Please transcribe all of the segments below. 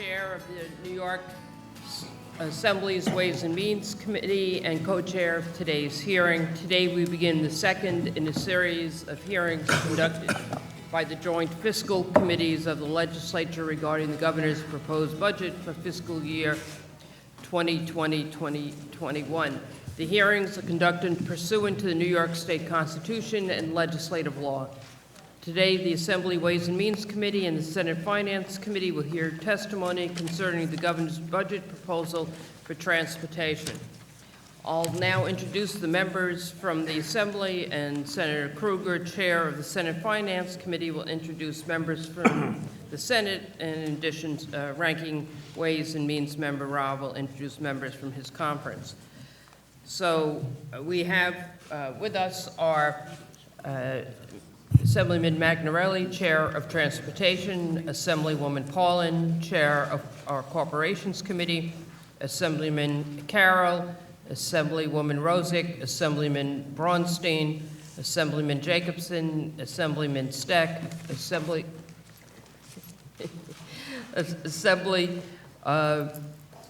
Chair of the New York Assembly's Ways and Means Committee and co-chair of today's hearing. Today we begin the second in a series of hearings conducted by the joint fiscal committees of the legislature regarding the governor's proposed budget for fiscal year 2020-2021. The hearings are conducted pursuant to the New York State Constitution and legislative law. Today, the Assembly Ways and Means Committee and the Senate Finance Committee will hear testimony concerning the governor's budget proposal for transportation. I'll now introduce the members from the Assembly, and Senator Krueger, Chair of the Senate Finance Committee, will introduce members from the Senate, and in addition, Ranking Ways and Means member Rob will introduce members from his conference. So we have with us our Assemblyman Magnarelli, Chair of Transportation, Assemblywoman Paulin, Chair of our Corporations Committee, Assemblyman Carroll, Assemblywoman Rosick, Assemblyman Braunstein, Assemblyman Jacobson, Assemblyman Steck, Assemblywoman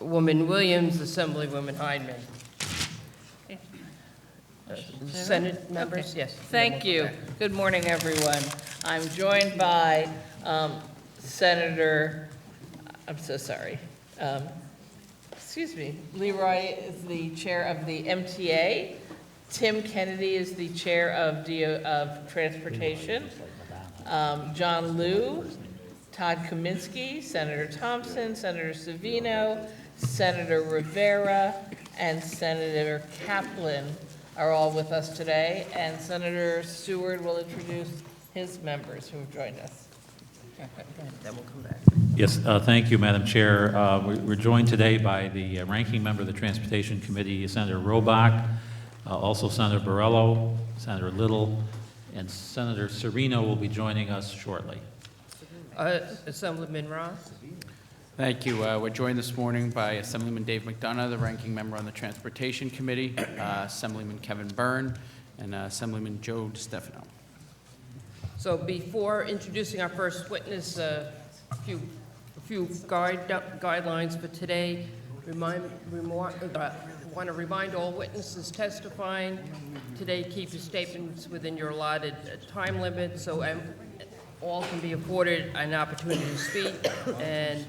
Williams, Assemblywoman Heidemann. Senate members, yes. Thank you. Good morning, everyone. I'm joined by Senator, I'm so sorry. Excuse me. Leroy is the chair of the MTA. Tim Kennedy is the chair of Transportation. John Liu, Todd Kaminsky, Senator Thompson, Senator Savino, Senator Rivera, and Senator Kaplan are all with us today, and Senator Stewart will introduce his members who have joined us. Then we'll come back. Yes, thank you, Madam Chair. We're joined today by the ranking member of the Transportation Committee, Senator Robach, also Senator Borrello, Senator Little, and Senator Serino will be joining us shortly. Assemblyman Ross. Thank you. We're joined this morning by Assemblyman Dave McDonough, the ranking member on the Transportation Committee, Assemblyman Kevin Byrne, and Assemblyman Joe DeStefano. So before introducing our first witness, a few guidelines for today. Want to remind all witnesses testifying today, keep your statements within your allotted time limit so all can be afforded an opportunity to speak. And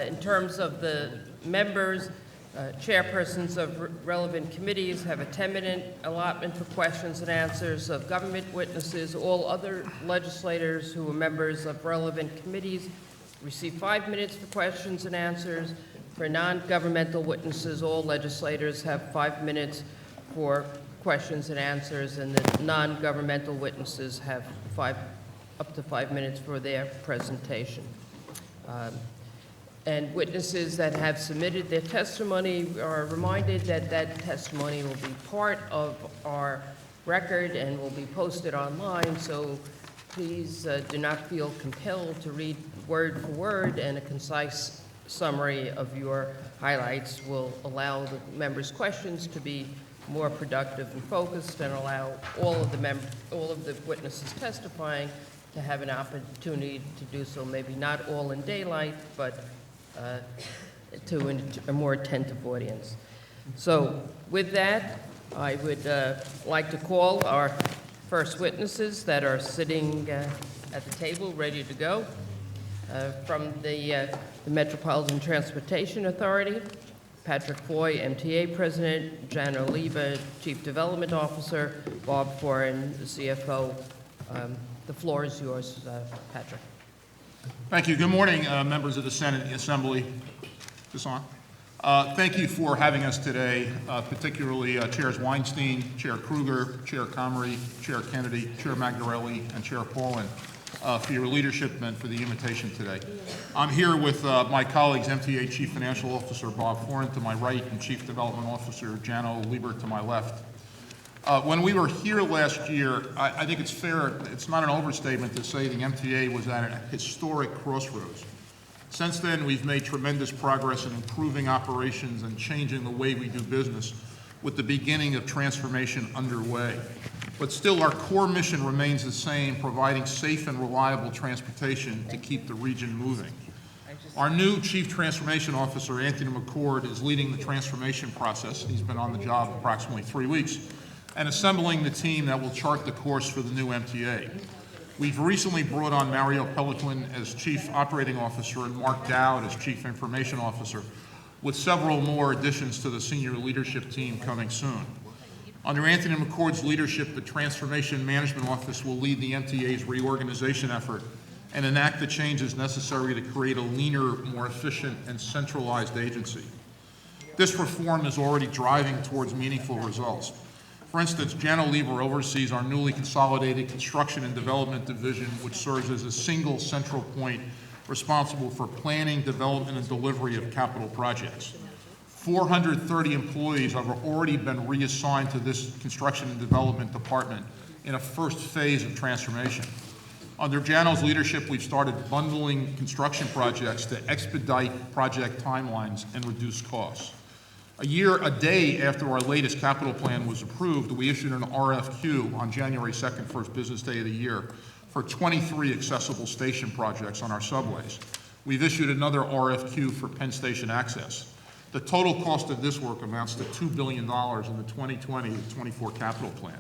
in terms of the members, chairpersons of relevant committees have a 10-minute allotment for questions and answers of government witnesses. All other legislators who are members of relevant committees receive 5 minutes for questions and answers. For non-governmental witnesses, all legislators have 5 minutes for questions and answers, and the non-governmental witnesses have up to 5 minutes for their presentation. And witnesses that have submitted their testimony are reminded that that testimony will be part of our record and will be posted online, so please do not feel compelled to read word for word, and a concise summary of your highlights will allow the members' questions to be more productive and focused, and allow all of the witnesses testifying to have an opportunity to do so, maybe not all in daylight, but to a more attentive audience. So with that, I would like to call our first witnesses that are sitting at the table, ready to go. From the Metropolitan Transportation Authority, Patrick Foy, MTA President, Jan Oliva, Chief Development Officer, Bob Foran, the CFO. The floor is yours, Patrick. Thank you. Good morning, members of the Senate and the Assembly. Is this on? Thank you for having us today, particularly Chairs Weinstein, Chair Krueger, Chair Comrie, Chair Kennedy, Chair Magnarelli, and Chair Paulin for your leadership and for the invitation today. I'm here with my colleagues, MTA Chief Financial Officer Bob Foran to my right and Chief Development Officer Jano Liebert to my left. When we were here last year, I think it's fair, it's not an overstatement to say the MTA was at a historic crossroads. Since then, we've made tremendous progress in improving operations and changing the way we do business, with the beginning of transformation underway. But still, our core mission remains the same, providing safe and reliable transportation to keep the region moving. Our new Chief Transformation Officer, Anthony McCord, is leading the transformation process. He's been on the job approximately 3 weeks, and assembling the team that will chart the course for the new MTA. We've recently brought on Mario Peliquin as Chief Operating Officer and Mark Dowd as Chief Information Officer, with several more additions to the senior leadership team coming soon. Under Anthony McCord's leadership, the Transformation Management Office will lead the MTA's reorganization effort and enact the changes necessary to create a leaner, more efficient, and centralized agency. This reform is already driving towards meaningful results. For instance, Jan Oliver oversees our newly consolidated Construction and Development Division, which serves as a single central point responsible for planning, development, and delivery of capital projects. 430 employees have already been reassigned to this Construction and Development Department in a first phase of transformation. Under Jano's leadership, we've started bundling construction projects to expedite project timelines and reduce costs. A day after our latest capital plan was approved, we issued an RFQ on January 2nd, first business day of the year, for 23 accessible station projects on our subways. We've issued another RFQ for Penn Station access. The total cost of this work amounts to $2 billion in the 2020 to 24 capital plan.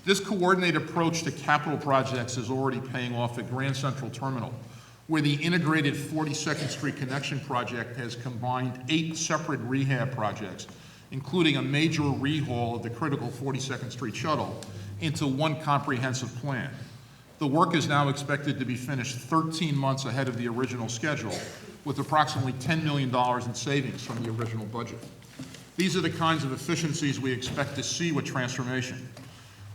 This coordinated approach to capital projects is already paying off at Grand Central Terminal, where the integrated 42nd Street Connection project has combined 8 separate rehab projects, including a major rehaul of the critical 42nd Street shuttle, into one comprehensive plan. The work is now expected to be finished 13 months ahead of the original schedule, with approximately $10 million in savings from the original budget. These are the kinds of efficiencies we expect to see with transformation.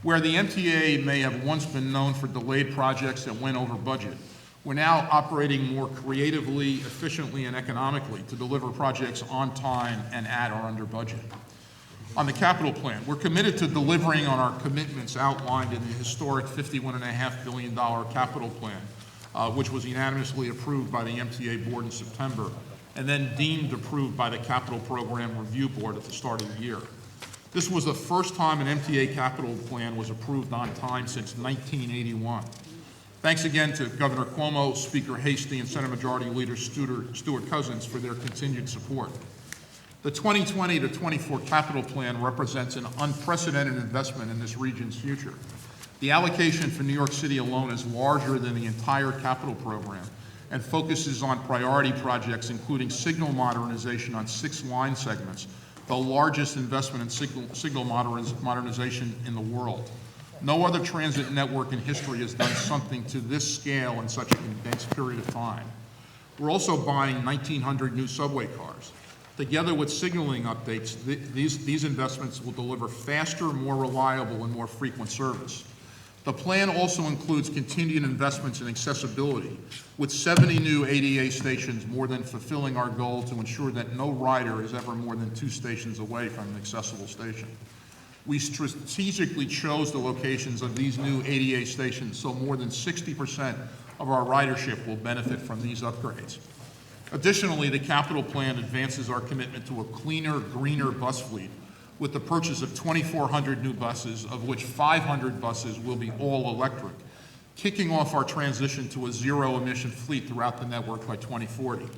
Where the MTA may have once been known for delayed projects that went over budget, we're now operating more creatively, efficiently, and economically to deliver projects on time and at or under budget. On the capital plan, we're committed to delivering on our commitments outlined in the historic $51.5 billion capital plan, which was unanimously approved by the MTA board in September, and then deemed approved by the Capital Program Review Board at the start of the year. This was the first time an MTA capital plan was approved on time since 1981. Thanks again to Governor Cuomo, Speaker Hasty, and Senate Majority Leader Stuart Cousins for their continued support. The 2020 to 24 capital plan represents an unprecedented investment in this region's future. The allocation for New York City alone is larger than the entire capital program and focuses on priority projects, including signal modernization on 6 line segments, the largest investment in signal modernization in the world. No other transit network in history has done something to this scale in such a condensed period of time. We're also buying 1,900 new subway cars. Together with signaling updates, these investments will deliver faster, more reliable, and more frequent service. The plan also includes continued investments in accessibility, with 70 new ADA stations more than fulfilling our goal to ensure that no rider is ever more than 2 stations away from an accessible station. We strategically chose the locations of these new ADA stations so more than 60% of our ridership will benefit from these upgrades. Additionally, the capital plan advances our commitment to a cleaner, greener bus fleet with the purchase of 2,400 new buses, of which 500 buses will be all electric, kicking off our transition to a zero-emission fleet throughout the network by 2040.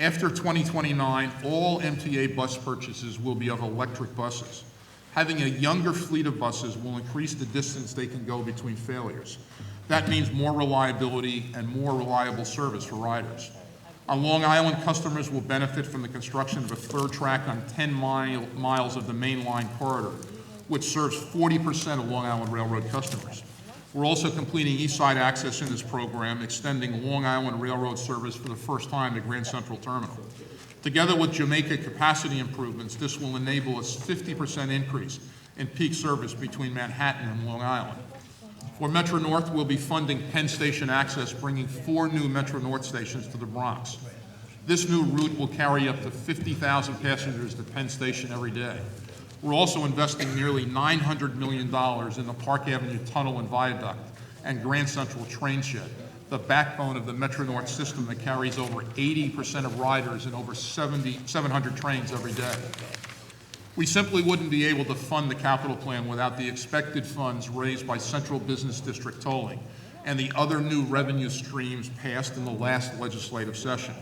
After 2029, all MTA bus purchases will be of electric buses. Having a younger fleet of buses will increase the distance they can go between failures. That means more reliability and more reliable service for riders. On Long Island, customers will benefit from the construction of a 3rd track on 10 miles of the main line corridor, which serves 40% of Long Island Railroad customers. We're also completing East Side access in this program, extending Long Island Railroad service for the first time to Grand Central Terminal. Together with Jamaica capacity improvements, this will enable a 50% increase in peak service between Manhattan and Long Island. For Metro North, we'll be funding Penn Station access, bringing 4 new Metro North stations to the Bronx. This new route will carry up to 50,000 passengers to Penn Station every day. We're also investing nearly $900 million in the Park Avenue Tunnel and Viaduct and Grand Central Train Shed, the backbone of the Metro North system that carries over 80% of riders and over 700 trains every day. We simply wouldn't be able to fund the capital plan without the expected funds raised by Central Business District tolling and the other new revenue streams passed in the last legislative session.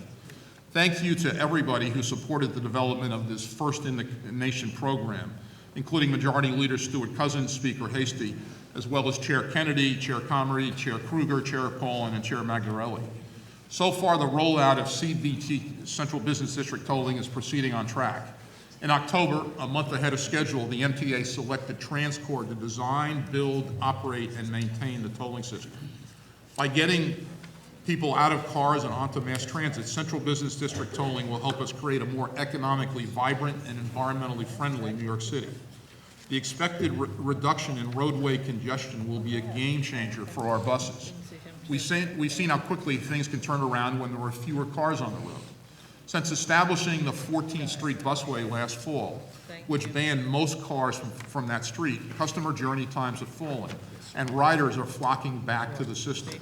Thank you to everybody who supported the development of this first-in-the-nation program, including Majority Leader Stuart Cousins, Speaker Hasty, as well as Chair Kennedy, Chair Comrie, Chair Kruger, Chair Poland, and Chair Magdarelli. So far, the rollout of CBT, Central Business District tolling, is proceeding on track. In October, a month ahead of schedule, the MTA selected TransCore to design, build, operate, and maintain the tolling system. By getting people out of cars and onto mass transit, Central Business District tolling will help us create a more economically vibrant and environmentally friendly New York City. The expected reduction in roadway congestion will be a game changer for our buses. We've seen how quickly things can turn around when there are fewer cars on the road. Since establishing the 14th Street busway last fall, which banned most cars from that street, customer journey times have fallen, and riders are flocking back to the system.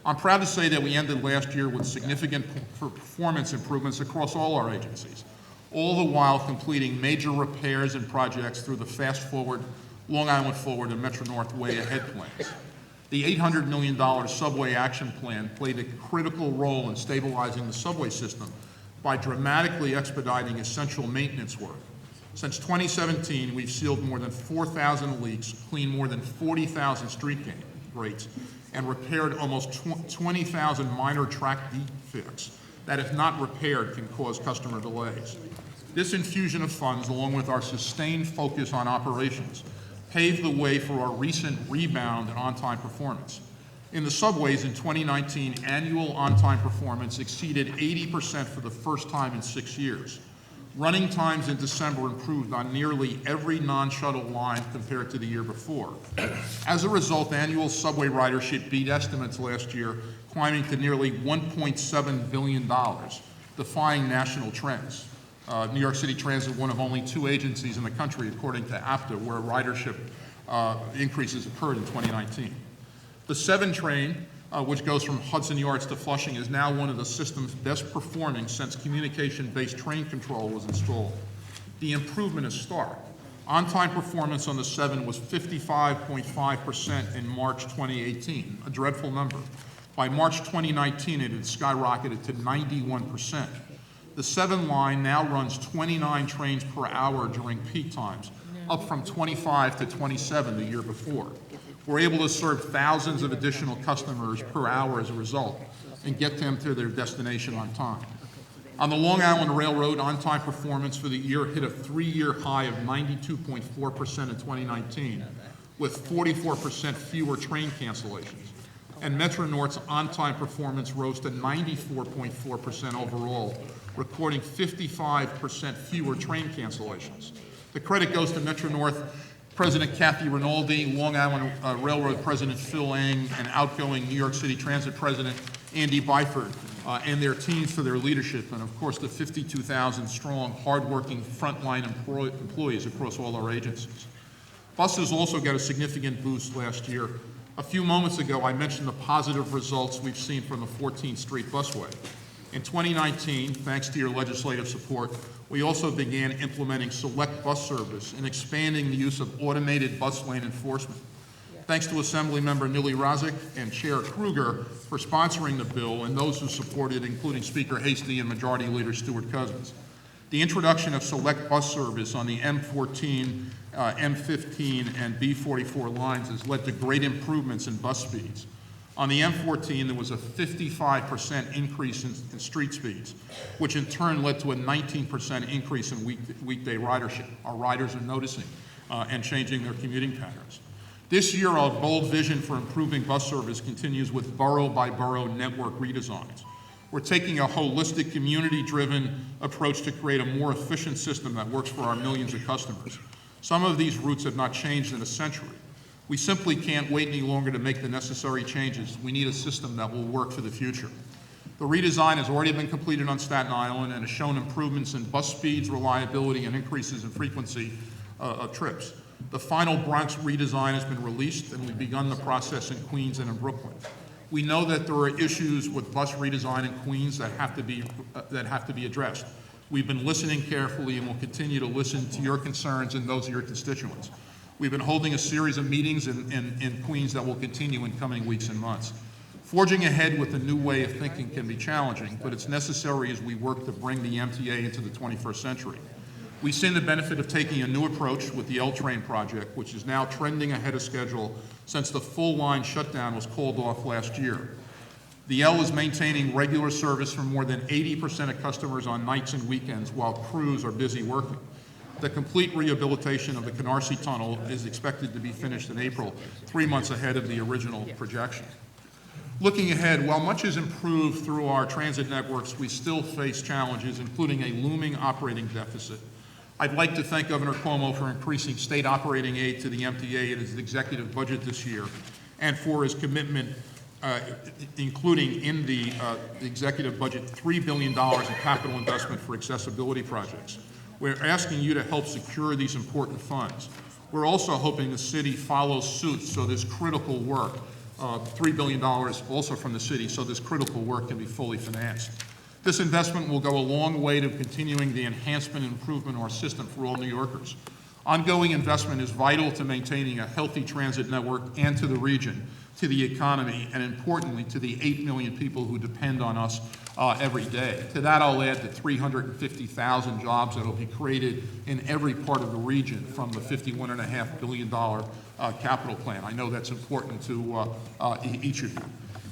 I'm proud to say that we ended last year with significant performance improvements across all our agencies, all the while completing major repairs and projects through the Fast Forward, Long Island Forward, and Metro-North Way Ahead plans. The $800 million Subway Action Plan played a critical role in stabilizing the subway system by dramatically expediting essential maintenance work. Since 2017, we've sealed more than 4,000 leaks, cleaned more than 40,000 street grates, and repaired almost 20,000 minor track defects that, if not repaired, can cause customer delays. This infusion of funds, along with our sustained focus on operations, paved the way for our recent rebound in on-time performance. In the subways in 2019, annual on-time performance exceeded 80% for the first time in 6 years. Running times in December improved on nearly every non-shuttle line compared to the year before. As a result, annual subway ridership beat estimates last year, climbing to nearly $1.7 billion, defying national trends. New York City Transit, one of only 2 agencies in the country, according to APTA, where ridership increases occurred in 2019. The 7 train, which goes from Hudson Yards to Flushing, is now one of the system's best performing since communication-based train control was installed. The improvement is stark. On-time performance on the 7 was 55.5% in March 2018, a dreadful number. By March 2019, it had skyrocketed to 91%. The 7 line now runs 29 trains per hour during peak times, up from 25 to 27 the year before. We're able to serve thousands of additional customers per hour as a result and get them to their destination on time. On the Long Island Railroad, on-time performance for the year hit a 3-year high of 92.4% in 2019, with 44% fewer train cancellations. And Metro-North's on-time performance rose to 94.4% overall, recording 55% fewer train cancellations. The credit goes to Metro-North President Kathy Rinaldi, Long Island Railroad President Phil Eng, and outgoing New York City Transit President Andy Byford, and their teams for their leadership, and of course the 52,000 strong, hardworking frontline employees across all our agencies. Buses also got a significant boost last year. A few moments ago, I mentioned the positive results we've seen from the 14th Street busway. In 2019, thanks to your legislative support, we also began implementing select bus service and expanding the use of automated bus lane enforcement. Thanks to Assemblymember Nili Razik and Chair Kruger for sponsoring the bill, and those who supported, including Speaker Hasty and Majority Leader Stuart Cousins. The introduction of select bus service on the M14, M15, and B44 lines has led to great improvements in bus speeds. On the M14, there was a 55% increase in street speeds, which in turn led to a 19% increase in weekday ridership. Our riders are noticing and changing their commuting patterns. This year, our bold vision for improving bus service continues with borough-by-borough network redesigns. We're taking a holistic, community-driven approach to create a more efficient system that works for our millions of customers. Some of these routes have not changed in a century. We simply can't wait any longer to make the necessary changes. We need a system that will work for the future. The redesign has already been completed on Staten Island and has shown improvements in bus speeds, reliability, and increases in frequency of trips. The final Bronx redesign has been released, and we've begun the process in Queens and in Brooklyn. We know that there are issues with bus redesign in Queens that have to be addressed. We've been listening carefully and will continue to listen to your concerns and those of your constituents. We've been holding a series of meetings in Queens that will continue in coming weeks and months. Forging ahead with a new way of thinking can be challenging, but it's necessary as we work to bring the MTA into the 21st century. We've seen the benefit of taking a new approach with the L-Train project, which is now trending ahead of schedule since the full line shutdown was called off last year. The L is maintaining regular service for more than 80% of customers on nights and weekends while crews are busy working. The complete rehabilitation of the Canarsie Tunnel is expected to be finished in April, 3 months ahead of the original projection. Looking ahead, while much has improved through our transit networks, we still face challenges, including a looming operating deficit. I'd like to thank Governor Cuomo for increasing state operating aid to the MTA in his executive budget this year, and for his commitment, including in the executive budget, $3 billion in capital investment for accessibility projects. We're asking you to help secure these important funds. We're also hoping the city follows suit so this critical work, $3 billion also from the city, so this critical work can be fully financed. This investment will go a long way to continuing the enhancement and improvement of our system for all New Yorkers. Ongoing investment is vital to maintaining a healthy transit network and to the region, to the economy, and importantly, to the 8 million people who depend on us every day. To that, I'll add the 350,000 jobs that will be created in every part of the region from the $51.5 billion capital plan. I know that's important to each of you.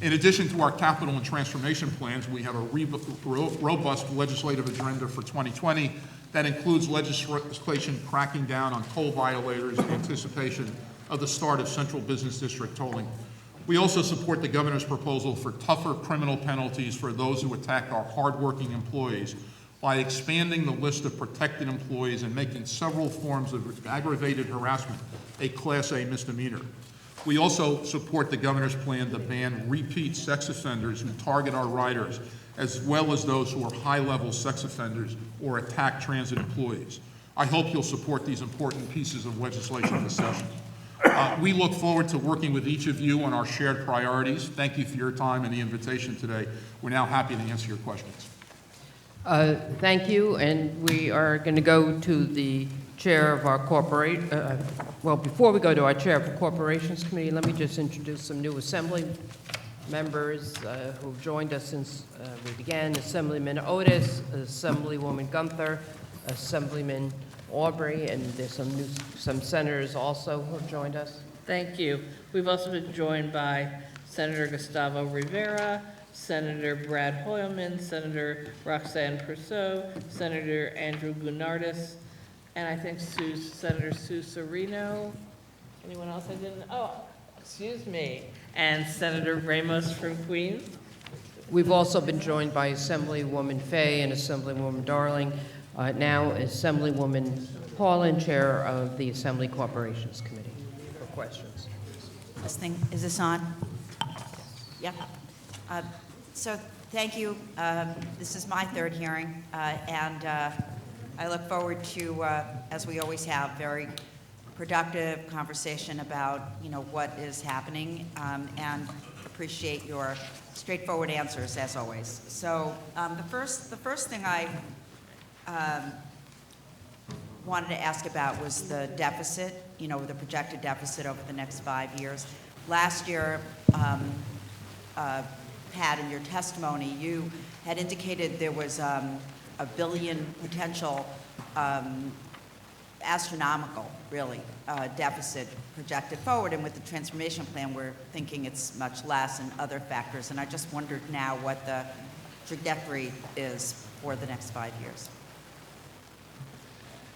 In addition to our capital and transformation plans, we have a robust legislative agenda for 2020 that includes legislation cracking down on toll violators in anticipation of the start of central business district tolling. We also support the governor's proposal for tougher criminal penalties for those who attack our hardworking employees by expanding the list of protected employees and making several forms of aggravated harassment a Class A misdemeanor. We also support the governor's plan to ban repeat sex offenders who target our riders, as well as those who are high-level sex offenders or attack transit employees. I hope you'll support these important pieces of legislation this session. We look forward to working with each of you on our shared priorities. Thank you for your time and the invitation today. We're now happy to answer your questions. Thank you, and we are going to go to the chair of our well, before we go to our chair of the Corporations Committee, let me just introduce some new Assembly members who've joined us since we began. Assemblyman Otis, Assemblywoman Gunther, Assemblyman Aubrey, and there's some senators also who have joined us. Thank you. We've also been joined by Senator Gustavo Rivera, Senator Brad Hoylman, Senator Roxanne Persaud, Senator Andrew Gounardis, and I think Senator Sue Serino. Anyone else I didn't? Oh, excuse me. And Senator Ramos from Queens. We've also been joined by Assemblywoman Fay and Assemblywoman Darling. Now Assemblywoman Paulin, chair of the Assembly Corporations Committee, for questions. Is this on? Yeah. So thank you. This is my third hearing, and I look forward to, as we always have, very productive conversation about, what is happening, and appreciate your straightforward answers as always. So the first thing I wanted to ask about was the deficit, the projected deficit over the next 5 years. Last year, Pat, in your testimony, you had indicated there was $1 billion potential, astronomical, really, deficit projected forward, and with the transformation plan, we're thinking it's much less and other factors, and I just wondered now what the trajectory is for the next 5 years.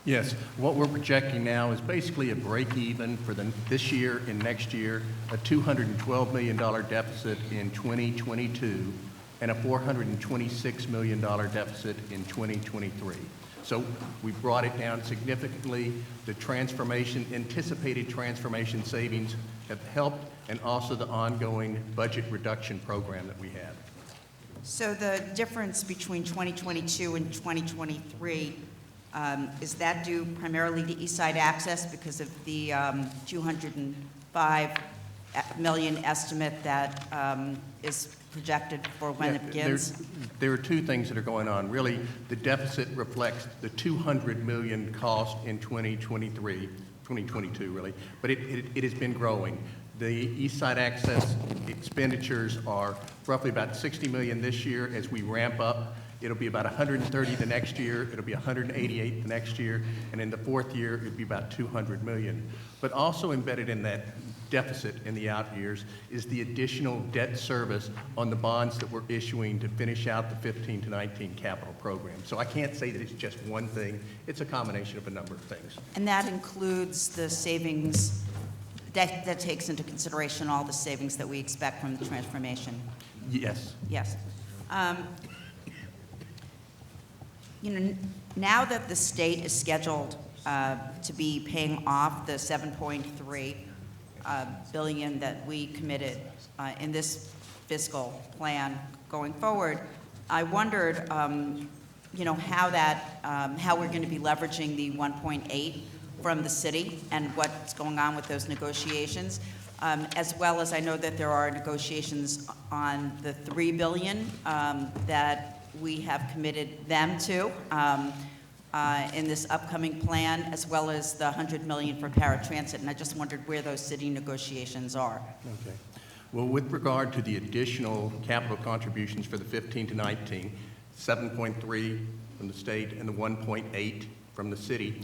Yes, what we're projecting now is basically a break even for this year and next year, a $212 million deficit in 2022, and a $426 million deficit in 2023. So we brought it down significantly. The anticipated transformation savings have helped, and also the ongoing budget reduction program that we have. So the difference between 2022 and 2023, is that due primarily to East Side Access because of the $205 million estimate that is projected for when it begins? There are two things that are going on. Really, the deficit reflects the $200 million cost in 2022, really, but it has been growing. The East Side Access expenditures are roughly about 60 million this year. As we ramp up, it'll be about 130 the next year, it'll be 188 the next year, and in the fourth year, it'll be about 200 million. But also embedded in that deficit in the out years is the additional debt service on the bonds that we're issuing to finish out the 15 to 19 capital program. So I can't say that it's just one thing, it's a combination of a number of things. And that includes the savings, that takes into consideration all the savings that we expect from the transformation? Yes. Yes. Now that the state is scheduled to be paying off the 7.3 billion that we committed in this fiscal plan going forward, I wondered, how we're going to be leveraging the 1.8 from the city and what's going on with those negotiations, as well as I know that there are negotiations on the 3 billion that we have committed them to in this upcoming plan, as well as the 100 million for paratransit, and I just wondered where those city negotiations are. Okay. Well, with regard to the additional capital contributions for the 15 to 19, 7.3 from the state and the 1.8 from the city,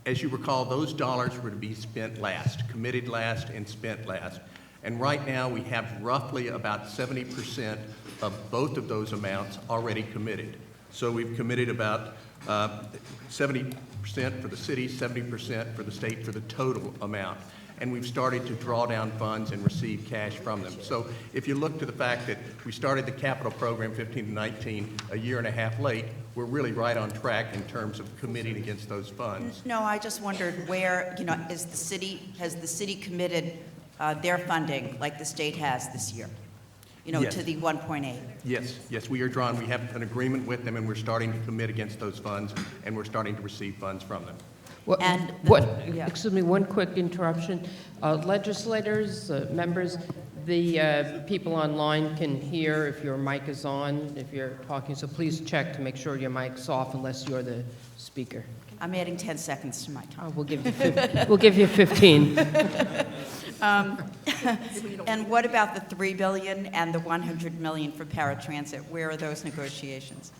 as you recall, those dollars were to be spent last, committed last and spent last. And right now, we have roughly about 70% of both of those amounts already committed. So we've committed about 70% for the city, 70% for the state for the total amount. And we've started to draw down funds and receive cash from them. So if you look to the fact that we started the capital program 15 to 19 a year and a half late, we're really right on track in terms of committing against those funds. No, I just wondered where, has the city committed their funding like the state has this year? Yes. To the 1.8. Yes, we are drawn. We have an agreement with them, and we're starting to commit against those funds, and we're starting to receive funds from them. And yeah. Excuse me, one quick interruption. Legislators, members, the people online can hear if your mic is on, if you're talking, so please check to make sure your mic's off unless you're the speaker. I'm adding 10 seconds to my time. We'll give you 15. And what about the 3 billion and the 100 million for paratransit? Where are those negotiations?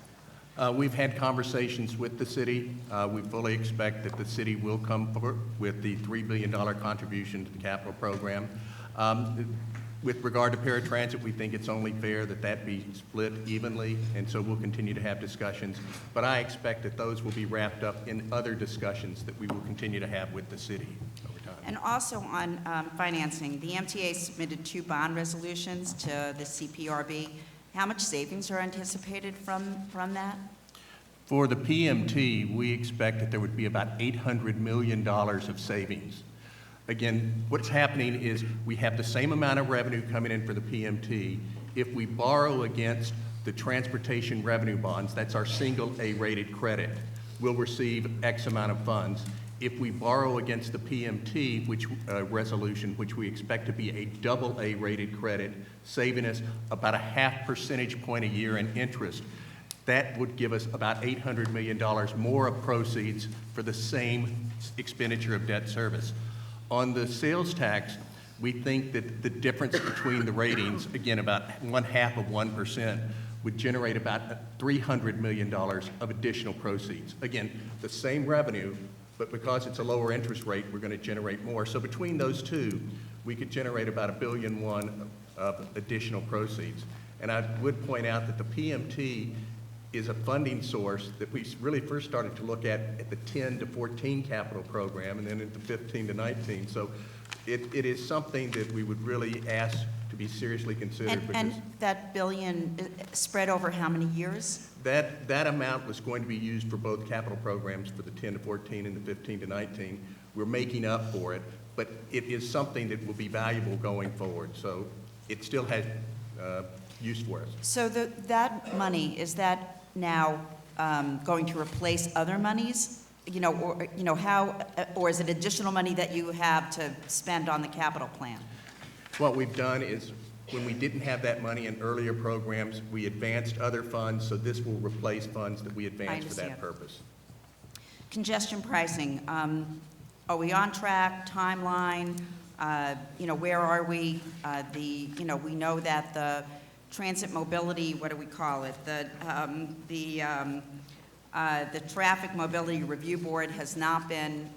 We've had conversations with the city. We fully expect that the city will come forward with the $3 billion contribution to the capital program. With regard to paratransit, we think it's only fair that that be split evenly, and so we'll continue to have discussions. But I expect that those will be wrapped up in other discussions that we will continue to have with the city over time. And also on financing, the MTA submitted 2 bond resolutions to the CPRB. How much savings are anticipated from that? For the PMT, we expect that there would be about $800 million of savings. Again, what's happening is we have the same amount of revenue coming in for the PMT. If we borrow against the transportation revenue bonds, that's our single A-rated credit, we'll receive X amount of funds. If we borrow against the PMT, resolution, which we expect to be a double A-rated credit, saving us about a half percentage point a year in interest, that would give us about $800 million more of proceeds for the same expenditure of debt service. On the sales tax, we think that the difference between the ratings, again, about 0.5%, would generate about $300 million of additional proceeds. Again, the same revenue, but because it's a lower interest rate, we're going to generate more. So between those two, we could generate about $1.1 billion of additional proceeds. And I would point out that the PMT is a funding source that we really first started to look at the 10 to 14 capital program and then at the 15 to 19. So it is something that we would really ask to be seriously considered. And that billion spread over how many years? That amount was going to be used for both capital programs for the 10 to 14 and the 15 to 19. We're making up for it, but it is something that will be valuable going forward. So it still has use for us. So that money, is that now going to replace other monies? Or is it additional money that you have to spend on the capital plan? What we've done is, when we didn't have that money in earlier programs, we advanced other funds, so this will replace funds that we advanced for that purpose. Congestion pricing, are we on track, timeline? Where are we? We know that the transit mobility, what do we call it? The Traffic Mobility Review Board has not been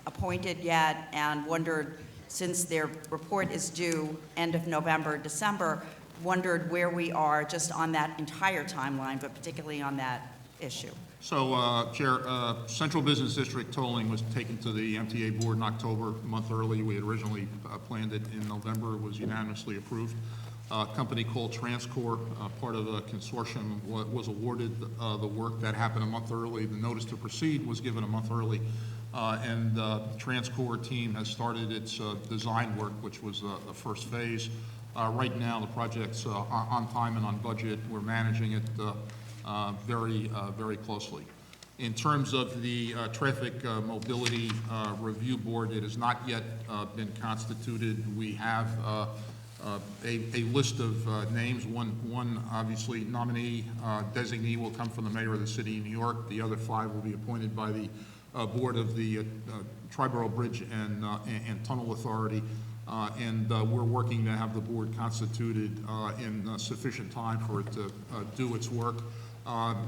appointed yet, and wondered, since their report is due end of November, December, wondered where we are just on that entire timeline, but particularly on that issue. So, Chair, Central Business District tolling was taken to the MTA board in October, a month early. We had originally planned it in November. It was unanimously approved. A company called Transcore, part of a consortium, was awarded the work. That happened a month early. The notice to proceed was given a month early. And the Transcore team has started its design work, which was the first phase. Right now, the project's on time and on budget. We're managing it very closely. In terms of the Traffic Mobility Review Board, it has not yet been constituted. We have a list of names. One obviously nominee designee will come from the mayor of the city of New York. The other 5 will be appointed by the board of the Triborough Bridge and Tunnel Authority. And we're working to have the board constituted in sufficient time for it to do its work,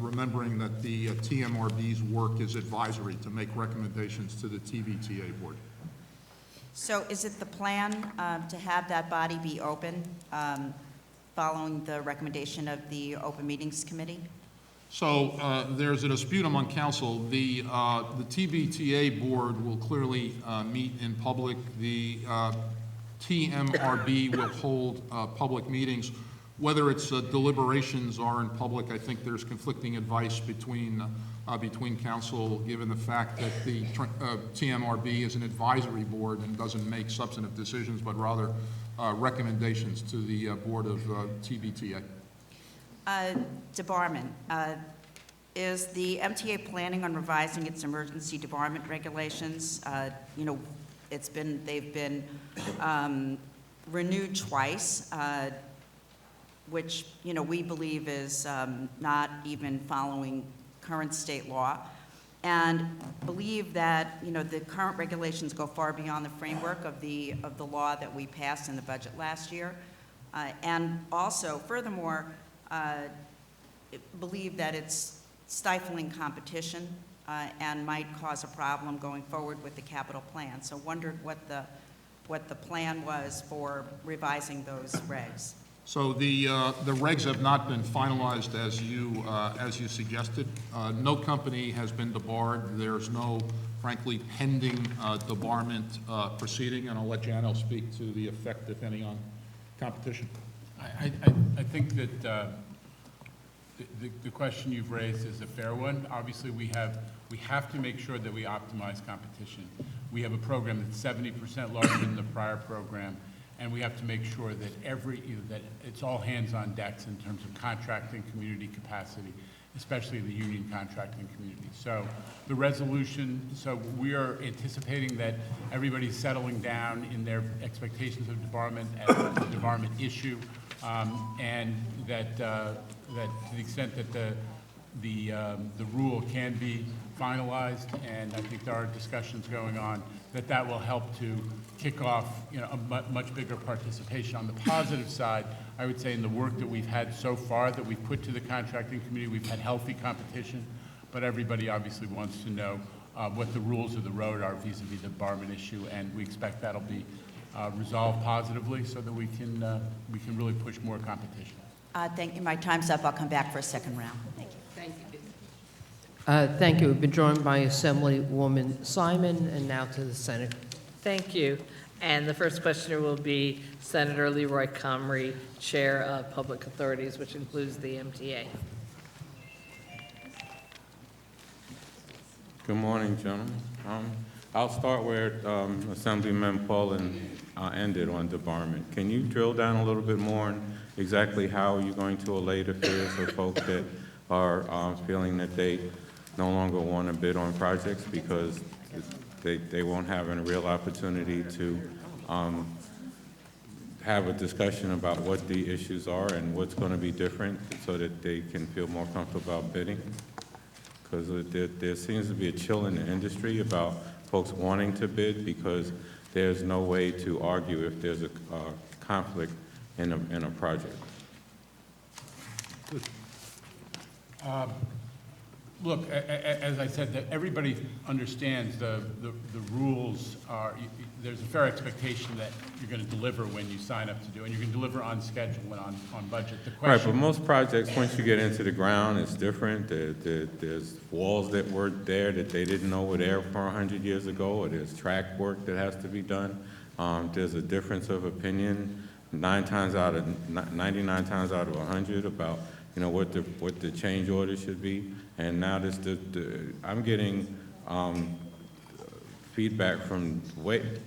remembering that the TMRB's work is advisory to make recommendations to the TVTA board. So is it the plan to have that body be open following the recommendation of the Open Meetings Committee? So there's a dispute among council. The TVTA board will clearly meet in public. The TMRB will hold public meetings. Whether its deliberations are in public, I think there's conflicting advice between council, given the fact that the TMRB is an advisory board and doesn't make substantive decisions, but rather recommendations to the board of TVTA. Debarment. Is the MTA planning on revising its emergency debarment regulations? They've been renewed twice, which, we believe is not even following current state law, and believe that, the current regulations go far beyond the framework of the law that we passed in the budget last year. And also, furthermore, believe that it's stifling competition and might cause a problem going forward with the capital plan. So wondered what the plan was for revising those regs. So the regs have not been finalized as you suggested. No company has been debarred. There's no, frankly, pending debarment proceeding, and I'll let Jano speak to the effect, if any, on competition. I think that the question you've raised is a fair one. Obviously, we have to make sure that we optimize competition. We have a program that's 70% larger than the prior program, and we have to make sure that that it's all hands on decks in terms of contracting community capacity, especially the union contracting community. So the resolution, so we are anticipating that everybody's settling down in their expectations of debarment as a debarment issue, and that to the extent that the rule can be finalized, and I think there are discussions going on, that will help to kick off, a much bigger participation. On the positive side, I would say in the work that we've had so far that we've put to the contracting committee, we've had healthy competition, but everybody obviously wants to know what the rules of the road are vis-a-vis the debarment issue, and we expect that'll be resolved positively so that we can really push more competition. Thank you. My time's up. I'll come back for a second round. Thank you. Thank you. Thank you. We've been joined by Assemblywoman Simon, and now to the Senate. Thank you. And the first questioner will be Senator Leroy Comrie, Chair of Public Authorities, which includes the MTA. Good morning, gentlemen. I'll start where Assemblyman Paulin ended on debarment. Can you drill down a little bit more on exactly how you're going to allay the fears of folks that are feeling that they no longer want to bid on projects because they won't have a real opportunity to have a discussion about what the issues are and what's going to be different so that they can feel more comfortable about bidding? Because there seems to be a chill in the industry about folks wanting to bid because there's no way to argue if there's a conflict in a project. Look, as I said, that everybody understands the rules are, there's a fair expectation that you're going to deliver when you sign up to do, and you're going to deliver on schedule and on budget. The Right, question. but most projects, once you get into the ground, it's different. There's walls that were there that they didn't know were there for 100 years ago, or there's track work that has to be done. There's a difference of opinion 99 times out of 100 about, you know, what the change order should be. And now I'm getting feedback from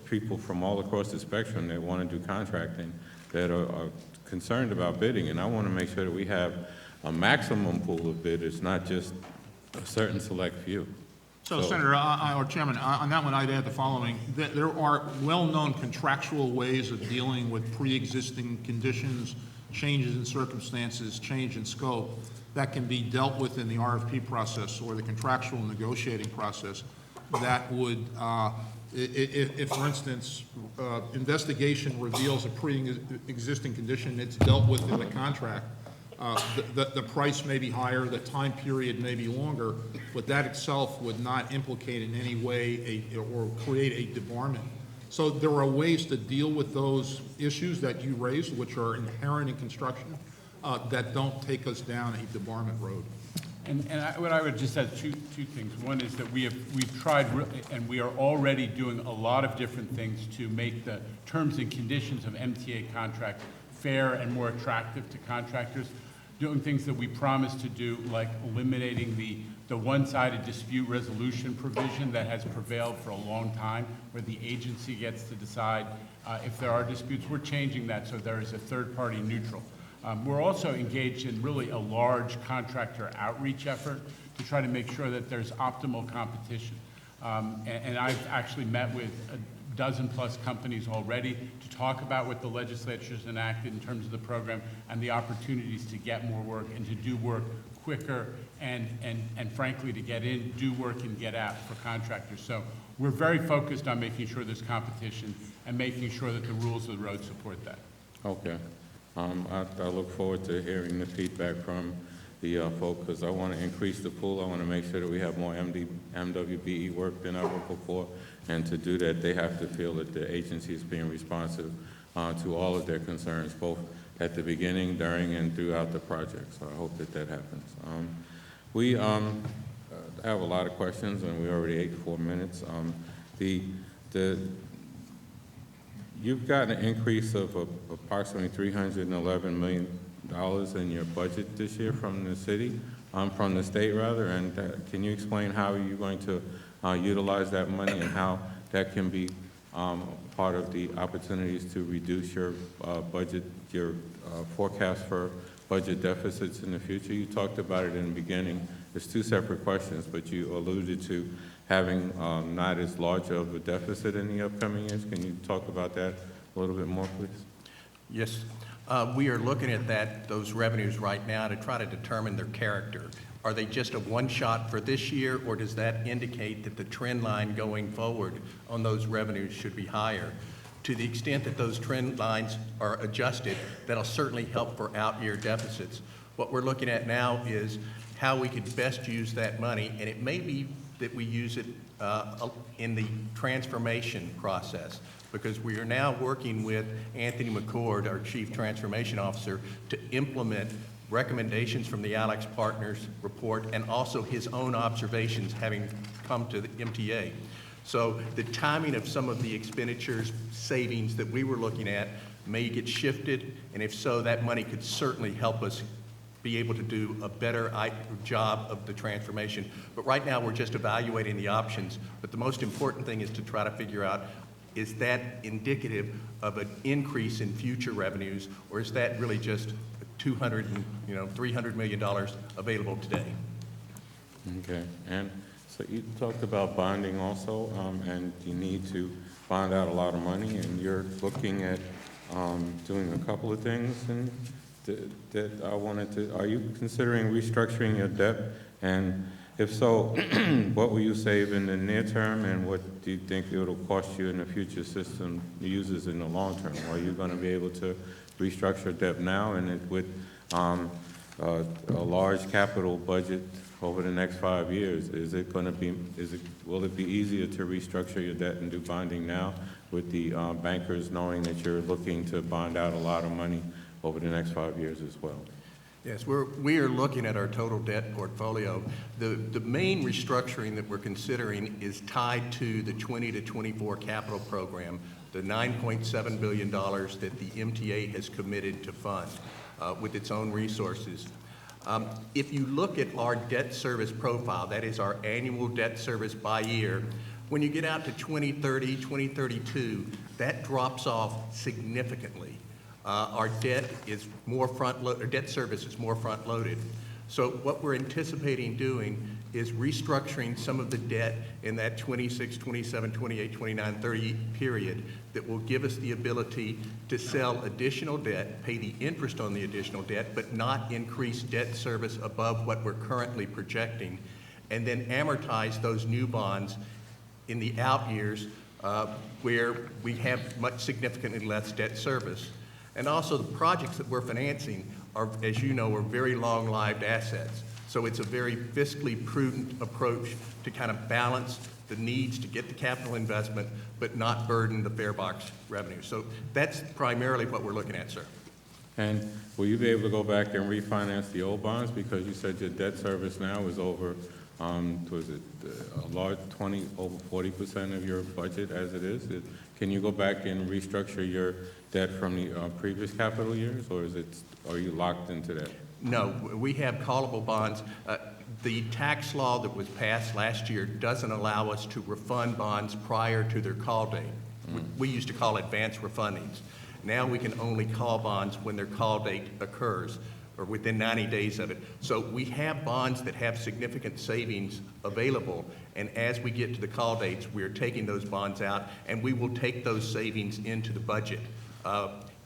people from all across the spectrum that want to do contracting that are concerned about bidding. And I want to make sure that we have a maximum pool of bidders, not just a certain select few. So, Senator, or Chairman, on that one, I'd add the following. There are well-known contractual ways of dealing with pre-existing conditions, changes in circumstances, change in scope, that can be dealt with in the RFP process or the contractual negotiating process that would, if for instance, investigation reveals a pre-existing condition, it's dealt with in the contract, the price may be higher, the time period may be longer, but that itself would not implicate in any way or create a debarment. So there are ways to deal with those issues that you raised, which are inherent in construction, that don't take us down a debarment road. What I would just add two things. One is that we've tried, and we are already doing a lot of different things to make the terms and conditions of MTA contract fair and more attractive to contractors. Doing things that we promised to do, like eliminating the one-sided dispute resolution provision that has prevailed for a long time, where the agency gets to decide if there are disputes. We're changing that so there is a third-party neutral. We're also engaged in really a large contractor outreach effort to try to make sure that there's optimal competition. And I've actually met with a dozen-plus companies already to talk about what the legislature's enacted in terms of the program and the opportunities to get more work and to do work quicker and frankly, to get in, do work, and get out for contractors. So we're very focused on making sure there's competition and making sure that the rules of the road support that. Okay. I look forward to hearing the feedback from the folk, because I want to increase the pool. I want to make sure that we have more MWBE work than ever before. And to do that, they have to feel that the agency is being responsive to all of their concerns, both at the beginning, during, and throughout the project. So I hope that that happens. We have a lot of questions, and we already ate 4 minutes. You've gotten an increase of approximately $311 million in your budget this year from the city, from the state rather, and can you explain how you're going to utilize that money and how that can be part of the opportunities to reduce your budget, your forecast for budget deficits in the future? You talked about it in the beginning. It's two separate questions, but you alluded to having not as large of a deficit in the upcoming years. Can you talk about that a little bit more, please? Yes. We are looking at those revenues right now to try to determine their character. Are they just a one-shot for this year, or does that indicate that the trend line going forward on those revenues should be higher? To the extent that those trend lines are adjusted, that'll certainly help for out-year deficits. What we're looking at now is how we could best use that money, and it may be that we use it in the transformation process, because we are now working with Anthony McCord, our Chief Transformation Officer, to implement recommendations from the AlixPartners report and also his own observations having come to the MTA. So the timing of some of the expenditures, savings that we were looking at may get shifted, and if so, that money could certainly help us be able to do a better job of the transformation. But right now, we're just evaluating the options. But the most important thing is to try to figure out, is that indicative of an increase in future revenues, or is that really just $300 million available today? Okay. And so you talked about bonding also, and you need to bond out a lot of money, and you're looking at doing a couple of things. And that I wanted to, are you considering restructuring your debt and If so, what will you save in the near term, and what do you think it'll cost you in the future system uses in the long term? Are you going to be able to restructure debt now, and with a large capital budget over the next 5 years, will it be easier to restructure your debt and do bonding now with the bankers knowing that you're looking to bond out a lot of money over the next 5 years as well? Yes, we are looking at our total debt portfolio. The main restructuring that we're considering is tied to the 20 to 24 capital program, the $9.7 billion that the MTA has committed to fund with its own resources. If you look at our debt service profile, that is our annual debt service by year, when you get out to 2030, 2032, that drops off significantly. Our debt is more debt service is more front-loaded. So what we're anticipating doing is restructuring some of the debt in that 26, 27, 28, 29, 30 period that will give us the ability to sell additional debt, pay the interest on the additional debt, but not increase debt service above what we're currently projecting, and then amortize those new bonds in the out years where we have significantly less debt service. And also the projects that we're financing are, as you know, are very long-lived assets. So it's a very fiscally prudent approach to kind of balance the needs to get the capital investment, but not burden the fare box revenue. So that's primarily what we're looking at, sir. And will you be able to go back and refinance the old bonds? Because you said your debt service now is over, was it a large over 40% of your budget as it is? Can you go back and restructure your debt from the previous capital years, or are you locked into that? No, we have callable bonds. The tax law that was passed last year doesn't allow us to refund bonds prior to their call date. We used to call advance refundings. Now we can only call bonds when their call date occurs, or within 90 days of it. So we have bonds that have significant savings available, and as we get to the call dates, we're taking those bonds out, and we will take those savings into the budget.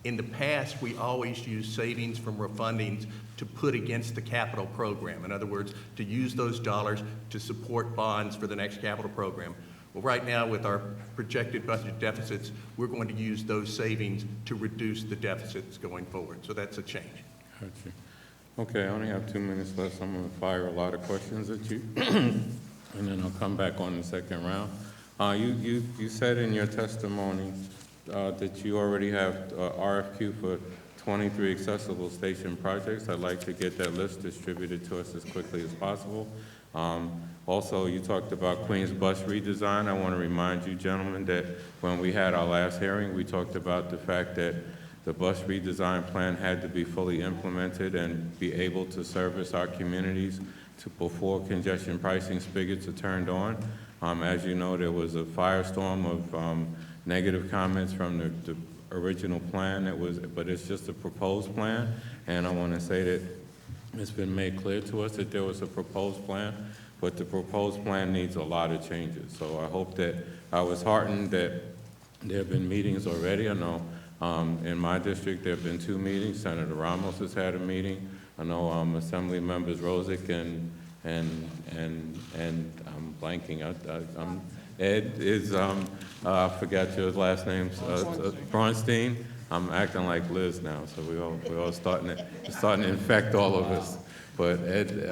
In the past, we always used savings from refundings to put against the capital program. In other words, to use those dollars to support bonds for the next capital program. Well, right now, with our projected budget deficits, we're going to use those savings to reduce the deficits going forward. So that's a change. Gotcha. Okay, I only have 2 minutes left, so I'm going to fire a lot of questions at you, and then I'll come back on the second round. You said in your testimony that you already have RFQ for 23 accessible station projects. I'd like to get that list distributed to us as quickly as possible. Also, you talked about Queens bus redesign. I want to remind you, gentlemen, that when we had our last hearing, we talked about the fact that the bus redesign plan had to be fully implemented and be able to service our communities before congestion pricing spigots are turned on. As you know, there was a firestorm of negative comments from the original plan but it's just a proposed plan. And I want to say that it's been made clear to us that there was a proposed plan, but the proposed plan needs a lot of changes. So I hope that I was heartened that there have been meetings already. I know in my district there have been 2 meetings. Senator Ramos has had a meeting. I know Assembly Members Rosick and I'm blanking. Ed is, I forgot your last name, Braunstein. I'm acting like Liz now, so we're all starting to infect all of us. But Ed,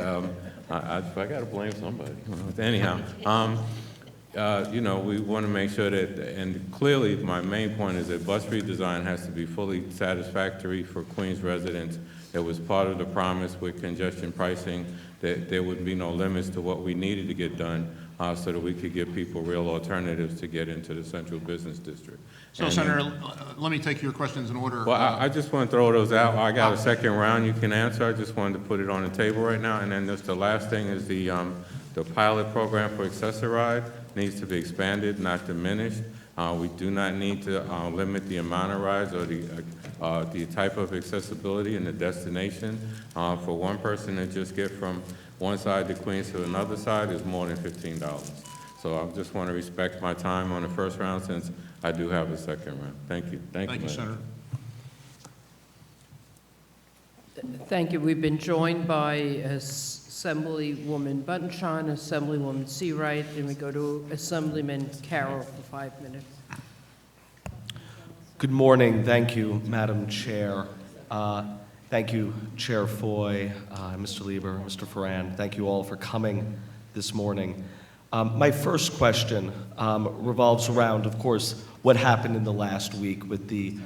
I got to blame somebody. Anyhow, you know, we want to make sure that, and clearly my main point is that bus redesign has to be fully satisfactory for Queens residents. It was part of the promise with congestion pricing that there would be no limits to what we needed to get done so that we could give people real alternatives to get into the central business district. So, Senator, let me take your questions in order. Well, I just want to throw those out. I got a second round you can answer. I just wanted to put it on the table right now. And then just the last thing is the pilot program for Access-a-Ride needs to be expanded, not diminished. We do not need to limit the amount of rides or the type of accessibility and the destination. For one person to just get from one side to Queens to another side is more than $15. So I just want to respect my time on the first round since I do have a second round. Thank you. Thank you, Senator. Thank you. We've been joined by Assemblywoman Buttonshine, Assemblywoman Seawright, and we go to Assemblyman Carroll for 5 minutes. Good morning. Thank you, Madam Chair. Thank you, Chair Foy, Mr. Lieber, Mr. Ferrand. Thank you all for coming this morning. My first question revolves around, of course, what happened in the last week with the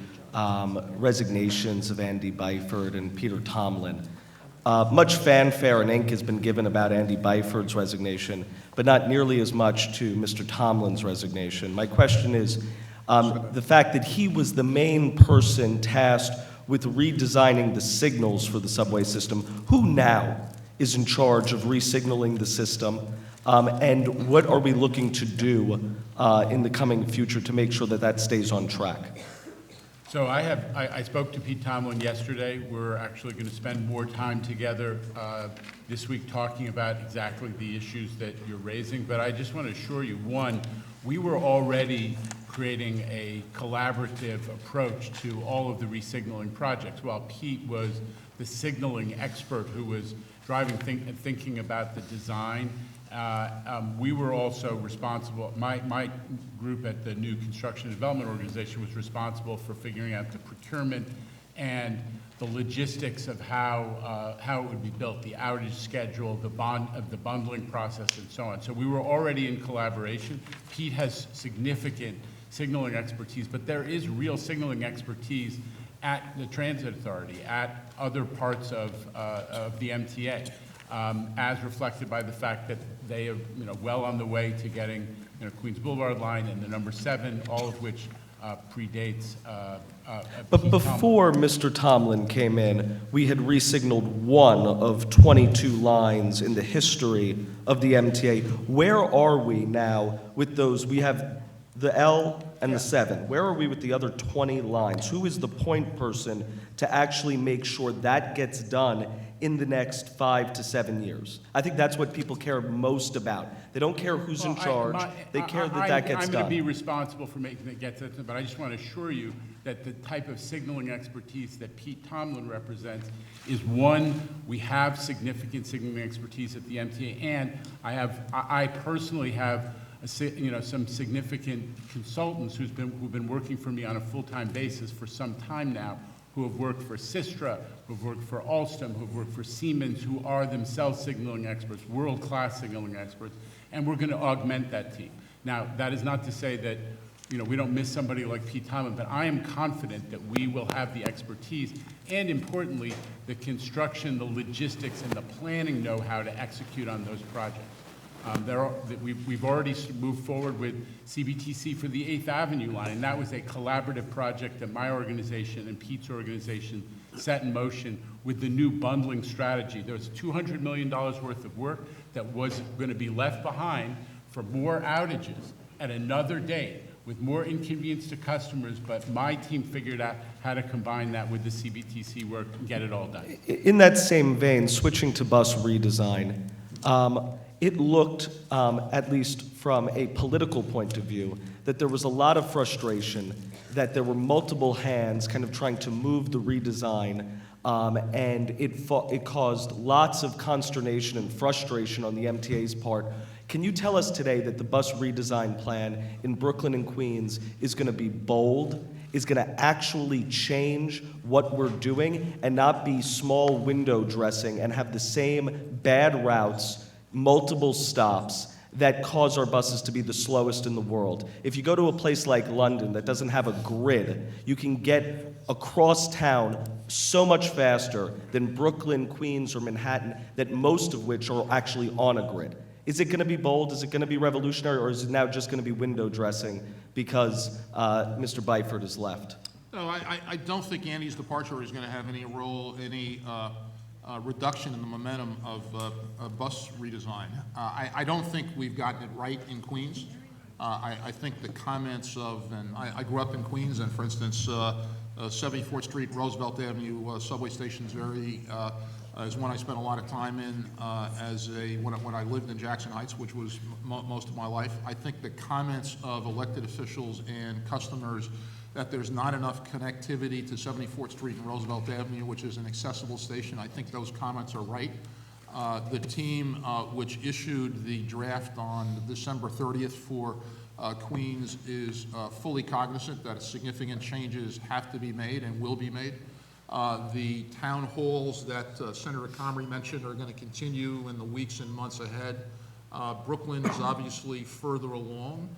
resignations of Andy Byford and Peter Tomlin. Much fanfare and ink has been given about Andy Byford's resignation, but not nearly as much to Mr. Tomlin's resignation. My question is, the fact that he was the main person tasked with redesigning the signals for the subway system, who now is in charge of resignaling the system, and what are we looking to do in the coming future to make sure that that stays on track? So I spoke to Pete Tomlin yesterday. We're actually going to spend more time together this week talking about exactly the issues that you're raising. But I just want to assure you, one, we were already creating a collaborative approach to all of the resignaling projects. While Pete was the signaling expert who was driving thinking about the design, we were also responsible, my group at the new Construction Development Organization was responsible for figuring out the procurement and the logistics of how it would be built, the outage schedule, the bundling process, and so on. So we were already in collaboration. Pete has significant signaling expertise, but there is real signaling expertise at the Transit Authority, at other parts of the MTA, as reflected by the fact that they are, well on the way to getting, Queens Boulevard line and the number 7, all of which predates. But Pete before Mr. Tomlin came in, we had resignaled one of 22 lines in the history of the MTA. Where are we now with those? We have the L and the 7. Where are we with the other 20 lines? Who is the point person to actually make sure that gets done in the next 5 to 7 years? I think that's what people care most about. They don't care who's in charge. They care that that gets I'm done. going to be responsible for making it get done, but I just want to assure you that the type of signaling expertise that Pete Tomlin represents is one, we have significant signaling expertise at the MTA, and I personally have some significant consultants who've been working for me on a full-time basis for some time now, who have worked for Sistra, who have worked for Alstom, who have worked for Siemens, who are themselves signaling experts, world-class signaling experts, and we're going to augment that team. Now, that is not to say that we don't miss somebody like Pete Tomlin, but I am confident that we will have the expertise and, importantly, the construction, the logistics, and the planning know-how to execute on those projects. We've already moved forward with CBTC for the 8th Avenue line, and that was a collaborative project that my organization and Pete's organization set in motion with the new bundling strategy. There was $200 million worth of work that was going to be left behind for more outages at another date with more inconvenience to customers, but my team figured out how to combine that with the CBTC work and get it all done. In that same vein, switching to bus redesign, it looked, at least from a political point of view, that there was a lot of frustration, that there were multiple hands kind of trying to move the redesign, and it caused lots of consternation and frustration on the MTA's part. Can you tell us today that the bus redesign plan in Brooklyn and Queens is going to be bold, is going to actually change what we're doing, and not be small window dressing and have the same bad routes, multiple stops that cause our buses to be the slowest in the world? If you go to a place like London that doesn't have a grid, you can get across town so much faster than Brooklyn, Queens, or Manhattan, that most of which are actually on a grid. Is it going to be bold? Is it going to be revolutionary? Or is it now just going to be window dressing because Mr. Byford has left? No, I don't think Andy's departure is going to have any reduction in the momentum of bus redesign. I don't think we've gotten it right in Queens. I think the comments of, and I grew up in Queens, and for instance, 74th Street, Roosevelt Avenue subway station is one I spent a lot of time in when I lived in Jackson Heights, which was most of my life. I think the comments of elected officials and customers that there's not enough connectivity to 74th Street and Roosevelt Avenue, which is an accessible station. I think those comments are right. The team which issued the draft on December 30th for Queens is fully cognizant that significant changes have to be made and will be made. The town halls that Senator Comrie mentioned are going to continue in the weeks and months ahead. Brooklyn is obviously further along.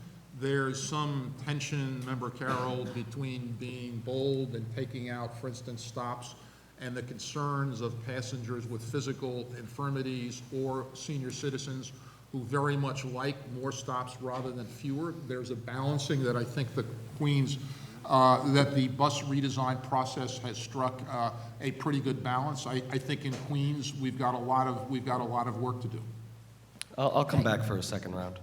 There's some tension, Member Carroll, between being bold and taking out, for instance, stops and the concerns of passengers with physical infirmities or senior citizens who very much like more stops rather than fewer. There's a balancing that I think the Queens, that the bus redesign process has struck a pretty good balance. I think in Queens we've got a lot of work to do. I'll come back for a second round.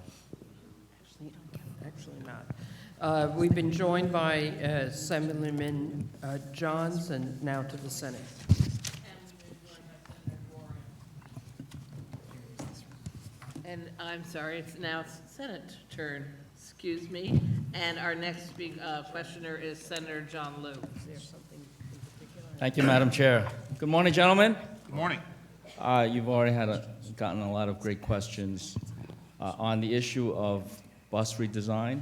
Actually not. We've been joined by Assemblyman Johns, and now to the Senate. And I'm sorry, it's now Senate turn, excuse me. And our next questioner is Senator John Liu. Is there something in particular? Thank you, Madam Chair. Good morning, gentlemen. Good morning. You've already gotten a lot of great questions on the issue of bus redesign.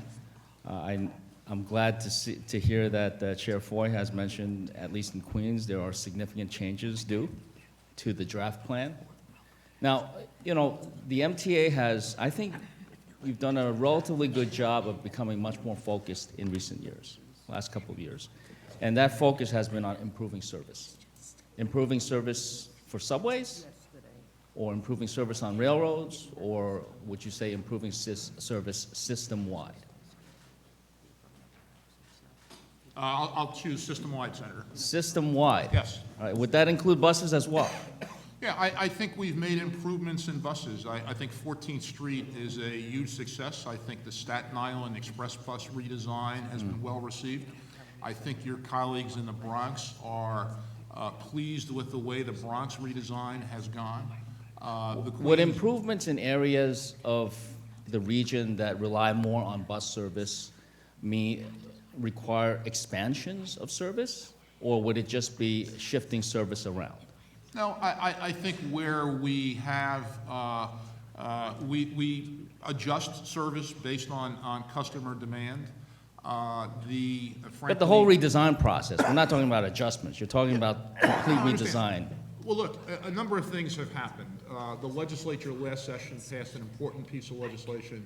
I'm glad to hear that Chair Foy has mentioned, at least in Queens, there are significant changes due to the draft plan. Now, you know, the MTA has, I think, we've done a relatively good job of becoming much more focused in recent years, last couple of years. And that focus has been on improving service. Improving service for subways, or improving service on railroads, or would you say improving service system-wide? I'll choose system-wide, Senator. System-wide? Yes. All right, would that include buses as well? Yeah, I think we've made improvements in buses. I think 14th Street is a huge success. I think the Staten Island Express bus redesign has been well received. I think your colleagues in the Bronx are pleased with the way the Bronx redesign has gone. Would improvements in areas of the region that rely more on bus service require expansions of service, or would it just be shifting service around? No, I think where we have, we adjust service based on customer demand. But the whole redesign process, we're not talking about adjustments, you're talking about complete redesign. Well, look, a number of things have happened. The legislature last session passed an important piece of legislation,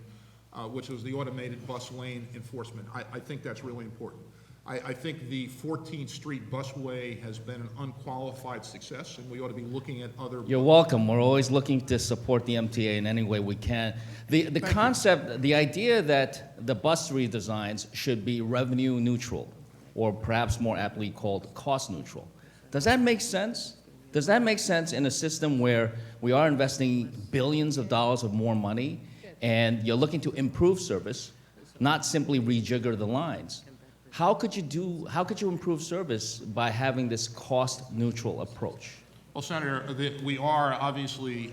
which was the automated bus lane enforcement. I think that's really important. I think the 14th Street busway has been an unqualified success, and we ought to be looking at other. You're welcome. We're always looking to support the MTA in any way we can. The concept, the idea that the bus redesigns should be revenue neutral, or perhaps more aptly called cost neutral, does that make sense? Does that make sense in a system where we are investing billions of dollars of more money, and you're looking to improve service, not simply rejigger the lines? How could you improve service by having this cost-neutral approach? Well, Senator, we are obviously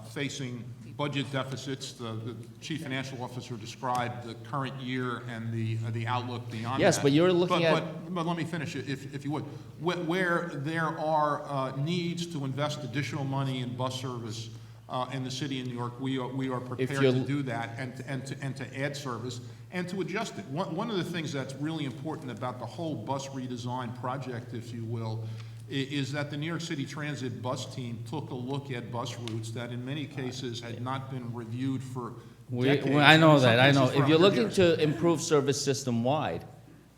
facing budget deficits. The Chief Financial Officer described the current year and the outlook beyond that. Yes, but you're looking at... But let me finish, if you would. Where there are needs to invest additional money in bus service in the city of New York, we are prepared to do that and to add service and to adjust it. One of the things that's really important about the whole bus redesign project, if you will, is that the New York City Transit bus team took a look at bus routes that in many cases had not been reviewed for decades. I know that, I in some know. cases for If you're 100 looking years. to improve service system-wide,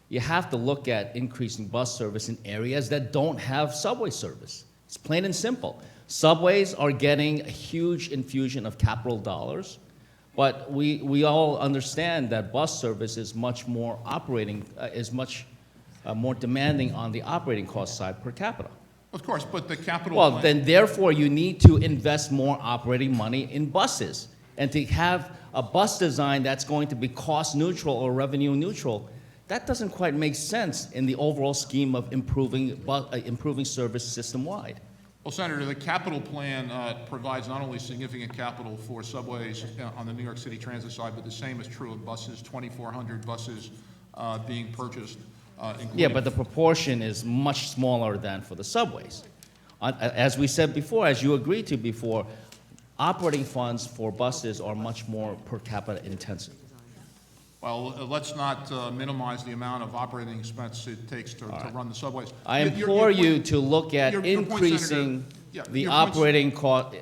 you have to look at increasing bus service in areas that don't have subway service. It's plain and simple. Subways are getting a huge infusion of capital dollars, but we all understand that bus service is much more more demanding on the operating cost side per capita. Of course, but the capital Well, plan- then therefore you need to invest more operating money in buses. And to have a bus design that's going to be cost neutral or revenue neutral, that doesn't quite make sense in the overall scheme of improving service system-wide. Well, Senator, the capital plan provides not only significant capital for subways on the New York City Transit side, but the same is true of buses, 2,400 buses being purchased. including... Yeah, but the proportion is much smaller than for the subways. As we said before, as you agreed to before, operating funds for buses are much more per capita intensive. Well, let's not minimize the amount of operating expense it takes to run the subways. I Your implore point- you to look at your point, increasing Senator. Yeah, the your point's- operating cost,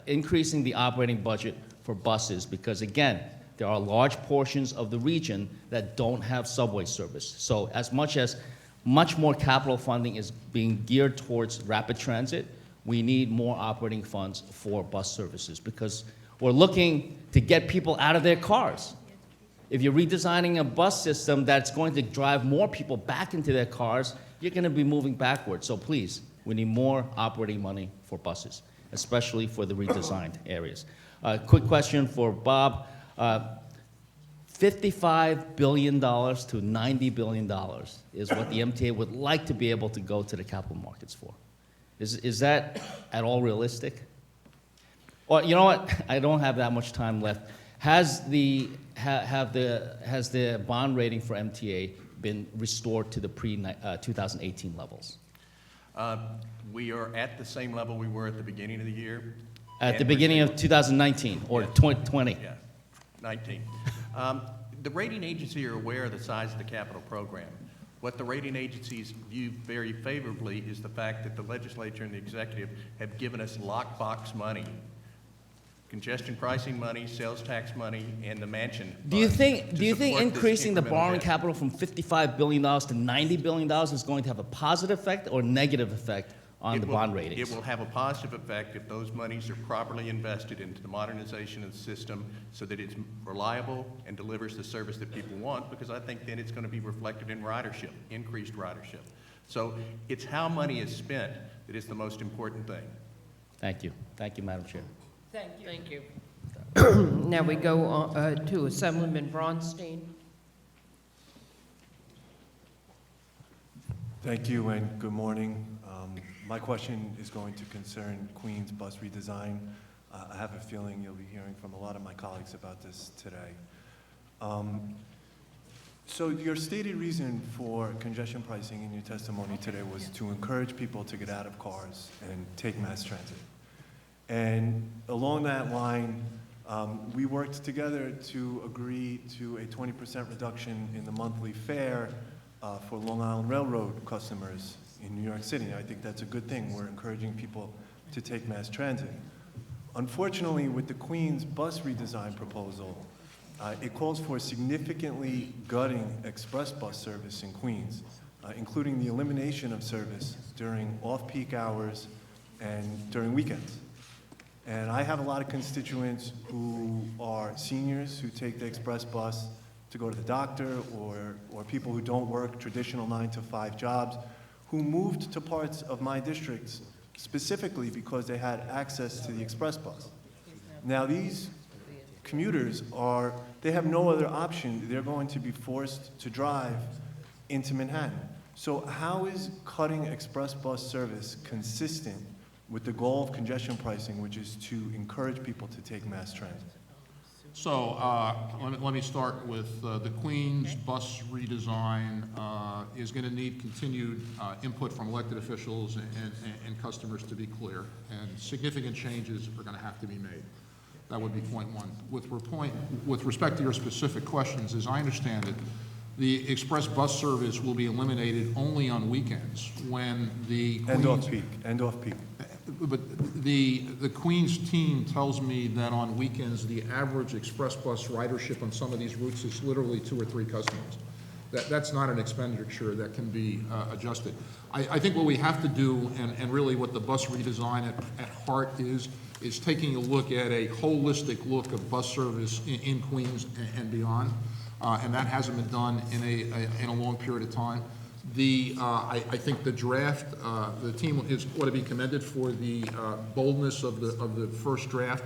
increasing the operating budget for buses, because again, there are large portions of the region that don't have subway service. So as much more capital funding is being geared towards rapid transit, we need more operating funds for bus services, because we're looking to get people out of their cars. If you're redesigning a bus system that's going to drive more people back into their cars, you're going to be moving backwards. So please, we need more operating money for buses, especially for the redesigned areas. Quick question for Bob. $55 billion to $90 billion is what the MTA would like to be able to go to the capital markets for. Is that at all realistic? Or, you know what? I don't have that much time left. Has the bond rating for MTA been restored to the pre-2018 levels? We are at the same level we were at the beginning of the year. At the And beginning we're of 2019 or 2020? Yeah, 19. The rating agencies are aware of the size of the capital program. What the rating agencies view very favorably is the fact that the legislature and the executive have given us lockbox money, congestion pricing money, sales tax money, and the mansion. Do you funds to think support this increasing the incremental borrowing debt. capital from $55 billion to $90 billion is going to have a positive effect or negative effect on the bond ratings? It will have a positive effect if those monies are properly invested into the modernization of the system so that it's reliable and delivers the service that people want, because I think then it's going to be reflected in ridership, increased ridership. So it's how money is spent that is the most important thing. Thank you. Thank you, Madam Chair. Thank you. Now we go on, to Assemblyman Bronstein. Thank you and good morning. My question is going to concern Queens bus redesign. I have a feeling you'll be hearing from a lot of my colleagues about this today. So your stated reason for congestion pricing in your testimony today was to encourage people to get out of cars and take mass transit. And along that line, we worked together to agree to a 20% reduction in the monthly fare for Long Island Railroad customers in New York City. I think that's a good thing. We're encouraging people to take mass transit. Unfortunately, with the Queens bus redesign proposal, it calls for significantly gutting express bus service in Queens, including the elimination of service during off-peak hours and during weekends. And I have a lot of constituents who are seniors who take the express bus to go to the doctor, or people who don't work traditional 9-to-5 jobs, who moved to parts of my districts specifically because they had access to the express bus. Now these commuters they have no other option. They're going to be forced to drive into Manhattan. So how is cutting express bus service consistent with the goal of congestion pricing, which is to encourage people to take mass transit? So let me start with the Queens bus redesign is going to need continued input from elected officials and customers, to be clear, and significant changes are going to have to be made. That would be point one. With respect to your specific questions, as I understand it, the express bus service will be eliminated only on weekends when the Queens... And off-peak. But the Queens team tells me that on weekends, the average express bus ridership on some of these routes is literally 2 or 3 customers. That's not an expenditure that can be adjusted. I think what we have to do, and really what the bus redesign at heart is taking a look at a holistic look of bus service in Queens and beyond, and that hasn't been done in a long period of time. I think the draft, the team ought to be commended for the boldness of the first draft.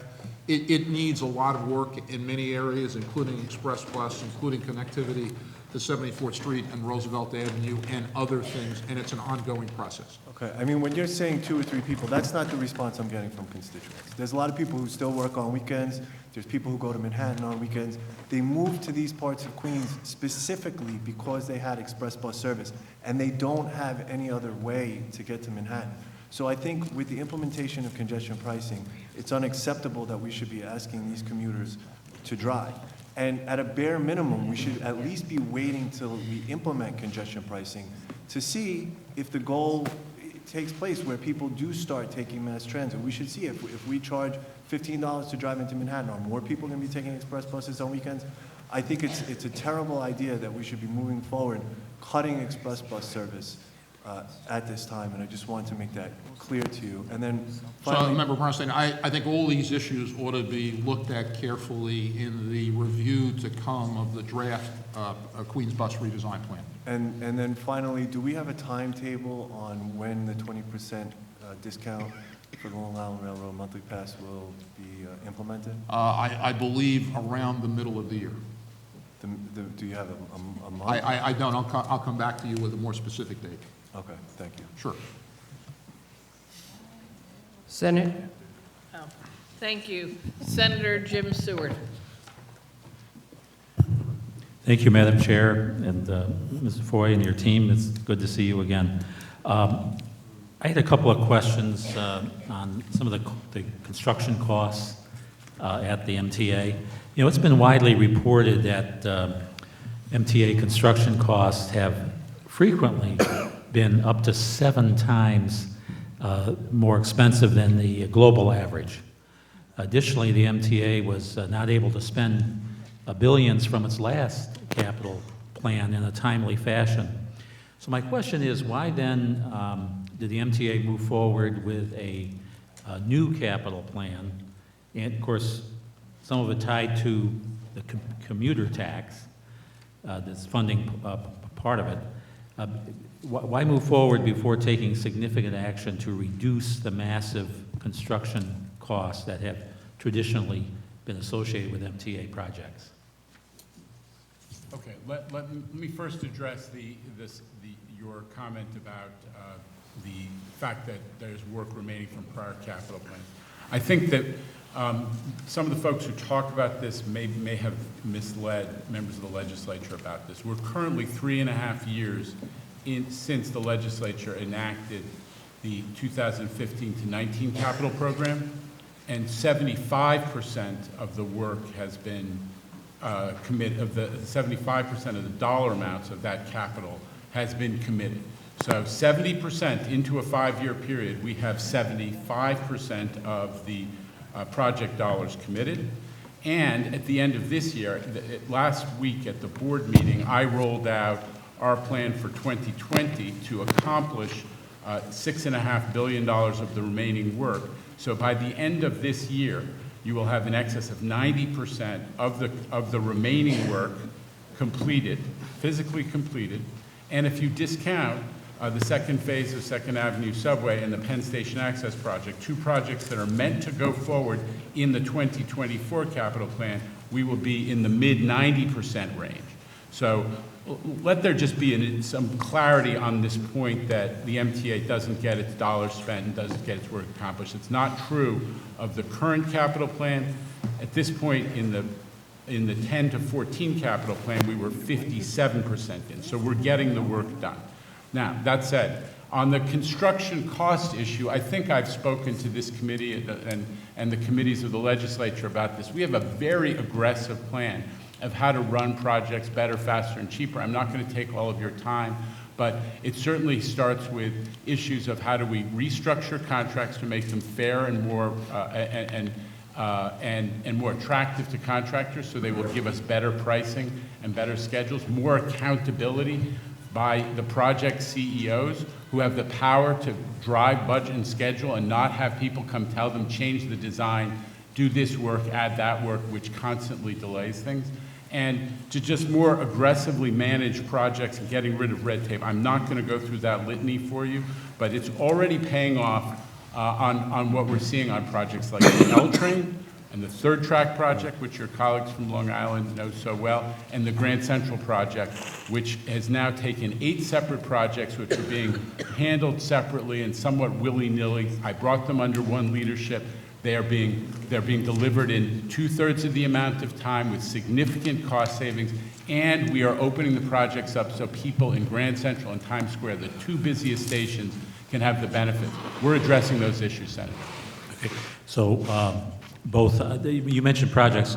It needs a lot of work in many areas, including express bus, including connectivity to 74th Street and Roosevelt Avenue and other things, and it's an ongoing process. Okay, I mean, when you're saying 2 or 3 people, that's not the response I'm getting from constituents. There's a lot of people who still work on weekends. There's people who go to Manhattan on weekends. They moved to these parts of Queens specifically because they had express bus service, and they don't have any other way to get to Manhattan. So I think with the implementation of congestion pricing, it's unacceptable that we should be asking these commuters to drive. And at a bare minimum, we should at least be waiting till we implement congestion pricing to see if the goal takes place where people do start taking mass transit. We should see if we charge $15 to drive into Manhattan, are more people going to be taking express buses on weekends? I think it's a terrible idea that we should be moving forward, cutting express bus service at this time, and I just wanted to make that clear to you. And then So, finally, Member Bernstein, I think all these issues ought to be looked at carefully in the review to come of the draft Queens Bus redesign plan. and then finally, do we have a timetable on when the 20% discount for the Long Island Railroad monthly pass will be implemented? I believe around the middle of the year. Do you have a month? I don't. I'll come back to you with a more specific date. Okay, thank you. Sure. Senate? Oh, thank you. Senator Jim Seward. Thank you, Madam Chair, and Mr. Foy and your team. It's good to see you again. I had a couple of questions on some of the construction costs at the MTA. You know, it's been widely reported that MTA construction costs have frequently been up to 7 times more expensive than the global average. Additionally, the MTA was not able to spend billions from its last capital plan in a timely fashion. So my question is, why then did the MTA move forward with a new capital plan? And of course, some of it tied to the commuter tax, that's funding part of it. Why move forward before taking significant action to reduce the massive construction costs that have traditionally been associated with MTA projects? Okay, let me first address your comment about the fact that there's work remaining from prior capital plans. I think that some of the folks who talk about this may have misled members of the legislature about this. We're currently 3.5 years since the legislature enacted the 2015 to 19 capital program, and 75% of the work has been committed, of the 75% of the dollar amounts of that capital has been committed. So 70% into a 5-year period, we have 75% of the project dollars committed. And at the end of this year, last week at the board meeting, I rolled out our plan for 2020 to accomplish $6.5 billion of the remaining work. So by the end of this year, you will have in excess of 90% of the remaining work completed, physically completed. And if you discount the second phase of Second Avenue Subway and the Penn Station Access Project, 2 projects that are meant to go forward in the 2024 capital plan, we will be in the mid-90% range. So let there just be some clarity on this point that the MTA doesn't get its dollars spent and doesn't get its work accomplished. It's not true of the current capital plan. At this point in the 10 to 14 capital plan, we were 57% in. So we're getting the work done. Now, that said, on the construction cost issue, I think I've spoken to this committee and the committees of the legislature about this. We have a very aggressive plan of how to run projects better, faster, and cheaper. I'm not going to take all of your time, but it certainly starts with issues of how do we restructure contracts to make them fair and more more attractive to contractors, so they will give us better pricing and better schedules, more accountability by the project CEOs who have the power to drive budget and schedule and not have people come tell them, change the design, do this work, add that work, which constantly delays things. And to just more aggressively manage projects and getting rid of red tape. I'm not going to go through that litany for you, but it's already paying off on what we're seeing on projects like the L train, And the Third Track project, which your colleagues from Long Island know so well, and the Grand Central project, which has now taken 8 separate projects which are being handled separately and somewhat willy-nilly. I brought them under one leadership. They're being delivered in 2/3 of the amount of time with significant cost savings, and we are opening the projects up so people in Grand Central and Times Square, the 2 busiest stations, can have the benefits. We're addressing those issues, Senator. So both, you mentioned projects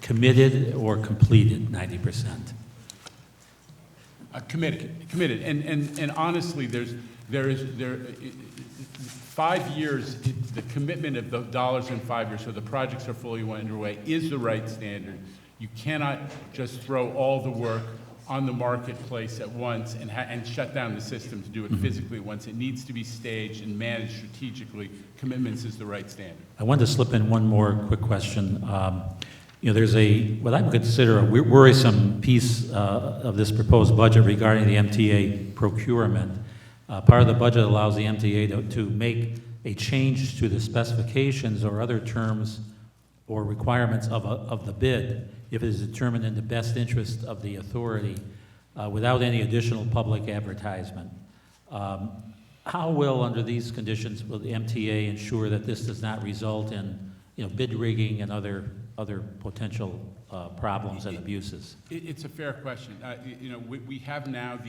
committed or completed, 90%. Committed. And honestly, there is 5 years, the commitment of the dollars in 5 years, so the projects are fully underway, is the right standard. You cannot just throw all the work on the marketplace at once and shut down the system to do it physically at once. It needs to be staged and managed strategically. Commitments is the right standard. I wanted to slip in one more quick question. There's what I would consider a worrisome piece of this proposed budget regarding the MTA procurement. Part of the budget allows the MTA to make a change to the specifications or other terms or requirements of the bid if it is determined in the best interest of the authority without any additional public advertisement. How will, under these conditions, will the MTA ensure that this does not result in bid rigging and other potential problems and abuses? It's a fair question. We have now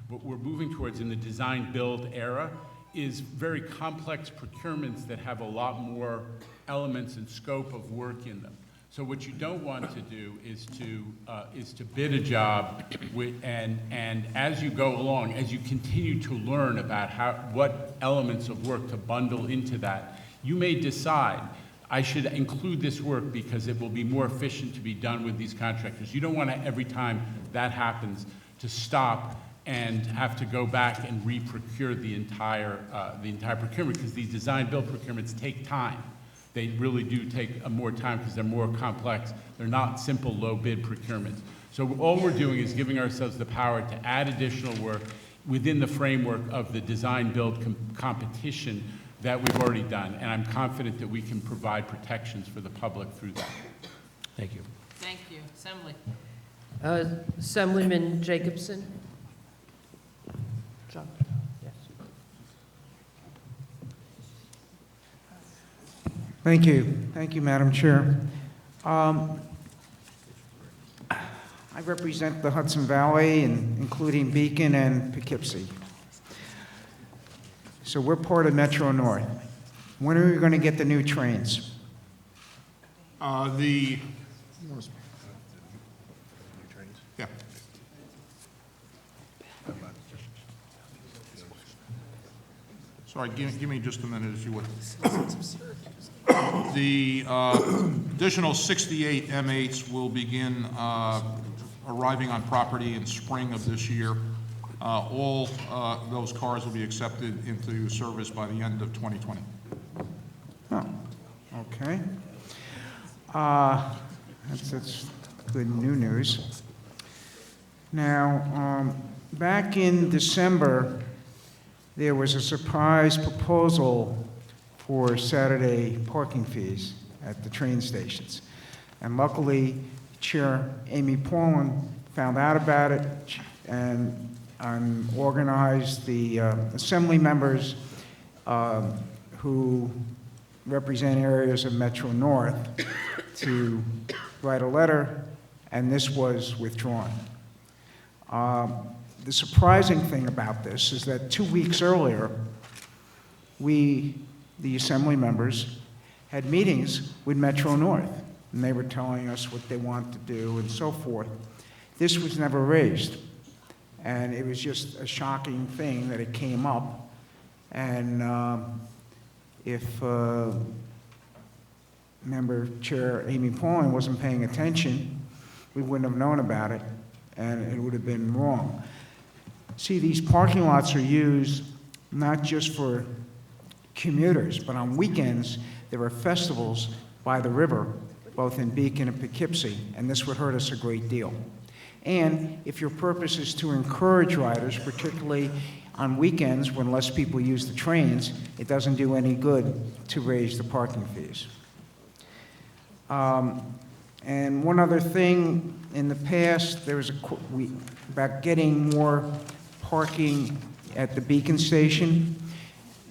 what we're moving towards in the design-build era is very complex procurements that have a lot more elements and scope of work in them. So what you don't want to do is to bid a job and as you go along, as you continue to learn about what elements of work to bundle into that, you may decide, I should include this work because it will be more efficient to be done with these contractors. You don't want to, every time that happens, to stop and have to go back and re-procure the entire procurement, because these design-build procurements take time. They really do take more time because they're more complex. They're not simple low-bid procurements. So all we're doing is giving ourselves the power to add additional work within the framework of the design-build competition that we've already done, and I'm confident that we can provide protections for the public through that. Thank you. Thank you. Assembly. Assemblyman Jacobson? John? Yes. Thank you. Thank you, Madam Chair. I represent the Hudson Valley, including Beacon and Poughkeepsie. So we're part of Metro North. When are we going to get the new trains? Yeah. Sorry, give me just a minute, if you would. The additional 68 M8s will begin arriving on property in spring of this year. All those cars will be accepted into service by the end of 2020. Oh, okay. That's good new news. Now, back in December, there was a surprise proposal for Saturday parking fees at the train stations. And luckily, Chair Amy Paulin found out about it and organized the assembly members who represent areas of Metro North to write a letter, and this was withdrawn. The surprising thing about this is that 2 weeks earlier, we, the assembly members, had meetings with Metro North, and they were telling us what they want to do and so forth. This was never raised, and it was just a shocking thing that it came up, and if Member Chair Amy Paulin wasn't paying attention, we wouldn't have known about it, and it would have been wrong. See, these parking lots are used not just for commuters, but on weekends, there are festivals by the river, both in Beacon and Poughkeepsie, and this would hurt us a great deal. And if your purpose is to encourage riders, particularly on weekends when less people use the trains, it doesn't do any good to raise the parking fees. And one other thing, in the past, there was about getting more parking at the Beacon Station,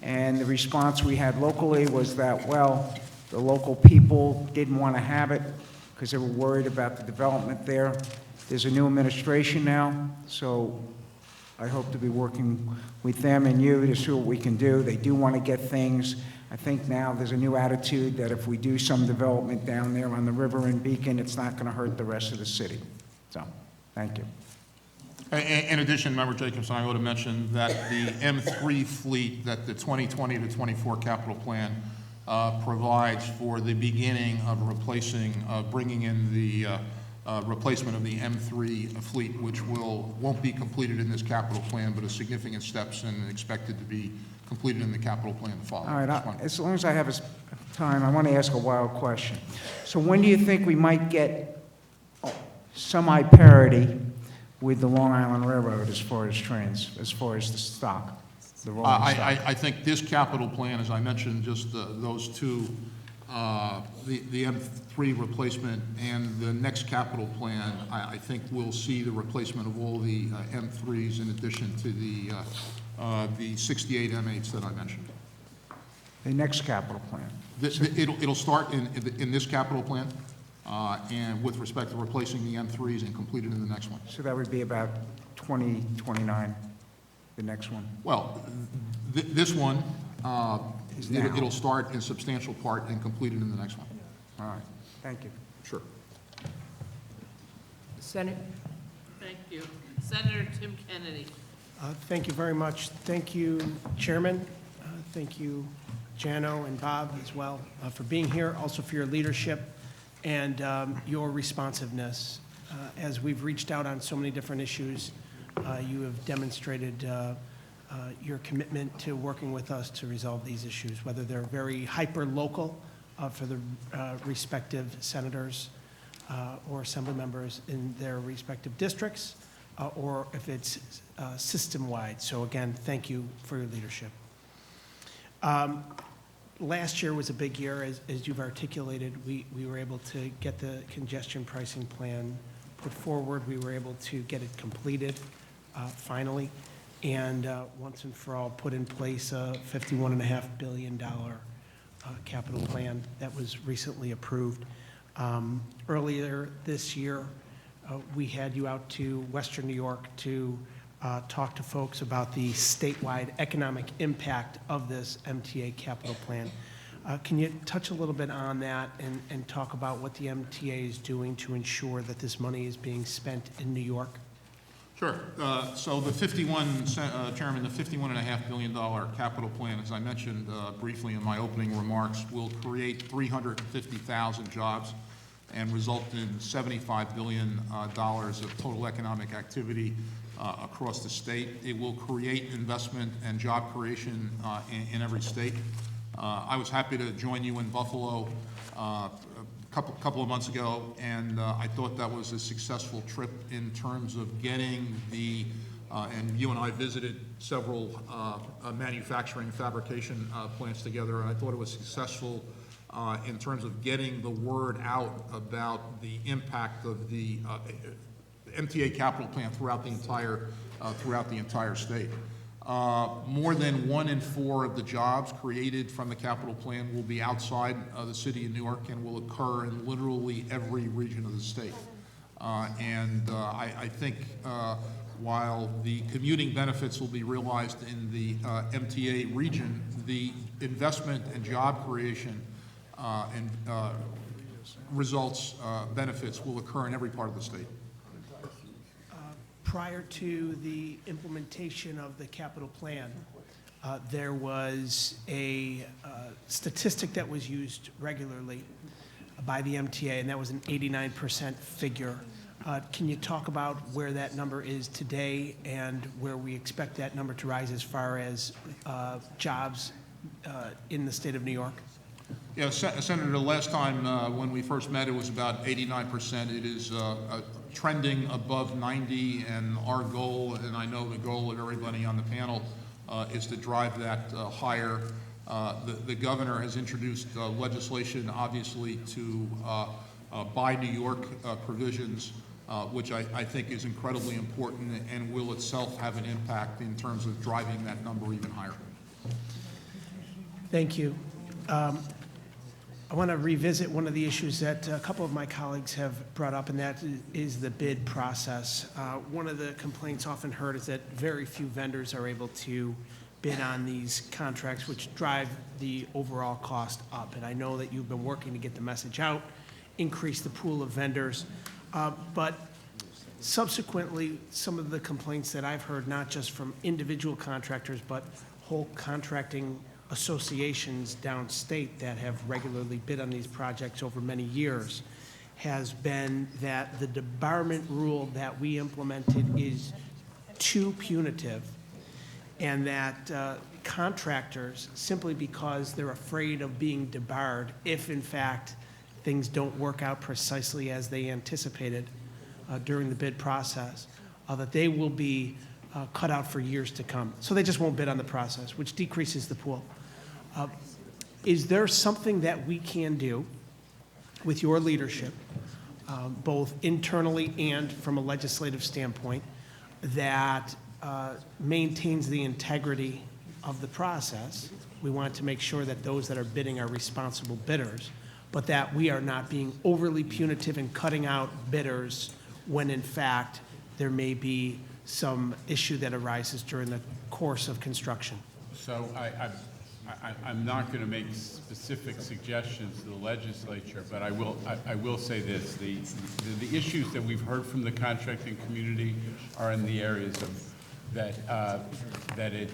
and the response we had locally was that, well, the local people didn't want to have it because they were worried about the development there. There's a new administration now, so I hope to be working with them and you to see what we can do. They do want to get things. I think now there's a new attitude that if we do some development down there on the river in Beacon, it's not going to hurt the rest of the city. So, thank you. In addition, Member Jacobson, I ought to mention that the M3 fleet that the 2020 to 24 capital plan provides for the beginning of bringing in the replacement of the M3 fleet, which won't be completed in this capital plan, but a significant steps and expected to be completed in the capital plan to follow. All right, as long as I have time, I want to ask a wild question. So when do you think we might get semi-parity with the Long Island Railroad as far as trains, as far as the stock, the rolling stock? I think this capital plan, as I mentioned, just those two, the M3 replacement and the next capital plan, I think we'll see the replacement of all the M3s in addition to the 68 M8s that I mentioned. The next capital plan? It'll start in this capital plan, and with respect to replacing the M3s and completed in the next one. So that would be about 2029, the next one? Well, this one, Is now. it'll start in substantial part and completed in the next one. All right, thank you. Sure. Senate? Thank you. Senator Tim Kennedy. Thank you very much. Thank you, Chairman. Thank you, Jano and Bob as well, for being here, also for your leadership and your responsiveness. As we've reached out on so many different issues, you have demonstrated your commitment to working with us to resolve these issues, whether they're very hyper-local for the respective senators or assembly members in their respective districts, or if it's system-wide. So again, thank you for your leadership. Last year was a big year, as you've articulated. We were able to get the congestion pricing plan put forward. We were able to get it completed finally, and once and for all put in place a $51.5 billion capital plan that was recently approved. Earlier this year, we had you out to Western New York to talk to folks about the statewide economic impact of this MTA capital plan. Can you touch a little bit on that and talk about what the MTA is doing to ensure that this money is being spent in New York? Sure. So the Chairman, the $51.5 billion capital plan, as I mentioned briefly in my opening remarks, will create 350,000 jobs and result in $75 billion of total economic activity across the state. It will create investment and job creation in every state. I was happy to join you in Buffalo a couple of months ago, and I thought that was a successful trip in terms of getting and you and I visited several manufacturing fabrication plants together, and I thought it was successful in terms of getting the word out about the impact of the MTA capital plan throughout the entire state. More than 1 in 4 of the jobs created from the capital plan will be outside the city of New York and will occur in literally every region of the state. I think while the commuting benefits will be realized in the MTA region, the investment and job creation and benefits will occur in every part of the state. Prior to the implementation of the capital plan, there was a statistic that was used regularly by the MTA, and that was an 89% figure. Can you talk about where that number is today and where we expect that number to rise as far as jobs in the state of New York? Yeah, Senator, the last time when we first met, it was about 89%. It is trending above 90, and our goal, and I know the goal of everybody on the panel, is to drive that higher. The governor has introduced legislation, obviously, to Buy New York provisions, which I think is incredibly important and will itself have an impact in terms of driving that number even higher. Thank you. I want to revisit one of the issues that a couple of my colleagues have brought up, and that is the bid process. One of the complaints often heard is that very few vendors are able to bid on these contracts, which drive the overall cost up. And I know that you've been working to get the message out, increase the pool of vendors. But subsequently, some of the complaints that I've heard, not just from individual contractors, but whole contracting associations downstate that have regularly bid on these projects over many years, has been that the debarment rule that we implemented is too punitive, and that contractors, simply because they're afraid of being debarred, if in fact things don't work out precisely as they anticipated during the bid process, that they will be cut out for years to come. So they just won't bid on the process, which decreases the pool. Is there something that we can do with your leadership, both internally and from a legislative standpoint, that maintains the integrity of the process? We want to make sure that those that are bidding are responsible bidders, but that we are not being overly punitive and cutting out bidders when in fact there may be some issue that arises during the course of construction. So I'm not going to make specific suggestions to the legislature, but I will say this: the issues that we've heard from the contracting community are in the areas of that it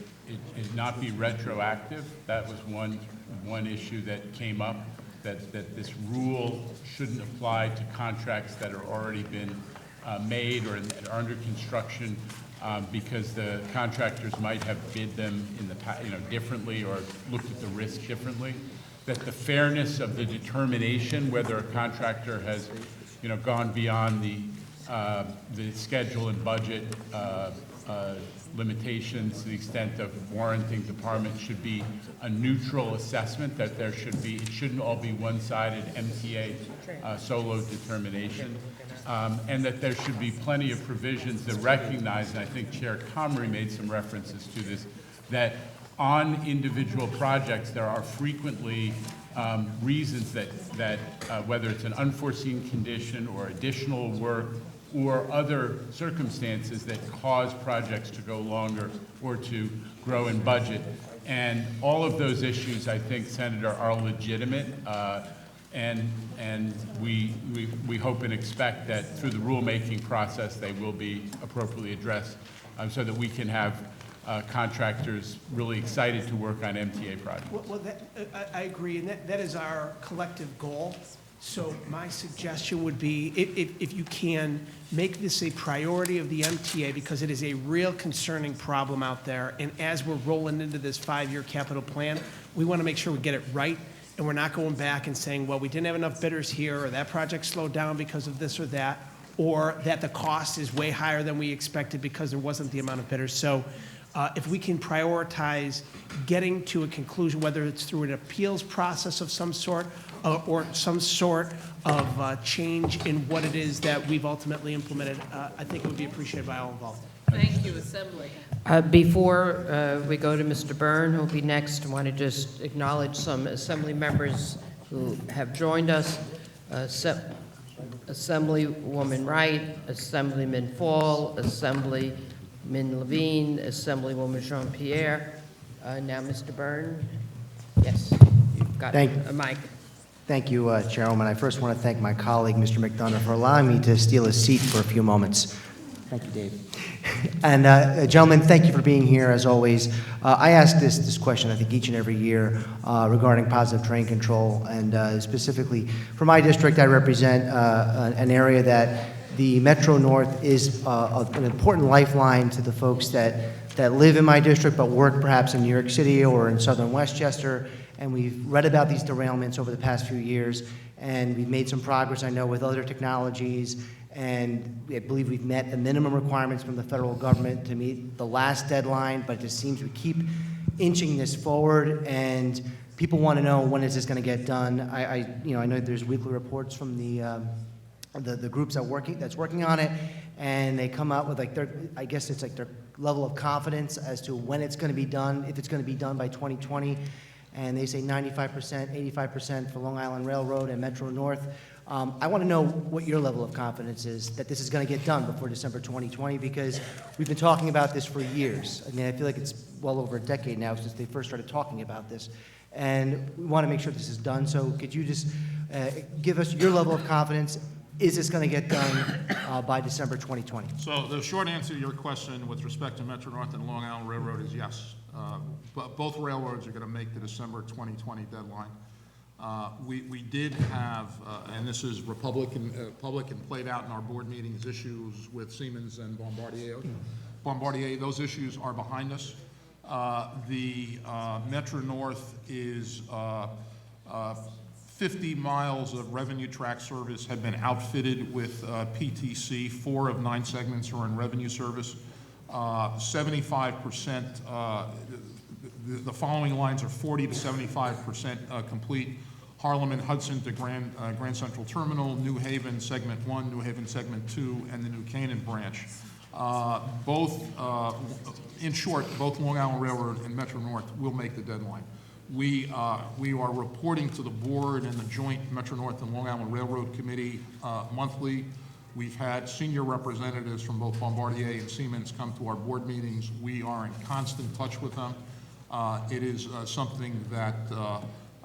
not be retroactive. That was one issue that came up, that this rule shouldn't apply to contracts that are already been made or are under construction, because the contractors might have bid them in the past, differently, or looked at the risk differently. That the fairness of the determination whether a contractor has, gone beyond the schedule and budget limitations to the extent of warranting department should be a neutral assessment. That it shouldn't all be one-sided MTA solo determination. And that there should be plenty of provisions that recognize, and I think Chair Comrie made some references to this, that on individual projects there are frequently reasons that whether it's an unforeseen condition or additional work or other circumstances that cause projects to go longer or to grow in budget. And all of those issues, I think, Senator, are legitimate. And we hope and expect that through the rulemaking process they will be appropriately addressed, so that we can have contractors really excited to work on MTA projects. Well, I agree, and that is our collective goal. So my suggestion would be, if you can, make this a priority of the MTA, because it is a real concerning problem out there. And as we're rolling into this 5-year capital plan, we want to make sure we get it right. And we're not going back and saying, well, we didn't have enough bidders here, or that project slowed down because of this or that, or that the cost is way higher than we expected because there wasn't the amount of bidders. So if we can prioritize getting to a conclusion, whether it's through an appeals process of some sort, or some sort of change in what it is that we've ultimately implemented, I think it would be appreciated by all involved. Thank you, Assembly. Before we go to Mr. Byrne, who'll be next, I want to just acknowledge some Assembly members who have joined us. Assemblywoman Wright, Assemblyman Fall, Assemblyman Levine, Assemblywoman Jean-Pierre. Now, Mr. Byrne. Yes, you've got a mic. Thank you, Chairwoman. I first want to thank my colleague, Mr. McDonough, for allowing me to steal a seat for a few moments. Thank you, Dave. And gentlemen, thank you for being here, as always. I ask this question, I think, each and every year regarding positive train control. And specifically, for my district, I represent an area that the Metro North is an important lifeline to the folks that live in my district but work perhaps in New York City or in southern Westchester. And we've read about these derailments over the past few years, and we've made some progress, I know, with other technologies. And I believe we've met the minimum requirements from the federal government to meet the last deadline, but it just seems we keep inching this forward, and people want to know when is this going to get done. I know there's weekly reports from the groups that's working on it, and they come out with like their level of confidence as to when it's going to be done, if it's going to be done by 2020, and they say 95%, 85% for Long Island Railroad and Metro North. I want to know what your level of confidence is that this is going to get done before December 2020, because we've been talking about this for years. I mean, I feel like it's well over a decade now since they first started talking about this, and we want to make sure this is done. So could you just give us your level of confidence? Is this going to get done by December 2020? So the short answer to your question with respect to Metro North and Long Island Railroad is yes. But both railroads are going to make the December 2020 deadline. We did have, and this is public and played out in our board meetings, issues with Siemens and Bombardier. Those issues are behind us. The Metro North is 50 miles of revenue track service have been outfitted with PTC. 4 of 9 segments are in revenue service. 75%, the following lines are 40 to 75% complete. Harlem and Hudson to Grand Central Terminal, New Haven Segment 1, New Haven Segment 2, and the New Canaan branch. In short, both Long Island Railroad and Metro North will make the deadline. We are reporting to the board and the joint Metro North and Long Island Railroad Committee monthly. We've had senior representatives from both Bombardier and Siemens come to our board meetings. We are in constant touch with them. It is something that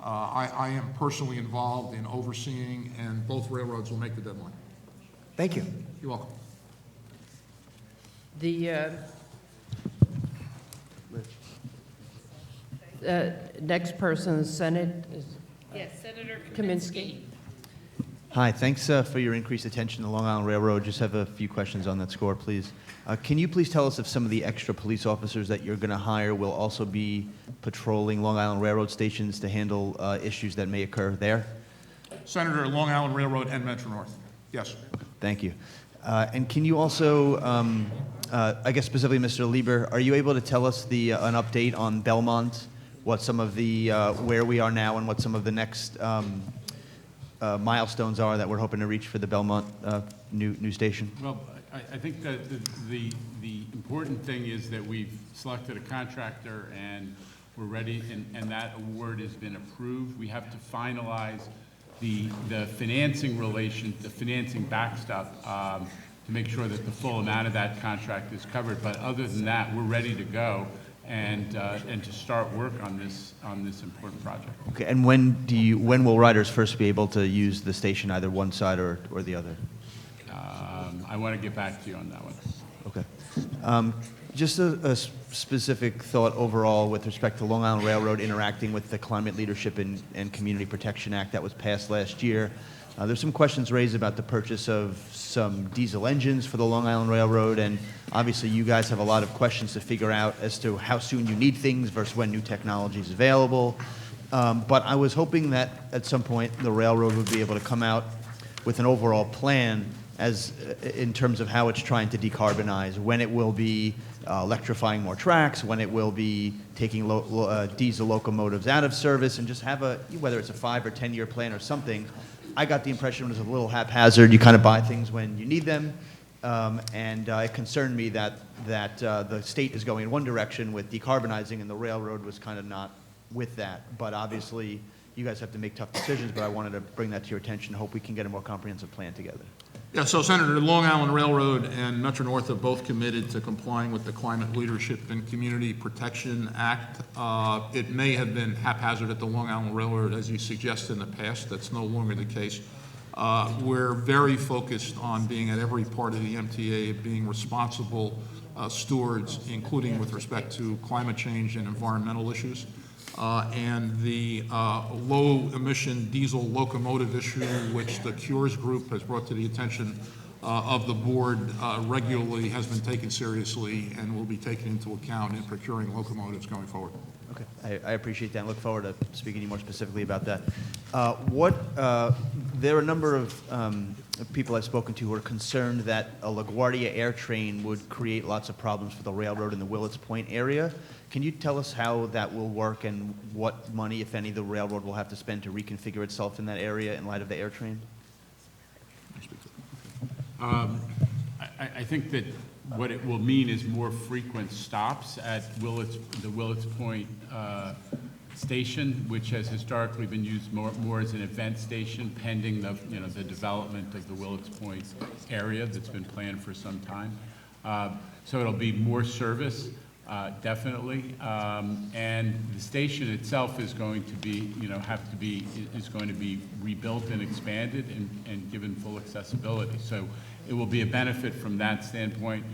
I am personally involved in overseeing, and both railroads will make the deadline. Thank you. You're welcome. The next person in the Senate is Yes, Senator Kaminsky. Hi, thanks for your increased attention to Long Island Railroad. Just have a few questions on that score, please. Can you please tell us if some of the extra police officers that you're going to hire will also be patrolling Long Island Railroad stations to handle issues that may occur there? Senator, Long Island Railroad and Metro North. Yes. Thank you. And can you also, I guess specifically Mr. Lieber, are you able to tell us an update on Belmont, what some of the, where we are now and what some of the next milestones are that we're hoping to reach for the Belmont new station? Well, I think that the important thing is that we've selected a contractor and we're ready, and that award has been approved. We have to finalize the financing the financing backstop to make sure that the full amount of that contract is covered. But other than that, we're ready to go and to start work on this important project. Okay, and when will riders first be able to use the station, either one side or the other? I want to get back to you on that one. Okay. Just a specific thought overall with respect to Long Island Railroad interacting with the Climate Leadership and Community Protection Act that was passed last year. There's some questions raised about the purchase of some diesel engines for the Long Island Railroad, and obviously you guys have a lot of questions to figure out as to how soon you need things versus when new technology is available. But I was hoping that at some point the railroad would be able to come out with an overall plan in terms of how it's trying to decarbonize, when it will be electrifying more tracks, when it will be taking diesel locomotives out of service, and just have whether it's a 5 or 10 year plan or something. I got the impression it was a little haphazard. You kind of buy things when you need them, and it concerned me that the state is going in one direction with decarbonizing, and the railroad was kind of not with that. But obviously, you guys have to make tough decisions, but I wanted to bring that to your attention. Hope we can get a more comprehensive plan together. Yeah, so Senator, Long Island Railroad and Metro North are both committed to complying with the Climate Leadership and Community Protection Act. It may have been haphazard at the Long Island Railroad, as you suggested in the past. That's no longer the case. We're very focused on being at every part of the MTA, being responsible stewards, including with respect to climate change and environmental issues. And the low-emission diesel locomotive issue, which the Cures Group has brought to the attention of the board regularly, has been taken seriously and will be taken into account in procuring locomotives going forward. Okay, I appreciate that and look forward to speaking to you more specifically about that. There are a number of people I've spoken to who are concerned that a LaGuardia Air train would create lots of problems for the railroad in the Willets Point area. Can you tell us how that will work and what money, if any, the railroad will have to spend to reconfigure itself in that area in light of the air train? I think that what it will mean is more frequent stops at the Willets Point station, which has historically been used more as an event station pending the development of the Willets Point area that's been planned for some time. So it'll be more service, definitely, and the station itself is going to be, is going to be rebuilt and expanded and given full accessibility. So it will be a benefit from that standpoint.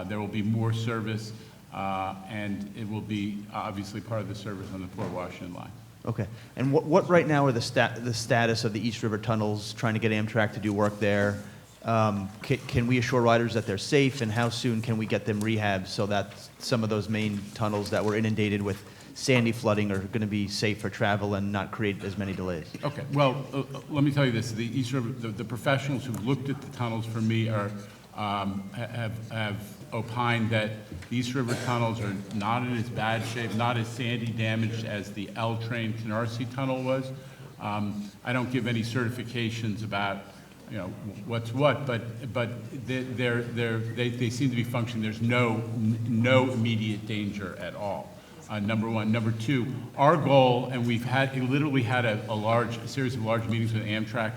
There will be more service, and it will be obviously part of the service on the Port Washington line. Okay. And what right now are the status of the East River tunnels, trying to get Amtrak to do work there? Can we assure riders that they're safe, and how soon can we get them rehabbed so that some of those main tunnels that were inundated with sandy flooding are going to be safe for travel and not create as many delays? Okay. Well, let me tell you this: the East River, the professionals who looked at the tunnels for me have opined that the East River tunnels are not in as bad shape, not as sandy damaged as the L train Canarsie tunnel was. I don't give any certifications about what's what, but they seem to be functioning. There's no immediate danger at all. Number one. Number two, our goal, and we've literally had a series of large meetings with Amtrak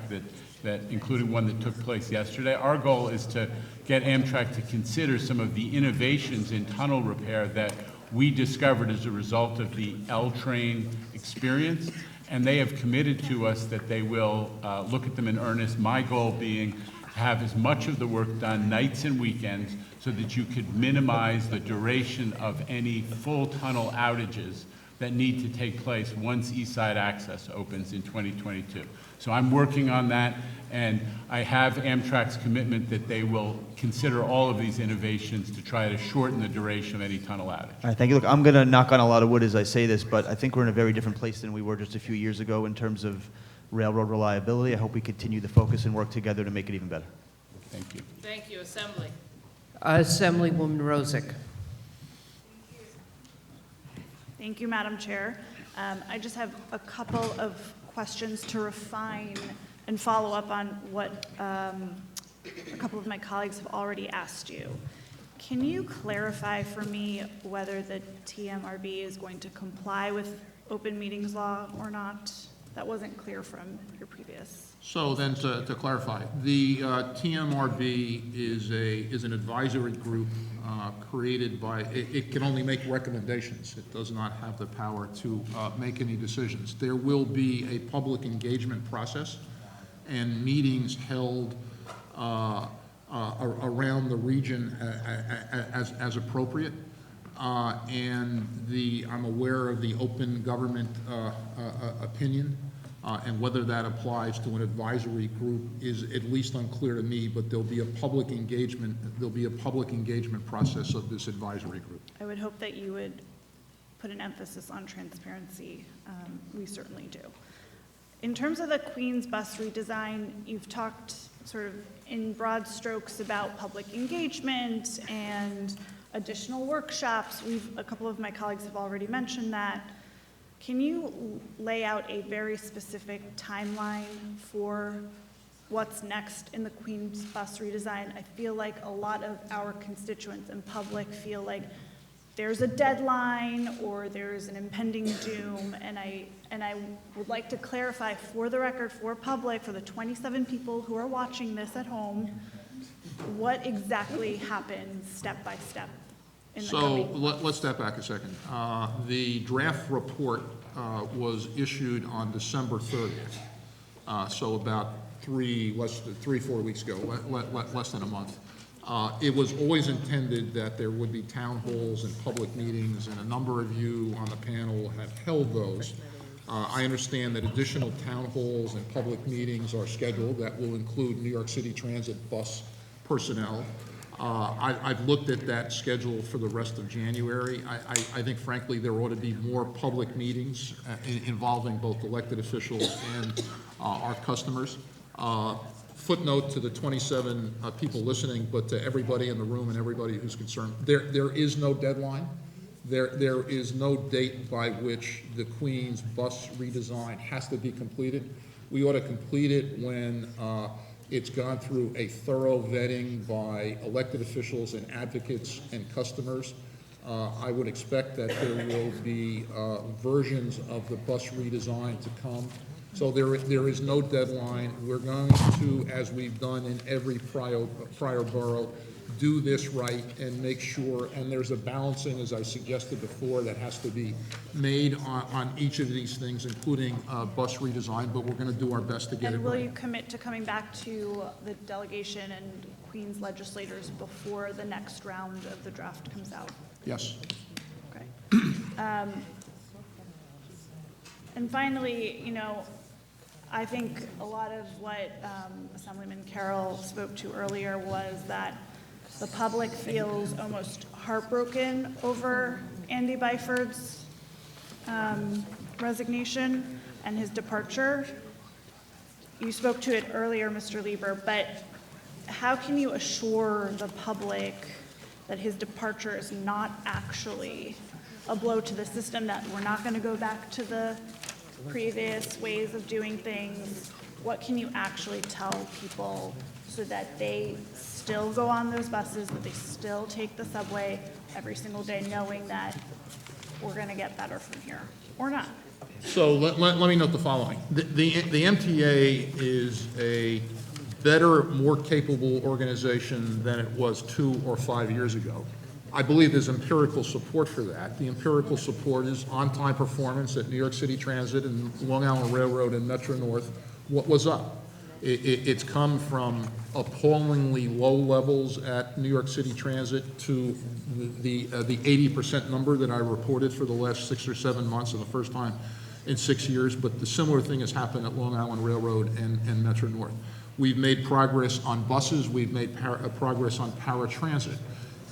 that including one that took place yesterday. Our goal is to get Amtrak to consider some of the innovations in tunnel repair that we discovered as a result of the L train experience, and they have committed to us that they will look at them in earnest. My goal being to have as much of the work done nights and weekends so that you could minimize the duration of any full tunnel outages that need to take place once East Side Access opens in 2022. So I'm working on that, and I have Amtrak's commitment that they will consider all of these innovations to try to shorten the duration of any tunnel outage. All right, thank you. Look, I'm going to knock on a lot of wood as I say this, but I think we're in a very different place than we were just a few years ago in terms of railroad reliability. I hope we continue to focus and work together to make it even better. Thank you. Thank you. Assembly. Assemblywoman Rozak. Thank you, Madam Chair. I just have a couple of questions to refine and follow up on what a couple of my colleagues have already asked you. Can you clarify for me whether the TMRB is going to comply with open meetings law or not? That wasn't clear from your previous. So then to clarify, the TMRB is an advisory group created by, it can only make recommendations. It does not have the power to make any decisions. There will be a public engagement process and meetings held around the region as appropriate. And I'm aware of the open government opinion, and whether that applies to an advisory group is at least unclear to me, but there'll be a public engagement process of this advisory group. I would hope that you would put an emphasis on transparency. We certainly do. In terms of the Queens bus redesign, you've talked sort of in broad strokes about public engagement and additional workshops. A couple of my colleagues have already mentioned that. Can you lay out a very specific timeline for what's next in the Queens bus redesign? I feel like a lot of our constituents and public feel like there's a deadline or there's an impending doom, and I would like to clarify for the record, for public, for the 27 people who are watching this at home, what exactly happens step by step. So let's step back a second. The draft report was issued on December 30th, so about 3-4 weeks ago, less than a month. It was always intended that there would be town halls and public meetings, and a number of you on the panel have held those. I understand that additional town halls and public meetings are scheduled that will include New York City Transit bus personnel. I've looked at that schedule for the rest of January. I think frankly, there ought to be more public meetings involving both elected officials and our customers. Footnote to the 27 people listening, but to everybody in the room and everybody who's concerned, there is no deadline. There is no date by which the Queens bus redesign has to be completed. We ought to complete it when it's gone through a thorough vetting by elected officials and advocates and customers. I would expect that there will be versions of the bus redesign to come. So there is no deadline. We're going to, as we've done in every prior borough, do this right and make sure, and there's a balancing, as I suggested before, that has to be made on each of these things, including bus redesign, but we're going to do our best to get it And will right. you commit to coming back to the delegation and Queens legislators before the next round of the draft comes out? Yes. Okay. And finally, you know, I think a lot of what Assemblyman Carroll spoke to earlier was that the public feels almost heartbroken over Andy Byford's resignation and his departure. You spoke to it earlier, Mr. Lieber, but how can you assure the public that his departure is not actually a blow to the system, that we're not going to go back to the previous ways of doing things? What can you actually tell people so that they still go on those buses, that they still take the subway every single day, knowing that we're going to get better from here, or not? So let me note the following. The MTA is a better, more capable organization than it was 2 or 5 years ago. I believe there's empirical support for that. The empirical support is on-time performance at New York City Transit and Long Island Railroad and Metro North. What was up? It's come from appallingly low levels at New York City Transit to the 80% number that I reported for the last 6 or 7 months, and the first time in 6 years. But the similar thing has happened at Long Island Railroad and Metro North. We've made progress on buses. We've made progress on paratransit.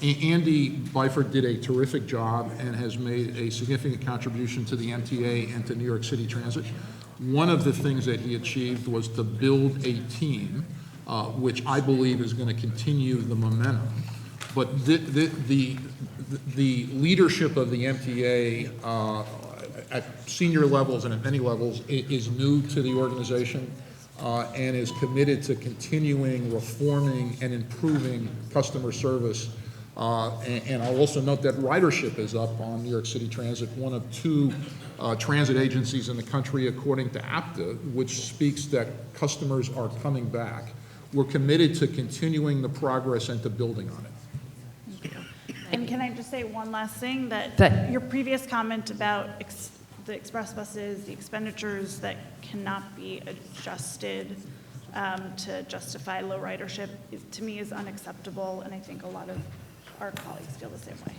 Andy Byford did a terrific job and has made a significant contribution to the MTA and to New York City Transit. One of the things that he achieved was to build a team, which I believe is going to continue the momentum. But the leadership of the MTA at senior levels and at many levels is new to the organization and is committed to continuing, reforming, and improving customer service. And I'll also note that ridership is up on New York City Transit, one of 2 transit agencies in the country, according to APTA, which speaks that customers are coming back. We're committed to continuing the progress and to building on it. And can I just say one last thing, that your previous comment about the express buses, the expenditures that cannot be adjusted to justify low ridership, to me is unacceptable, and I think a lot of our colleagues feel the same way.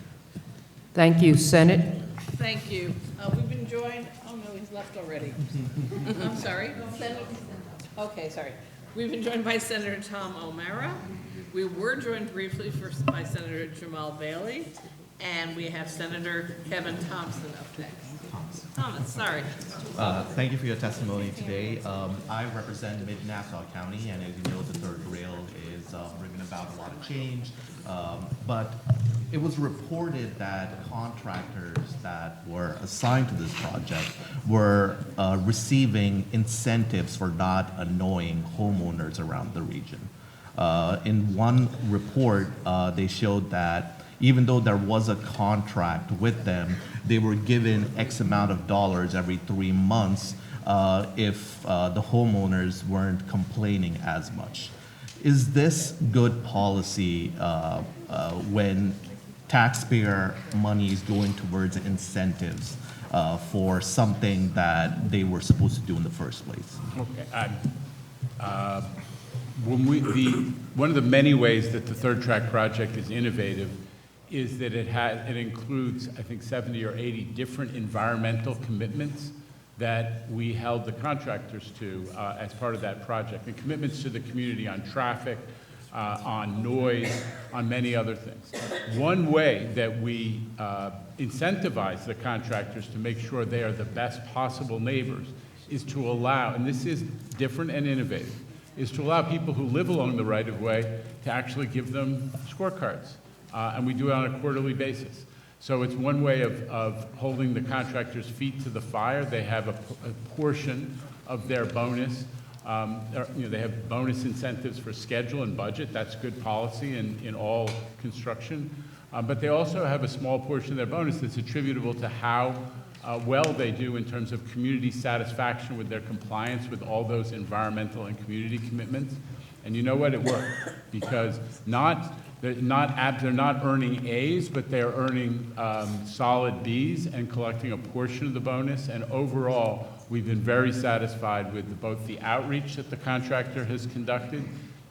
Thank you, Senate. Thank you. We've been joined, oh no, he's left already. I'm sorry. Okay, sorry. We've been joined by Senator Tom O'Mara. We were joined briefly first by Senator Jamal Bailey, and we have Senator Kevin Thompson up next. Thomas, sorry. Thank you for your testimony today. I represent Mid-Nassau County, and as you know, the third rail is bringing about a lot of change. But it was reported that contractors that were assigned to this project were receiving incentives for not annoying homeowners around the region. In one report, they showed that even though there was a contract with them, they were given X amount of dollars every 3 months if the homeowners weren't complaining as much. Is this good policy when taxpayer money is going towards incentives for something that they were supposed to do in the first place? Okay. One of the many ways that the Third Track project is innovative is that it includes, I think, 70 or 80 different environmental commitments that we held the contractors to as part of that project, and commitments to the community on traffic, on noise, on many other things. One way that we incentivize the contractors to make sure they are the best possible neighbors is to allow, and this is different and innovative, is to allow people who live along the right-of-way to actually give them scorecards. And we do it on a quarterly basis. So it's one way of holding the contractors' feet to the fire. They have a portion of their bonus. They have bonus incentives for schedule and budget. That's good policy in all construction. But they also have a small portion of their bonus that's attributable to how well they do in terms of community satisfaction with their compliance with all those environmental and community commitments. And you know what? It worked, because they're not earning A's, but they're earning solid B's and collecting a portion of the bonus. And overall, we've been very satisfied with both the outreach that the contractor has conducted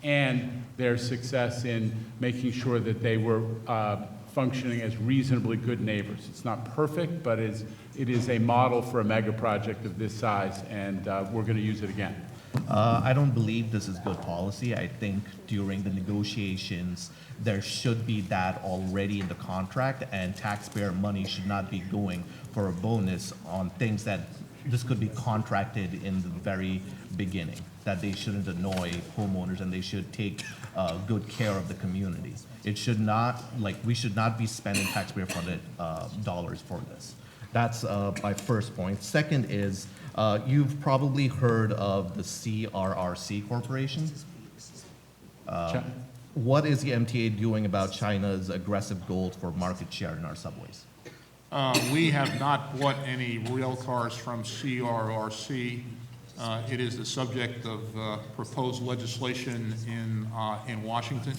and their success in making sure that they were functioning as reasonably good neighbors. It's not perfect, but it is a model for a mega project of this size, and we're going to use it again. I don't believe this is good policy. I think during the negotiations, there should be that already in the contract, and taxpayer money should not be going for a bonus on things that this could be contracted in the very beginning, that they shouldn't annoy homeowners and they should take good care of the community. It should not, we should not be spending taxpayer-funded dollars for this. That's my first point. Second is, you've probably heard of the CRRC Corporation. What is the MTA doing about China's aggressive goals for market share in our subways? We have not bought any rail cars from CRRC. It is the subject of proposed legislation in Washington.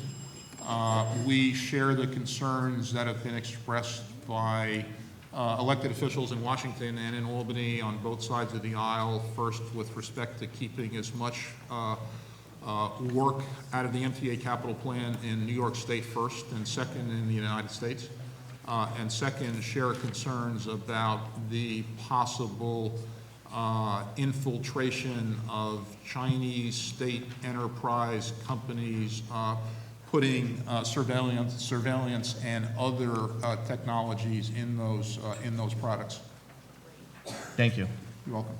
We share the concerns that have been expressed by elected officials in Washington and in Albany on both sides of the aisle, first with respect to keeping as much work out of the MTA capital plan in New York State first, and second in the United States. And second, share concerns about the possible infiltration of Chinese state enterprise companies putting surveillance and other technologies in those products. Thank you. You're welcome.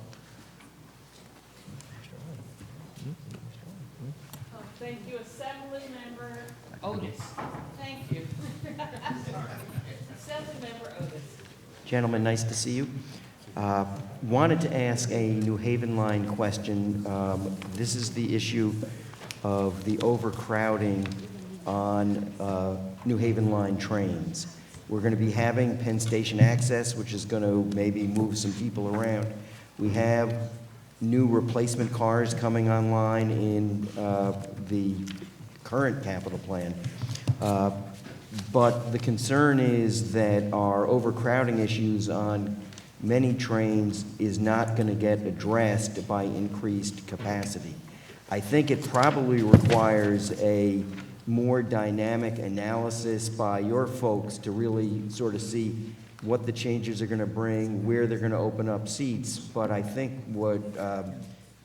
Thank you, Assemblymember Otis. Thank you. Assemblymember Otis. Gentlemen, nice to see you. Wanted to ask a New Haven Line question. This is the issue of the overcrowding on New Haven Line trains. We're going to be having Penn Station access, which is going to maybe move some people around. We have new replacement cars coming online in the current capital plan. But the concern is that our overcrowding issues on many trains is not going to get addressed by increased capacity. I think it probably requires a more dynamic analysis by your folks to really sort of see what the changes are going to bring, where they're going to open up seats. But I think what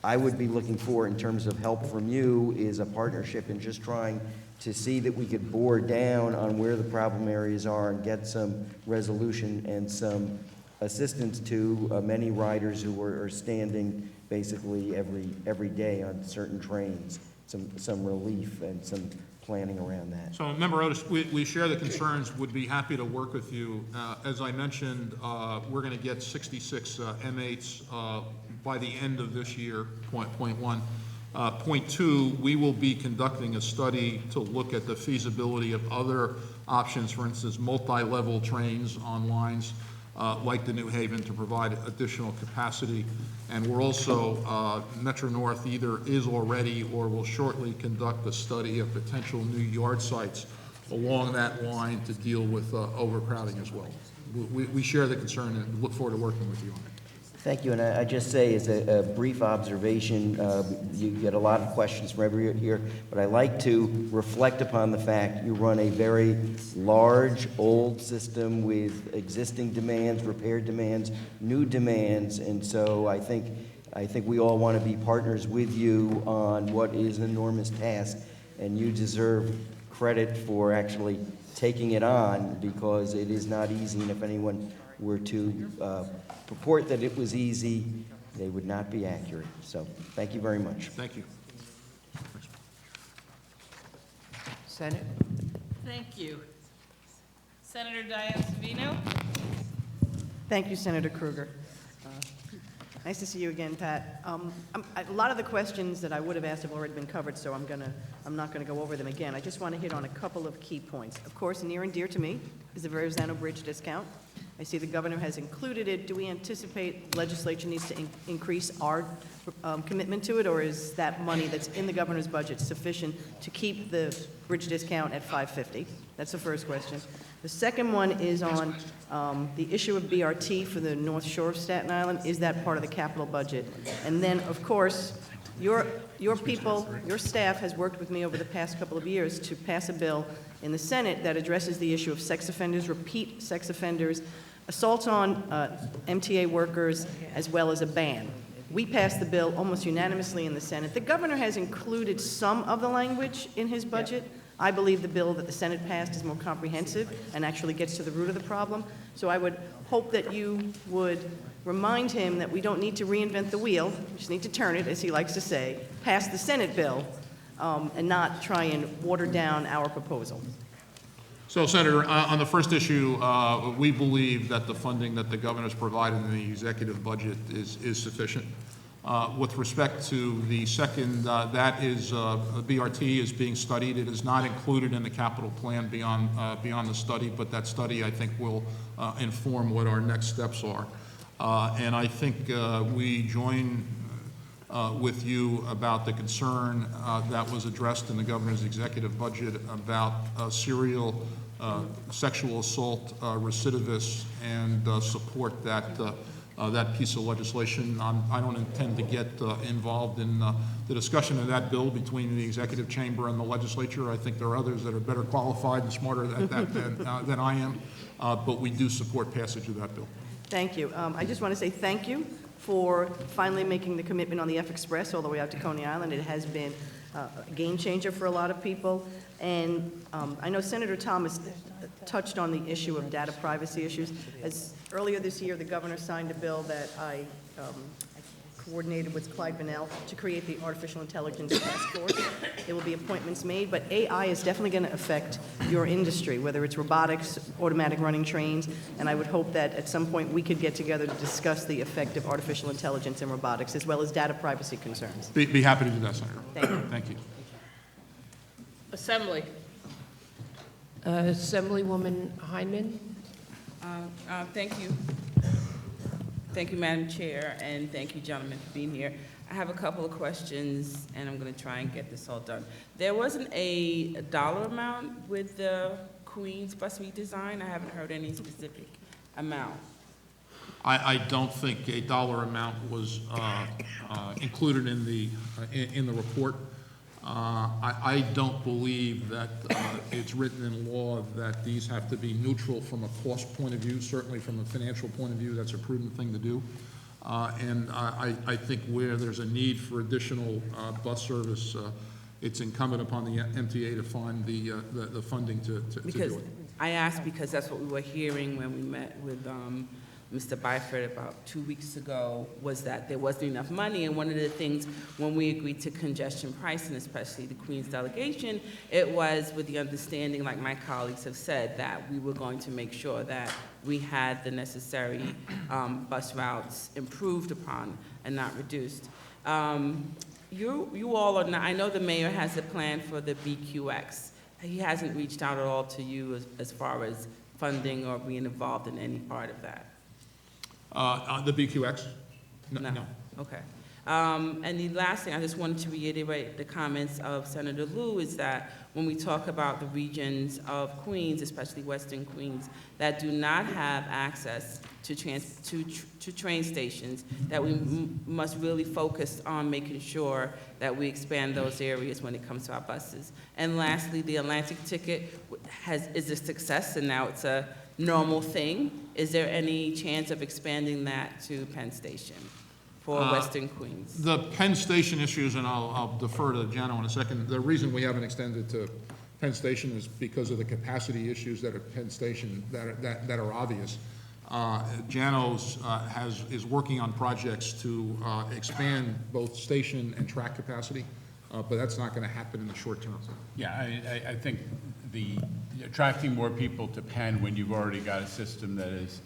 I would be looking for in terms of help from you is a partnership in just trying to see that we could bore down on where the problem areas are and get some resolution and some assistance to many riders who are standing basically every day on certain trains, some relief and some planning around that. So, Member Otis, we share the concerns, would be happy to work with you. As I mentioned, we're going to get 66 M8s by the end of this year, point one. Point two, we will be conducting a study to look at the feasibility of other options, for instance, multi-level trains on lines like the New Haven to provide additional capacity. And we're also, Metro North either is already or will shortly conduct a study of potential new yard sites along that line to deal with overcrowding as well. We share the concern and look forward to working with you on it. Thank you, and I just say as a brief observation, you get a lot of questions from everyone here, but I like to reflect upon the fact you run a very large, old system with existing demands, repaired demands, new demands, and so I think we all want to be partners with you on what is an enormous task. and you deserve credit for actually taking it on, because it is not easy, and if anyone were to purport that it was easy, they would not be accurate. So, thank you very much. Thank you. Senate? Thank you. Senator Diane Savino? Thank you, Senator Krueger. Nice to see you again, Pat. A lot of the questions that I would have asked have already been covered, so I'm not going to go over them again. I just want to hit on a couple of key points. Of course, near and dear to me is the Verrazano Bridge discount. I see the governor has included it. Do we anticipate legislature needs to increase our commitment to it, or is that money that's in the governor's budget sufficient to keep the bridge discount at $5.50? That's the first question. The second one is on the issue of BRT for the North Shore of Staten Island. Is that part of the capital budget? And then, of course, your people, your staff has worked with me over the past couple of years to pass a bill in the Senate that addresses the issue of sex offenders, repeat sex offenders, assaults on MTA workers, as well as a ban. We passed the bill almost unanimously in the Senate. The governor has included some of the language in his budget. I believe the bill that the Senate passed is more comprehensive and actually gets to the root of the problem. So I would hope that you would remind him that we don't need to reinvent the wheel, we just need to turn it, as he likes to say, pass the Senate bill, and not try and water down our proposal. So, Senator, on the first issue, we believe that the funding that the governor's provided in the executive budget is sufficient. With respect to the second, that is BRT is being studied. It is not included in the capital plan beyond the study, but that study, I think, will inform what our next steps are. And I think we join with you about the concern that was addressed in the governor's executive budget about serial sexual assault recidivists, and support that piece of legislation. I don't intend to get involved in the discussion of that bill between the executive chamber and the legislature. I think there are others that are better qualified and smarter at that than I am, but we do support passage of that bill. Thank you. I just want to say thank you for finally making the commitment on the F Express all the way out to Coney Island. It has been a game changer for a lot of people. And I know Senator Thomas touched on the issue of data privacy issues. As earlier this year, the governor signed a bill that I coordinated with Clyde Bunnell to create the Artificial Intelligence Task Force. There will be appointments made, but AI is definitely going to affect your industry, whether it's robotics, automatic running trains, and I would hope that at some point we could get together to discuss the effect of artificial intelligence in robotics, as well as data privacy concerns. Be happy to do that, Senator. Thank you. Thank you. Assembly. Assemblywoman Hyman? Thank you. Thank you, Madam Chair, and thank you, gentlemen, for being here. I have a couple of questions, and I'm going to try and get this all done. There wasn't a dollar amount with the Queens bus redesign. I haven't heard any specific amount. I don't think a dollar amount was included in the report. I don't believe that it's written in law that these have to be neutral from a cost point of view. Certainly from a financial point of view, that's a prudent thing to do. And I think where there's a need for additional bus service, it's incumbent upon the MTA to find the funding to do it. I asked because that's what we were hearing when we met with Mr. Byford about 2 weeks ago, was that there wasn't enough money. And one of the things when we agreed to congestion pricing, especially the Queens delegation, it was with the understanding, like my colleagues have said, that we were going to make sure that we had the necessary bus routes improved upon and not reduced. You all are not, I know the mayor has a plan for the BQX. He hasn't reached out at all to you as far as funding or being involved in any part of that. The BQX? No. Okay. And the last thing, I just wanted to reiterate the comments of Senator Liu, is that when we talk about the regions of Queens, especially Western Queens, that do not have access to train stations, that we must really focus on making sure that we expand those areas when it comes to our buses. And lastly, the Atlantic ticket is a success, and now it's a normal thing. Is there any chance of expanding that to Penn Station? for Western Queens? The Penn Station issues, and I'll defer to Jano in a second. The reason we haven't extended to Penn Station is because of the capacity issues that are Penn Station that are obvious. Jano's is working on projects to expand both station and track capacity, but that's not going to happen in the short term. Yeah, I think the attracting more people to Penn when you've already got a system that is,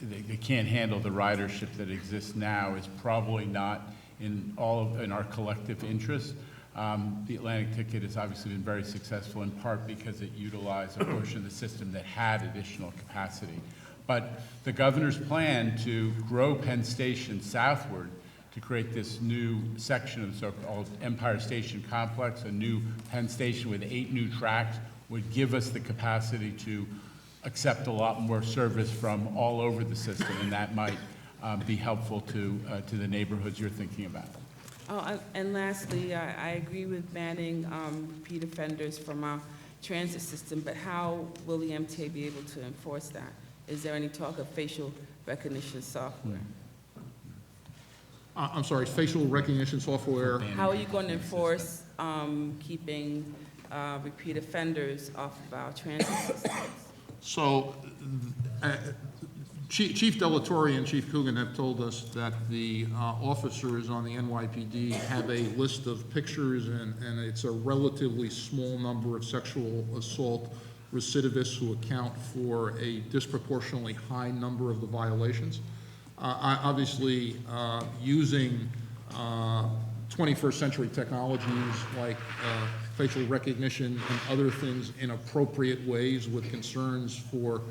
they can't handle the ridership that exists now is probably not in our collective interest. The Atlantic ticket has obviously been very successful in part because it utilized a portion of the system that had additional capacity. But the governor's plan to grow Penn Station southward to create this new section of the so-called Empire Station Complex, a new Penn Station with 8 new tracks, would give us the capacity to accept a lot more service from all over the system, and that might be helpful to the neighborhoods you're thinking about. Oh, and lastly, I agree with banning repeat offenders from our transit system, but how will the MTA be able to enforce that? Is there any talk of facial recognition software? I'm sorry, facial recognition software? How are you going to enforce keeping repeat offenders off of our transit systems? So, Chief Delatorre and Chief Coogan have told us that the officers on the NYPD have a list of pictures, and it's a relatively small number of sexual assault recidivists who account for a disproportionately high number of the violations. Obviously, using 21st century technologies like facial recognition and other things in appropriate ways with concerns for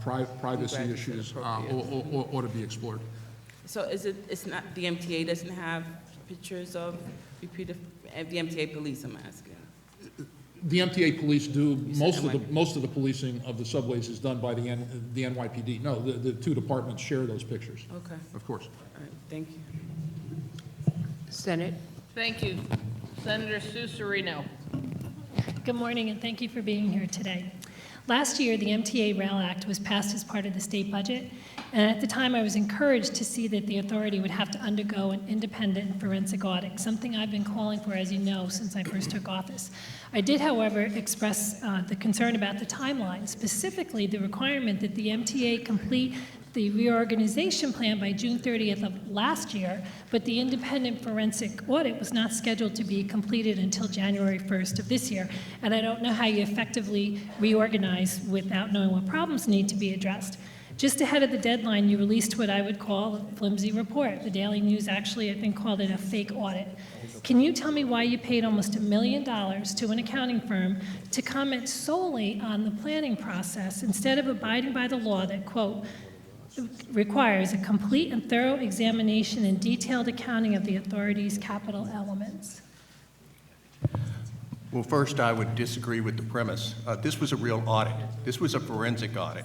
privacy issues ought to be explored. So it's not, the MTA doesn't have pictures of repeat, the MTA police, I'm asking? The MTA police do, most of the policing of the subways is done by the NYPD. No, the two departments share those pictures. Okay. Of course. All right, thank you. Senate. Thank you. Senator Susurino. Good morning, and thank you for being here today. Last year, the MTA Rail Act was passed as part of the state budget, and at the time I was encouraged to see that the authority would have to undergo an independent forensic audit, something I've been calling for, as you know, since I first took office. I did, however, express the concern about the timeline, specifically the requirement that the MTA complete the reorganization plan by June 30th of last year, but the independent forensic audit was not scheduled to be completed until January 1st of this year. And I don't know how you effectively reorganize without knowing what problems need to be addressed. Just ahead of the deadline, you released what I would call a flimsy report. The Daily News actually, I think, called it a fake audit. Can you tell me why you paid almost $1 million to an accounting firm to comment solely on the planning process instead of abiding by the law that, quote, requires a complete and thorough examination and detailed accounting of the authority's capital elements? Well, first, I would disagree with the premise. This was a real audit. This was a forensic audit.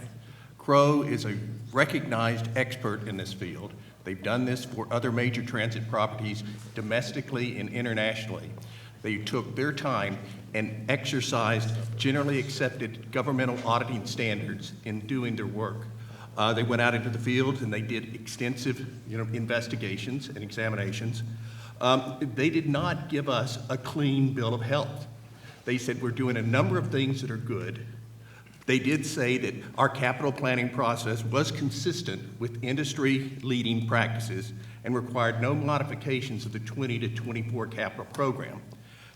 Crow is a recognized expert in this field. They've done this for other major transit properties domestically and internationally. They took their time and exercised generally accepted governmental auditing standards in doing their work. They went out into the field and they did extensive, investigations and examinations. They did not give us a clean bill of health. They said we're doing a number of things that are good. They did say that our capital planning process was consistent with industry-leading practices and required no modifications of the 20 to 24 capital program.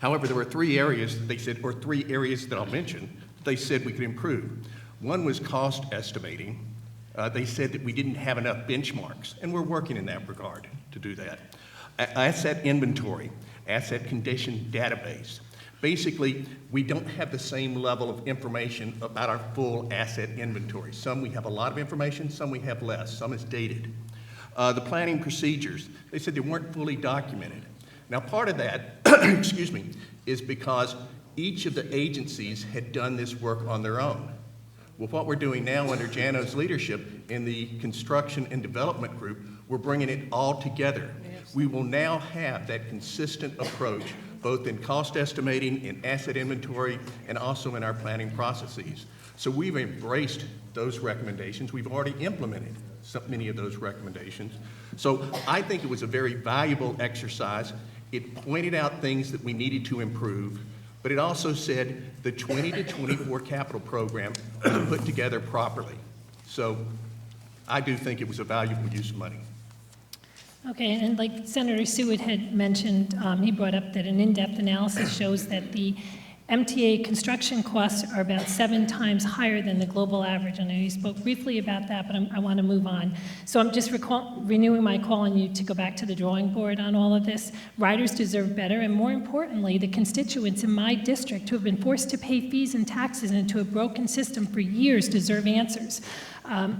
However, there were 3 areas that they said, or 3 areas that I'll mention, that they said we could improve. One was cost estimating. They said that we didn't have enough benchmarks, and we're working in that regard to do that. Asset inventory, asset condition database. Basically, we don't have the same level of information about our full asset inventory. Some we have a lot of information, some we have less, some is dated. The planning procedures, they said they weren't fully documented. Now, part of that, excuse me, is because each of the agencies had done this work on their own. Well, what we're doing now under Jano's leadership in the construction and development group, we're bringing it all together. We will now have that consistent approach, both in cost estimating, in asset inventory, and also in our planning processes. So we've embraced those recommendations. We've already implemented many of those recommendations. So I think it was a very valuable exercise. It pointed out things that we needed to improve, but it also said the 20 to 24 capital program was put together properly. So I do think it was a valuable use of money. Okay, and like Senator Seward had mentioned, he brought up that an in-depth analysis shows that the MTA construction costs are about 7 times higher than the global average. I know you spoke briefly about that, but I want to move on. So I'm just renewing my call on you to go back to the drawing board on all of this. Riders deserve better, and more importantly, the constituents in my district who have been forced to pay fees and taxes into a broken system for years deserve answers.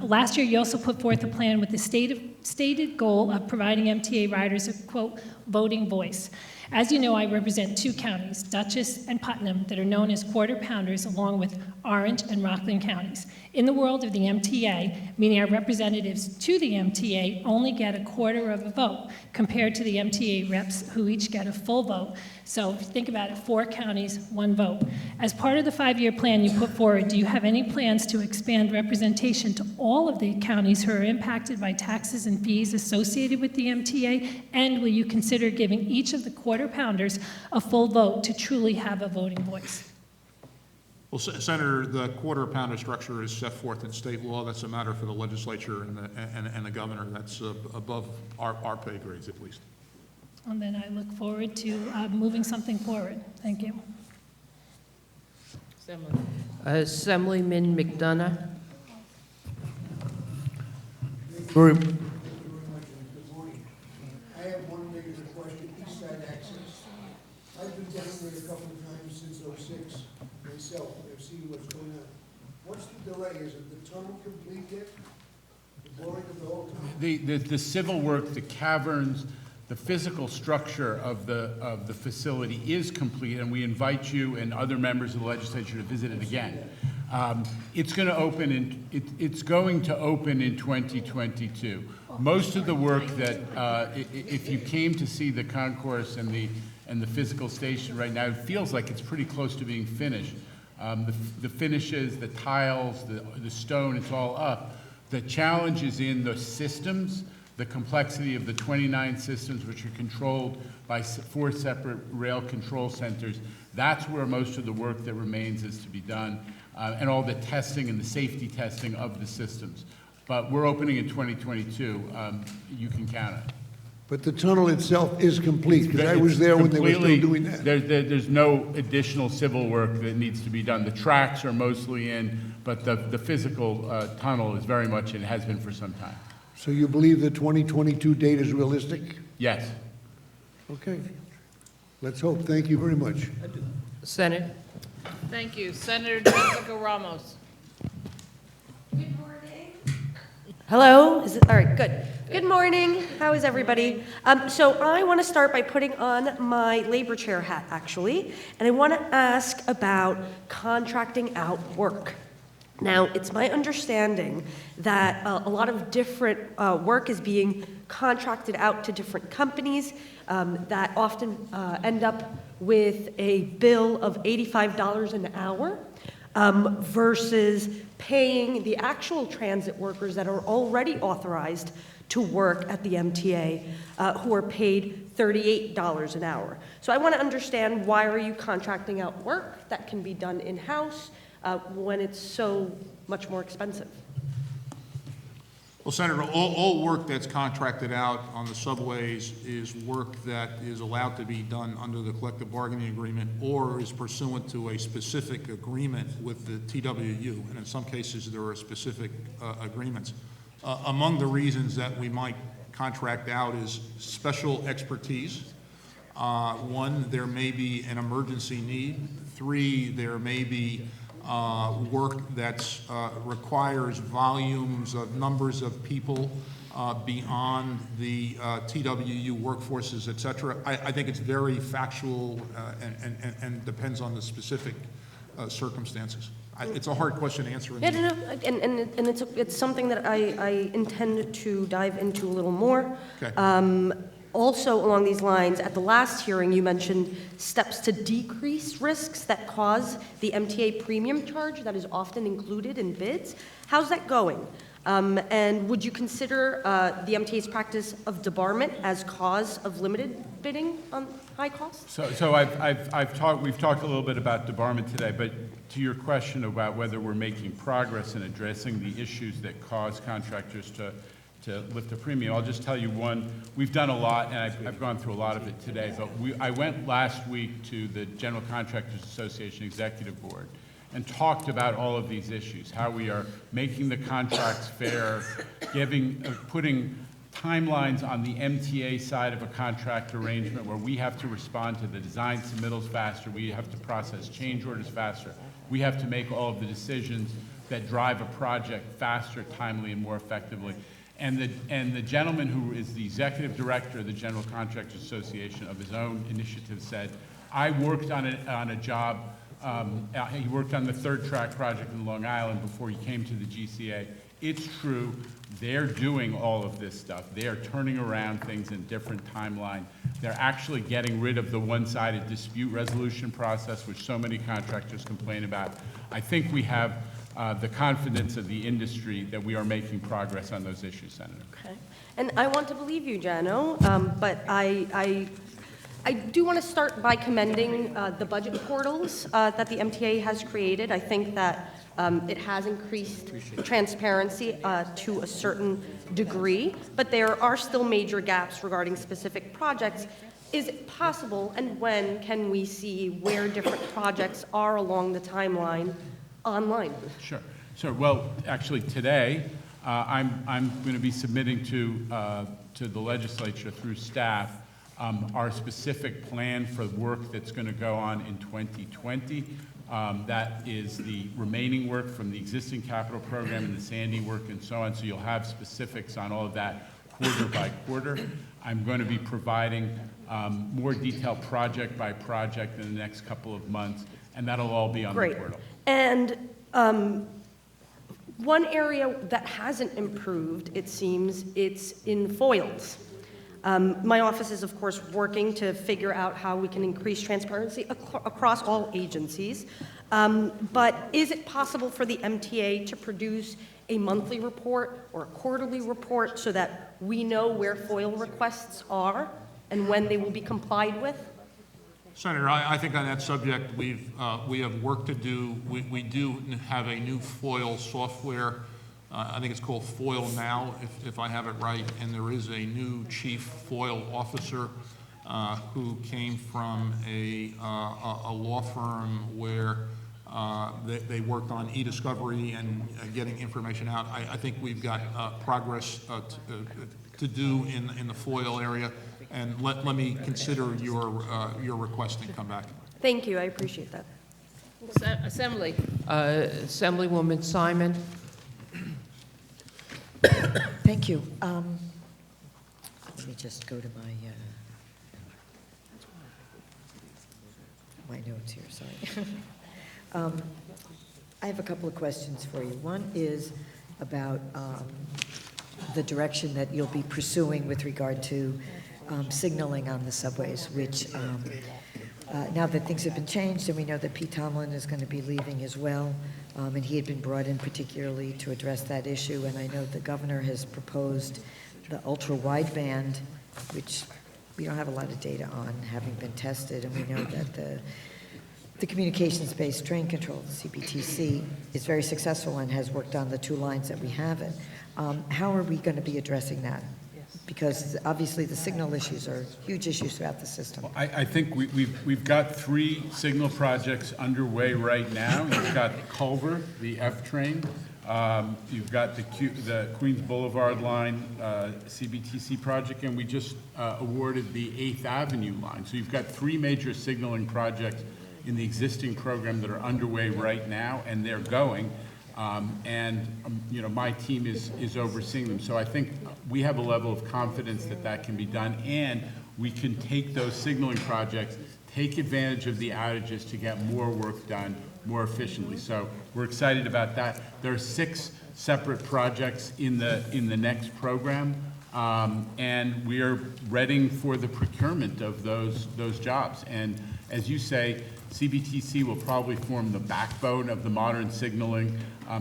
Last year, you also put forth a plan with the stated goal of providing MTA riders a, quote, voting voice. As you know, I represent 2 counties, Dutchess and Putnam, that are known as quarter pounders, along with Orange and Rockland counties. In the world of the MTA, meaning our representatives to the MTA only get a quarter of a vote compared to the MTA reps who each get a full vote. So if you think about it, 4 counties, 1 vote. As part of the 5-year plan you put forward, do you have any plans to expand representation to all of the counties who are impacted by taxes and fees associated with the MTA? And will you consider giving each of the quarter pounders a full vote to truly have a voting voice? Well, Senator, the quarter pounder structure is set forth in state law. That's a matter for the legislature and the governor. That's above our pay grades, at least. And then I look forward to moving something forward. Thank you. Assemblyman McDonough. Very much. Good morning. I have one major question, East Side access. I've been down there a couple of times since '06 myself. I've seen what's going on. What's the delay? Is it the tunnel complete yet? The boring of the whole tunnel? The civil work, the caverns, the physical structure of the facility is complete, and we invite you and other members of the legislature to visit it again. It's going to open in 2022. Most of the work that, if you came to see the concourse and the physical station right now, it feels like it's pretty close to being finished. The finishes, the tiles, the stone, it's all up. The challenge is in the systems, the complexity of the 29 systems, which are controlled by 4 separate rail control centers. That's where most of the work that remains is to be done, and all the testing and the safety testing of the systems. But we're opening in 2022. You can count it. But the tunnel itself is complete, because I was there when they were still doing that. There's no additional civil work that needs to be done. The tracks are mostly in, but the physical tunnel is very much in, has been for some time. So you believe the 2022 date is realistic? Yes. Okay. Let's hope. Thank you very much. Senate. Thank you. Senator Jessica Ramos. Good morning. Hello? Is it, all right, good. Good morning. How is everybody? So I want to start by putting on my labor chair hat, actually, and I want to ask about contracting out work. Now, it's my understanding that a lot of different work is being contracted out to different companies that often end up with a bill of $85 an hour versus paying the actual transit workers that are already authorized to work at the MTA who are paid $38 an hour. So I want to understand, why are you contracting out work that can be done in-house when it's so much more expensive? Well, Senator, all work that's contracted out on the subways is work that is allowed to be done under the collective bargaining agreement or is pursuant to a specific agreement with the TWU, and in some cases there are specific agreements. Among the reasons that we might contract out is special expertise. 1, there may be an emergency need. 3, there may be work that requires volumes of numbers of people beyond the TWU workforces, et cetera. I think it's very factual and depends on the specific circumstances. It's a hard question to answer. Yeah, no, and it's something that I intend to dive into a little more. Okay. Also, along these lines, at the last hearing, you mentioned steps to decrease risks that cause the MTA premium charge that is often included in bids. How's that going? And would you consider the MTA's practice of debarment as cause of limited bidding on high costs? So we've talked a little bit about debarment today, but to your question about whether we're making progress in addressing the issues that cause contractors to lift the premium, I'll just tell you one. We've done a lot, and I've gone through a lot of it today, but I went last week to the General Contractors Association Executive Board and talked about all of these issues, how we are making the contracts fair, putting timelines on the MTA side of a contract arrangement where we have to respond to the design submittals faster, we have to process change orders faster, we have to make all of the decisions that drive a project faster, timely, and more effectively. And the gentleman who is the executive director of the General Contractors Association, of his own initiative, said, I worked on a job. He worked on the third track project in Long Island before he came to the GCA. It's true, they're doing all of this stuff. They are turning around things in different timeline. They're actually getting rid of the one-sided dispute resolution process, which so many contractors complain about. I think we have the confidence of the industry that we are making progress on those issues, Senator. Okay. And I want to believe you, Jano, but I do want to start by commending the budget portals that the MTA has created. I think that it has increased transparency to a certain degree, but there are still major gaps regarding specific projects. Is it possible, and when can we see where different projects are along the timeline online? Sure. Well, actually, today, I'm going to be submitting to the legislature through staff our specific plan for work that's going to go on in 2020. That is the remaining work from the existing capital program and the Sandy work and so on. So you'll have specifics on all of that quarter by quarter. I'm going to be providing more detailed project by project in the next couple of months, and that'll all be on the portal. And one area that hasn't improved, it seems, it's in foils. My office is, of course, working to figure out how we can increase transparency across all agencies. But is it possible for the MTA to produce a monthly report or a quarterly report so that we know where FOIL requests are and when they will be complied with? Senator, I think on that subject, we have work to do. We do have a new FOIL software. I think it's called FOIL Now, if I have it right. And there is a new chief FOIL officer who came from a law firm where they worked on e-discovery and getting information out. I think we've got progress to do in the FOIL area. And let me consider your request and come back. Thank you, I appreciate that. Assembly. Assemblywoman Simon. Thank you. Let me just go to my notes here, sorry. I have a couple of questions for you. One is about the direction that you'll be pursuing with regard to signaling on the subways, which now that things have been changed and we know that Pete Tomlin is going to be leaving as well, and he had been brought in particularly to address that issue, and I know the governor has proposed the ultra-wideband, which we don't have a lot of data on, having been tested, and we know that the communications-based train control, the CBTC, is very successful and has worked on the two lines that we have it. How are we going to be addressing that? Because obviously the signal issues are huge issues throughout the system. Well, I think we've got 3 signal projects underway right now. You've got Culver, the F train. You've got the Queens Boulevard line CBTC project, and we just awarded the 8th Avenue line. So you've got 3 major signaling projects in the existing program that are underway right now, and they're going. You know, my team is overseeing them. So I think we have a level of confidence that that can be done, and we can take those signaling projects, take advantage of the outages to get more work done more efficiently. So we're excited about that. There are 6 separate projects in the next program. And we are readying for the procurement of those jobs. And as you say, CBTC will probably form the backbone of the modern signaling,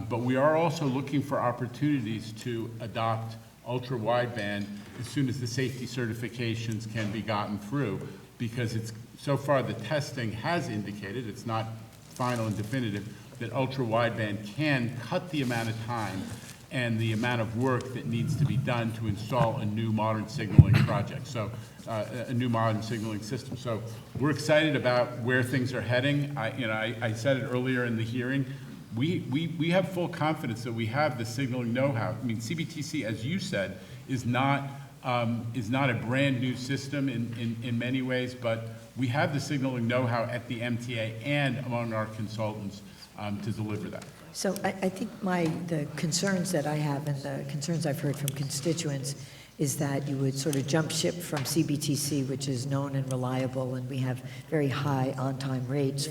but we are also looking for opportunities to adopt ultra-wideband as soon as the safety certifications can be gotten through, because so far the testing has indicated, it's not final and definitive, that ultra-wideband can cut the amount of time and the amount of work that needs to be done to install a new modern signaling project, a new modern signaling system. So we're excited about where things are heading. I said it earlier in the hearing, we have full confidence that we have the signaling know-how. I mean, CBTC, as you said, is not a brand new system in many ways, but we have the signaling know-how at the MTA and among our consultants to deliver that. So I think the concerns that I have and the concerns I've heard from constituents is that you would sort of jump ship from CBTC, which is known and reliable, and we have very high on-time rates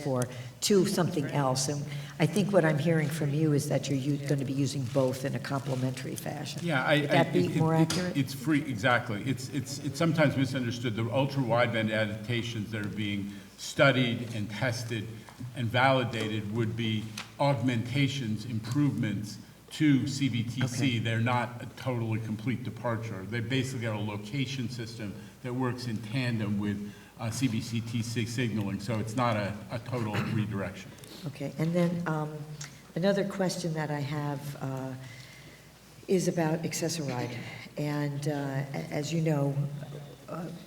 to something else. And I think what I'm hearing from you is that you're going to be using both in a complementary fashion. Yeah, Would that be more accurate? It's free, exactly. It's sometimes misunderstood. The ultra-wideband adaptations that are being studied and tested and validated would be augmentations, improvements to CBTC. Okay. They're not a totally complete departure. They basically are a location system that works in tandem with CBTC signaling, so it's not a total redirection. Okay, and then another question that I have is about Access-a-Ride. And as you know,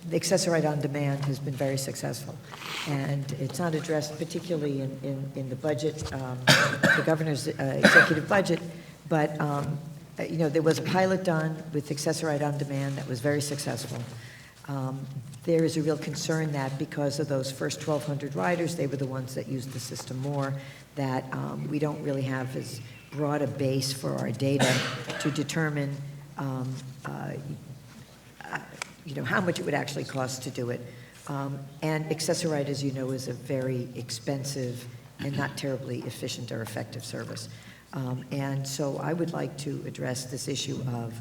the Access-a-Ride on Demand has been very successful. And it's not addressed particularly in the budget, the governor's executive budget, but there was a pilot done with Access-a-Ride on Demand that was very successful. There is a real concern that because of those first 1,200 riders, they were the ones that used the system more, that we don't really have as broad a base for our data to determine how much it would actually cost to do it. And Access-a-Ride, as you know, is a very expensive and not terribly efficient or effective service. And so I would like to address this issue of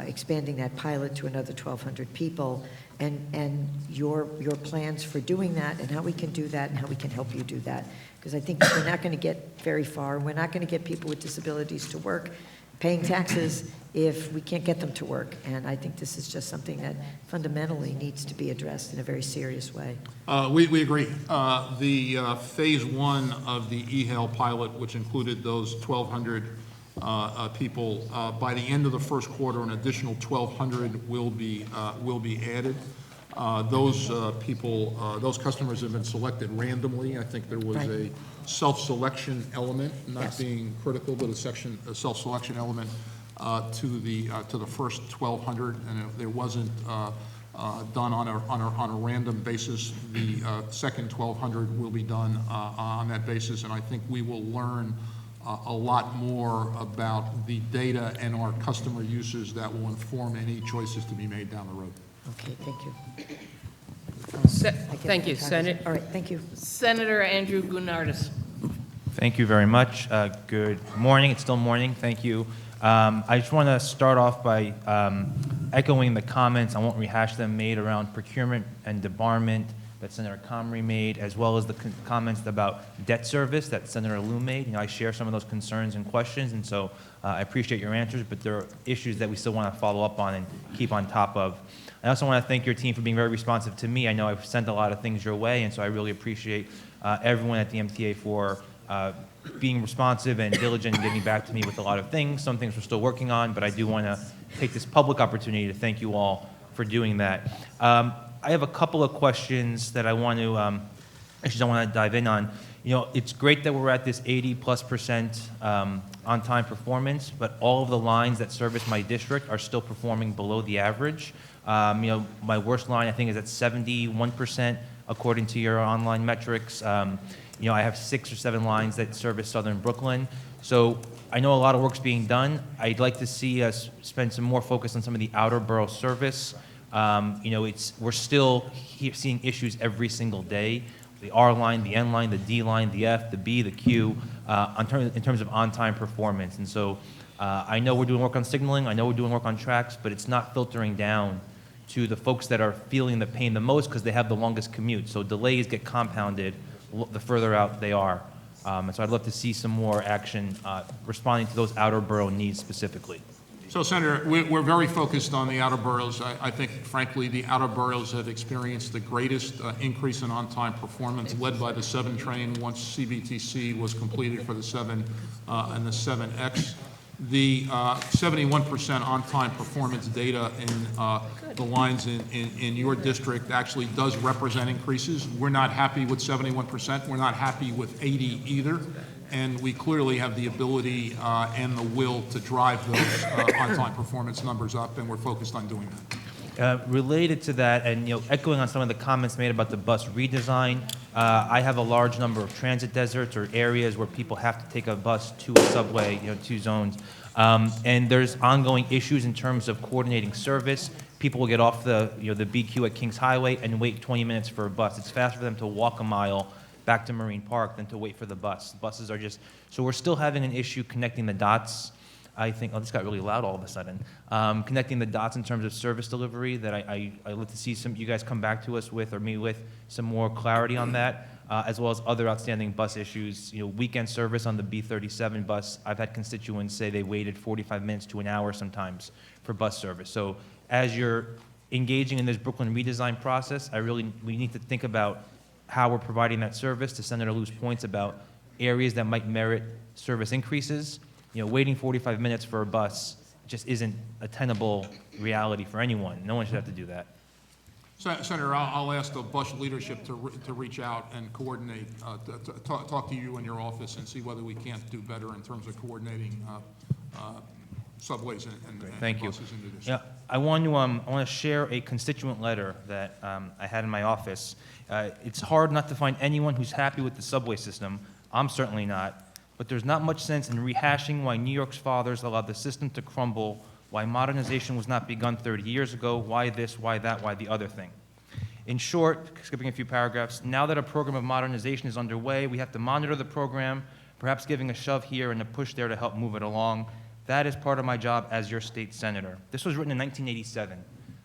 expanding that pilot to another 1,200 people and your plans for doing that and how we can do that and how we can help you do that. Because I think we're not going to get very far. We're not going to get people with disabilities to work paying taxes if we can't get them to work. And I think this is just something that fundamentally needs to be addressed in a very serious way. We agree. The phase one of the eHail pilot, which included those 1,200 people, by the end of the first quarter, an additional 1,200 will be added. Those people, those customers have been selected randomly. I think there was a self-selection element, not being critical, but a self-selection element to the first 1,200, and if there wasn't done on a random basis, the second 1,200 will be done on that basis, and I think we will learn a lot more about the data and our customer uses that will inform any choices to be made down the road. Okay, thank you. Thank you, Senator. All right, thank you. Senator Andrew Gounardes. Thank you very much. Good morning. It's still morning. Thank you. I just want to start off by echoing the comments, I won't rehash them, made around procurement and debarment that Senator Comrie made, as well as the comments about debt service that Senator Liu made. I share some of those concerns and questions, and so I appreciate your answers, but there are issues that we still want to follow up on and keep on top of. I also want to thank your team for being very responsive to me. I know I've sent a lot of things your way, and so I really appreciate everyone at the MTA for being responsive and diligent and getting back to me with a lot of things. Some things we're still working on, but I do want to take this public opportunity to thank you all for doing that. I have a couple of questions that I want to dive in on. It's great that we're at this 80+% on-time performance, but all of the lines that service my district are still performing below the average. My worst line, I think, is at 71%, according to your online metrics. I have 6 or 7 lines that service Southern Brooklyn. So I know a lot of work's being done. I'd like to see us spend some more focus on some of the outer borough service. We're still seeing issues every single day. The R line, the N line, the D line, the F, the B, the Q, in terms of on-time performance. And so I know we're doing work on signaling, I know we're doing work on tracks, but it's not filtering down to the folks that are feeling the pain the most because they have the longest commute. So delays get compounded the further out they are. And so I'd love to see some more action responding to those outer borough needs specifically. So, Senator, we're very focused on the outer boroughs. I think, frankly, the outer boroughs have experienced the greatest increase in on-time performance, led by the 7 train once CBTC was completed for the 7 and the 7X. The 71% on-time performance data in the lines in your district actually does represent increases. We're not happy with 71%. We're not happy with 80 either. And we clearly have the ability and the will to drive those on-time performance numbers up, and we're focused on doing that. Related to that, and echoing on some of the comments made about the bus redesign, I have a large number of transit deserts or areas where people have to take a bus to a subway, 2 zones, and there's ongoing issues in terms of coordinating service. People will get off the BQ at Kings Highway and wait 20 minutes for a bus. It's faster for them to walk a mile back to Marine Park than to wait for the bus. Buses are just, so we're still having an issue connecting the dots. I think, this got really loud all of a sudden. Connecting the dots in terms of service delivery that I look to see you guys come back to us with, or me with, some more clarity on that, as well as other outstanding bus issues. Weekend service on the B37 bus, I've had constituents say they waited 45 minutes to an hour sometimes for bus service. So as you're engaging in this Brooklyn redesign process, we need to think about how we're providing that service. To Senator Liu's points about areas that might merit service increases. Waiting 45 minutes for a bus just isn't a tenable reality for anyone. No one should have to do that. Senator, I'll ask the bus leadership to reach out and coordinate, talk to you in your office and see whether we can't do better in terms of coordinating subways and Thank you. buses into this. Yeah, I want to share a constituent letter that I had in my office. It's hard not to find anyone who's happy with the subway system. I'm certainly not. But there's not much sense in rehashing why New York's fathers allowed the system to crumble, why modernization was not begun 30 years ago, why this, why that, why the other thing. In short, skipping a few paragraphs, now that a program of modernization is underway, we have to monitor the program, perhaps giving a shove here and a push there to help move it along. That is part of my job as your state senator. This was written in 1987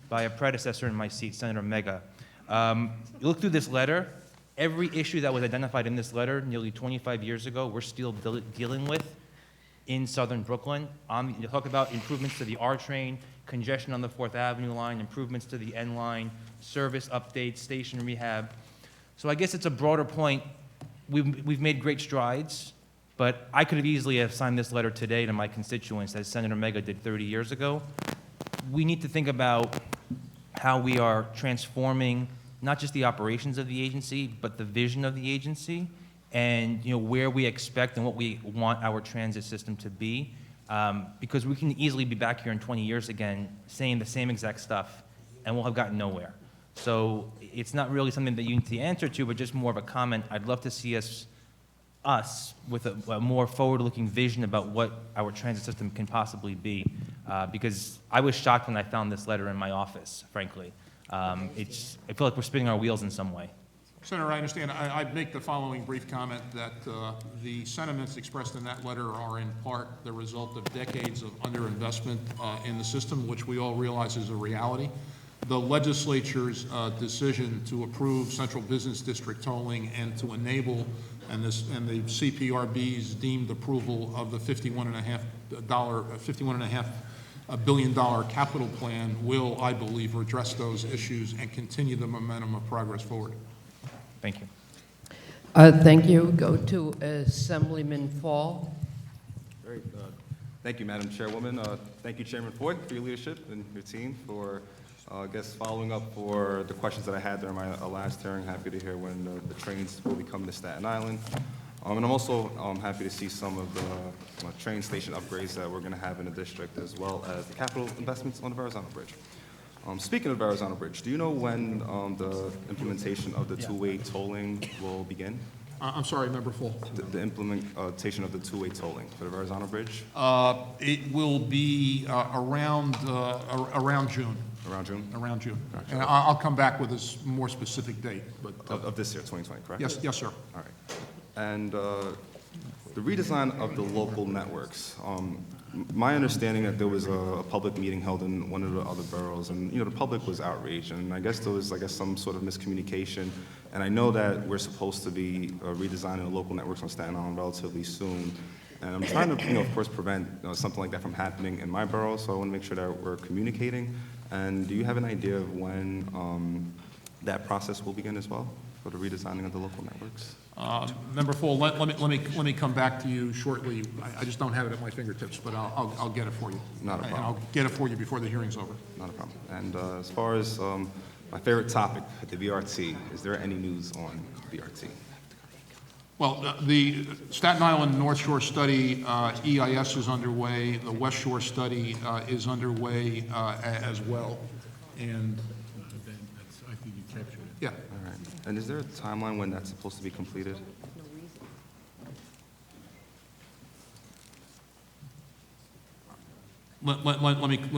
by a predecessor in my seat, Senator Mega. You look through this letter, every issue that was identified in this letter nearly 25 years ago, we're still dealing with in southern Brooklyn. You talk about improvements to the R train, congestion on the 4th Avenue line, improvements to the N line, service updates, station rehab. So I guess it's a broader point. We've made great strides, but I could have easily have signed this letter today to my constituents, as Senator Mega did 30 years ago. We need to think about how we are transforming not just the operations of the agency, but the vision of the agency, and where we expect and what we want our transit system to be, because we can easily be back here in 20 years again saying the same exact stuff, and we'll have gotten nowhere. So it's not really something that you need to answer to, but just more of a comment. I'd love to see us with a more forward-looking vision about what our transit system can possibly be, because I was shocked when I found this letter in my office, frankly. I feel like we're spinning our wheels in some way. Senator, I understand. I'd make the following brief comment that the sentiments expressed in that letter are in part the result of decades of underinvestment in the system, which we all realize is a reality. The legislature's decision to approve central business district tolling and to enable and the CPRB's deemed approval of the $51.5 billion capital plan will, I believe, address those issues and continue the momentum of progress forward. Thank you. Thank you. Go to Assemblyman Fall. Great. Thank you, Madam Chairwoman. Thank you, Chairman Ford, for your leadership and your team for, I guess, following up for the questions that I had during my last hearing. Happy to hear when the trains will be coming to Staten Island. And I'm also happy to see some of the train station upgrades that we're going to have in the district, as well as the capital investments on the Verrazano Bridge. Speaking of Verrazano Bridge, do you know when the implementation of the two-way tolling will begin? I'm sorry, Member Fall. The implementation of the two-way tolling for the Verrazano Bridge? It will be around June. Around June? Around June. Gotcha. And I'll come back with a more specific date. But of this year, 2020, correct? Yes, sir. All right. And the redesign of the local networks. My understanding that there was a public meeting held in one of the other boroughs, and the public was outraged, and I guess there was some sort of miscommunication. And I know that we're supposed to be redesigning the local networks on Staten Island relatively soon. And I'm trying to, of course, prevent something like that from happening in my borough, so I want to make sure that we're communicating. And do you have an idea of when that process will begin as well for the redesigning of the local networks? Member Fall, let me come back to you shortly. I just don't have it at my fingertips, but I'll get it for you. Not a problem. And I'll get it for you before the hearing's over. Not a problem. And as far as my favorite topic, the BRT, is there any news on BRT? Well, the Staten Island North Shore study, EIS is underway. The West Shore study is underway as well. And I think you captured it. yeah. All right. And is there a timeline when that's supposed to be completed? Let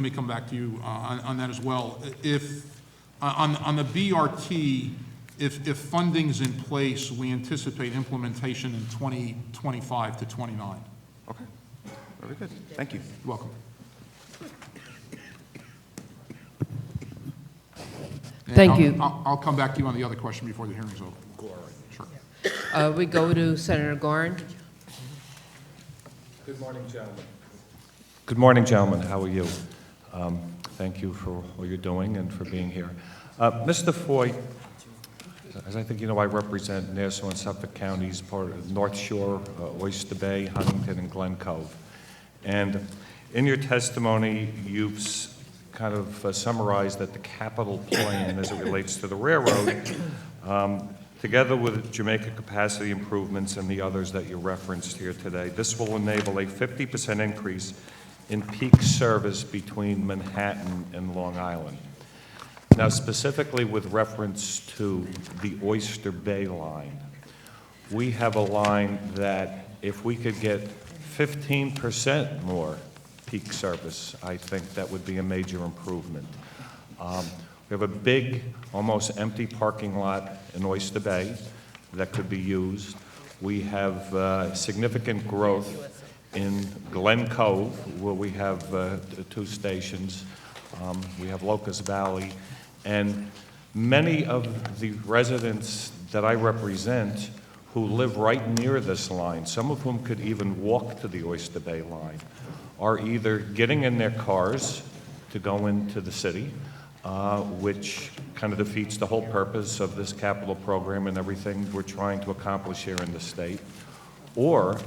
me come back to you on that as well. If on the BRT, if funding's in place, we anticipate implementation in 2025 to 29. Okay, very good. Thank you. You're welcome. Thank you. I'll come back to you on the other question before the hearing's over. Sure. We go to Senator Gorin. Good morning, gentlemen. Good morning, gentlemen. How are you? Thank you for what you're doing and for being here. Mr. Foy, as I think you know, I represent Nassau and Suffolk counties, part of North Shore, Oyster Bay, Huntington, and Glen Cove. And in your testimony, you've kind of summarized that the capital plan as it relates to the railroad, together with Jamaica capacity improvements and the others that you referenced here today, this will enable a 50% increase in peak service between Manhattan and Long Island. Now, specifically with reference to the Oyster Bay line, we have a line that if we could get 15% more peak service, I think that would be a major improvement. We have a big, almost empty parking lot in Oyster Bay that could be used. We have significant growth in Glen Cove, where we have 2 stations. We have Locust Valley. And many of the residents that I represent who live right near this line, some of whom could even walk to the Oyster Bay line, are either getting in their cars to go into the city, which kind of defeats the whole purpose of this capital program and everything we're trying to accomplish here in the state, or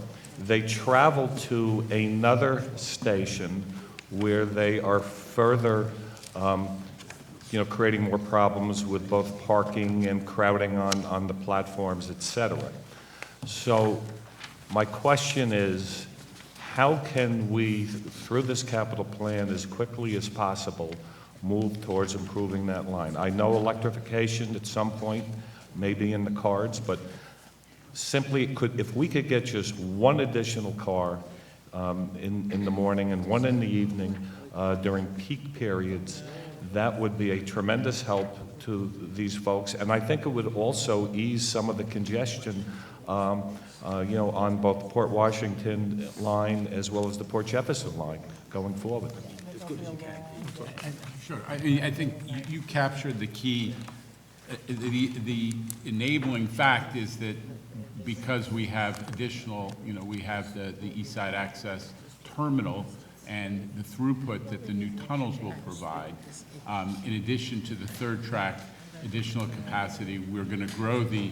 they travel to another station where they are further creating more problems with both parking and crowding on the platforms, et cetera. So my question is, how can we, through this capital plan, as quickly as possible, move towards improving that line? I know electrification at some point may be in the cards, but simply, if we could get just one additional car in the morning and one in the evening during peak periods, that would be a tremendous help to these folks. And I think it would also ease some of the congestion on both the Port Washington line as well as the Port Jefferson line going forward. As good as you can. Sure. I think you captured the key. The enabling fact is that because we have additional, we have the East Side Access Terminal and the throughput that the new tunnels will provide, in addition to the third track additional capacity, we're going to grow the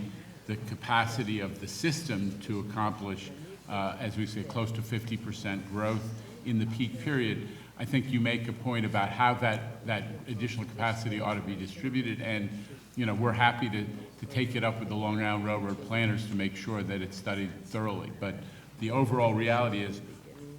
capacity of the system to accomplish, as we say, close to 50% growth in the peak period. I think you make a point about how that additional capacity ought to be distributed, and we're happy to take it up with the Long Island Railroad planners to make sure that it's studied thoroughly. But the overall reality is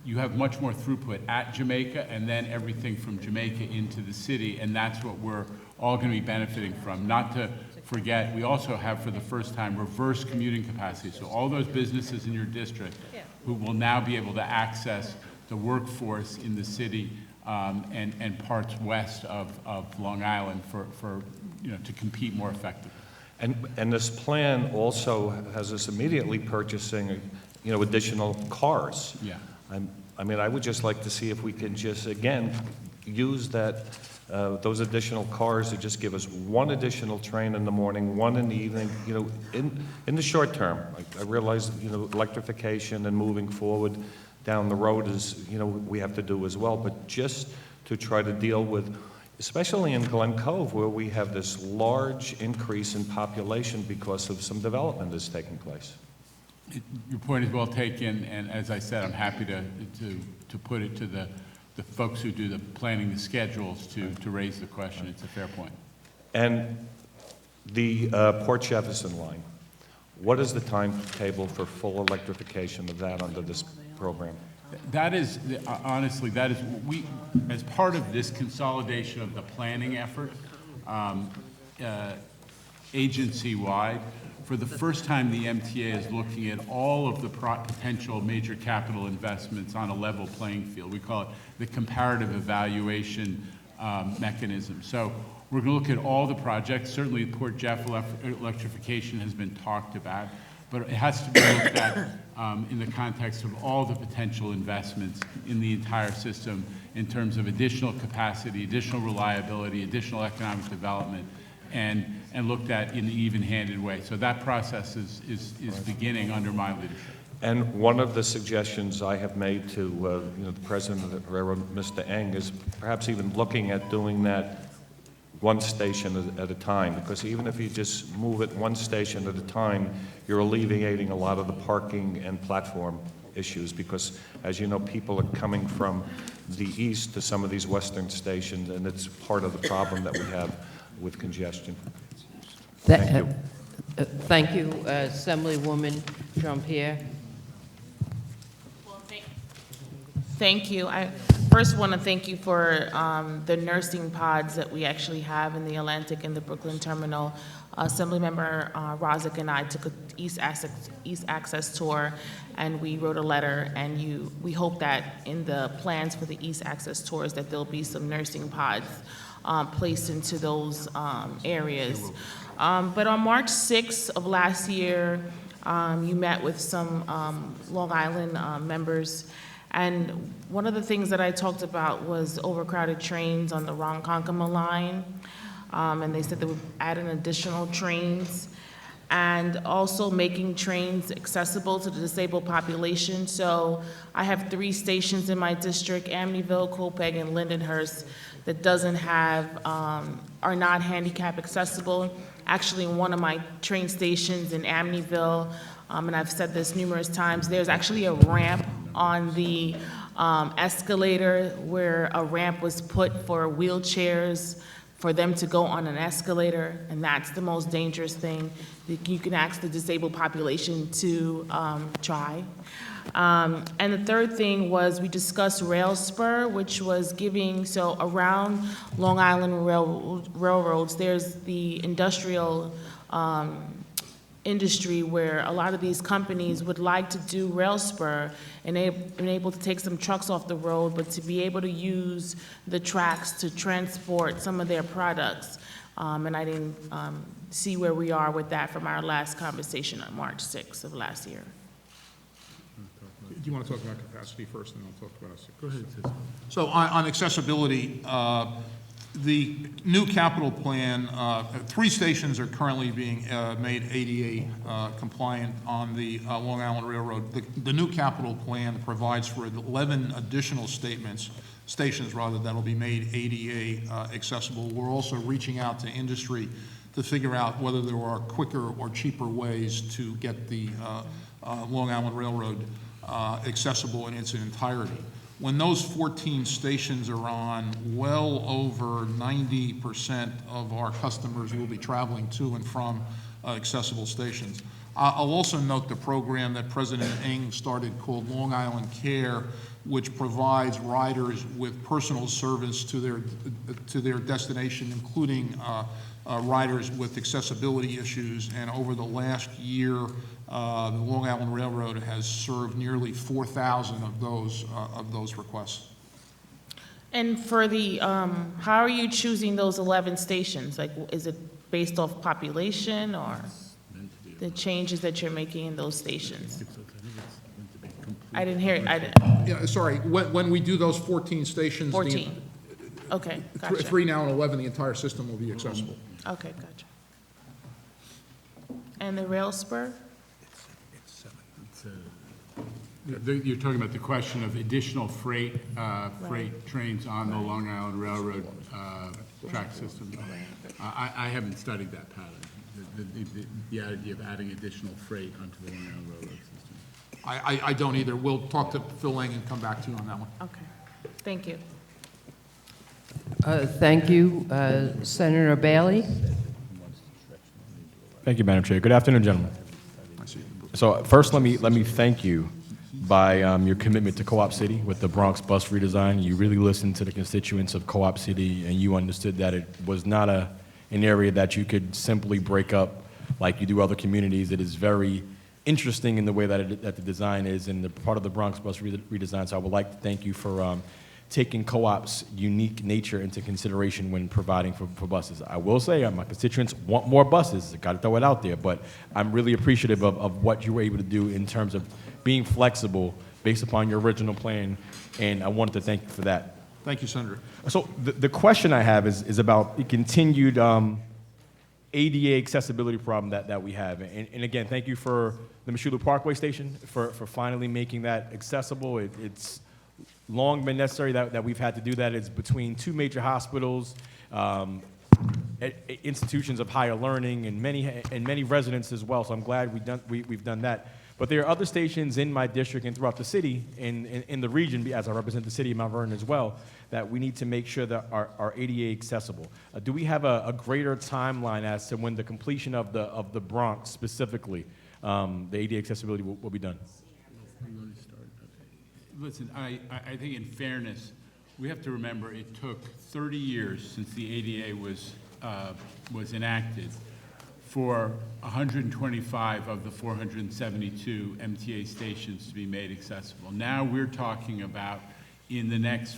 you have much more throughput at Jamaica and then everything from Jamaica into the city, and that's what we're all going to be benefiting from. Not to forget, we also have for the first time reverse commuting capacity. So all those businesses in your district who will now be able to access the workforce in the city and parts west of Long Island for to compete more effectively. And this plan also has us immediately purchasing additional cars. Yeah. I mean, I would just like to see if we can just, again, use that, those additional cars to just give us one additional train in the morning, one in the evening, in the short term. I realize, electrification and moving forward down the road is, we have to do as well, but just to try to deal with, especially in Glen Cove, where we have this large increase in population because of some development that's taking place. Your point is well taken, and as I said, I'm happy to put it to the folks who do the planning, the schedules, to raise the question. It's a fair point. And the Port Jefferson line, what is the timetable for full electrification of that under this program? That is, honestly, that is, we, as part of this consolidation of the planning effort, agency-wide, for the first time, the MTA is looking at all of the potential major capital investments on a level playing field. We call it the comparative evaluation mechanism. So we're going to look at all the projects. Certainly, Port Jeff electrification has been talked about, but it has to be looked at in the context of all the potential investments in the entire system in terms of additional capacity, additional reliability, additional economic development, and looked at in an even-handed way. So that process is beginning under my leadership. And one of the suggestions I have made to the president of the railroad, Mr. Eng, is perhaps even looking at doing that one station at a time, because even if you just move it one station at a time, you're alleviating a lot of the parking and platform issues, because as you know, people are coming from the east to some of these western stations, and it's part of the problem that we have with congestion. Thank you. Thank you, Assemblywoman Jean-Pierre. Thank you. I first want to thank you for the nursing pods that we actually have in the Atlantic and the Brooklyn terminal. Assemblymember Rozak and I took an East Access tour, and we wrote a letter, and we hope that in the plans for the East Access tours that there'll be some nursing pods placed into those areas. But on March 6th of last year, you met with some Long Island members, and one of the things that I talked about was overcrowded trains on the Ronkonkoma line, and they said they would add in additional trains, and also making trains accessible to the disabled population. So I have 3 stations in my district, Amityville, Copiague, and Lindenhurst, that doesn't have, are not handicap accessible. Actually, in one of my train stations in Amityville, and I've said this numerous times, there's actually a ramp on the escalator, where a ramp was put for wheelchairs for them to go on an escalator, and that's the most dangerous thing that you can ask the disabled population to try. And the third thing was we discussed Rail Spur, which was giving, so around Long Island railroads, there's the industrial industry where a lot of these companies would like to do Rail Spur and able to take some trucks off the road, but to be able to use the tracks to transport some of their products. And I didn't see where we are with that from our last conversation on March 6th of last year. Do you want to talk about capacity first, and I'll talk about us? Go ahead. So on accessibility, the new capital plan, 3 stations are currently being made ADA compliant on the Long Island Railroad. The new capital plan provides for 11 additional stations that'll be made ADA accessible. We're also reaching out to industry to figure out whether there are quicker or cheaper ways to get the Long Island Railroad accessible in its entirety. When those 14 stations are on, well over 90% of our customers will be traveling to and from accessible stations. I'll also note the program that President Eng started called Long Island Care, which provides riders with personal service to their destination, including riders with accessibility issues. And over the last year, the Long Island Railroad has served nearly 4,000 of those requests. And for the, how are you choosing those 11 stations? Like, is it based off population or the changes that you're making in those stations? I didn't hear it. Yeah, sorry, when we do those 14 stations. 14. Okay, gotcha. 3 now and 11, the entire system will be accessible. Okay, gotcha. And the rail spur? You're talking about the question of additional freight trains on the Long Island Railroad track system. I haven't studied that pattern, the idea of adding additional freight onto the Long Island Railroad system. I don't either. We'll talk to Phil Lang and come back to you on that one. Okay, thank you. Thank you. Senator Bailey? Thank you, Madam Chair. Good afternoon, gentlemen. So first, let me thank you by your commitment to Co-op City with the Bronx bus redesign. You really listened to the constituents of Co-op City, and you understood that it was not an area that you could simply break up like you do other communities. It is very interesting in the way that the design is and the part of the Bronx bus redesign. So I would like to thank you for taking Co-op's unique nature into consideration when providing for buses. I will say my constituents want more buses. I got to throw it out there, but I'm really appreciative of what you were able to do in terms of being flexible based upon your original plan, and I wanted to thank you for that. Thank you, Senator. So the question I have is about the continued ADA accessibility problem that we have. And again, thank you for the Meshulah Parkway Station for finally making that accessible. It's long been necessary that we've had to do that. It's between 2 major hospitals, institutions of higher learning, and many residents as well. So I'm glad we've done that. But there are other stations in my district and throughout the city, in the region, as I represent the city of Mount Vernon as well, that we need to make sure that are ADA accessible. Do we have a greater timeline as to when the completion of the Bronx specifically, the ADA accessibility will be done? Listen, I think in fairness, we have to remember it took 30 years since the ADA was enacted for 125 of the 472 MTA stations to be made accessible. Now we're talking about in the next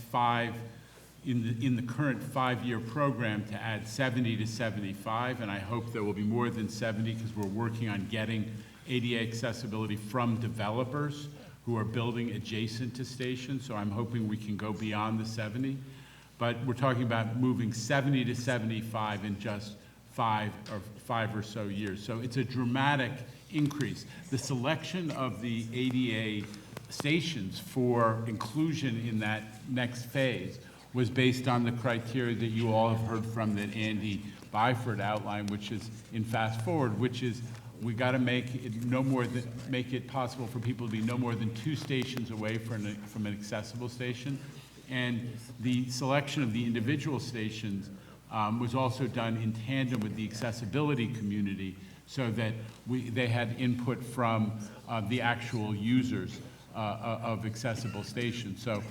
in the current 5-year program to add 70 to 75, and I hope there will be more than 70 because we're working on getting ADA accessibility from developers who are building adjacent to stations, so I'm hoping we can go beyond the 70. But we're talking about moving 70 to 75 in just 5 or so years. So it's a dramatic increase. The selection of the ADA stations for inclusion in that next phase was based on the criteria that you all have heard from that Andy Byford outlined, which is in Fast Forward, which is we got to make it possible for people to be no more than 2 stations away from an accessible station. And the selection of the individual stations was also done in tandem with the accessibility community so that they had input from the actual users of accessible stations. So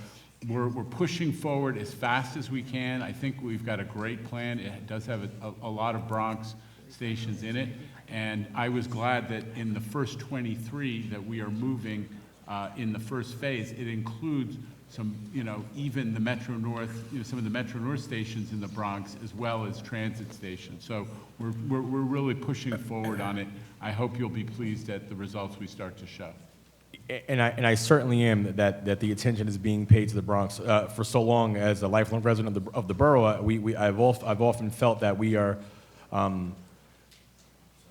we're pushing forward as fast as we can. I think we've got a great plan. It does have a lot of Bronx stations in it. And I was glad that in the first 23 that we are moving in the first phase, it includes some, even the Metro North, some of the Metro North stations in the Bronx, as well as transit stations. So we're really pushing forward on it. I hope you'll be pleased at the results we start to show. And I certainly am that the attention is being paid to the Bronx. For so long as a lifelong resident of the borough, I've often felt that we are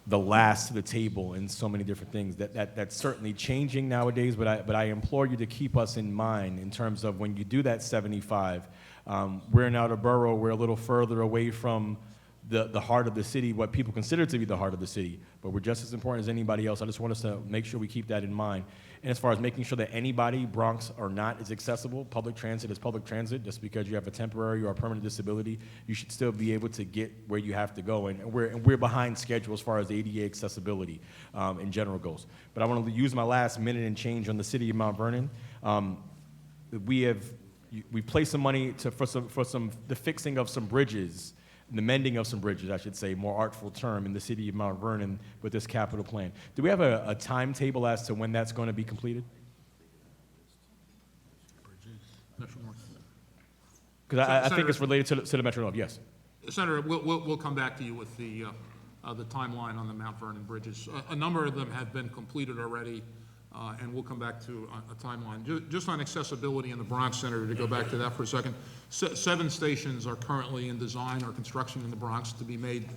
the last to the table in so many different things. That's certainly changing nowadays, but I implore you to keep us in mind in terms of when you do that 75. We're in outer borough, we're a little further away from the heart of the city, what people consider to be the heart of the city, but we're just as important as anybody else. I just want us to make sure we keep that in mind. And as far as making sure that anybody, Bronx or not, is accessible, public transit is public transit. Just because you have a temporary or a permanent disability, you should still be able to get where you have to go. And we're behind schedule as far as ADA accessibility in general goes. But I want to use my last minute and change on the city of Mount Vernon. We placed some money for the fixing of some bridges, the mending of some bridges, I should say, more artful term, in the city of Mount Vernon with this capital plan. Do we have a timetable as to when that's going to be completed? Because I think it's related to the Metro North, yes. Senator, we'll come back to you with the timeline on the Mount Vernon bridges. A number of them have been completed already. and we'll come back to a timeline. Just on accessibility in the Bronx Center, to go back to that for a second, 7 stations are currently in design or construction in the Bronx to be made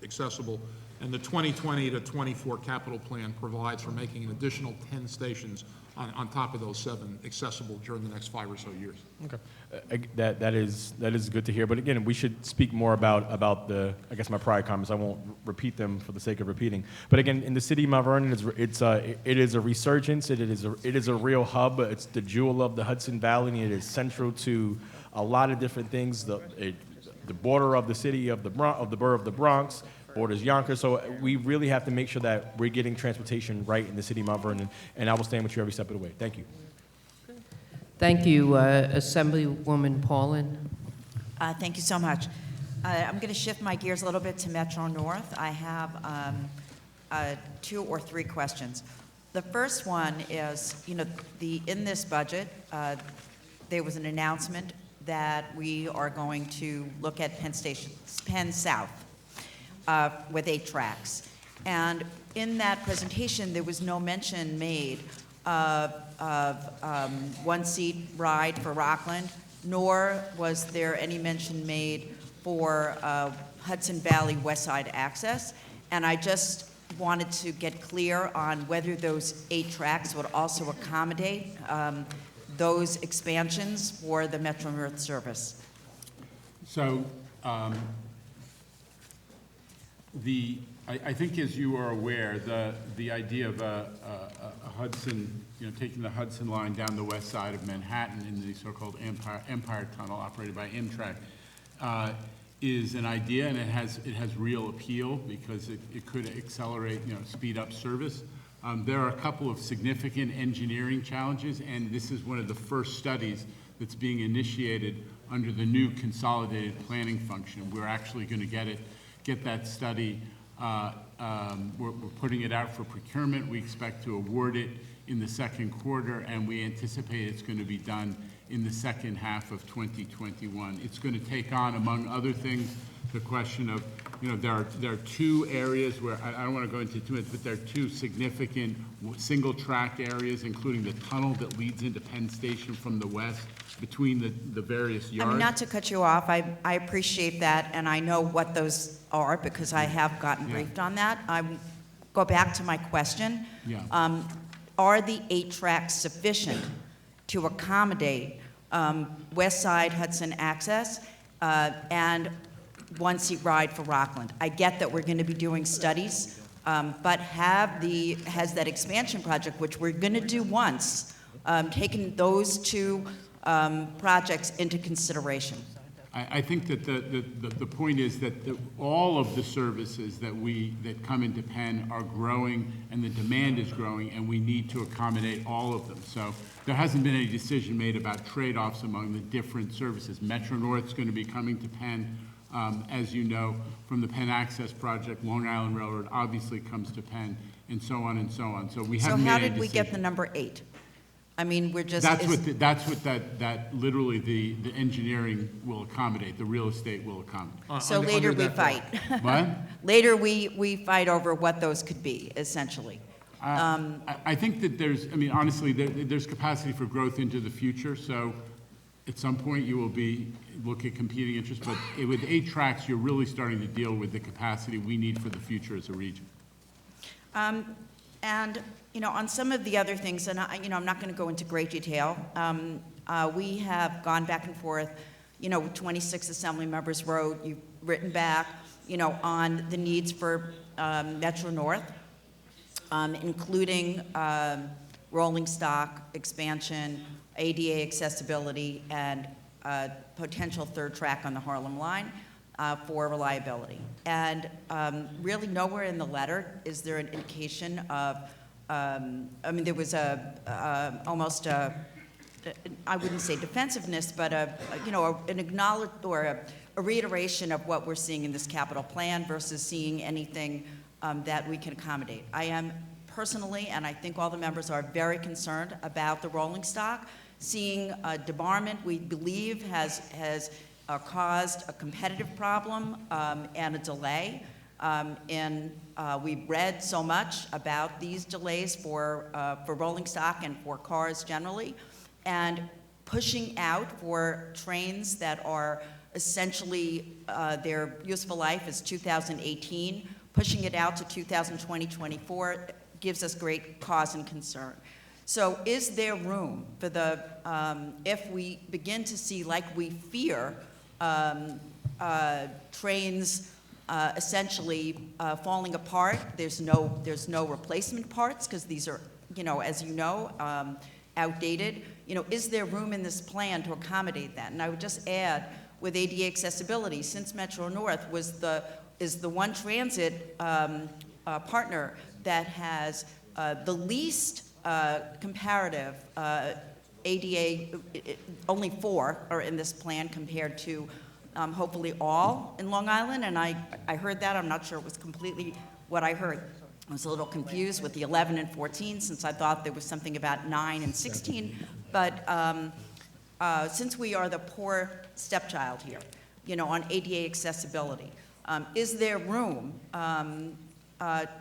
accessible, and the 2020 to 24 capital plan provides for making an additional 10 stations on top of those 7 accessible during the next 5 or so years. Okay, that is good to hear. But again, we should speak more about the, I guess, my prior comments. I won't repeat them for the sake of repeating. But again, in the city of Mount Vernon, it is a resurgence. It is a real hub. It's the jewel of the Hudson Valley, and it is central to a lot of different things. The border of the city of the borough of the Bronx borders Yonkers. So we really have to make sure that we're getting transportation right in the city of Mount Vernon. And I will stand with you every step of the way. Thank you. Thank you, Assemblywoman Paulin. Thank you so much. I'm going to shift my gears a little bit to Metro North. I have 2 or 3 questions. The first one is, in this budget, there was an announcement that we are going to look at Penn South with 8 tracks. And in that presentation, there was no mention made of one-seat ride for Rockland, nor was there any mention made for Hudson Valley West Side access. And I just wanted to get clear on whether those 8 tracks would also accommodate those expansions for the Metro North service. So I think, as you are aware, the idea of a Hudson, taking the Hudson line down the west side of Manhattan in the so-called Empire Tunnel operated by Amtrak is an idea, and it has real appeal because it could accelerate, speed up service. There are a couple of significant engineering challenges, and this is one of the first studies that's being initiated under the new consolidated planning function. We're actually going to get that study. We're putting it out for procurement. We expect to award it in the second quarter, and we anticipate it's going to be done in the second half of 2021. It's going to take on, among other things, the question of, there are 2 areas where, I don't want to go into too much, but there are 2 significant single-track areas, including the tunnel that leads into Penn Station from the west between the various yards. I mean, not to cut you off, I appreciate that, and I know what those are because I have gotten briefed on that. I go back to my question. Yeah. Are the 8 tracks sufficient to accommodate West Side Hudson access and one-seat ride for Rockland? I get that we're going to be doing studies, but has that expansion project, which we're going to do once, taken those 2 projects into consideration? I think that the point is that all of the services that come into Penn are growing, and the demand is growing, and we need to accommodate all of them. So there hasn't been any decision made about trade-offs among the different services. Metro North's going to be coming to Penn. As you know, from the Penn Access Project, Long Island Railroad obviously comes to Penn, and so on and so on. So we haven't made how any did we get the number 8? I mean, we're just... That's what that literally the engineering will accommodate, the real estate will accommodate. So later we fight. What? Later we fight over what those could be, essentially. I think that honestly, there's capacity for growth into the future, so at some point you will look at competing interests, but with 8 tracks, you're really starting to deal with the capacity we need for the future as a region. And, on some of the other things, and I'm not going to go into great detail, we have gone back and forth, 26 assembly members wrote, you've written back, on the needs for Metro North, including rolling stock expansion, ADA accessibility, and potential 3rd track on the Harlem line for reliability. And really nowhere in the letter is there an indication of, there was almost a, I wouldn't say defensiveness, but an acknowledge or a reiteration of what we're seeing in this capital plan versus seeing anything that we can accommodate. I am personally, and I think all the members are very concerned about the rolling stock. Seeing debarment, we believe, has caused a competitive problem and a delay. We read so much about these delays for rolling stock and for cars generally, and pushing out for trains that are essentially, their useful life is 2018, pushing it out to 2020-24 gives us great cause and concern. So is there room for the, if we begin to see, like we fear, trains essentially falling apart, there's no replacement parts, because these are, as you know, outdated. Is there room in this plan to accommodate that? And I would just add, with ADA accessibility, since Metro North is the one transit partner that has the least comparative ADA, only 4 are in this plan compared to hopefully all in Long Island, and I heard that. I'm not sure it was completely what I heard. I was a little confused with the 11 and 14, since I thought there was something about 9 and 16, but since we are the poor stepchild here, on ADA accessibility, is there room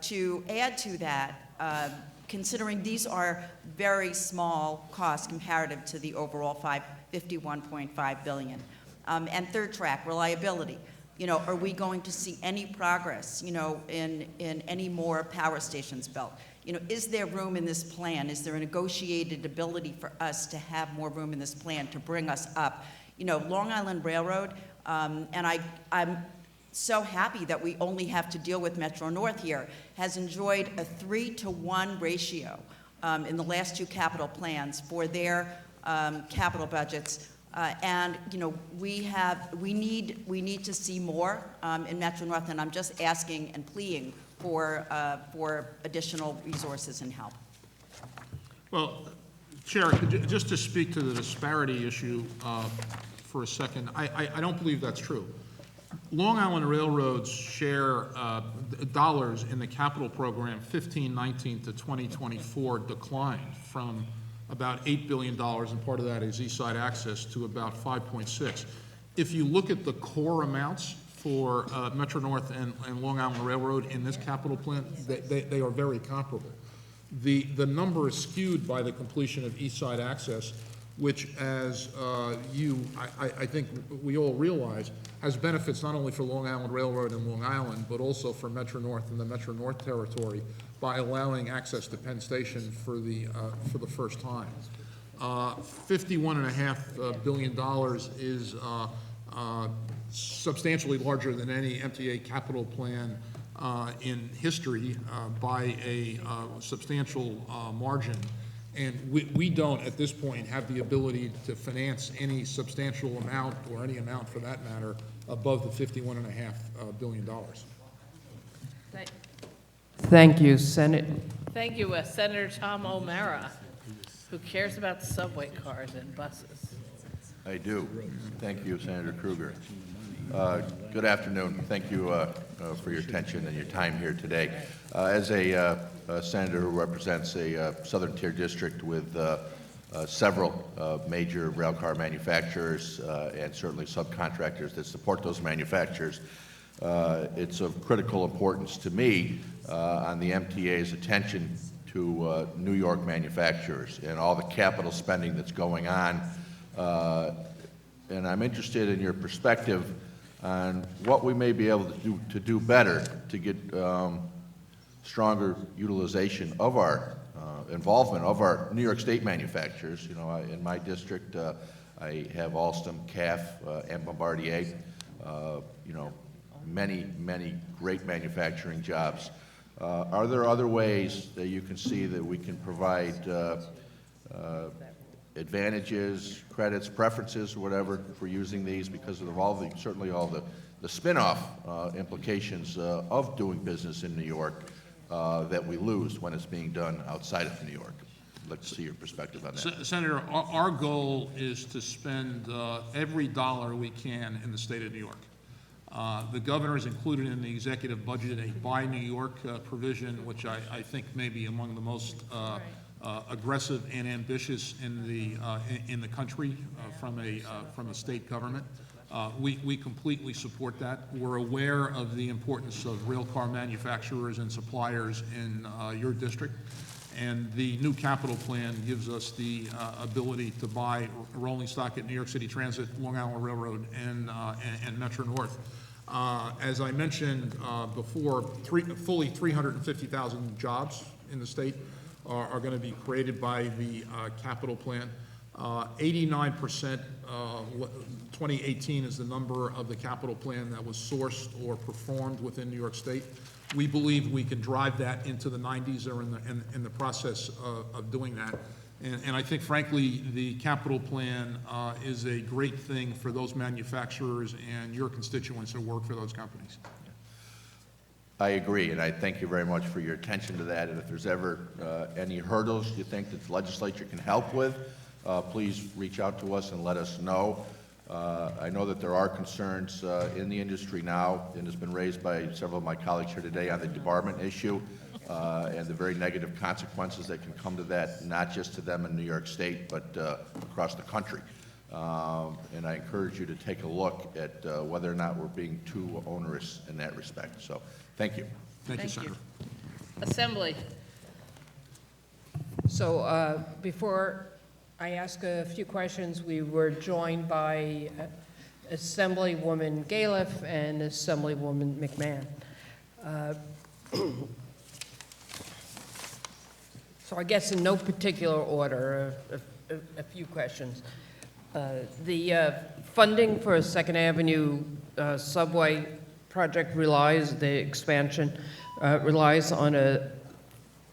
to add to that, considering these are very small costs comparative to the overall $51.5 billion? And third track, reliability. Are we going to see any progress, in any more power stations built? Is there room in this plan? Is there a negotiated ability for us to have more room in this plan to bring us up? Long Island Railroad, and I'm so happy that we only have to deal with Metro North here, has enjoyed a 3-to-1 ratio in the last 2 capital plans for their capital budgets. And we need to see more in Metro North, and I'm just asking and pleading for additional resources and help. Well, Chair, just to speak to the disparity issue for a second, I don't believe that's true. Long Island Railroad's share dollars in the capital program 15-19 to 2024 declined from about $8 billion, and part of that is East Side Access, to about 5.6. If you look at the core amounts for Metro North and Long Island Railroad in this capital plan, they are very comparable. The number is skewed by the completion of East Side Access, which, as I think we all realize, has benefits not only for Long Island Railroad and Long Island, but also for Metro North and the Metro North territory, by allowing access to Penn Station for the first time. $51.5 billion is substantially larger than any MTA capital plan in history by a substantial margin. And we don't, at this point, have the ability to finance any substantial amount, or any amount for that matter, above the $51.5 billion. Thank you, Senate. Thank you, Senator Tom O'Mara, who cares about subway cars and buses. I do. Thank you, Senator Krueger. Good afternoon. Thank you for your attention and your time here today. As a senator who represents a Southern Tier district with several major railcar manufacturers and certainly subcontractors that support those manufacturers, it's of critical importance to me on the MTA's attention to New York manufacturers and all the capital spending that's going on. And I'm interested in your perspective on what we may be able to do better to get stronger utilization of our involvement of our New York State manufacturers. In my district, I have Alstom, CAF, and Bombardier. Many great manufacturing jobs. Are there other ways that you can see that we can provide advantages, credits, preferences, or whatever for using these, because of certainly all the spin-off implications of doing business in New York that we lose when it's being done outside of New York? I'd like to see your perspective on that. Senator, our goal is to spend every dollar we can in the state of New York. The governor has included in the executive budget a Buy New York provision, which I think may be among the most aggressive and ambitious in the country from a state government. We completely support that. We're aware of the importance of rail car manufacturers and suppliers in your district, and the new capital plan gives us the ability to buy rolling stock at New York City Transit, Long Island Railroad, and Metro North. As I mentioned before, fully 350,000 jobs in the state are going to be created by the capital plan. 89%, 2018 is the number of the capital plan that was sourced or performed within New York State. We believe we can drive that into the 90s or in the process of doing that. And I think, frankly, the capital plan is a great thing for those manufacturers and your constituents who work for those companies. I agree, and I thank you very much for your attention to that. And if there's ever any hurdles you think that the legislature can help with, please reach out to us and let us know. I know that there are concerns in the industry now, and it's been raised by several of my colleagues here today on the debarment issue and the very negative consequences that can come to that, not just to them in New York State, but across the country. And I encourage you to take a look at whether or not we're being too onerous in that respect. So, thank you. Thank you, Senator. Assembly. So before I ask a few questions, we were joined by Assemblywoman Galiff and Assemblywoman McMahon. So I guess in no particular order, a few questions. The funding for Second Avenue subway project the expansion relies on a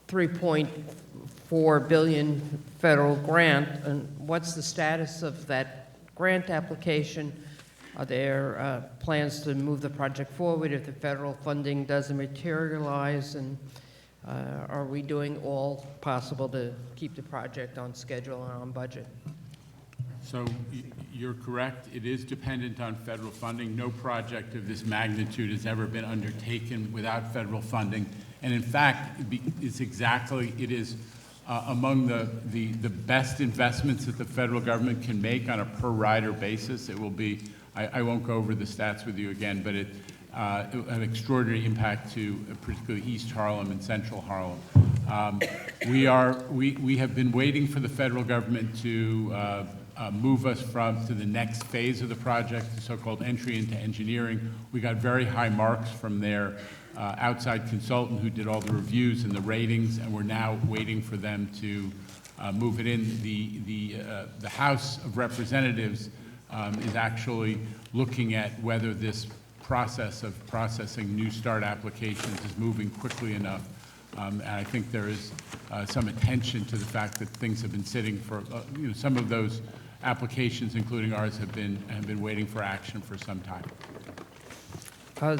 $3.4 billion federal grant. And what's the status of that grant application? Are there plans to move the project forward if the federal funding doesn't materialize? And are we doing all possible to keep the project on schedule and on budget? So you're correct. It is dependent on federal funding. No project of this magnitude has ever been undertaken without federal funding. And in fact, it is among the best investments that the federal government can make on a per rider basis. It will be, I won't go over the stats with you again, but it will have extraordinary impact to particularly East Harlem and Central Harlem. We have been waiting for the federal government to move us to the next phase of the project, the so-called entry into engineering. We got very high marks from their outside consultant who did all the reviews and the ratings, and we're now waiting for them to move it in. The House of Representatives is actually looking at whether this process of processing new start applications is moving quickly enough. And I think there is some attention to the fact that things have been sitting for, some of those applications, including ours, have been waiting for action for some time.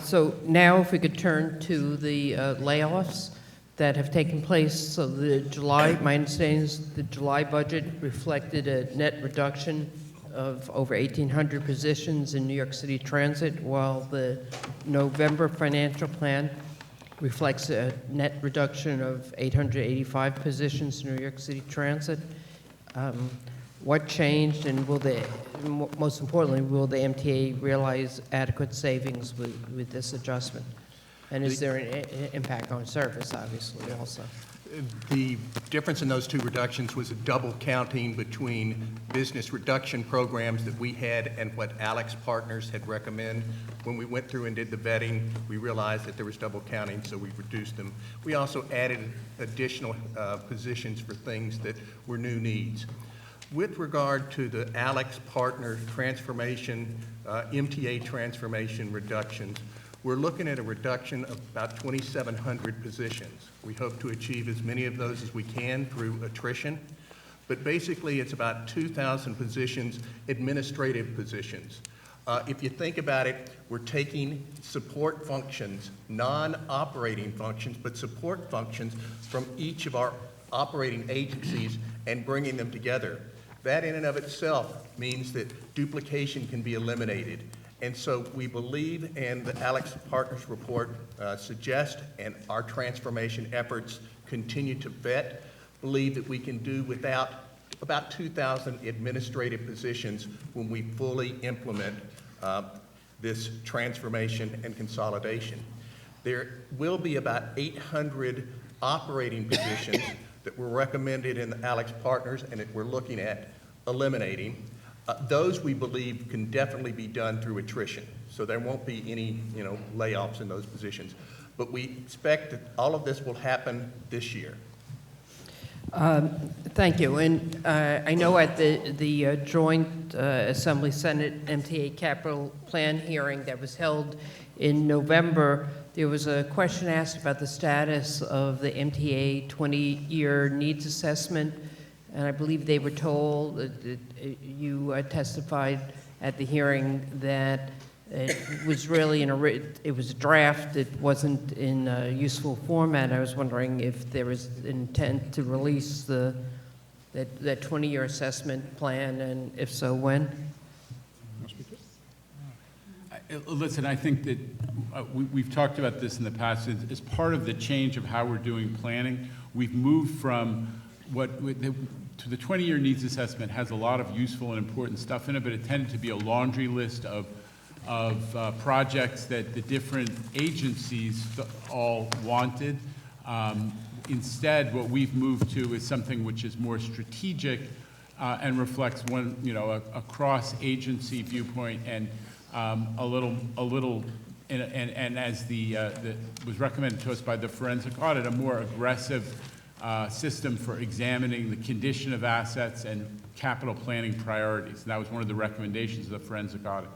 So now if we could turn to the layoffs that have taken place. So my understanding is the July budget reflected a net reduction of over 1,800 positions in New York City Transit, while the November financial plan reflects a net reduction of 885 positions in New York City Transit. What changed, and most importantly, will the MTA realize adequate savings with this adjustment? And is there an impact on service, obviously, also? The difference in those two reductions was a double counting between business reduction programs that we had and what Alex Partners had recommended. When we went through and did the vetting, we realized that there was double counting, so we reduced them. We also added additional positions for things that were new needs. With regard to the Alex Partners transformation, MTA transformation reductions, we're looking at a reduction of about 2,700 positions. We hope to achieve as many of those as we can through attrition, but basically it's about 2,000 positions, administrative positions. If you think about it, we're taking support functions, non-operating functions, but support functions from each of our operating agencies and bringing them together. That in and of itself means that duplication can be eliminated. And so we believe, and the Alex Partners report suggests, and our transformation efforts continue to vet, believe that we can do without about 2,000 administrative positions when we fully implement this transformation and consolidation. There will be about 800 operating positions that were recommended in the Alex Partners and that we're looking at eliminating. Those we believe can definitely be done through attrition. So there won't be any, layoffs in those positions. But we expect that all of this will happen this year. Thank you. And I know at the joint Assembly Senate MTA capital plan hearing that was held in November, there was a question asked about the status of the MTA 20-year needs assessment. And I believe they were told, that you testified at the hearing that it was really it was a draft, it wasn't in a useful format. I was wondering if there was intent to release that 20-year assessment plan, and if so, when? Listen, I think that we've talked about this in the past. As part of the change of how we're doing planning, we've moved from to the 20-year needs assessment has a lot of useful and important stuff in it, but it tended to be a laundry list of projects that the different agencies all wanted. Instead, what we've moved to is something which is more strategic and reflects a cross-agency viewpoint and a little, and as was recommended to us by the forensic audit, a more aggressive system for examining the condition of assets and capital planning priorities. And that was one of the recommendations of the forensic audit.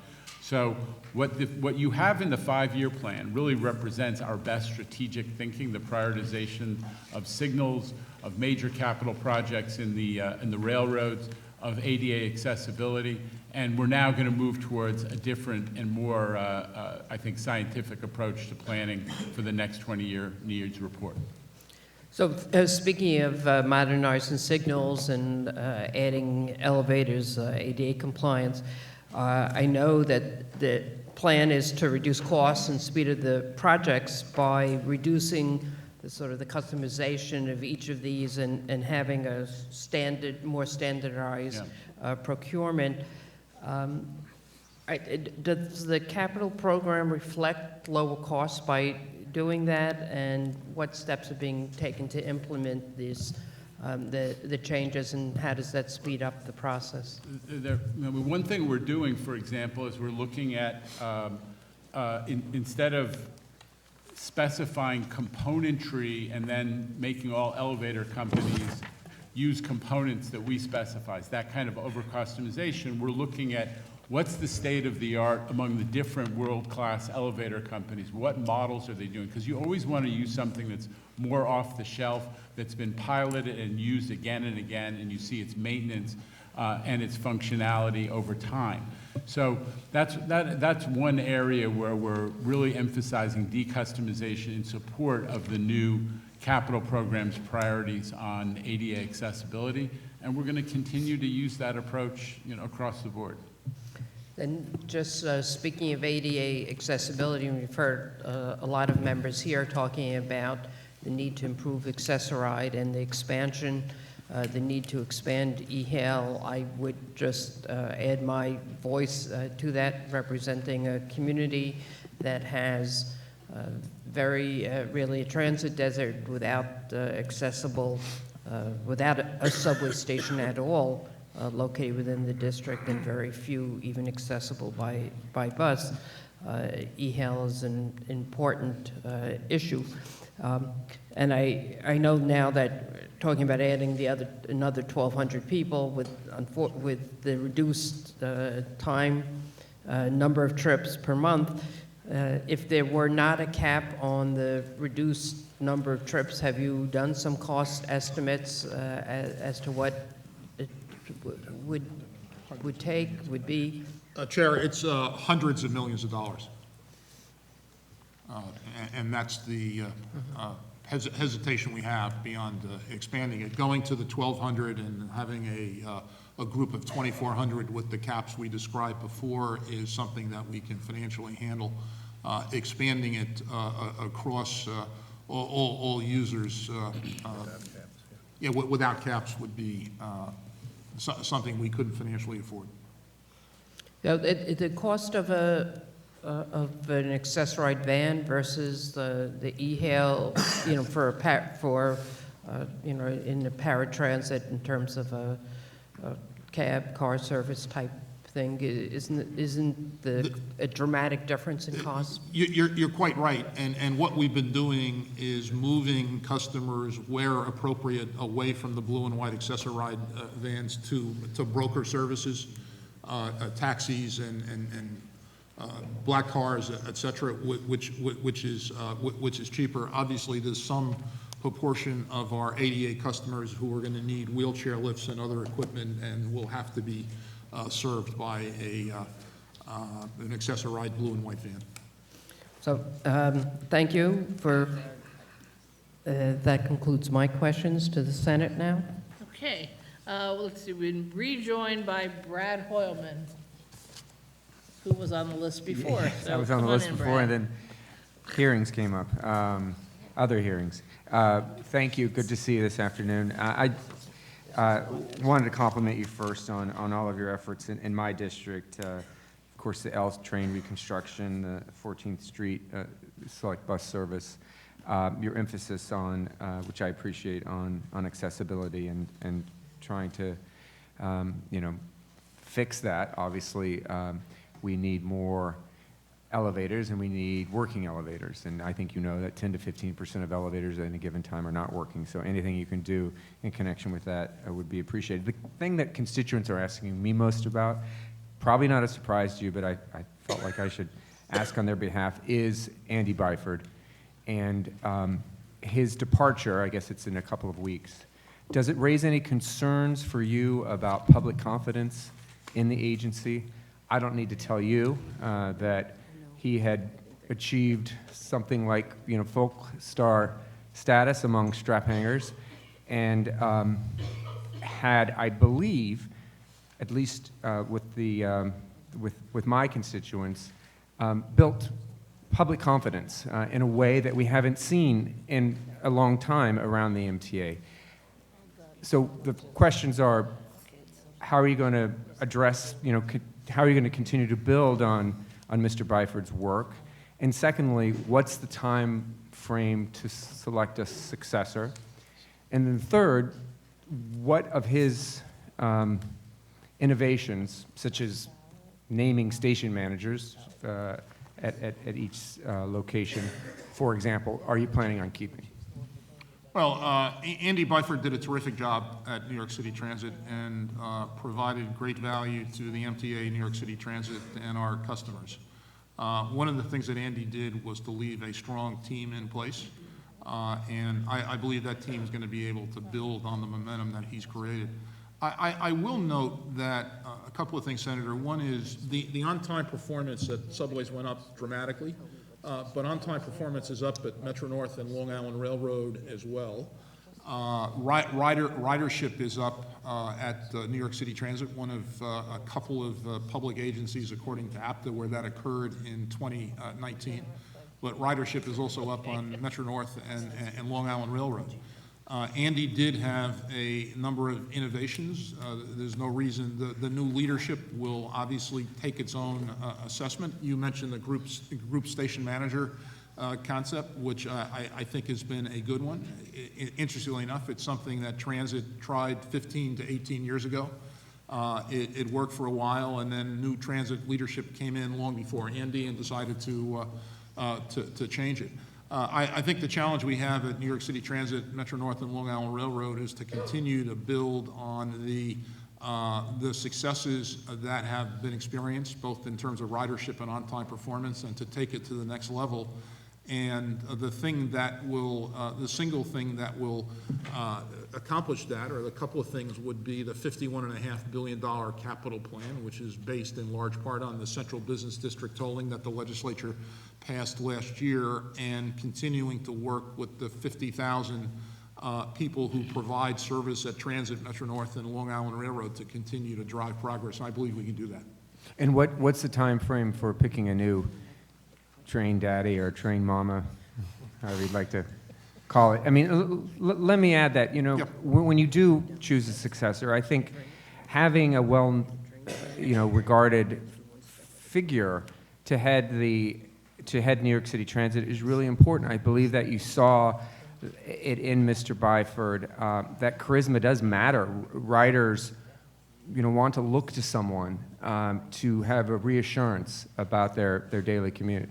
So what you have in the 5-year plan really represents our best strategic thinking, the prioritization of signals, of major capital projects in the railroads, of ADA accessibility, and we're now going to move towards a different and more, I think, scientific approach to planning for the next 20-year needs report. So speaking of modernizing signals and adding elevators, ADA compliance, I know that the plan is to reduce costs and speed of the projects by reducing the customization of each of these and having a more standardized procurement. Does the capital program reflect lower costs by doing that, and what steps are being taken to implement these the changes, and how does that speed up the process? One thing we're doing, for example, is we're looking at, instead of specifying componentry and then making all elevator companies use components that we specify, that kind of over-customization, we're looking at what's the state of the art among the different world-class elevator companies? What models are they doing? Because you always want to use something that's more off the shelf, that's been piloted and used again and again, and you see its maintenance and its functionality over time. So that's one area where we're really emphasizing decustomization in support of the new capital program's priorities on ADA accessibility, and we're going to continue to use that approach, across the board. And just speaking of ADA accessibility, we've heard a lot of members here talking about the need to improve Access-a-Ride and the expansion, the need to expand eHail. I would just add my voice to that, representing a community that has really a transit desert without without a subway station at all. Located within the district, and very few even accessible by bus. eHail is an important issue. And I know now that talking about adding another 1,200 people with the reduced time, number of trips per month, if there were not a cap on the reduced number of trips, have you done some cost estimates as to what it would be? Chair, it's hundreds of millions of dollars. And that's the hesitation we have beyond expanding it. Going to the 1,200 and having a group of 2,400 with the caps we described before is something that we can financially handle. Expanding it across all users without caps would be something we couldn't financially afford. Now, the cost of of an accessorized van versus the e-hail, for in the paratransit in terms of a cab, car service type thing, isn't a dramatic difference in cost? You're quite right, and what we've been doing is moving customers where appropriate away from the blue and white accessorized vans to broker services, taxis and black cars, et cetera, which is cheaper. Obviously, there's some proportion of our ADA customers who are going to need wheelchair lifts and other equipment and will have to be served by an accessorized blue and white van. So, thank you for, that concludes my questions to the Senate now. Okay, let's see, we've been rejoined by Brad Hoylman, who was on the list before. Yes, So I was on the come list in, before, Brad. and then hearings came up, other hearings. Thank you, good to see you this afternoon. I wanted to compliment you first on all of your efforts in my district. Of course, the L train reconstruction, the 14th Street select bus service, your emphasis on, which I appreciate, on accessibility and trying to, fix that. Obviously, we need more elevators and we need working elevators. And I think you know that 10 to 15% of elevators at any given time are not working. So anything you can do in connection with that would be appreciated. The thing that constituents are asking me most about, probably not a surprise to you, but I felt like I should ask on their behalf, is Andy Byford. And his departure, I guess it's in a couple of weeks. Does it raise any concerns for you about public confidence in the agency? I don't need to tell you that he had achieved something like, folk star status among strap hangers, and had, I believe, at least with my constituents, built public confidence in a way that we haven't seen in a long time around the MTA. So the questions are, how are you going to address, how are you going to continue to build on Mr. Byford's work? And secondly, what's the time frame to select a successor? And then third, what of his innovations, such as naming station managers at each location, for example, are you planning on keeping? Well, Andy Byford did a terrific job at New York City Transit and provided great value to the MTA, New York City Transit, and our customers. One of the things that Andy did was to leave a strong team in place, and I believe that team is going to be able to build on the momentum that he's created. I will note that a couple of things, Senator. One is the on-time performance at subways went up dramatically. But on-time performance is up at Metro-North and Long Island Railroad as well. Ridership is up at New York City Transit, one of a couple of public agencies, according to APTA, where that occurred in 2019. But ridership is also up on Metro-North and Long Island Railroad. Andy did have a number of innovations. There's no reason, the new leadership will obviously take its own assessment. You mentioned the group station manager concept, which I think has been a good one. Interestingly enough, it's something that Transit tried 15 to 18 years ago. It worked for a while, and then new Transit leadership came in long before Andy and decided to change it. I think the challenge we have at New York City Transit, Metro-North, and Long Island Railroad is to continue to build on the successes that have been experienced, both in terms of ridership and on-time performance, and to take it to the next level. And the single thing that will accomplish that, or a couple of things, would be the $51.5 billion capital plan, which is based in large part on the Central Business District tolling that the legislature passed last year, and continuing to work with the 50,000 people who provide service at Transit, Metro-North, and Long Island Railroad to continue to drive progress. I believe we can do that. And what's the time frame for picking a new train daddy or train mama, however you'd like to call it? I mean, let me add that, when you do choose a successor, I think having a regarded figure to head New York City Transit is really important. I believe that you saw it in Mr. Byford, that charisma does matter. Riders, want to look to someone to have a reassurance about their daily commute.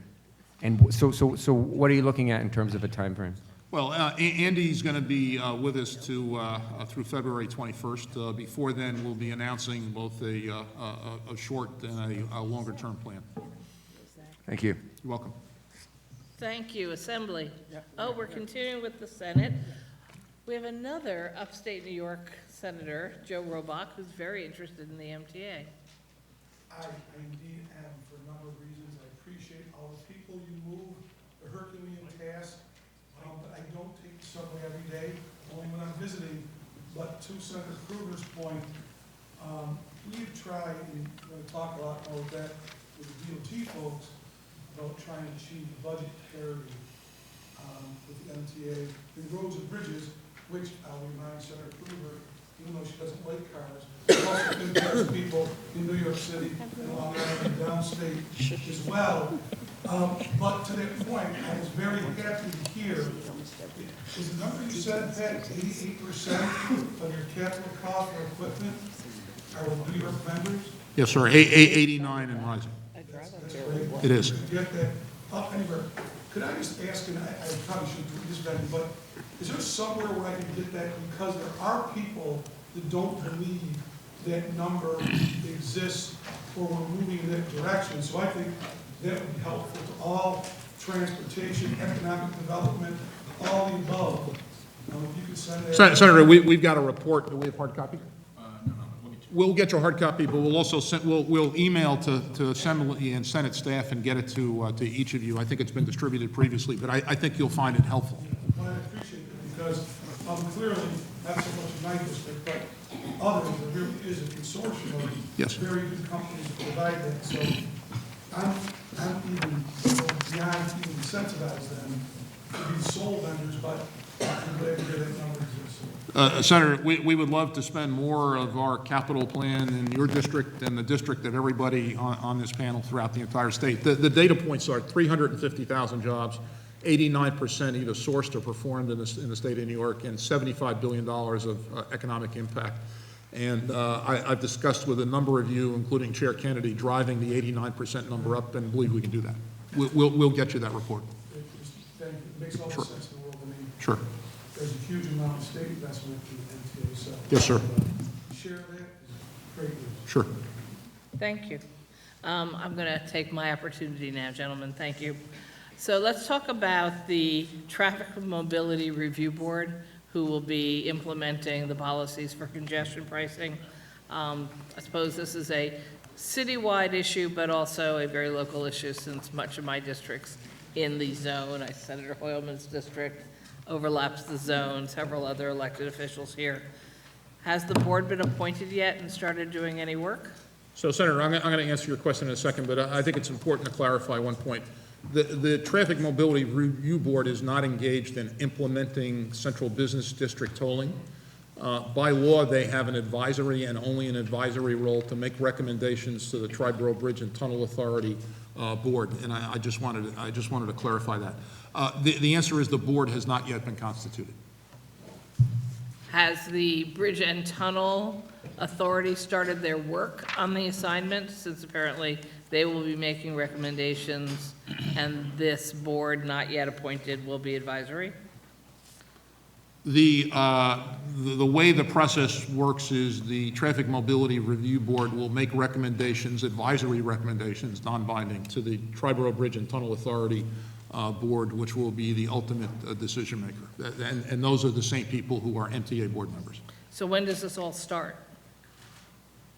And so what are you looking at in terms of a time frame? Well, Andy's going to be with us through February 21st. Before then, we'll be announcing both a short and a longer-term plan. Thank you. You're welcome. Thank you, Assembly. Oh, we're continuing with the Senate. We have another upstate New York Senator, Joe Robach, who's very interested in the MTA. I indeed am, for a number of reasons. I appreciate all the people you move, the Herculean task, but I don't take the subway every day, only when I'm visiting. But to Senator Kruger's point, we've tried, and we're going to talk a lot about that with the DOT folks, about trying to achieve budget parity with the MTA in roads and bridges, which I'll remind Senator Kruger, even though she doesn't like cars, also impacts people in New York City and Long Island and downstate as well. But to that point, I was very happy to hear, is the number you said, Pat, 88% of your capital cost for equipment are with New York vendors? Yes, sir. 89 and rising. That's great. It is. Get that. Anyway, could I just ask, and I probably shouldn't do this, Ben, but is there somewhere where I can get that? Because there are people that don't believe that number exists or we're moving in that direction. So I think that would be helpful to all transportation, economic development, all the above. If you could send that. Senator, we've got a report. Do we have hard copy? We'll get you a hard copy, but we'll also send, we'll email to Assembly and Senate staff and get it to each of you. I think it's been distributed previously, but I think you'll find it helpful. Well, I appreciate it because clearly not so much in my district, but others, there really is a consortium of very good companies that provide that. So I'm even beyond even sensitized them to be sole vendors, but I'm glad to hear that number exists. Senator, we would love to spend more of our capital plan in your district and the district that everybody on this panel throughout the entire state. The data points are 350,000 jobs, 89% either sourced or performed in the state of New York, and $75 billion of economic impact. And I've discussed with a number of you, including Chair Kennedy, driving the 89% number up, and believe we can do that. We'll get you that report. Thank you. It makes all the sense in the world to me. Sure. There's a huge amount of state investment in the MTA, so. Yes, sir. Share that is great news. Sure. Thank you. I'm going to take my opportunity now, gentlemen. Thank you. So let's talk about the Traffic Mobility Review Board, who will be implementing the policies for congestion pricing. I suppose this is a citywide issue, but also a very local issue, since much of my district's in the zone. Senator Hoylman's district overlaps the zone, several other elected officials here. Has the board been appointed yet and started doing any work? So, Senator, I'm going to answer your question in a second, but I think it's important to clarify one point. The Traffic Mobility Review Board is not engaged in implementing central business district tolling. By law, they have an advisory and only an advisory role to make recommendations to the Triborough Bridge and Tunnel Authority board, and I just wanted to clarify that. The answer is the board has not yet been constituted. Has the Bridge and Tunnel Authority started their work on the assignment, since apparently they will be making recommendations and this board, not yet appointed, will be advisory? The way the process works is the Traffic Mobility Review Board will make recommendations, advisory recommendations, non-binding, to the Triborough Bridge and Tunnel Authority board, which will be the ultimate decision maker. And those are the same people who are MTA board members. So when does this all start?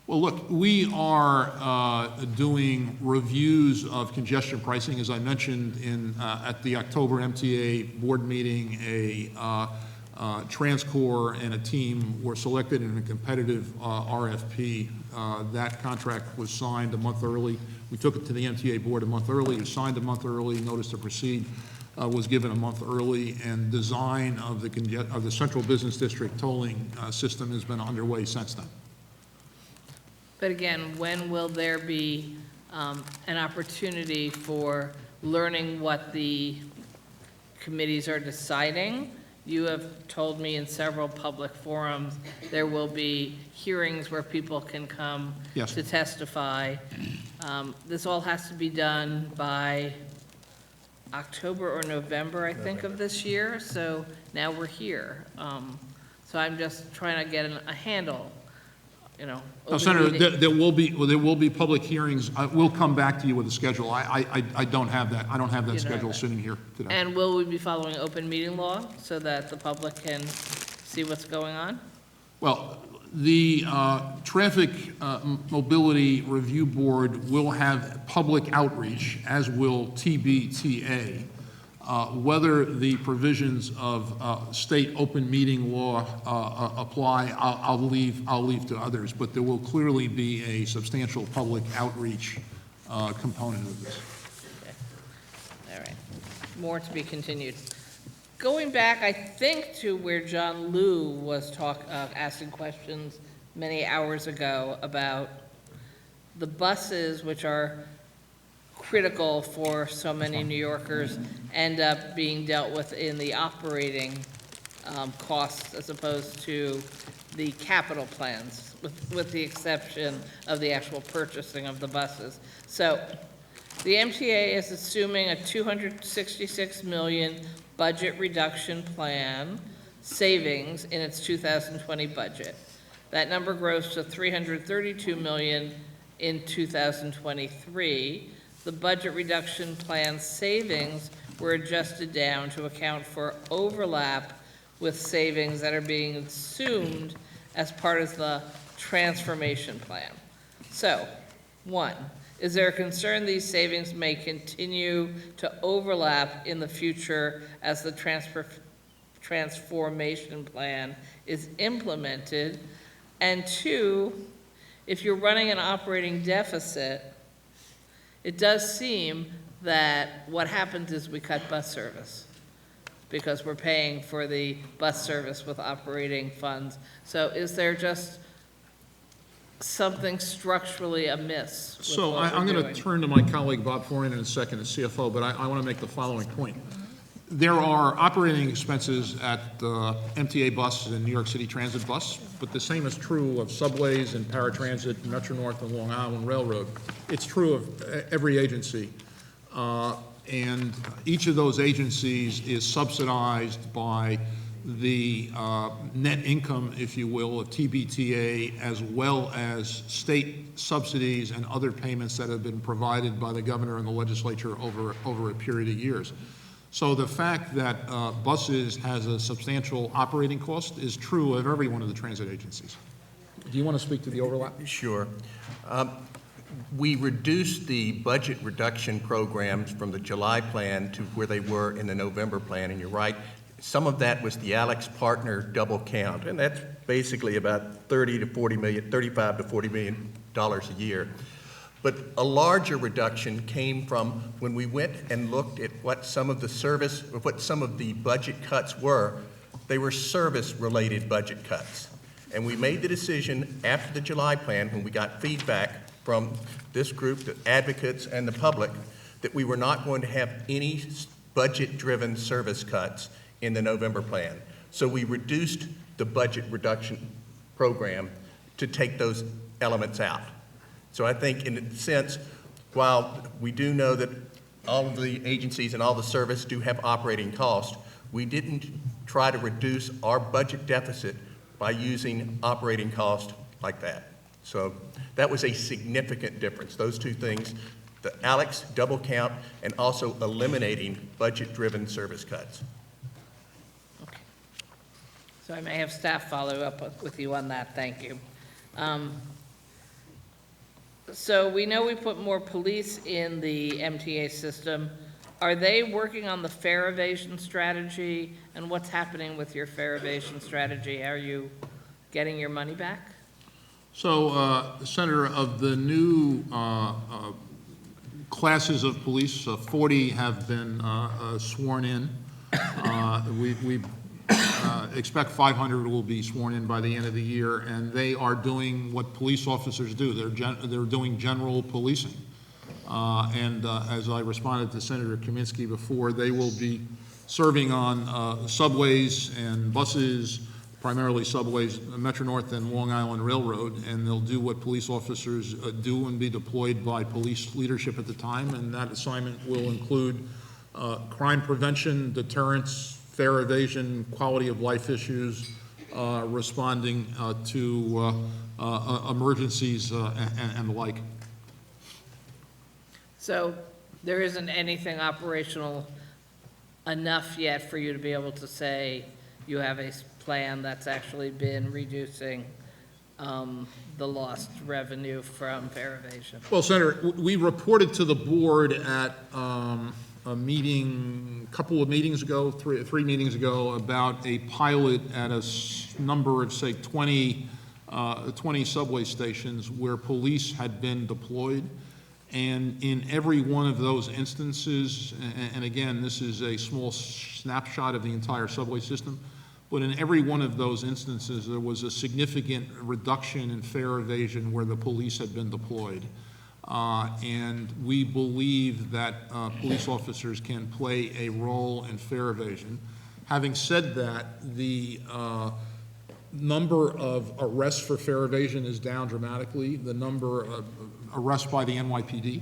Well, look, we are doing reviews of congestion pricing. As I mentioned at the October MTA board meeting, TransCore and a team were selected in a competitive RFP. That contract was signed a month early. We took it to the MTA board a month early. It was signed a month early. Notice to proceed was given a month early, and design of the Central Business District tolling system has been underway since then. But again, when will there be an opportunity for learning what the committees are deciding. You have told me in several public forums, there will be hearings where people can come Yes. to testify. This all has to be done by October or November, I think, of this year, so now we're here. So I'm just trying to get a handle, you know. Now, open Senator, meeting. there will be public hearings. We'll come back to you with a schedule. I don't have that. I don't have that You don't have schedule that. sitting here today. And will we be following open meeting law so that the public can see what's going on? Well, the Traffic Mobility Review Board will have public outreach, as will TBTA. Whether the provisions of state open meeting law apply, I'll leave to others, but there will clearly be a substantial public outreach component of this. All right, more to be continued. Going back, I think, to where John Liu was asking questions many hours ago about the buses, which are critical for so many New Yorkers, end up being dealt with in the operating costs as opposed to the capital plans, with the exception of the actual purchasing of the buses. So the MTA is assuming a $266 million budget reduction plan savings in its 2020 budget. That number grows to $332 million in 2023. The budget reduction plan savings were adjusted down to account for overlap with savings that are being assumed as part of the transformation plan. So, one, is there a concern these savings may continue to overlap in the future as the transformation plan is implemented? And two, if you're running an operating deficit, it does seem that what happens is we cut bus service because we're paying for the bus service with operating funds. So is there just something structurally amiss with So what I'm we're going to doing? turn to my colleague Bob Florian in a second, the CFO, but I want to make the following point. There are operating expenses at MTA bus and New York City Transit bus, but the same is true of subways and paratransit, Metro North and Long Island Railroad. It's true of every agency. And each of those agencies is subsidized by the net income, if you will, of TBTA, as well as state subsidies and other payments that have been provided by the governor and the legislature over a period of years. So the fact that buses has a substantial operating cost is true of every one of the transit agencies. Do you want to speak to the overlap? Sure. We reduced the budget reduction programs from the July plan to where they were in the November plan, and you're right, some of that was the Alex Partner double count, and that's basically about $35 to $40 million a year. But a larger reduction came from when we went and looked at what some of the budget cuts were. They were service-related budget cuts. And we made the decision after the July plan, when we got feedback from this group, the advocates and the public, that we were not going to have any budget-driven service cuts in the November plan. So we reduced the budget reduction program to take those elements out. So I think in a sense, while we do know that all of the agencies and all the service do have operating costs, we didn't try to reduce our budget deficit by using operating cost like that. So that was a significant difference. Those two things, the Alex double count and also eliminating budget-driven service cuts. Okay. So I may have staff follow up with you on that. Thank you. So we know we put more police in the MTA system. Are they working on the fare evasion strategy? And what's happening with your fare evasion strategy? Are you getting your money back? So, Senator, of the new classes of police, 40 have been sworn in. We expect 500 will be sworn in by the end of the year, and they are doing what police officers do. They're doing general policing. And as I responded to Senator Kaminsky before, they will be serving on subways and buses, primarily subways, Metro North and Long Island Railroad, and they'll do what police officers do and be deployed by police leadership at the time, and that assignment will include crime prevention, deterrence, fare evasion, quality of life issues, responding to emergencies and the like. So there isn't anything operational enough yet for you to be able to say you have a plan that's actually been reducing the lost revenue from fare evasion? Well, Senator, we reported to the board at a meeting, a couple of meetings ago, three meetings ago, about a pilot at a number of, say, 20 subway stations where police had been deployed. And in every one of those instances, and again, this is a small snapshot of the entire subway system, but in every one of those instances, there was a significant reduction in fare evasion where the police had been deployed. And we believe that police officers can play a role in fare evasion. Having said that, the number of arrests for fare evasion is down dramatically. The number of arrests by the NYPD,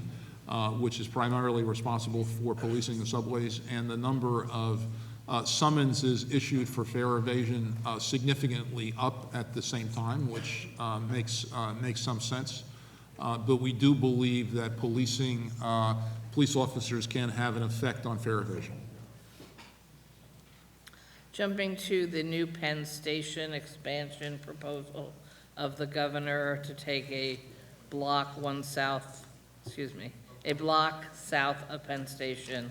which is primarily responsible for policing the subways, and the number of summonses issued for fare evasion significantly up at the same time, which makes some sense. But we do believe that police officers can have an effect on fare evasion. Jumping to the new Penn Station expansion proposal of the governor to take a block south of Penn Station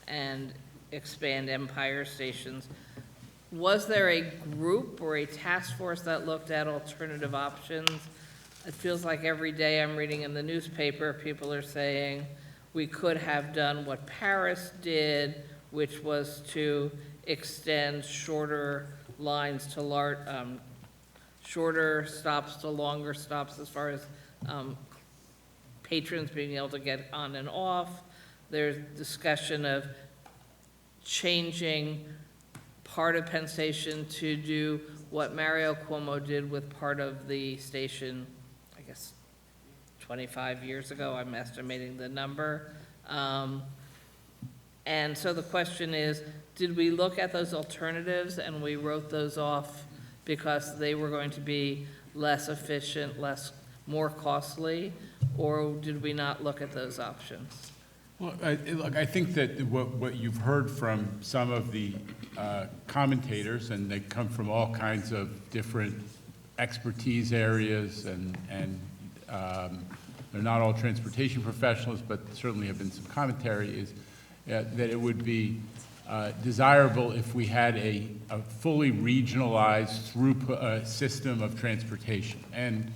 and expand Empire stations. Was there a group or a task force that looked at alternative options? It feels like every day I'm reading in the newspaper, people are saying we could have done what Paris did, which was to extend shorter lines to shorter stops to longer stops as far as patrons being able to get on and off. There's discussion of changing part of Penn Station to do what Mario Cuomo did with part of the station, I guess, 25 years ago. I'm estimating the number. And so the question is, did we look at those alternatives and we wrote those off because they were going to be less efficient, more costly, or did we not look at those options? Well, look, I think that what you've heard from some of the commentators, and they come from all kinds of different expertise areas, and they're not all transportation professionals, but certainly have been some commentary, is that it would be desirable if we had a fully regionalized throughput system of transportation. And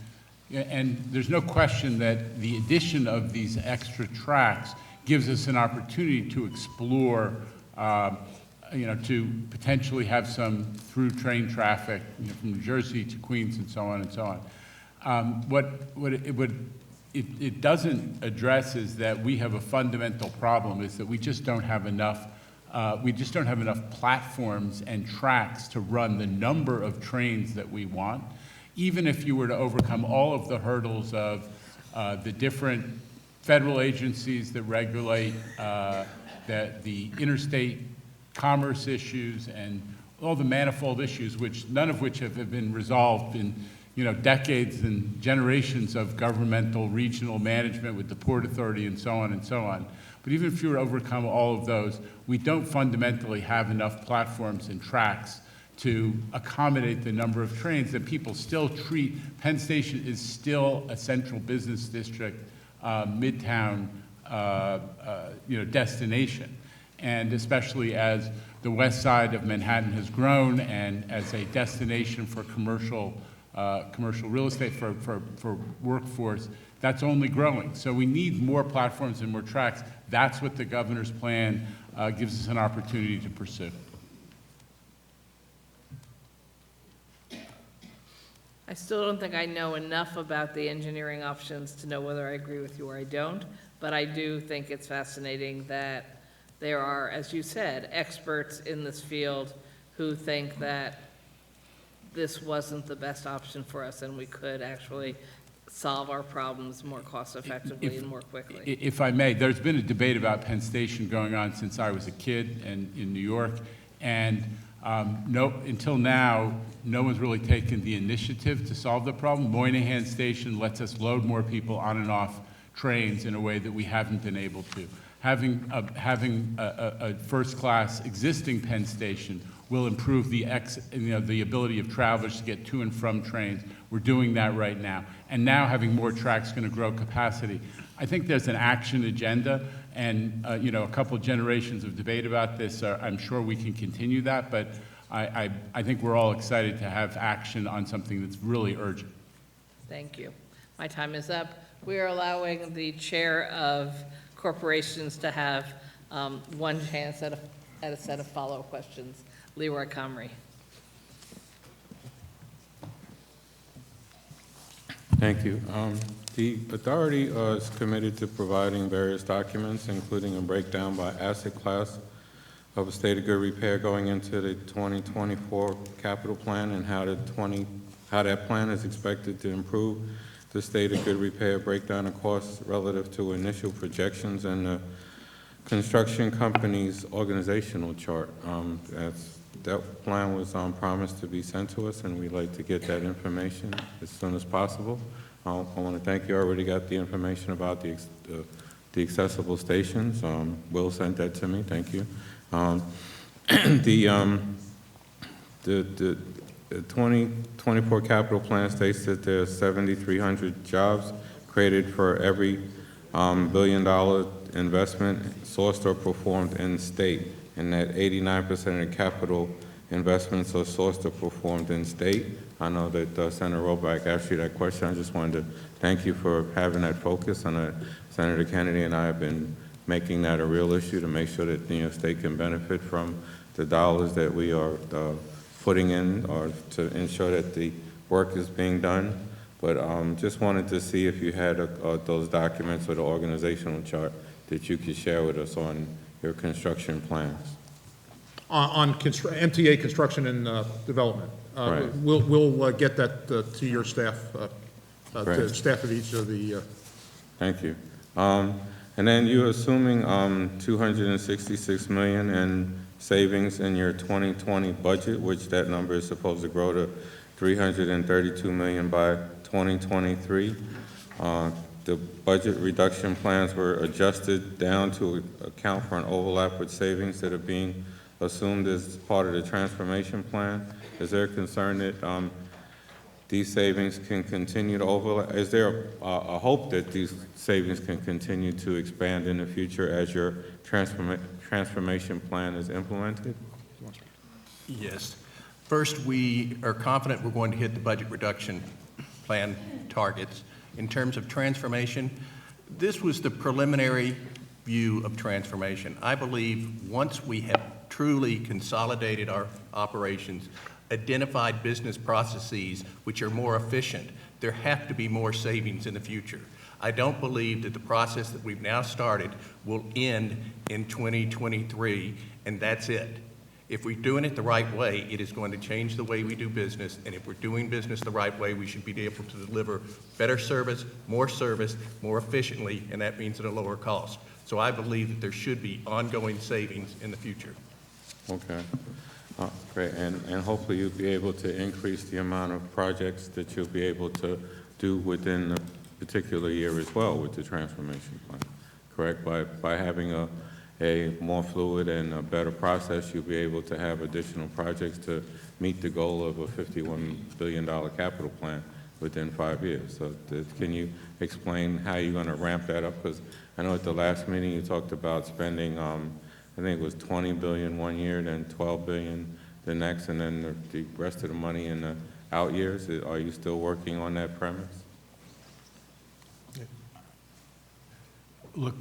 there's no question that the addition of these extra tracks gives us an opportunity to explore, to potentially have some through train traffic from New Jersey to Queens and so on and so on. What it doesn't address is that we have a fundamental problem, is that we just don't have enough platforms and tracks to run the number of trains that we want. Even if you were to overcome all of the hurdles of the different federal agencies that regulate the interstate commerce issues and all the manifold issues, none of which have been resolved in decades and generations of governmental regional management with the Port Authority and so on and so on. But even if you were to overcome all of those, we don't fundamentally have enough platforms and tracks to accommodate the number of trains that people still treat. Penn Station is still a central business district, midtown, destination. And especially as the west side of Manhattan has grown and as a destination for commercial real estate, for workforce, that's only growing. So we need more platforms and more tracks. That's what the governor's plan gives us an opportunity to pursue. I still don't think I know enough about the engineering options to know whether I agree with you or I don't, but I do think it's fascinating that there are, as you said, experts in this field who think that this wasn't the best option for us and we could actually solve our problems more cost-effectively and more quickly. If I may, there's been a debate about Penn Station going on since I was a kid and in New York, and until now, no one's really taken the initiative to solve the problem. Moynihan Station lets us load more people on and off trains in a way that we haven't been able to. Having a first-class existing Penn Station will improve the ability of travelers to get to and from trains. We're doing that right now. And now having more tracks is going to grow capacity. I think there's an action agenda, and a couple generations of debate about this. I'm sure we can continue that, but I think we're all excited to have action on something that's really urgent. Thank you. My time is up. We are allowing the chair of corporations to have one chance at a set of follow-up questions. Leroy Comrie. Thank you. The authority is committed to providing various documents, including a breakdown by asset class of a state of good repair going into the 2024 capital plan, and how that plan is expected to improve the state of good repair, breakdown of costs relative to initial projections, and the construction company's organizational chart. That plan was promised to be sent to us, and we'd like to get that information as soon as possible. I want to thank you. I already got the information about the accessible stations. Will sent that to me. Thank you. The 2024 capital plan states that there's 7,300 jobs created for every $1 billion investment sourced or performed in state, and that 89% of the capital investments are sourced or performed in state. I know that Senator Roback asked you that question. I just wanted to thank you for having that focus on it. Senator Kennedy and I have been making that a real issue to make sure that New York State can benefit from the dollars that we are putting in, or to ensure that the work is being done. But just wanted to see if you had those documents or the organizational chart that you could share with us on your construction plans. On MTA construction and development. Right. We'll get that to your staff, to the staff of each of the... Thank you. And then you're assuming $266 million in savings in your 2020 budget, which that number is supposed to grow to $332 million by 2023. The budget reduction plans were adjusted down to account for an overlap with savings that are being assumed as part of the transformation plan. Is there a concern that these savings can continue to overlap? Is there a hope that these savings can continue to expand in the future as your transformation plan is implemented? Yes. First, we are confident we're going to hit the budget reduction plan targets. In terms of transformation, this was the preliminary view of transformation. I believe once we have truly consolidated our operations, identified business processes which are more efficient, there have to be more savings in the future. I don't believe that the process that we've now started will end in 2023, and that's it. If we're doing it the right way, it is going to change the way we do business, and if we're doing business the right way, we should be able to deliver better service, more efficiently, and that means at a lower cost. So I believe that there should be ongoing savings in the future. Okay. Great, and hopefully you'll be able to increase the amount of projects that you'll be able to do within the particular year as well with the transformation plan, correct? By having a more fluid and a better process, you'll be able to have additional projects to meet the goal of a $51 billion capital plan within 5 years. So can you explain how you're going to ramp that up? Because I know at the last meeting you talked about spending, I think it was $20 billion one year, then $12 billion the next, and then the rest of the money in the out years. Are you still working on that premise? Look,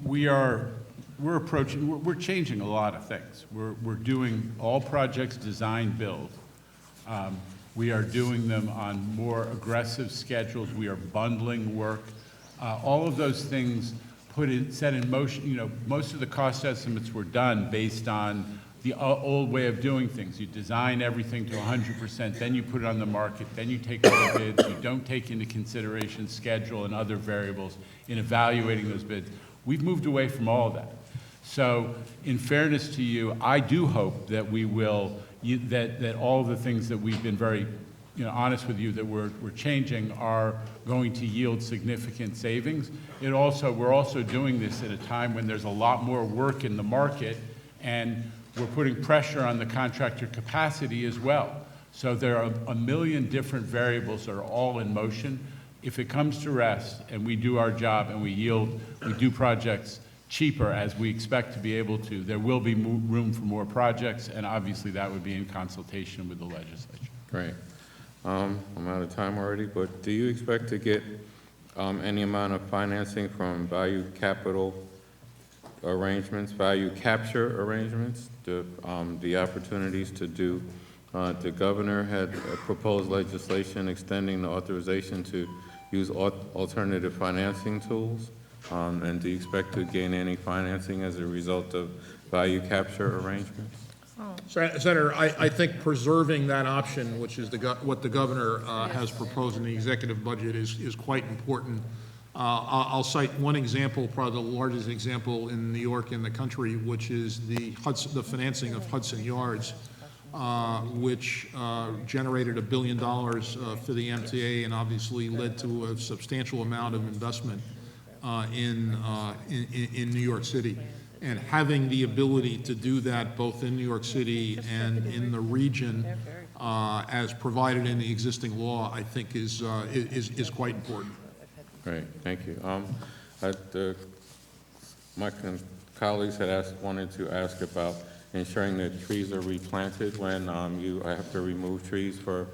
we're changing a lot of things. We're doing all projects design build. We are doing them on more aggressive schedules. We are bundling work. All of those things set in motion, most of the cost estimates were done based on the old way of doing things. You design everything to 100%, then you put it on the market, then you take other bids. You don't take into consideration schedule and other variables in evaluating those bids. We've moved away from all of that. So in fairness to you, I do hope that we will, that all of the things that we've been very honest with you that we're changing are going to yield significant savings. We're also doing this at a time when there's a lot more work in the market, and we're putting pressure on the contractor capacity as well. So there are a million different variables that are all in motion. If it comes to rest and we do our job and we do projects cheaper as we expect to be able to, there will be room for more projects, and obviously that would be in consultation with the legislature. Great. I'm out of time already, but do you expect to get any amount of financing from value capital arrangements, value capture arrangements, the opportunities to do? The governor had proposed legislation extending the authorization to use alternative financing tools. And do you expect to gain any financing as a result of value capture arrangements? Senator, I think preserving that option, which is what the governor has proposed in the executive budget, is quite important. I'll cite one example, probably the largest example in New York and the country, which is the financing of Hudson Yards, which generated $1 billion for the MTA and obviously led to a substantial amount of investment in New York City. And having the ability to do that both in New York City and in the region, as provided in the existing law, I think is quite important. Great, thank you. My colleagues wanted to ask about ensuring that trees are replanted when you have to remove trees for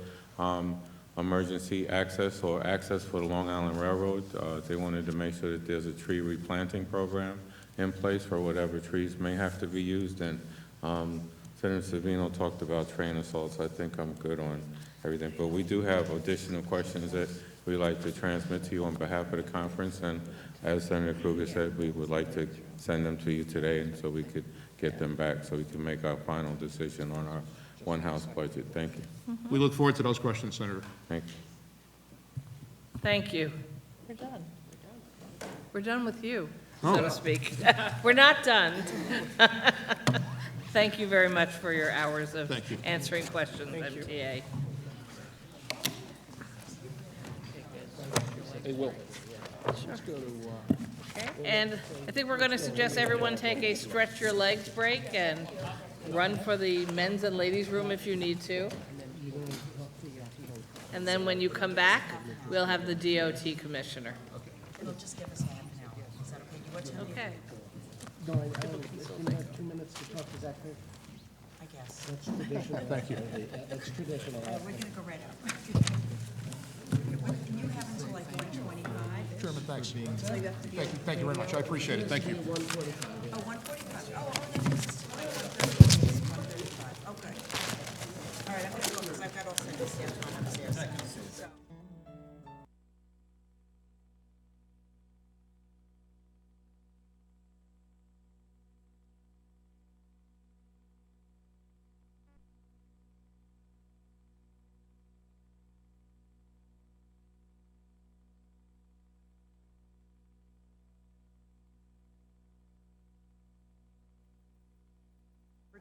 emergency access or access for the Long Island Railroad. They wanted to make sure that there's a tree replanting program in place for whatever trees may have to be used. And Senator Savino talked about train assaults. I think I'm good on everything. But we do have additional questions that we'd like to transmit to you on behalf of the conference. And as Senator Krueger said, we would like to send them to you today, and so we could get them back so we can make our final decision on our one house budget. Thank you. We look forward to those questions, Senator. Thank you. Thank you. We're done. We're done with you, Oh. so to speak. We're not done. Thank you very much for your hours of answering questions, MTA. They will. Okay, and I think we're going to suggest everyone take a stretch your legs break and run for the men's and ladies' room if you need to. And then when you come back, we'll have the DOT commissioner. It'll just give us half an hour. Is that okay? What time? Okay. No, I have 2 minutes to talk to Zach. I guess. That's traditional. Thank you. That's traditional. We're going to go right out. Can you have until like 1:25? Chairman, thanks. Thank you very much. I appreciate it. Thank you. Oh, 1:45. Oh, that's just 1:35. Okay. All right, I'm going to go because I've got all sorts of stuff on upstairs. So.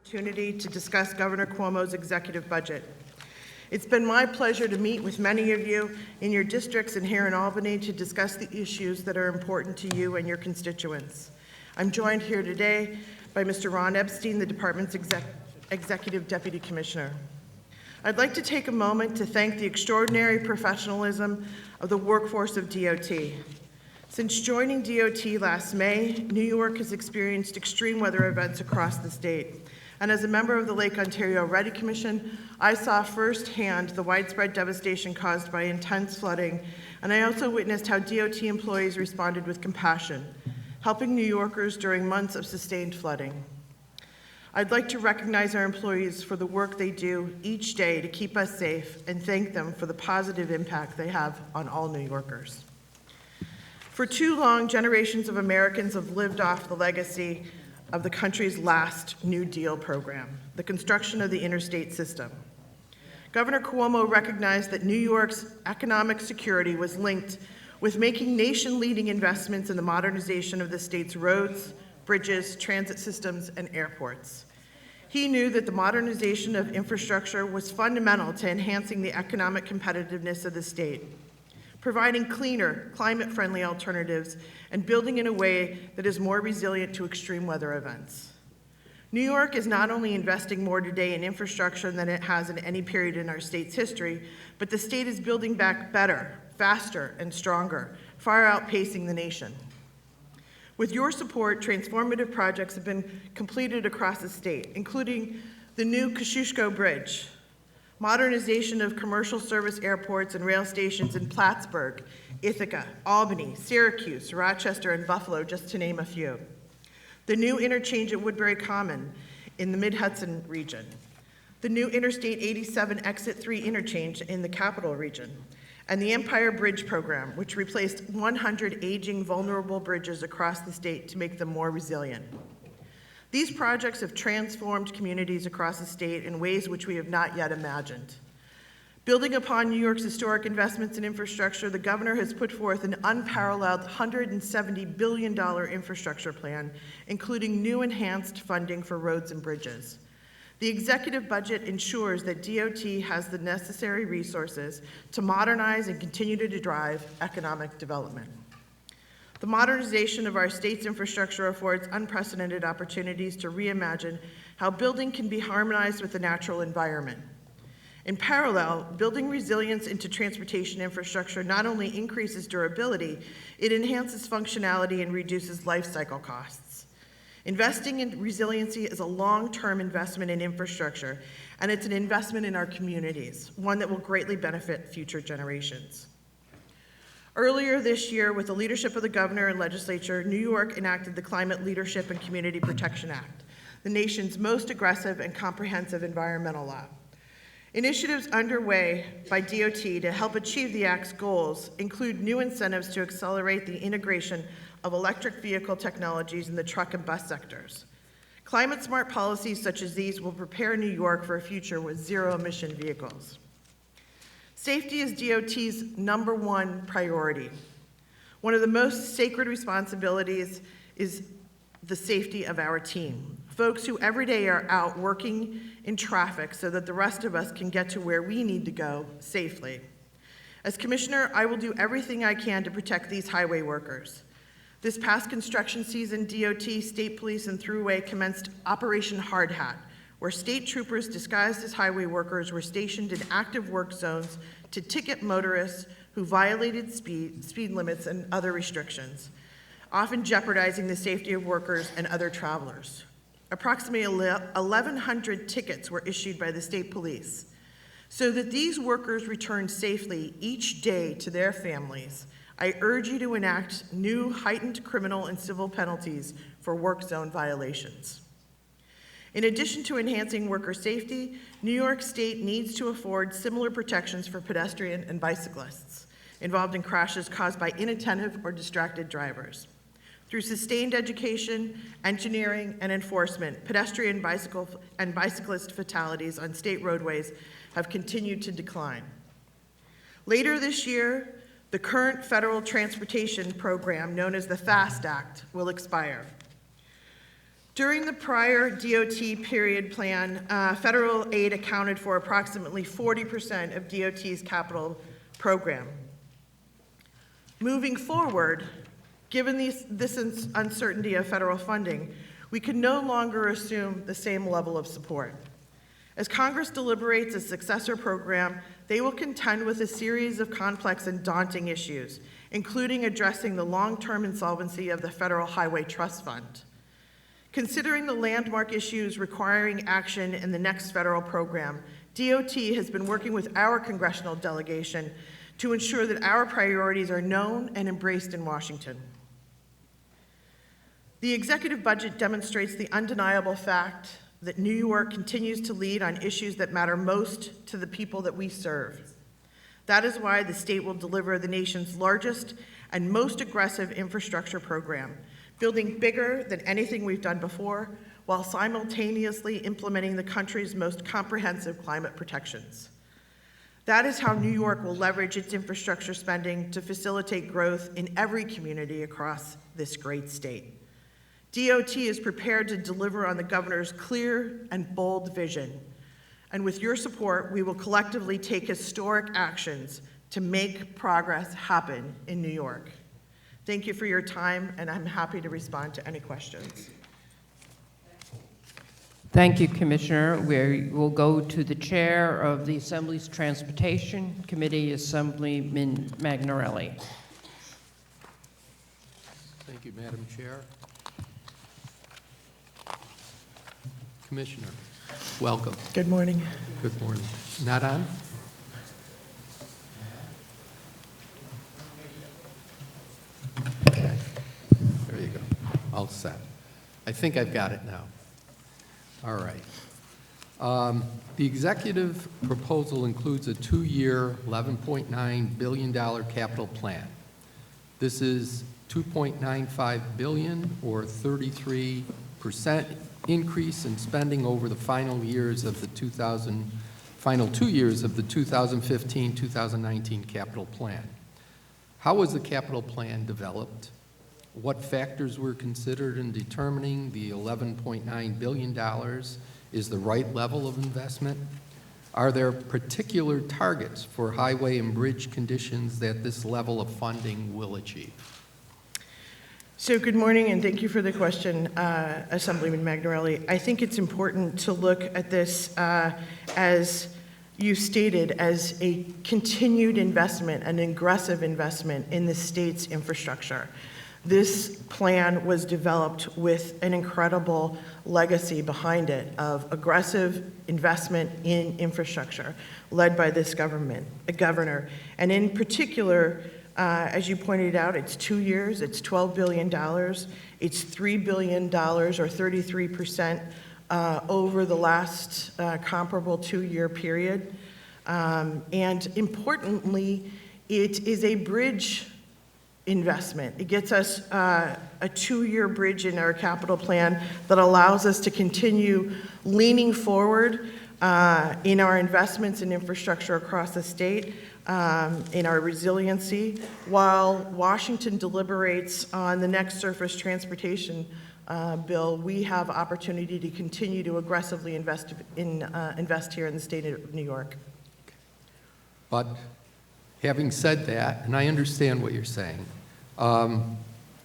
Opportunity to discuss Governor Cuomo's executive budget. It's been my pleasure to meet with many of you in your districts and here in Albany to discuss the issues that are important to you and your constituents. I'm joined here today by Mr. Ron Epstein, the department's executive deputy commissioner. I'd like to take a moment to thank the extraordinary professionalism of the workforce of DOT. Since joining DOT last May, New York has experienced extreme weather events across the state. And as a member of the Lake Ontario Ready Commission, I saw firsthand the widespread devastation caused by intense flooding, and I also witnessed how DOT employees responded with compassion, helping New Yorkers during months of sustained flooding. I'd like to recognize our employees for the work they do each day to keep us safe and thank them for the positive impact they have on all New Yorkers. For too long, generations of Americans have lived off the legacy of the country's last New Deal program, the construction of the interstate system. Governor Cuomo recognized that New York's economic security was linked with making nation-leading investments in the modernization of the state's roads, bridges, transit systems, and airports. He knew that the modernization of infrastructure was fundamental to enhancing the economic competitiveness of the state, providing cleaner, climate-friendly alternatives, and building in a way that is more resilient to extreme weather events. New York is not only investing more today in infrastructure than it has in any period in our state's history, but the state is building back better, faster, and stronger, far outpacing the nation. With your support, transformative projects have been completed across the state, including the new Kosciuszko Bridge, modernization of commercial service airports and rail stations in Plattsburgh, Ithaca, Albany, Syracuse, Rochester, and Buffalo, just to name a few. The new interchange at Woodbury Common in the Mid-Hudson region. The new Interstate 87 Exit 3 interchange in the Capital region. And the Empire Bridge program, which replaced 100 aging, vulnerable bridges across the state to make them more resilient. These projects have transformed communities across the state in ways which we have not yet imagined. Building upon New York's historic investments in infrastructure, the governor has put forth an unparalleled $170 billion infrastructure plan, including new enhanced funding for roads and bridges. The executive budget ensures that DOT has the necessary resources to modernize and continue to drive economic development. The modernization of our state's infrastructure affords unprecedented opportunities to reimagine how building can be harmonized with the natural environment. In parallel, building resilience into transportation infrastructure not only increases durability, it enhances functionality and reduces life cycle costs. Investing in resiliency is a long-term investment in infrastructure, and it's an investment in our communities, one that will greatly benefit future generations. Earlier this year, with the leadership of the governor and legislature, New York enacted the Climate Leadership and Community Protection Act, the nation's most aggressive and comprehensive environmental law. Initiatives underway by DOT to help achieve the Act's goals include new incentives to accelerate the integration of electric vehicle technologies in the truck and bus sectors. Climate-smart policies such as these will prepare New York for a future with zero-emission vehicles. Safety is DOT's #1 priority. One of the most sacred responsibilities is the safety of our team, folks who every day are out working in traffic so that the rest of us can get to where we need to go safely. As commissioner, I will do everything I can to protect these highway workers. This past construction season, DOT, state police, and Thruway commenced Operation Hard Hat, where state troopers disguised as highway workers were stationed in active work zones to ticket motorists who violated speed limits and other restrictions, often jeopardizing the safety of workers and other travelers. Approximately 1,100 tickets were issued by the state police. So that these workers return safely each day to their families, I urge you to enact new heightened criminal and civil penalties for work zone violations. In addition to enhancing worker safety, New York State needs to afford similar protections for pedestrian and bicyclists involved in crashes caused by inattentive or distracted drivers. Through sustained education, engineering, and enforcement, pedestrian, bicycle, and bicyclist fatalities on state roadways have continued to decline. Later this year, the current federal transportation program, known as the FAST Act, will expire. During the prior DOT period plan, federal aid accounted for approximately 40% of DOT's capital program. Moving forward, given this uncertainty of federal funding, we can no longer assume the same level of support. As Congress deliberates a successor program, they will contend with a series of complex and daunting issues, including addressing the long-term insolvency of the Federal Highway Trust Fund. Considering the landmark issues requiring action in the next federal program, DOT has been working with our congressional delegation to ensure that our priorities are known and embraced in Washington. The executive budget demonstrates the undeniable fact that New York continues to lead on issues that matter most to the people that we serve. That is why the state will deliver the nation's largest and most aggressive infrastructure program, building bigger than anything we've done before, while simultaneously implementing the country's most comprehensive climate protections. That is how New York will leverage its infrastructure spending to facilitate growth in every community across this great state. DOT is prepared to deliver on the governor's clear and bold vision. And with your support, we will collectively take historic actions to make progress happen in New York. Thank you for your time, and I'm happy to respond to any questions. Thank you, Commissioner. We will go to the Chair of the Assembly's Transportation Committee, Assemblyman Magnarelli. Thank you, Madam Chair. Commissioner, welcome. Good morning. Good morning. Not on? Okay. There you go. All set. I think I've got it now. All right. The executive proposal includes a 2-year, $11.9 billion capital plan. This is $2.95 billion, or 33% increase in spending over the final 2 years of the 2015-2019 capital plan. How was the capital plan developed? What factors were considered in determining the $11.9 billion is the right level of investment? Are there particular targets for highway and bridge conditions that this level of funding will achieve? So good morning, and thank you for the question, Assemblyman Magnarelli. I think it's important to look at this as you stated, as a continued investment, an aggressive investment in the state's infrastructure. This plan was developed with an incredible legacy behind it of aggressive investment in infrastructure led by this governor. And in particular, as you pointed out, it's 2 years, it's $12 billion, it's $3 billion or 33% over the last comparable 2-year period. And importantly, it is a bridge investment. It gets us a 2-year bridge in our capital plan that allows us to continue leaning forward in our investments in infrastructure across the state, in our resiliency, while Washington deliberates on the next surface transportation bill. We have opportunity to continue to aggressively invest here in the state of New York. But having said that, and I understand what you're saying,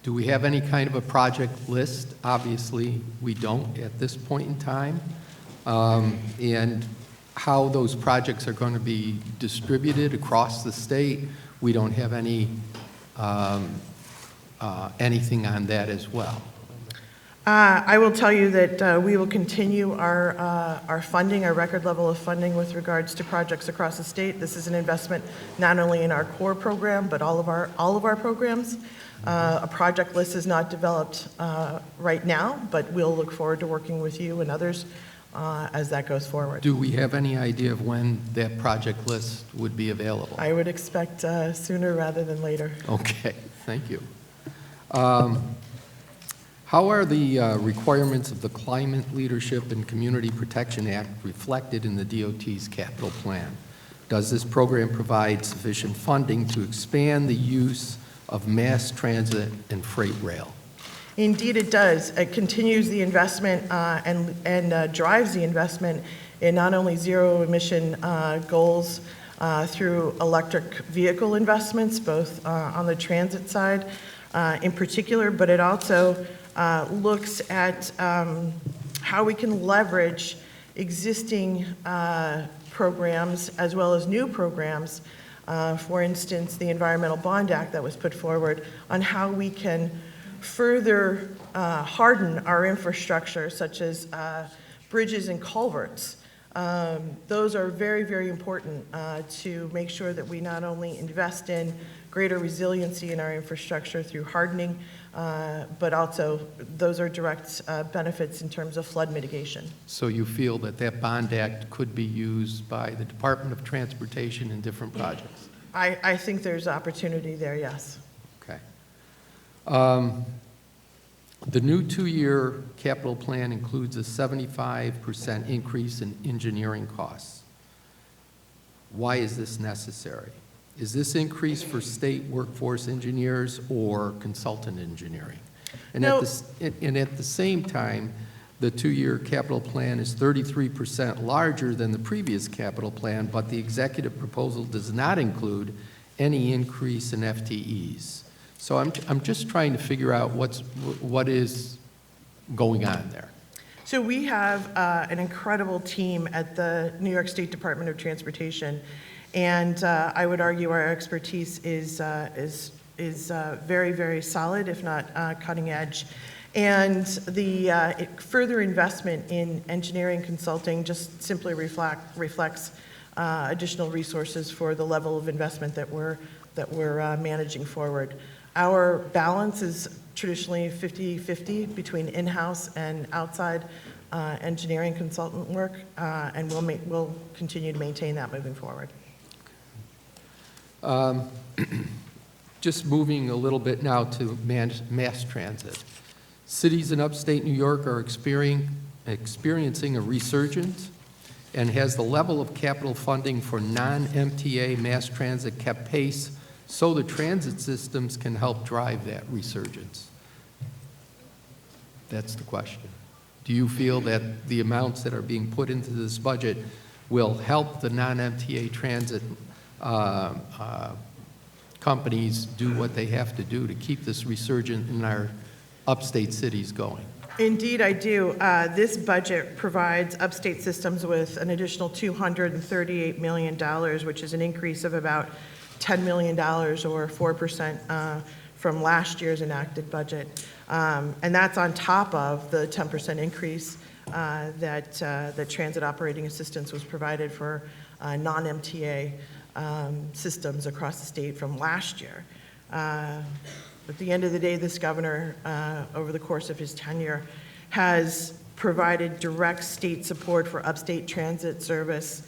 do we have any kind of a project list? Obviously, we don't at this point in time. And how those projects are going to be distributed across the state, we don't have any anything on that as well. I will tell you that we will continue our funding, our record level of funding with regards to projects across the state. This is an investment not only in our core program, but all of our programs. A project list is not developed right now, but we'll look forward to working with you and others as that goes forward. Do we have any idea of when that project list would be available? I would expect sooner rather than later. Okay, thank you. How are the requirements of the Climate Leadership and Community Protection Act reflected in the DOT's capital plan? Does this program provide sufficient funding to expand the use of mass transit and freight rail? Indeed, it does. It continues the investment and drives the investment in not only zero emission goals through electric vehicle investments, both on the transit side in particular, but it also looks at how we can leverage existing programs as well as new programs. For instance, the Environmental Bond Act that was put forward on how we can further harden our infrastructure, such as bridges and culverts. Those are very, very important to make sure that we not only invest in greater resiliency in our infrastructure through hardening, but also those are direct benefits in terms of flood mitigation. So you feel that that bond act could be used by the Department of Transportation in different projects? I think there's opportunity there, yes. Okay. The new two-year capital plan includes a 75% increase in engineering costs. Why is this necessary? Is this increase for state workforce engineers or consultant engineering? And No. at the same time, the two-year capital plan is 33% larger than the previous capital plan, but the executive proposal does not include any increase in FTEs. So I'm just trying to figure out what is going on there. So we have an incredible team at the New York State Department of Transportation, and I would argue our expertise is very, very solid, if not cutting edge. And the further investment in engineering consulting just simply reflects additional resources for the level of investment that we're managing forward. Our balance is traditionally 50-50 between in-house and outside engineering consultant work, and we'll continue to maintain that moving forward. Just moving a little bit now to mass transit. Cities in upstate New York are experiencing a resurgence, and has the level of capital funding for non-MTA mass transit kept pace so the transit systems can help drive that resurgence? That's the question. Do you feel that the amounts that are being put into this budget will help the non-MTA transit companies do what they have to do to keep this resurgence in our upstate cities going? Indeed, I do. This budget provides upstate systems with an additional $238 million, which is an increase of about $10 million or 4% from last year's enacted budget. And that's on top of the 10% increase that transit operating assistance was provided for non-MTA systems across the state from last year. At the end of the day, this governor, over the course of his tenure, has provided direct state support for upstate transit service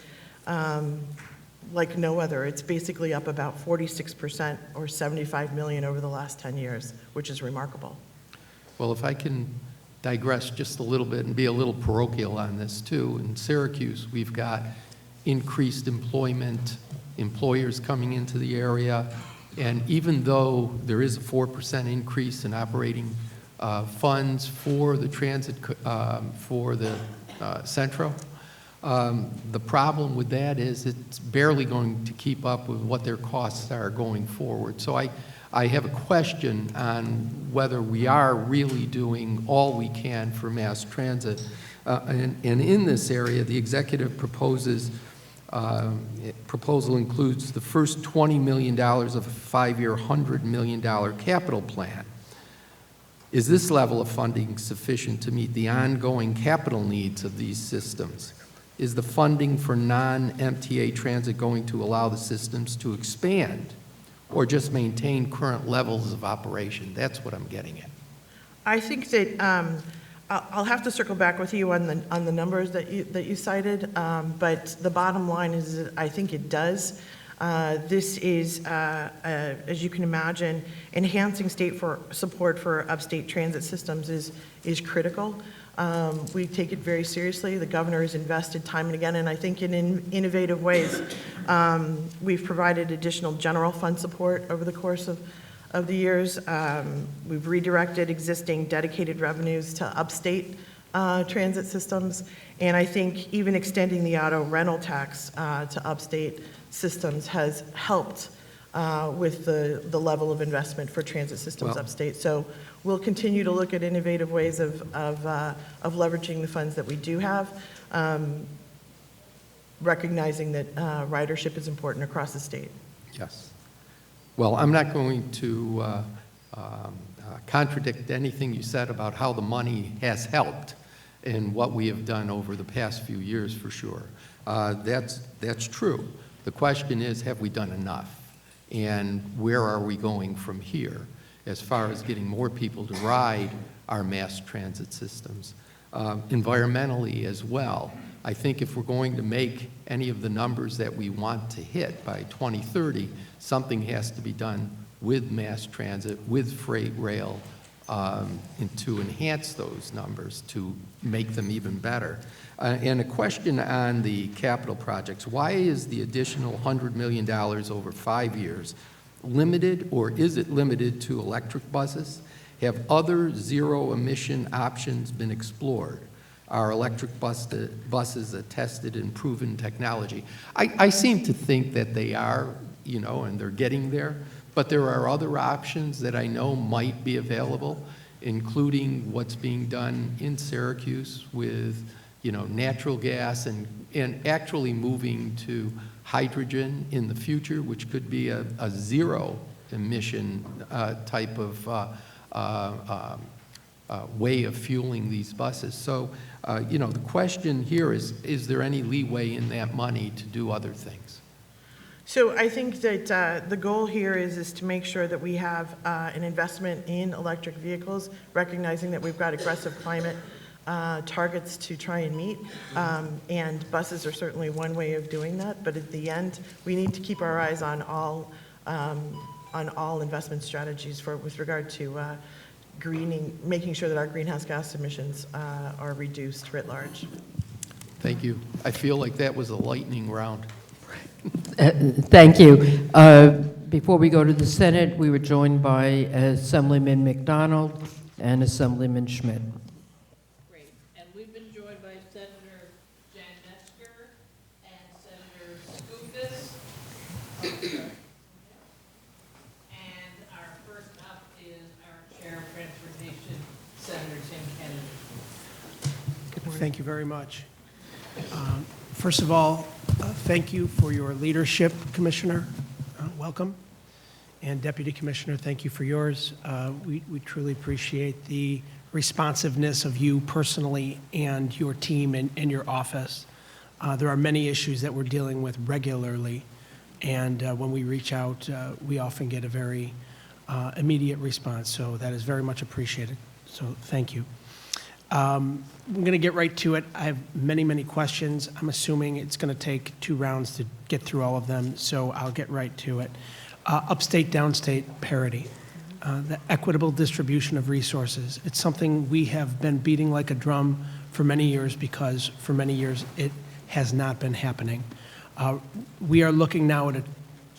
like no other. It's basically up about 46% or $75 million over the last 10 years, which is remarkable. Well, if I can digress just a little bit and be a little parochial on this too, in Syracuse, we've got increased employment, employers coming into the area, and even though there is a 4% increase in operating funds for the transit, for the Centro, the problem with that is it's barely going to keep up with what their costs are going forward. So I have a question on whether we are really doing all we can for mass transit. And in this area, the executive proposal includes the first $20 million of a 5-year, $100 million capital plan. Is this level of funding sufficient to meet the ongoing capital needs of these systems? Is the funding for non-MTA transit going to allow the systems to expand or just maintain current levels of operation? That's what I'm getting at. I think that I'll have to circle back with you on the numbers that you cited, but the bottom line is that I think it does. This is, as you can imagine, enhancing state support for upstate transit systems is critical. We take it very seriously. The governor has invested time and again, and I think in innovative ways. We've provided additional general fund support over the course of the years. We've redirected existing dedicated revenues to upstate transit systems, and I think even extending the auto rental tax to upstate systems has helped with the level of investment for transit systems upstate. So we'll continue to look at innovative ways of leveraging the funds that we do have, recognizing that ridership is important across the state. Yes. Well, I'm not going to contradict anything you said about how the money has helped in what we have done over the past few years, for sure. That's true. The question is, have we done enough? And where are we going from here? as far as getting more people to ride our mass transit systems. Environmentally as well, I think if we're going to make any of the numbers that we want to hit by 2030, something has to be done with mass transit, with freight rail, and to enhance those numbers, to make them even better. And a question on the capital projects. Why is the additional $100 million over 5 years limited, or is it limited to electric buses? Have other zero-emission options been explored? Are electric buses a tested and proven technology? I seem to think that they are, you know, and they're getting there, but there are other options that I know might be available, including what's being done in Syracuse with, you know, natural gas and actually moving to hydrogen in the future, which could be a zero-emission type of way of fueling these buses. So, you know, the question here is there any leeway in that money to do other things? So I think that the goal here is to make sure that we have an investment in electric vehicles, recognizing that we've got aggressive climate targets to try and meet, and buses are certainly one way of doing that. But at the end, we need to keep our eyes on all investment strategies with regard to greening, making sure that our greenhouse gas emissions are reduced writ large. Thank you. I feel like that was a lightning round. Thank you. Before we go to the Senate, we were joined by Assemblyman McDonald and Assemblyman Schmidt. Great. And we've been joined by Senator Jan Metzger and Senator Skoufis. And our first up is our Chair of Transportation, Senator Tim Kennedy. Thank you very much. First of all, thank you for your leadership, Commissioner. Welcome. And Deputy Commissioner, thank you for yours. We truly appreciate the responsiveness of you personally and your team and your office. There are many issues that we're dealing with regularly, and when we reach out, we often get a very immediate response, so that is very much appreciated. So thank you. I'm going to get right to it. I have many, many questions. I'm assuming it's going to take 2 rounds to get through all of them, so I'll get right to it. Upstate, downstate parity, the equitable distribution of resources. It's something we have been beating like a drum for many years because for many years it has not been happening. We are looking now at a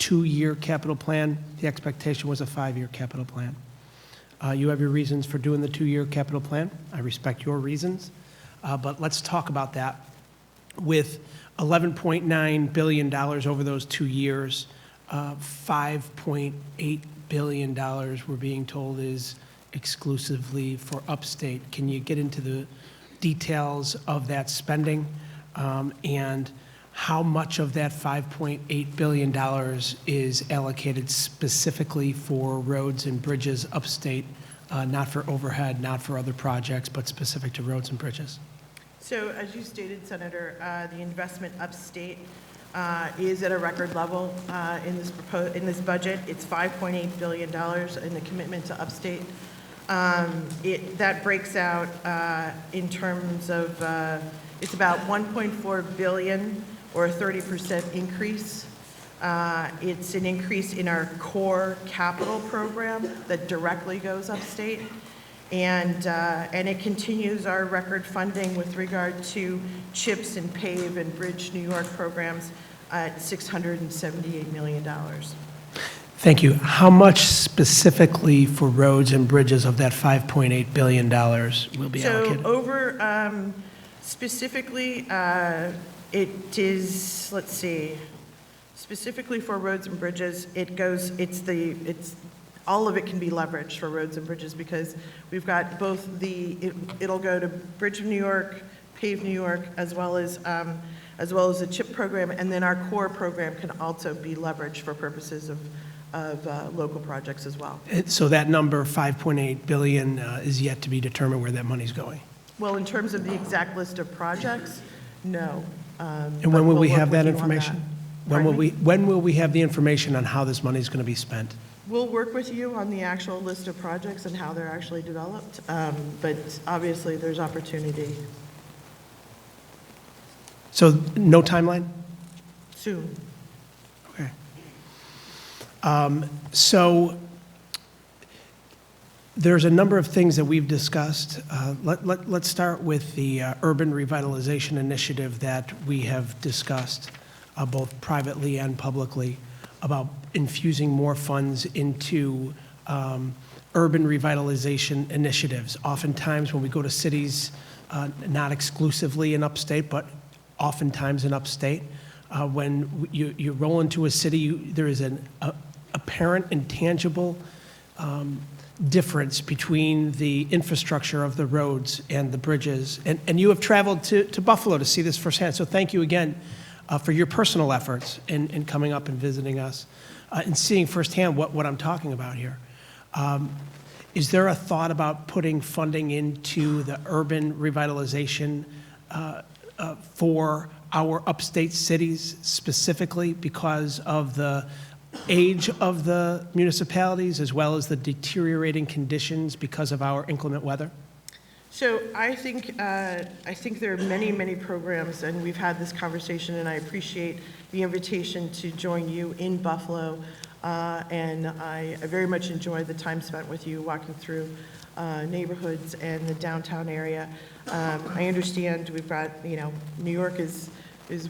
2-year capital plan. The expectation was a 5-year capital plan. You have your reasons for doing the 2-year capital plan. I respect your reasons, but let's talk about that. With $11.9 billion over those 2 years, $5.8 billion we're being told is exclusively for upstate. Can you get into the details of that spending and how much of that $5.8 billion is allocated specifically for roads and bridges upstate, not for overhead, not for other projects, but specific to roads and bridges? So as you stated, Senator, the investment upstate is at a record level in this budget. It's $5.8 billion in the commitment to upstate. That breaks out in terms of, it's about $1.4 billion or a 30% increase. It's an increase in our core capital program that directly goes upstate. And it continues our record funding with regard to CHIPS and PAVE and Bridge New York programs at $678 million. Thank you. How much specifically for roads and bridges of that $5.8 billion will be allocated? So over, specifically, it is, let's see, specifically for roads and bridges, all of it can be leveraged for roads and bridges because we've got both it'll go to Bridge of New York, Pave New York, as well as the CHIP program, and then our core program can also be leveraged for purposes of local projects as well. So that number, $5.8 billion, is yet to be determined where that money's going? Well, in terms of the exact list of projects, no. And when will we have that information? When will we have the information on how this money is going to be spent? We'll work with you on the actual list of projects and how they're actually developed, but obviously there's opportunity So no timeline? soon. Okay. So there's a number of things that we've discussed. Let's start with the urban revitalization initiative that we have discussed, both privately and publicly, about infusing more funds into urban revitalization initiatives. Oftentimes, when we go to cities, not exclusively in upstate, but oftentimes in upstate, when you roll into a city, there is an apparent and tangible difference between the infrastructure of the roads and the bridges. And you have traveled to Buffalo to see this firsthand, so thank you again for your personal efforts in coming up and visiting us and seeing firsthand what I'm talking about here. Is there a thought about putting funding into the urban revitalization for our upstate cities specifically because of the age of the municipalities as well as the deteriorating conditions because of our inclement weather? So I think there are many, many programs, and we've had this conversation, and I appreciate the invitation to join you in Buffalo, and I very much enjoyed the time spent with you walking through neighborhoods and the downtown area. I understand we've got, New York is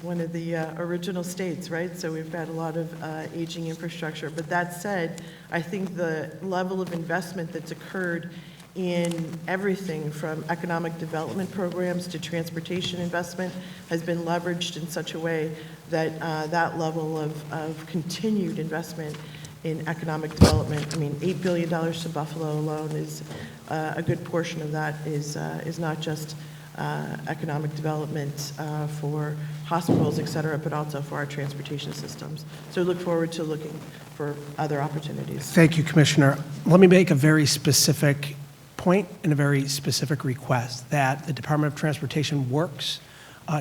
one of the original states, right? So we've got a lot of aging infrastructure. But that said, I think the level of investment that's occurred in everything from economic development programs to transportation investment has been leveraged in such a way that that level of continued investment in economic development, I mean, $8 billion to Buffalo alone is a good portion of that is not just economic development for hospitals, et cetera, but also for our transportation systems. So look forward to looking for other opportunities. Thank you, Commissioner. Let me make a very specific point and a very specific request that the Department of Transportation works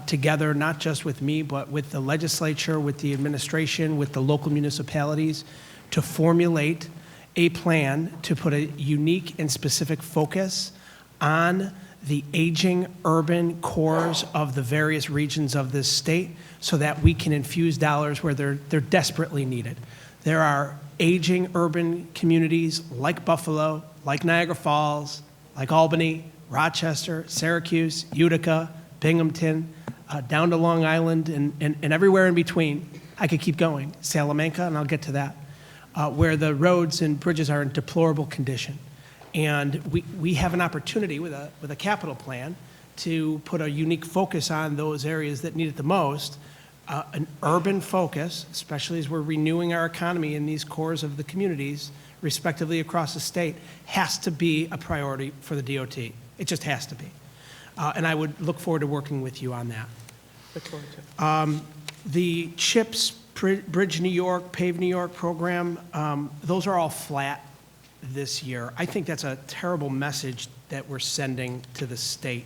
together, not just with me, but with the legislature, with the administration, with the local municipalities, to formulate a plan to put a unique and specific focus on the aging urban cores of the various regions of this state so that we can infuse dollars where they're desperately needed. There are aging urban communities like Buffalo, like Niagara Falls, like Albany, Rochester, Syracuse, Utica, Binghamton, down to Long Island, and everywhere in between. I could keep going, Salamanca, and I'll get to that, where the roads and bridges are in deplorable condition. And we have an opportunity with a capital plan to put a unique focus on those areas that need it the most. An urban focus, especially as we're renewing our economy in these cores of the communities, respectively across the state, has to be a priority for the DOT. It just has to be. And I would look forward to working with you on that. Look forward to it. The CHIPS, Bridge New York, Pave New York program, those are all flat this year. I think that's a terrible message that we're sending to the state,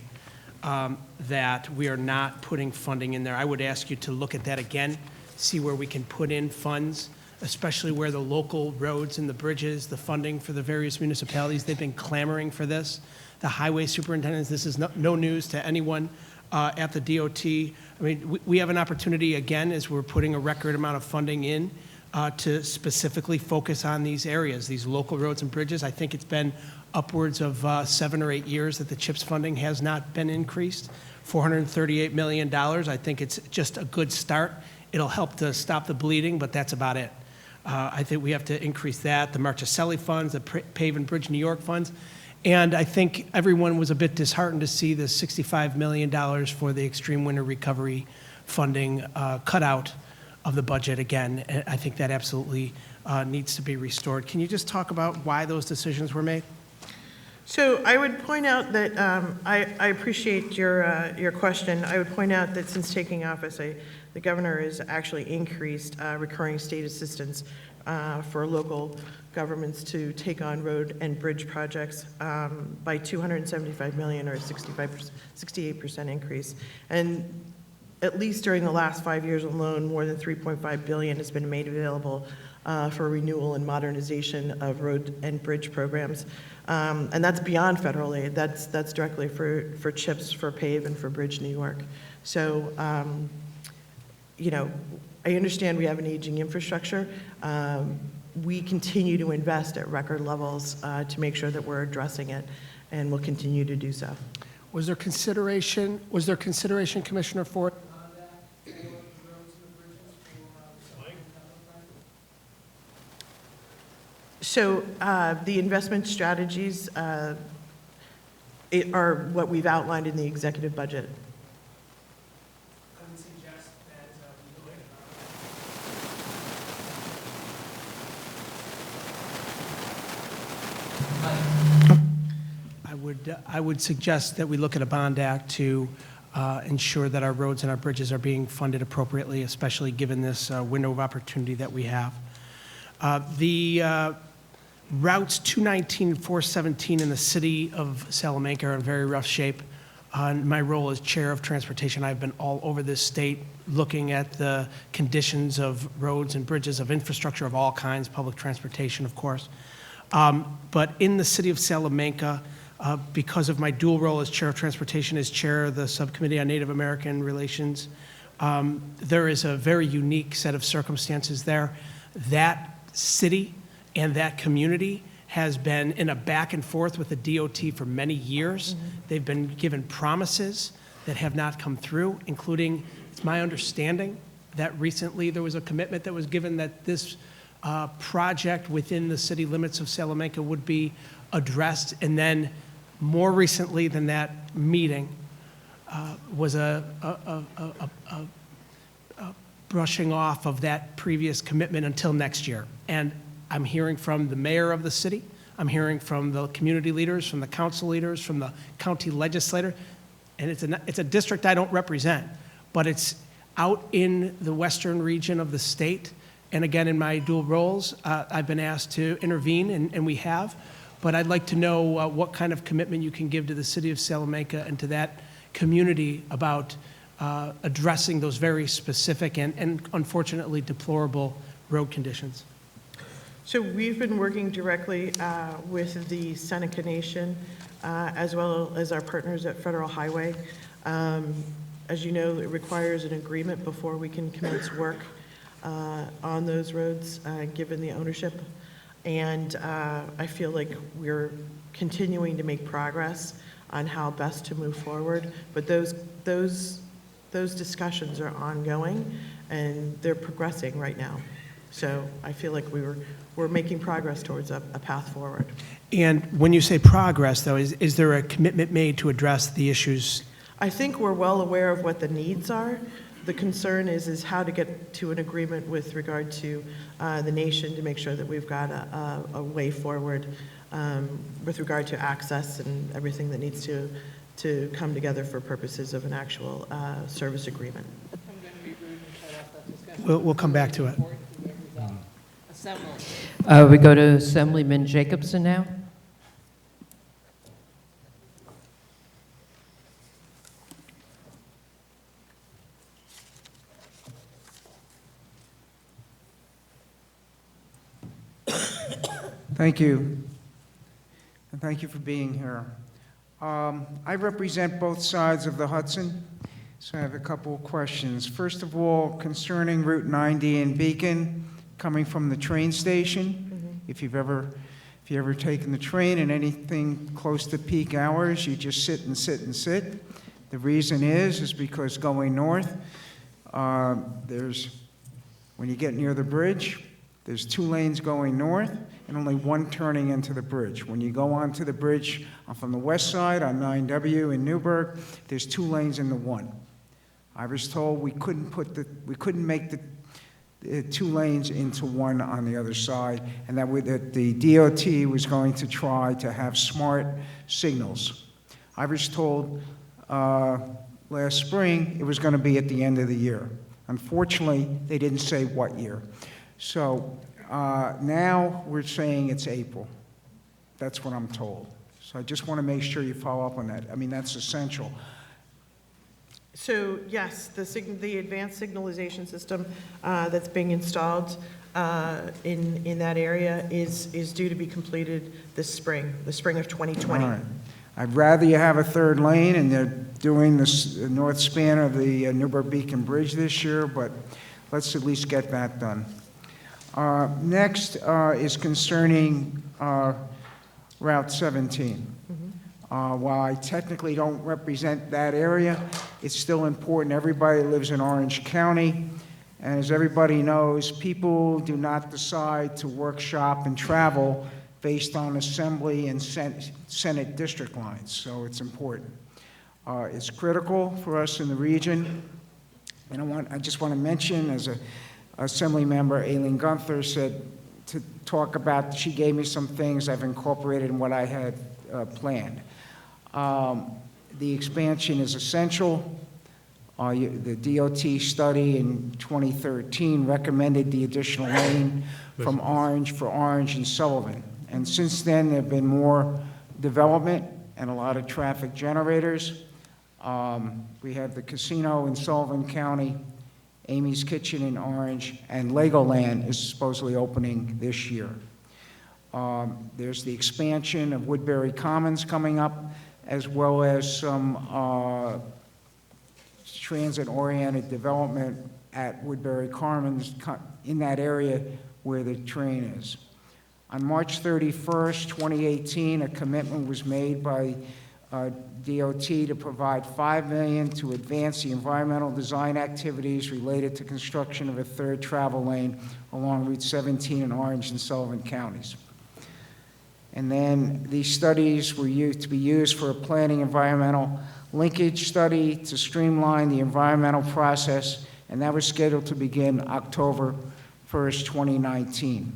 that we are not putting funding in there. I would ask you to look at that again, see where we can put in funds, especially where the local roads and the bridges, the funding for the various municipalities, they've been clamoring for this. The highway superintendents, this is no news to anyone at the DOT. I mean, we have an opportunity again as we're putting a record amount of funding in to specifically focus on these areas, these local roads and bridges. I think it's been upwards of 7 or 8 years that the CHIPS funding has not been increased. $438 million. I think it's just a good start. It'll help to stop the bleeding, but that's about it. I think we have to increase that, the Marchicelli funds, the Pave and Bridge New York funds. And I think everyone was a bit disheartened to see the $65 million for the extreme winter recovery funding cut out of the budget again. And I think that absolutely needs to be restored. Can you just talk about why those decisions were made? So I would point out that I appreciate your question. I would point out that since taking office, the governor has actually increased recurring state assistance for local governments to take on road and bridge projects by $275 million, or a 68% increase. And at least during the last 5 years alone, more than $3.5 billion has been made available for renewal and modernization of road and bridge programs. And that's beyond federal aid. That's directly for CHIPS, for PAVE, and for Bridge New York. So, you know, I understand we have an aging infrastructure. We continue to invest at record levels to make sure that we're addressing it, and we'll continue to do so. Was there consideration, Commissioner Ford? So the investment strategies are what we've outlined in the executive budget. I would suggest that we look at a bond act to ensure that our roads and our bridges are being funded appropriately, especially given this window of opportunity that we have. The routes 219 and 417 in the city of Salamanca are in very rough shape. In my role as chair of transportation, I've been all over this state looking at the conditions of roads and bridges, of infrastructure of all kinds, public transportation, of course. But in the city of Salamanca, because of my dual role as chair of transportation, as chair of the subcommittee on Native American relations, there is a very unique set of circumstances there. That city and that community has been in a back and forth with the DOT for many years. They've been given promises that have not come through, including, it's my understanding that recently there was a commitment that was given that this project within the city limits of Salamanca would be addressed, and then more recently than that meeting was a brushing off of that previous commitment until next year. And I'm hearing from the mayor of the city, I'm hearing from the community leaders, from the council leaders, from the county legislator, and it's a district I don't represent, but it's out in the western region of the state. And again, in my dual roles, I've been asked to intervene, and we have. But I'd like to know what kind of commitment you can give to the city of Salamanca and to that community about addressing those very specific and unfortunately deplorable road conditions. So we've been working directly with the Seneca Nation as well as our partners at Federal Highway. As you know, it requires an agreement before we can commence work on those roads, given the ownership. And I feel like we're continuing to make progress on how best to move forward. But those discussions are ongoing, and they're progressing right now. So I feel like we're making progress towards a path forward. And when you say progress, though, is there a commitment made to address the issues? I think we're well aware of what the needs are. The concern is how to get to an agreement with regard to the nation to make sure that we've got a way forward with regard to access and everything that needs to come together for purposes of an actual service agreement. We'll come back to it. We go to Assemblyman Jacobson now. Thank you, and thank you for being here. I represent both sides of the Hudson, so I have a couple of questions. First of all, concerning Route 90 in Beacon, coming from the train station. If you've ever taken the train and anything close to peak hours, you just sit and sit and sit. The reason is because going north, when you get near the bridge, there's 2 lanes going north and only 1 turning into the bridge. When you go onto the bridge from the west side on 9W in Newburgh, there's 2 lanes into 1. I was told we couldn't make the 2 lanes into 1 on the other side, and that the DOT was going to try to have smart signals. I was told last spring it was going to be at the end of the year. Unfortunately, they didn't say what year. So now we're saying it's April. That's what I'm told. So I just want to make sure you follow up on that. I mean, that's essential. So yes, the advanced signalization system that's being installed in that area is due to be completed this spring, the spring of 2020. All right. I'd rather you have a third lane, and they're doing the north span of the Newburgh Beacon Bridge this year, but let's at least get that done. Next is concerning Route 17. While I technically don't represent that area, it's still important. Everybody lives in Orange County, and as everybody knows, people do not decide to workshop and travel based on Assembly and Senate district lines, so it's important. It's critical for us in the region, and I just want to mention, as a Assembly member, Aileen Gunther said to talk about, she gave me some things I've incorporated in what I had planned. The expansion is essential. The DOT study in 2013 recommended the additional lane from Orange for Orange and Sullivan. And since then, there have been more development and a lot of traffic generators. We have the casino in Sullivan County, Amy's Kitchen in Orange, and Legoland is supposedly opening this year. There's the expansion of Woodbury Commons coming up, as well as some transit-oriented development at Woodbury Commons in that area where the train is. On March 31st, 2018, a commitment was made by DOT to provide $5 million to advance the environmental design activities related to construction of a third travel lane along Route 17 in Orange and Sullivan counties. And then these studies were to be used for a planning environmental linkage study to streamline the environmental process, and that was scheduled to begin October 1st, 2019.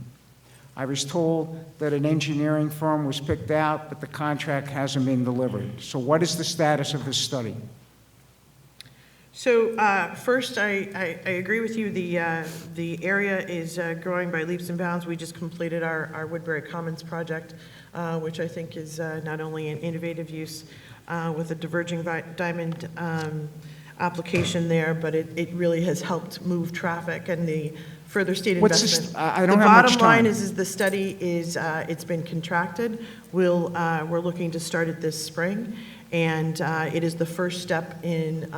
I was told that an engineering firm was picked out, but the contract hasn't been delivered. So what is the status of this study? So first, I agree with you. The area is growing by leaps and bounds. We just completed our Woodbury Commons project, which I think is not only an innovative use with a diverging diamond application there, but it really has helped move traffic and the further state investment. I don't have much time. The bottom line is the study is, it's been contracted. We're looking to start it this spring, and it is the first step in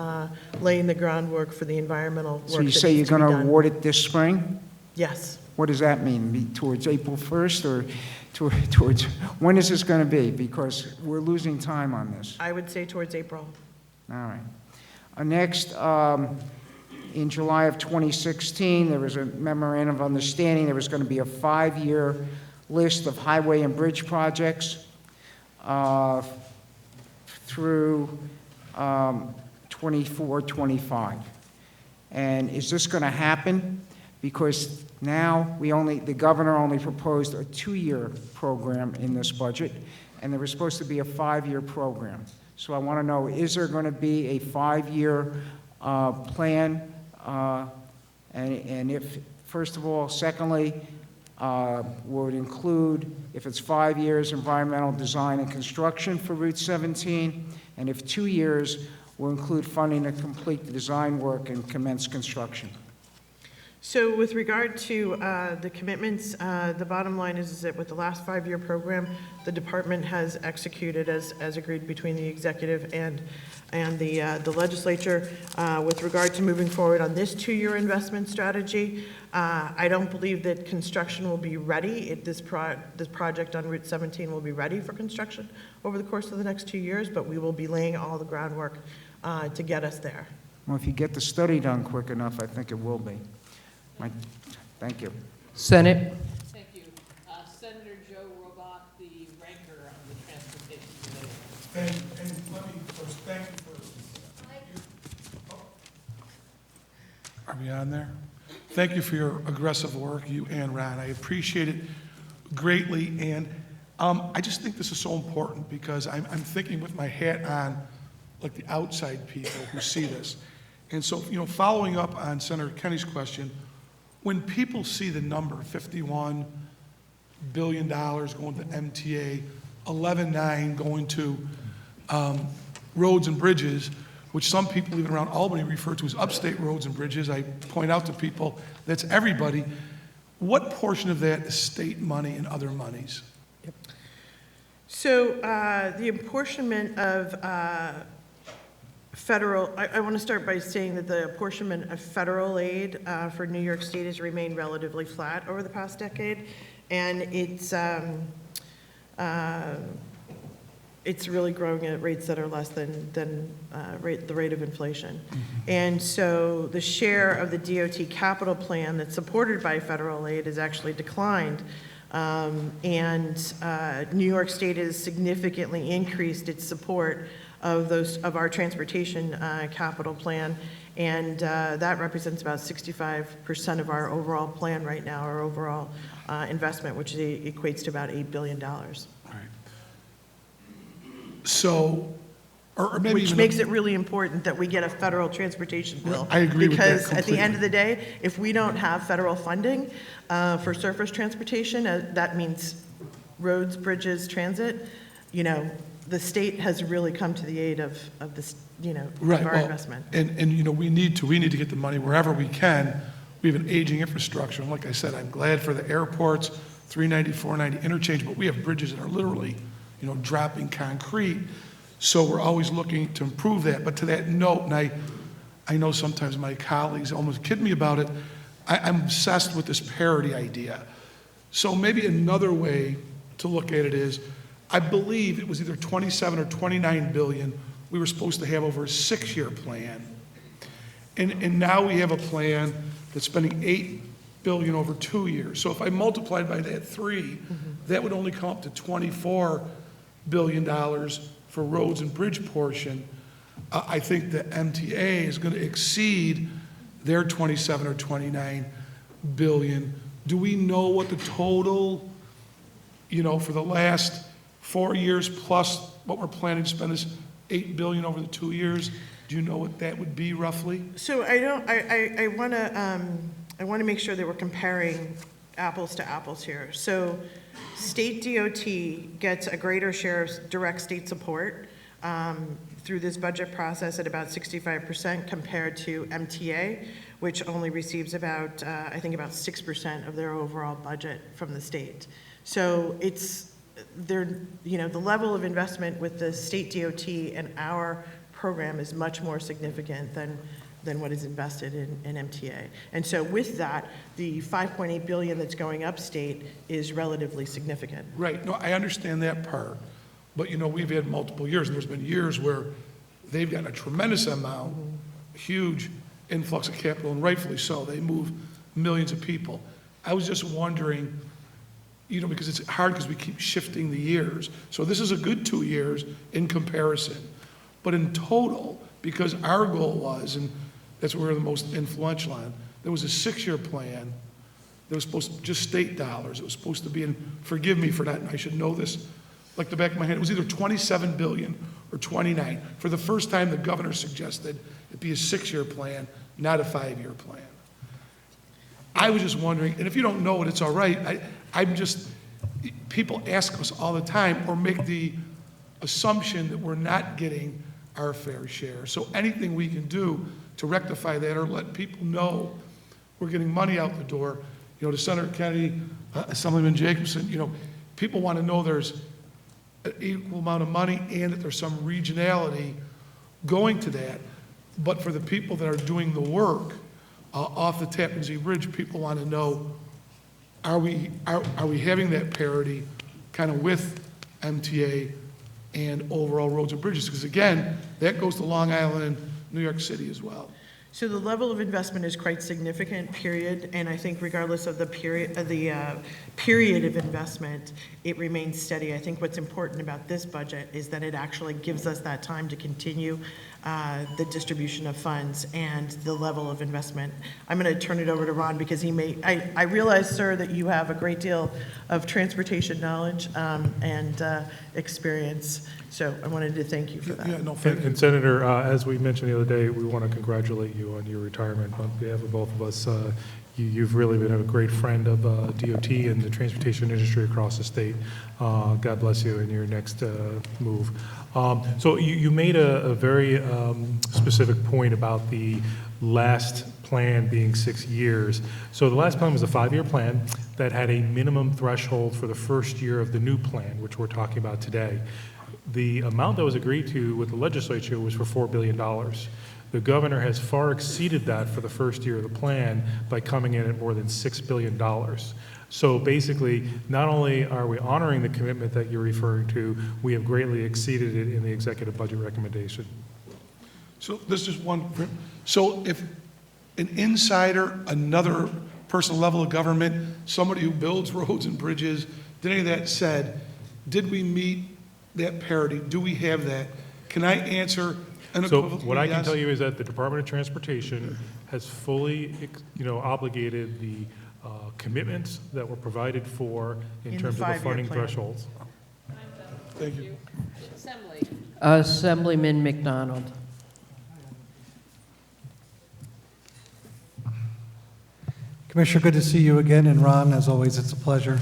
laying the groundwork for the environmental work. So you say you're going to award it this spring? Yes. What does that mean? Towards April 1st, or towards, when is this going to be? Because we're losing time on this. I would say towards April. All right. Next, in July of 2016, there was a memorandum of understanding. There was going to be a 5-year list of highway and bridge projects through 24-25. And is this going to happen? Because now the governor only proposed a 2-year program in this budget, and there was supposed to be a 5-year program. So I want to know, is there going to be a 5-year plan? And if, first of all, secondly, would include, if it's 5 years, environmental design and construction for Route 17, and if 2 years, will include funding to complete the design work and commence construction. So with regard to the commitments, the bottom line is that with the last 5-year program, the department has executed as agreed between the executive and the legislature. With regard to moving forward on this 2-year investment strategy, I don't believe that construction will be ready. This project on Route 17 will be ready for construction over the course of the next 2 years, but we will be laying all the groundwork to get us there. Well, if you get the study done quick enough, I think it will be. Thank you. Senate. Thank you. Senator Joe Robach, the ranker on the Transportation Committee. And let me first thank you for... Are we on there? Thank you for your aggressive work, you and Ron. I appreciate it greatly. And I just think this is so important because I'm thinking with my hat on, like the outside people who see this. And so, following up on Senator Kenny's question, when people see the number, $51 billion going to MTA, 11.9 going to roads and bridges, which some people even around Albany refer to as upstate roads and bridges. I point out to people, that's everybody. What portion of that is state money and other monies? So the apportionment of federal, I want to start by saying that the apportionment of federal aid for New York State has remained relatively flat over the past decade, and it's really growing at rates that are less than the rate of inflation. And so the share of the DOT capital plan that's supported by federal aid has actually declined. And New York State has significantly increased its support of our transportation capital plan, and that represents about 65% of our overall plan right now, our overall investment, which equates to about $8 billion. So, or maybe Which even makes it really important that we get a federal transportation bill. I agree with that Because at the completely. end of the day, if we don't have federal funding for surface transportation, that means roads, bridges, transit, the state has really come to the aid of this, Right, of our well, investment. And we need to get the money wherever we can. We have an aging infrastructure, and like I said, I'm glad for the airports, 390, 490 interchange, but we have bridges that are literally, dropping concrete. So we're always looking to improve that. But to that note, and I know sometimes my colleagues almost kid me about it, I'm obsessed with this parity idea. So maybe another way to look at it is, I believe it was either 27 or 29 billion we were supposed to have over a 6-year plan. And now we have a plan that's spending 8 billion over 2 years. So if I multiplied by that 3, that would only come up to $24 billion for roads and bridge portion. I think the MTA is going to exceed their 27 or 29 billion. Do we know what the total, for the last 4 years plus what we're planning to spend this $8 billion over the 2 years? Do you know what that would be roughly? So I want to make sure that we're comparing apples to apples here. So state DOT gets a greater share of direct state support through this budget process at about 65% compared to MTA, which only receives about, I think about 6% of their overall budget from the state. So the level of investment with the state DOT and our program is much more significant than what is invested in MTA. And so with that, the $5.8 billion that's going upstate is relatively significant. Right, no, I understand that part, but we've had multiple years, and there's been years where they've gotten a tremendous amount, huge influx of capital, and rightfully so, they move millions of people. I was just wondering, because it's hard because we keep shifting the years. So this is a good 2 years in comparison, but in total, because our goal was, and that's what we're the most influential on, there was a 6-year plan that was supposed to, just state dollars, it was supposed to be, and forgive me for that, and I should know this like the back of my head, it was either 27 billion or 29. For the first time, the governor suggested it be a 6-year plan, not a 5-year plan. I was just wondering, and if you don't know it, it's all right, people ask us all the time or make the assumption that we're not getting our fair share. So anything we can do to rectify that or let people know we're getting money out the door, to Senator Kennedy, Assemblyman Jacobson, people want to know there's an equal amount of money and that there's some regionality going to that. But for the people that are doing the work off the Tappan Zee Bridge, people want to know, are we having that parity kind of with MTA and overall roads and bridges? Because again, that goes to Long Island and New York City as well. So the level of investment is quite significant, period, and I think regardless of the period of investment, it remains steady. I think what's important about this budget is that it actually gives us that time to continue the distribution of funds and the level of investment. I'm going to turn it over to Ron because I realize, sir, that you have a great deal of transportation knowledge and experience, so I wanted to thank you for that. Yeah, no, thank you. And Senator, as we mentioned the other day, we want to congratulate you on your retirement on behalf of both of us. You've really been a great friend of DOT and the transportation industry across the state. God bless you in your next move. So you made a very specific point about the last plan being 6 years. So the last plan was a 5-year plan that had a minimum threshold for the first year of the new plan, which we're talking about today. The amount that was agreed to with the legislature was for $4 billion. The governor has far exceeded that for the first year of the plan by coming in at more than $6 billion. So basically, not only are we honoring the commitment that you're referring to, we have greatly exceeded it in the executive budget recommendation. So this is one, so if an insider, another personal level of government, somebody who builds roads and bridges, did any of that said, did we meet that parity? Do we have that? Can I answer unequivocally So what I can yes? tell you is that the Department of Transportation has fully, obligated the commitments that were provided for in In the terms of the 5-year funding plan. thresholds. Thank you. Assembly. Assemblyman McDonald. Commissioner, good to see you again, and Ron, as always, it's a pleasure.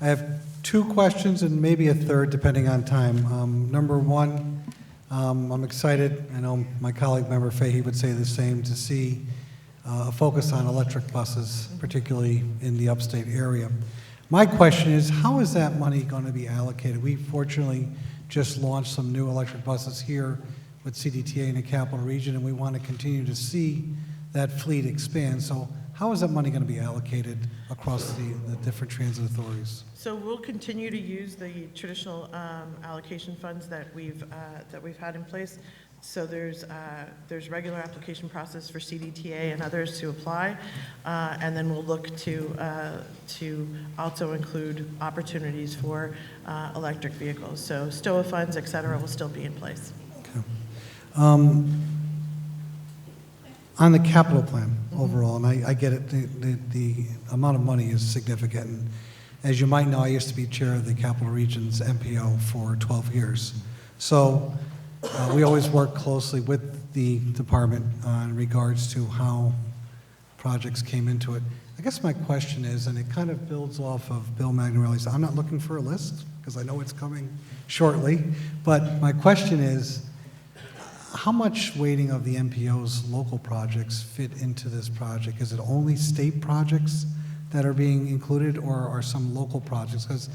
I have 2 questions and maybe a third, depending on time. Number one, I'm excited, I know my colleague member Fahey would say the same, to see a focus on electric buses, particularly in the upstate area. My question is, how is that money going to be allocated? We fortunately just launched some new electric buses here with CDTA in the capital region, and we want to continue to see that fleet expand. So how is that money going to be allocated across the different transit authorities? So we'll continue to use the traditional allocation funds that we've had in place. So there's regular application process for CDTA and others to apply, and then we'll look to also include opportunities for electric vehicles. So STOA funds, et cetera, will still be in place. On the capital plan overall, and I get it, the amount of money is significant. And as you might know, I used to be chair of the Capital Region's MPO for 12 years. So we always work closely with the department in regards to how projects came into it. I guess my question is, and it kind of builds off of Bill Magnarelli's, I'm not looking for a list because I know it's coming shortly, but my question is, how much weighting of the MPO's local projects fit into this project? Is it only state projects that are being included, or are some local projects? Because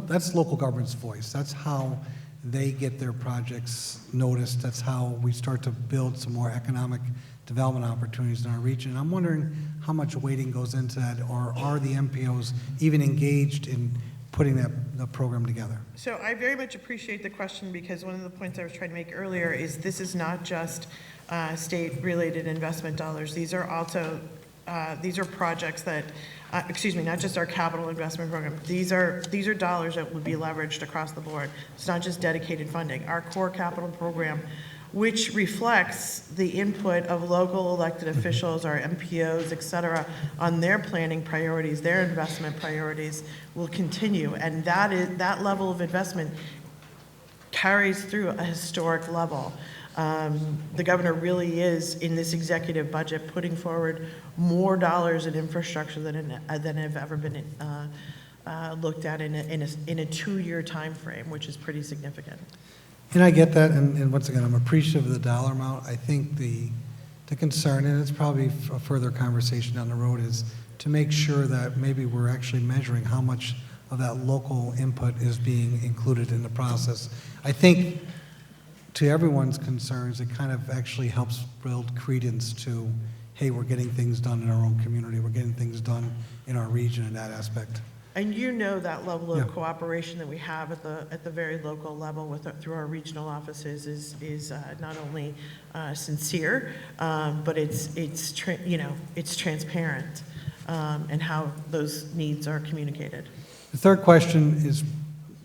that's local government's voice. That's how they get their projects noticed. That's how we start to build some more economic development opportunities in our region. I'm wondering how much weighting goes into that, or are the MPOs even engaged in putting the program together? So I very much appreciate the question, because one of the points I was trying to make earlier is this is not just state-related investment dollars. These are also, these are projects that, not just our capital investment program. These are dollars that would be leveraged across the board. It's not just dedicated funding. Our core capital program, which reflects the input of local elected officials, our MPOs, et cetera, on their planning priorities, their investment priorities, will continue. And that level of investment carries through a historic level. The governor really is, in this executive budget, putting forward more dollars in infrastructure than have ever been looked at in a 2-year time frame, which is pretty significant. And I get that, and once again, I'm appreciative of the dollar amount. I think the concern, and it's probably a further conversation down the road, is to make sure that maybe we're actually measuring how much of that local input is being included in the process. I think, to everyone's concerns, it kind of actually helps build credence to, hey, we're getting things done in our own community, we're getting things done in our region in that aspect. And you know that level of cooperation that we have at the very local level through our regional offices is not only sincere, but it's transparent, and how those needs are communicated. The third question is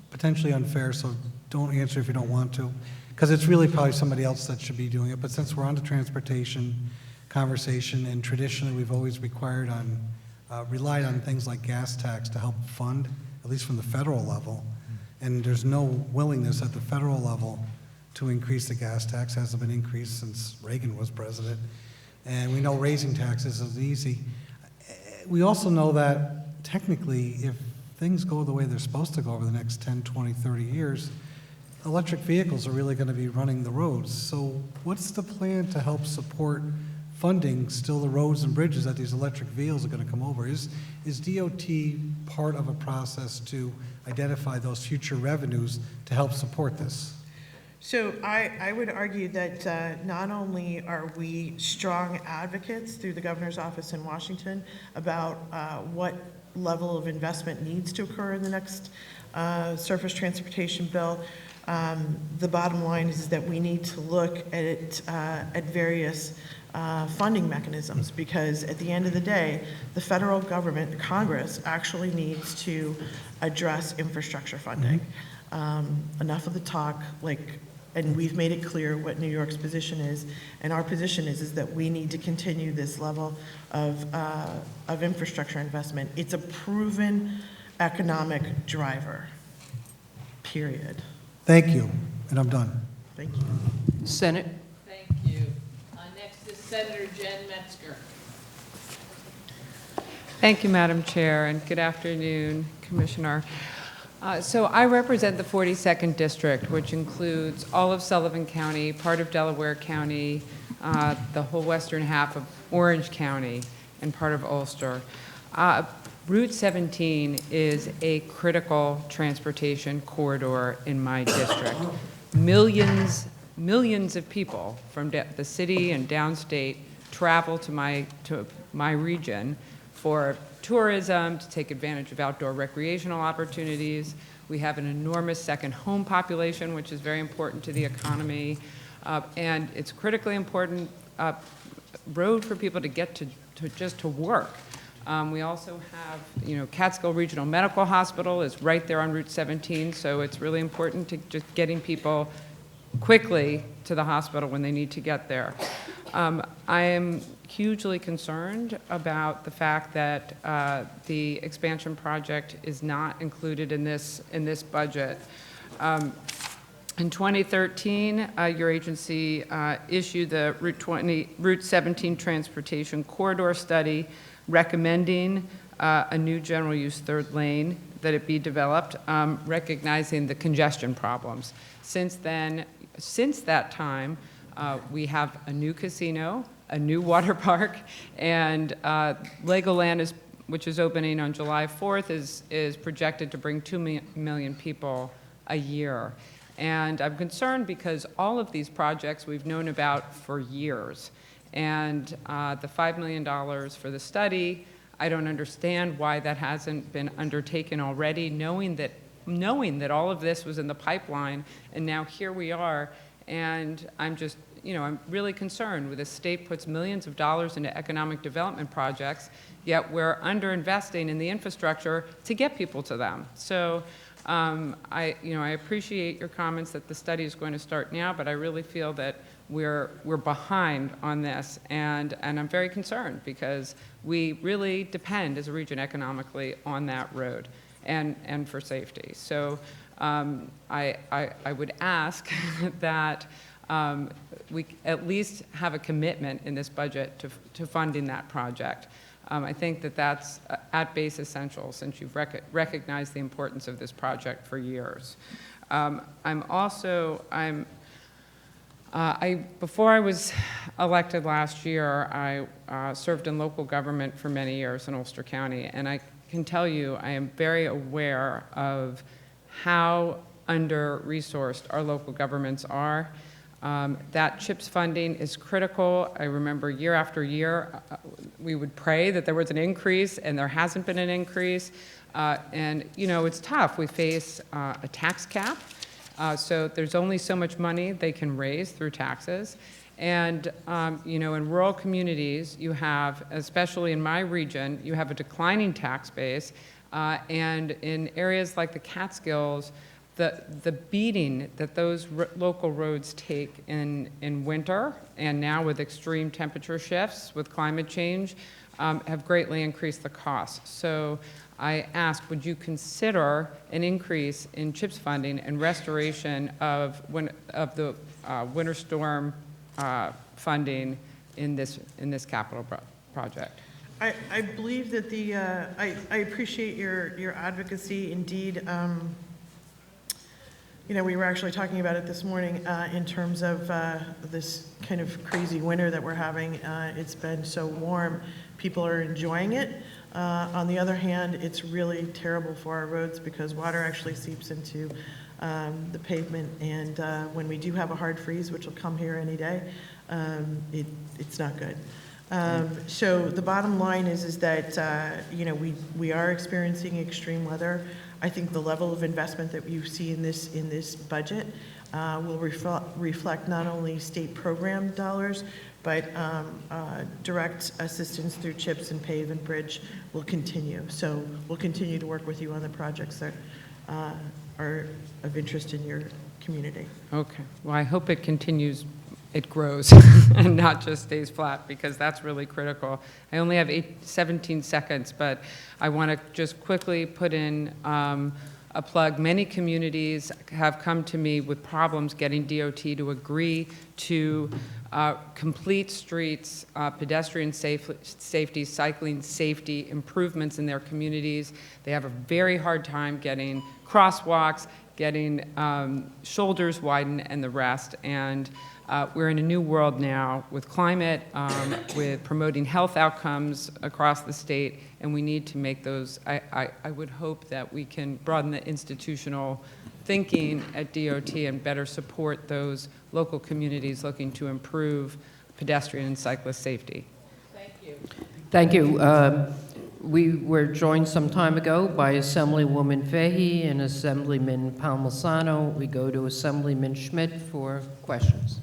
potentially unfair, so don't answer if you don't want to, because it's really probably somebody else that should be doing it. But since we're on the transportation conversation, and traditionally we've always relied on things like gas tax to help fund, at least from the federal level, and there's no willingness at the federal level to increase the gas tax. Hasn't been increased since Reagan was president, and we know raising taxes is easy. we also know that technically, if things go the way they're supposed to go over the next 10, 20, 30 years, electric vehicles are really going to be running the roads. So what's the plan to help support funding still the roads and bridges that these electric vehicles are going to come over? Is DOT part of a process to identify those future revenues to help support this? So I would argue that not only are we strong advocates through the governor's office in Washington about what level of investment needs to occur in the next surface transportation bill, the bottom line is that we need to look at various funding mechanisms, because at the end of the day, the federal government, the Congress, actually needs to address infrastructure funding. Enough of the talk, and we've made it clear what New York's position is, and our position is that we need to continue this level of infrastructure investment. It's a proven economic driver, period. Thank you, and I'm done. Thank you. Senate. Thank you. Next is Senator Jen Metzger. Thank you, Madam Chair, and good afternoon, Commissioner. So I represent the 42nd District, which includes all of Sullivan County, part of Delaware County, the whole western half of Orange County, and part of Ulster. Route 17 is a critical transportation corridor in my district. Millions of people from the city and downstate travel to my region for tourism, to take advantage of outdoor recreational opportunities. We have an enormous second home population, which is very important to the economy. And it's a critically important road for people to get to work. We also have, Catskill Regional Medical Hospital is right there on Route 17, so it's really important to just getting people quickly to the hospital when they need to get there. I am hugely concerned about the fact that the expansion project is not included in this budget. In 2013, your agency issued the Route 17 Transportation Corridor Study recommending a new general use third lane, that it be developed, recognizing the congestion problems. Since that time, we have a new casino, a new water park, and Legoland, which is opening on July 4th, is projected to bring 2 million people a year. And I'm concerned because all of these projects we've known about for years. And the $5 million for the study, I don't understand why that hasn't been undertaken already, knowing that all of this was in the pipeline, and now here we are. And I'm just, I'm really concerned with the state puts millions of dollars into economic development projects, yet we're underinvesting in the infrastructure to get people to them. So I appreciate your comments that the study is going to start now, but I really feel that we're behind on this, and I'm very concerned because we really depend as a region economically on that road and for safety. So I would ask that we at least have a commitment in this budget to funding that project. I think that that's at base essential, since you've recognized the importance of this project for years. Before I was elected last year, I served in local government for many years in Ulster County, and I can tell you I am very aware of how under-resourced our local governments are. That CHIPS funding is critical. I remember year after year, we would pray that there was an increase, and there hasn't been an increase. And it's tough. We face a tax cap. So there's only so much money they can raise through taxes. And, in rural communities, you have, especially in my region, you have a declining tax base. And in areas like the Catskills, the beating that those local roads take in winter, and now with extreme temperature shifts, with climate change, have greatly increased the cost. So I ask, would you consider an increase in CHIPS funding and restoration of the winter storm funding in this capital project? I believe that I appreciate your advocacy. Indeed, we were actually talking about it this morning in terms of this kind of crazy winter that we're having. It's been so warm. People are enjoying it. On the other hand, it's really terrible for our roads because water actually seeps into the pavement. And when we do have a hard freeze, which will come here any day, it's not good. So the bottom line is that, we are experiencing extreme weather. I think the level of investment that you see in this budget will reflect not only state program dollars, but direct assistance through CHIPS and PAVE and Bridge will continue. So we'll continue to work with you on the projects that are of interest in your community. Okay. Well, I hope it continues, it grows and not just stays flat, because that's really critical. I only have 17 seconds, but I want to just quickly put in a plug. Many communities have come to me with problems getting DOT to agree to complete streets, pedestrian safety, cycling safety improvements in their communities. They have a very hard time getting crosswalks, getting shoulders widened, and the rest. And we're in a new world now with climate, with promoting health outcomes across the state, and we need to make those. I would hope that we can broaden the institutional thinking at DOT and better support those local communities looking to improve pedestrian and cyclist safety. Thank you. Thank you. We were joined some time ago by Assemblywoman Fahey and Assemblyman Palmisano. We go to Assemblyman Schmidt for questions.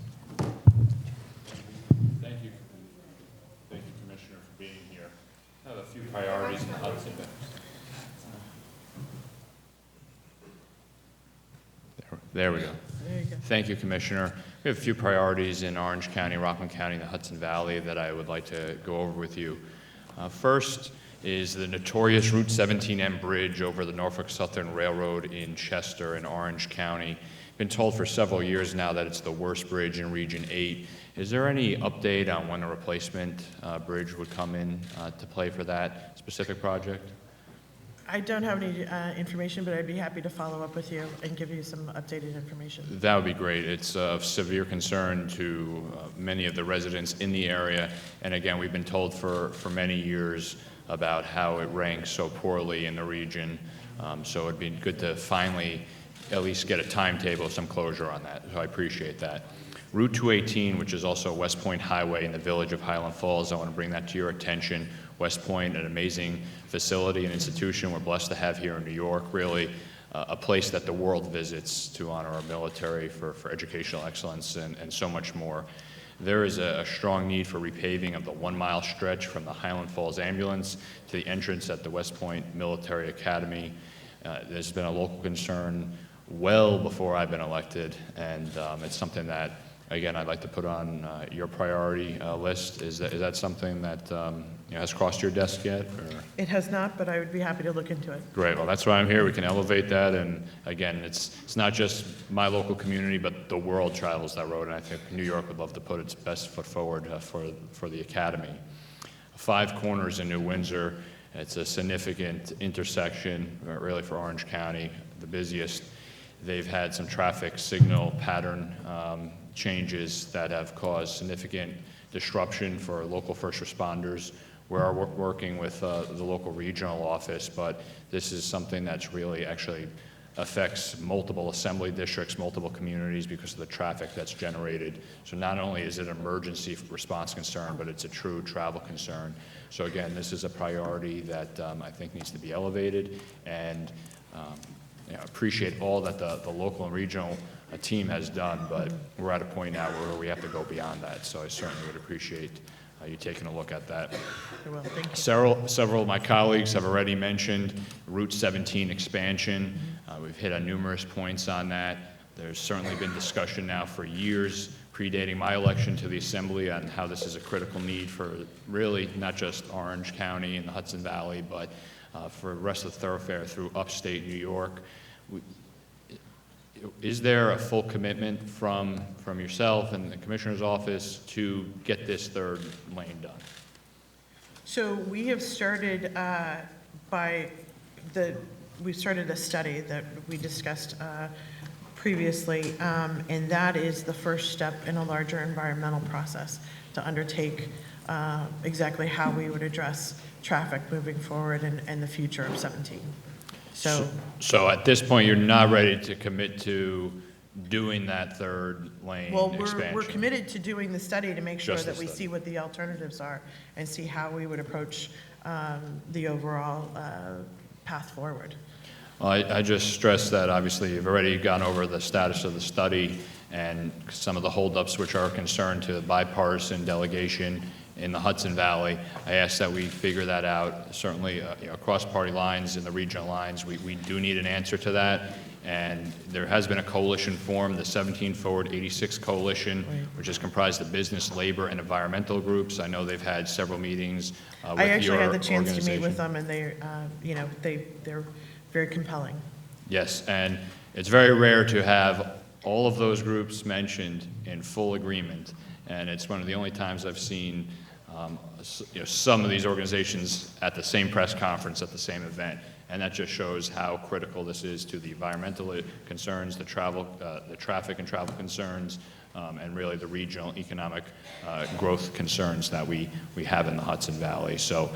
Thank you. Thank you, Commissioner, for being here. I have a few priorities in the Hudson Valley. There we go. There you go. Thank you, Commissioner. We have a few priorities in Orange County, Rockland County, and the Hudson Valley that I would like to go over with you. First is the notorious Route 17M bridge over the Norfolk Southern Railroad in Chester in Orange County. Been told for several years now that it's the worst bridge in Region 8. Is there any update on when a replacement bridge would come in to play for that specific project? I don't have any information, but I'd be happy to follow up with you and give you some updated information. That would be great. It's of severe concern to many of the residents in the area. And again, we've been told for many years about how it ranks so poorly in the region. So it'd be good to finally at least get a timetable, some closure on that. So I appreciate that. Route 218, which is also West Point Highway in the village of Highland Falls, I want to bring that to your attention. West Point, an amazing facility and institution we're blessed to have here in New York, really a place that the world visits to honor our military for educational excellence and so much more. There is a strong need for repaving of the 1 mile stretch from the Highland Falls ambulance to the entrance at the West Point Military Academy. There's been a local concern well before I've been elected, and it's something that, again, I'd like to put on your priority list. Is that something that has crossed your desk yet? Or? It has not, but I would be happy to look into it. Great. Well, that's why I'm here. We can elevate that. And again, it's not just my local community, but the world travels that road. And I think New York would love to put its best foot forward for the Academy. Five Corners in New Windsor. It's a significant intersection, really, for Orange County, the busiest. They've had some traffic signal pattern changes that have caused significant disruption for local first responders. We're working with the local regional office, but this is something that's really actually affects multiple assembly districts, multiple communities because of the traffic that's generated. So not only is it an emergency response concern, but it's a true travel concern. So again, this is a priority that I think needs to be elevated, and appreciate all that the local and regional team has done, but we're at a point now where we have to go beyond that. So I certainly would appreciate you taking a look at that. Well, thank you. Several of my colleagues have already mentioned Route 17 expansion. We've hit on numerous points on that. There's certainly been discussion now for years, predating my election to the Assembly, on how this is a critical need for really not just Orange County and the Hudson Valley, but for the rest of the thoroughfare through upstate New York. Is there a full commitment from yourself and the Commissioner's office to get this third lane done? So we have started we started a study that we discussed previously, and that is the first step in a larger environmental process to undertake exactly how we would address traffic moving forward and the future of 17. So at this point, you're not ready to commit to doing that third lane Well, expansion? we're committed to doing the study to make sure Just the that we study. see what the alternatives are and see how we would approach the overall path forward. Well, I just stress that obviously you've already gone over the status of the study and some of the holdups which are a concern to the bipartisan delegation in the Hudson Valley. I ask that we figure that out, certainly across party lines and the regional lines. We do need an answer to that. And there has been a coalition formed, the 17 Forward 86 Coalition, which is comprised of business, labor, and environmental groups. I know they've had several meetings with your I actually had the chance to meet organization. with them, and they're very compelling. Yes, and it's very rare to have all of those groups mentioned in full agreement, and it's one of the only times I've seen some of these organizations at the same press conference at the same event, and that just shows how critical this is to the environmental concerns, the traffic and travel concerns, and really the regional economic growth concerns that we have in the Hudson Valley. So,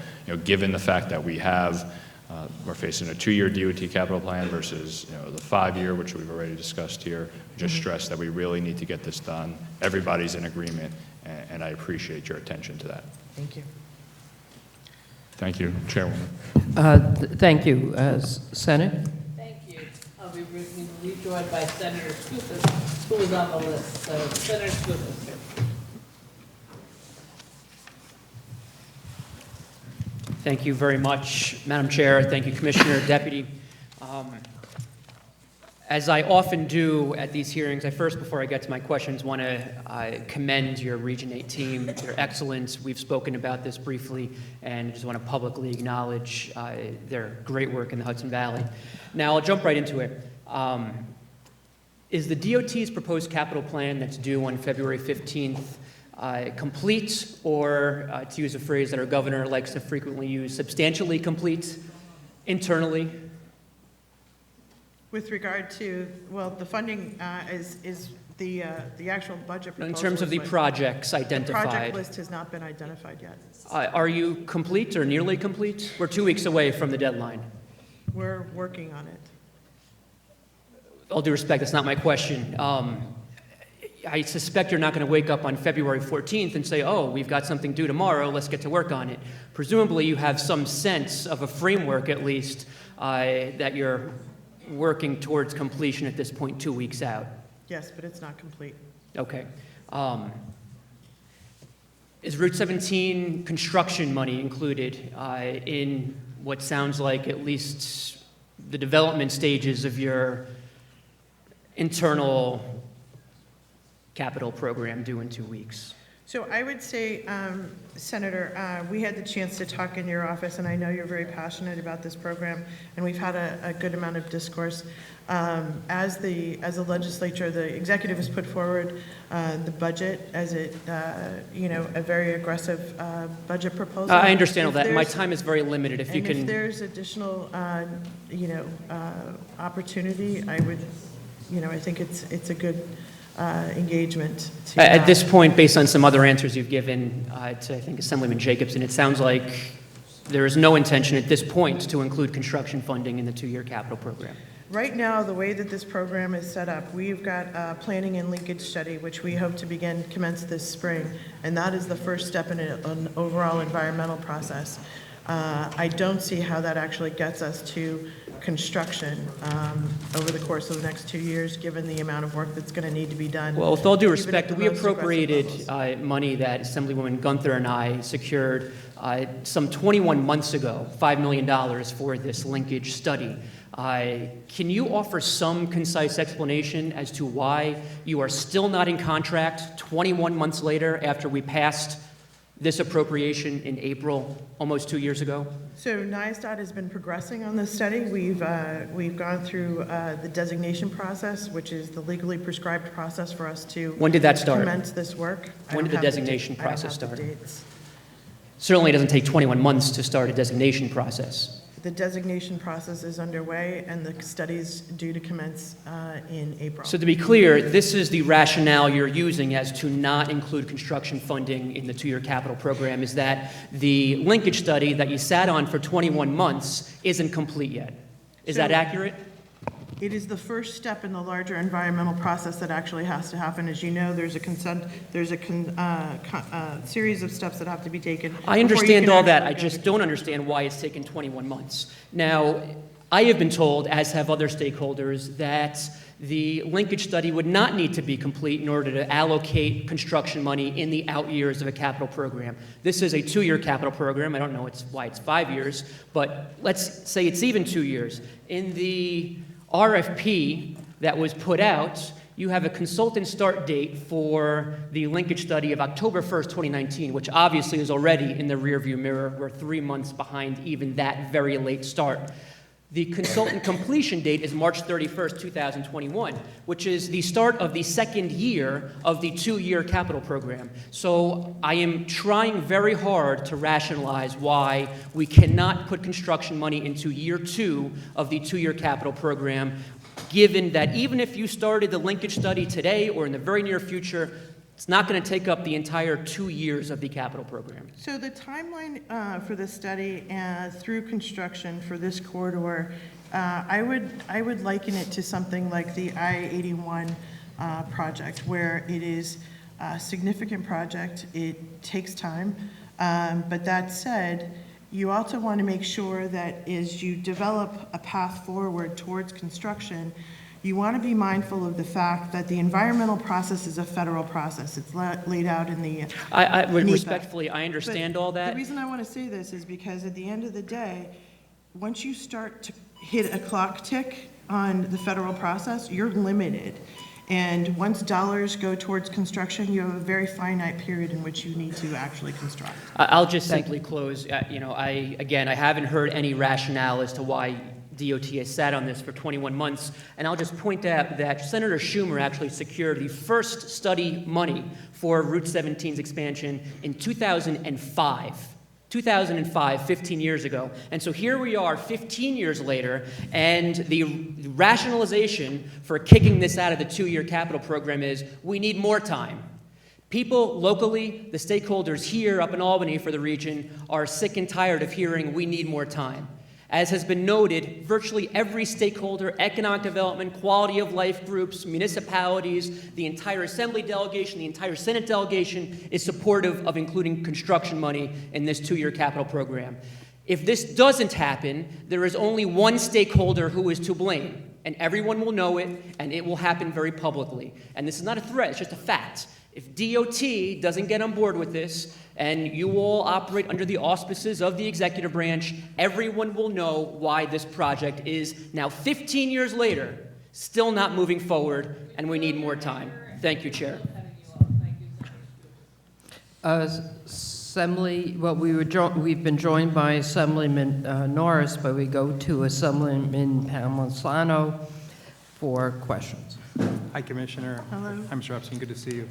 given the fact that we're facing a 2-year DOT capital plan versus the 5-year, which we've already discussed here. Just stress that we really need to get this done. Everybody's in agreement, and I appreciate your attention to that. Thank you. Thank you, Chairwoman. Thank you. Senate? Thank you. We're rejoined by Senator Skoufis, who is on the list. So Senator Skoufis. Thank you very much, Madam Chair. Thank you, Commissioner, Deputy. As I often do at these hearings, before I get to my questions, want to commend your Region 8 team. Their excellence. We've spoken about this briefly, and just want to publicly acknowledge their great work in the Hudson Valley. Now, I'll jump right into it. Is the DOT's proposed capital plan that's due on February 15th complete, or to use a phrase that our governor likes to frequently use, substantially complete internally? With regard to, the funding is the actual budget proposal. In terms of the projects identified. The project list has not been identified yet. Are you complete or nearly complete? We're 2 weeks away from the deadline. We're working on it. All due respect, that's not my question. I suspect you're not going to wake up on February 14th and say, oh, we've got something due tomorrow, let's get to work on it. Presumably you have some sense of a framework, at least, that you're working towards completion at this point, 2 weeks out. Yes, but it's not complete. Okay. Is Route 17 construction money included in what sounds like at least the development stages of your internal capital program due in 2 weeks? So I would say, Senator, we had the chance to talk in your office, and I know you're very passionate about this program, and we've had a good amount of discourse. As a legislature, the executive has put forward the budget as a very aggressive budget proposal. I understand all If that. My there's- time is very limited. If you And can. if there's additional, opportunity, I would, I think it's a good engagement to At have. this point, based on some other answers you've given to, I think, Assemblyman Jacobson, it sounds like there is no intention at this point to include construction funding in the 2-year capital program. Right now, the way that this program is set up, we've got a planning and linkage study, which we hope to commence this spring, and that is the first step in an overall environmental process. I don't see how that actually gets us to construction over the course of the next 2 years, given the amount of work that's going to need to be done. Well, with all due even at respect, the we most aggressive appropriated levels. money that Assemblywoman Gunther and I secured some 21 months ago, $5 million for this linkage study. Can you offer some concise explanation as to why you are still not in contract 21 months later after we passed this appropriation in April, almost 2 years ago? So NISDOT has been progressing on this study. We've gone through the designation process, which is the legally prescribed process for us to When did that start? commence this work. When did the designation process start? certainly it doesn't take 21 months to start a designation process. The designation process is underway, and the study is due to commence in April. So to be clear, this is the rationale you're using as to not include construction funding in the 2-year capital program, is that the linkage study that you sat on for 21 months isn't complete yet. Is that accurate? It is the first step in the larger environmental process that actually has to happen. As you know, there's a series of steps that have to be taken. I understand all that. I just don't understand why it's taken 21 months. Now, I have been told, as have other stakeholders, that the linkage study would not need to be complete in order to allocate construction money in the out years of a capital program. This is a 2-year capital program. I don't know why it's 5 years, but let's say it's even 2 years. In the RFP that was put out, you have a consultant start date for the linkage study of October 1st, 2019, which obviously is already in the rearview mirror. We're 3 months behind even that very late start. The consultant completion date is March 31st, 2021, which is the start of the 2nd year of the 2-year capital program. So I am trying very hard to rationalize why we cannot put construction money into year 2 of the 2-year capital program, given that even if you started the linkage study today or in the very near future, it's not going to take up the entire 2 years of the capital program. So the timeline for the study through construction for this corridor, I would liken it to something like the I-81 project, where it is a significant project. It takes time. But that said, you also want to make sure that as you develop a path forward towards construction, you want to be mindful of the fact that the environmental process is a federal process. It's laid out in the Respectfully, I understand all that. The reason I want to say this is because at the end of the day, once you start to hit a clock tick on the federal process, you're limited. And once dollars go towards construction, you have a very finite period in which you need to actually construct. I'll just simply close. I haven't heard any rationale as to why DOT has sat on this for 21 months, and I'll just point out that Senator Schumer actually secured the first study money for Route 17's expansion in 2005. 15 years ago. And so here we are 15 years later, and the rationalization for kicking this out of the 2-year capital program is we need more time. People locally, the stakeholders here up in Albany for the region, are sick and tired of hearing we need more time. As has been noted, virtually every stakeholder, economic development, quality of life groups, municipalities, the entire Assembly delegation, the entire Senate delegation is supportive of including construction money in this 2-year capital program. If this doesn't happen, there is only one stakeholder who is to blame, and everyone will know it, and it will happen very publicly. And this is not a threat, it's just a fact. If DOT doesn't get on board with this, and you all operate under the auspices of the executive branch, everyone will know why this project is now 15 years later, still not moving forward, and we need more time. Thank you, Chair. We've been joined by Assemblyman Norris, but we go to Assemblyman Palmisano for questions. Hi, Commissioner. Hello. I'm Mr. Epson. Good to see you.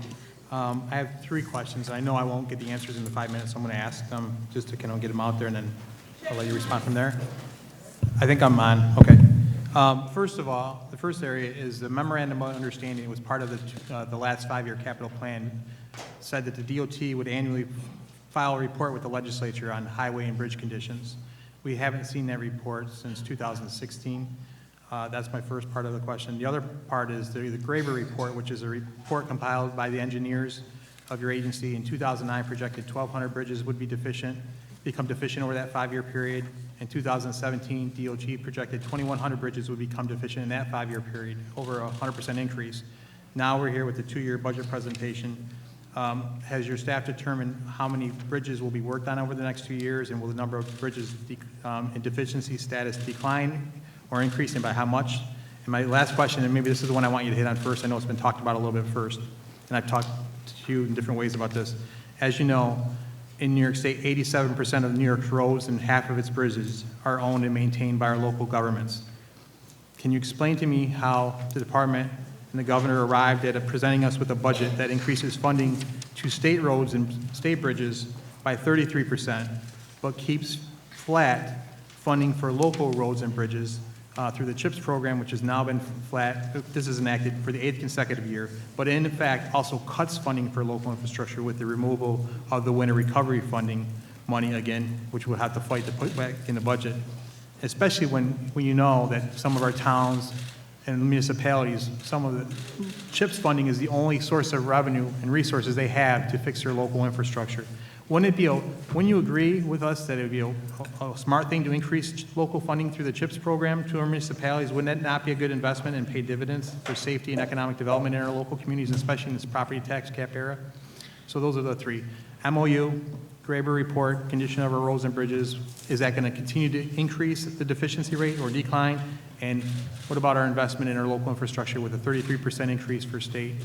I have 3 questions. I know I won't get the answers in the 5 minutes, so I'm going to ask them just to kind of get them out there, and then I'll let you respond from there. I think I'm on. Okay. First of all, the first area is the memorandum of understanding. It was part of the last 5-year capital plan. Said that the DOT would annually file a report with the legislature on highway and bridge conditions. We haven't seen that report since 2016. That's my first part of the question. The other part is the Graver report, which is a report compiled by the engineers of your agency. In 2009, projected 1,200 bridges would be become deficient over that 5-year period. In 2017, DOT projected 2,100 bridges would become deficient in that 5-year period, over a 100% increase. Now we're here with the 2-year budget presentation. Has your staff determined how many bridges will be worked on over the next 2 years, and will the number of bridges in deficiency status decline or increase, and by how much? And my last question, and maybe this is the one I want you to hit on first, I know it's been talked about a little bit first, and I've talked to you in different ways about this. As you know, in New York State, 87% of New York's roads and half of its bridges are owned and maintained by our local governments. Can you explain to me how the department and the governor arrived at presenting us with a budget that increases funding to state roads and state bridges by 33%, but keeps flat funding for local roads and bridges through the CHIPS program, which has now been flat. This is enacted for the 8th consecutive year, but in fact also cuts funding for local infrastructure with the removal of the winter recovery funding money again, which we'll have to fight to put back in the budget, especially when you know that some of our towns and municipalities, some of the CHIPS funding is the only source of revenue and resources they have to fix their local infrastructure. Wouldn't you agree with us that it would be a smart thing to increase local funding through the CHIPS program to our municipalities? Wouldn't that not be a good investment and pay dividends for safety and economic development in our local communities, especially in this property tax cap era? So those are the three. MOU, Graber report, condition of our roads and bridges. Is that going to continue to increase the deficiency rate or decline? And what about our investment in our local infrastructure with a 33% increase for state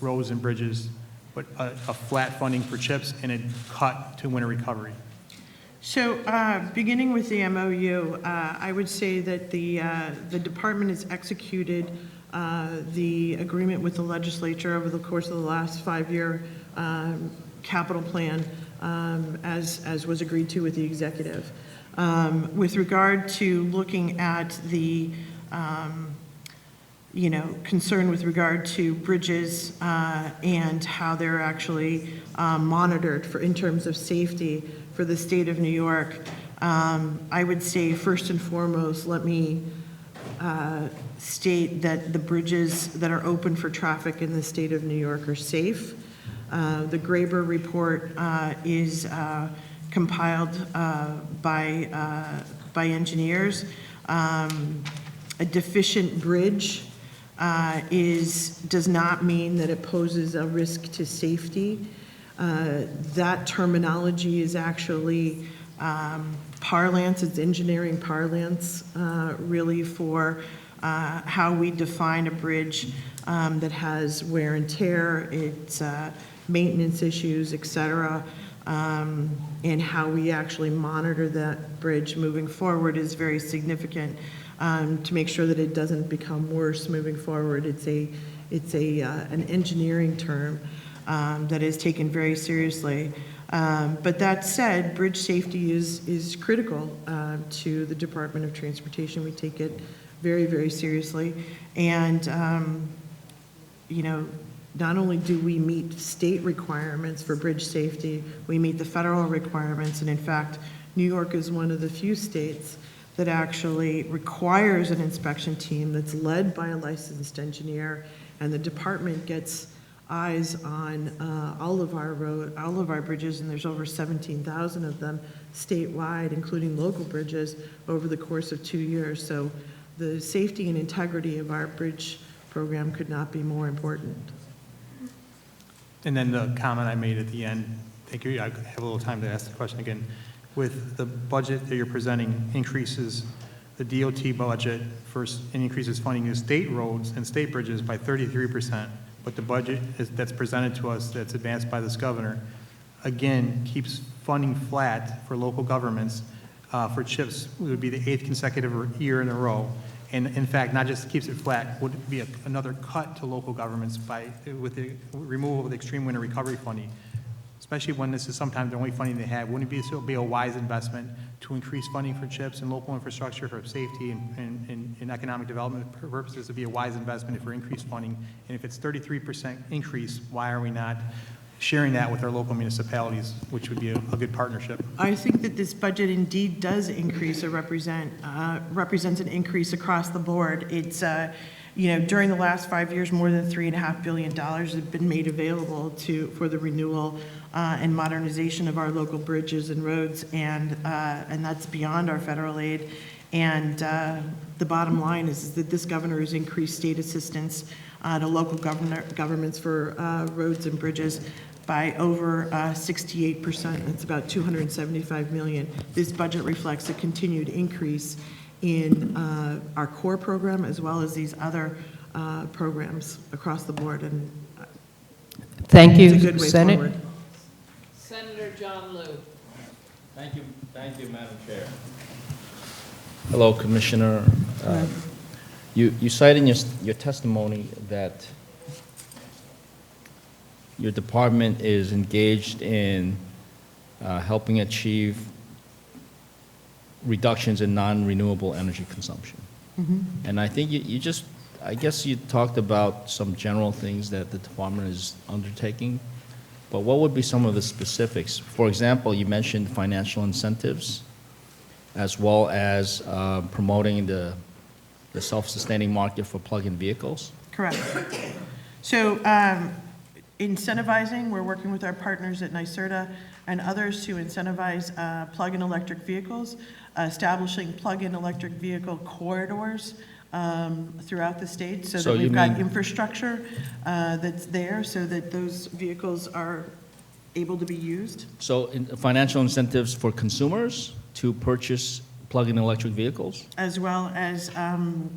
roads and bridges, but a flat funding for CHIPS and a cut to winter recovery? So beginning with the MOU, I would say that the department has executed the agreement with the legislature over the course of the last 5-year capital plan as was agreed to with the executive. With regard to looking at the concern with regard to bridges and how they're actually monitored in terms of safety for the state of New York, I would say first and foremost, let me state that the bridges that are open for traffic in the state of New York are safe. The Graber report is compiled by engineers. A deficient bridge does not mean that it poses a risk to safety. That terminology is actually parlance, it's engineering parlance, really for how we define a bridge that has wear and tear, its maintenance issues, et cetera, and how we actually monitor that bridge moving forward is very significant to make sure that it doesn't become worse moving forward. It's an engineering term that is taken very seriously. But that said, bridge safety is critical to the Department of Transportation. We take it very, very seriously. And, not only do we meet state requirements for bridge safety, we meet the federal requirements. And in fact, New York is one of the few states that actually requires an inspection team that's led by a licensed engineer, and the department gets eyes on all of our bridges, and there's over 17,000 of them statewide, including local bridges, over the course of 2 years. So the safety and integrity of our bridge program could not be more important. And then the comment I made at the end, thank you, I have a little time to ask the question again. With the budget that you're presenting increases the DOT budget first and increases funding to state roads and state bridges by 33%, but the budget that's presented to us that's advanced by this governor, again, keeps funding flat for local governments for CHIPS. It would be the 8th consecutive year in a row. And in fact, not just keeps it flat, would be another cut to local governments with the removal of the extreme winter recovery funding, especially when this is sometimes the only funding they have. Wouldn't it be a wise investment to increase funding for CHIPS and local infrastructure for safety and economic development purposes? It would be a wise investment if we're increased funding. And if it's 33% increase, why are we not sharing that with our local municipalities, which would be a good partnership? I think that this budget indeed does increase or represents an increase across the board. It's, during the last 5 years, more than $3.5 billion have been made available for the renewal and modernization of our local bridges and roads, and that's beyond our federal aid. And the bottom line is that this governor has increased state assistance to local governments for roads and bridges by over 68%. That's about $275 million. This budget reflects a continued increase in our core program as well as these other programs across the board. And thank you, it's a good way Senate. forward. Senator John Liu. Thank you, Madam Chair. Hello, Commissioner. You cite in your testimony that your department is engaged in helping achieve reductions in non-renewable energy consumption. And I think I guess you talked about some general things that the department is undertaking, but what would be some of the specifics? For example, you mentioned financial incentives, as well as promoting the self-sustaining market for plug-in vehicles? Correct. So incentivizing, we're working with our partners at NYSERDA and others to incentivize plug-in electric vehicles, establishing plug-in electric vehicle corridors throughout the state so that we've got infrastructure that's there so that those vehicles are able to be used. So financial incentives for consumers to purchase plug-in electric vehicles? As well as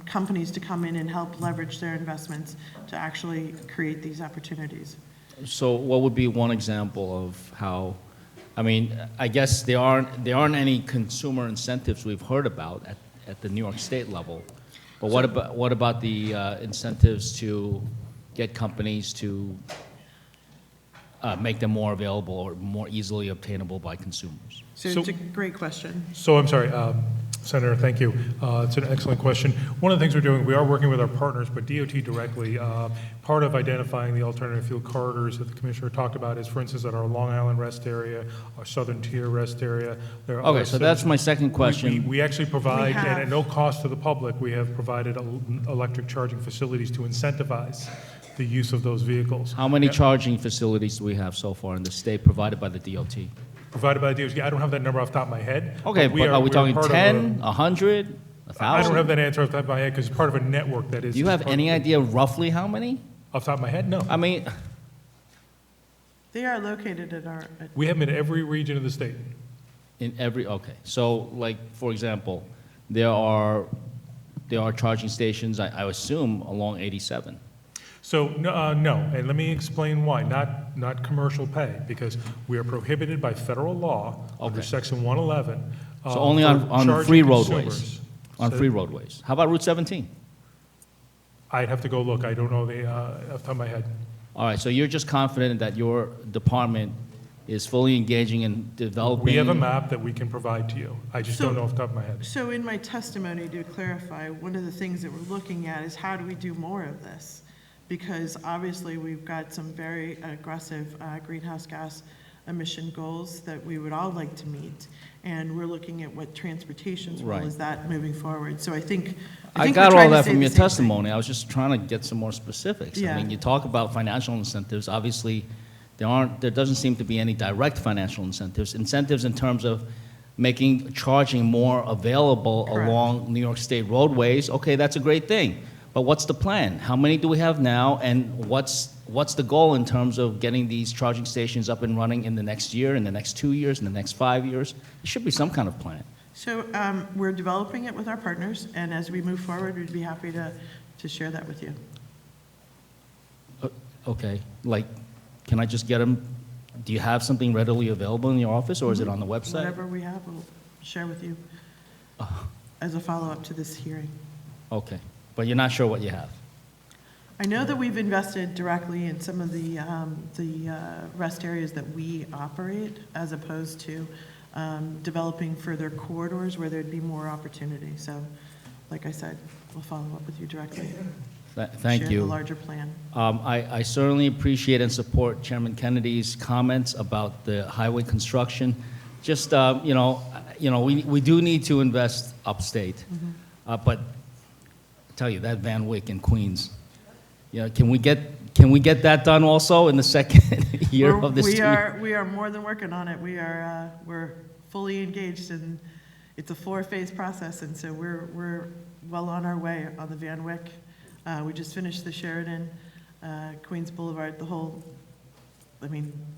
companies to come in and help leverage their investments to actually create these opportunities. So what would be one example of how, I mean, I guess there aren't any consumer incentives we've heard about at the New York State level. But what about the incentives to get companies to make them more available or more easily obtainable by consumers? So it's a great question. So I'm sorry, Senator, thank you. It's an excellent question. One of the things we're doing, we are working with our partners, but DOT directly. Part of identifying the alternative fuel corridors that the Commissioner talked about is, for instance, at our Long Island rest area, our Southern Tier rest area. There are Okay, other so that's my second question. We actually provide, and at no cost to the public, we have provided electric charging facilities to incentivize the use of those vehicles. How many charging facilities do we have so far in the state provided by the DOT? Provided by the DOT. I don't have that number off the top of my head. Okay, but are we talking 10, 100, 1,000? I don't have that answer off the top of my head because it's part of a network that is. Do you have any idea roughly how many? Off the top of my head, no. I mean, They are located at our. We have them in every region of the state. okay. So, like, for example, there are charging stations, I assume, along 87. So, no, and let me explain why. Not commercial pay, because we are prohibited by federal law under Section 111. So only on charging free consumers. roadways? On So- free roadways. How about Route 17? I'd have to go look. I don't know off the top of my head. All right, so you're just confident that your department is fully engaging in developing? We have a map that we can provide to you. I just don't know off the top of my head. So in my testimony, to clarify, one of the things that we're looking at is how do we do more of this? Because obviously, we've got some very aggressive greenhouse gas emission goals that we would all like to meet. And we're looking at what transportation's role is that moving forward. So I think I we're got trying all to that say from the your same thing. testimony. I was just trying to get some more specifics. Yeah. I mean, you talk about financial incentives. Obviously, there doesn't seem to be any direct financial incentives. Incentives in terms of making charging more available along New York State roadways. Okay, that's a great thing. But what's the plan? How many do we have now? And what's the goal in terms of getting these charging stations up and running in the next year, in the next 2 years, in the next 5 years? There should be some kind of plan. So we're developing it with our partners, and as we move forward, we'd be happy to share that with you. Okay, like, can I just get them? Do you have something readily available in your office, or is it on the website? Whatever we have, we'll share with you as a follow-up to this hearing. Okay, but you're not sure what you have? I know that we've invested directly in some of the rest areas that we operate, as opposed to developing further corridors where there'd be more opportunity. So, like I said, we'll follow up with you directly. Thank you. Share the larger plan. I certainly appreciate and support Chairman Kennedy's comments about the highway construction. Just, we do need to invest upstate. But I tell you, that Van Wyck in Queens, can we get that done also in the second year of this We year? are more than working on it. We're fully engaged, and it's a 4-phase process, and so we're well on our way on the Van Wyck. We just finished the Sheridan, Queens Boulevard,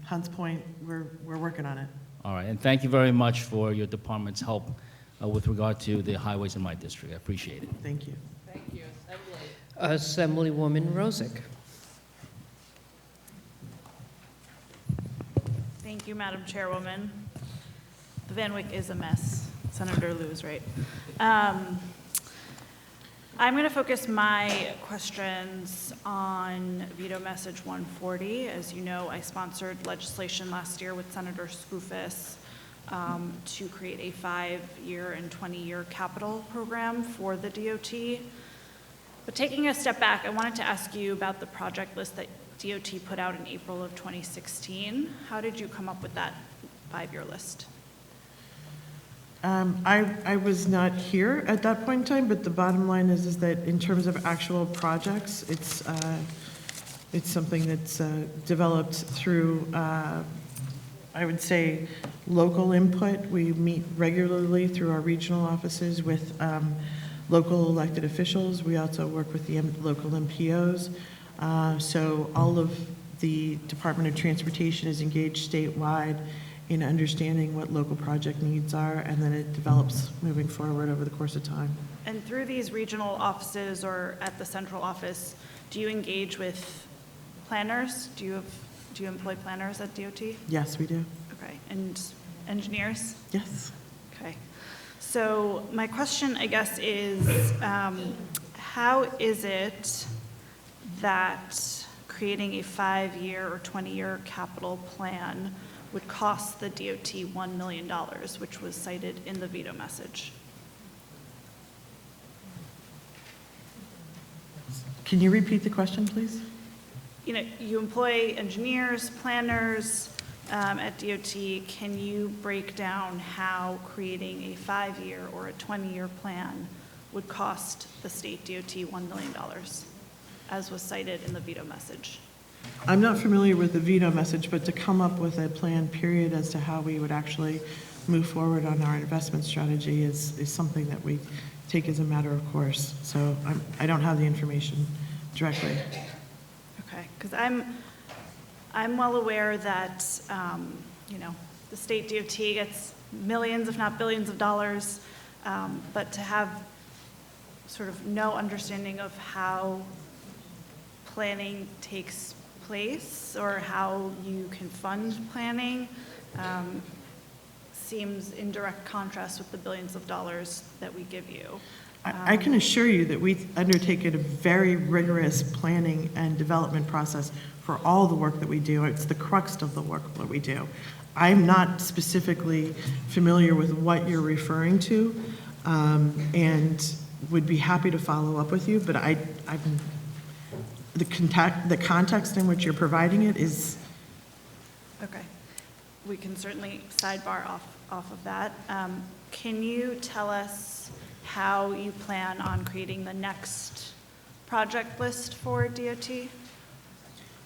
Hunts Point. We're working on it. All right, and thank you very much for your department's help with regard to the highways in my district. I appreciate it. Thank you. Thank you. Assemblywoman Rozak. Thank you, Madam Chairwoman. The Van Wyck is a mess. Senator Liu is right. I'm going to focus my questions on Veto Message 140. As you know, I sponsored legislation last year with Senator Skoufis to create a 5-year and 20-year capital program for the DOT. But taking a step back, I wanted to ask you about the project list that DOT put out in April of 2016. How did you come up with that 5-year list? I was not here at that point in time, but the bottom line is that in terms of actual projects, it's something that's developed through, I would say, local input. We meet regularly through our regional offices with local elected officials. We also work with the local MPOs. So all of the Department of Transportation is engaged statewide in understanding what local project needs are, and then it develops moving forward over the course of time. And through these regional offices or at the central office, do you engage with planners? Do you employ planners at DOT? Yes, we do. Okay, and engineers? Yes. Okay. So my question, I guess, is how is it that creating a 5-year or 20-year capital plan would cost the DOT $1 million, which was cited in the veto message? Can you repeat the question, please? You know, you employ engineers, planners at DOT. Can you break down how creating a 5-year or a 20-year plan would cost the state DOT $1 million, as was cited in the veto message? I'm not familiar with the veto message, but to come up with a plan, period, as to how we would actually move forward on our investment strategy is something that we take as a matter of course. So I don't have the information directly. Okay, because I'm well aware that, you know, the state DOT gets millions, if not billions of dollars, but to have sort of no understanding of how planning takes place or how you can fund planning seems in direct contrast with the billions of dollars that we give you. I can assure you that we've undertaken a very rigorous planning and development process for all the work that we do. It's the crux of the work that we do. I'm not specifically familiar with what you're referring to, and would be happy to follow up with you, but the context in which you're providing it is... Okay. We can certainly sidebar off of that. Can you tell us how you plan on creating the next project list for DOT?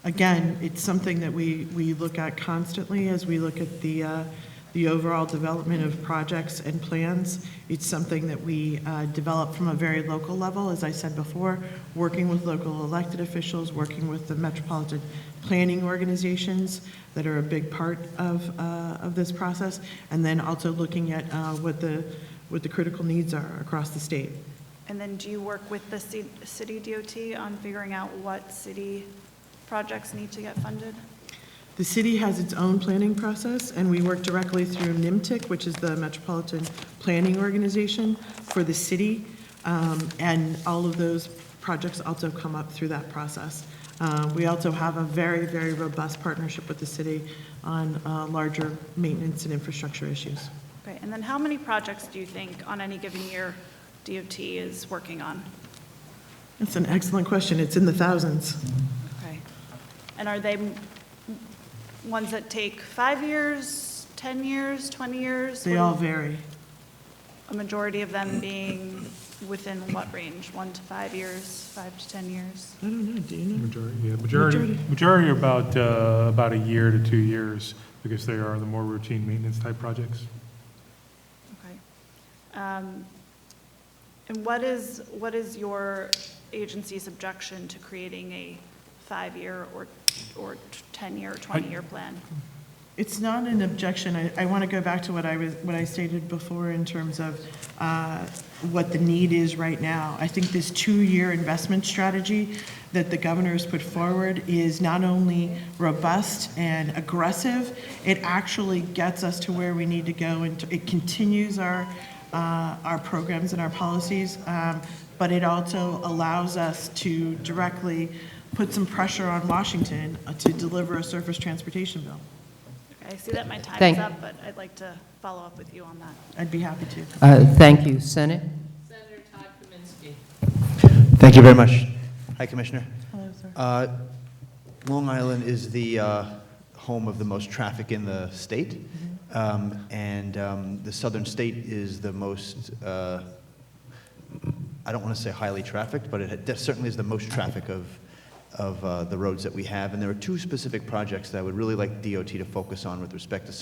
Again, it's something that we look at constantly as we look at the overall development of projects and plans. It's something that we develop from a very local level, as I said before, working with local elected officials, working with the metropolitan planning organizations that are a big part of this process, and then also looking at what the critical needs are across the state. And then do you work with the city DOT on figuring out what city projects need to get funded? The city has its own planning process, and we work directly through NIMTIC, which is the Metropolitan Planning Organization for the city, and all of those projects also come up through that process. We also have a very, very robust partnership with the city on larger maintenance and infrastructure issues. Okay, and then how many projects do you think on any given year DOT is working on? That's an excellent question. It's in the thousands. Okay. And are they ones that take 5 years, 10 years, 20 years? They all vary. A majority of them being within what range? 1 to 5 years, 5 to 10 years? I don't know, do you know? Majority are about a year to 2 years, because they are the more routine maintenance type projects. Okay. And what is your agency's objection to creating a 5-year or 10-year or 20-year plan? It's not an objection. I want to go back to what I stated before in terms of what the need is right now. I think this 2-year investment strategy that the governor has put forward is not only robust and aggressive, it actually gets us to where we need to go, and it continues our programs and our policies, but it also allows us to directly put some pressure on Washington to deliver a surface transportation bill. I see that my time Thank- is up, but I'd like to follow up with you on that. I'd be happy to. Thank you. Senate? Senator Todd Kaminsky. Thank you very much. Hi, Commissioner. Hello, sir. Long Island is the home of the most traffic in the state, and the southern state is the most, I don't want to say highly trafficked, but it certainly is the most traffic of the roads that we have. And there are two specific projects that I would really like DOT to focus on with respect to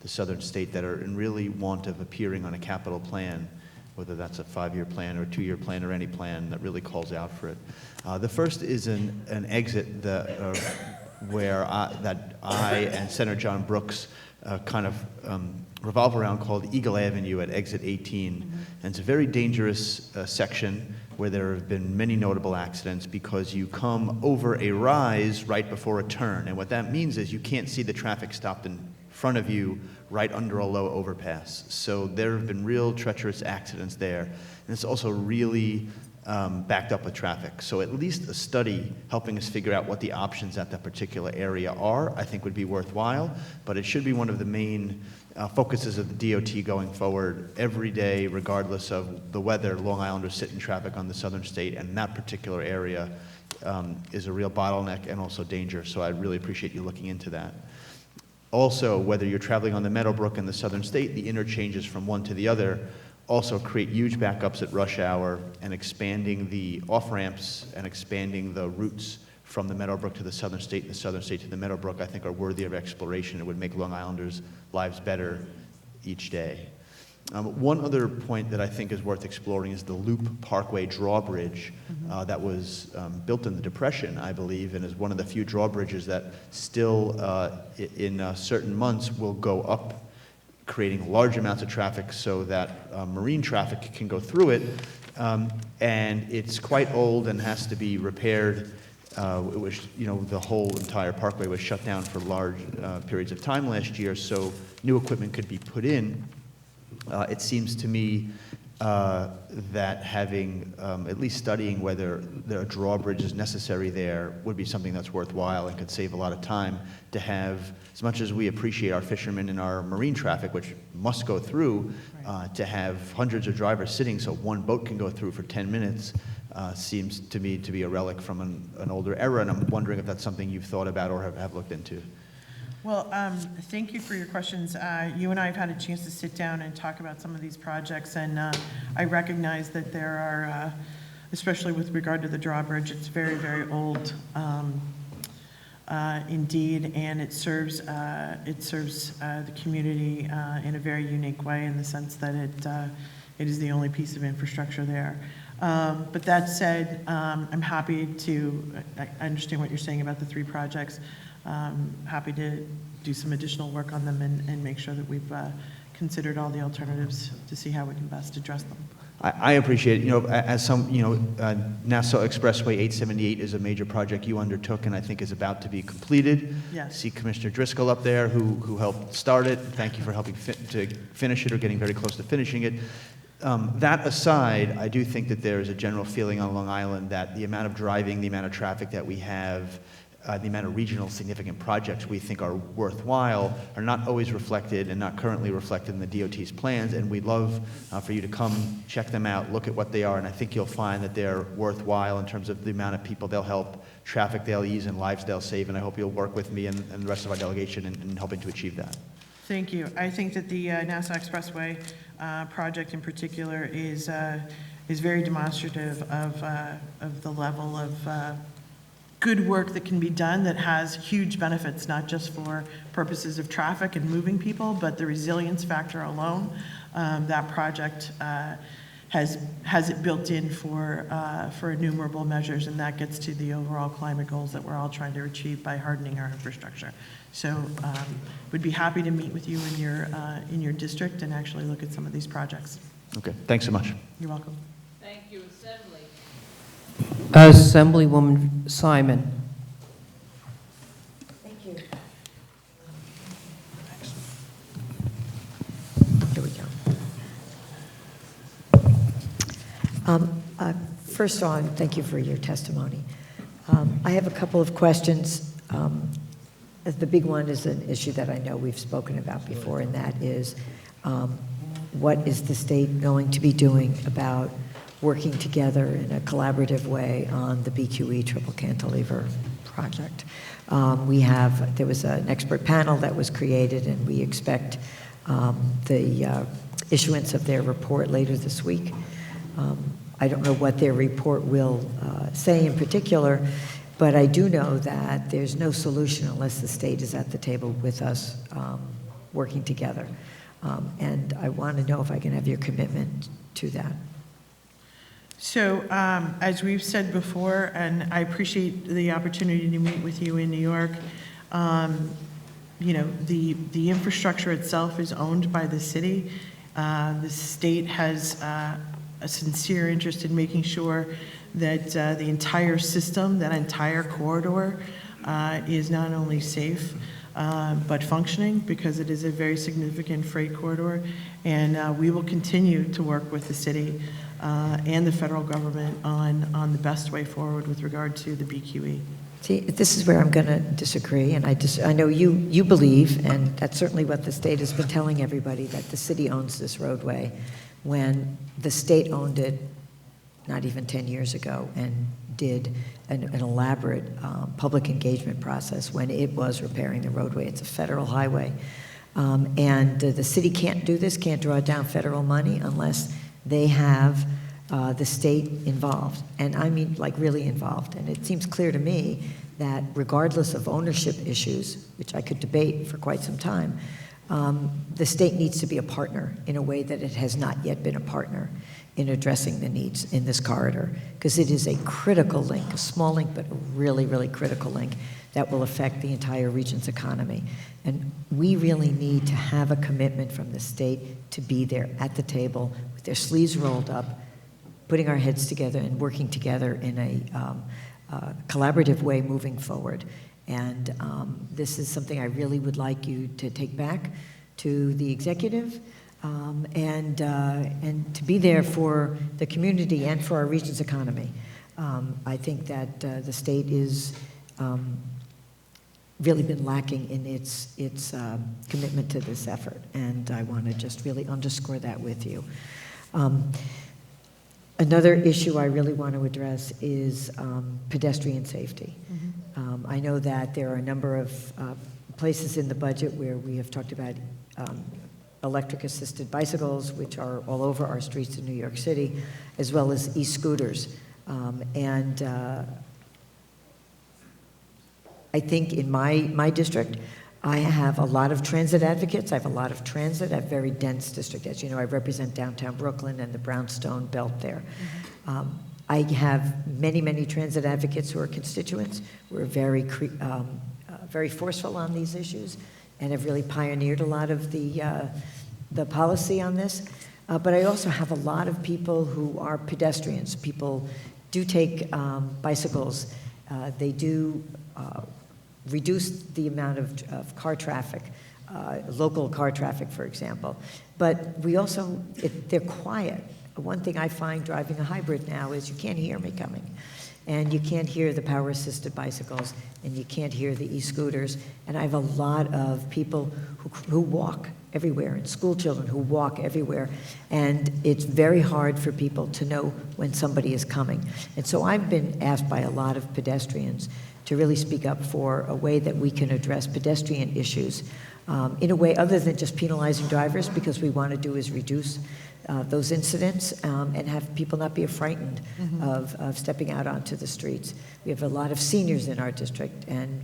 the southern state that are in really want of appearing on a capital plan, whether that's a 5-year plan or a 2-year plan or any plan that really calls out for it. The first is an exit where I and Senator John Brooks kind of revolve around, called Eagle Avenue at exit 18. And it's a very dangerous section where there have been many notable accidents because you come over a rise right before a turn. And what that means is you can't see the traffic stopped in front of you right under a low overpass. So there have been real treacherous accidents there. And it's also really backed up with traffic. So at least a study helping us figure out what the options at that particular area are, I think would be worthwhile. But it should be one of the main focuses of the DOT going forward. Every day, regardless of the weather, Long Islanders sit in traffic on the southern state, and that particular area is a real bottleneck and also danger. So I really appreciate you looking into that. Also, whether you're traveling on the Meadowbrook in the southern state, the interchanges from one to the other also create huge backups at rush hour, and expanding the off-ramps and expanding the routes from the Meadowbrook to the southern state and the southern state to the Meadowbrook, I think are worthy of exploration. It would make Long Islanders' lives better each day. One other point that I think is worth exploring is the Loop Parkway drawbridge that was built in the Depression, I believe, and is one of the few drawbridges that still, in certain months, will go up, creating large amounts of traffic so that marine traffic can go through it. And it's quite old and has to be repaired. It was, the whole entire parkway was shut down for large periods of time last year, so new equipment could be put in. It seems to me that having, at least studying whether a drawbridge is necessary there would be something that's worthwhile and could save a lot of time to have, as much as we appreciate our fishermen and our marine traffic, which must go through, to have hundreds of drivers sitting so one boat can go through for 10 minutes seems to me to be a relic from an older era, and I'm wondering if that's something you've thought about or have looked into. Well, thank you for your questions. You and I have had a chance to sit down and talk about some of these projects, and I recognize that there are, especially with regard to the drawbridge, it's very, very old indeed, and it serves the community in a very unique way in the sense that it is the only piece of infrastructure there. But that said, I'm happy to, I understand what you're saying about the 3 projects. Happy to do some additional work on them and make sure that we've considered all the alternatives to see how we can best address them. I appreciate it. As some, Nassau Expressway 878 is a major project you undertook and I think is about to be completed. Yes. See Commissioner Driscoll up there who helped start it. Thank you for helping to finish it or getting very close to finishing it. That aside, I do think that there is a general feeling on Long Island that the amount of driving, the amount of traffic that we have, the amount of regional significant projects we think are worthwhile are not always reflected and not currently reflected in the DOT's plans, and we'd love for you to come check them out, look at what they are, and I think you'll find that they're worthwhile in terms of the amount of people they'll help, traffic they'll ease, and lives they'll save, and I hope you'll work with me and the rest of our delegation in helping to achieve that. Thank you. I think that the Nassau Expressway project in particular is very demonstrative of the level of good work that can be done that has huge benefits, not just for purposes of traffic and moving people, but the resilience factor alone. That project has it built in for innumerable measures, and that gets to the overall climate goals that we're all trying to achieve by hardening our infrastructure. So we'd be happy to meet with you in your district and actually look at some of these projects. Okay, thanks so much. You're welcome. Thank you, Assembly. Assemblywoman Simon. Thank you. Here we go. First on, thank you for your testimony. I have a couple of questions. the big one is an issue that I know we've spoken about before, and that is what is the state going to be doing about working together in a collaborative way on the BQE triple cantilever project. There was an expert panel that was created, and we expect the issuance of their report later this week. I don't know what their report will say in particular, but I do know that there's no solution unless the state is at the table with us working together. And I want to know if I can have your commitment to that. So, as we've said before, and I appreciate the opportunity to meet with you in New York, you know, the infrastructure itself is owned by the city. The state has a sincere interest in making sure that the entire system, that entire corridor, is not only safe, but functioning, because it is a very significant freight corridor. And we will continue to work with the city and the federal government on the best way forward with regard to the BQE. See, this is where I'm going to disagree, and I know you believe, and that's certainly what the state has been telling everybody, that the city owns this roadway, when the state owned it not even 10 years ago and did an elaborate public engagement process when it was repairing the roadway. It's a federal highway. And the city can't do this, can't draw down federal money unless they have the state involved. And I mean, like, really involved. And it seems clear to me that regardless of ownership issues, which I could debate for quite some time, the state needs to be a partner in a way that it has not yet been a partner in addressing the needs in this corridor, because it is a critical link, a small link, but a really, really critical link that will affect the entire region's economy. And we really need to have a commitment from the state to be there at the table with their sleeves rolled up, putting our heads together and working together in a collaborative way moving forward. And this is something I really would like you to take back to the executive, and to be there for the community and for our region's economy. I think that the state is really been lacking in its commitment to this effort, and I want to just really underscore that with you. Another issue I really want to address is pedestrian safety. I know that there are a number of places in the budget where we have talked about electric-assisted bicycles, which are all over our streets in New York City, as well as e-scooters. I think in my district, I have a lot of transit advocates. I have a lot of transit. I have a very dense district. As you know, I represent downtown Brooklyn and the brownstone belt there. I have many, many transit advocates who are constituents. We're very forceful on these issues and have really pioneered a lot of the policy on this. But I also have a lot of people who are pedestrians. People do take bicycles. They do reduce the amount of car traffic, local car traffic, for example. But we also, they're quiet. One thing I find driving a hybrid now is you can't hear me coming. And you can't hear the power-assisted bicycles, and you can't hear the e-scooters. And I have a lot of people who walk everywhere, and school children who walk everywhere. And it's very hard for people to know when somebody is coming. And so I've been asked by a lot of pedestrians to really speak up for a way that we can address pedestrian issues in a way other than just penalizing drivers, because we want to do is reduce those incidents and have people not be frightened of stepping out onto the streets. We have a lot of seniors in our district, and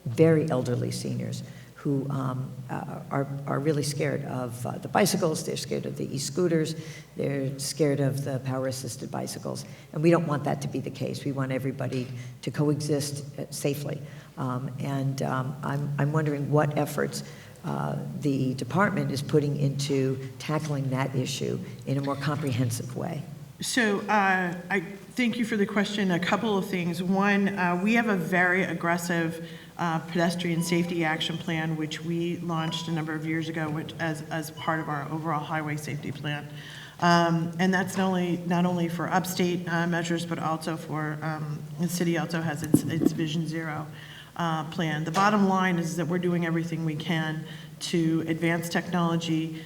very elderly seniors, who are really scared of the bicycles. They're scared of the e-scooters. They're scared of the power-assisted bicycles. And we don't want that to be the case. We want everybody to coexist safely. I'm wondering what efforts the department is putting into tackling that issue in a more comprehensive way. So I thank you for the question. A couple of things. One, we have a very aggressive pedestrian safety action plan, which we launched a number of years ago as part of our overall highway safety plan. And that's not only for upstate measures, but also for, the city also has its Vision Zero. plan. The bottom line is that we're doing everything we can to advance technology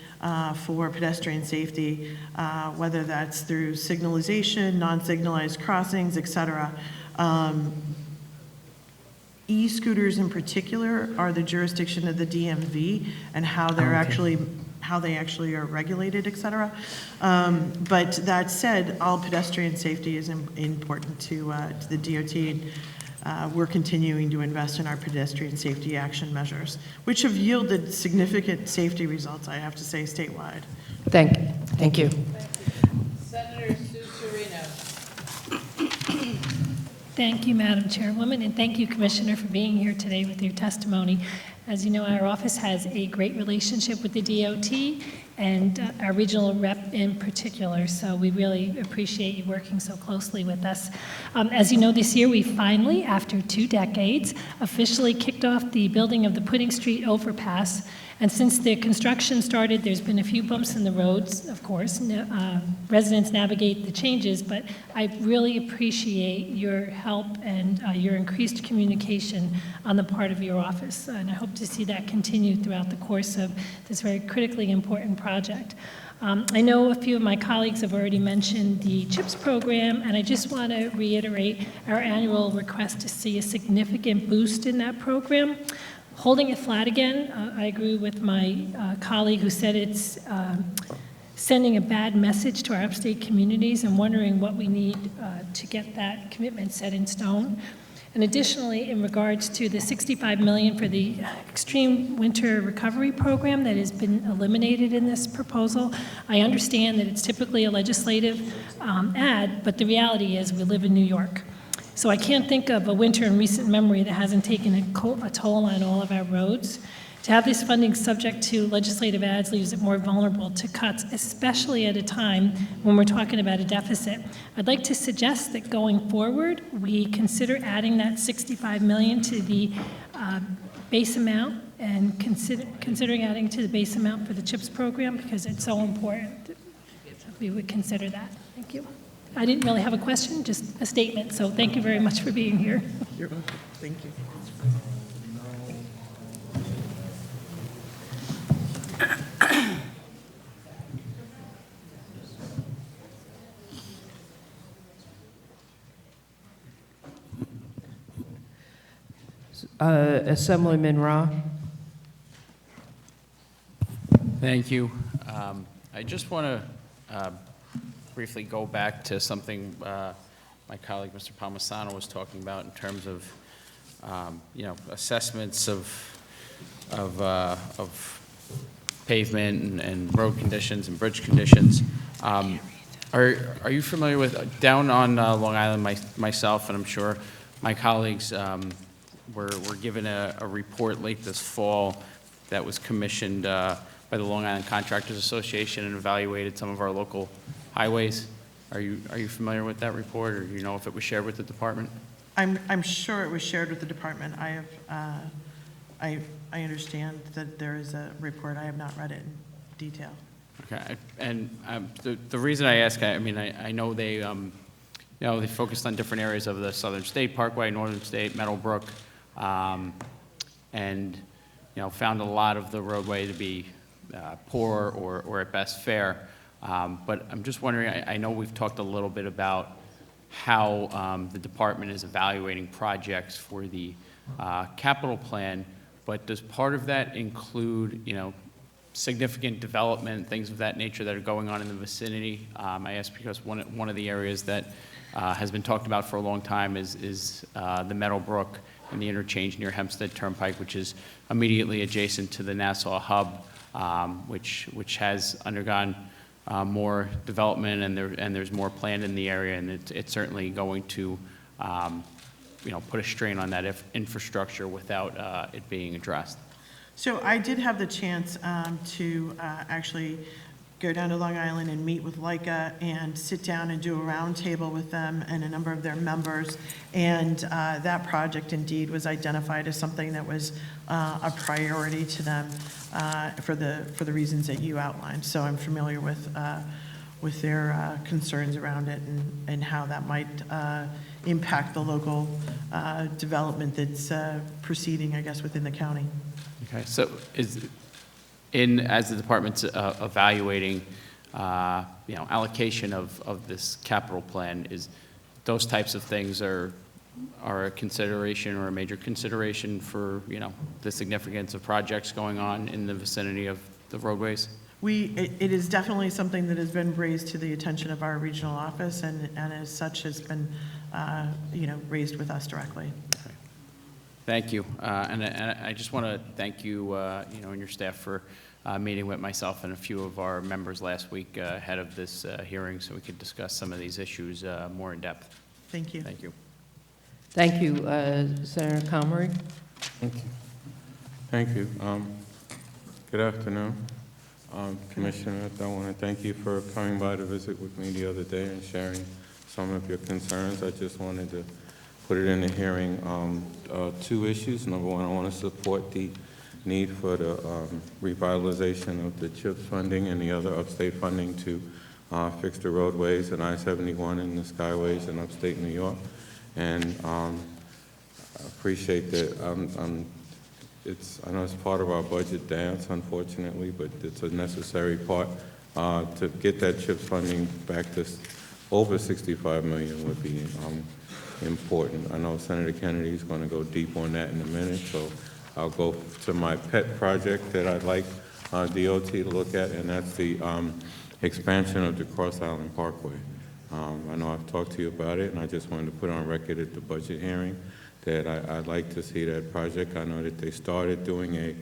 for pedestrian safety, whether that's through signalization, non-signalized crossings, et cetera. E-scooters in particular are the jurisdiction of the DMV and how they're how they actually are regulated, et cetera. But that said, all pedestrian safety is important to the DOT. We're continuing to invest in our pedestrian safety action measures, which have yielded significant safety results, I have to say, statewide. Thank you. Senator Sue Serino. Thank you, Madam Chairwoman, and thank you, Commissioner, for being here today with your testimony. As you know, our office has a great relationship with the DOT and our regional rep in particular, so we really appreciate you working so closely with us. As you know, this year we finally, after 2 decades, officially kicked off the building of the Pudding Street overpass. And since the construction started, there's been a few bumps in the roads, of course. Residents navigate the changes, but I really appreciate your help and your increased communication on the part of your office. And I hope to see that continue throughout the course of this very critically important project. I know a few of my colleagues have already mentioned the CHIPS program, and I just want to reiterate our annual request to see a significant boost in that program. Holding it flat again, I agree with my colleague who said it's sending a bad message to our upstate communities and wondering what we need to get that commitment set in stone. And additionally, in regards to the $65 million for the Extreme Winter Recovery Program that has been eliminated in this proposal, I understand that it's typically a legislative ad, but the reality is we live in New York. So I can't think of a winter in recent memory that hasn't taken a toll on all of our roads. To have this funding subject to legislative ads leaves it more vulnerable to cuts, especially at a time when we're talking about a deficit. I'd like to suggest that going forward, we consider adding that $65 million to the base amount and considering adding to the base amount for the CHIPS program because it's so important. So we would consider that. Thank you. I didn't really have a question, just a statement, so thank you very much for being here. You're welcome. Thank you. Assemblyman Ra. Thank you. I just want to briefly go back to something my colleague, Mr. Palmisano, was talking about in terms of, assessments of pavement and road conditions and bridge conditions. Are you familiar with, down on Long Island, myself, and I'm sure my colleagues were given a report late this fall that was commissioned by the Long Island Contractors Association and evaluated some of our local highways. Are you familiar with that report, or do you know if it was shared with the department? I'm sure it was shared with the department. I understand that there is a report. I have not read it in detail. Okay, and the reason I ask, I know they, they focused on different areas of the Southern State Parkway, Northern State, Meadowbrook, and found a lot of the roadway to be poor or at best fair. But I'm just wondering, I know we've talked a little bit about how the department is evaluating projects for the capital plan, but does part of that include, significant development, things of that nature that are going on in the vicinity? I ask because one of the areas that has been talked about for a long time is the Meadowbrook and the interchange near Hempstead Turnpike, which is immediately adjacent to the Nassau hub, which has undergone more development, and there's more planned in the area, and it's certainly going to put a strain on that infrastructure without it being addressed. So I did have the chance to actually go down to Long Island and meet with LICA and sit down and do a roundtable with them and a number of their members. And that project indeed was identified as something that was a priority to them for the reasons that you outlined. So I'm familiar with with their concerns around it and how that might impact the local development that's proceeding, I guess, within the county. Okay, so as the department's evaluating, allocation of this capital plan, is those types of things are a consideration or a major consideration for, the significance of projects going on in the vicinity of the roadways? It is definitely something that has been raised to the attention of our regional office, and as such has been, raised with us directly. Okay. Thank you. And I just want to thank you, and your staff for meeting with myself and a few of our members last week ahead of this hearing so we could discuss some of these issues more in depth. Thank you. Thank you. Thank you, Senator Comrie. Thank you. Thank you. Good afternoon. Commissioner, I want to thank you for coming by to visit with me the other day and sharing some of your concerns. I just wanted to put it in the hearing. Two issues. Number one, I want to support the need for the revitalization of the CHIPS funding and the other upstate funding to fix the roadways and I-71 and the skyways in upstate New York. And I appreciate that. I know it's part of our budget dance, unfortunately, but it's a necessary part to get that CHIPS funding back to over $65 million would be important. I know Senator Kennedy is going to go deep on that in a minute, so I'll go to my pet project that I'd like DOT to look at, and that's the expansion of the Cross Island Parkway. I know I've talked to you about it, and I just wanted to put on record at the budget hearing that I'd like to see that project. I know that they started doing a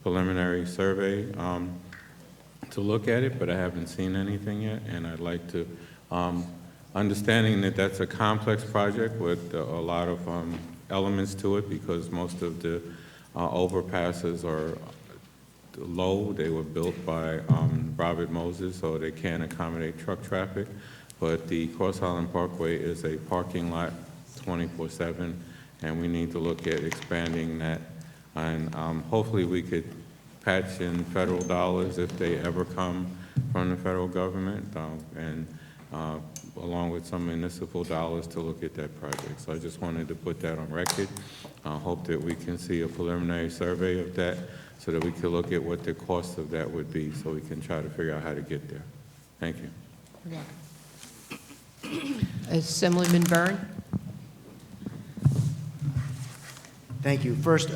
preliminary survey to look at it, but I haven't seen anything yet, and I'd like to, understanding that that's a complex project with a lot of elements to it because most of the overpasses are low. They were built by Robert Moses, so they can't accommodate truck traffic, but the Cross Island Parkway is a parking lot 24/7, and we need to look at expanding that. And hopefully we could patch in federal dollars if they ever come from the federal government, and along with some municipal dollars to look at that project. So I just wanted to put that on record. I hope that we can see a preliminary survey of that so that we can look at what the cost of that would be so we can try to figure out how to get there. Thank you. You're welcome. Assemblyman Byrne. Thank you. First,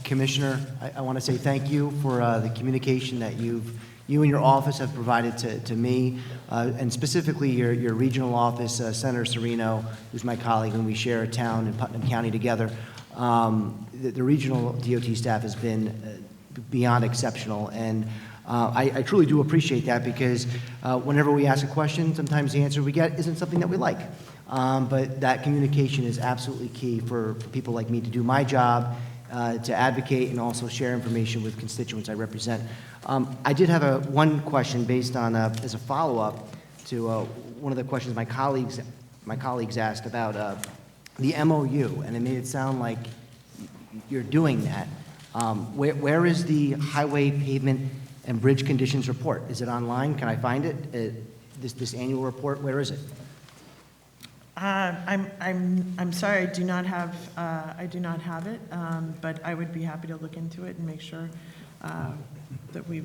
Commissioner, I want to say thank you for the communication that you and your office have provided to me, and specifically your regional office, Senator Serino, who's my colleague, and we share a town in Putnam County together. The regional DOT staff has been beyond exceptional, and I truly do appreciate that because whenever we ask a question, sometimes the answer we get isn't something that we like. But that communication is absolutely key for people like me to do my job, to advocate and also share information with constituents I represent. I did have one question based on, as a follow-up to one of the questions my colleagues asked about the MOU, and it made it sound like you're doing that. Where is the highway pavement and bridge conditions report? Is it online? Can I find it? This annual report, where is it? I'm sorry, I do not have it, but I would be happy to look into it and make sure that we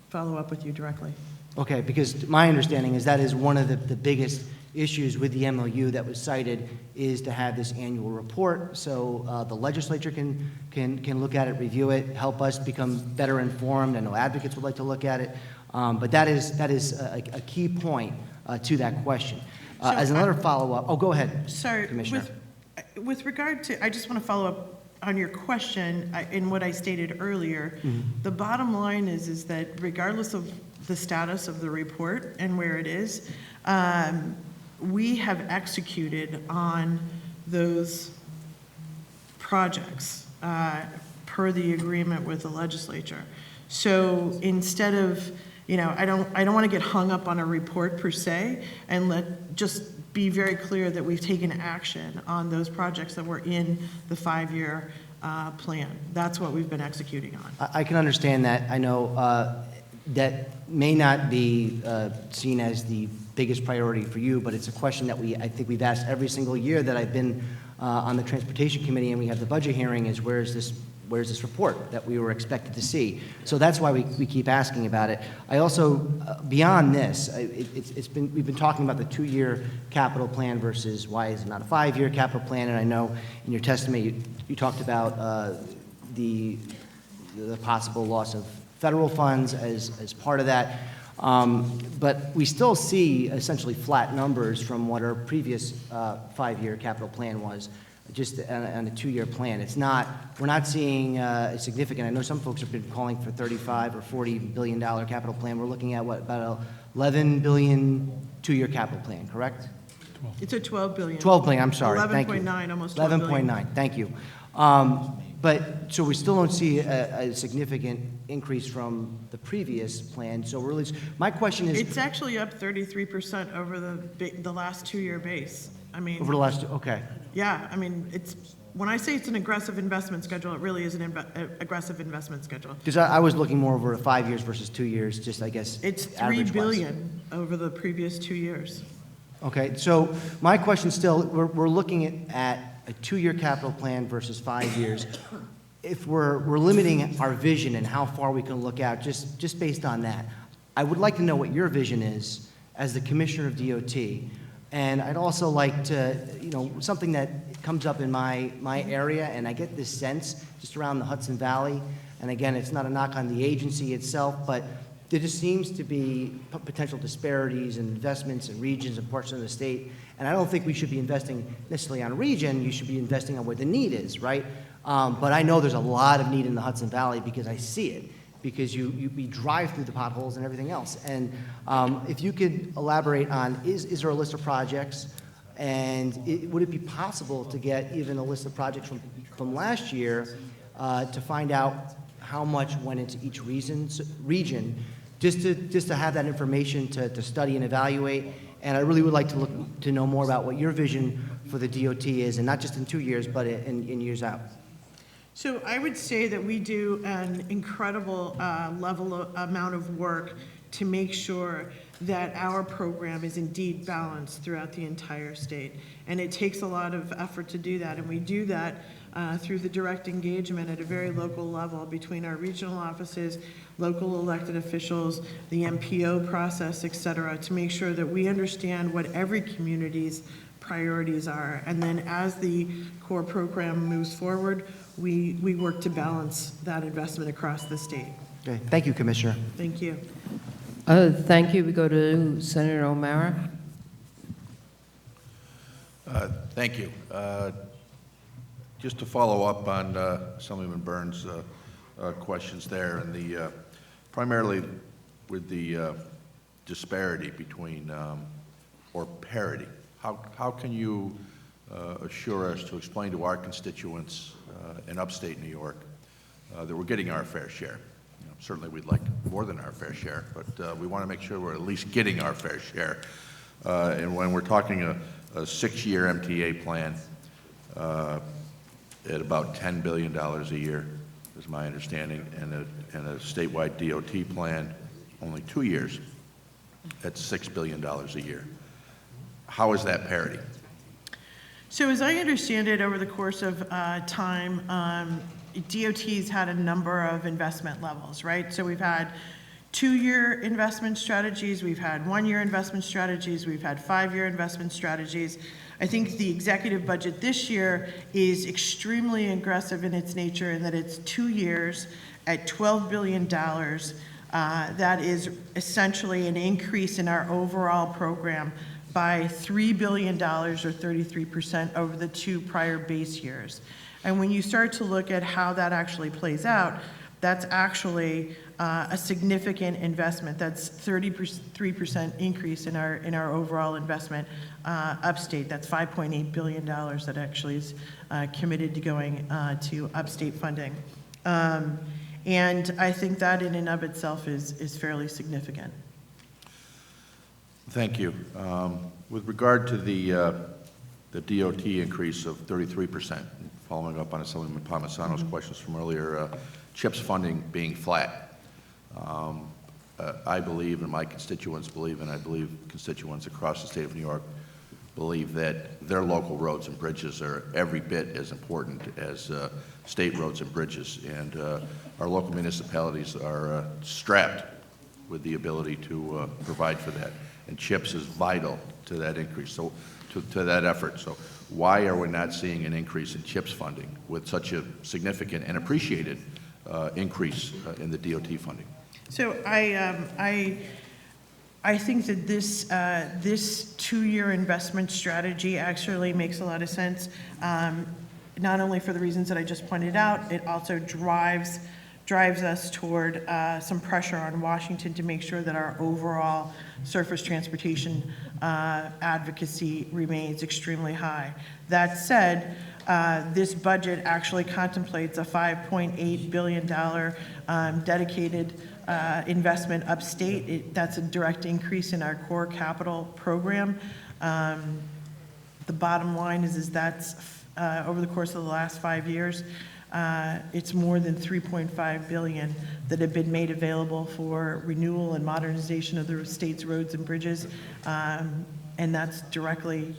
follow up with you directly. Okay, because my understanding is that is one of the biggest issues with the MOU that was cited is to have this annual report so the legislature can look at it, review it, help us become better informed. I know advocates would like to look at it, but that is a key point to that question. As another follow-up, go ahead, sorry, Commissioner. With regard to, I just want to follow up on your question in what I stated earlier. Mm-hmm. The bottom line is that regardless of the status of the report and where it is, we have executed on those projects per the agreement with the legislature. So instead of, I don't want to get hung up on a report per se, and just be very clear that we've taken action on those projects that were in the 5-year plan. That's what we've been executing on. I can understand that. I know that may not be seen as the biggest priority for you, but it's a question that I think we've asked every single year that I've been on the Transportation Committee and we have the budget hearing is where's this report that we were expected to see? So that's why we keep asking about it. I also, beyond this, we've been talking about the 2-year capital plan versus why is it not a 5-year capital plan, and I know in your testimony you talked about the possible loss of federal funds as part of that. But we still see essentially flat numbers from what our previous 5-year capital plan was, just on a 2-year plan. We're not seeing a significant, I know some folks have been calling for $35 or $40 billion capital plan. We're looking at what, about $11 billion 2-year capital plan, correct? It's a 12 billion. 12 billion, I'm sorry, thank you. 11.9, almost 12 billion. 11.9, thank you. So we still don't see a significant increase from the previous plan, so really, my question is... It's actually up 33% over the last 2-year base. I mean... Over the last, okay. Yeah, I mean, when I say it's an aggressive investment schedule, it really is an aggressive investment schedule. Because I was looking more over 5 years versus 2 years, just, I guess, It's $3 average-wise. billion over the previous 2 years. Okay, so my question still, we're looking at a 2-year capital plan versus 5 years. If we're limiting our vision and how far we can look out, just based on that, I would like to know what your vision is as the Commissioner of DOT. And I'd also like to, something that comes up in my area, and I get this sense just around the Hudson Valley, and again, it's not a knock on the agency itself, but there just seems to be potential disparities in investments in regions and parts of the state. And I don't think we should be investing necessarily on region. You should be investing on where the need is, right? But I know there's a lot of need in the Hudson Valley because I see it, because we drive through the potholes and everything else. And if you could elaborate on, is there a list of projects? And would it be possible to get even a list of projects from last year to find out how much went into each region, just to have that information to study and evaluate? And I really would like to know more about what your vision for the DOT is, and not just in 2 years, but in years out. So I would say that we do an incredible amount of work to make sure that our program is indeed balanced throughout the entire state. And it takes a lot of effort to do that, and we do that through the direct engagement at a very local level between our regional offices, local elected officials, the MPO process, et cetera, to make sure that we understand what every community's priorities are. And then as the core program moves forward, we work to balance that investment across the state. Okay, thank you, Commissioner. Thank you. Thank you. We go to Senator O'Mara. Thank you. Just to follow up on Assemblyman Burns' questions there, and primarily with the disparity between, or parity. How can you assure us to explain to our constituents in upstate New York that we're getting our fair share? Certainly we'd like more than our fair share, but we want to make sure we're at least getting our fair share. And when we're talking a 6-year MTA plan at about $10 billion a year, is my understanding, and a statewide DOT plan, only 2 years, at $6 billion a year. How is that parity? So as I understand it, over the course of time, DOT's had a number of investment levels, right? So we've had 2-year investment strategies, we've had 1-year investment strategies, we've had 5-year investment strategies. I think the executive budget this year is extremely aggressive in its nature in that it's 2 years at $12 billion. That is essentially an increase in our overall program by $3 billion or 33% over the 2 prior base years. And when you start to look at how that actually plays out, that's actually a significant investment. That's 33% increase in our overall investment upstate. That's $5.8 billion that actually is committed to going to upstate funding. And I think that in and of itself is fairly significant. Thank you. With regard to the DOT increase of 33%, following up on Assemblyman Palmisano's questions from earlier, CHIPS funding being flat. I believe, and my constituents believe, and I believe constituents across the state of New York believe that their local roads and bridges are every bit as important as state roads and bridges. And our local municipalities are strapped with the ability to provide for that. And CHIPS is vital to that increase, so to that effort. So why are we not seeing an increase in CHIPS funding with such a significant and appreciated increase in the DOT funding? So I think that this two-year investment strategy actually makes a lot of sense, not only for the reasons that I just pointed out, it also drives us toward some pressure on Washington to make sure that our overall surface transportation advocacy remains extremely high. That said, this budget actually contemplates a $5.8 billion dedicated investment upstate. That's a direct increase in our core capital program. The bottom line is that's over the course of the last 5 years, it's more than $3.5 billion that have been made available for renewal and modernization of the state's roads and bridges, and that's directly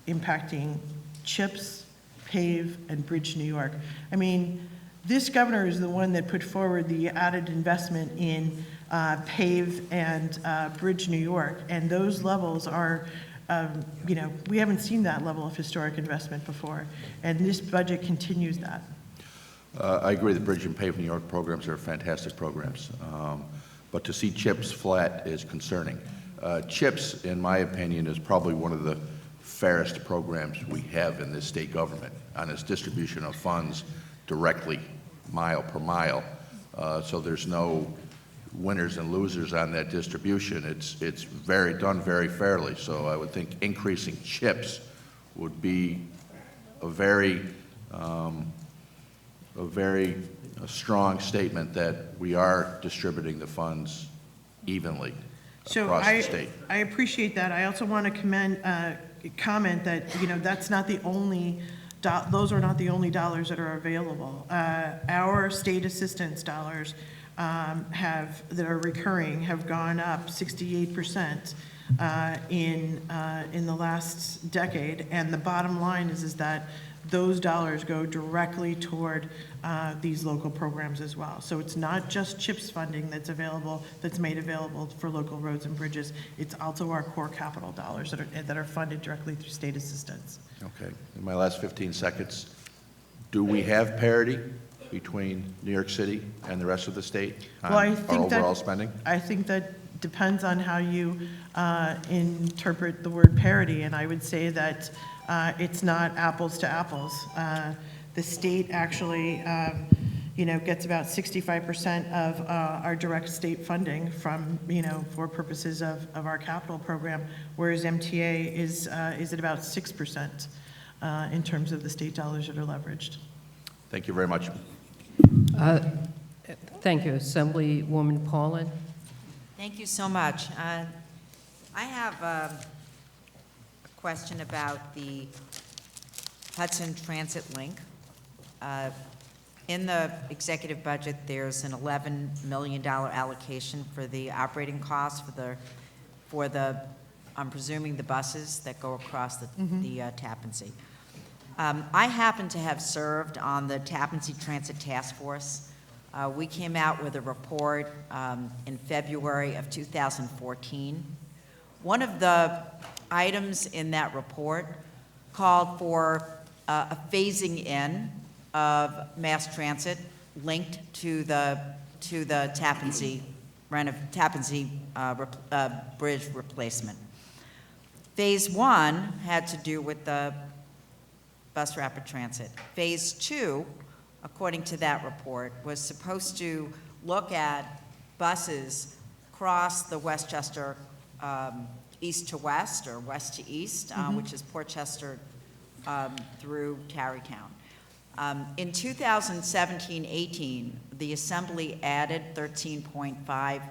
impacting CHIPS, PAVE, and Bridge New York. I mean, this governor is the one that put forward the added investment in PAVE and Bridge New York, and those levels are, you know, we haven't seen that level of historic investment before, and this budget continues that. I agree the Bridge and Pave New York programs are fantastic programs, but to see CHIPS flat is concerning. CHIPS, in my opinion, is probably one of the fairest programs we have in this state government on its distribution of funds directly, mile per mile. So there's no winners and losers on that distribution. It's done very fairly. So I would think increasing CHIPS would be a very strong statement that we are distributing the funds evenly across the state. I appreciate that. I also want to comment that, you know, that's not the only, those are not the only dollars that are available. Our state assistance dollars that are recurring have gone up 68% in the last decade, and the bottom line is that those dollars go directly toward these local programs as well. So it's not just CHIPS funding that's available, that's made available for local roads and bridges. It's also our core capital dollars that are funded directly through state assistance. Okay. In my last 15 seconds, do we have parity between New York City and the rest of the state on our overall spending? I think that depends on how you interpret the word parity, and I would say that it's not apples to apples. The state actually, you know, gets about 65% of our direct state funding from, you know, for purposes of our capital program, whereas MTA is at about 6% in terms of the state dollars that are leveraged. Thank you very much. Thank you. Assemblywoman Paulin. Thank you so much. I have a question about the Hudson Transit Link. In the executive budget, there's an $11 million allocation for the operating costs for the I'm presuming the buses that go across the Tappan Zee. I happen to have served on the Tappan Zee Transit Task Force. We came out with a report in February of 2014. One of the items in that report called for a phasing in of mass transit linked to the Tappan Zee bridge replacement. Phase 1 had to do with the bus rapid transit. Phase 2, according to that report, was supposed to look at buses across the Westchester east to west or west to east, which is Portchester through Tarrytown. In 2017-18, the Assembly added $13.5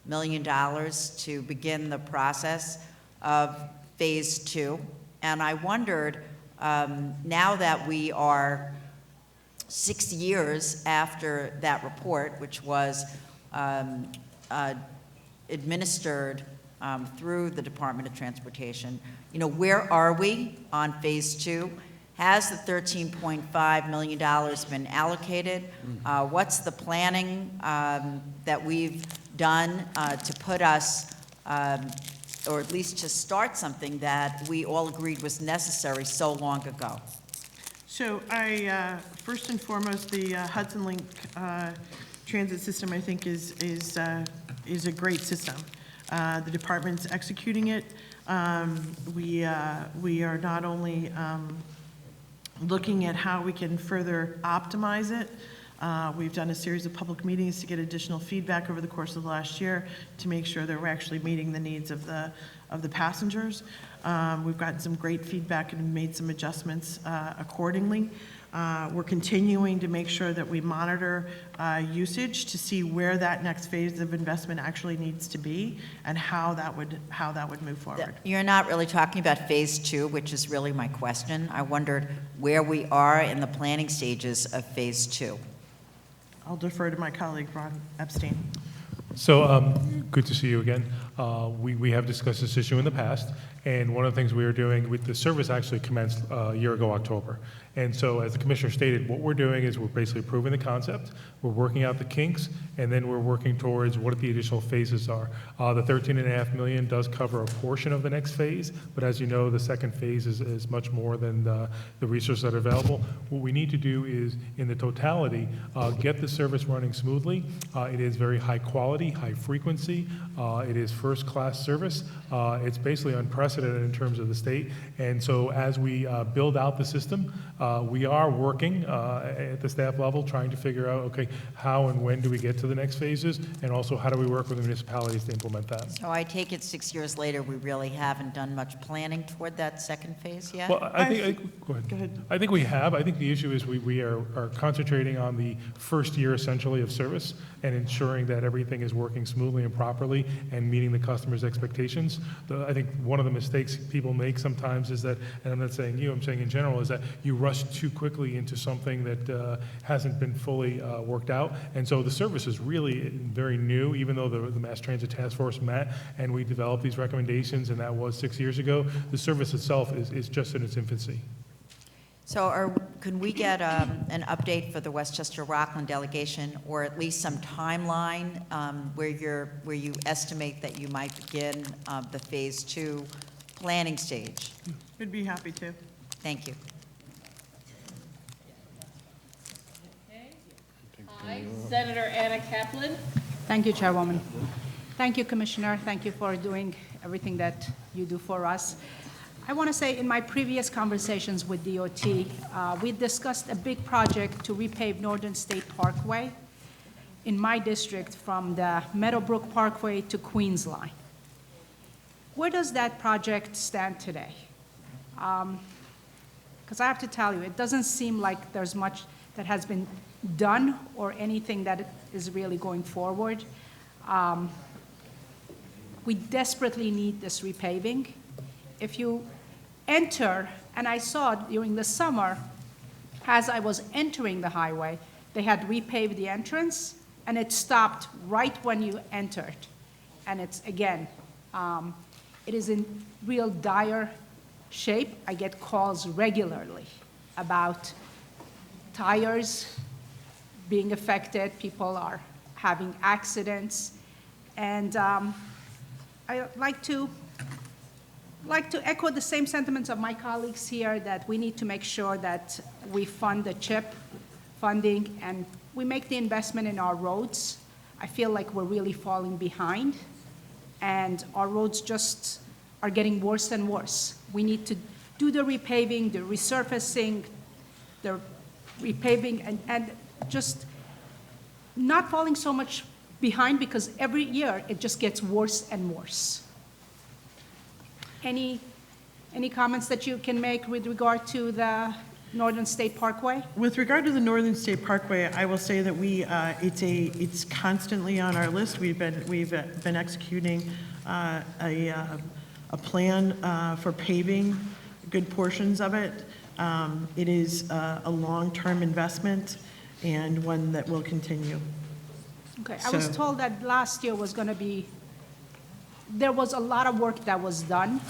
million to begin the process of Phase 2, and I wondered, now that we are 6 years after that report, which was um, administered through the Department of Transportation. You know, where are we on Phase 2? Has the $13.5 million been allocated? What's the planning that we've done to put us, or at least to start something that we all agreed was necessary so long ago? So first and foremost, the Hudson Link transit system, I think, is a great system. The department's executing it. We are not only looking at how we can further optimize it. We've done a series of public meetings to get additional feedback over the course of the last year to make sure that we're actually meeting the needs of the passengers. We've gotten some great feedback and made some adjustments accordingly. We're continuing to make sure that we monitor usage to see where that next phase of investment actually needs to be and how that would move forward. You're not really talking about Phase 2, which is really my question. I wondered where we are in the planning stages of Phase 2. I'll defer to my colleague, Ron Epstein. So good to see you again. We have discussed this issue in the past, and one of the things we are doing with the service actually commenced a year ago, October. And so as the commissioner stated, what we're doing is we're basically proving the concept, we're working out the kinks, and then we're working towards what the additional phases are. The $13.5 million does cover a portion of the next phase, but as you know, the second phase is much more than the resources that are available. What we need to do is, in the totality, get the service running smoothly. It is very high quality, high frequency. It is first-class service. It's basically unprecedented in terms of the state. And so as we build out the system, we are working at the staff level trying to figure out, okay, how and when do we get to the next phases, and also how do we work with the municipalities to implement that. So I take it 6 years later, we really haven't done much planning toward that second phase yet? Well, go ahead. I think we have. I think the issue is we are concentrating on the first year essentially of service and ensuring that everything is working smoothly and properly and meeting the customer's expectations. I think one of the mistakes people make sometimes is that, and I'm not saying you, I'm saying in general, is that you rush too quickly into something that hasn't been fully worked out. And so the service is really very new, even though the Mass Transit Task Force met and we developed these recommendations, and that was 6 years ago. The service itself is just in its infancy. So can we get an update for the Westchester Rockland delegation, or at least some timeline where you estimate that you might begin the Phase 2 planning stage? We'd be happy to. Thank you. Hi, Senator Anna Kaplan. Thank you, Chairwoman. Thank you, Commissioner. Thank you for doing everything that you do for us. I want to say in my previous conversations with DOT, we discussed a big project to repave Northern State Parkway in my district from the Meadowbrook Parkway to Queens Line. Where does that project stand today? Because I have to tell you, it doesn't seem like there's much that has been done or anything that is really going forward. We desperately need this repaving. If you enter, and I saw during the summer, as I was entering the highway, they had repaved the entrance, and it stopped right when you entered. And it's, again, it is in real dire shape. I get calls regularly about tires being affected, people are having accidents, and I like to echo the same sentiments of my colleagues here, that we need to make sure that we fund the CHIP funding and we make the investment in our roads. I feel like we're really falling behind, and our roads just are getting worse and worse. We need to do the repaving, the resurfacing, the repaving, and just not falling so much behind, because every year it just gets worse and worse. Any comments that you can make with regard to the Northern State Parkway? With regard to the Northern State Parkway, I will say that it's constantly on our list. We've been executing a plan for paving good portions of it. It is a long-term investment and one that will continue. Okay, I was So- told that last year was going to be, there was a lot of work that was done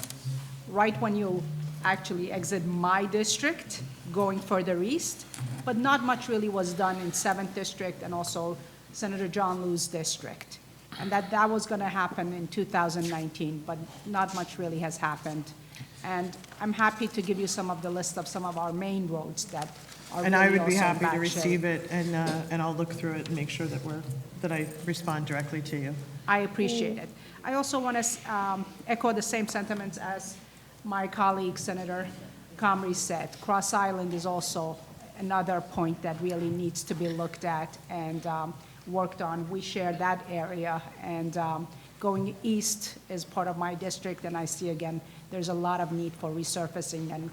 right when you actually exit my district, going further east, but not much really was done in 7th District and also Senator John Liu's district. And that was going to happen in 2019, but not much really has happened. And I'm happy to give you some of the list of some of our main roads that are And really I would be also in happy to bad receive shape. it, and I'll look through it and make sure that I respond directly to you. I appreciate it. I also want to echo the same sentiments as my colleague, Senator Comrie said. Cross Island is also another point that really needs to be looked at and worked on. We share that area, and going east is part of my district, and I see, again, there's a lot of need for resurfacing and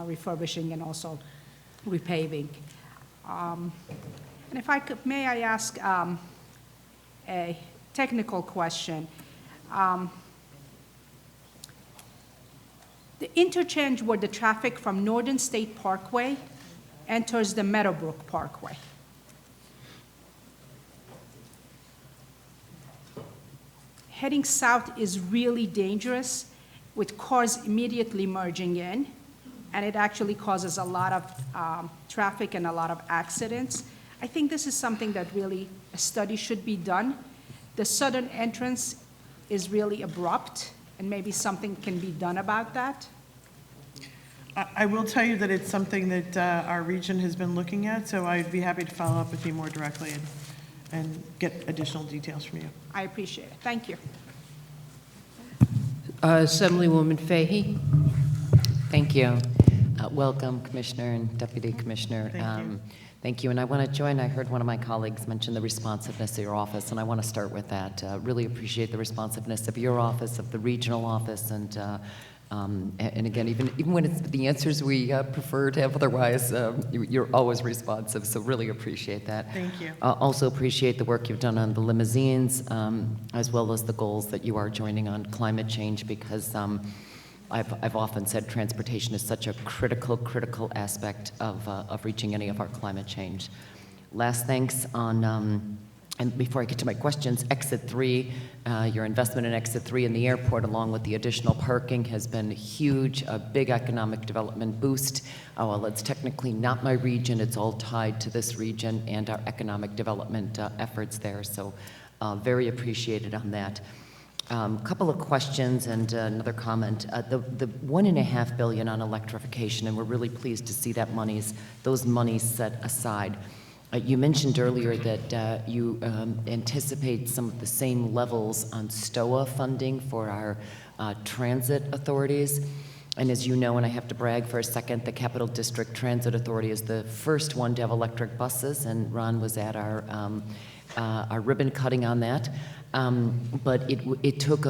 refurbishing and also repaving. And if I could, may I ask a technical question? The interchange where the traffic from Northern State Parkway enters the Meadowbrook Parkway. Heading south is really dangerous with cars immediately merging in, and it actually causes a lot of traffic and a lot of accidents. I think this is something that really a study should be done. The southern entrance is really abrupt, and maybe something can be done about that. I will tell you that it's something that our region has been looking at, so I'd be happy to follow up with you more directly and get additional details from you. I appreciate it. Thank you. Assemblywoman Fahey? Thank you. Welcome, Commissioner and Deputy Commissioner. Thank you, and I want to join, I heard one of my colleagues mention the responsiveness of your office, and I want to start with that. Really appreciate the responsiveness of your office, of the regional office, and again, even when it's the answers we prefer to have otherwise, you're always responsive, so really appreciate that. Thank you. Also appreciate the work you've done on the limousines, as well as the goals that you are joining on climate change, because I've often said transportation is such a critical aspect of reaching any of our climate change. Last thanks on, and before I get to my questions, Exit 3, your investment in Exit 3 in the airport, along with the additional parking, has been huge, a big economic development boost. While it's technically not my region, it's all tied to this region and our economic development efforts there, so very appreciated on that. Couple of questions and another comment. The $1.5 billion on electrification, and we're really pleased to see that those monies set aside. You mentioned earlier that you anticipate some of the same levels on STOA funding for our transit authorities. And as you know, and I have to brag for a second, the Capital District Transit Authority is the first one to have electric buses, and Ron was at our ribbon cutting on that. But it took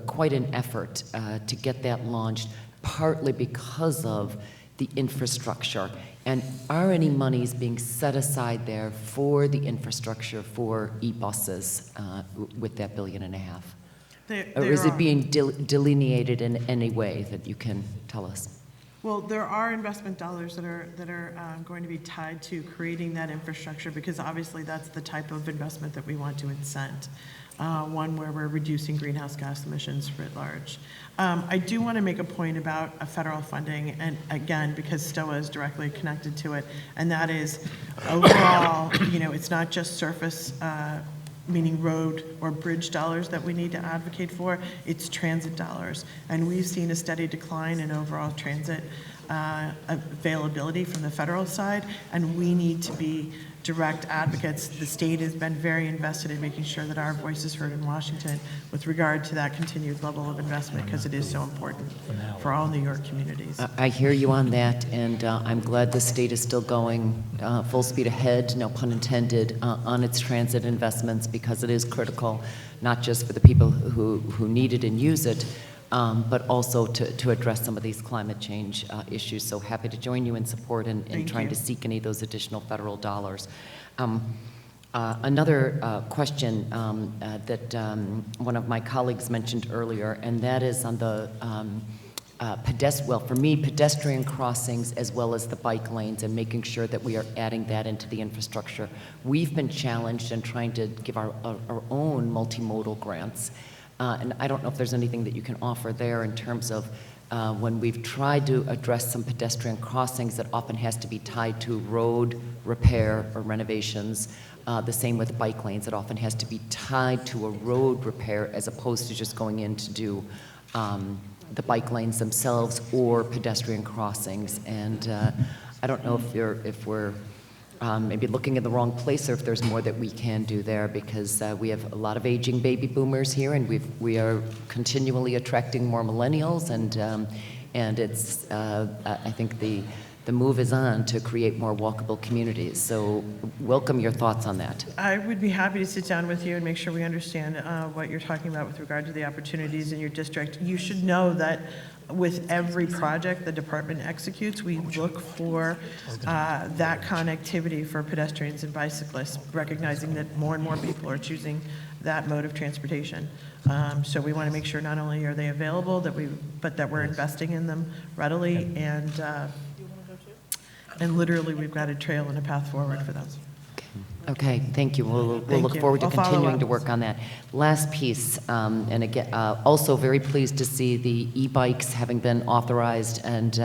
quite an effort to get that launched, partly because of the infrastructure. And are any monies being set aside there for the infrastructure for e-buses with that $1.5 billion? Or is it being delineated in any way that you can tell us? Well, there are investment dollars that are going to be tied to creating that infrastructure, because obviously that's the type of investment that we want to incent, one where we're reducing greenhouse gas emissions writ large. I do want to make a point about federal funding, and again, because STOA is directly connected to it, and that is overall, it's not just surface, meaning road or bridge dollars that we need to advocate for, it's transit dollars. And we've seen a steady decline in overall transit availability from the federal side, and we need to be direct advocates. The state has been very invested in making sure that our voice is heard in Washington with regard to that continued level of investment, because it is so important for all New York communities. I hear you on that, and I'm glad the state is still going full speed ahead, no pun intended, on its transit investments, because it is critical, not just for the people who need it and use it, but also to address some of these climate change issues. So happy to join you in support in trying to seek any of those additional federal dollars. Another question that one of my colleagues mentioned earlier, and that is on the well, for me, pedestrian crossings as well as the bike lanes and making sure that we are adding that into the infrastructure. We've been challenged in trying to give our own multimodal grants. And I don't know if there's anything that you can offer there in terms of when we've tried to address some pedestrian crossings that often has to be tied to road repair or renovations. The same with bike lanes. It often has to be tied to a road repair as opposed to just going in to do the bike lanes themselves or pedestrian crossings. And I don't know if we're maybe looking in the wrong place or if there's more that we can do there, because we have a lot of aging baby boomers here, and we are continually attracting more millennials, and it's I think the move is on to create more walkable communities. So welcome your thoughts on that. I would be happy to sit down with you and make sure we understand what you're talking about with regard to the opportunities in your district. You should know that with every project the department executes, we look for that connectivity for pedestrians and bicyclists, recognizing that more and more people are choosing that mode of transportation. So we want to make sure not only are they available, but that we're investing in them readily, and literally we've got a trail and a path forward for them. Okay, thank you. We'll Thank look you. forward to I'll follow continuing up. to work on that. Last piece, and again, also very pleased to see the e-bikes having been authorized, and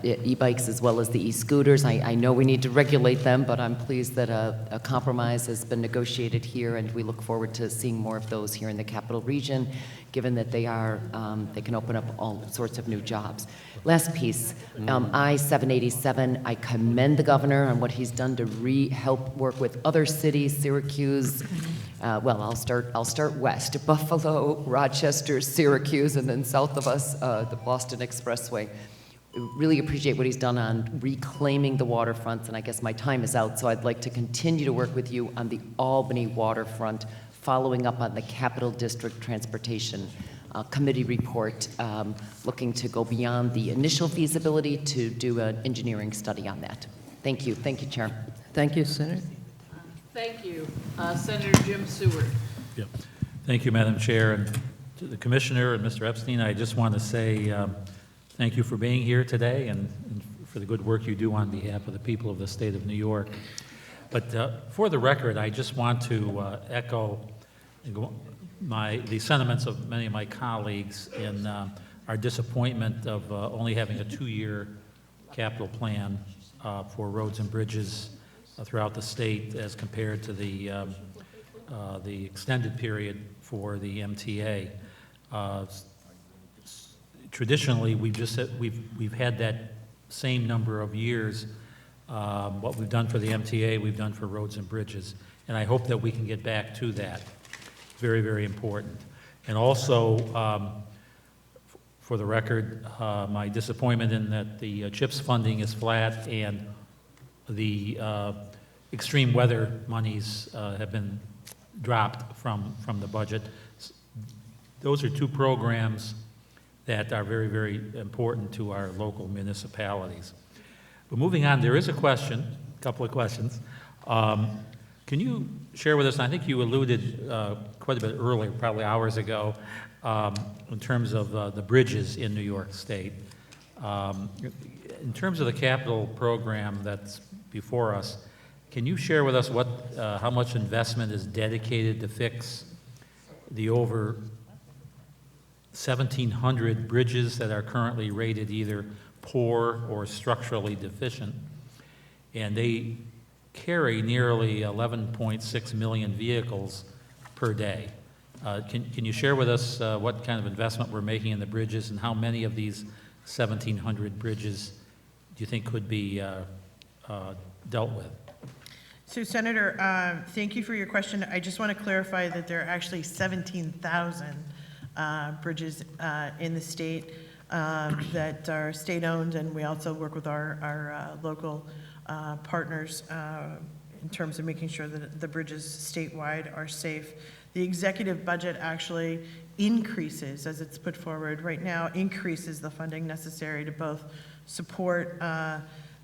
e-bikes as well as the e-scooters. I know we need to regulate them, but I'm pleased that a compromise has been negotiated here, and we look forward to seeing more of those here in the capital region, given that they can open up all sorts of new jobs. Last piece, I-787, I commend the governor on what he's done to help work with other cities, Syracuse, well, I'll start west, Buffalo, Rochester, Syracuse, and then south of us, the Boston Expressway. Really appreciate what he's done on reclaiming the waterfronts, and I guess my time is out, so I'd like to continue to work with you on the Albany waterfront, following up on the Capital District Transportation Committee report, looking to go beyond the initial feasibility to do an engineering study on that. Thank you. Thank you, Chair. Thank you, Senator. Thank you. Senator Jim Seward. Yep. Thank you, Madam Chair. And to the Commissioner and Mr. Epstein, I just want to say thank you for being here today and for the good work you do on behalf of the people of the state of New York. But for the record, I just want to echo the sentiments of many of my colleagues in our disappointment of only having a 2-year capital plan for roads and bridges throughout the state as compared to the extended period for the MTA. Traditionally, we've had that same number of years. What we've done for the MTA, we've done for roads and bridges, and I hope that we can get back to that. Very, very important. And also, for the record, my disappointment in that the CHIPS funding is flat and the extreme weather monies have been dropped from the budget. Those are two programs that are very, very important to our local municipalities. But moving on, there is a couple of questions. Can you share with us, and I think you alluded quite a bit earlier, probably hours ago, in terms of the bridges in New York State. In terms of the capital program that's before us, can you share with us how much investment is dedicated to fix the over 1,700 bridges that are currently rated either poor or structurally deficient? And they carry nearly 11.6 million vehicles per day. Can you share with us what kind of investment we're making in the bridges and how many of these 1,700 bridges do you think could be dealt with? So, Senator, thank you for your question. I just want to clarify that there are actually 17,000 bridges in the state that are state-owned, and we also work with our local partners in terms of making sure that the bridges statewide are safe. The executive budget actually increases, as it's put forward right now, increases the funding necessary to both support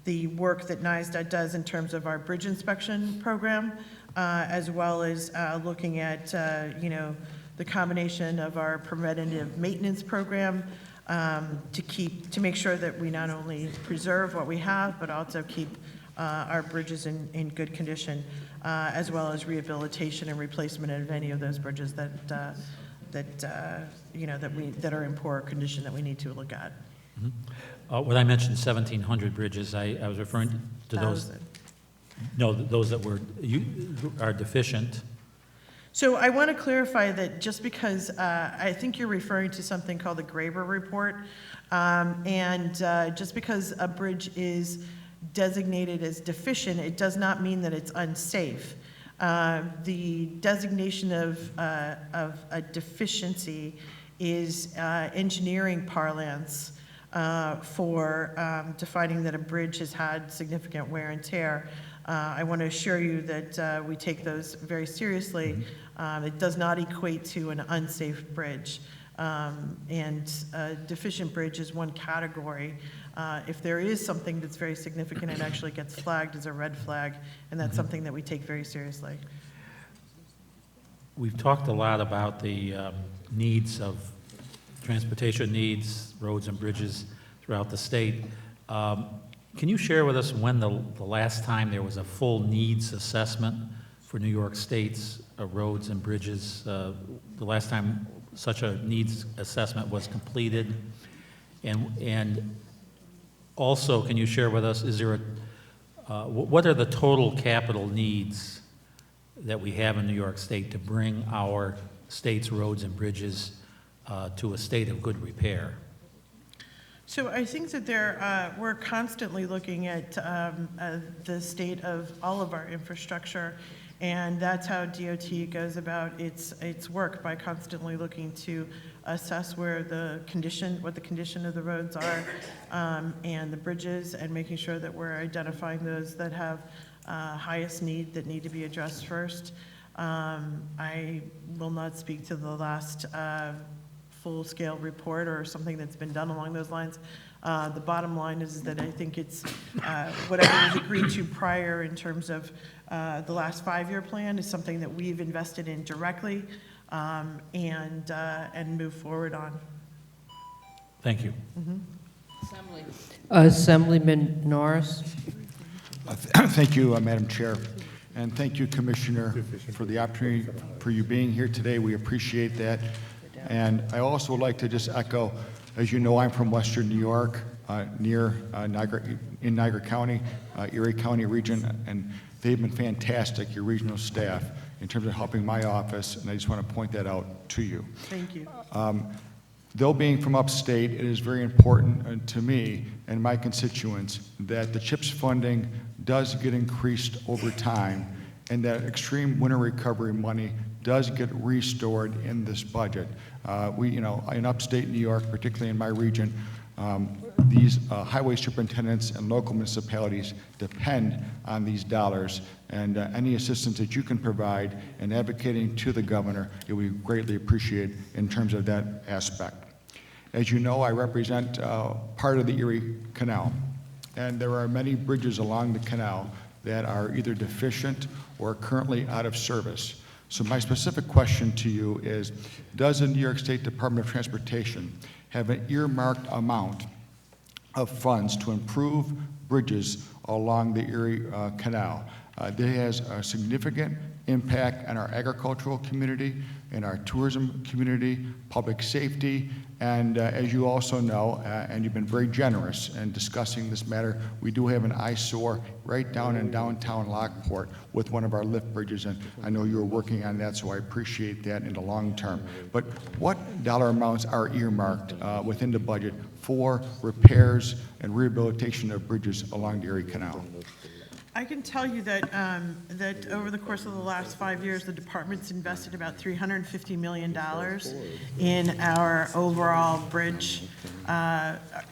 the work that NYSDOT does in terms of our bridge inspection program, as well as looking at, the combination of our preventative maintenance program, to make sure that we not only preserve what we have, but also keep our bridges in good condition, as well as rehabilitation and replacement of any of those bridges that are in poor condition that we need to look at. When I mentioned 1,700 bridges, I was referring to those. No, those that are deficient. So I want to clarify that just because I think you're referring to something called the Graber Report, and just because a bridge is designated as deficient, it does not mean that it's unsafe. The designation of a deficiency is engineering parlance for defining that a bridge has had significant wear and tear. I want to assure you that we take those very seriously. It does not equate to an unsafe bridge. And a deficient bridge is one category. If there is something that's very significant, it actually gets flagged as a red flag, and that's something that we take very seriously. We've talked a lot about the needs of transportation needs, roads and bridges throughout the state. Can you share with us when the last time there was a full needs assessment for New York State's roads and bridges? The last time such a needs assessment was completed? And also, can you share with us, what are the total capital needs that we have in New York State to bring our state's roads and bridges to a state of good repair? So I think that we're constantly looking at the state of all of our infrastructure, and that's how DOT goes about its work, by constantly looking to assess what the condition of the roads are, and the bridges, and making sure that we're identifying those that have highest need, that need to be addressed first. I will not speak to the last full-scale report or something that's been done along those lines. The bottom line is that I think it's whatever was agreed to prior in terms of the last 5-year plan is something that we've invested in directly, and move forward on. Thank you. Assembly. Assemblyman Norris. Thank you, Madam Chair, and thank you, Commissioner, for the opportunity for you being here today. We appreciate that. And I also would like to just echo, as you know, I'm from Western New York, near in Niagara County, Erie County region, and they've been fantastic, your regional staff, in terms of helping my office, and I just want to point that out to you. Thank you. Though being from upstate, it is very important to me and my constituents that the CHIPS funding does get increased over time, and that extreme winter recovery money does get restored in this budget. In upstate New York, particularly in my region, these highway superintendents and local municipalities depend on these dollars, and any assistance that you can provide in advocating to the governor, it would be greatly appreciated in terms of that aspect. As you know, I represent part of the Erie Canal, and there are many bridges along the canal that are either deficient or currently out of service. So my specific question to you is, does the New York State Department of Transportation have an earmarked amount of funds to improve bridges along the Erie Canal? That has a significant impact on our agricultural community, in our tourism community, public safety, and as you also know, and you've been very generous in discussing this matter, we do have an eyesore right down in downtown Lockport with one of our lift bridges, and I know you're working on that, so I appreciate that in the long term. But what dollar amounts are earmarked within the budget for repairs and rehabilitation of bridges along the Erie Canal? I can tell you that that over the course of the last 5 years, the department's invested about $350 million in our overall bridge,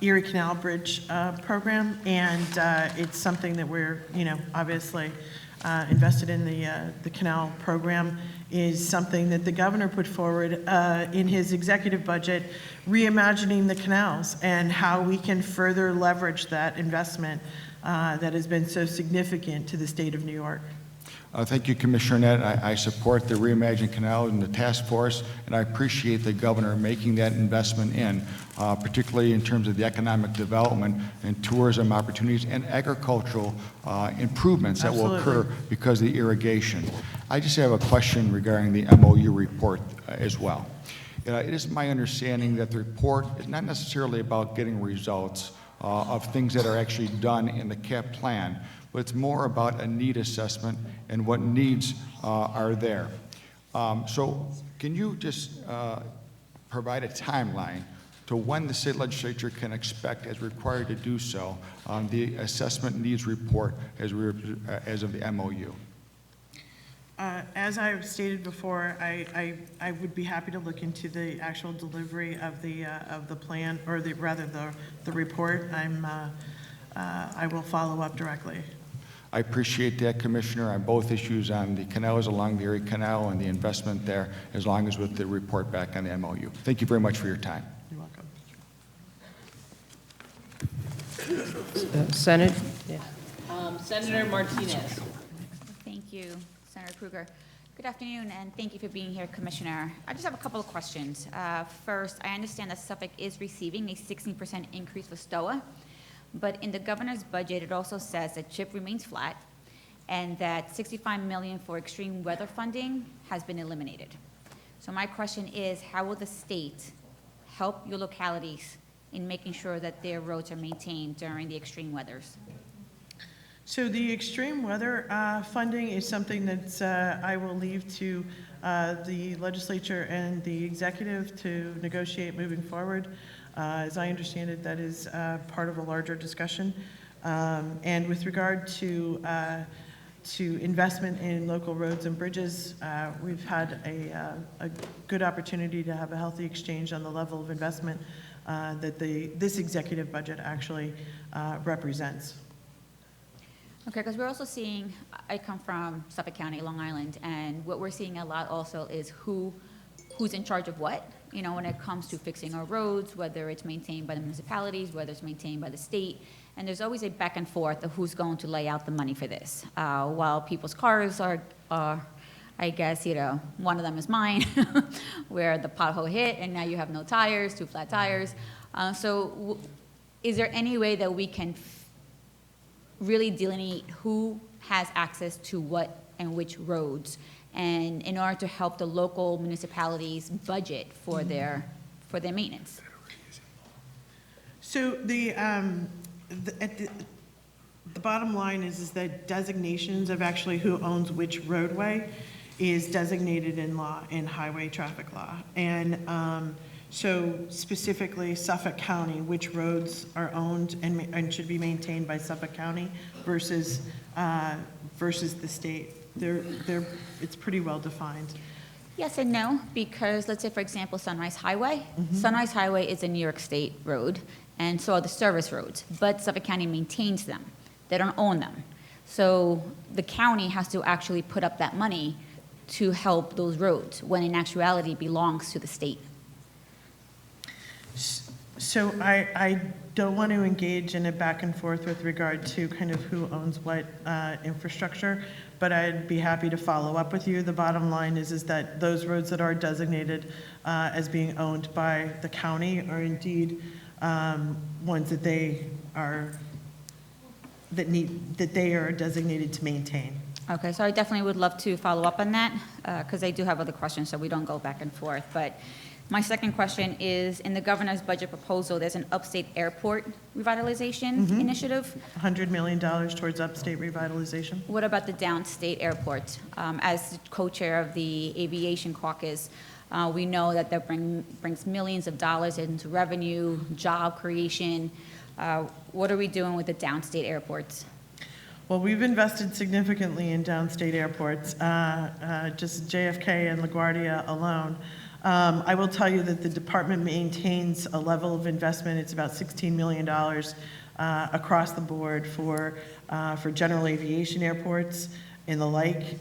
Erie Canal Bridge program, and it's something that we're, obviously invested in. The canal program is something that the governor put forward in his executive budget, reimagining the canals and how we can further leverage that investment that has been so significant to the state of New York. Thank you, Commissioner Net. I support the Reimagine Canal and the task force, and I appreciate the governor making that investment in, particularly in terms of the economic development and tourism opportunities and agricultural improvements that will occur because of the irrigation. I just have a question regarding the MOU report as well. It is my understanding that the report is not necessarily about getting results of things that are actually done in the CAP plan, but it's more about a need assessment and what needs are there. So can you just provide a timeline to when the state legislature can expect, as required to do so, the assessment needs report as of the MOU? As I've stated before, I would be happy to look into the actual delivery of the plan, or rather the report. I will follow up directly. I appreciate that, Commissioner, on both issues, on the canals along the Erie Canal and the investment there, as long as with the report back on the MOU. Thank you very much for your time. You're welcome. Senate? Yeah. Senator Martinez. Thank you, Senator Krueger. Good afternoon, and thank you for being here, Commissioner. I just have a couple of questions. First, I understand that Suffolk is receiving a 16% increase for STOA, but in the governor's budget, it also says that CHIP remains flat and that $65 million for extreme weather funding has been eliminated. So my question is, how will the state help your localities in making sure that their roads are maintained during the extreme weathers? So the extreme weather funding is something that I will leave to the legislature and the executive to negotiate moving forward. As I understand it, that is part of a larger discussion. And with regard to investment in local roads and bridges, we've had a good opportunity to have a healthy exchange on the level of investment that this executive budget actually represents. Okay, because we're also seeing, I come from Suffolk County, Long Island, and what we're seeing a lot also is who's in charge of what, you know, when it comes to fixing our roads, whether it's maintained by the municipalities, whether it's maintained by the state, and there's always a back and forth of who's going to lay out the money for this. While people's cars are, I guess, you know, one of them is mine, where the pothole hit, and now you have no tires, 2 flat tires. Is there any way that we can really delineate who has access to what and which roads, and in order to help the local municipalities budget for their maintenance? So the bottom line is that designations of actually who owns which roadway is designated in law, in highway traffic law. And so specifically Suffolk County, which roads are owned and should be maintained by Suffolk County versus the state. It's pretty well defined. Yes and no, because let's say, for example, Sunrise Highway. Sunrise Highway is a New York State road, and so are the service roads, but Suffolk County maintains them. They don't own them. So the county has to actually put up that money to help those roads, when in actuality belongs to the state. So I don't want to engage in a back and forth with regard to kind of who owns what infrastructure, but I'd be happy to follow up with you. The bottom line is that those roads that are designated as being owned by the county are indeed ones that they are designated to maintain. Okay, so I definitely would love to follow up on that, because I do have other questions, so we don't go back and forth. But my second question is, in the governor's budget proposal, there's an upstate airport revitalization initiative. $100 million towards upstate revitalization. What about the downstate airport? As co-chair of the aviation caucus, we know that that brings millions of dollars into revenue, job creation. What are we doing with the downstate airports? Well, we've invested significantly in downstate airports, just JFK and LaGuardia alone. I will tell you that the department maintains a level of investment. It's about $16 million across the board for general aviation airports and the like.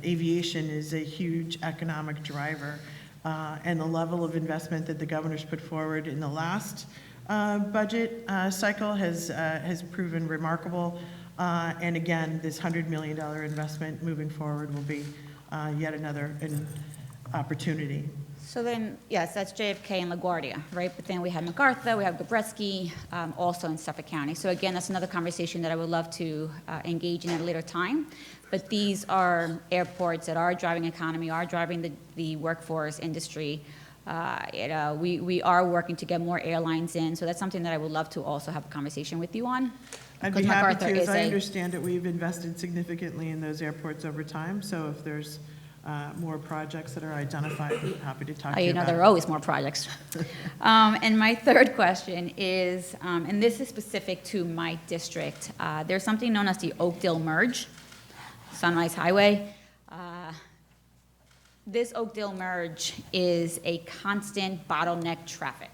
Aviation is a huge economic driver, and the level of investment that the governor's put forward in the last budget cycle has proven remarkable. And again, this $100 million investment moving forward will be yet another opportunity. So then, yes, that's JFK and LaGuardia, right? But then we have MacArthur, we have Gabreski, also in Suffolk County. So again, that's another conversation that I would love to engage in at a later time. But these are airports that are driving economy, are driving the workforce industry. We are working to get more airlines in, so that's something that I would love to also have a conversation with you on. I'd be Because happy MacArthur to. is As I a- understand it, we've invested significantly in those airports over time, so if there's more projects that are identified, I'm happy to talk to you You know, about there it. are always more projects. And my third question is, and this is specific to my district, there's something known as the Oakdale Merge, Sunrise Highway. This Oakdale Merge is a constant bottleneck traffic.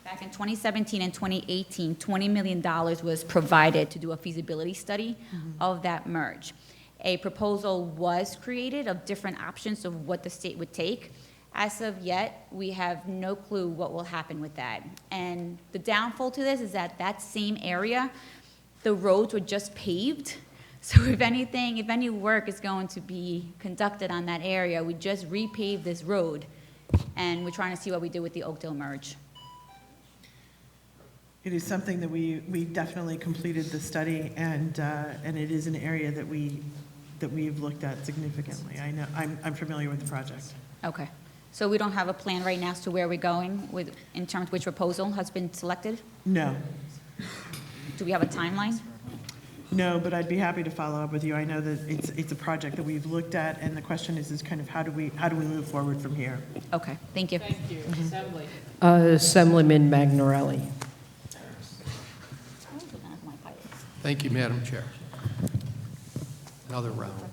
Back in 2017 and 2018, $20 million was provided to do a feasibility study of that merge. A proposal was created of different options of what the state would take. As of yet, we have no clue what will happen with that. And the downfall to this is that that same area, the roads were just paved. So if anything, if any work is going to be conducted on that area, we just repave this road. And we're trying to see what we do with the Oakdale Merge. It is something that we definitely completed the study, and it is an area that we've looked at significantly. I know, I'm familiar with the project. Okay. So we don't have a plan right now as to where we're going with, in terms of which proposal has been selected? No. Do we have a timeline? No, but I'd be happy to follow up with you. I know that it's a project that we've looked at, and the question is kind of how do we move forward from here? Okay, thank you. Thank you. Assembly. Assemblyman Magnorelli. Thank you, Madam Chair. Another round.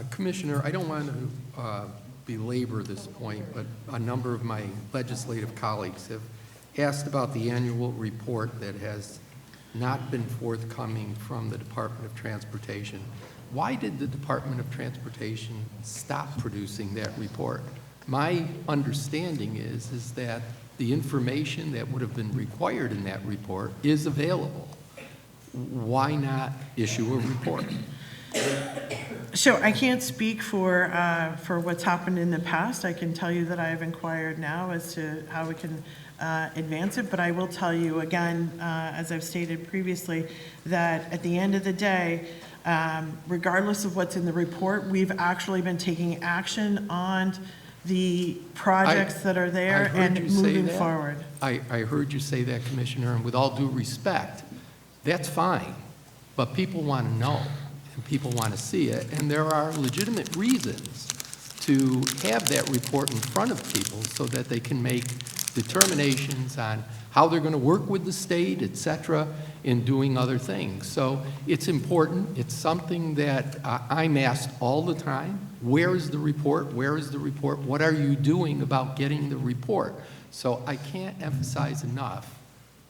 Commissioner, I don't want to belabor this point, but a number of my legislative colleagues have asked about the annual report that has not been forthcoming from the Department of Transportation. Why did the Department of Transportation stop producing that report? My understanding is that the information that would have been required in that report is available. Why not issue a report? So I can't speak for what's happened in the past. I can tell you that I have inquired now as to how we can advance it, but I will tell you again, as I've stated previously, that at the end of the day, regardless of what's in the report, we've actually been taking action on the projects that are there and moving forward. I heard you say that, Commissioner, and with all due respect, that's fine, but people want to know, and people want to see it, and there are legitimate reasons to have that report in front of people so that they can make determinations on how they're going to work with the state, et cetera, in doing other things. So it's important. It's something that I'm asked all the time. Where is the report? Where is the report? What are you doing about getting the report? So I can't emphasize enough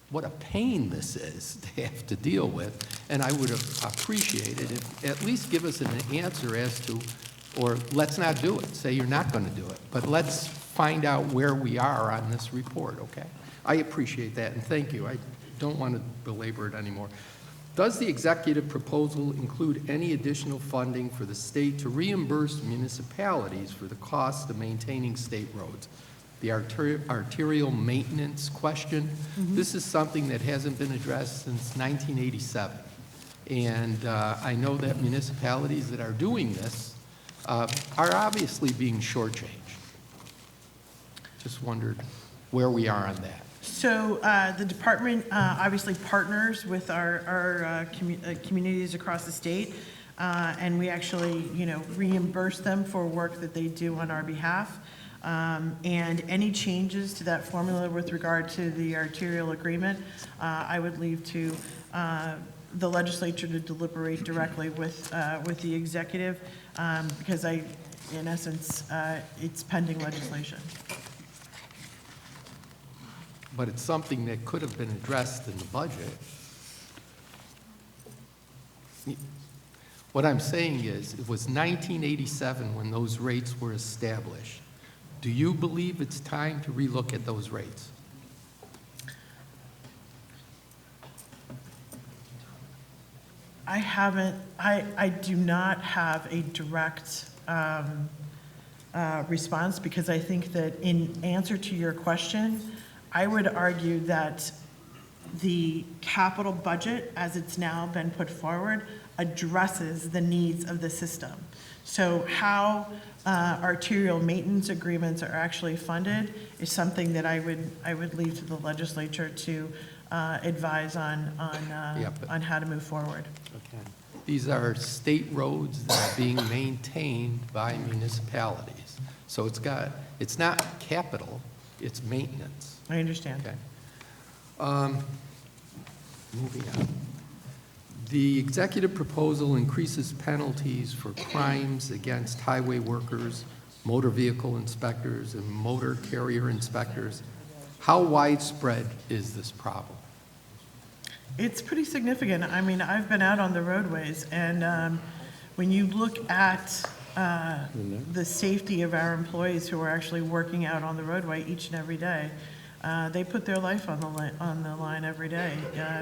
what a pain this is to have to deal with, and I would have appreciated if at least give us an answer as to, or let's not do it, say you're not going to do it, but let's find out where we are on this report, okay? I appreciate that, and thank you. I don't want to belabor it anymore. Does the executive proposal include any additional funding for the state to reimburse municipalities for the cost of maintaining state roads? The arterial maintenance question, this is something that hasn't been addressed since 1987. And I know that municipalities that are doing this are obviously being shortchanged. Just wondered where we are on that. So the department obviously partners with our communities across the state, and we actually, reimburse them for work that they do on our behalf. And any changes to that formula with regard to the arterial agreement, I would leave to the legislature to deliberate directly with the executive, because in essence, it's pending legislation. But it's something that could have been addressed in the budget. What I'm saying is, it was 1987 when those rates were established. Do you believe it's time to relook at those rates? I haven't, I do not have a direct response, because I think that in answer to your question, I would argue that the capital budget, as it's now been put forward, addresses the needs of the system. So how arterial maintenance agreements are actually funded is something that I would leave to the legislature to advise on how to move forward. Okay. These are state roads that are being maintained by municipalities. So it's not capital, it's maintenance. I understand. Okay. Moving on. The executive proposal increases penalties for crimes against highway workers, motor vehicle inspectors, and motor carrier inspectors. How widespread is this problem? It's pretty significant. I mean, I've been out on the roadways, and when you look at the safety of our employees who are actually working out on the roadway each and every day, they put their life on the line every day.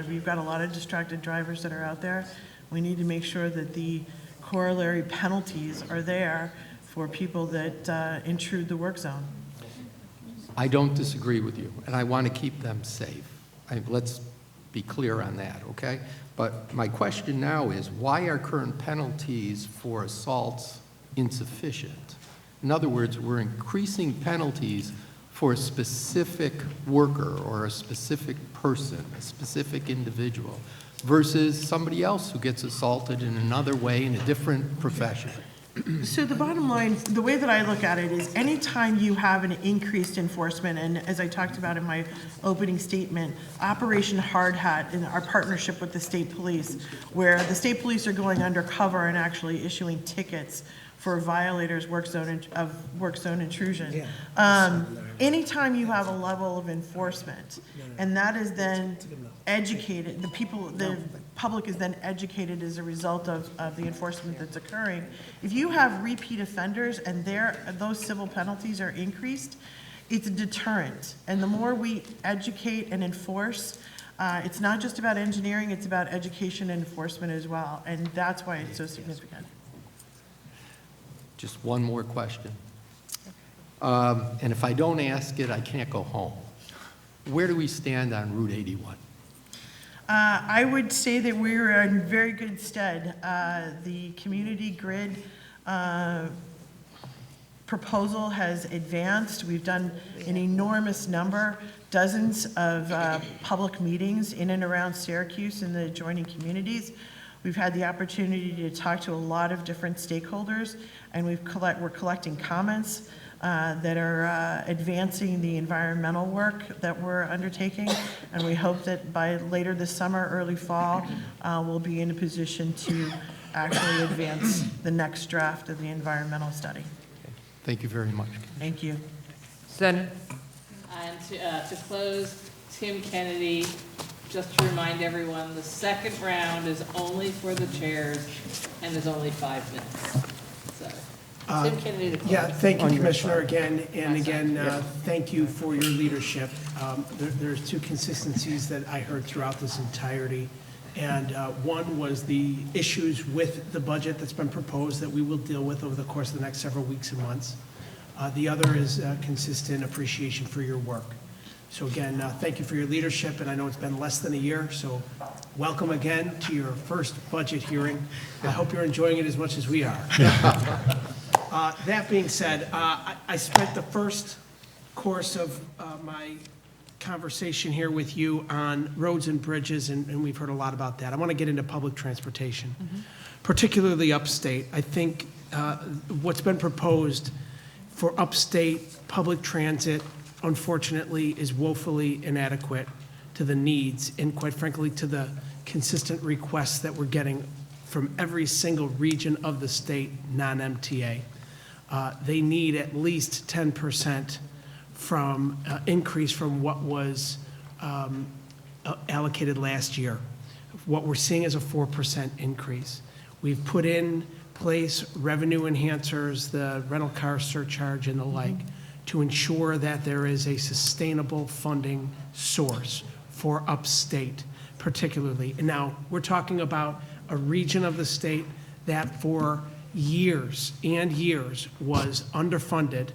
We've got a lot of distracted drivers that are out there. We need to make sure that the corollary penalties are there for people that intrude the work zone. I don't disagree with you, and I want to keep them safe. Let's be clear on that, okay? But my question now is, why are current penalties for assaults insufficient? In other words, we're increasing penalties for a specific worker or a specific person, a specific individual, versus somebody else who gets assaulted in another way in a different profession. So the bottom line, the way that I look at it is anytime you have an increased enforcement, and as I talked about in my opening statement, Operation Hard Hat in our partnership with the state police, where the state police are going undercover and actually issuing tickets for violators work zone intrusion. Anytime you have a level of enforcement, and that is then educated, the public is then educated as a result of the enforcement that's occurring. If you have repeat offenders and those civil penalties are increased, it's a deterrent. And the more we educate and enforce, it's not just about engineering, it's about education and enforcement as well. And that's why it's so significant. Just one more question. And if I don't ask it, I can't go home. Where do we stand on Route 81? I would say that we're in very good stead. The community grid proposal has advanced. We've done an enormous number, dozens of public meetings in and around Syracuse and the adjoining communities. We've had the opportunity to talk to a lot of different stakeholders, and we're collecting comments that are advancing the environmental work that we're undertaking, and we hope that by later this summer, early fall, we'll be in a position to actually advance the next draft of the environmental study. Thank you very much. Thank you. Senator? And to close, Tim Kennedy, just to remind everyone, the second round is only for the chairs, and there's only 5 minutes. So, Tim Kennedy to close. Yeah, thank you, Commissioner, again, and again, thank you for your leadership. There's two consistencies that I heard throughout this entirety, and one was the issues with the budget that's been proposed that we will deal with over the course of the next several weeks and months. The other is consistent appreciation for your work. So again, thank you for your leadership, and I know it's been less than a year, so welcome again to your first budget hearing. I hope you're enjoying it as much as we are. That being said, I spent the first course of my conversation here with you on roads and bridges, and we've heard a lot about that. I want to get into public transportation, particularly upstate. I think what's been proposed for upstate public transit, unfortunately, is woefully inadequate to the needs and, quite frankly, to the consistent requests that we're getting from every single region of the state, non-MTA. They need at least 10% from increase from what was allocated last year. What we're seeing is a 4% increase. We've put in place revenue enhancers, the rental car surcharge and the like, to ensure that there is a sustainable funding source for upstate particularly. And now we're talking about a region of the state that for years and years was underfunded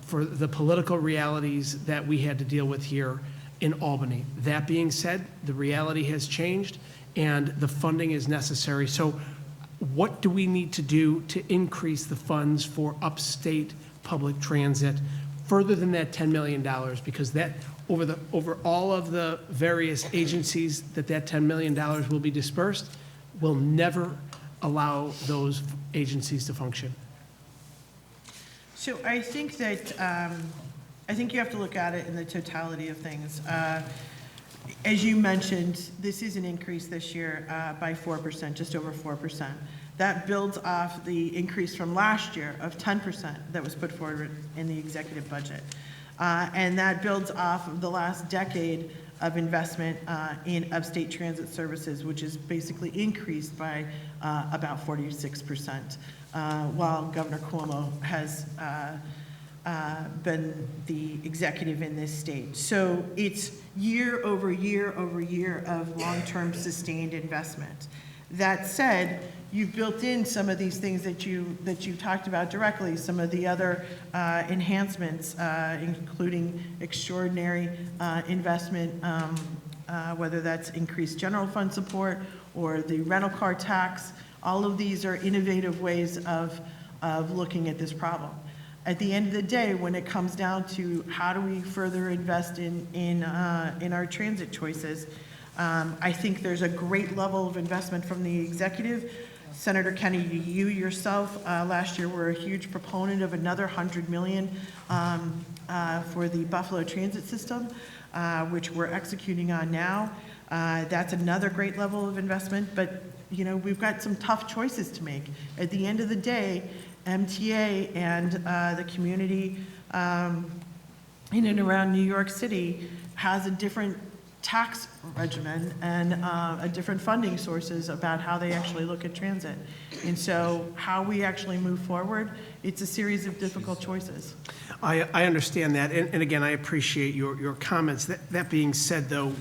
for the political realities that we had to deal with here in Albany. That being said, the reality has changed and the funding is necessary. So what do we need to do to increase the funds for upstate public transit further than that $10 million? Because that, over all of the various agencies that $10 million will be dispersed, will never allow those agencies to function. So I think that, I think you have to look at it in the totality of things. As you mentioned, this is an increase this year by 4%, just over 4%. That builds off the increase from last year of 10% that was put forward in the executive budget. And that builds off of the last decade of investment in upstate transit services, which is basically increased by about 46%, while Governor Cuomo has been the executive in this state. So it's year over year over year of long-term sustained investment. That said, you've built in some of these things that you talked about directly, some of the other enhancements, including extraordinary investment, whether that's increased general fund support or the rental car tax. All of these are innovative ways of looking at this problem. At the end of the day, when it comes down to how do we further invest in our transit choices, I think there's a great level of investment from the executive. Senator Kennedy, you yourself last year were a huge proponent of another $100 million for the Buffalo Transit System, which we're executing on now. That's another great level of investment, but you know, we've got some tough choices to make. At the end of the day, MTA and the community in and around New York City has a different tax regimen and a different funding sources about how they actually look at transit. And so how we actually move forward, it's a series of difficult choices. I understand that, and again, I appreciate your comments. That being said, though,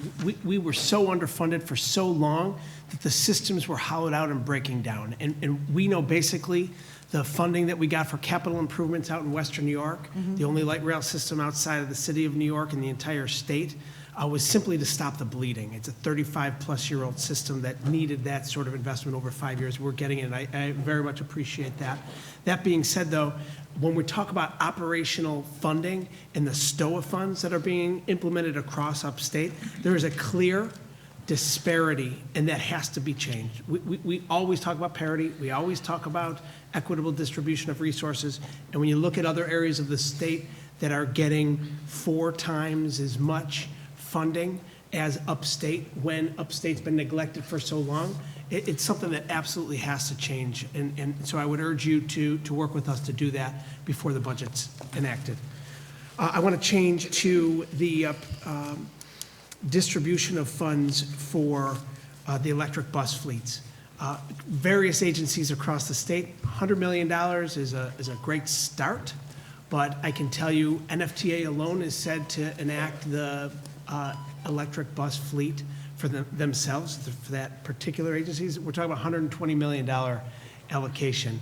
we were so underfunded for so long that the systems were hollowed out and breaking down. And we know basically the funding that we got for capital improvements out in Western New York, the only light rail system outside of the city of New York and the entire state, was simply to stop the bleeding. It's a 35-plus-year-old system that needed that sort of investment over 5 years. We're getting it, and I very much appreciate that. That being said, though, when we talk about operational funding and the STOA funds that are being implemented across upstate, there is a clear disparity, and that has to be changed. We always talk about parity. We always talk about equitable distribution of resources. And when you look at other areas of the state that are getting 4 times as much funding as upstate, when upstate's been neglected for so long, it's something that absolutely has to change. And so I would urge you to work with us to do that before the budget's enacted. I want to change to the distribution of funds for the electric bus fleets. Various agencies across the state, $100 million is a great start, but I can tell you NFTA alone is said to enact the electric bus fleet for themselves, for that particular agencies. We're talking about $120 million allocation.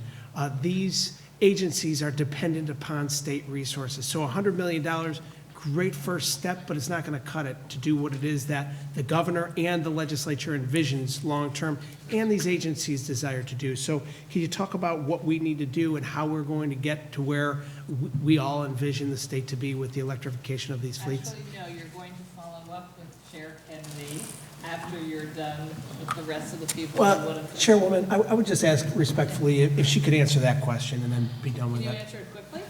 These agencies are dependent upon state resources. So $100 million, great first step, but it's not going to cut it to do what it is that the governor and the legislature envisions long-term and these agencies desire to do. So can you talk about what we need to do and how we're going to get to where we all envision the state to be with the electrification of these fleets? Actually, no, you're going to follow up with Chair Kennedy after you're done with the rest of the people. Well, Chairwoman, I would just ask respectfully if she could answer that question and then be done with Can it. you answer it quickly?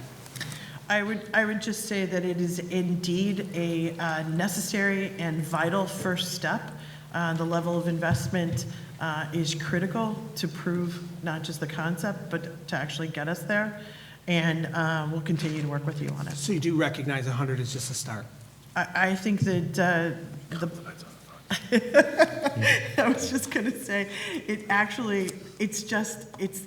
I would just say that it is indeed a necessary and vital first step. The level of investment is critical to prove not just the concept, but to actually get us there. And we'll continue to work with you on it. So you do recognize 100 is just a start? I think that I was just going to say, it's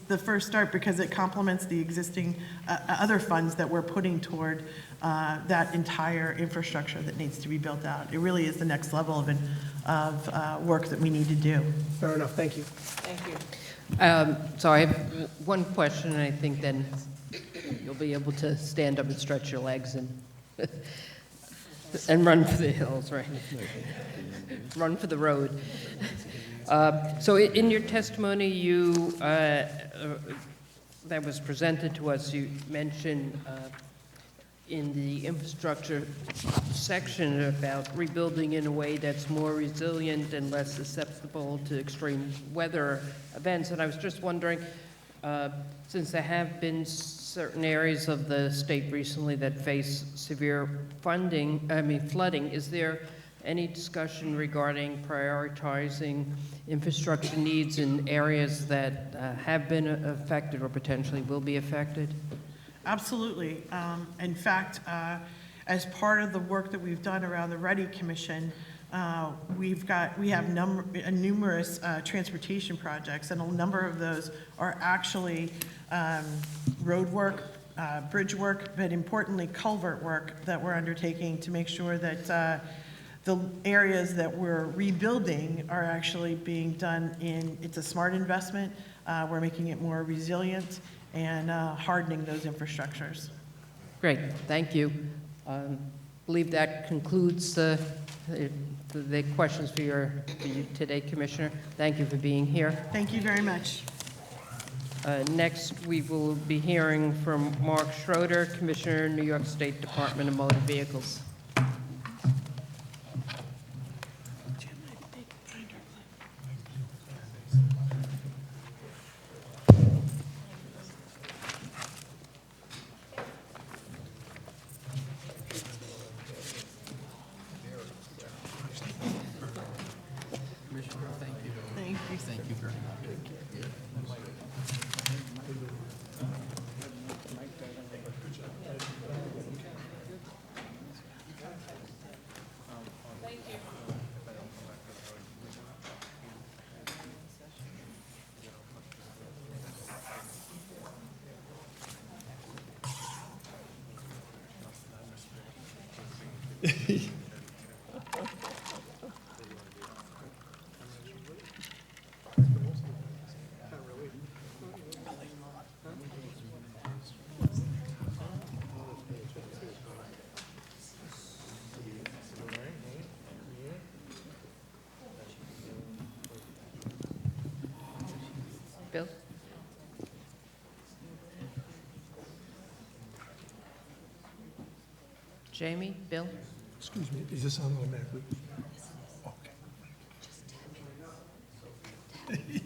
the first start because it complements the existing other funds that we're putting toward that entire infrastructure that needs to be built out. It really is the next level of work that we need to do. Fair enough, thank you. Thank you. So I have one question, and I think then you'll be able to stand up and stretch your legs and run for the hills, right? Run for the road. So in your testimony, that was presented to us, you mentioned in the infrastructure section about rebuilding in a way that's more resilient and less susceptible to extreme weather events. And I was just wondering, since there have been certain areas of the state recently that face severe flooding, is there any discussion regarding prioritizing infrastructure needs in areas that have been affected or potentially will be affected? Absolutely. In fact, as part of the work that we've done around the READY Commission, we have numerous transportation projects, and a number of those are actually road work, bridge work, but importantly culvert work that we're undertaking to make sure that the areas that we're rebuilding are actually being done it's a smart investment. We're making it more resilient and hardening those infrastructures. Great, thank you. Believe that concludes the questions for you today, Commissioner. Thank you for being here. Thank you very much. Next, we will be hearing from Mark Schroeder, Commissioner, New York State Department of Motor Vehicles. Thank you very much. Bill? Jamie, Bill? Excuse me, is this on automatically?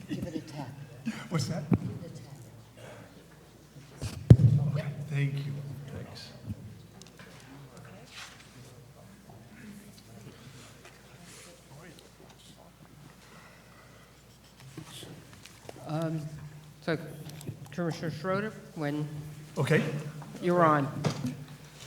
Give it a tap. What's that? Okay, thank you. Thanks. So, Commissioner Schroeder, when Okay. you're on.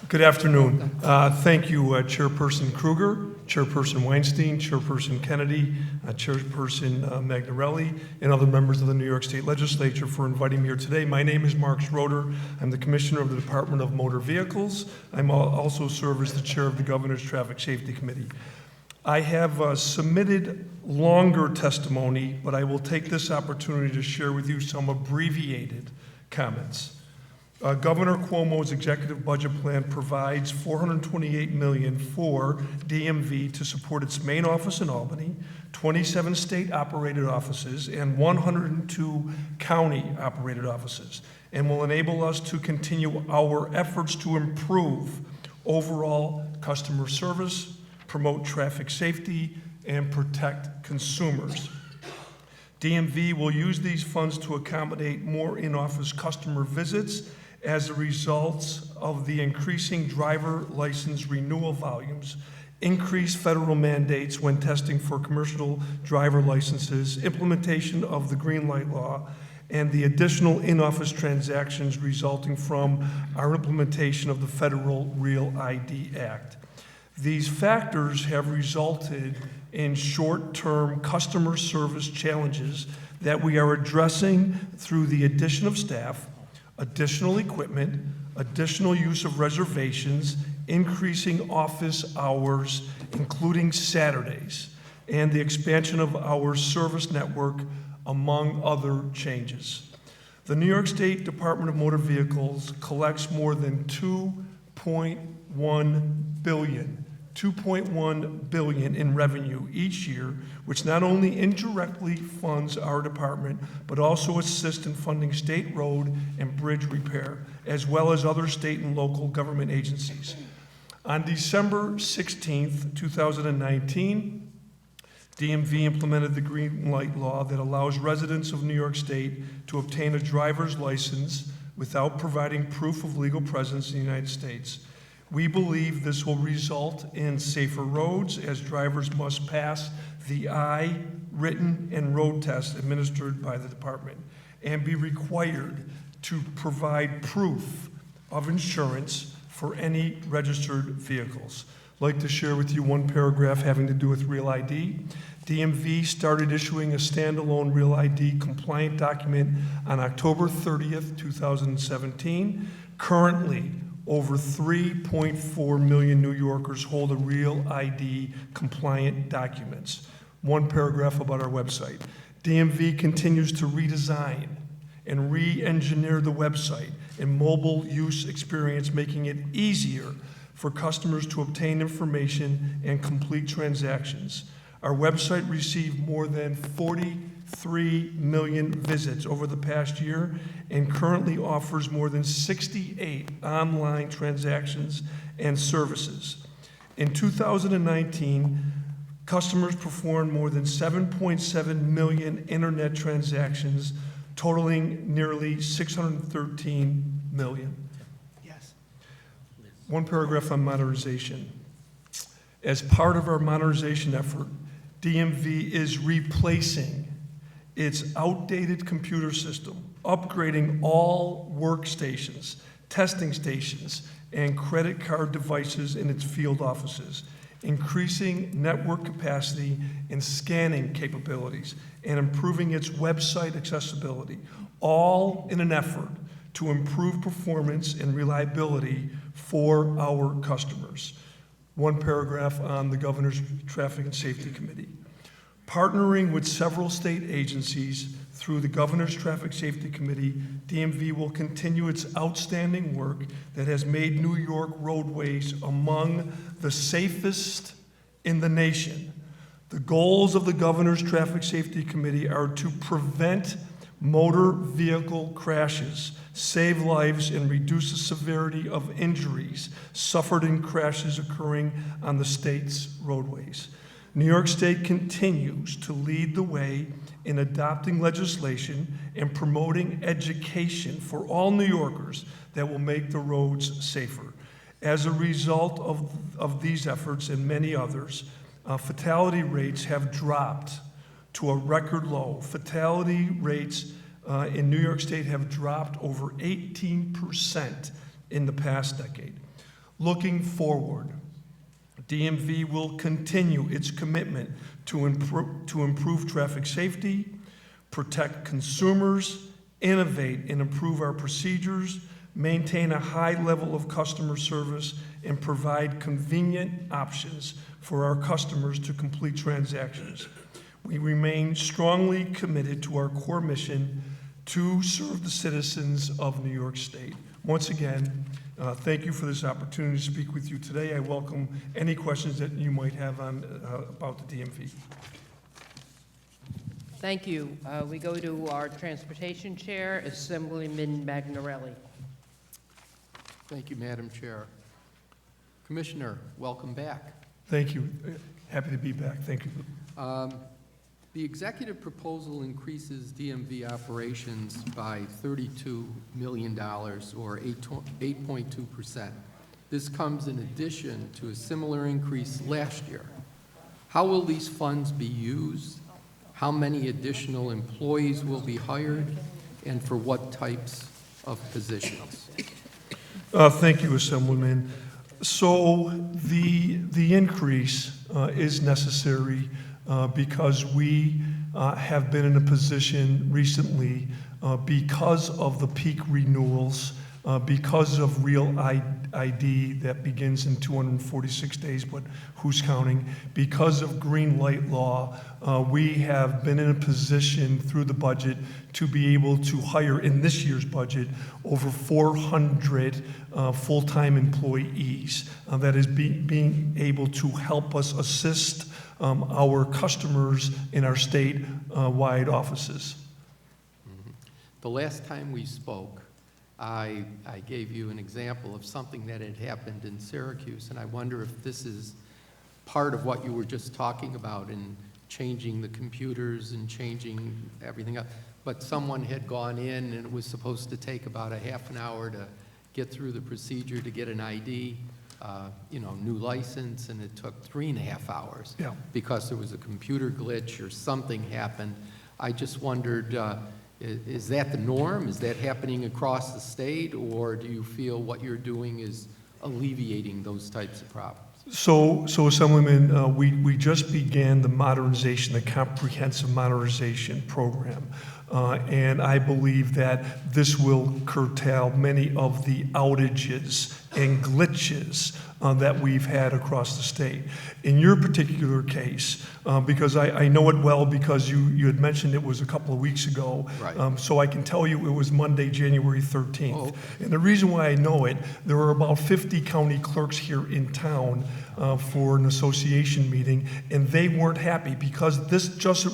Good afternoon. Thank you, Chairperson Kruger, Chairperson Weinstein, Chairperson Kennedy, Chairperson Magnarelli, and other members of the New York State Legislature for inviting me here today. My name is Mark Schroeder. I'm the Commissioner of the Department of Motor Vehicles. I also serve as the Chair of the Governor's Traffic Safety Committee. I have submitted longer testimony, but I will take this opportunity to share with you some abbreviated comments. Governor Cuomo's executive budget plan provides $428 million for DMV to support its main office in Albany, 27 state-operated offices, and 102 county-operated offices, and will enable us to continue our efforts to improve overall customer service, promote traffic safety, and protect consumers. DMV will use these funds to accommodate more in-office customer visits as a result of the increasing driver license renewal volumes, increased federal mandates when testing for commercial driver licenses, implementation of the green light law, and the additional in-office transactions resulting from our implementation of the Federal Real ID Act. These factors have resulted in short-term customer service challenges that we are addressing through the addition of staff, additional equipment, additional use of reservations, increasing office hours, including Saturdays, and the expansion of our service network, among other changes. The New York State Department of Motor Vehicles collects more than $2.1 billion in revenue each year, which not only indirectly funds our department, but also assists in funding state road and bridge repair, as well as other state and local government agencies. On December 16th, 2019, DMV implemented the green light law that allows residents of New York State to obtain a driver's license without providing proof of legal presence in the United States. We believe this will result in safer roads, as drivers must pass the eye, written, and road tests administered by the department, and be required to provide proof of insurance for any registered vehicles. I'd like to share with you one paragraph having to do with Real ID. DMV started issuing a standalone Real ID compliant document on October 30th, 2017. Currently, over 3.4 million New Yorkers hold a Real ID compliant documents. One paragraph about our website. DMV continues to redesign and re-engineer the website and mobile use experience, making it easier for customers to obtain information and complete transactions. Our website received more than 43 million visits over the past year and currently offers more than 68 online transactions and services. In 2019, customers performed more than 7.7 million internet transactions, totaling nearly 613 million. Yes. One paragraph on modernization. As part of our modernization effort, DMV is replacing its outdated computer system, upgrading all workstations, testing stations, and credit card devices in its field offices, increasing network capacity and scanning capabilities, and improving its website accessibility, all in an effort to improve performance and reliability for our customers. One paragraph on the Governor's Traffic and Safety Committee. Partnering with several state agencies through the Governor's Traffic Safety Committee, DMV will continue its outstanding work that has made New York roadways among the safest in the nation. The goals of the Governor's Traffic Safety Committee are to prevent motor vehicle crashes, save lives, and reduce the severity of injuries suffered in crashes occurring on the state's roadways. New York State continues to lead the way in adopting legislation and promoting education for all New Yorkers that will make the roads safer. As a result of these efforts and many others, fatality rates have dropped to a record low. Fatality rates in New York State have dropped over 18% in the past decade. Looking forward, DMV will continue its commitment to improve traffic safety, protect consumers, innovate and improve our procedures, maintain a high level of customer service, and provide convenient options for our customers to complete transactions. We remain strongly committed to our core mission to serve the citizens of New York State. Once again, thank you for this opportunity to speak with you today. I welcome any questions that you might have on about the DMV. Thank you. We go to our Transportation Chair, Assemblyman Magnarelli. Thank you, Madam Chair. Commissioner, welcome back. Thank you. Happy to be back. Thank you. The executive proposal increases DMV operations by $32 million, or 8.2%. This comes in addition to a similar increase last year. How will these funds be used? How many additional employees will be hired? And for what types of positions? Thank you, Assemblyman. So the increase is necessary because we have been in a position recently because of the peak renewals because of Real ID that begins in 246 days, but who's counting? Because of green light law, we have been in a position through the budget to be able to hire in this year's budget over 400 full-time employees that is being able to help us assist our customers in our state-wide offices. The last time we spoke, I gave you an example of something that had happened in Syracuse, and I wonder if this is part of what you were just talking about in changing the computers and changing everything up. But someone had gone in, and it was supposed to take about a half an hour to get through the procedure to get an ID, new license, and it took 3.5 hours because there was a computer glitch or something happened. I just wondered, is that the norm? Is that happening across the state, or do you feel what you're doing is alleviating those types of problems? So Assemblyman, we just began the modernization, the comprehensive modernization program. And I believe that this will curtail many of the outages and glitches that we've had across the state. In your particular case, because I know it well because you had mentioned it was a couple of weeks ago, right. So I can tell you it was Monday, January 13th. Oh, okay. And the reason why I know it, there were about 50 county clerks here in town for an association meeting, and they weren't happy because this just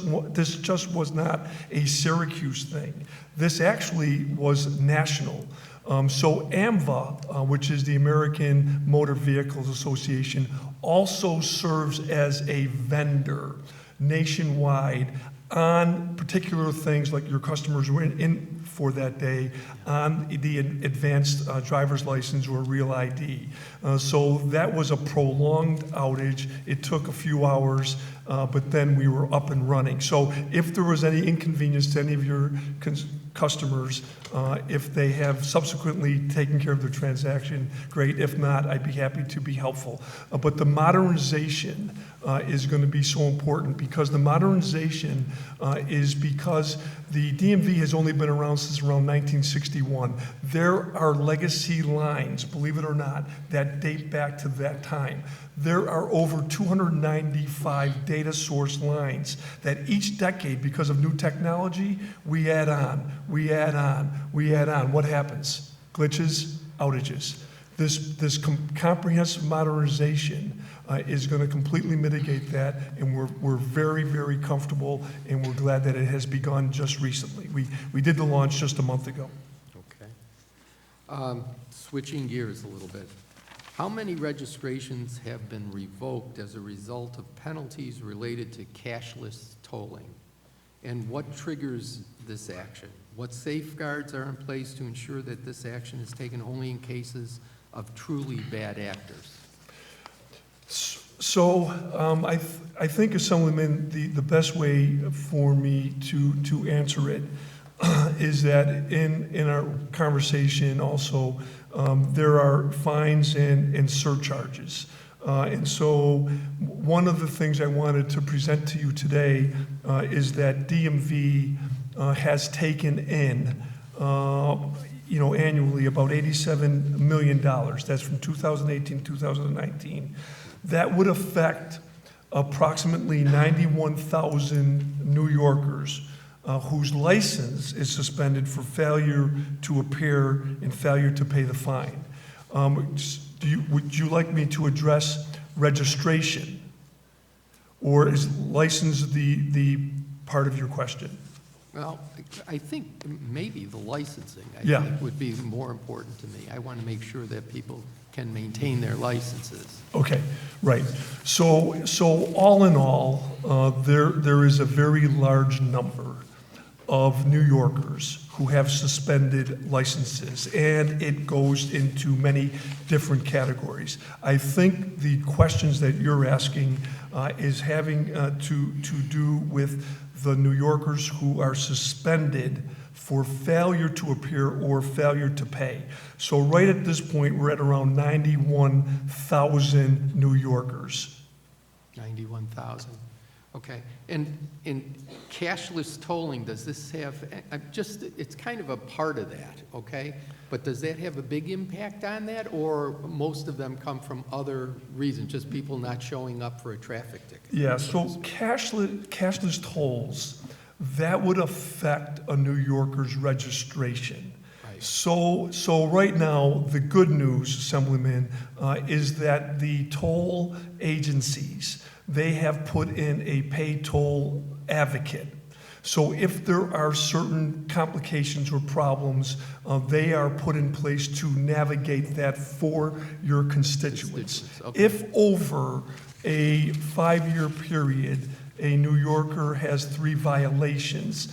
was not a Syracuse thing. This actually was national. So AMVA, which is the American Motor Vehicles Association, also serves as a vendor nationwide on particular things like your customers were in for that day on the advanced driver's license or Real ID. So that was a prolonged outage. It took a few hours, but then we were up and running. So if there was any inconvenience to any of your customers, if they have subsequently taken care of their transaction, great. If not, I'd be happy to be helpful. But the modernization is going to be so important because the modernization is because the DMV has only been around since around 1961. There are legacy lines, believe it or not, that date back to that time. There are over 295 data source lines that each decade, because of new technology, we add on, we add on, we add on. What happens? Glitches, outages. This comprehensive modernization is going to completely mitigate that, and we're very, very comfortable, and we're glad that it has begun just recently. We did the launch just a month ago. Okay. Switching gears a little bit. How many registrations have been revoked as a result of penalties related to cashless tolling? And what triggers this action? What safeguards are in place to ensure that this action is taken only in cases of truly bad actors? So I think, Assemblyman, the best way for me to answer it is that in our conversation also, there are fines and surcharges. And so one of the things I wanted to present to you today is that DMV has taken in, annually about $87 million. That's from 2018 to 2019. That would affect approximately 91,000 New Yorkers whose license is suspended for failure to appear and failure to pay the fine. Would you like me to address registration? Or is license the part of your question? Well, I think maybe the licensing, I think, would be more important to me. I want to make sure that people can maintain their licenses. Okay, right. So all in all, there is a very large number of New Yorkers who have suspended licenses, and it goes into many different categories. I think the questions that you're asking is having to do with the New Yorkers who are suspended for failure to appear or failure to pay. So right at this point, we're at around 91,000 New Yorkers. 91,000. Okay, and in cashless tolling, does this have, it's kind of a part of that, okay? But does that have a big impact on that, or most of them come from other reasons, just people not showing up for a traffic ticket? Yeah, so cashless tolls, that would affect a New Yorker's registration. Right. So right now, the good news, Assemblyman, is that the toll agencies, they have put in a pay toll advocate. So if there are certain complications or problems, they are put in place to navigate that for your constituents. Okay. If over a 5-year period, a New Yorker has 3 violations,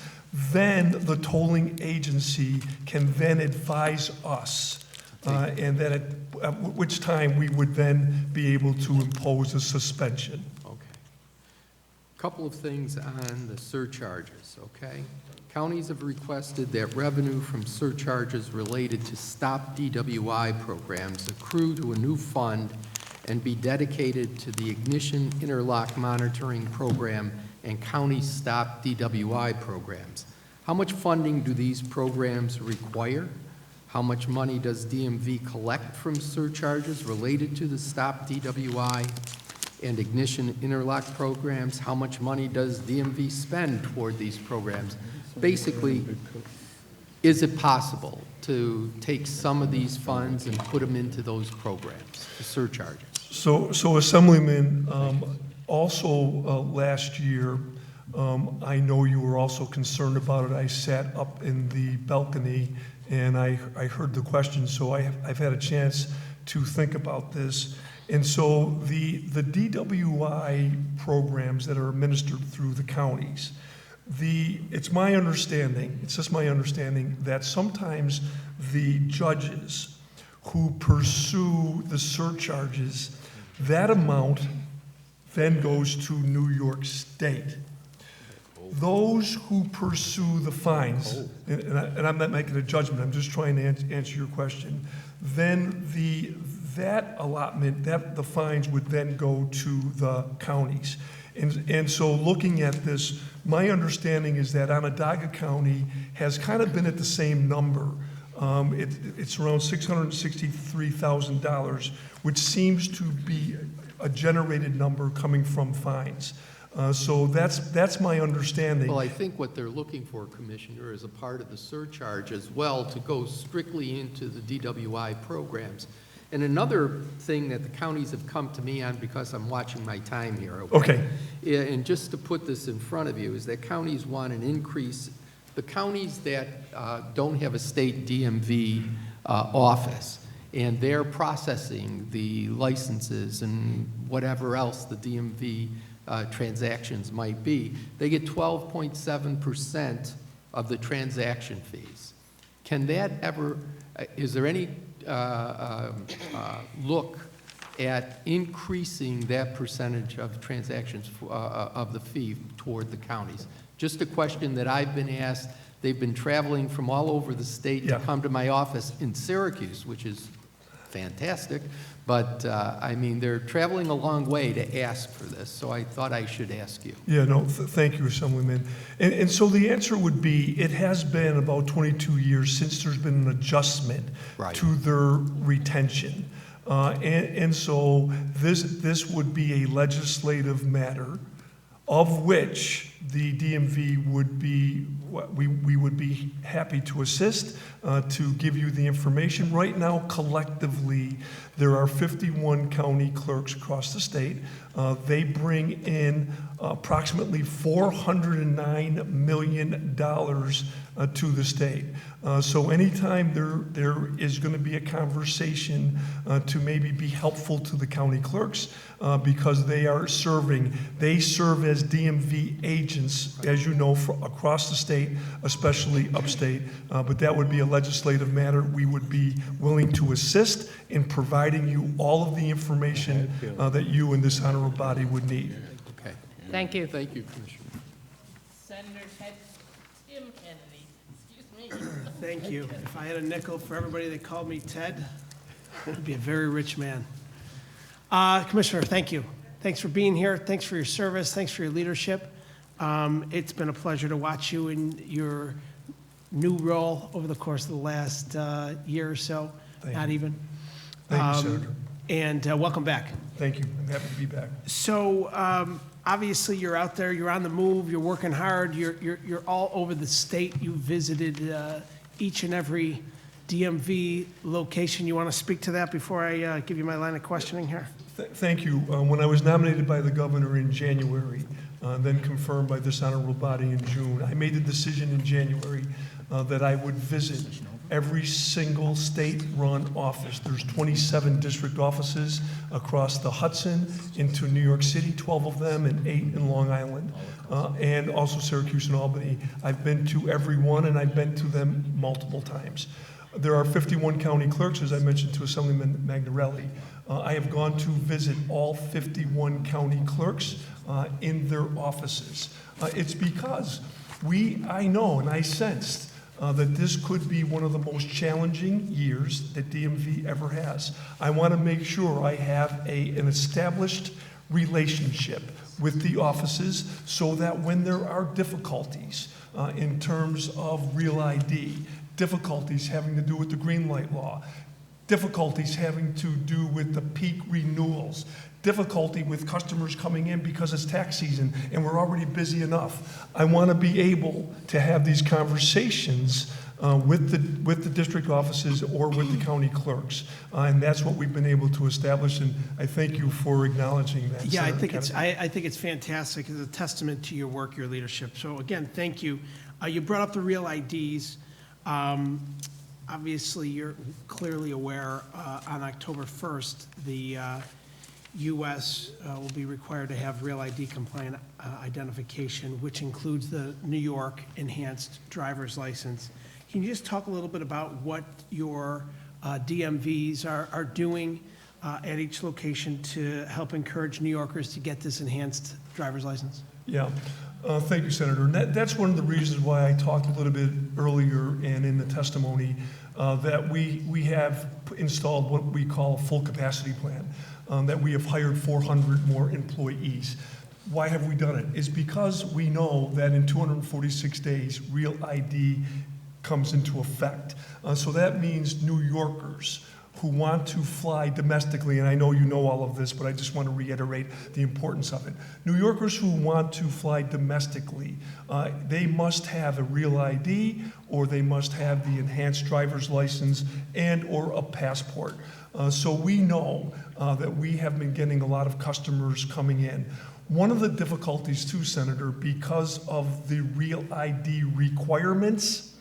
then the tolling agency can then advise us, and then at which time we would then be able to impose a suspension. Couple of things on the surcharges, okay? Counties have requested that revenue from surcharges related to Stop DWI programs accrue to a new fund and be dedicated to the Ignition Interlock Monitoring Program and County Stop DWI programs. How much funding do these programs require? How much money does DMV collect from surcharges related to the Stop DWI and Ignition Interlock programs? How much money does DMV spend toward these programs? Basically, is it possible to take some of these funds and put them into those programs, the surcharges? So Assemblyman, also last year, I know you were also concerned about it. I sat up in the balcony and I heard the question, so I've had a chance to think about this. And so the DWI programs that are administered through the counties, it's my understanding, it's just my understanding, that sometimes the judges who pursue the surcharges, that amount then goes to New York State. Those who pursue the fines, and I'm not making a judgment, I'm just trying to answer your question, then that allotment, the fines would then go to the counties. And so looking at this, my understanding is that Onondaga County has kind of been at the same number. It's around $663,000, which seems to be a generated number coming from fines. So that's my understanding. Well, I think what they're looking for, Commissioner, is a part of the surcharge as well to go strictly into the DWI programs. And another thing that the counties have come to me on, because I'm watching my time here. Okay. And just to put this in front of you, is that counties want an increase. The counties that don't have a state DMV office, and they're processing the licenses and whatever else the DMV transactions might be, they get 12.7% of the transaction fees. Can that ever, is there any look at increasing that percentage of transactions of the fee toward the counties? Just a question that I've been asked. They've been traveling from all over the state to come to my office in Syracuse, which is fantastic, but I mean, they're traveling a long way to ask for this, so I thought I should ask you. Yeah, no, thank you, Assemblyman. And so the answer would be, it has been about 22 years since there's been an adjustment to their retention. And so this would be a legislative matter of which the DMV would be, we would be happy to assist, to give you the information. Right now, collectively, there are 51 county clerks across the state. They bring in approximately $409 million to the state. So anytime there is going to be a conversation to maybe be helpful to the county clerks, because they serve as DMV agents, as you know, across the state, especially upstate. But that would be a legislative matter. We would be willing to assist in providing you all of the information that you and this honorable body would need. Okay. Thank you. Thank you, Commissioner. Senator Tim Kennedy, excuse me. Thank you. If I had a nickel for everybody that called me Ted, I'd be a very rich man. Commissioner, thank you. Thanks for being here. Thanks for your service. Thanks for your leadership. It's been a pleasure to watch you in your new role over the course of the last year or so, not even. Thank you, Senator. And welcome back. Thank you. I'm happy to be back. So obviously, you're out there, you're on the move, you're working hard, you're all over the state. You visited each and every DMV location. You want to speak to that before I give you my line of questioning here? Thank you. When I was nominated by the governor in January, then confirmed by this honorable body in June, I made the decision in January that I would visit every single state-run office. There's 27 district offices across the Hudson into New York City, 12 of them, and 8 in Long Island, and also Syracuse and Albany. I've been to every one, and I've been to them multiple times. There are 51 county clerks, as I mentioned to Assemblyman Magnarelli. I have gone to visit all 51 county clerks in their offices. It's because I know and I sensed that this could be one of the most challenging years that DMV ever has. I want to make sure I have an established relationship with the offices so that when there are difficulties in terms of Real ID, difficulties having to do with the green light law, difficulties having to do with the peak renewals, difficulty with customers coming in because it's tax season and we're already busy enough. I want to be able to have these conversations with the district offices or with the county clerks, and that's what we've been able to establish. And I thank you for acknowledging that. Yeah, Senator I think it's fantastic. It's a testament to your work, your leadership. So again, thank you. You brought up the Real IDs. Obviously, you're clearly aware on October 1st, the U.S. Will be required to have Real ID compliant identification, which includes the New York enhanced driver's license. Can you just talk a little bit about what your DMVs are doing at each location to help encourage New Yorkers to get this enhanced driver's license? Yeah. Thank you, Senator. And that's one of the reasons why I talked a little bit earlier and in the testimony that we have installed what we call a full capacity plan, that we have hired 400 more employees. Why have we done it? It's because we know that in 246 days, Real ID comes into effect. So that means New Yorkers who want to fly domestically, and I know you know all of this, but I just want to reiterate the importance of it. New Yorkers who want to fly domestically, they must have a Real ID or they must have the enhanced driver's license and or a passport. So we know that we have been getting a lot of customers coming in. One of the difficulties too, Senator, because of the Real ID requirements,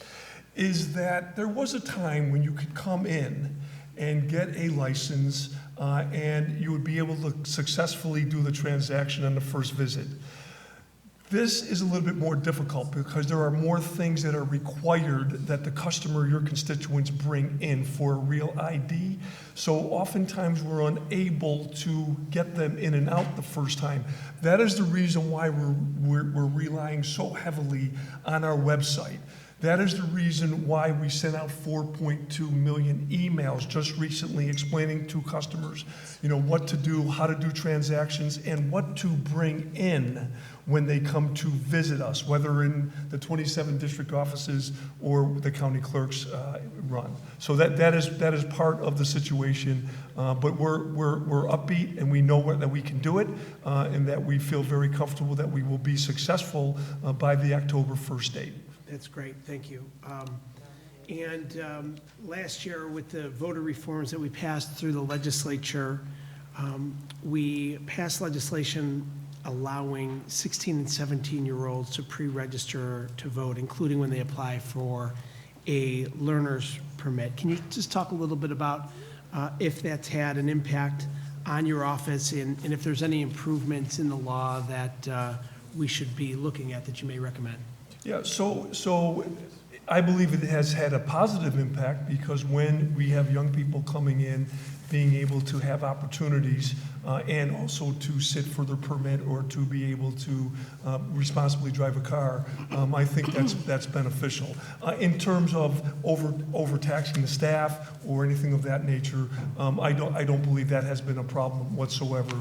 is that there was a time when you could come in and get a license and you would be able to successfully do the transaction on the first visit. This is a little bit more difficult because there are more things that are required that the customer, your constituents, bring in for a Real ID. So oftentimes we're unable to get them in and out the first time. That is the reason why we're relying so heavily on our website. That is the reason why we sent out 4.2 million emails just recently explaining to customers, what to do, how to do transactions, and what to bring in when they come to visit us, whether in the 27 district offices or the county clerks run. So that is part of the situation, but we're upbeat and we know that we can do it, and that we feel very comfortable that we will be successful by the October 1st date. That's great, thank you. Last year, with the voter reforms that we passed through the legislature, we passed legislation allowing 16 and 17-year-olds to pre-register to vote, including when they apply for a learner's permit. Can you just talk a little bit about if that's had an impact on your office and if there's any improvements in the law that we should be looking at that you may recommend? Yeah, so I believe it has had a positive impact because when we have young people coming in, being able to have opportunities and also to sit for their permit or to be able to responsibly drive a car, I think that's beneficial. In terms of overtaxing the staff or anything of that nature, I don't believe that has been a problem whatsoever.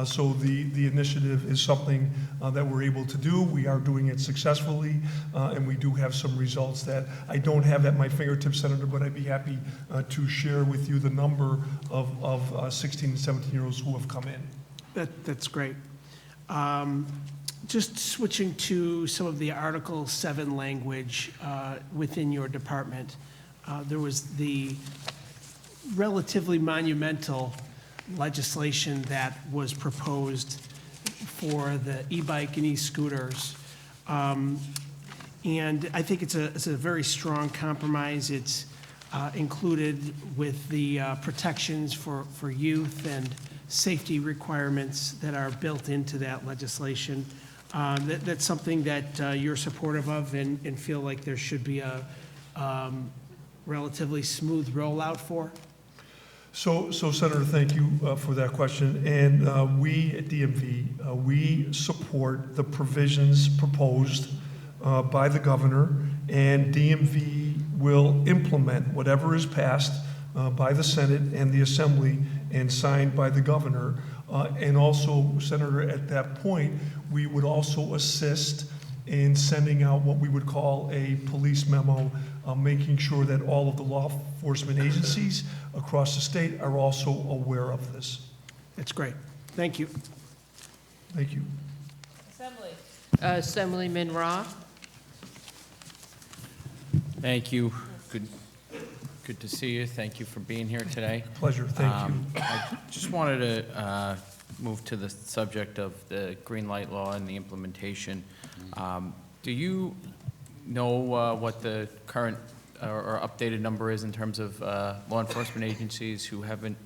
So the initiative is something that we're able to do. We are doing it successfully, and we do have some results that I don't have at my fingertips, Senator, but I'd be happy to share with you the number of 16 and 17-year-olds who have come in. That's great. Just switching to some of the Article 7 language within your department, there was the relatively monumental legislation that was proposed for the e-bike and e-scooters. And I think it's a very strong compromise. It's included with the protections for youth and safety requirements that are built into that legislation. That's something that you're supportive of and feel like there should be a relatively smooth rollout for? So Senator, thank you for that question. And we at DMV, we support the provisions proposed by the governor, and DMV will implement whatever is passed by the Senate and the Assembly and signed by the governor. And also, Senator, at that point, we would also assist in sending out what we would call a police memo, making sure that all of the law enforcement agencies across the state are also aware of this. That's great. Thank you. Thank you. Assembly. Assemblyman Ra. Thank you. Good to see you. Thank you for being here today. Pleasure. Thank you. I just wanted to move to the subject of the green light law and the implementation. Do you know what the current or updated number is in terms of law enforcement agencies who haven't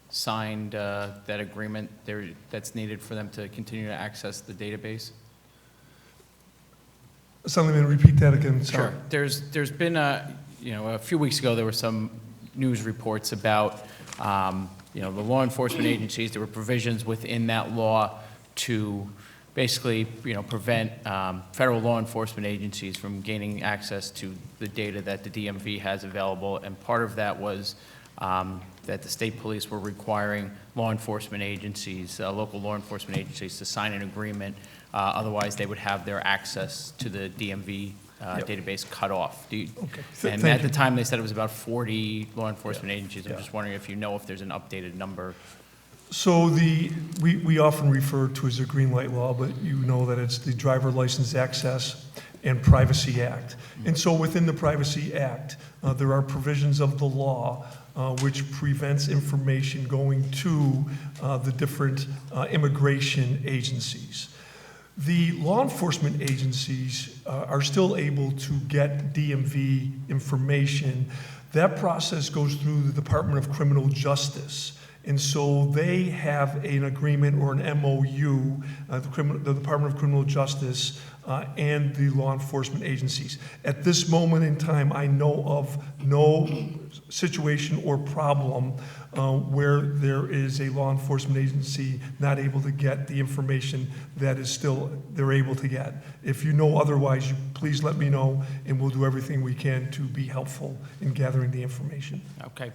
signed that agreement that's needed for them to continue to access the database? Assemblyman, repeat that again. Sorry. Sure. There's been a few weeks ago there were some news reports about the law enforcement agencies. There were provisions within that law to basically prevent federal law enforcement agencies from gaining access to the data that the DMV has available. And part of that was that the state police were requiring law enforcement agencies, local law enforcement agencies, to sign an agreement. Otherwise, they would have their access to the DMV database cut off. And at the time, they said it was about 40 law enforcement agencies. I'm just wondering if you know if there's an updated number. So we often refer to as a green light law, but you know that it's the Driver License Access and Privacy Act. And so within the Privacy Act, there are provisions of the law which prevents information going to the different immigration agencies. The law enforcement agencies are still able to get DMV information. That process goes through the Department of Criminal Justice. And so they have an agreement or an MOU, the Department of Criminal Justice and the law enforcement agencies. At this moment in time, I know of no situation or problem where there is a law enforcement agency not able to get the information that is still they're able to get. If you know otherwise, you please let me know, and we'll do everything we can to be helpful in gathering the information. Okay.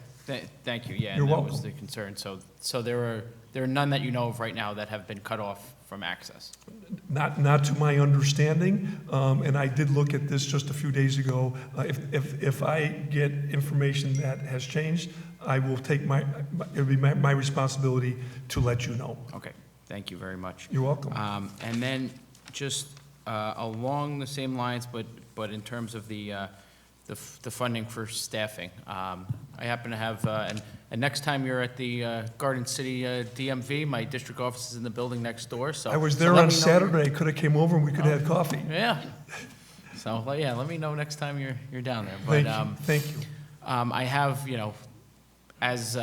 Thank you. Yeah, You're and that welcome. was the concern. So there are none that you know of right now that have been cut off from access. Not to my understanding, and I did look at this just a few days ago. If I get information that has changed, I will take it'll be my responsibility to let you know. Okay, thank you very much. You're welcome. And then just along the same lines, but in terms of the funding for staffing, I happen to have, and next time you're at the Garden City DMV, my district office is in the building next door, so. I was there on Saturday. I could have came over and we could have had coffee. Yeah. So, yeah, let me know next time you're down there. But, Thank you. I have, as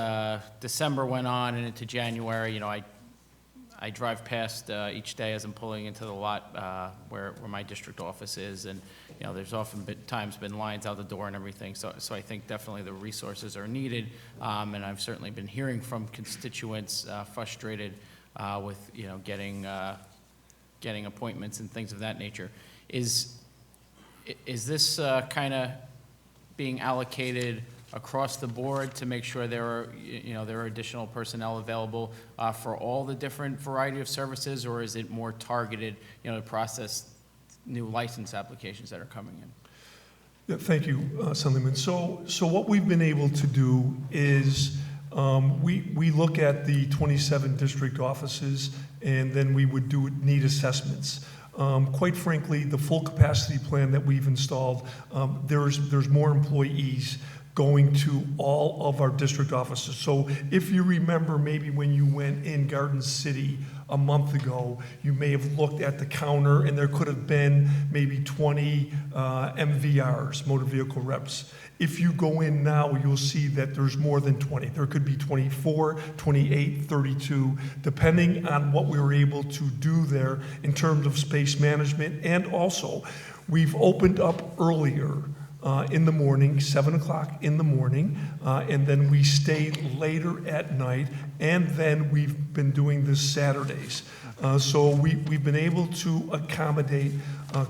December went on and into January, I drive past each day as I'm pulling into the lot where my district office is, and you know, there's often been lines out the door and everything. So I think definitely the resources are needed. And I've certainly been hearing from constituents frustrated with, you know, getting appointments and things of that nature. Is this kind of being allocated across the board to make sure there are additional personnel available for all the different variety of services, or is it more targeted, you know, to process new license applications that are coming in? Yeah, thank you, Assemblyman. So what we've been able to do is we look at the 27 district offices, and then we would do need assessments. Quite frankly, the full capacity plan that we've installed, there's more employees going to all of our district offices. So if you remember, maybe when you went in Garden City a month ago, you may have looked at the counter and there could have been maybe 20 MVRs, motor vehicle reps. If you go in now, you'll see that there's more than 20. There could be 24, 28, 32, depending on what we were able to do there in terms of space management. And also, we've opened up earlier in the morning, 7 o'clock in the morning, and then we stay later at night, and then we've been doing this Saturdays. So we've been able to accommodate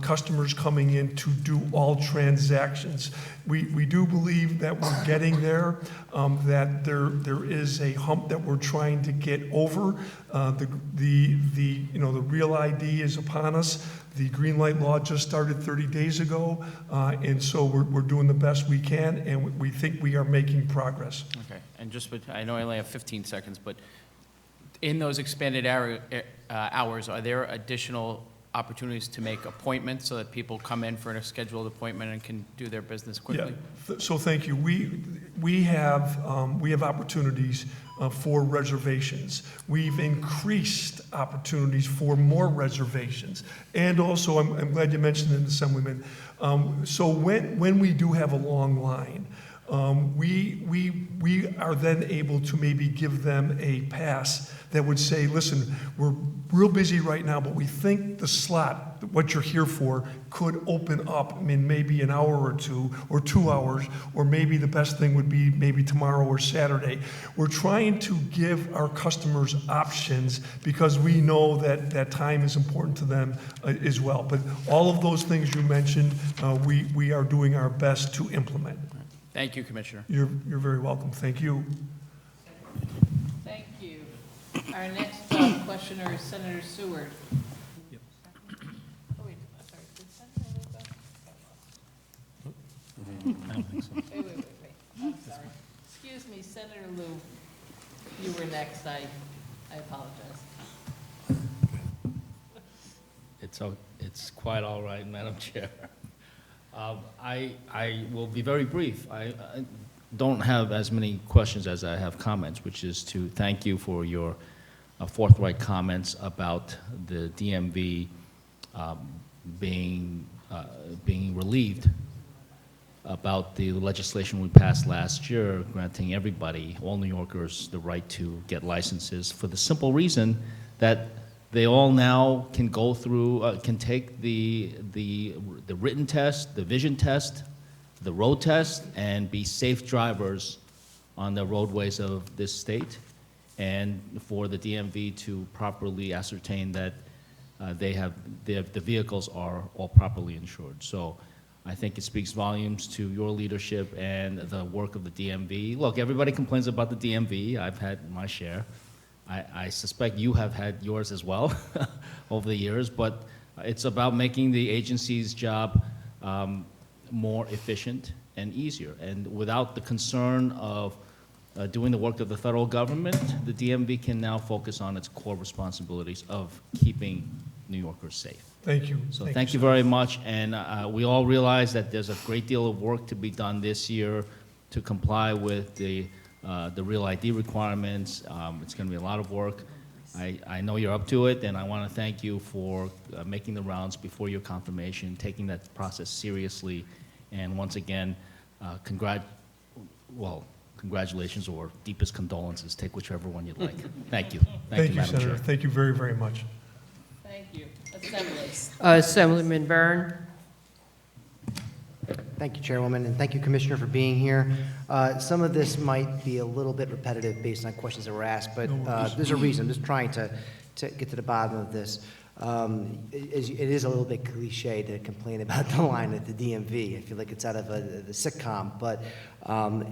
customers coming in to do all transactions. We do believe that we're getting there, that there is a hump that we're trying to get over. The Real ID is upon us. The green light law just started 30 days ago, and so we're doing the best we can, and we think we are making progress. Okay, and I know I only have 15 seconds, but in those expanded hours, are there additional opportunities to make appointments so that people come in for a scheduled appointment and can do their business quickly? Yeah. So thank you. We have opportunities for reservations. We've increased opportunities for more reservations. And also, I'm glad you mentioned it, Assemblyman. So when we do have a long line, we are then able to maybe give them a pass that would say, listen, we're real busy right now, but we think the slot, what you're here for, could open up in maybe an hour or 2 hours, or maybe the best thing would be maybe tomorrow or Saturday. We're trying to give our customers options because we know that time is important to them as well. But all of those things you mentioned, we are doing our best to implement. Thank you, Commissioner. You're very welcome. Thank you. Thank you. Our next questioner is Senator Seward. Yep. Oh, wait, sorry, did Senator Lou go? I don't think so. Wait. I'm sorry. Excuse me, Senator Lou, you were next. I apologize. It's quite all right, Madam Chair. I will be very brief. I don't have as many questions as I have comments, which is to thank you for your forthright comments about the DMV being relieved about the legislation we passed last year, granting everybody, all New Yorkers, the right to get licenses for the simple reason that they all now can go through, can take the written test, the vision test, the road test, and be safe drivers on the roadways of this state, and for the DMV to properly ascertain that the vehicles are all properly insured. So I think it speaks volumes to your leadership and the work of the DMV. Look, everybody complains about the DMV. I've had my share. I suspect you have had yours as well over the years, but it's about making the agency's job more efficient and easier. And without the concern of doing the work of the federal government, the DMV can now focus on its core responsibilities of keeping New Yorkers safe. Thank you. So thank you very much. And we all realize that there's a great deal of work to be done this year to comply with the Real ID requirements. It's going to be a lot of work. I know you're up to it, and I want to thank you for making the rounds before your confirmation, taking that process seriously, and once again, congratulations or deepest condolences. Take whichever one you'd like. Thank you. Thank you, Madam Senator. Chair. Thank you very, very much. Thank you. Assembly. Assemblyman Byrne. Thank you, Chairwoman, and thank you, Commissioner, for being here. Some of this might be a little bit repetitive based on questions that were asked, but there's a reason. I'm just trying to get to the bottom of this. It is a little bit cliche to complain about the line at the DMV. I feel like it's out of the sitcom, but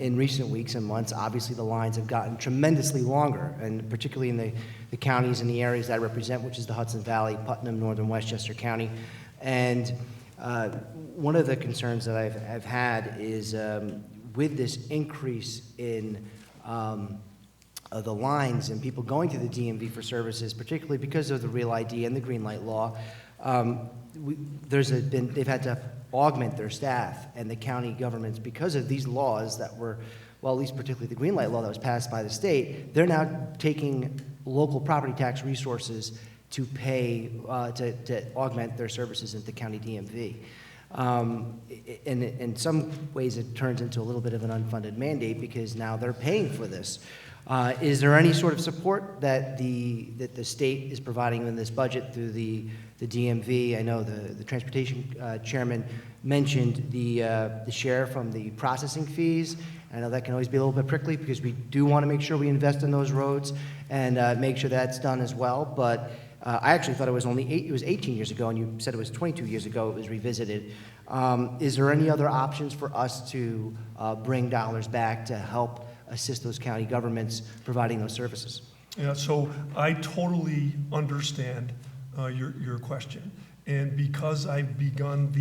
in recent weeks and months, obviously the lines have gotten tremendously longer, and particularly in the counties and the areas that I represent, which is the Hudson Valley, Putnam, Northern Westchester County. And one of the concerns that I've had is with this increase in the lines and people going to the DMV for services, particularly because of the Real ID and the green light law, they've had to augment their staff and the county governments because of these laws that were, well, at least particularly the green light law that was passed by the state. They're now taking local property tax resources to pay, to augment their services at the county DMV. In some ways, it turns into a little bit of an unfunded mandate because now they're paying for this. Is there any sort of support that the state is providing in this budget through the DMV? I know the transportation chairman mentioned the share from the processing fees. I know that can always be a little bit prickly because we do want to make sure we invest in those roads and make sure that's done as well. But I actually thought it was it was 18 years ago, and you said it was 22 years ago it was revisited. Is there any other options for us to bring dollars back to help assist those county governments providing those services? Yeah, so I totally understand your question. And because I've begun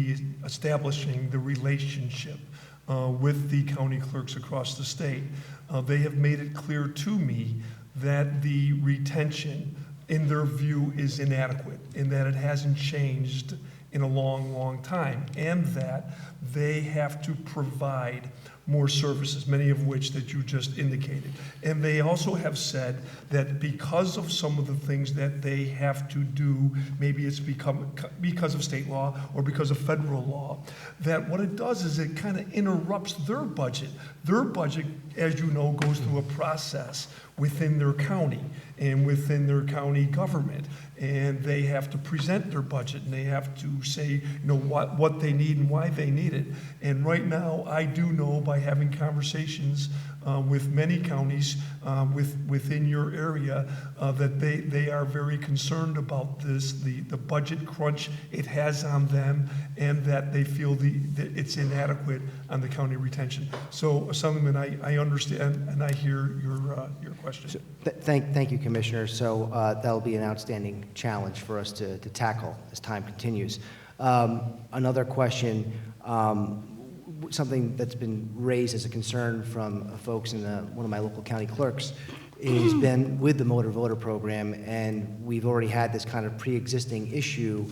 establishing the relationship with the county clerks across the state, they have made it clear to me that the retention, in their view, is inadequate, in that it hasn't changed in a long, long time, and that they have to provide more services, many of which that you just indicated. And they also have said that because of some of the things that they have to do, maybe it's because of state law or because of federal law, that what it does is it kind of interrupts their budget. Their budget, as you know, goes through a process within their county and within their county government. And they have to present their budget, and they have to say, what they need and why they need it. And right now, I do know by having conversations with many counties within your area that they are very concerned about this, the budget crunch it has on them, and that they feel that it's inadequate on the county retention. So, Assemblyman, I understand and I hear your question. So, thank you, Commissioner. So that'll be an outstanding challenge for us to tackle as time continues. Another question, something that's been raised as a concern from folks in one of my local county clerks has been with the motor voter program, and we've already had this kind of pre-existing issue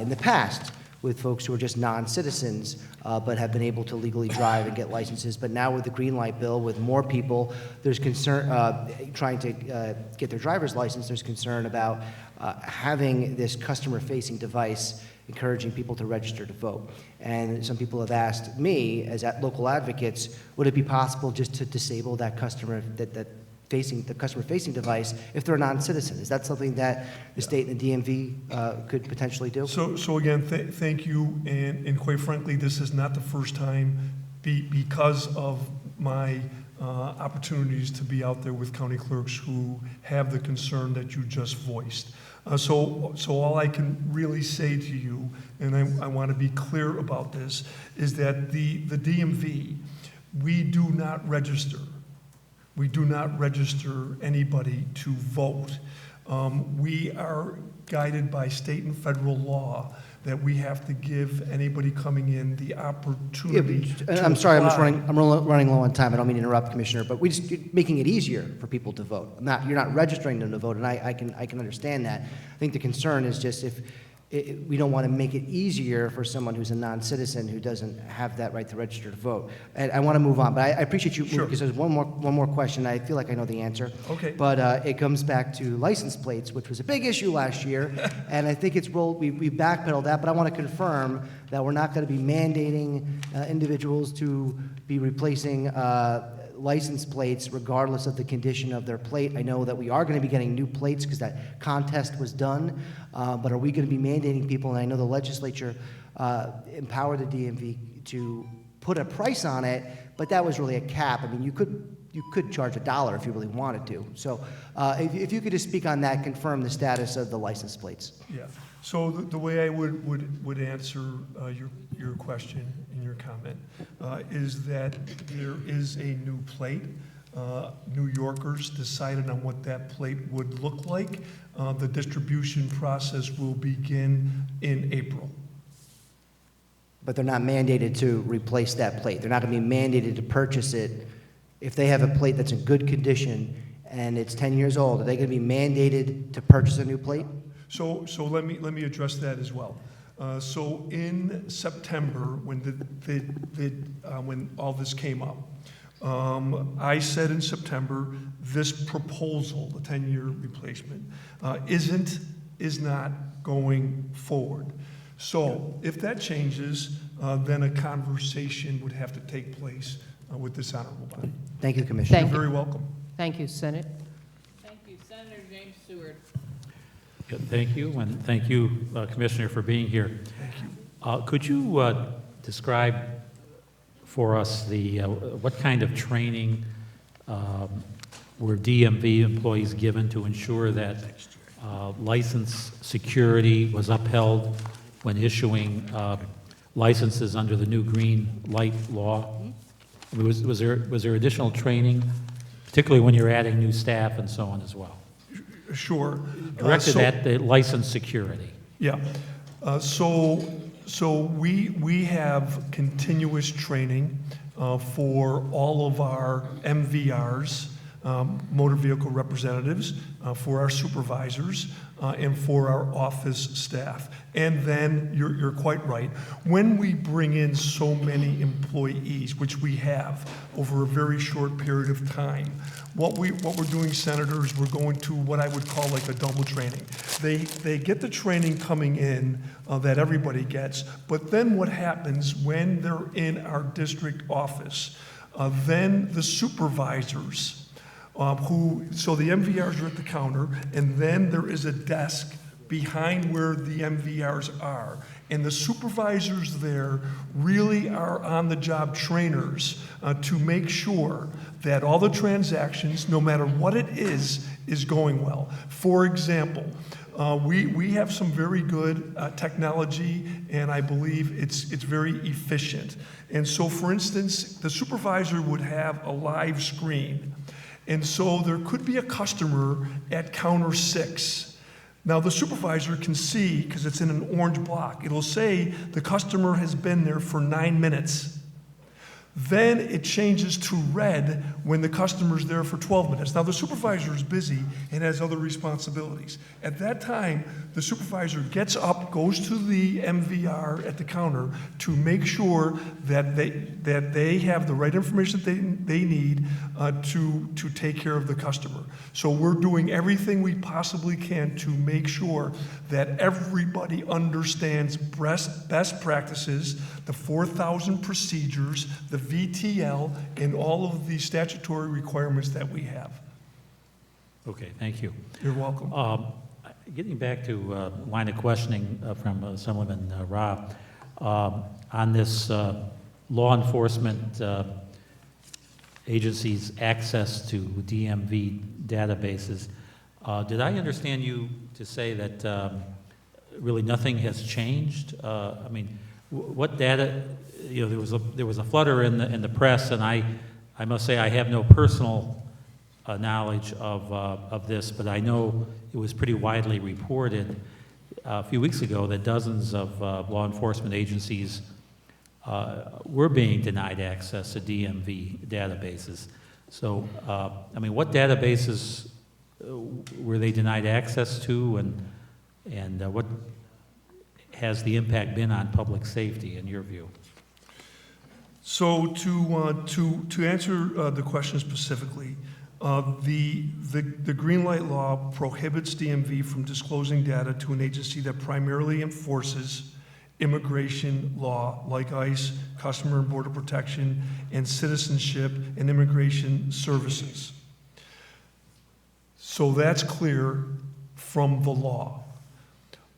in the past with folks who are just non-citizens but have been able to legally drive and get licenses. But now with the green light bill, with more people, there's concern trying to get their driver's license, there's concern about having this customer-facing device encouraging people to register to vote. And some people have asked me, as local advocates, would it be possible just to disable that customer-facing device if they're a non-citizen? Is that something that the state and the DMV could potentially do? So again, thank you, and quite frankly, this is not the first time because of my opportunities to be out there with county clerks who have the concern that you just voiced. So all I can really say to you, and I want to be clear about this, is that the DMV, we do not register. We do not register anybody to vote. We are guided by state and federal law that we have to give anybody coming in the opportunity to I'm sorry, apply. I'm running low on time. I don't mean to interrupt, Commissioner, but we're just making it easier for people to vote. You're not registering them to vote, and I can understand that. I think the concern is just if we don't want to make it easier for someone who's a non-citizen who doesn't have that right to register to vote. And I want to move on, but I appreciate you because there's one more question. I feel like I know the answer. Okay. But it comes back to license plates, which was a big issue last year, and I think we backpedaled that. But I want to confirm that we're not going to be mandating individuals to be replacing license plates regardless of the condition of their plate. I know that we are going to be getting new plates because that contest was done, but are we going to be mandating people? And I know the legislature empower the DMV to put a price on it, but that was really a cap. I mean, you could charge $1 if you really wanted to. So if you could just speak on that, confirm the status of the license plates. Yeah, so the way I would answer your question and your comment is that there is a new plate. New Yorkers decided on what that plate would look like. The distribution process will begin in April. But they're not mandated to replace that plate. They're not going to be mandated to purchase it. If they have a plate that's in good condition and it's 10 years old, are they going to be mandated to purchase a new plate? So let me address that as well. So in September, when when all this came up, I said in September, this proposal, the 10-year replacement, is not going forward. So if that changes, then a conversation would have to take place with this honorable body. Thank you, Commissioner. You're very welcome. Thank you, Senate. Thank you. Senator James Seward. Yeah, thank you, and thank you, Commissioner, for being here. Thank you. Could you describe for us what kind of training were DMV employees given to ensure that license security was upheld when issuing licenses under the new green light law? I mean, was there additional training, particularly when you're adding new staff and so on as well? Sure. Directed at the license security. Yeah. So we have continuous training for all of our MVRs, motor vehicle representatives, for our supervisors, and for our office staff. And then you're quite right. When we bring in so many employees, which we have over a very short period of time, what we're doing, Senator, is we're going to what I would call like a double training. They get the training coming in that everybody gets, but then what happens when they're in our district office, then the supervisors, so the MVRs are at the counter, and then there is a desk behind where the MVRs are. And the supervisors there really are on-the-job trainers to make sure that all the transactions, no matter what it is going well. For example, we have some very good technology, and I believe it's very efficient. And so, for instance, the supervisor would have a live screen. And so there could be a customer at counter 6. Now the supervisor can see, because it's in an orange block, it'll say the customer has been there for 9 minutes. Then it changes to red when the customer's there for 12 minutes. Now the supervisor is busy and has other responsibilities. At that time, the supervisor gets up, goes to the MVR at the counter to make sure that they have the right information that they need to take care of the customer. So we're doing everything we possibly can to make sure that everybody understands best practices, the 4,000 procedures, the VTL, and all of the statutory requirements that we have. Okay, thank you. You're welcome. Getting back to line of questioning from Assemblyman Robb, on this law enforcement agencies' access to DMV databases, did I understand you to say that really nothing has changed? I mean, what data? You know, there was a flutter in the press, and I must say I have no personal knowledge of this, but I know it was pretty widely reported a few weeks ago that dozens of law enforcement agencies were being denied access to DMV databases. So, I mean, what databases were they denied access to, and what has the impact been on public safety in your view? So to answer the question specifically, the green light law prohibits DMV from disclosing data to an agency that primarily enforces immigration law like ICE, Customer and Border Protection, and citizenship and immigration services. So that's clear from the law.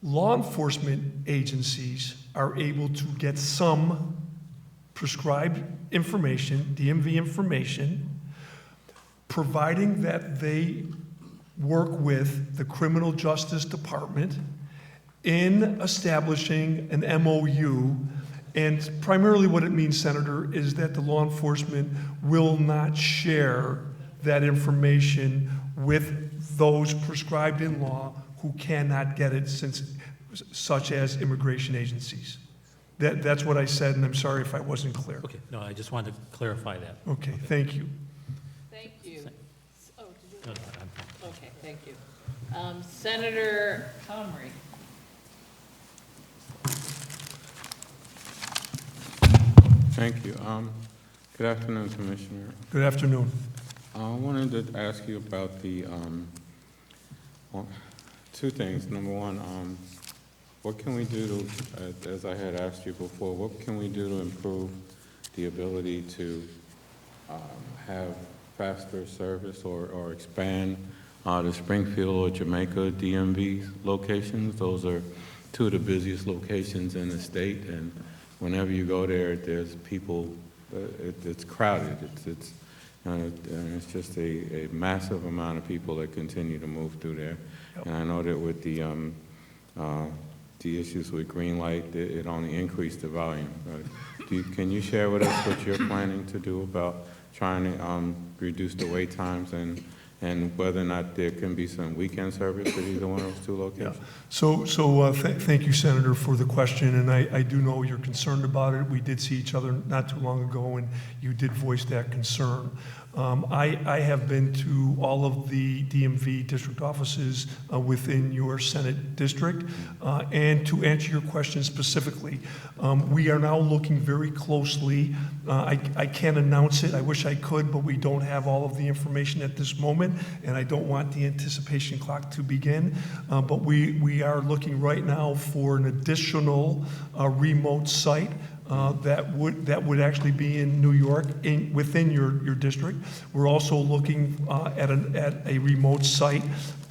Law enforcement agencies are able to get some prescribed information, DMV information, providing that they work with the Criminal Justice Department in establishing an MOU. And primarily what it means, Senator, is that the law enforcement will not share that information with those prescribed in law who cannot get it, such as immigration agencies. That's what I said, and I'm sorry if I wasn't clear. Okay, no, I just wanted to clarify that. Okay, thank you. Thank you. Oh, did you? No, no, I'm fine. Okay, thank you. Senator Comrie. Thank you. Good afternoon, Commissioner. Good afternoon. I wanted to ask you about the, well, two things. Number one, what can we do to, as I had asked you before, what can we do to improve the ability to have faster service or expand the Springfield or Jamaica DMV locations? Those are two of the busiest locations in the state, and whenever you go there, there's people, it's crowded. It's just a massive amount of people that continue to move through there. Yep. And I know that with the issues with green light, it only increased the volume. Can you share with us what you're planning to do about trying to reduce the wait times and whether or not there can be some weekend service at either one of those two locations? Yeah. Thank you, Senator, for the question, and I do know you're concerned about it. We did see each other not too long ago, and you did voice that concern. I have been to all of the DMV district offices within your Senate district, and to answer your question specifically, we are now looking very closely. I can't announce it. I wish I could, but we don't have all of the information at this moment, and I don't want the anticipation clock to begin. But we are looking right now for an additional remote site that would actually be in New York, within your district. We're also looking at a remote site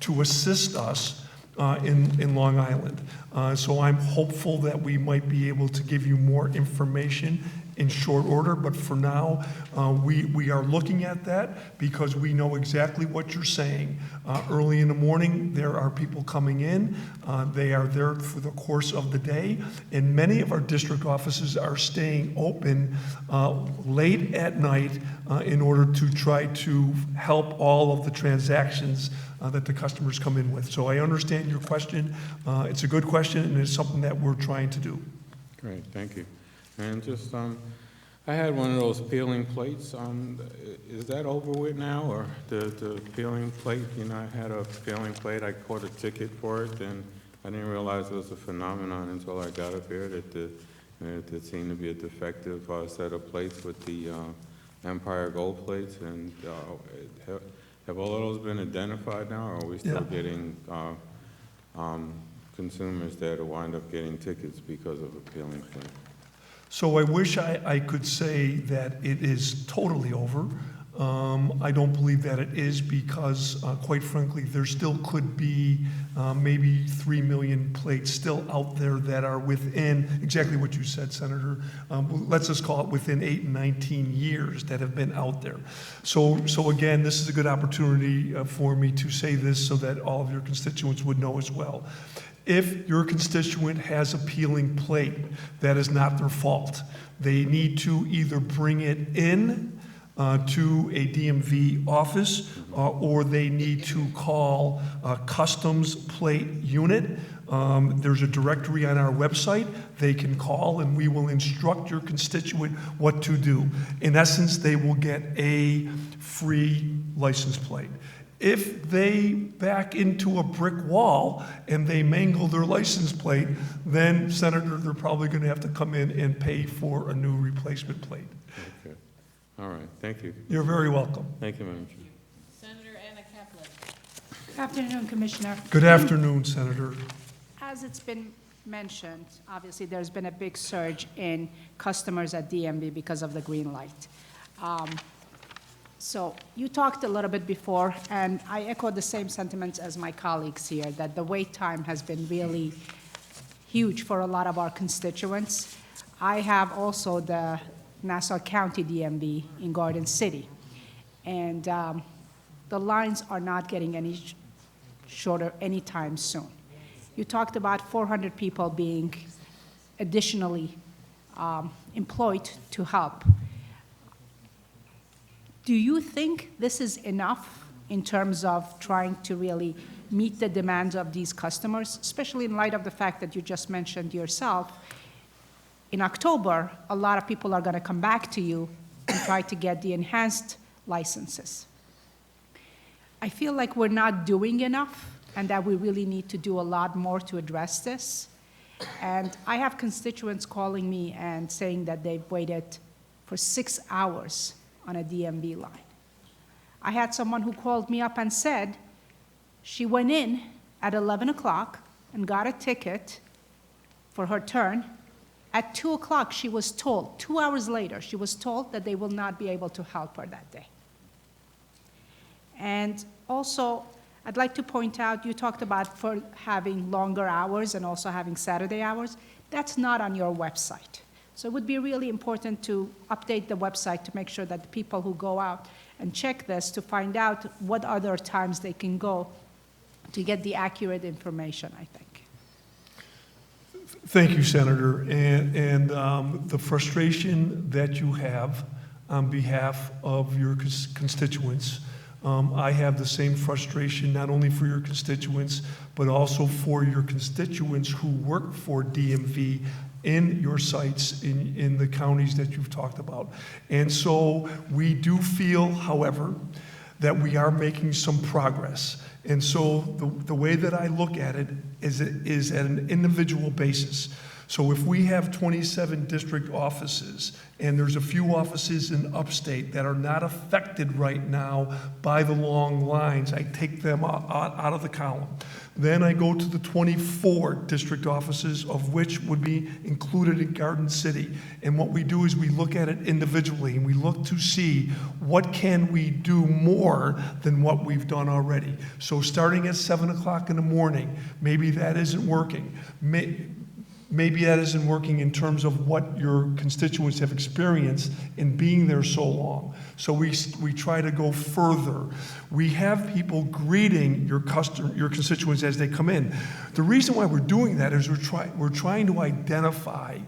to assist us in Long Island. So I'm hopeful that we might be able to give you more information in short order, but for now, we are looking at that because we know exactly what you're saying. Early in the morning, there are people coming in. They are there for the course of the day, and many of our district offices are staying open late at night in order to try to help all of the transactions that the customers come in with. So I understand your question. It's a good question, and it's something that we're trying to do. Great, thank you. And just, I had one of those peeling plates. Is that over with now, or the peeling plate? You know, I had a peeling plate. I caught a ticket for it, and I didn't realize it was a phenomenon until I got up here that it seemed to be a defective set of plates with the Empire Gold plates. And have all of those been identified now, or are we still getting consumers that wind up getting tickets because of a peeling plate? So I wish I could say that it is totally over. I don't believe that it is because, quite frankly, there still could be maybe 3 million plates still out there that are within exactly what you said, Senator. Let's just call it within 8 and 19 years that have been out there. So again, this is a good opportunity for me to say this so that all of your constituents would know as well. If your constituent has a peeling plate, that is not their fault. They need to either bring it in to a DMV office, or they need to call a customs plate unit. There's a directory on our website. They can call, and we will instruct your constituent what to do. In essence, they will get a free license plate. If they back into a brick wall and they mangle their license plate, then, Senator, they're probably going to have to come in and pay for a new replacement plate. Okay. All right. Thank you. You're very welcome. Thank you, Madam Chair. Senator Anna Kaplan. Good afternoon, Commissioner. Good afternoon, Senator. As it's been mentioned, obviously, there's been a big surge in customers at DMV because of the green light. So you talked a little bit before, and I echo the same sentiments as my colleagues here, that the wait time has been really huge for a lot of our constituents. I have also the Nassau County DMV in Garden City, and the lines are not getting any shorter anytime soon. You talked about 400 people being additionally employed to help. Do you think this is enough in terms of trying to really meet the demands of these customers, especially in light of the fact that you just mentioned yourself? In October, a lot of people are going to come back to you and try to get the enhanced licenses. I feel like we're not doing enough and that we really need to do a lot more to address this. And I have constituents calling me and saying that they've waited for 6 hours on a DMV line. I had someone who called me up and said she went in at 11 o'clock and got a ticket for her turn. At 2 o'clock, she was told, 2 hours later, she was told that they will not be able to help her that day. And also, I'd like to point out, you talked about for having longer hours and also having Saturday hours. That's not on your website. So it would be really important to update the website to make sure that the people who go out and check this to find out what other times they can go to get the accurate information, I think. Thank you, Senator. And the frustration that you have on behalf of your constituents, I have the same frustration not only for your constituents, but also for your constituents who work for DMV in your sites, in the counties that you've talked about. And so we do feel, however, that we are making some progress. And so the way that I look at it is at an individual basis. So if we have 27 district offices, and there's a few offices in upstate that are not affected right now by the long lines, I take them out of the column. Then I go to the 24 district offices, of which would be included in Garden City. And what we do is we look at it individually, and we look to see what can we do more than what we've done already. So starting at 7 o'clock in the morning, maybe that isn't working. Maybe that isn't working in terms of what your constituents have experienced in being there so long. So we try to go further. We have people greeting your constituents as they come in. The reason why we're doing that is we're trying to identify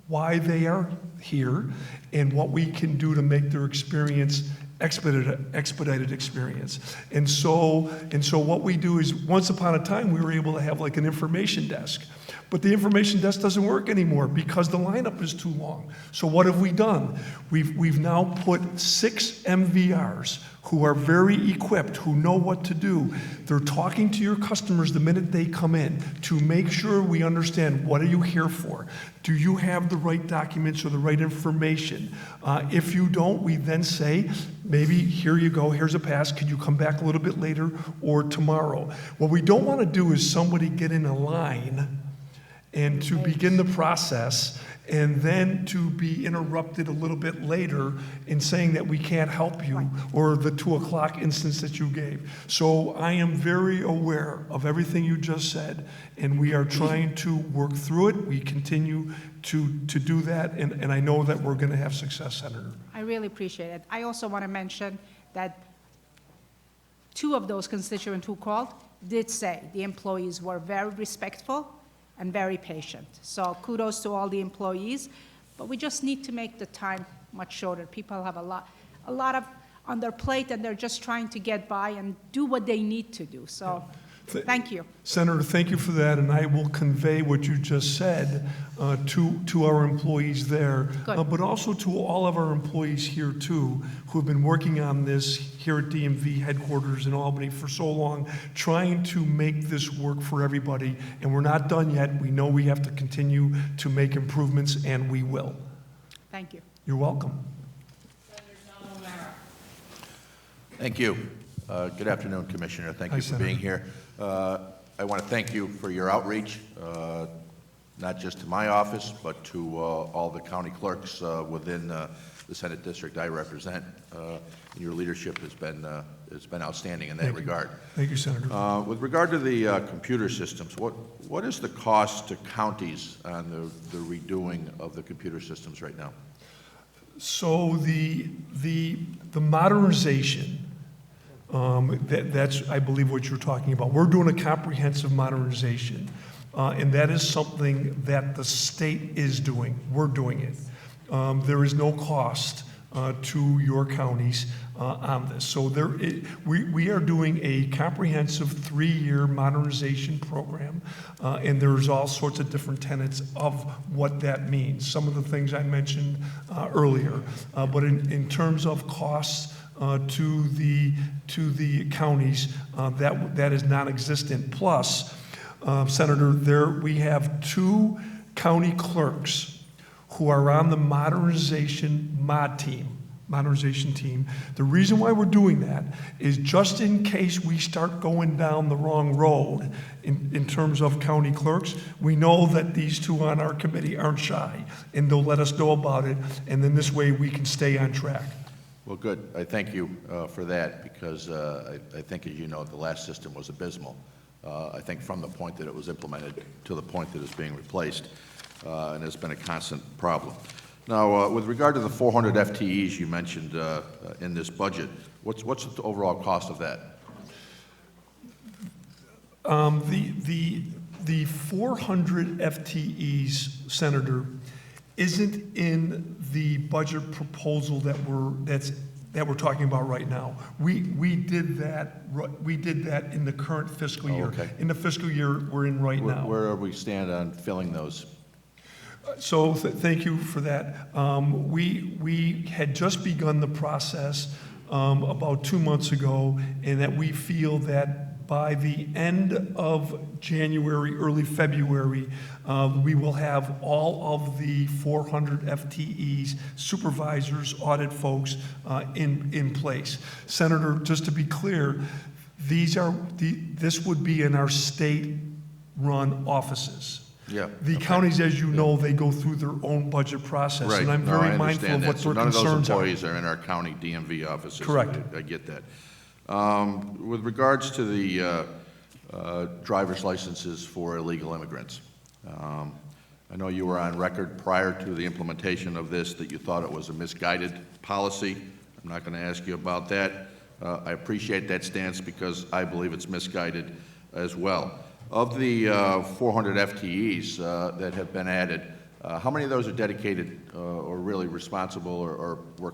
why they are here and what we can do to make their experience expedited experience. And so what we do is, once upon a time, we were able to have like an information desk. But the information desk doesn't work anymore because the lineup is too long. So what have we done? We've now put 6 MVRs who are very equipped, who know what to do. They're talking to your customers the minute they come in to make sure we understand, what are you here for? Do you have the right documents or the right information? If you don't, we then say, maybe here you go, here's a pass, could you come back a little bit later or tomorrow? What we don't want to do is somebody get in a line and to begin the process, and then to be interrupted a little bit later in saying that we can't help you, or the 2 o'clock instance that you gave. So I am very aware of everything you just said, and we are trying to work through it. We continue to do that, and I know that we're going to have success, Senator. I really appreciate it. I also want to mention that 2 of those constituents who called did say the employees were very respectful and very patient. So kudos to all the employees, but we just need to make the time much shorter. People have a lot of on their plate, and they're just trying to get by and do what they need to do. So thank you. Senator, thank you for that, and I will convey what you just said to our employees there, but also to all of our employees here too, who have been working on this here at DMV headquarters in Albany for so long, trying to make this work for everybody, and we're not done yet. We know we have to continue to make improvements, and we will. Thank you. You're welcome. Thank you. Good afternoon, Commissioner. Thank you for being here. I want to thank you for your outreach. not just to my office, but to all the county clerks within the Senate district I represent. And your leadership has been outstanding in that regard. Thank you, Senator. With regard to the computer systems, what is the cost to counties on the redoing of the computer systems right now? So the modernization, that's, I believe, what you're talking about. We're doing a comprehensive modernization, and that is something that the state is doing. We're doing it. There is no cost to your counties on this. So we are doing a comprehensive 3-year modernization program, and there's all sorts of different tenets of what that means. Some of the things I mentioned earlier, but in terms of costs to the counties, that is non-existent. Plus, Senator, we have 2 county clerks who are on the modernization team. The reason why we're doing that is just in case we start going down the wrong road in terms of county clerks, we know that these 2 on our committee aren't shy, and they'll let us know about it, and then this way we can stay on track. Well, good. I thank you for that, because I think, as you know, the last system was abysmal. I think from the point that it was implemented to the point that it's being replaced, and it's been a constant problem. Now, with regard to the 400 FTEs you mentioned in this budget, what's the overall cost of that? The 400 FTEs, Senator, isn't in the budget proposal that we're talking about right now. We did that in the current fiscal year. Okay. In the fiscal year we're in right now. Where are we stand on filling those? So thank you for that. We had just begun the process about 2 months ago, and that we feel that by the end of January, early February, we will have all of the 400 FTEs, supervisors, audit folks in place. Senator, just to be clear, this would be in our state-run offices. Yeah. The counties, as you know, they go through their own budget process, Right. and I'm No, very I mindful understand of what that. So their none of those concerns are. employees are in our county DMV offices. Correct. I get that. With regards to the driver's licenses for illegal immigrants, I know you were on record prior to the implementation of this that you thought it was a misguided policy. I'm not going to ask you about that. I appreciate that stance, because I believe it's misguided as well. Of the 400 FTEs that have been added, how many of those are dedicated or really responsible or were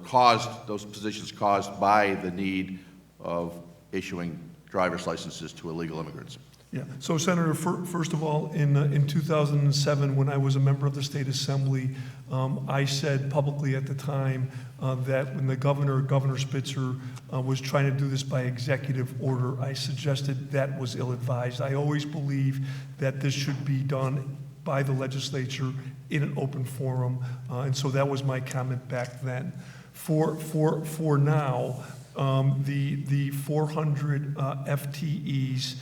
those positions caused by the need of issuing driver's licenses to illegal immigrants? Yeah. So, Senator, first of all, in 2007, when I was a member of the State Assembly, I said publicly at the time that when Governor Spitzer, was trying to do this by executive order, I suggested that was ill-advised. I always believe that this should be done by the legislature in an open forum, and so that was my comment back then. For now, the 400 FTEs,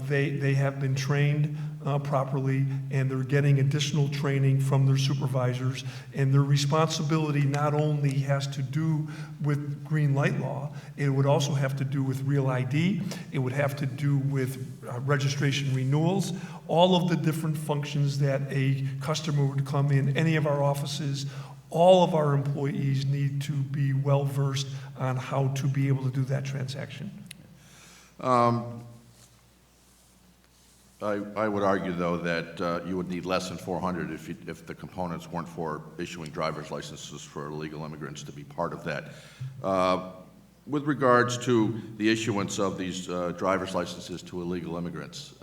they have been trained properly, and they're getting additional training from their supervisors, and their responsibility not only has to do with green light law, it would also have to do with Real ID, it would have to do with registration renewals, all of the different functions that a customer would come in any of our offices. All of our employees need to be well-versed on how to be able to do that transaction. I would argue, though, that you would need less than 400 if the components weren't for issuing driver's licenses for illegal immigrants to be part of that. With regards to the issuance of these driver's licenses to illegal immigrants,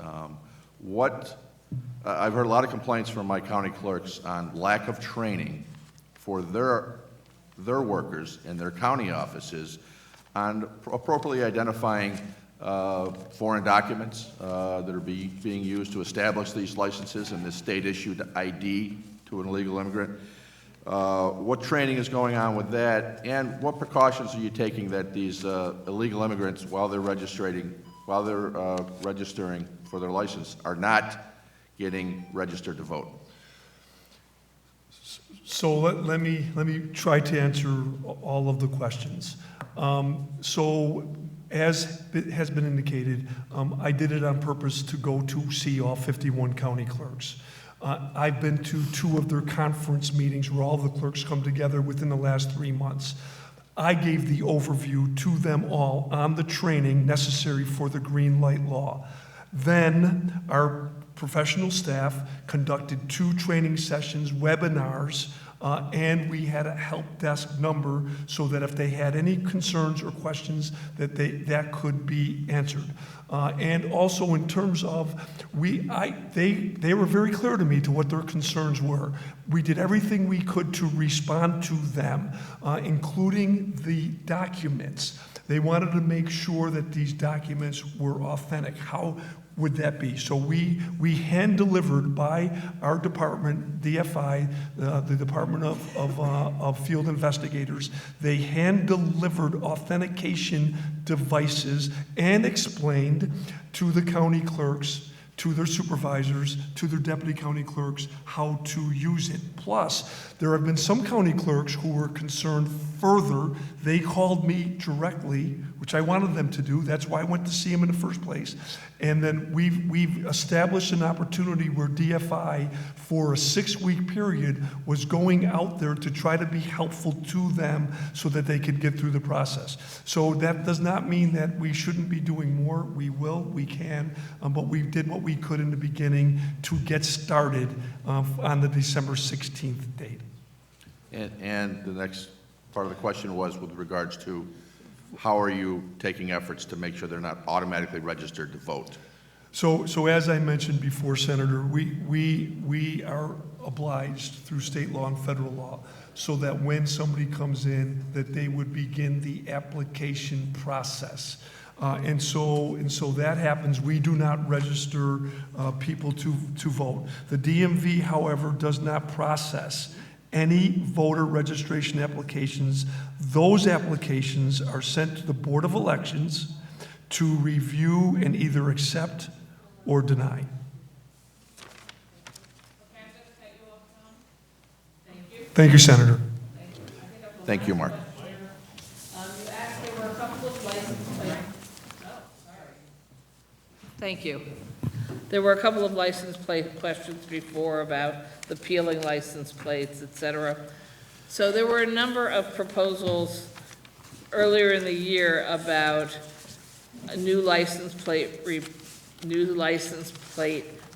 I've heard a lot of complaints from my county clerks on lack of training for their workers in their county offices on appropriately identifying foreign documents that are being used to establish these licenses and the state-issued ID to an illegal immigrant. What training is going on with that, and what precautions are you taking that these illegal immigrants, while they're registering for their license, are not getting registered to vote? So let me try to answer all of the questions. So as has been indicated, I did it on purpose to go to see all 51 county clerks. I've been to 2 of their conference meetings where all the clerks come together within the last 3 months. I gave the overview to them all on the training necessary for the green light law. Then our professional staff conducted 2 training sessions, webinars, and we had a help desk number so that if they had any concerns or questions that could be answered. And also in terms of, they were very clear to me to what their concerns were. We did everything we could to respond to them, including the documents. They wanted to make sure that these documents were authentic. How would that be? So we hand-delivered by our department, DFI, the Department of Field Investigators, they hand-delivered authentication devices and explained to the county clerks, to their supervisors, to their deputy county clerks, how to use it. Plus, there have been some county clerks who were concerned further. They called me directly, which I wanted them to do. That's why I went to see them in the first place. And then we've established an opportunity where DFI, for a 6-week period, was going out there to try to be helpful to them so that they could get through the process. So that does not mean that we shouldn't be doing more. We will, we can, but we did what we could in the beginning to get started on the December 16th date. And the next part of the question was with regards to how are you taking efforts to make sure they're not automatically registered to vote? So as I mentioned before, Senator, we are obliged through state law and federal law so that when somebody comes in, that they would begin the application process. And so that happens. We do not register people to vote. The DMV, however, does not process any voter registration applications. Those applications are sent to the Board of Elections to review and either accept or deny. Thank you, Senator. Thank you, Mark. Thank you. There were a couple of license plate questions before about the peeling license plates, et cetera. So there were a number of proposals earlier in the year about a new license plate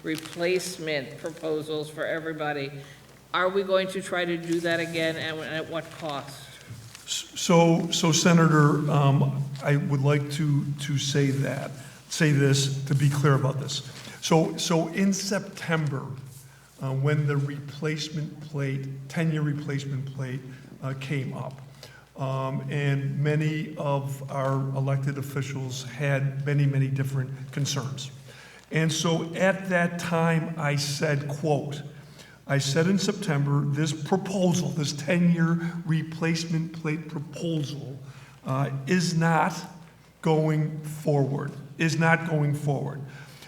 replacement proposals for everybody. Are we going to try to do that again, and at what cost? So Senator, I would like to say this, to be clear about this. So in September, when the replacement plate, 10-year replacement plate came up, and many of our elected officials had many different concerns. And so at that time, I said, quote, I said in September, this proposal, this 10-year replacement plate proposal is not going forward,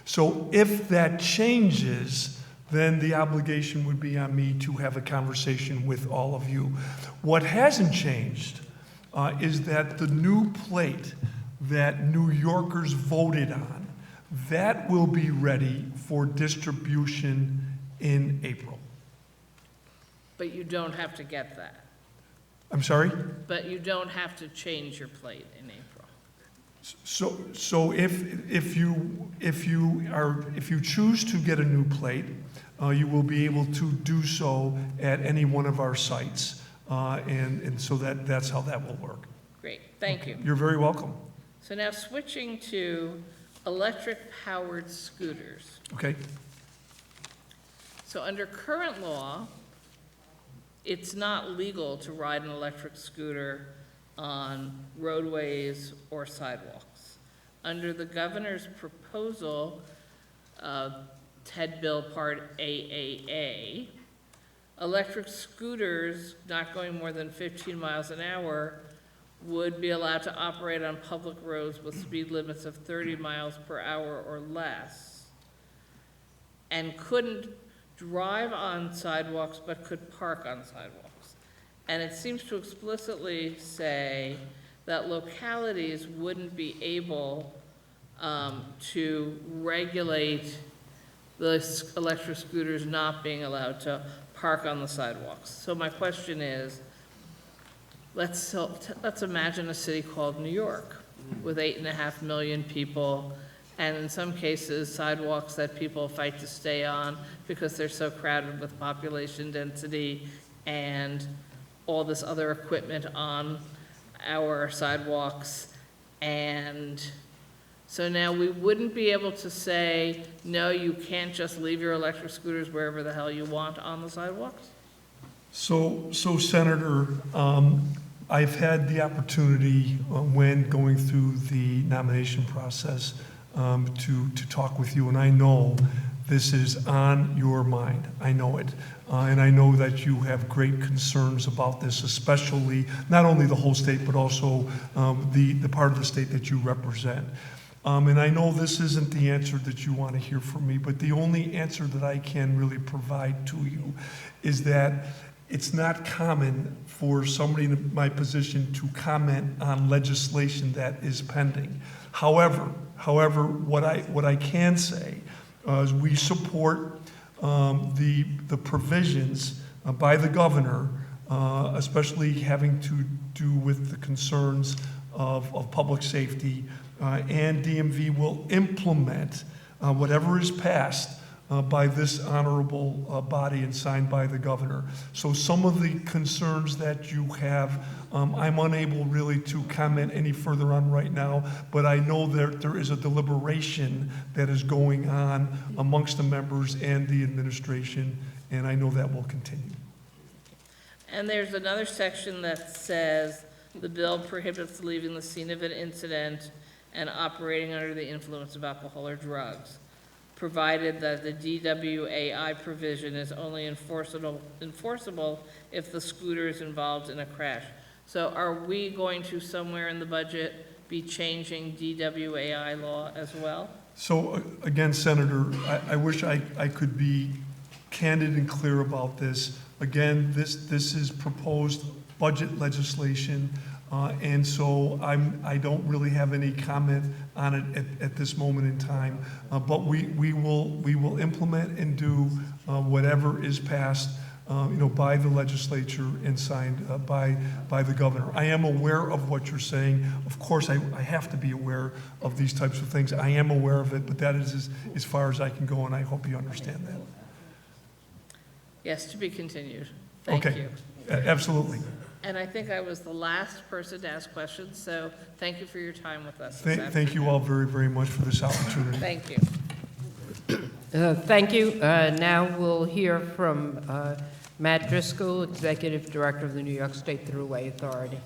So if that changes, then the obligation would be on me to have a conversation with all of you. What hasn't changed is that the new plate that New Yorkers voted on, that will be ready for distribution in April. But you don't have to get that. I'm sorry? But you don't have to change your plate in April. So if you choose to get a new plate, you will be able to do so at any one of our sites, and so that's how that will work. Great, thank you. You're very welcome. So now switching to electric-powered scooters. Okay. So under current law, it's not legal to ride an electric scooter on roadways or sidewalks. Under the governor's proposal, TED Bill Part AAA, electric scooters not going more than 15 miles an hour would be allowed to operate on public roads with speed limits of 30 miles per hour or less, and couldn't drive on sidewalks but could park on sidewalks. And it seems to explicitly say that localities wouldn't be able to regulate the electric scooters not being allowed to park on the sidewalks. So my question is, let's imagine a city called New York with 8.5 million people, and in some cases sidewalks that people fight to stay on because they're so crowded with population density and all this other equipment on our sidewalks. And so now we wouldn't be able to say, no, you can't just leave your electric scooters wherever the hell you want on the sidewalks? So Senator, I've had the opportunity when going through the nomination process to talk with you, and I know this is on your mind. I know it. And I know that you have great concerns about this, especially not only the whole state, but also the part of the state that you represent. And I know this isn't the answer that you want to hear from me, but the only answer that I can really provide to you is that it's not common for somebody in my position to comment on legislation that is pending. However, what I can say is we support the provisions by the governor, especially having to do with the concerns of public safety, and DMV will implement whatever is passed by this honorable body and signed by the governor. So some of the concerns that you have, I'm unable really to comment any further on right now, but I know there is a deliberation that is going on amongst the members and the administration, and I know that will continue. And there's another section that says the bill prohibits leaving the scene of an incident and operating under the influence of alcohol or drugs, provided that the DWAI provision is only enforceable if the scooter is involved in a crash. So are we going to, somewhere in the budget, be changing DWAI law as well? So again, Senator, I wish I could be candid and clear about this. Again, this is proposed budget legislation, and so I don't really have any comment on it at this moment in time. But we will implement and do whatever is passed, by the legislature and signed by the governor. I am aware of what you're saying. Of course, I have to be aware of these types of things. I am aware of it, but that is as far as I can go, and I hope you understand that. Yes, to be continued. Thank you. Absolutely. And I think I was the last person to ask questions, so thank you for your time with us this afternoon. Thank you all very, very much for this opportunity. Thank you. Thank you. Now we'll hear from Matt Driscoll, Executive Director of the New York State Thruway Authority.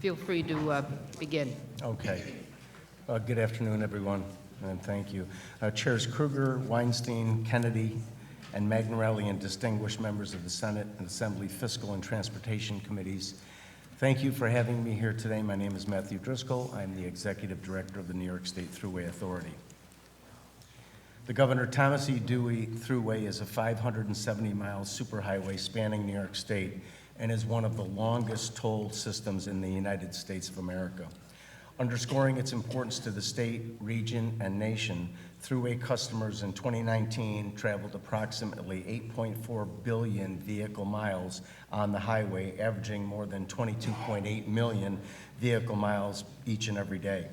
feel free to begin. Okay. Good afternoon, everyone, and thank you. Chairs Kruger, Weinstein, Kennedy, and Magnarelli, and distinguished members of the Senate and Assembly Fiscal and Transportation Committees, thank you for having me here today. My name is Matthew Driscoll. I'm the Executive Director of the New York State Thruway Authority. The Governor Thomas E. Dewey Thruway is a 570-mile superhighway spanning New York State and is one of the longest toll systems in the United States of America. Underscoring its importance to the state, region, and nation, Thruway customers in 2019 traveled approximately 8.4 billion vehicle miles on the highway, averaging more than 22.8 million vehicle miles each and every day.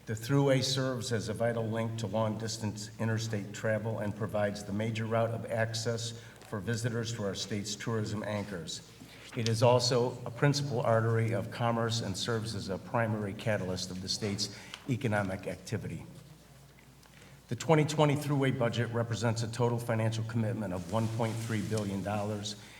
The Thruway serves as a vital link to long-distance interstate travel and provides the major route of access for visitors to our state's tourism anchors. It is also a principal artery of commerce and serves as a primary catalyst of the state's economic activity. The 2020 Thruway budget represents a total financial commitment of $1.3 billion.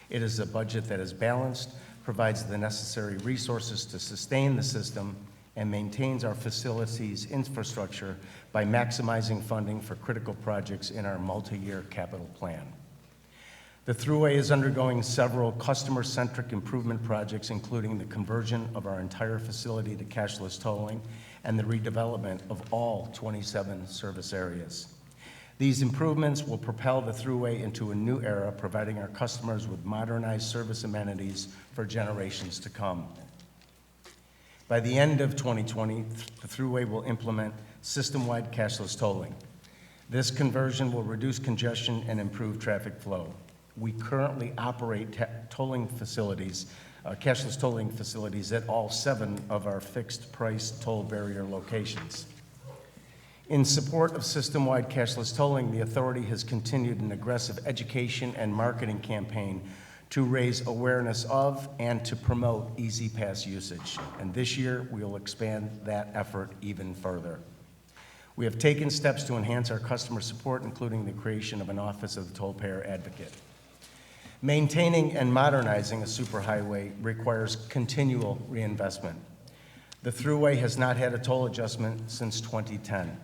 It is a budget that is balanced, provides the necessary resources to sustain the system, and maintains our facilities infrastructure by maximizing funding for critical projects in our multi-year capital plan. The Thruway is undergoing several customer-centric improvement projects, including the conversion of our entire facility to cashless tolling and the redevelopment of all 27 service areas. These improvements will propel the Thruway into a new era, providing our customers with modernized service amenities for generations to come. By the end of 2020, the Thruway will implement system-wide cashless tolling. This conversion will reduce congestion and improve traffic flow. We currently operate tolling facilities, cashless tolling facilities at all 7 of our fixed-price toll barrier locations. In support of system-wide cashless tolling, the authority has continued an aggressive education and marketing campaign to raise awareness of and to promote E-ZPass usage. And this year, we will expand that effort even further. We have taken steps to enhance our customer support, including the creation of an Office of the Toll Payer Advocate. Maintaining and modernizing a superhighway requires continual reinvestment. The Thruway has not had a toll adjustment since 2010.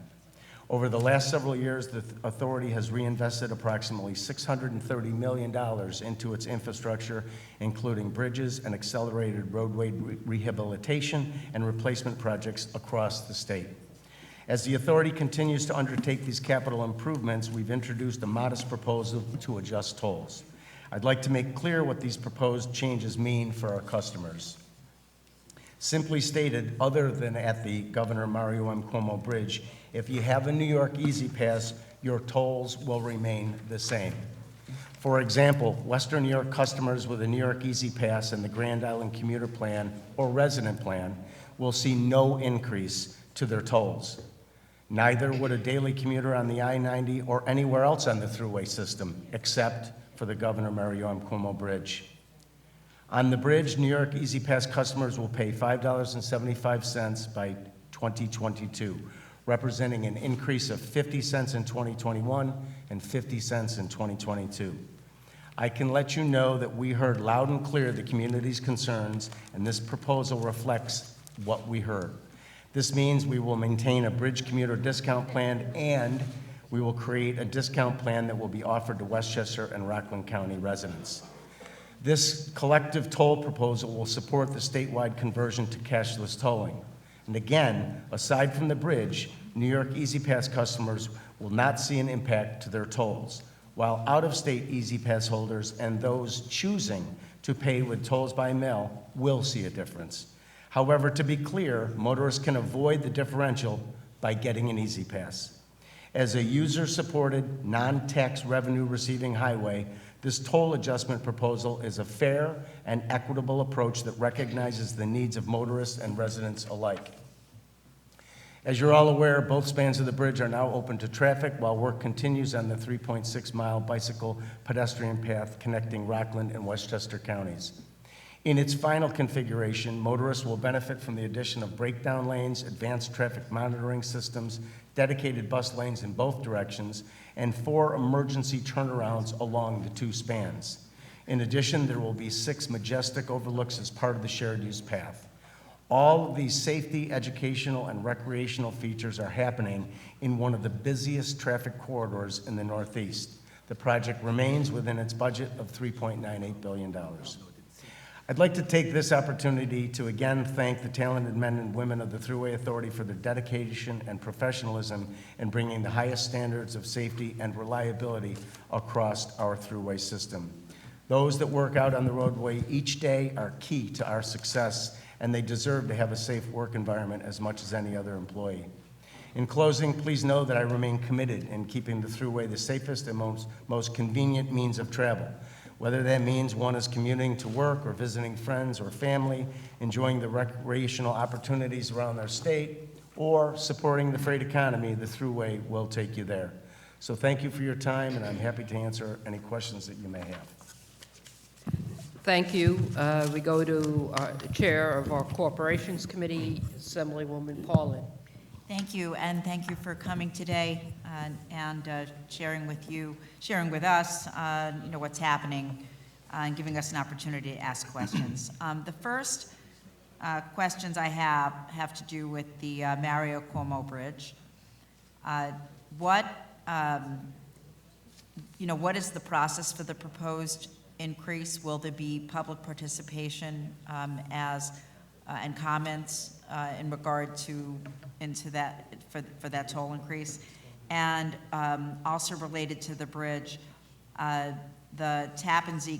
Over the last several years, the authority has reinvested approximately $630 million into its infrastructure, including bridges and accelerated roadway rehabilitation and replacement projects across the state. As the authority continues to undertake these capital improvements, we've introduced a modest proposal to adjust tolls. I'd like to make clear what these proposed changes mean for our customers. Simply stated, other than at the Governor Mario M. Cuomo Bridge, if you have a New York E-ZPass, your tolls will remain the same. For example, Western New York customers with a New York E-ZPass and the Grand Island Commuter Plan or Resident Plan will see no increase to their tolls. Neither would a daily commuter on the I-90 or anywhere else on the Thruway system, except for the Governor Mario M. Cuomo Bridge. On the bridge, New York E-ZPass customers will pay $5.75 by 2022, representing an increase of 50 cents in 2021 and 50 cents in 2022. I can let you know that we heard loud and clear the community's concerns, and this proposal reflects what we heard. This means we will maintain a bridge commuter discount plan, and we will create a discount plan that will be offered to Westchester and Rockland County residents. This collective toll proposal will support the statewide conversion to cashless tolling. And again, aside from the bridge, New York E-ZPass customers will not see an impact to their tolls, while out-of-state E-ZPass holders and those choosing to pay with tolls by mail will see a difference. However, to be clear, motorists can avoid the differential by getting an E-ZPass. As a user-supported, non-tax revenue-receiving highway, this toll adjustment proposal is a fair and equitable approach that recognizes the needs of motorists and residents alike. As you're all aware, both spans of the bridge are now open to traffic while work continues on the 3.6-mile bicycle pedestrian path connecting Rockland and Westchester counties. In its final configuration, motorists will benefit from the addition of breakdown lanes, advanced traffic monitoring systems, dedicated bus lanes in both directions, and 4 emergency turnarounds along the 2 spans. In addition, there will be 6 majestic overlooks as part of the shared use path. All of these safety, educational, and recreational features are happening in one of the busiest traffic corridors in the Northeast. The project remains within its budget of $3.98 billion. I'd like to take this opportunity to again thank the talented men and women of the Thruway Authority for their dedication and professionalism in bringing the highest standards of safety and reliability across our Thruway system. Those that work out on the roadway each day are key to our success, and they deserve to have a safe work environment as much as any other employee. In closing, please know that I remain committed in keeping the Thruway the safest and most convenient means of travel. Whether that means one is commuting to work or visiting friends or family, enjoying the recreational opportunities around our state, or supporting the freight economy, the Thruway will take you there. So thank you for your time, and I'm happy to answer any questions that you may have. Thank you. We go to the Chair of our Corporations Committee, Assemblywoman Paulin. Thank you, and thank you for coming today and sharing with us, what's happening and giving us an opportunity to ask questions. The first questions I have to do with the Mario Cuomo Bridge. What is the process for the proposed increase? Will there be public participation and comments in regard into that for that toll increase? And also related to the bridge, the Tappan Zee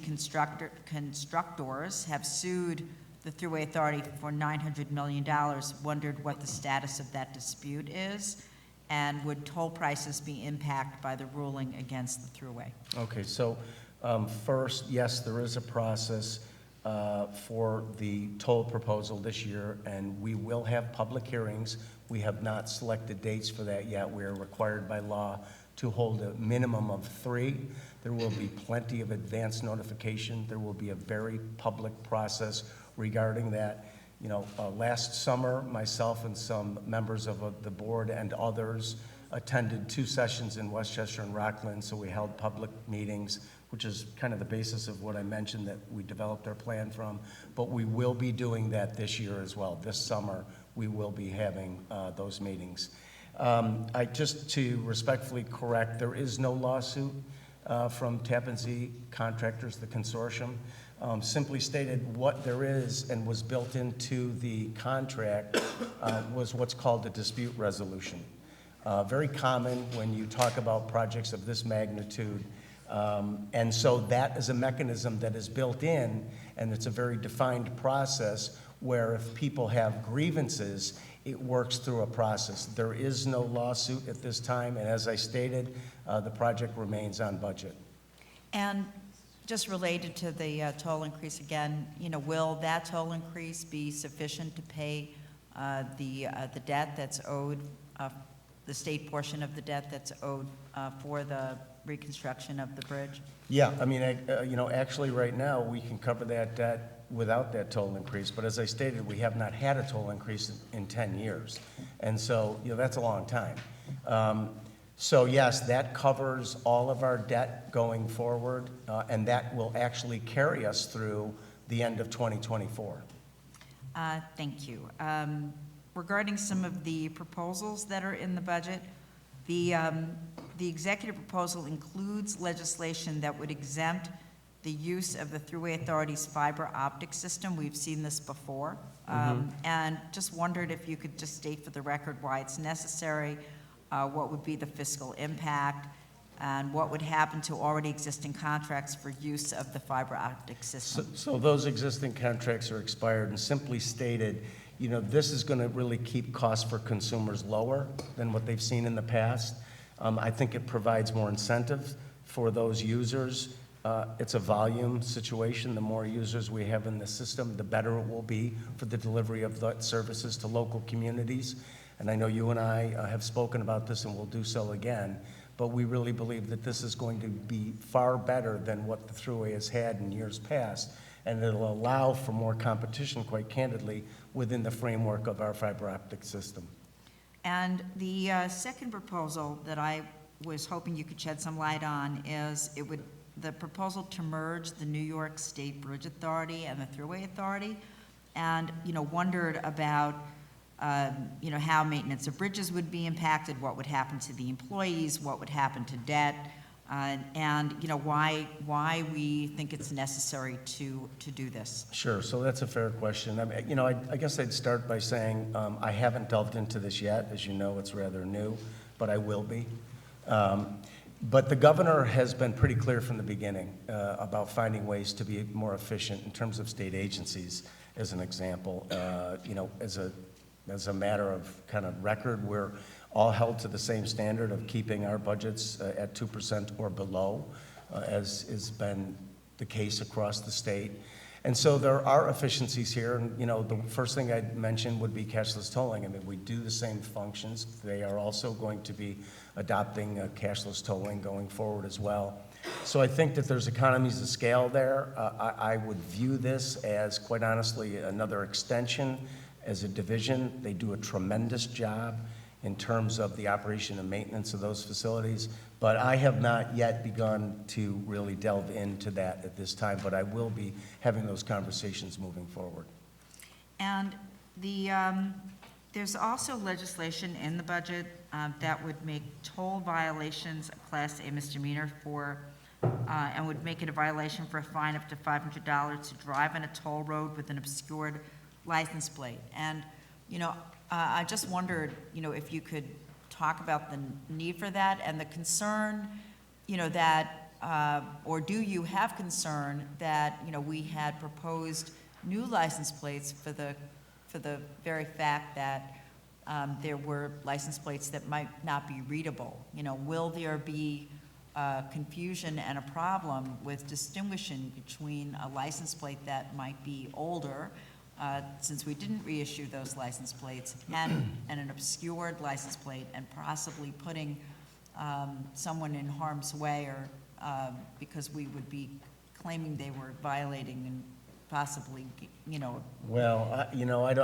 constructors have sued the Thruway Authority for $900 million. Wondered what the status of that dispute is, and would toll prices be impacted by the ruling against the Thruway? Okay, so first, yes, there is a process for the toll proposal this year, and we will have public hearings. We have not selected dates for that yet. We are required by law to hold a minimum of 3. There will be plenty of advance notification. There will be a very public process regarding that. Last summer, myself and some members of the board and others attended 2 sessions in Westchester and Rockland, so we held public meetings, which is kind of the basis of what I mentioned that we developed our plan from. But we will be doing that this year as well. This summer, we will be having those meetings. Just to respectfully correct, there is no lawsuit from Tappan Zee Contractors, the consortium. Simply stated, what there is and was built into the contract was what's called a dispute resolution. Very common when you talk about projects of this magnitude. And so that is a mechanism that is built in, and it's a very defined process where if people have grievances, it works through a process. There is no lawsuit at this time, and as I stated, the project remains on budget. And just related to the toll increase again, will that toll increase be sufficient to pay the debt that's owed, the state portion of the debt that's owed for the reconstruction of the bridge? Yeah, I mean, actually right now, we can cover that debt without that toll increase, but as I stated, we have not had a toll increase in 10 years. And so, that's a long time. So yes, that covers all of our debt going forward, and that will actually carry us through the end of 2024. Thank you. Regarding some of the proposals that are in the budget, the executive proposal includes legislation that would exempt the use of the Thruway Authority's fiber optic system. We've seen this before. And just wondered if you could just state for the record why it's necessary, what would be the fiscal impact, and what would happen to already existing contracts for use of the fiber optic system. So those existing contracts are expired, and simply stated, this is going to really keep costs for consumers lower than what they've seen in the past. I think it provides more incentive for those users. It's a volume situation. The more users we have in the system, the better it will be for the delivery of the services to local communities. And I know you and I have spoken about this, and we'll do so again, but we really believe that this is going to be far better than what the Thruway has had in years past, and it'll allow for more competition, quite candidly, within the framework of our fiber optic system. And the second proposal that I was hoping you could shed some light on is the proposal to merge the New York State Bridge Authority and the Thruway Authority. and, wondered about, how maintenance of bridges would be impacted, what would happen to the employees, what would happen to debt, and, why we think it's necessary to do this. Sure, so that's a fair question. I mean, I guess I'd start by saying I haven't delved into this yet. As you know, it's rather new, but I will be. But the governor has been pretty clear from the beginning about finding ways to be more efficient in terms of state agencies, as an example. As a matter of kind of record, we're all held to the same standard of keeping our budgets at 2% or below, as has been the case across the state. And so there are efficiencies here, and the first thing I'd mention would be cashless tolling. I mean, we do the same functions. They are also going to be adopting cashless tolling going forward as well. So I think that there's economies of scale there. I would view this as, quite honestly, another extension as a division. They do a tremendous job in terms of the operation and maintenance of those facilities, but I have not yet begun to really delve into that at this time, but I will be having those conversations moving forward. And there's also legislation in the budget that would make toll violations a Class A misdemeanor and would make it a violation for a fine up to $500 to drive on a toll road with an obscured license plate. And, I just wondered, if you could talk about the need for that and the concern, that, or do you have concern that, we had proposed new license plates for the very fact that there were license plates that might not be readable? Will there be confusion and a problem with distinguishing between a license plate that might be older, since we didn't reissue those license plates, and an obscured license plate, and possibly putting someone in harm's way, or because we would be claiming they were violating and possibly, Well,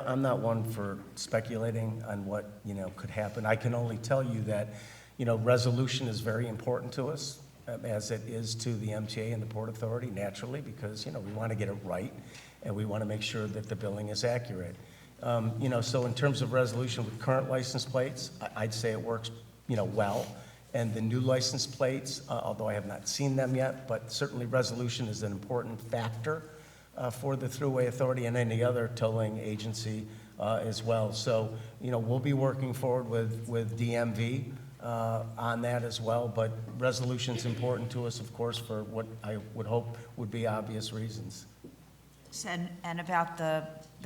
I'm not one for speculating on what, could happen. I can only tell you that, resolution is very important to us, as it is to the MTA and the Port Authority, naturally, because, we want to get it right, and we want to make sure that the billing is accurate. So in terms of resolution with current license plates, I'd say it works, well. And the new license plates, although I have not seen them yet, but certainly resolution is an important factor for the Thruway Authority and any other tolling agency as well. So, we'll be working forward with DMV on that as well, but resolution's important to us, of course, for what I would hope would be obvious reasons. And about the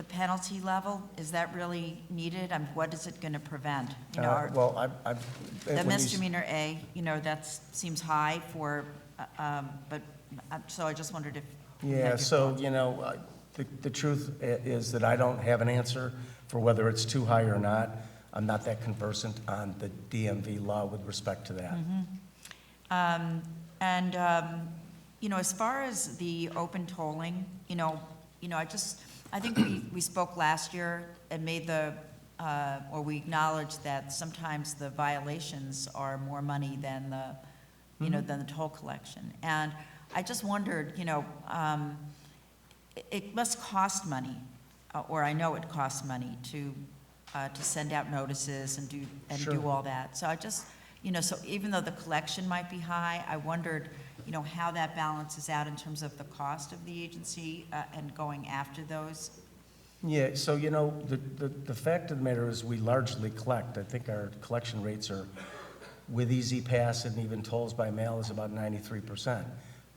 penalty level, is that really needed? What is it going to prevent? The misdemeanor A, that seems high for, but, so I just wondered if. Yeah, so, the truth is that I don't have an answer for whether it's too high or not. I'm not that conversant on the DMV law with respect to that. As far as the open tolling, I think we spoke last year and made or we acknowledged that sometimes the violations are more money than than the toll collection. And I just wondered, it must cost money, or I know it costs money to send out notices and do all that. So I just, so even though the collection might be high, I wondered, how that balances out in terms of the cost of the agency and going after those. Yeah, so, the fact of the matter is we largely collect. I think our collection rates are, with Easy Pass and even tolls by mail, is about 93%.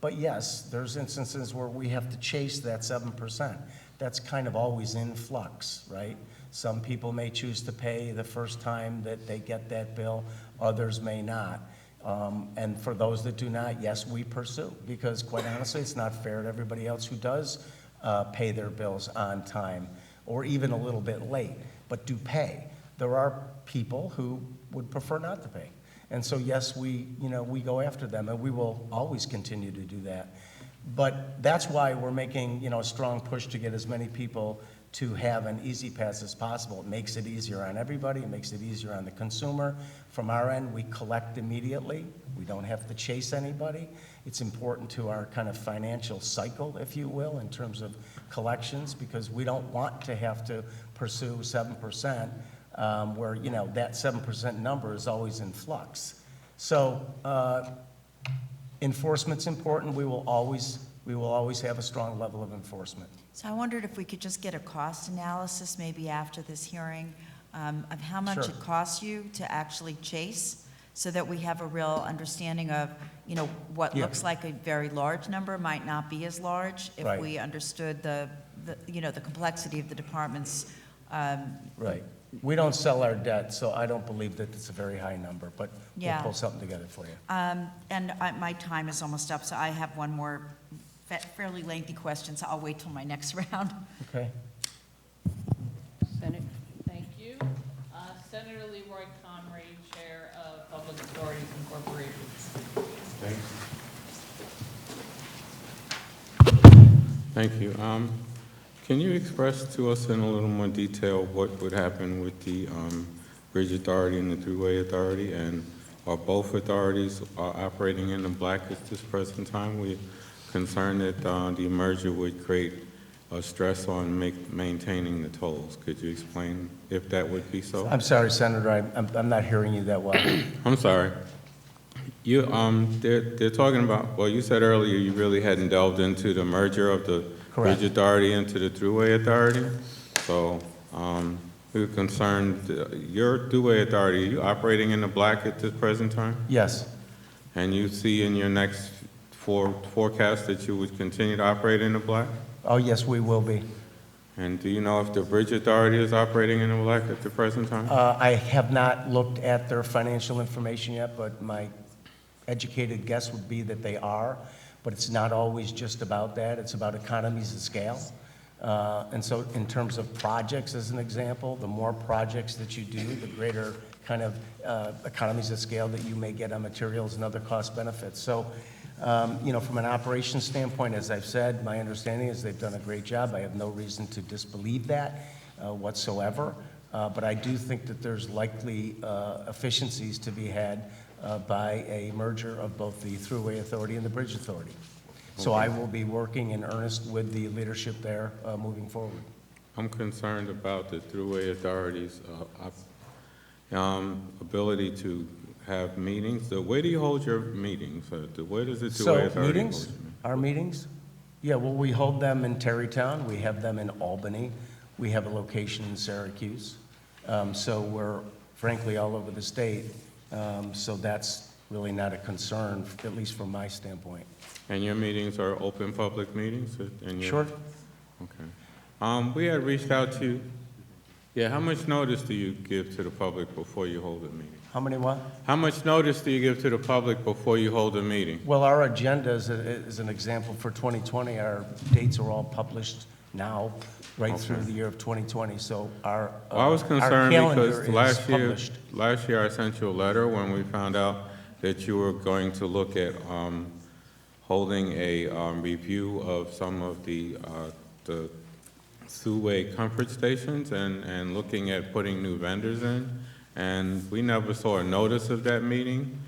But yes, there's instances where we have to chase that 7%. That's kind of always in flux, right? Some people may choose to pay the first time that they get that bill, others may not. And for those that do not, yes, we pursue, because quite honestly, it's not fair to everybody else who does pay their bills on time, or even a little bit late, but do pay. There are people who would prefer not to pay. And so, yes, we go after them, and we will always continue to do that. But that's why we're making, a strong push to get as many people to have an easy pass as possible. It makes it easier on everybody, it makes it easier on the consumer. From our end, we collect immediately. We don't have to chase anybody. It's important to our kind of financial cycle, if you will, in terms of collections, because we don't want to have to pursue 7%, where, you know, that 7% number is always in flux. So enforcement's important. We will always have a strong level of enforcement. So I wondered if we could just get a cost analysis, maybe after this hearing, of how much Sure. it costs you to actually chase, so that we have a real understanding of, you know, what Yeah. looks like a very large number might not be as large if Right. we understood the, you know, the complexity of the department's. Right. We don't sell our debt, so I don't believe that it's a very high number, but we'll Yeah. pull something together for you. My time is almost up, so I have one more fairly lengthy question, so I'll wait till my next round. Okay. Senator, thank you. Senator Leroy Conry, Chair of Public Authorities and Corporations. Thank you. Can you express to us in a little more detail what would happen with the Bridge Authority and the Thruway Authority? And are both authorities operating in the black at this present time? We're concerned that the merger would create a stress on maintaining the tolls. Could you explain if that would be so? I'm sorry, Senator, I'm not hearing you that well. I'm sorry. You, they're talking about, well, you said earlier you really hadn't delved into the merger of the Correct. Bridge Authority into the Thruway Authority. So we were concerned, your Thruway Authority, are you operating in the black at this present time? Yes. And you see in your next forecast that you would continue to operate in the black? Oh, yes, we will be. And do you know if the Bridge Authority is operating in the black at the present time? I have not looked at their financial information yet, but my educated guess would be that they are. But it's not always just about that. It's about economies of scale. And so in terms of projects, as an example, the more projects that you do, the greater kind of economies of scale that you may get on materials and other cost benefits. So, you know, from an operations standpoint, as I've said, my understanding is they've done a great job. I have no reason to disbelieve that whatsoever. But I do think that there's likely efficiencies to be had by a merger of both the Thruway Authority and the Bridge Authority. So I will be working in earnest with the leadership there moving forward. I'm concerned about the Thruway Authority's ability to have meetings. Where do you hold your meetings? Where does the Thruway Authority hold meetings, your meetings? our meetings? Yeah, well, we hold them in Terrytown. We have them in Albany. We have a location in Syracuse. So we're frankly all over the state. So that's really not a concern, at least from my standpoint. And your meetings are open public meetings? Sure. Okay. We had reached out to, yeah, how much notice do you give to the public before you hold a meeting? How many what? How much notice do you give to the public before you hold a meeting? Well, our agenda is an example for 2020. Our dates are all published now, right through the year of 2020. So our Well, I was our concerned calendar because is published. last year I sent you a letter when we found out that you were going to look at holding a review of some of the thruway comfort stations and looking at putting new vendors in. And we never saw a notice of that meeting.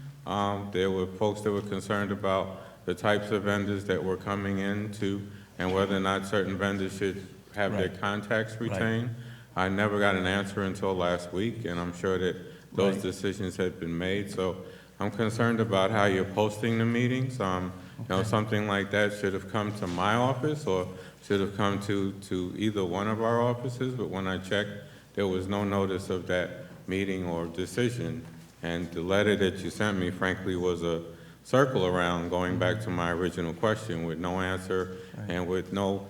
There were folks that were concerned about the types of vendors that were coming into and whether or not certain vendors should have their contacts retained. I never got an answer until last week, and I'm sure that those decisions had been made. So I'm concerned about how you're posting the meetings. You know, something like that should have come to my office or should have come to either one of our offices, but when I checked, there was no notice of that meeting or decision. And the letter that you sent me, frankly, was a circle around going back to my original question with no answer and with no,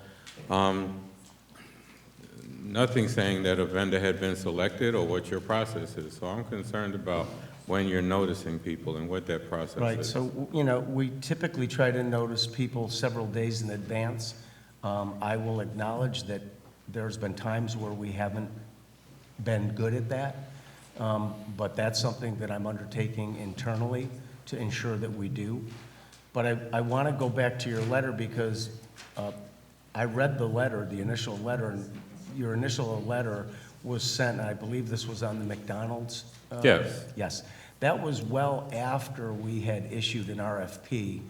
nothing saying that a vendor had been selected or what your process is. So I'm concerned about when you're noticing people and what that process Right, is. so, you know, we typically try to notice people several days in advance. I will acknowledge that there's been times where we haven't been good at that, but that's something that I'm undertaking internally to ensure that we do. But I want to go back to your letter because I read the letter, the initial letter, and, your initial letter was sent, and I believe this was on the McDonald's? Yes. Yes. That was well after we had issued an RFP,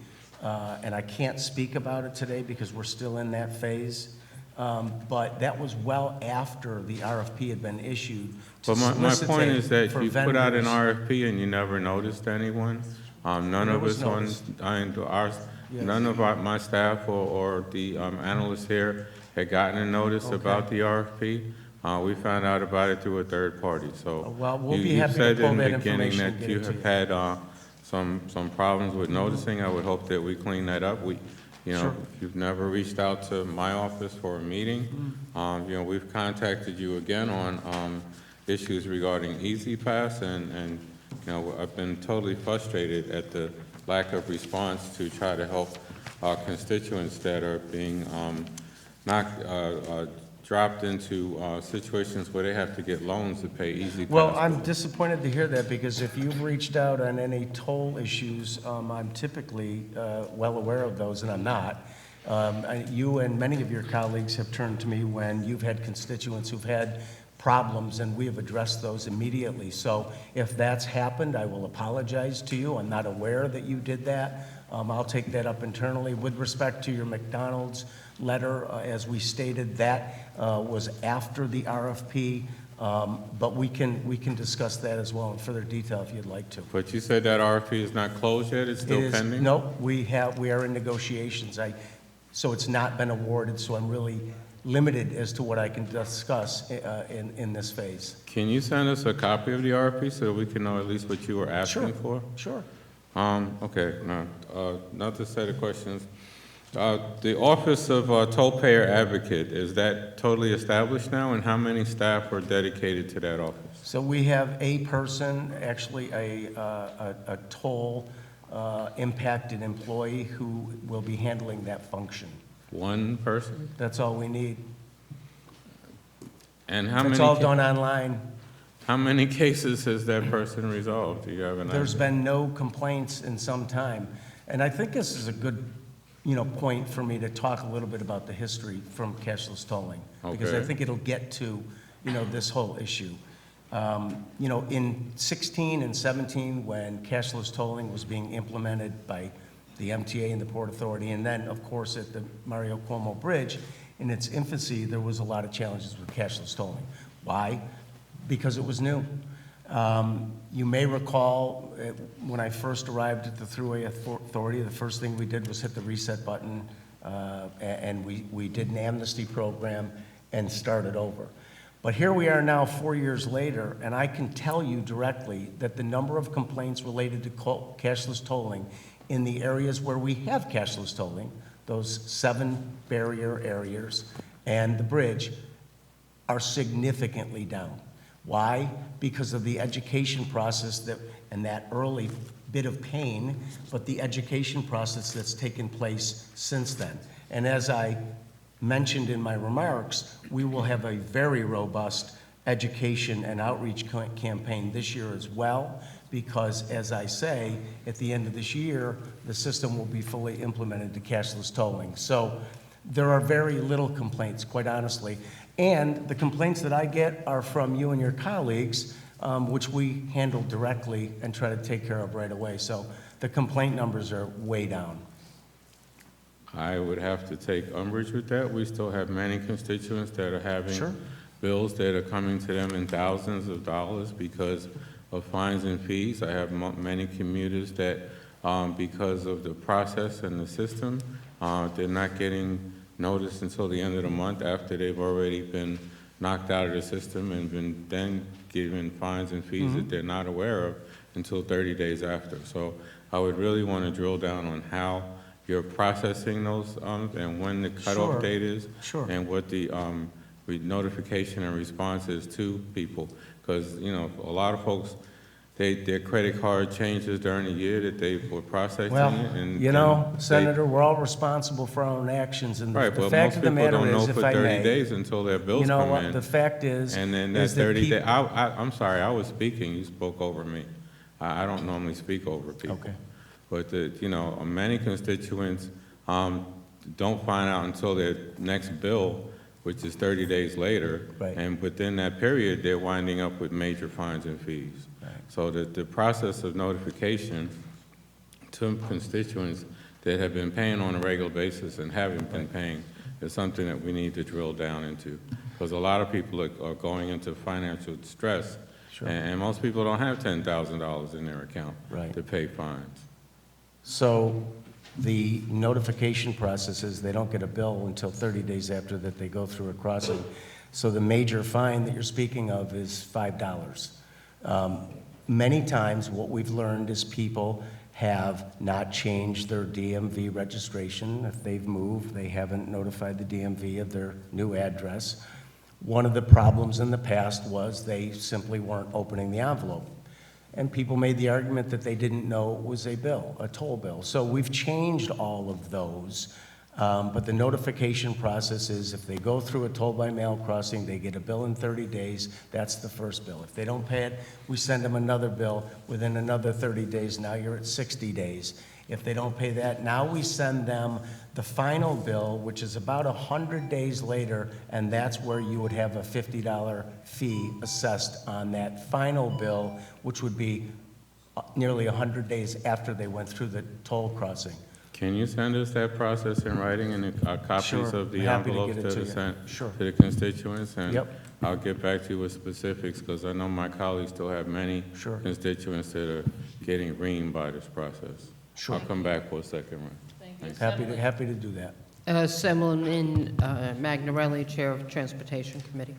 and I can't speak about it today because we're still in that phase. But that was well after the RFP had been issued to But my point is that for you put out an vendors. RFP and you never noticed anyone. None There of was us notice. Yes. none of my staff or the analysts here had gotten a notice Okay. about the RFP. We found out about it through a third party, so. Well, we'll be you happy to said pull in the that beginning information and that get you it to have you. had some problems with noticing. I would hope that we clean that up. Sure. If you've never reached out to my office for a meeting, we've contacted you again on issues regarding Easy Pass, and I've been totally frustrated at the lack of response to try to help our constituents that are being dropped into situations where they have to get loans to pay Easy Pass. Well, I'm disappointed to hear that, because if you've reached out on any toll issues, I'm typically well aware of those, and I'm not. You and many of your colleagues have turned to me when you've had constituents who've had problems, and we have addressed those immediately. So if that's happened, I will apologize to you. I'm not aware that you did that. I'll take that up internally. With respect to your McDonald's letter, as we stated, that was after the RFP, but we can discuss that as well in further detail if you'd like to. But you said that RFP is not closed yet? It's still pending? No, we are in negotiations. So it's not been awarded, so I'm really limited as to what I can discuss in this phase. Can you send us a copy of the RFP so that we can know at least what you were asking for? Sure. Okay, now, another set of questions. The Office of Toll Payer Advocate, is that totally established now, and how many staff are dedicated to that office? So we have a person, actually a toll impacted employee who will be handling that function. One person? That's all we need. And how many? It's all done online. How many cases has that person resolved? Do you have an idea? There's been no complaints in some time. And I think this is a good, point for me to talk a little bit about the history from cashless tolling. Because I Okay. think it'll get to, this whole issue. In 16 and 17, when cashless tolling was being implemented by the MTA and the Port Authority, and then, of course, at the Mario Cuomo Bridge, in its infancy, there was a lot of challenges with cashless tolling. Why? Because it was new. You may recall when I first arrived at the Thruway Authority, the first thing we did was hit the reset button, and we did an amnesty program and started over. But here we are now 4 years later, and I can tell you directly that the number of complaints related to cashless tolling in the areas where we have cashless tolling, those 7 barrier areas and the bridge, are significantly down. Why? Because of the education process and that early bit of pain, but the education process that's taken place since then. And as I mentioned in my remarks, we will have a very robust education and outreach campaign this year as well, because as I say, at the end of this year, the system will be fully implemented to cashless tolling. So there are very little complaints, quite honestly. And the complaints that I get are from you and your colleagues, which we handle directly and try to take care of right away. So the complaint numbers are way down. I would have to take umbrage with that. We still have many constituents that are having Sure. bills that are coming to them in thousands of dollars because of fines and fees. I have many commuters that, because of the process and the system, they're not getting notice until the end of the month after they've already been knocked out of the system and been then given fines and fees that they're not aware of until 30 days after. So I would really want to drill down on how you're processing those and when the cutoff Sure. date is. Sure. And what the notification and response is to people. Because, a lot of folks, their credit card changes during the year that they were processing Well, it. And Senator, we're all responsible for our own actions, and Right, the but fact most of the people matter don't know is, if for I 30 may, days until their bills you know come what, in. the fact is, And then that is that 30 day, peop- I'm sorry, I was speaking, you spoke over me. I don't normally speak over people. Okay. But, many constituents don't find out until their next bill, which is 30 days later. Right. And within that period, they're winding up with major fines and fees. Right. So the process of notification to constituents that have been paying on a regular basis and haven't been paying is something that we need to drill down into. Because a lot of people are going into financial stress. Sure. And most people don't have $10,000 in their account to pay fines. So the notification process is they don't get a bill until 30 days after that they go through a crossing. So the major fine that you're speaking of is $5. Many times what we've learned is people have not changed their DMV registration. If they've moved, they haven't notified the DMV of their new address. One of the problems in the past was they simply weren't opening the envelope. And people made the argument that they didn't know it was a bill, a toll bill. So we've changed all of those. But the notification process is if they go through a toll-by-mail crossing, they get a bill in 30 days, that's the first bill. If they don't pay it, we send them another bill within another 30 days. Now you're at 60 days. If they don't pay that, now we send them the final bill, which is about 100 days later, and that's where you would have a $50 fee assessed on that final bill, which would be nearly 100 days after they went through the toll crossing. Can you send us that process in writing and copies Sure. of the Happy to envelopes get it that to are you. sent Sure. to the constituents? And Yep. I'll get back to you with specifics, because I know my colleagues still have many constituents that are getting reamed by this process. Sure. I'll come back for a second round. Thank you. Happy to do that. Assemblyman Magnarelli, Chair of Transportation Committee.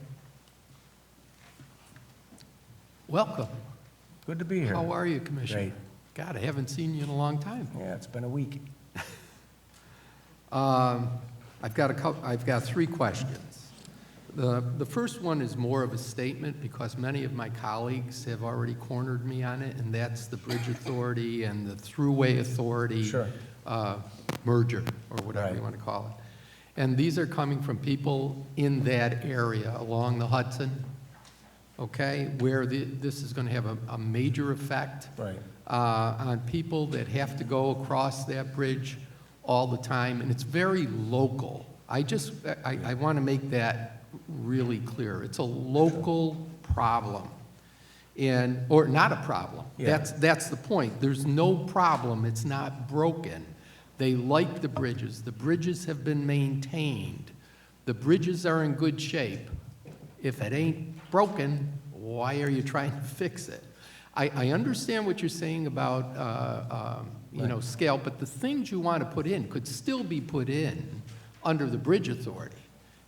Welcome. Good to be here. How are you, Commissioner? Great. God, I haven't seen you in a long time. Yeah, it's been a week. I've got three questions. The first one is more of a statement because many of my colleagues have already cornered me on it, and that's the Bridge Authority and the Thruway Authority merger, or whatever you want to call it. And these are coming from people in that area along the Hudson, okay, where this is going to have a major effect on people that have to go across that bridge all the time, and it's very local. I want to make that really clear. It's a local problem, or not a problem. Yeah. That's the point. There's no problem. It's not broken. They like the bridges. The bridges have been maintained. The bridges are in good shape. If it ain't broken, why are you trying to fix it? I understand what you're saying about scale, but the things you want to put in could still be put in under the Bridge Authority.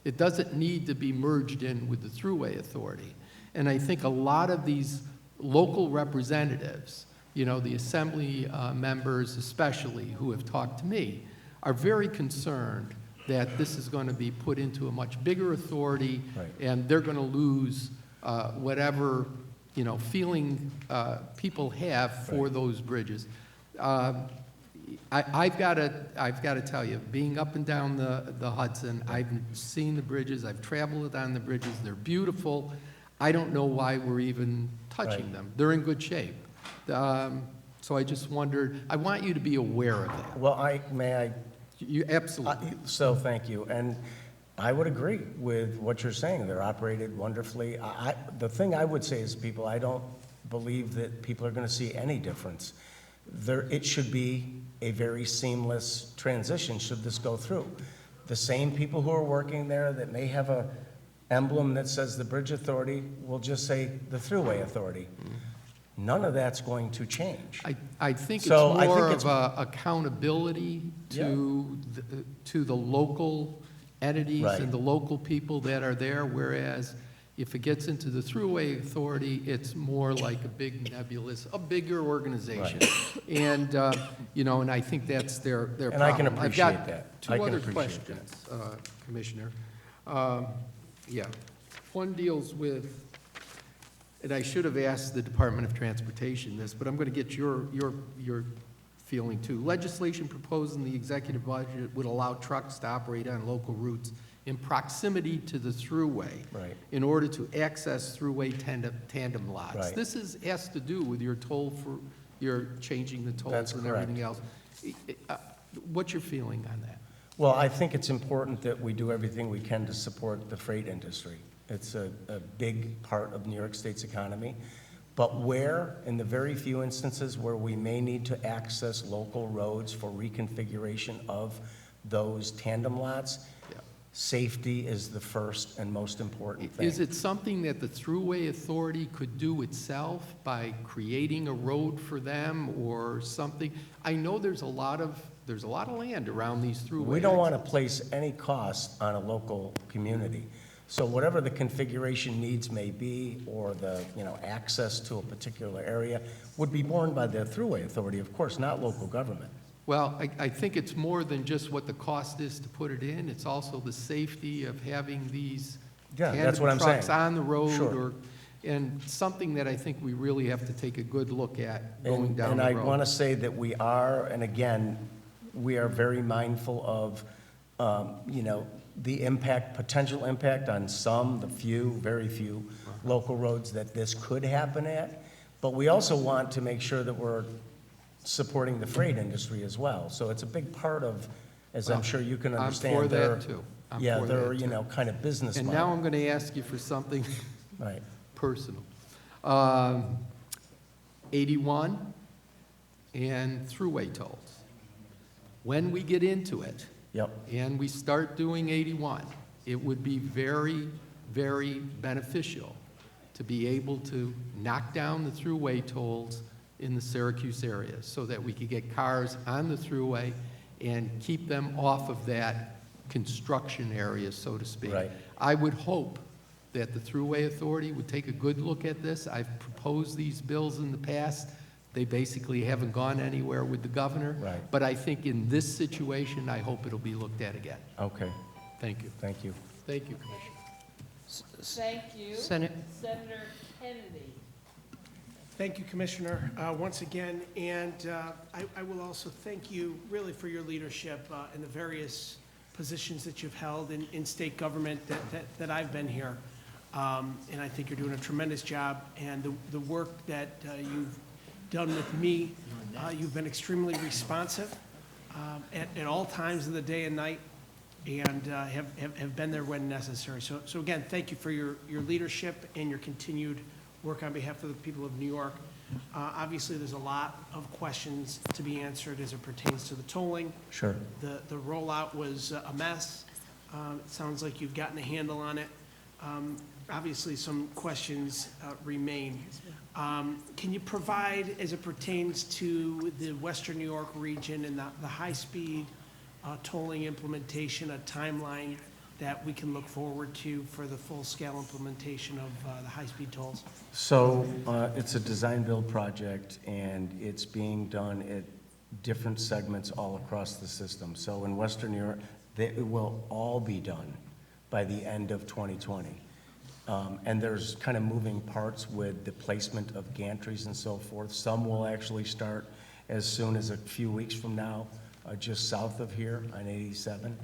It doesn't need to be merged in with the Thruway Authority. And I think a lot of these local representatives, the assembly members especially who have talked to me, are very concerned that this is going to be put into a much bigger authority, and they're going to lose whatever feeling people have for those bridges. I've got to tell you, being up and down the Hudson, I've seen the bridges, I've traveled on the bridges, they're beautiful. I don't know why we're even touching them. They're in good shape. So I just wondered, I want you to be aware of that. Well, may I? You absolutely. So thank you. And I would agree with what you're saying. They're operated wonderfully. The thing I would say is people, I don't believe that people are going to see any difference. It should be a very seamless transition should this go through. The same people who are working there that may have a emblem that says the Bridge Authority will just say the Thruway Authority. None of that's going to change. I think it's more of accountability to the local entities and the local people that are there, whereas if it gets into the Thruway Authority, it's more like a big nebulous, a bigger organization. And, and I think that's their problem. And I can appreciate I've got that. two other questions, Commissioner. One deals with, and I should have asked the Department of Transportation this, but I'm going to get your feeling too. Legislation proposed in the executive budget would allow trucks to operate on local routes in proximity to the thruway in order to access thruway tandem lots. This has to do with your toll for your changing the tolls and everything else. What's your feeling on that? Well, I think it's important that we do everything we can to support the freight industry. It's a big part of New York State's economy. But where, in the very few instances where we may need to access local roads for reconfiguration of those tandem lots, safety is the first and most important thing. Is it something that the Thruway Authority could do itself by creating a road for them or something? I know there's a lot of land around these throughways. We don't want to place any cost on a local community. So whatever the configuration needs may be, or the, access to a particular area, would be borne by the Thruway Authority, of course, not local government. Well, I think it's more than just what the cost is to put it in. It's also the safety of having these that's what I'm trucks saying. on the road. Sure. And something that I think we really have to take a good look at going down And the I road. want to say that we are, and again, we are very mindful of, the impact, potential impact on the very few local roads that this could happen at. But we also want to make sure that we're supporting the freight industry as well. So it's a big part of, as I'm sure you can understand. I'm for that, too. Their kind of business And model. now I'm going to ask you for something Right. personal. 81 and throughway tolls. When we get into it, and we start doing 81, it would be very, very beneficial to be able to knock down the throughway tolls in the Syracuse area so that we could get cars on the throughway and keep them off of that construction area, so to speak. Right. I would hope that the Thruway Authority would take a good look at this. I've proposed these bills in the past. They basically haven't gone anywhere with the governor. Right. But I think in this situation, I hope it'll be looked at again. Okay. Thank you. Thank you. Thank you, Commissioner. Thank you. Senator Kennedy. Thank you, Commissioner, once again. And I will also thank you really for your leadership in the various positions that you've held in state government that I've been here. And I think you're doing a tremendous job. And the work that you've done with me, you've been extremely responsive at all times of the day and night, and have been there when necessary. So again, thank you for your leadership and your continued work on behalf of the people of New York. Obviously, there's a lot of questions to be answered as it pertains to the tolling. Sure. The rollout was a mess. It sounds like you've gotten a handle on it. Obviously, some questions remain. Can you provide, as it pertains to the Western New York region and the high-speed tolling implementation, a timeline that we can look forward to for the full-scale implementation of the high-speed tolls? So it's a design-build project, and it's being done at different segments all across the system. So in Western New York, it will all be done by the end of 2020. And there's kind of moving parts with the placement of gantries and so forth. Some will actually start as soon as a few weeks from now, just south of here on 87.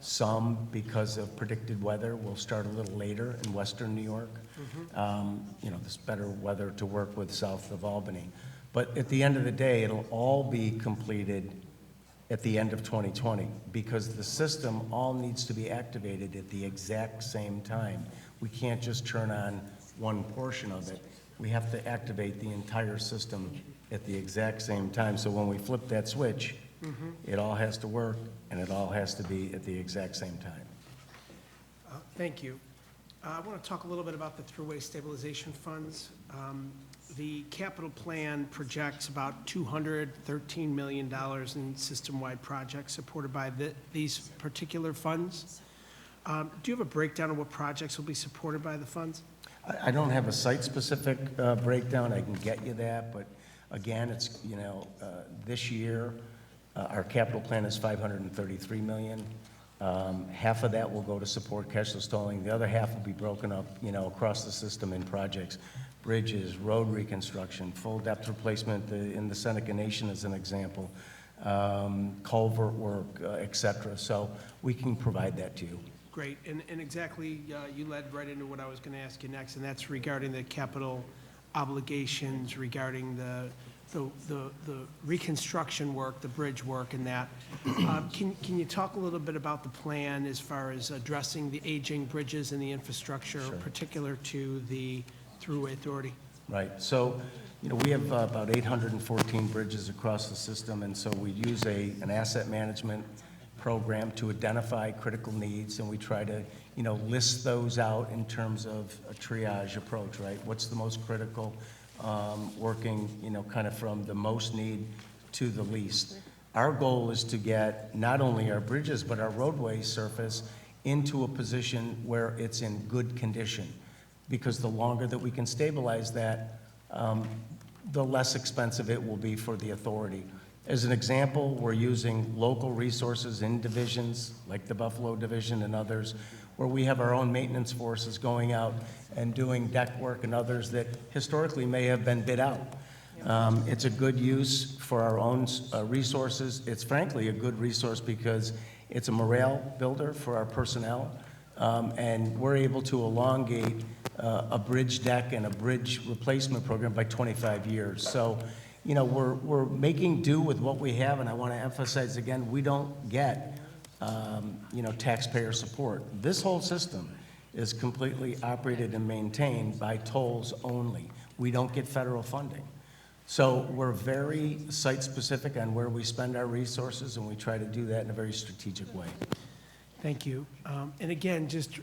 Some, because of predicted weather, will start a little later in Western New York. There's better weather to work with south of Albany. But at the end of the day, it'll all be completed at the end of 2020, because the system all needs to be activated at the exact same time. We can't just turn on one portion of it. We have to activate the entire system at the exact same time. So when we flip that switch, it all has to work, and it all has to be at the exact same time. Thank you. I want to talk a little bit about the Thruway Stabilization Funds. The capital plan projects about $213 million in system-wide projects supported by these particular funds. Do you have a breakdown of what projects will be supported by the funds? I don't have a site-specific breakdown. I can get you that, but again, it's, this year, our capital plan is $533 million. Half of that will go to support cashless tolling. The other half will be broken up, across the system in projects. Bridges, road reconstruction, full depth replacement in the Seneca Nation as an example, culvert work, et cetera. So we can provide that to you. Great, and exactly, you led right into what I was going to ask you next, and that's regarding the capital obligations, regarding the the reconstruction work, the bridge work and that. Can you talk a little bit about the plan as far as addressing the aging bridges and the infrastructure, particular to the Thruway Authority? Right. So, we have about 814 bridges across the system, and so we use an asset management program to identify critical needs, and we try to, list those out in terms of a triage approach, right? What's the most critical, working, kind of from the most need to the least. Our goal is to get not only our bridges, but our roadway surface into a position where it's in good condition, because the longer that we can stabilize that, the less expensive it will be for the authority. As an example, we're using local resources in divisions, like the Buffalo Division and others, where we have our own maintenance forces going out and doing deck work and others that historically may have been bid out. It's a good use for our own resources. It's frankly a good resource because it's a morale builder for our personnel, and we're able to elongate a bridge deck and a bridge replacement program by 25 years. So, we're making do with what we have, and I want to emphasize again, we don't get, taxpayer support. This whole system is completely operated and maintained by tolls only. We don't get federal funding. So we're very site-specific on where we spend our resources, and we try to do that in a very strategic way. Thank you. And again, just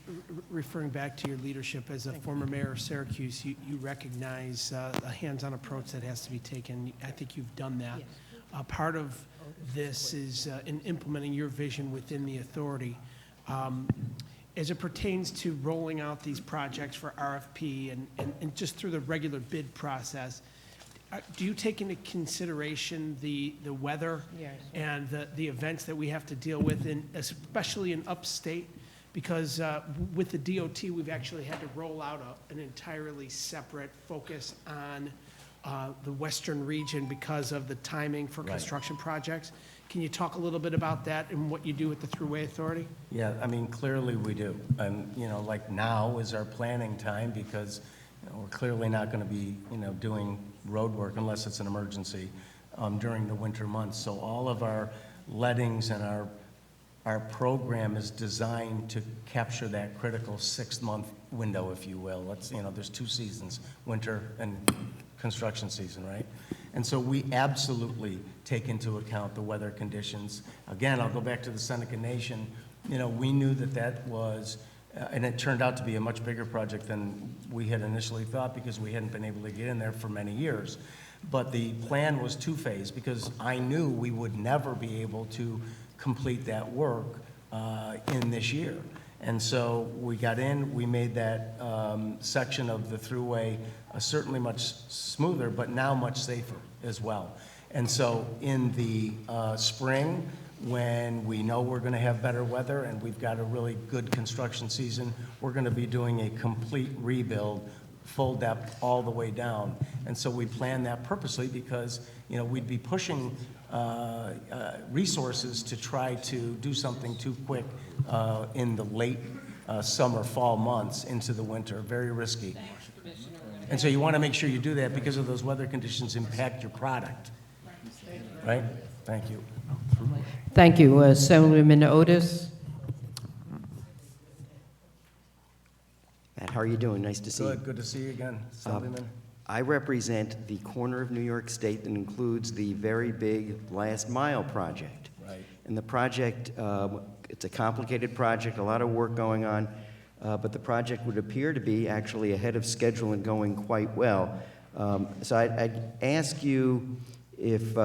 referring back to your leadership as a former mayor of Syracuse, you recognize a hands-on approach that has to be taken. I think you've done that. Part of this is in implementing your vision within the authority. As it pertains to rolling out these projects for RFP and just through the regular bid process, do you take into consideration the weather and the events that we have to deal with, especially in upstate? Because with the DOT, we've actually had to roll out an entirely separate focus on the western region because of the timing for construction projects. Can you talk a little bit about that and what you do with the Thruway Authority? Yeah, clearly we do. And, like now is our planning time because we're clearly not going to be, doing road work unless it's an emergency during the winter months. So all of our lettings and our program is designed to capture that critical 6-month window, if you will. There's 2 seasons, winter and construction season, right? And so we absolutely take into account the weather conditions. Again, I'll go back to the Seneca Nation. We knew that was, and it turned out to be a much bigger project than we had initially thought because we hadn't been able to get in there for many years. But the plan was 2-phase because I knew we would never be able to complete that work in this year. And so we got in, we made that section of the Thruway certainly much smoother, but now much safer as well. And so in the spring, when we know we're going to have better weather and we've got a really good construction season, we're going to be doing a complete rebuild, full depth all the way down. And so we planned that purposely because, we'd be pushing resources to try to do something too quick in the late summer, fall months into the winter. Very risky. And so you want to make sure you do that because of those weather conditions impact your product. Right? Thank you. Thank you. Assemblyman Otis. Matt, how are you doing? Nice to see you. Good to see you again, Assemblyman. I represent the corner of New York State that includes the very big Last Mile project. Right. And the project, it's a complicated project, a lot of work going on, but the project would appear to be actually ahead of schedule and going quite well. So I'd ask you if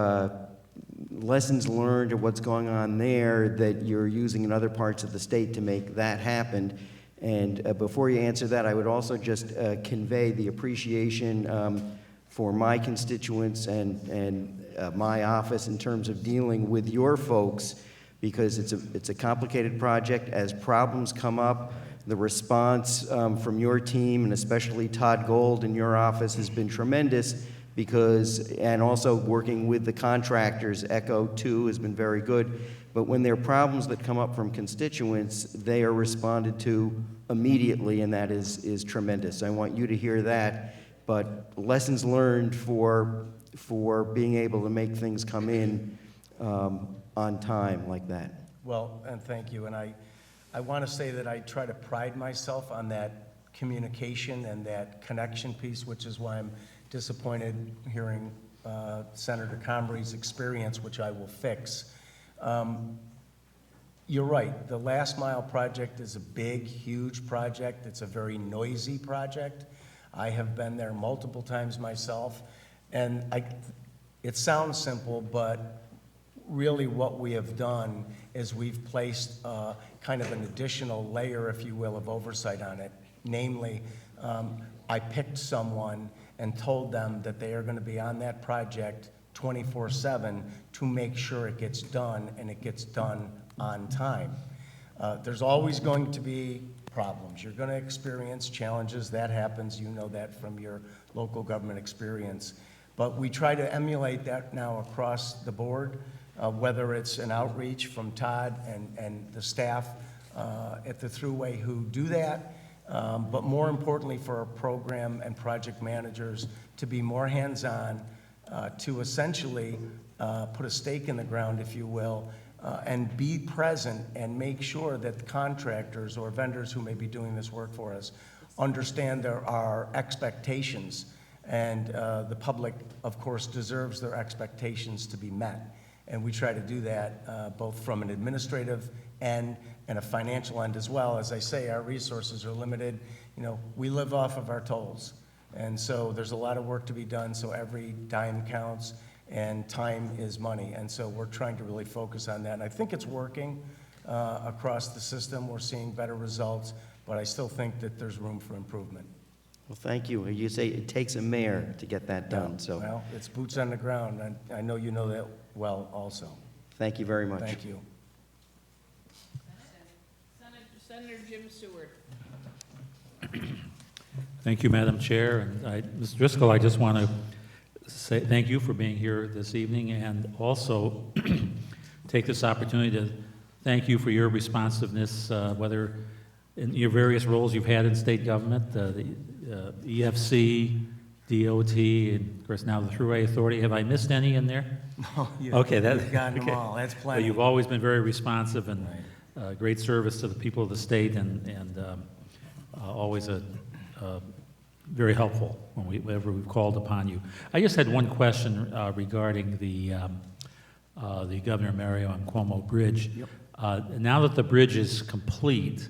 lessons learned or what's going on there that you're using in other parts of the state to make that happen. And before you answer that, I would also just convey the appreciation for my constituents and my office in terms of dealing with your folks, because it's a complicated project. As problems come up, the response from your team, and especially Todd Gold in your office, has been tremendous. And also working with the contractors, ECHO 2 has been very good. But when there are problems that come up from constituents, they are responded to immediately, and that is tremendous. I want you to hear that. But lessons learned for for being able to make things come in on time like that. Well, and thank you. And I want to say that I try to pride myself on that communication and that connection piece, which is why I'm disappointed hearing Senator Combrie's experience, which I will fix. You're right. The Last Mile project is a big, huge project. It's a very noisy project. I have been there multiple times myself. And it sounds simple, but really what we have done is we've placed kind of an additional layer, if you will, of oversight on it. Namely, I picked someone and told them that they are going to be on that project 24/7 to make sure it gets done, and it gets done on time. There's always going to be problems. You're going to experience challenges. That happens. You know that from your local government experience. But we try to emulate that now across the board, whether it's an outreach from Todd and the staff at the Thruway who do that, but more importantly for our program and project managers to be more hands-on, to essentially put a stake in the ground, if you will, and be present and make sure that the contractors or vendors who may be doing this work for us understand there are expectations. And the public, of course, deserves their expectations to be met. And we try to do that both from an administrative end and a financial end as well. As I say, our resources are limited. You know, we live off of our tolls. And so there's a lot of work to be done, so every dime counts, and time is money. And so we're trying to really focus on that. And I think it's working across the system. We're seeing better results, but I still think that there's room for improvement. Well, thank you. You say it takes a mayor to get that done, so Well, it's boots on the ground, and I know you know that well also. thank you very much. Thank you. Senator Jim Seward. Thank you, Madam Chair. And Mr. Driscoll, I just want to say thank you for being here this evening, and also take this opportunity to thank you for your responsiveness, whether in your various roles you've had in state government, the EFC, DOT, and of course now the Thruway Authority. Have I missed any in there? No, Okay, you've gotten them okay. all. That's But plenty. you've always been very responsive and great service to the people of the state, and always very helpful whenever we've called upon you. I just had one question regarding the Governor Mario and Cuomo Bridge. Yep. Now that the bridge is complete,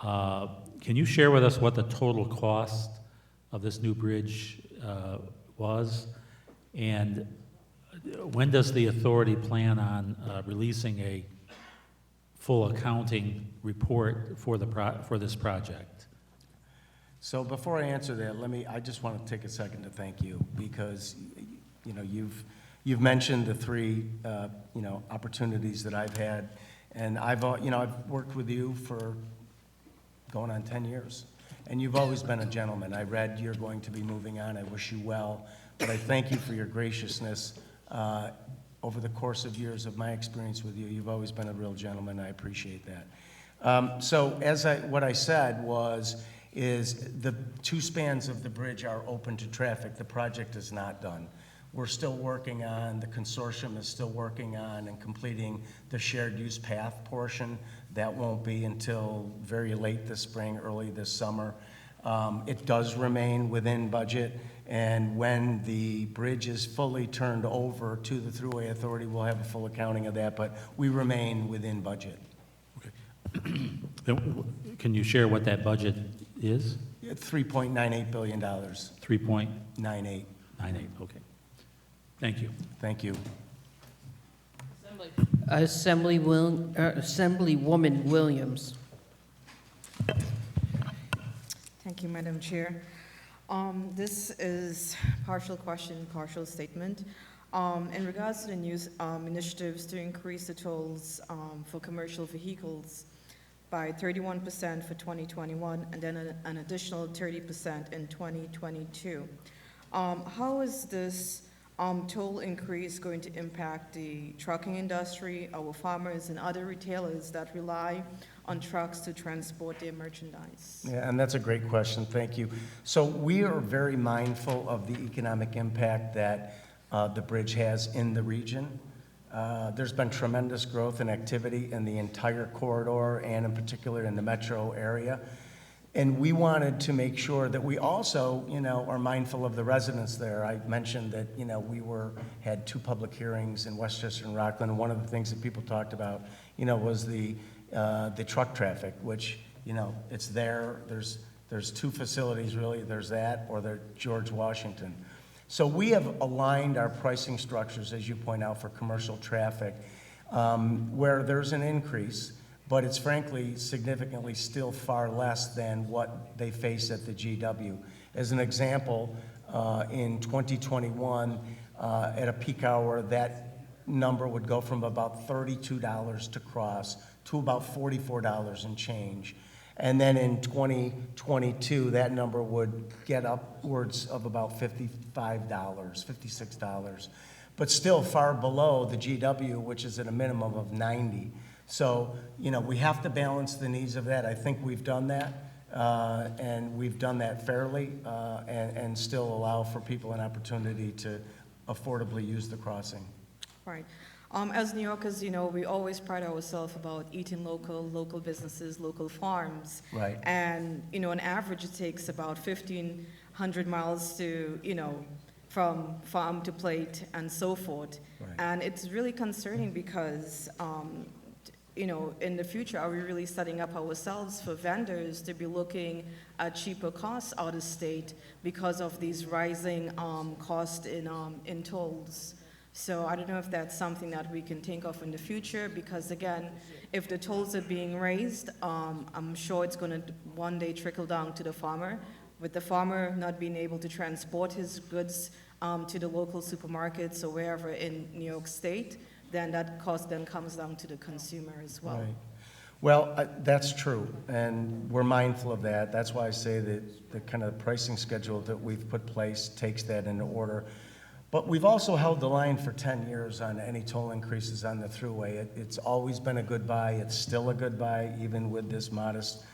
can you share with us what the total cost of this new bridge was? And when does the authority plan on releasing a full accounting report for this project? So before I answer that, I just want to take a second to thank you, because, you know, you've mentioned the three, opportunities that I've had, and I've worked with you for going on 10 years, and you've always been a gentleman. I read you're going to be moving on. I wish you well, but I thank you for your graciousness over the course of years of my experience with you. You've always been a real gentleman. I appreciate that. So what I said is the two spans of the bridge are open to traffic. The project is not done. We're still working on, the consortium is still working on and completing the shared use path portion. That won't be until very late this spring, early this summer. It does remain within budget, and when the bridge is fully turned over to the Thruway Authority, we'll have a full accounting of that, but we remain within budget. Can you share what that budget is? $3.98 billion. 3.98. 98. Okay. Thank you. Thank you. Assemblywoman Williams. Thank you, Madam Chair. This is partial question, partial statement. In regards to the new initiatives to increase the tolls for commercial vehicles by 31% for 2021 and then an additional 30% in 2022. How is this toll increase going to impact the trucking industry, our farmers, and other retailers that rely on trucks to transport their merchandise? Yeah, and that's a great question. Thank you. So we are very mindful of the economic impact that the bridge has in the region. There's been tremendous growth and activity in the entire corridor and in particular in the metro area. And we wanted to make sure that we also, are mindful of the residents there. I mentioned that, we had 2 public hearings in Westchester and Rockland. And one of the things that people talked about, was the truck traffic, which, it's there. There's 2 facilities really. There's that or the George Washington. So we have aligned our pricing structures, as you point out, for commercial traffic, where there's an increase, but it's frankly significantly still far less than what they face at the GW. As an example, in 2021, at a peak hour, that number would go from about $32 to cross to about $44 and change. And then in 2022, that number would get upwards of about $55, $56, but still far below the GW, which is at a minimum of 90. So, we have to balance the needs of that. I think we've done that, and we've done that fairly, and still allow for people an opportunity to affordably use the crossing. Right. As New Yorkers, we always pride ourselves about eating local businesses, local farms. Right. And, on average, it takes about 1,500 miles to, from farm to plate and so forth. Right. And it's really concerning because, in the future, are we really setting up ourselves for vendors to be looking at cheaper costs out of state because of these rising costs in tolls? So I don't know if that's something that we can think of in the future, because again, if the tolls are being raised, I'm sure it's going to one day trickle down to the farmer. With the farmer not being able to transport his goods to the local supermarkets or wherever in New York State, then that cost then comes down to the consumer as well. Right. Well, that's true, and we're mindful of that. That's why I say that the kind of pricing schedule that we've put place takes that into order. But we've also held the line for 10 years on any toll increases on the thruway. It's always been a good buy. It's still a good buy, even with this modest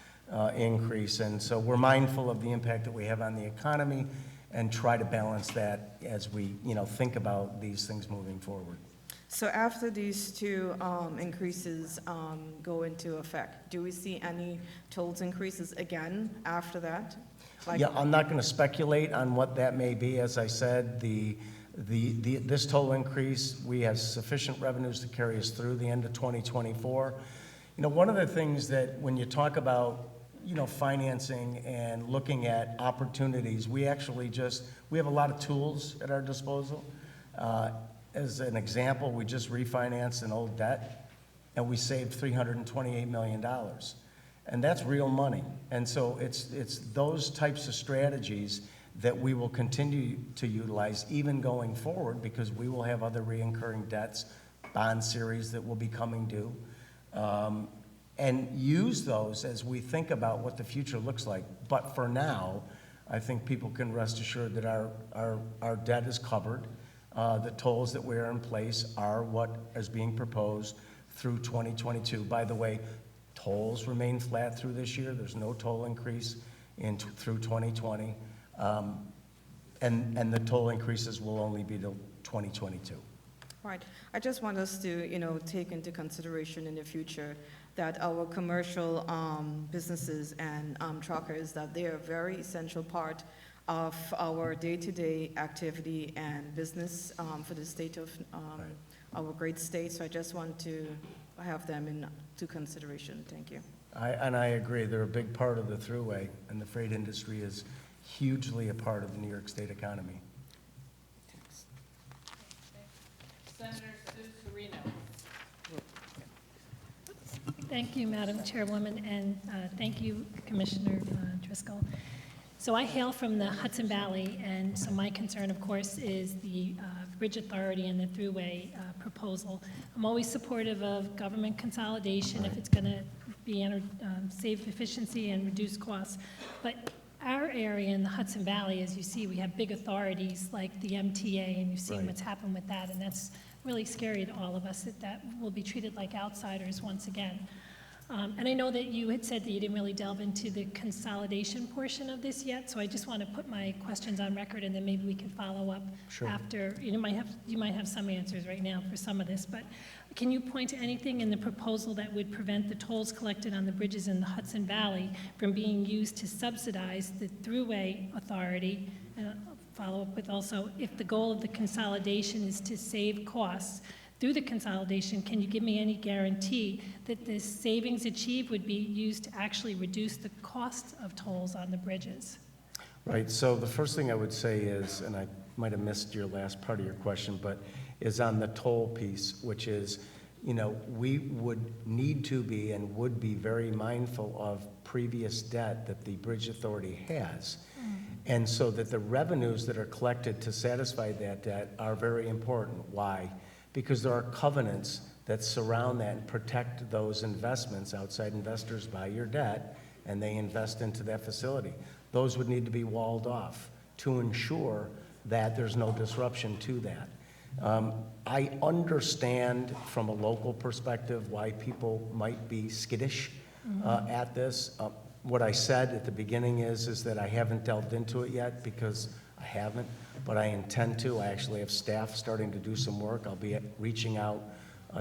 increase. And so we're mindful of the impact that we have on the economy and try to balance that as we, think about these things moving forward. So after these 2 increases go into effect, do we see any tolls increases again after that? Yeah, I'm not going to speculate on what that may be. As I said, this toll increase, we have sufficient revenues to carry us through the end of 2024. One of the things that when you talk about, financing and looking at opportunities, we have a lot of tools at our disposal. As an example, we just refinanced an old debt and we saved $328 million. And that's real money. And so it's those types of strategies that we will continue to utilize even going forward, because we will have other reoccurring debts, bond series that will be coming due, and use those as we think about what the future looks like. But for now, I think people can rest assured that our debt is covered. The tolls that we are in place are what is being proposed through 2022. By the way, tolls remain flat through this year. There's no toll increase through 2020. And the toll increases will only be till 2022. Right. I just want us to, take into consideration in the future that our commercial businesses and truckers, that they are a very essential part of our day-to-day activity and business for the state of our great state. So I just want to have them into consideration. Thank you. I agree. They're a big part of the thruway, and the freight industry is hugely a part of the New York State economy. Senator Sue Serino. Thank you, Madam Chairwoman, and thank you, Commissioner Driscoll. So I hail from the Hudson Valley, and so my concern, of course, is the Bridge Authority and the Thruway proposal. I'm always supportive of government consolidation if it's going to be save efficiency and reduce costs. But our area in the Hudson Valley, as you see, we have big authorities like the MTA, and you've seen what's happened with that, and that's really scary to all of us that will be treated like outsiders once again. And I know that you had said that you didn't really delve into the consolidation portion of this yet, so I just want to put my questions on record, and then maybe we can follow up Sure. after. You might have some answers right now for some of this, but can you point to anything in the proposal that would prevent the tolls collected on the bridges in the Hudson Valley from being used to subsidize the Thruway Authority? And I'll follow up with also, if the goal of the consolidation is to save costs through the consolidation, can you give me any guarantee that the savings achieved would be used to actually reduce the cost of tolls on the bridges? Right, so the first thing I would say is, and I might have missed your last part of your question, but is on the toll piece, which is, you know, we would need to be and would be very mindful of previous debt that the Bridge Authority has. And so that the revenues that are collected to satisfy that debt are very important. Why? Because there are covenants that surround that and protect those investments. Outside investors buy your debt and they invest into that facility. Those would need to be walled off to ensure that there's no disruption to that. I understand from a local perspective why people might be skittish at this. What I said at the beginning is that I haven't delved into it yet because I haven't, but I intend to. I actually have staff starting to do some work. I'll be reaching out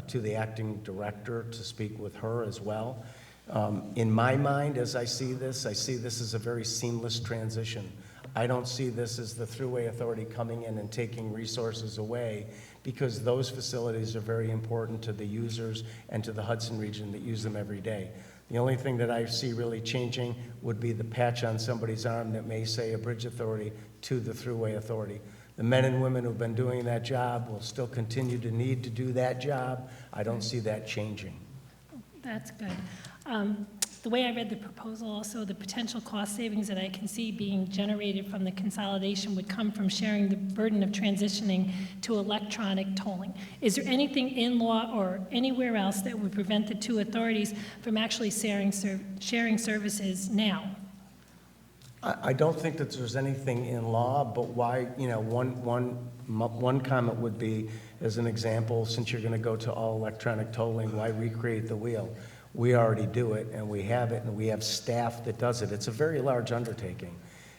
to the acting director to speak with her as well. In my mind, as I see this as a very seamless transition. I don't see this as the Thruway Authority coming in and taking resources away, because those facilities are very important to the users and to the Hudson region that use them every day. The only thing that I see really changing would be the patch on somebody's arm that may say a Bridge Authority to the Thruway Authority. The men and women who've been doing that job will still continue to need to do that job. I don't see that changing. That's good. The way I read the proposal also, the potential cost savings that I can see being generated from the consolidation would come from sharing the burden of transitioning to electronic tolling. Is there anything in law or anywhere else that would prevent the two authorities from actually sharing services now? I don't think that there's anything in law, but why, you know, one comment would be, as an example, since you're going to go to all electronic tolling, why recreate the wheel? We already do it, and we have it, and we have staff that does it. It's a very large undertaking.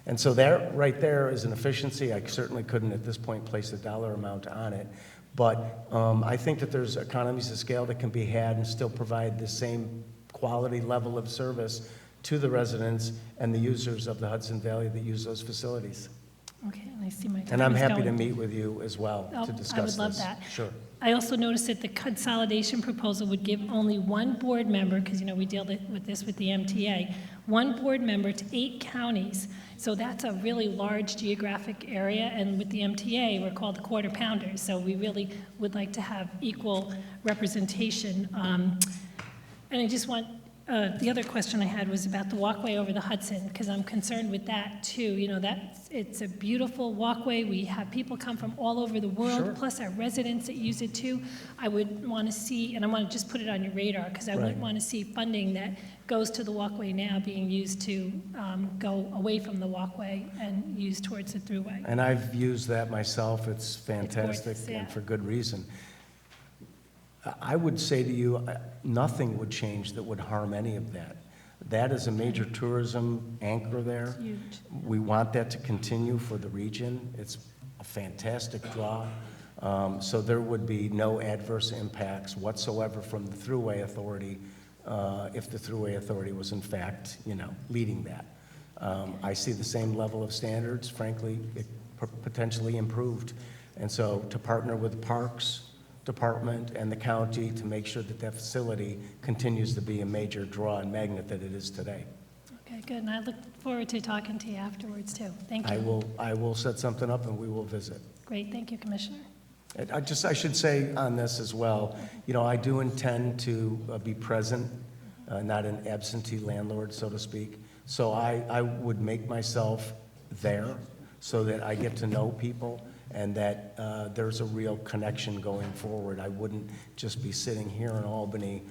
And so that right there is an efficiency. I certainly couldn't at this point place a dollar amount on it. But I think that there's economies of scale that can be had and still provide the same quality level of service to the residents and the users of the Hudson Valley that use those facilities. Okay, and I see my time And I'm is happy to going. meet with you as well to discuss this. I would love that. Sure. I also noticed that the consolidation proposal would give only one board member, because, you know, we deal with this with the MTA, one board member to 8 counties. So that's a really large geographic area, and with the MTA, we're called the quarter pounders. So we really would like to have equal representation. And I just want, the other question I had was about the walkway over the Hudson, because I'm concerned with that too. You know, it's a beautiful walkway. We have people come from all over the world, Sure. plus our residents that use it too. I would want to see, and I want to just put it on your radar, because I Right. would want to see funding that goes to the walkway now being used to go away from the walkway and used towards the thruway. And I've used that myself. It's fantastic, gorgeous, yeah. and for good reason. I would say to you, nothing would change that would harm any of that. That is a major tourism anchor there. It's huge. We want that to continue for the region. It's a fantastic draw. So there would be no adverse impacts whatsoever from the Thruway Authority, if the Thruway Authority was in fact, you know, leading that. I see the same level of standards, frankly, potentially improved. And so to partner with Parks Department and the county to make sure that that facility continues to be a major draw and magnet that it is today. Okay, good. And I look forward to talking to you afterwards too. Thank you. I will set something up and we will visit. Great. Thank you, Commissioner. I should say on this as well, you know, I do intend to be present, not an absentee landlord, so to speak. So I would make myself there so that I get to know people and that there's a real connection going forward. I wouldn't just be sitting here in Albany.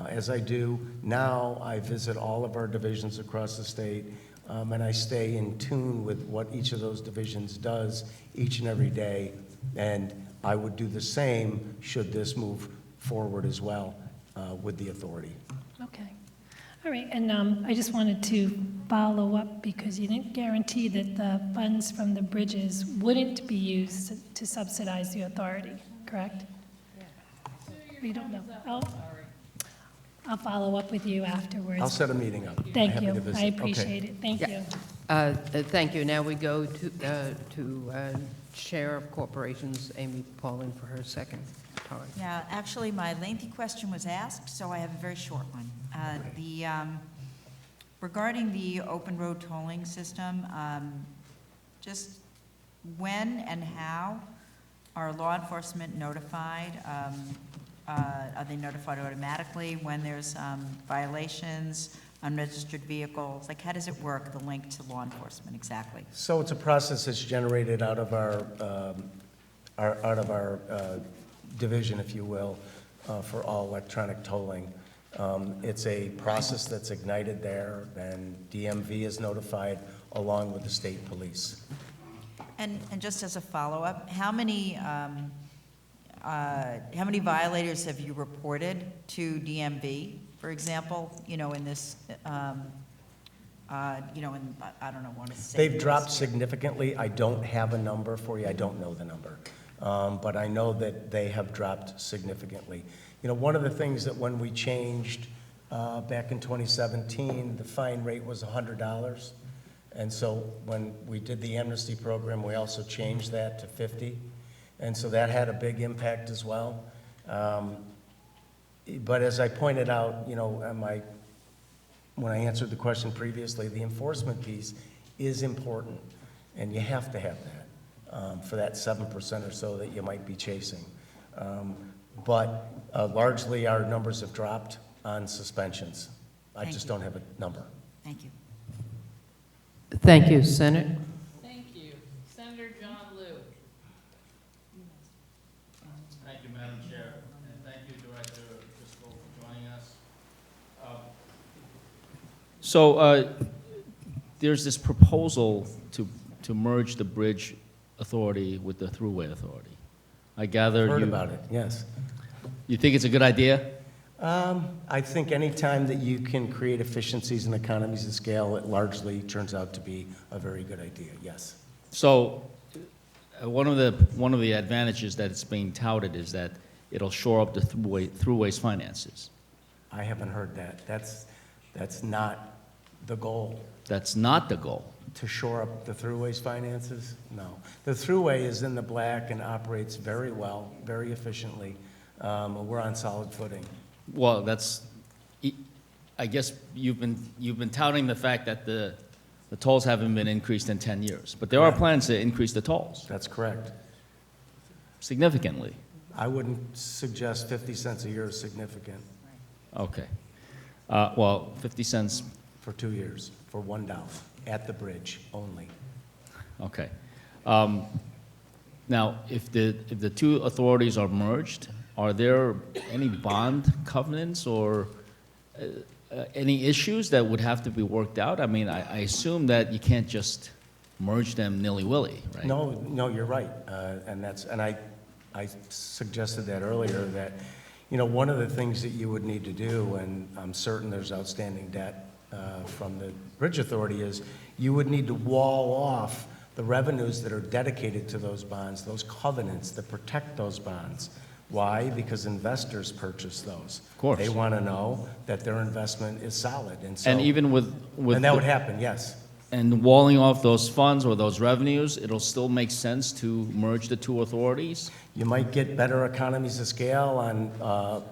As I do now, I visit all of our divisions across the state, and I stay in tune with what each of those divisions does each and every day. And I would do the same should this move forward as well with the authority. Okay. All right, and I just wanted to follow up because you didn't guarantee that the funds from the bridges wouldn't be used to subsidize the authority, correct? We don't know. I'll follow up with you afterwards. I'll set a meeting up. Thank Happy you. to visit. I appreciate Okay. it. Thank you. Thank you. Now we go to Chair of Corporations, Amy Pauling, for her second time. Yeah, actually, my lengthy question was asked, so I have a very short one. Regarding the open road tolling system, just when and how are law enforcement notified? Are they notified automatically when there's violations, unregistered vehicles? Like, how does it work, the link to law enforcement exactly? So it's a process that's generated out of our division, if you will, for all electronic tolling. It's a process that's ignited there, and DMV is notified along with the state police. And just as a follow-up, how many violators have you reported to DMV, for example, in this, I don't know, want to say. They've dropped significantly. I don't have a number for you. I don't know the number. But I know that they have dropped significantly. One of the things that when we changed back in 2017, the fine rate was $100. And so when we did the amnesty program, we also changed that to $50. And so that had a big impact as well. But as I pointed out, when I answered the question previously, the enforcement piece is important, and you have to have that for that 7% or so that you might be chasing. But largely, our numbers have dropped on suspensions. I just don't have a number. Thank you. Thank you, Senate. Thank you. Senator John Liu. Thank you, Madam Chair, and thank you, Director Driscoll, for joining us. So there's this proposal to merge the bridge authority with the thruway authority. I gather Heard about it, yes. You think it's a good idea? I think any time that you can create efficiencies and economies of scale, it largely turns out to be a very good idea, yes. So one of the advantages that it's being touted is that it'll shore up the thruway's finances. I haven't heard that. That's not the goal. That's not the goal. To shore up the thruway's finances? No. The thruway is in the black and operates very well, very efficiently. We're on solid footing. Well, I guess you've been touting the fact that the tolls haven't been increased in 10 years, but there are plans to increase the tolls. That's correct. Significantly. I wouldn't suggest 50 cents a year is significant. Okay. Well, 50 cents. For 2 years, for $1, at the bridge only. Okay. Now, if the two authorities are merged, are there any bond covenants or any issues that would have to be worked out? I mean, I assume that you can't just merge them nilly-willy, right? No, you're right. And I suggested that earlier, that, one of the things that you would need to do, and I'm certain there's outstanding debt from the Bridge Authority, is you would need to wall off the revenues that are dedicated to those bonds, those covenants that protect those bonds. Why? Because investors purchase those. Of course. They want to know that their investment is solid. And so, And even with and that would happen, yes. And walling off those funds or those revenues, it'll still make sense to merge the two authorities? You might get better economies of scale on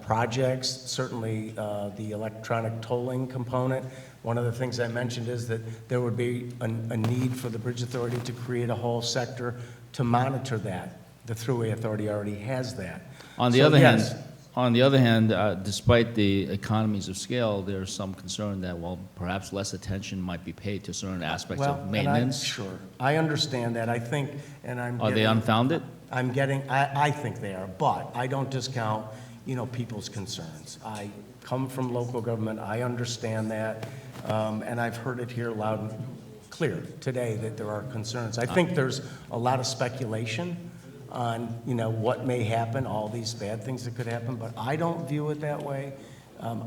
projects, certainly the electronic tolling component. One of the things I mentioned is that there would be a need for the Bridge Authority to create a whole sector to monitor that. The Thruway Authority already has that. On the other hand, despite the economies of scale, there's some concern that, well, perhaps less attention might be paid to certain aspects of maintenance. Sure, I understand that. I think, and Are they unfounded? I think they are, but I don't discount, people's concerns. I come from local government. I understand that, and I've heard it here loud and clear today that there are concerns. I think there's a lot of speculation on, what may happen, all these bad things that could happen, but I don't view it that way.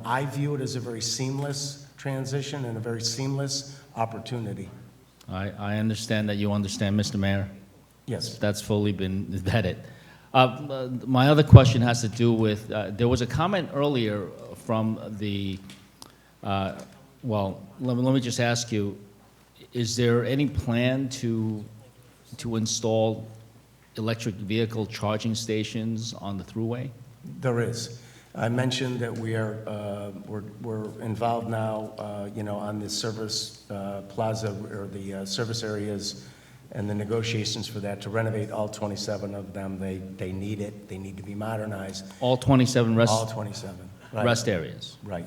I view it as a very seamless transition and a very seamless opportunity. I understand that you understand, Mr. Mayor. Yes. That's fully been vetted. My other question has to do with, there was a comment earlier from the, well, let me just ask you, is there any plan to install electric vehicle charging stations on the thruway? There is. I mentioned that we're involved now, you know, on the service plaza or the service areas and the negotiations for that to renovate all 27 of them. They need it. They need to be modernized. All 27 rest? All 27. Right. Rest areas? Right.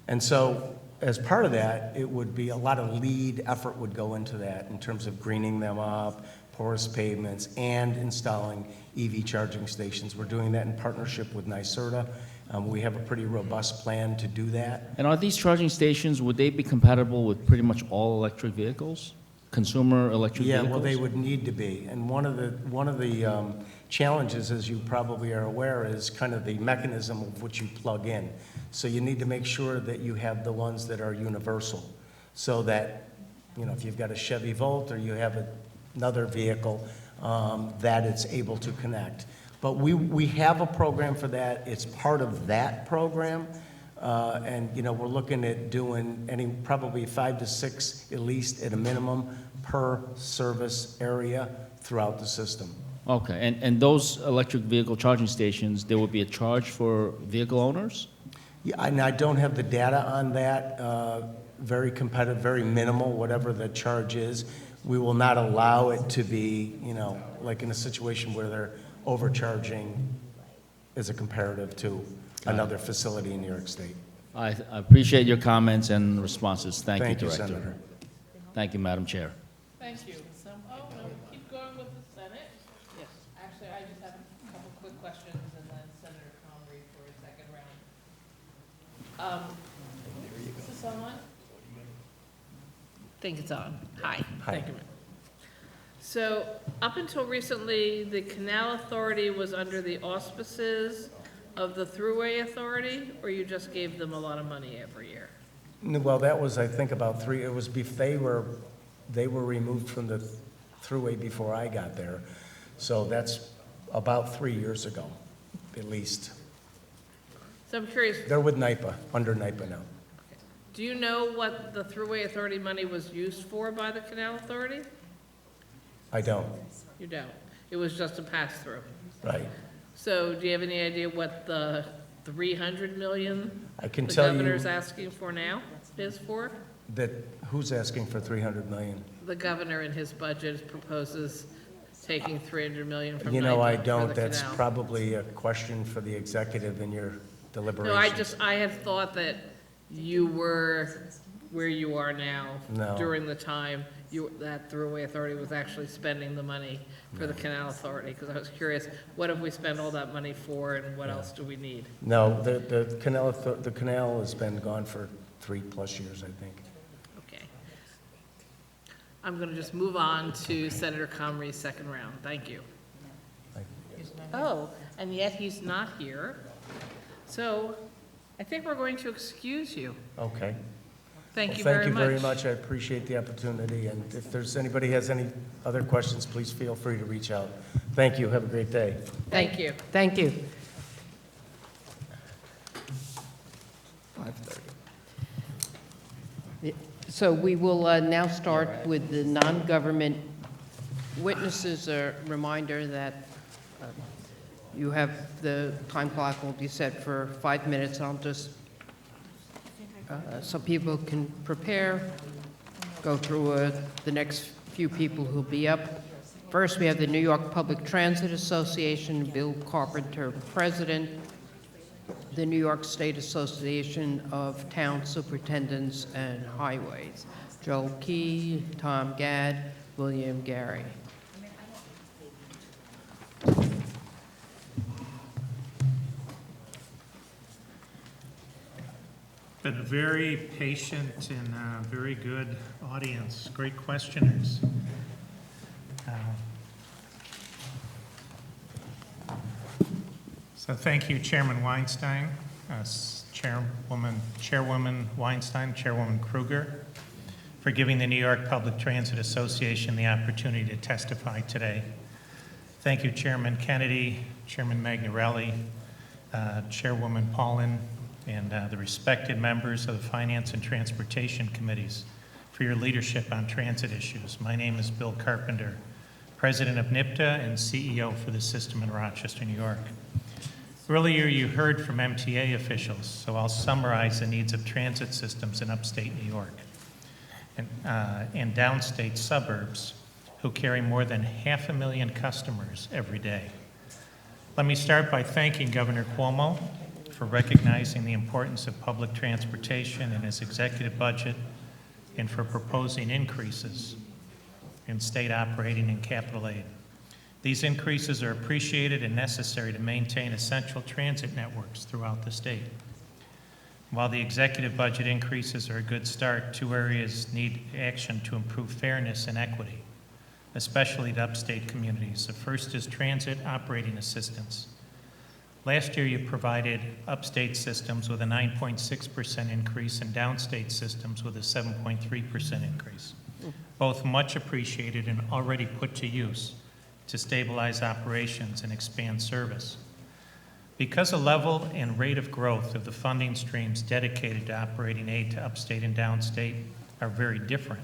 And so as part of that, it would be a lot of lead effort would go into that in terms of greening them up, porous pavements, and installing EV charging stations. We're doing that in partnership with NYSERDA. We have a pretty robust plan to do that. And are these charging stations, would they be compatible with pretty much all electric vehicles? Consumer electric Yeah, vehicles? well, they would need to be. And one of the challenges, as you probably are aware, is kind of the mechanism of which you plug in. So you need to make sure that you have the ones that are universal, so that, you know, if you've got a Chevy Volt or you have another vehicle, that it's able to connect. But we have a program for that. It's part of that program. And, you know, we're looking at doing probably 5 to 6, at least at a minimum, per service area throughout the system. Okay, and those electric vehicle charging stations, there would be a charge for vehicle owners? Yeah, and I don't have the data on that. Very competitive, very minimal, whatever the charge is. We will not allow it to be, you know, like in a situation where they're overcharging as a comparative to another facility in New York State. I appreciate your comments and responses. Thank you, Director. Senator. Thank you, Madam Chair. Thank you. Oh, no, keep going with the Senate. Yes. Actually, I just have a couple quick questions, and then Senator Connery for a second round. Is this on? I think it's on. Hi. Hi. Thank you, ma'am. So, up until recently, the Canal Authority was under the auspices of the Thruway Authority, or you just gave them a lot of money every year? Well, that was, I think, about 3, it was, they were removed from the thruway before I got there. So that's about 3 years ago, at least. So I'm curious, They're with NYPA, under NYPA now. do you know what the Thruway Authority money was used for by the Canal Authority? I don't. You don't. It was just a pass-through. Right. So do you have any idea what the 300 million I can the tell you governor's asking for now is for? that, who's asking for 300 million? The governor in his budget proposes taking 300 million from You know, I NYPA for don't. the That's canal. probably a question for the executive in your deliberations. No, I had thought that you were where you are now. No. During the time that Thruway Authority was actually spending the money for the Canal Authority, because I was curious, what have we spent all that money for, and what else do we need? No, the canal has been gone for 3+ years, I think. Okay. I'm going to just move on to Senator Comrie's second round. Thank you. Oh, and yet he's not here. So I think we're going to excuse you. Okay. Thank you Well, very much. Thank you very much. I appreciate the opportunity. And if there's anybody has any other questions, please feel free to reach out. Thank you. Have a great day. Thank you. Thank you. 5:30. So we will now start with the non-government witnesses. A reminder that you have, the time clock will be set for 5 minutes. I'll just, so people can prepare, go through the next few people who'll be up. First, we have the New York Public Transit Association, Bill Carpenter, President, the New York State Association of Town Superintendents and Highways, Joel Key, Tom Gadd, William Gary. Been a very patient and very good audience, great questioners. So thank you, Chairman Weinstein. Chairwoman Weinstein, Chairwoman Kruger, for giving the New York Public Transit Association the opportunity to testify today. Thank you, Chairman Kennedy, Chairman Magnarelli, Chairwoman Paulin, and the respected members of the Finance and Transportation Committees for your leadership on transit issues. My name is Bill Carpenter, President of NIPTA and CEO for the system in Rochester, New York. Earlier, you heard from MTA officials, so I'll summarize the needs of transit systems in upstate New York and downstate suburbs who carry more than 500,000 customers every day. Let me start by thanking Governor Cuomo for recognizing the importance of public transportation in his executive budget and for proposing increases in state operating and capital aid. These increases are appreciated and necessary to maintain essential transit networks throughout the state. While the executive budget increases are a good start, two areas need action to improve fairness and equity, especially to upstate communities. The first is transit operating assistance. Last year, you provided upstate systems with a 9.6% increase and downstate systems with a 7.3% increase, both much appreciated and already put to use to stabilize operations and expand service. Because the level and rate of growth of the funding streams dedicated to operating aid to upstate and downstate are very different,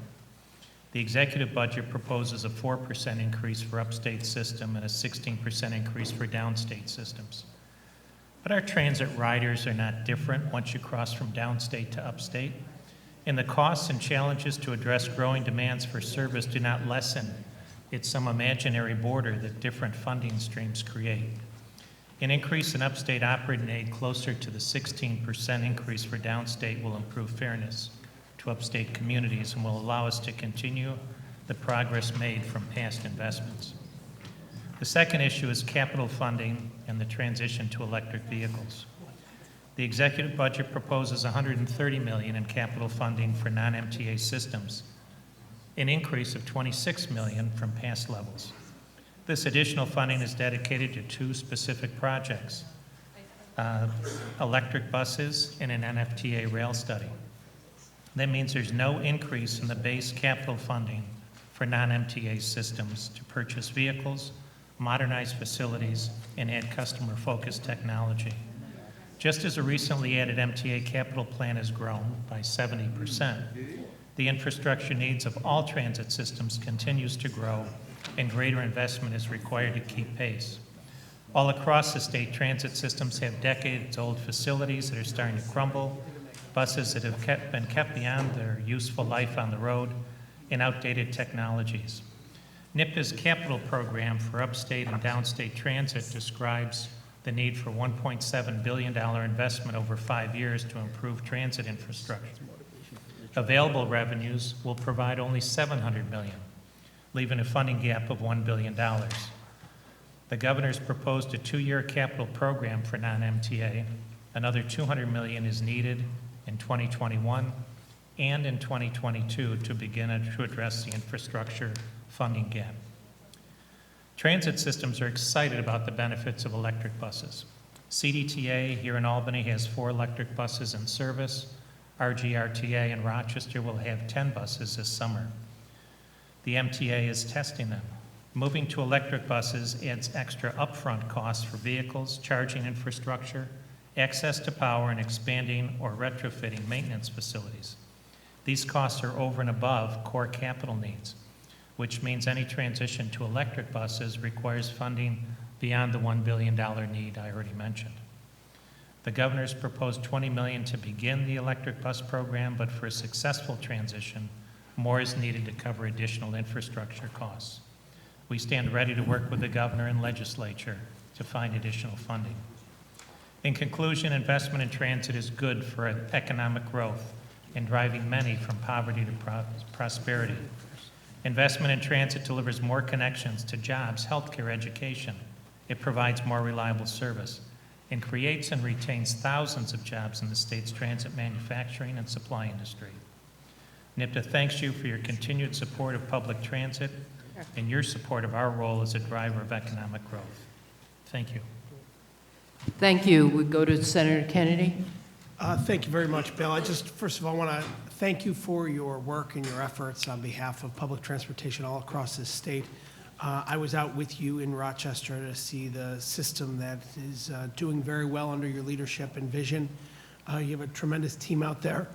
the executive budget proposes a 4% increase for upstate system and a 16% increase for downstate systems. But our transit riders are not different once you cross from downstate to upstate, and the costs and challenges to address growing demands for service do not lessen. It's some imaginary border that different funding streams create. An increase in upstate operating aid closer to the 16% increase for downstate will improve fairness to upstate communities and will allow us to continue the progress made from past investments. The second issue is capital funding and the transition to electric vehicles. The executive budget proposes $130 million in capital funding for non-MTA systems, an increase of $26 million from past levels. This additional funding is dedicated to two specific projects, electric buses and an NFTA rail study. That means there's no increase in the base capital funding for non-MTA systems to purchase vehicles, modernize facilities, and add customer-focused technology. Just as a recently added MTA capital plan has grown by 70%, the infrastructure needs of all transit systems continues to grow, and greater investment is required to keep pace. All across the state, transit systems have decades-old facilities that are starting to crumble, buses that have been kept beyond their useful life on the road, and outdated technologies. NIPTA's capital program for upstate and downstate transit describes the need for $1.7 billion investment over 5 years to improve transit infrastructure. Available revenues will provide only $700 million, leaving a funding gap of $1 billion. The governor's proposed a 2-year capital program for non-MTA. Another $200 million is needed in 2021 and in 2022 to begin to address the infrastructure funding gap. Transit systems are excited about the benefits of electric buses. CDTA here in Albany has 4 electric buses in service. RGRTA in Rochester will have 10 buses this summer. The MTA is testing them. Moving to electric buses adds extra upfront costs for vehicles, charging infrastructure, access to power, and expanding or retrofitting maintenance facilities. These costs are over and above core capital needs, which means any transition to electric buses requires funding beyond the $1 billion need I already mentioned. The governor's proposed $20 million to begin the electric bus program, but for a successful transition, more is needed to cover additional infrastructure costs. We stand ready to work with the governor and legislature to find additional funding. In conclusion, investment in transit is good for economic growth and driving many from poverty to prosperity. Investment in transit delivers more connections to jobs, healthcare, education. It provides more reliable service and creates and retains thousands of jobs in the state's transit manufacturing and supply industry. NIPTA thanks you for your continued support of public transit and your support of our role as a driver of economic growth. Thank you. Thank you. We go to Senator Kennedy. Thank you very much, Bill. I just, first of all, want to thank you for your work and your efforts on behalf of public transportation all across this state. I was out with you in Rochester to see the system that is doing very well under your leadership and vision. You have a tremendous team out there.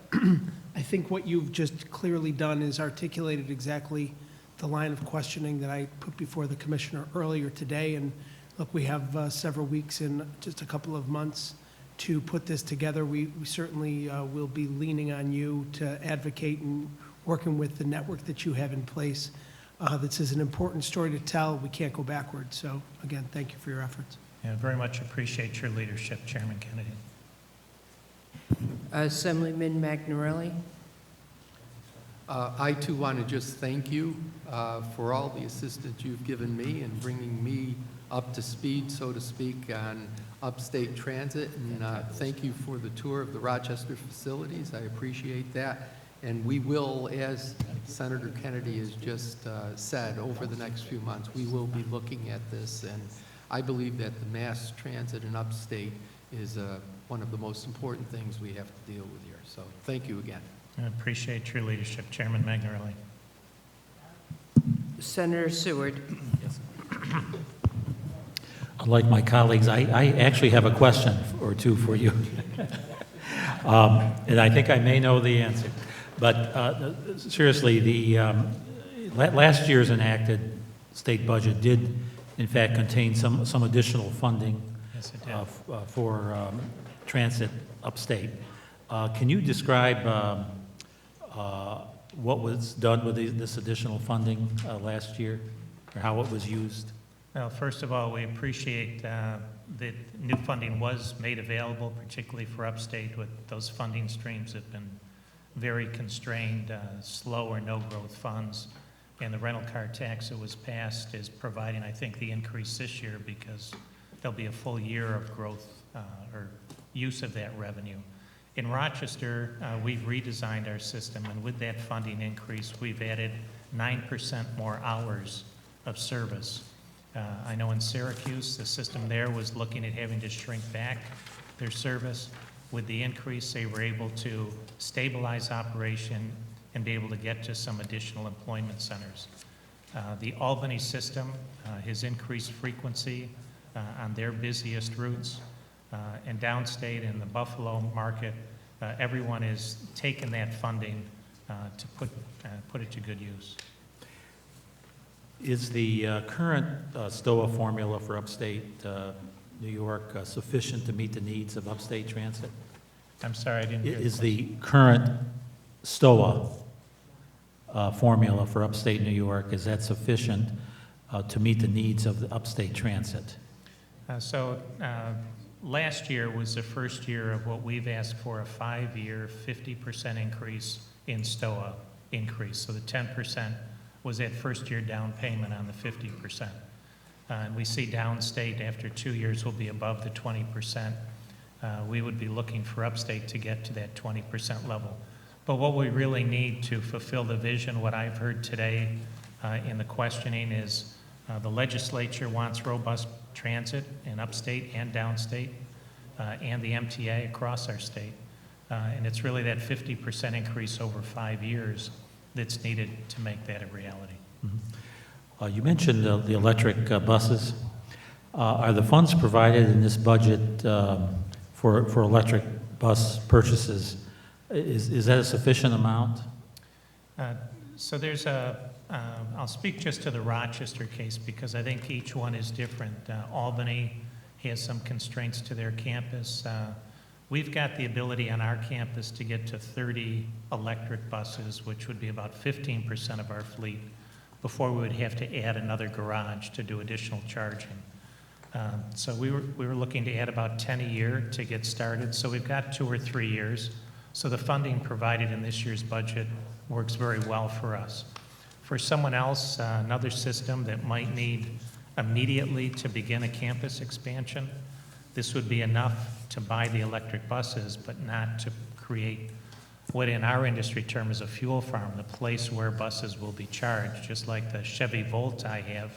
I think what you've just clearly done is articulated exactly the line of questioning that I put before the commissioner earlier today. And look, we have several weeks in just a couple of months to put this together. We certainly will be leaning on you to advocate and working with the network that you have in place. This is an important story to tell. We can't go backwards. So again, thank you for your efforts. Yeah, very much appreciate your leadership, Chairman Kennedy. Assemblyman Magnarelli. I too want to just thank you for all the assistance you've given me in bringing me up to speed, so to speak, on upstate transit. And thank you for the tour of the Rochester facilities. I appreciate that. And we will, as Senator Kennedy has just said, over the next few months, we will be looking at this. And I believe that the mass transit in upstate is one of the most important things we have to deal with here. So thank you again. I appreciate your leadership, Chairman Magnarelli. Senator Seward. Yes. Unlike my colleagues, I actually have a question or two for you. And I think I may know the answer. But seriously, the last year's enacted state budget did, in fact, contain some additional funding for transit upstate. Can you describe what was done with this additional funding last year, or how it was used? Well, first of all, we appreciate that new funding was made available, particularly for upstate, with those funding streams have been very constrained, slow or no growth funds. And the rental car tax that was passed is providing, I think, the increase this year because there'll be a full year of growth or use of that revenue. In Rochester, we've redesigned our system, and with that funding increase, we've added 9% more hours of service. I know in Syracuse, the system there was looking at having to shrink back their service. With the increase, they were able to stabilize operation and be able to get to some additional employment centers. The Albany system has increased frequency on their busiest routes. And downstate in the Buffalo market, everyone has taken that funding to put it to good use. Is the current STOA formula for upstate New York sufficient to meet the needs of upstate transit? I'm sorry, I didn't hear. Is the current STOA formula for upstate New York, is that sufficient to meet the needs of the upstate transit? Last year was the first year of what we've asked for, a 5-year, 50% increase in STOA increase. So the 10% was that first year down payment on the 50%. And we see downstate after 2 years will be above the 20%. We would be looking for upstate to get to that 20% level. But what we really need to fulfill the vision, what I've heard today in the questioning is the legislature wants robust transit in upstate and downstate and the MTA across our state. And it's really that 50% increase over 5 years that's needed to make that a reality. Mm-hmm. You mentioned the electric buses. Are the funds provided in this budget for electric bus purchases, is that a sufficient amount? So there's I'll speak just to the Rochester case because I think each one is different. Albany has some constraints to their campus. We've got the ability on our campus to get to 30 electric buses, which would be about 15% of our fleet, before we would have to add another garage to do additional charging. So we were looking to add about 10 a year to get started. So we've got 2 or 3 years. So the funding provided in this year's budget works very well for us. For someone else, another system that might need immediately to begin a campus expansion, this would be enough to buy the electric buses, but not to create what in our industry term is a fuel farm, the place where buses will be charged, just like the Chevy Volt I have.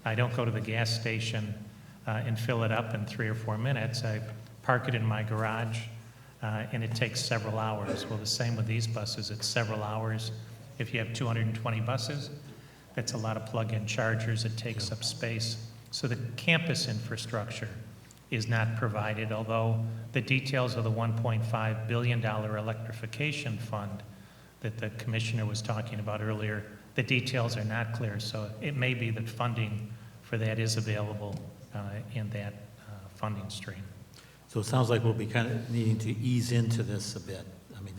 I don't go to the gas station and fill it up in 3 or 4 minutes. I park it in my garage, and it takes several hours. Well, the same with these buses. It's several hours. If you have 220 buses, that's a lot of plug-in chargers. It takes up space. So the campus infrastructure is not provided, although the details of the $1.5 billion electrification fund that the commissioner was talking about earlier, the details are not clear. So it may be that funding for that is available in that funding stream. So it sounds like we'll be kind of needing to ease into this a bit. I mean,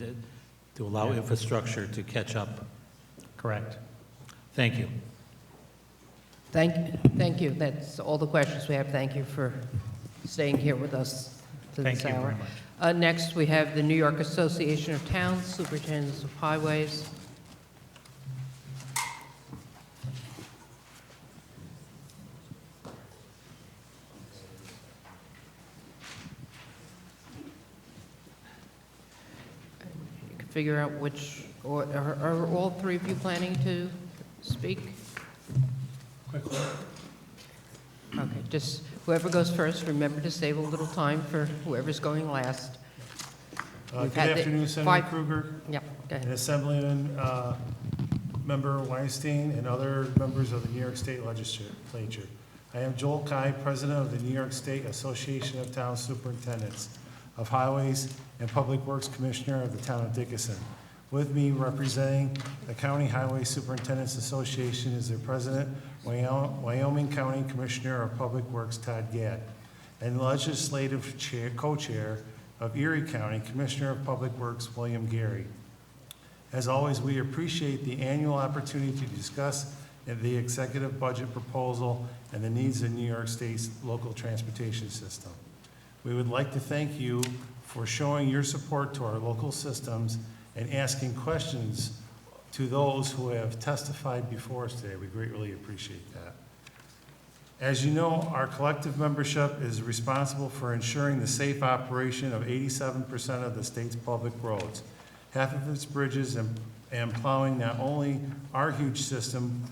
to allow infrastructure to catch up. Correct. Thank you. Thank you. That's all the questions we have. Thank you for staying here with us to this Thank you hour. very much. Next, we have the New York Association of Towns, Superintendents of Highways. You can figure out which, or are all three of you planning to speak? Quickly. Okay, just whoever goes first, remember to save a little time for whoever's going last. We've Good had the afternoon, Senator 5 Kruger. Yep, go And ahead. Assemblyman Member Weinstein and other members of the New York State Legislature. I am Joel Kai, President of the New York State Association of Town Superintendents of Highways and Public Works Commissioner of the Town of Dickinson. With me representing the County Highway Superintendents Association is their President, Wyoming County Commissioner of Public Works, Todd Gadd, and Legislative Chair, Co-Chair of Erie County, Commissioner of Public Works, William Gary. As always, we appreciate the annual opportunity to discuss the executive budget proposal and the needs of New York State's local transportation system. We would like to thank you for showing your support to our local systems and asking questions to those who have testified before us today. We greatly appreciate that. As you know, our collective membership is responsible for ensuring the safe operation of 87% of the state's public roads, half of its bridges, and plowing not only our huge system,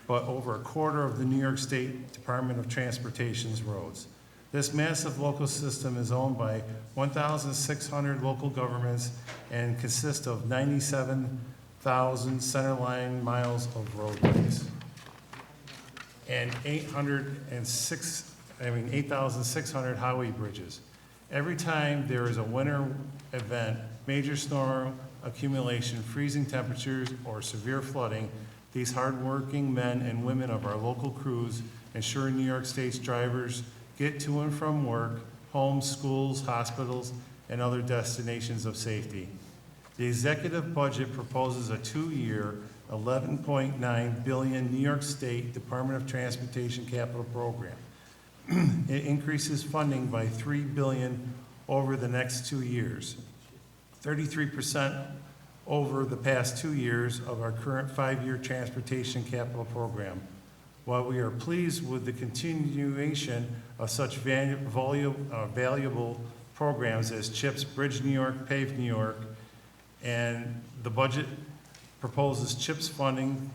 but over a quarter of the New York State Department of Transportation's roads. This massive local system is owned by 1,600 local governments and consists of 97,000 centerline miles of roadways and 8,600 highway bridges. Every time there is a winter event, major snow accumulation, freezing temperatures, or severe flooding, these hardworking men and women of our local crews ensure New York State's drivers get to and from work, homes, schools, hospitals, and other destinations of safety. The executive budget proposes a 2-year, $11.9 billion New York State Department of Transportation capital program. It increases funding by $3 billion over the next 2 years, 33% over the past 2 years of our current 5-year transportation capital program. While we are pleased with the continuation of such valuable programs as CHIPS, Bridge New York, Pave New York, and the budget proposes CHIPS funding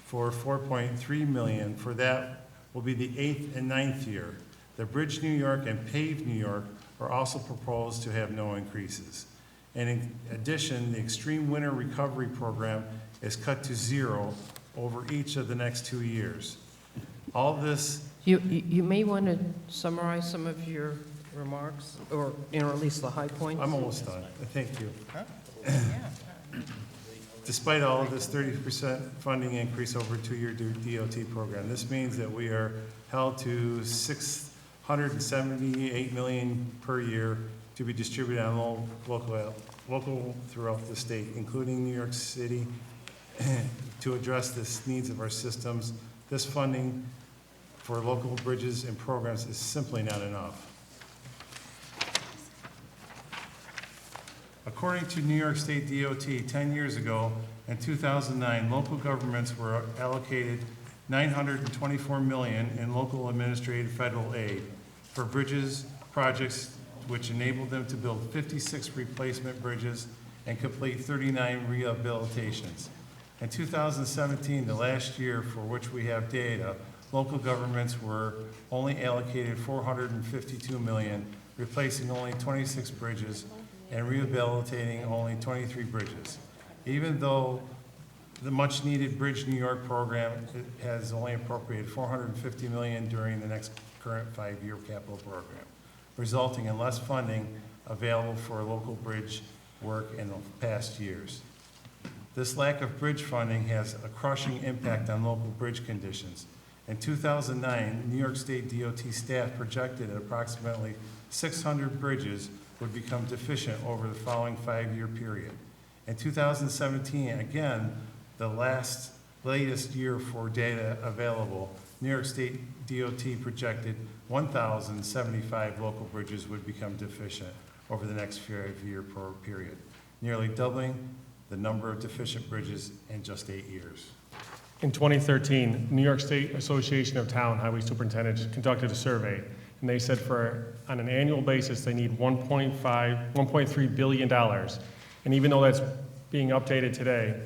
for $4.3 million. For that will be the 8th and 9th year. The Bridge New York and Pave New York are also proposed to have no increases. And in addition, the Extreme Winter Recovery Program is cut to 0 over each of the next 2 years. All this. You may want to summarize some of your remarks, or at least the high points. I'm almost done. Thank you. Despite all of this 30% funding increase over a 2-year DOT program, this means that we are held to $678 million per year to be distributed on local throughout the state, including New York City, to address the needs of our systems. This funding for local bridges and programs is simply not enough. According to New York State DOT, 10 years ago, in 2009, local governments were allocated $924 million in local administrative federal aid for bridges projects, which enabled them to build 56 replacement bridges and complete 39 rehabilitations. In 2017, the last year for which we have data, local governments were only allocated $452 million, replacing only 26 bridges and rehabilitating only 23 bridges. Even though the much-needed Bridge New York program has only appropriated $450 million during the next current 5-year capital program, resulting in less funding available for local bridge work in the past years. This lack of bridge funding has a crushing impact on local bridge conditions. In 2009, New York State DOT staff projected that approximately 600 bridges would become deficient over the following 5-year period. In 2017, again, the latest year for data available, New York State DOT projected 1,075 local bridges would become deficient over the next 5-year period, nearly doubling the number of deficient bridges in just 8 years. In 2013, New York State Association of Town Highway Superintendents conducted a survey, and they said on an annual basis, they need $1.3 billion. And even though that's being updated today,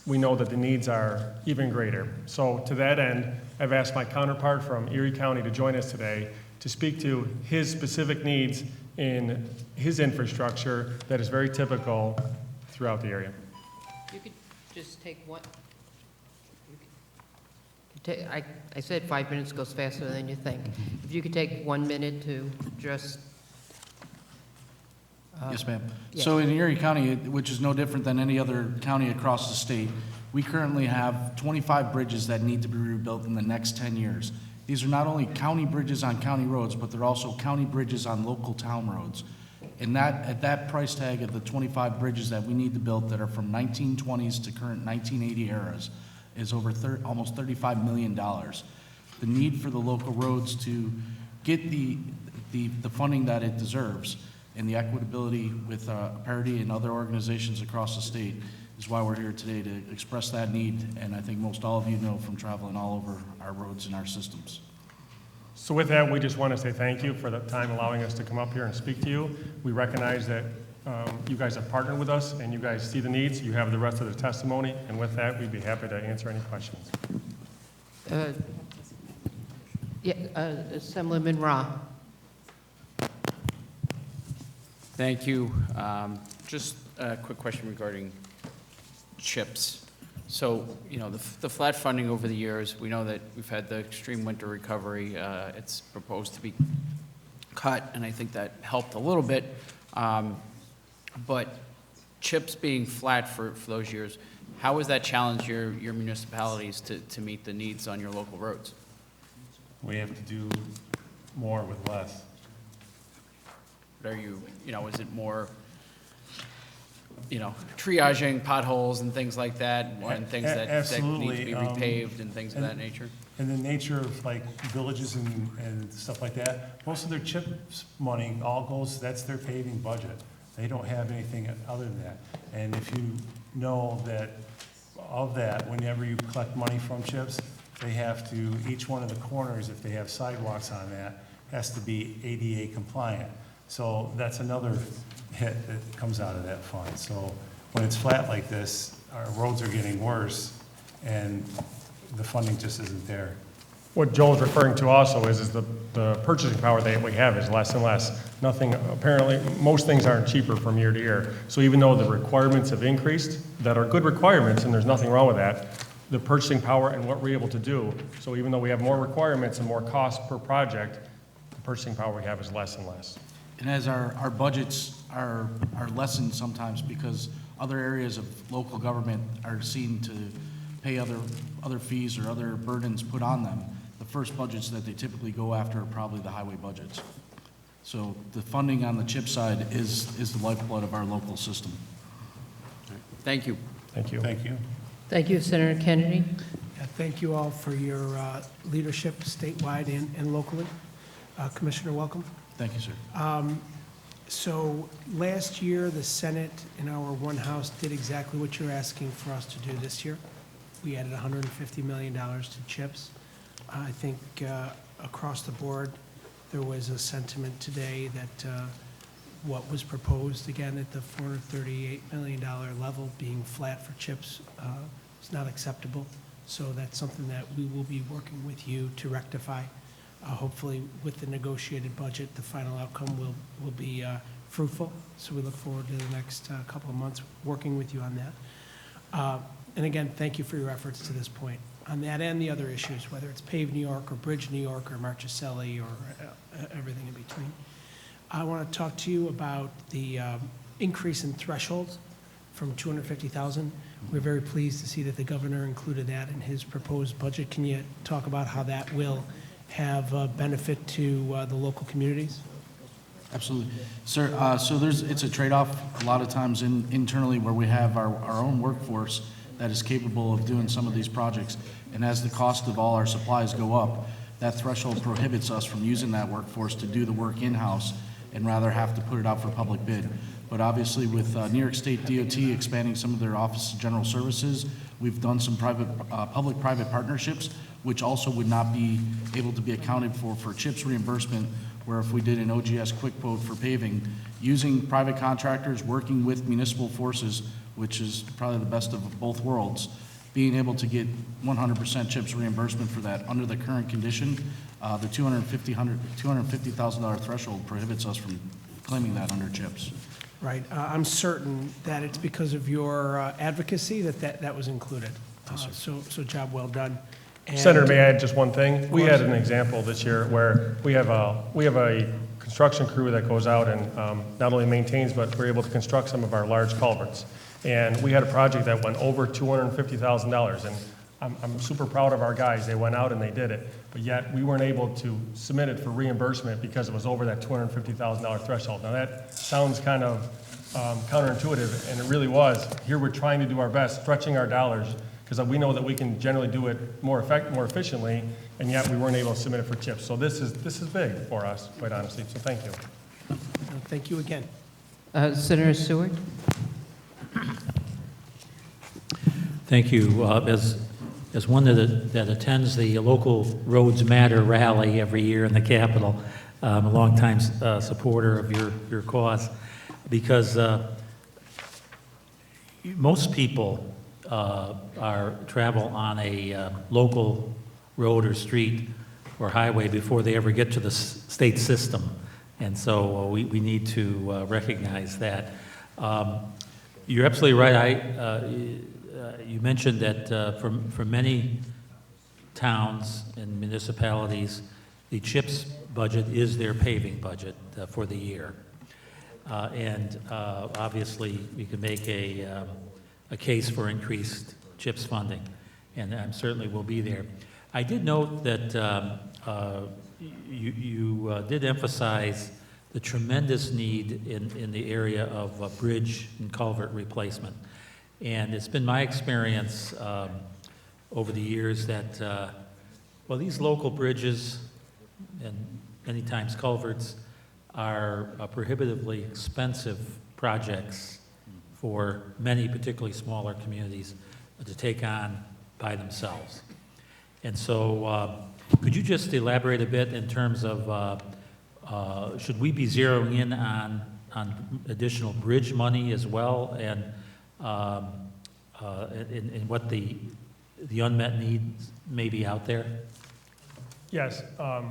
we know that the needs are even greater. So to that end, I've asked my counterpart from Erie County to join us today to speak to his specific needs in his infrastructure that is very typical throughout the area. You could just take one. I said 5 minutes goes faster than you think. If you could take 1 minute to just. Yes, ma'am. Yes. So in Erie County, which is no different than any other county across the state, we currently have 25 bridges that need to be rebuilt in the next 10 years. These are not only county bridges on county roads, but they're also county bridges on local town roads. And that, at that price tag of the 25 bridges that we need to build that are from 1920s to current 1980 eras is over almost $35 million. The need for the local roads to get the funding that it deserves and the equitability with Parity and other organizations across the state is why we're here today, to express that need. And I think most all of you know from traveling all over our roads and our systems. So with that, we just want to say thank you for the time allowing us to come up here and speak to you. We recognize that you guys have partnered with us and you guys see the needs. You have the rest of the testimony. And with that, we'd be happy to answer any questions. Assemblyman Ra. Thank you. Just a quick question regarding CHIPS. So, you know, the flat funding over the years, we know that we've had the extreme winter recovery. It's proposed to be cut, and I think that helped a little bit. But CHIPS being flat for those years, how has that challenged your municipalities to meet the needs on your local roads? We have to do more with less. Are you know, is it more, you know, triaging potholes and things like that, and things that need to be repaved and things of that nature? And the nature of like villages and stuff like that, most of their CHIPS money all goes, that's their paving budget. They don't have anything other than that. And if you know that of that, whenever you collect money from CHIPS, they have to, each one of the corners, if they have sidewalks on that, has to be ADA compliant. So that's another hit that comes out of that fund. So when it's flat like this, our roads are getting worse and the funding just isn't there. What Joel's referring to also is the purchasing power that we have is less and less. Nothing, apparently, most things aren't cheaper from year to year. So even though the requirements have increased, that are good requirements, and there's nothing wrong with that, the purchasing power and what we're able to do. So even though we have more requirements and more cost per project, the purchasing power we have is less and less. And as our budgets are lessened sometimes because other areas of local government are seen to pay other fees or other burdens put on them, the first budgets that they typically go after are probably the highway budgets. So the funding on the CHIP side is the lifeblood of our local system. Thank you. Thank you. Thank you. Thank you, Senator Kennedy. Yeah, thank you all for your leadership statewide and locally. Commissioner, welcome. Thank you, sir. So last year, the Senate in our one house did exactly what you're asking for us to do this year. We added $150 million to CHIPS. I think across the board, there was a sentiment today that what was proposed, again, at the $438 million level being flat for CHIPS is not acceptable. So that's something that we will be working with you to rectify. Hopefully, with the negotiated budget, the final outcome will be fruitful. So we look forward to the next couple of months working with you on that. And again, thank you for your efforts to this point on that and the other issues, whether it's Pave New York or Bridge New York or Marchicelli or everything in between. I want to talk to you about the increase in thresholds from 250,000. We're very pleased to see that the governor included that in his proposed budget. Can you talk about how that will have a benefit to the local communities? Absolutely. Sir, so it's a trade-off a lot of times internally where we have our own workforce that is capable of doing some of these projects. And as the cost of all our supplies go up, that threshold prohibits us from using that workforce to do the work in-house and rather have to put it out for public bid. But obviously with New York State DOT expanding some of their Office of General Services, we've done some public-private partnerships, which also would not be able to be accounted for CHIPS reimbursement, where if we did an OGS quick quote for paving, using private contractors, working with municipal forces, which is probably the best of both worlds, being able to get 100% CHIPS reimbursement for that under the current condition, the $250,000 threshold prohibits us from claiming that under CHIPS. Right. I'm certain that it's because of your advocacy that was included. So job well done. And Senator, may I add just one thing? We had an example this year where we have a construction crew that goes out and not only maintains, but we're able to construct some of our large culverts. And we had a project that went over $250,000, and I'm super proud of our guys. They went out and they did it, but yet we weren't able to submit it for reimbursement because it was over that $250,000 threshold. Now that sounds kind of counterintuitive, and it really was. Here we're trying to do our best, stretching our dollars, because we know that we can generally do it more efficiently, and yet we weren't able to submit it for CHIPS. So this is big for us, quite honestly. So thank you. Thank you again. Senator Seward? Thank you. As one that attends the local Roads Matter rally every year in the Capitol, I'm a longtime supporter of your cause, because most people travel on a local road or street or highway before they ever get to the state system, and so we need to recognize that. You're absolutely right. You mentioned that for many towns and municipalities, the CHIPS budget is their paving budget for the year. And obviously, you can make a case for increased CHIPS funding, and I certainly will be there. I did note that you did emphasize the tremendous need in the area of bridge and culvert replacement. And it's been my experience over the years that, well, these local bridges and many times culverts are prohibitively expensive projects for many, particularly smaller communities, to take on by themselves. And so could you just elaborate a bit in terms of should we be zeroing in on additional bridge money as well, and what the unmet needs may be out there? Yes,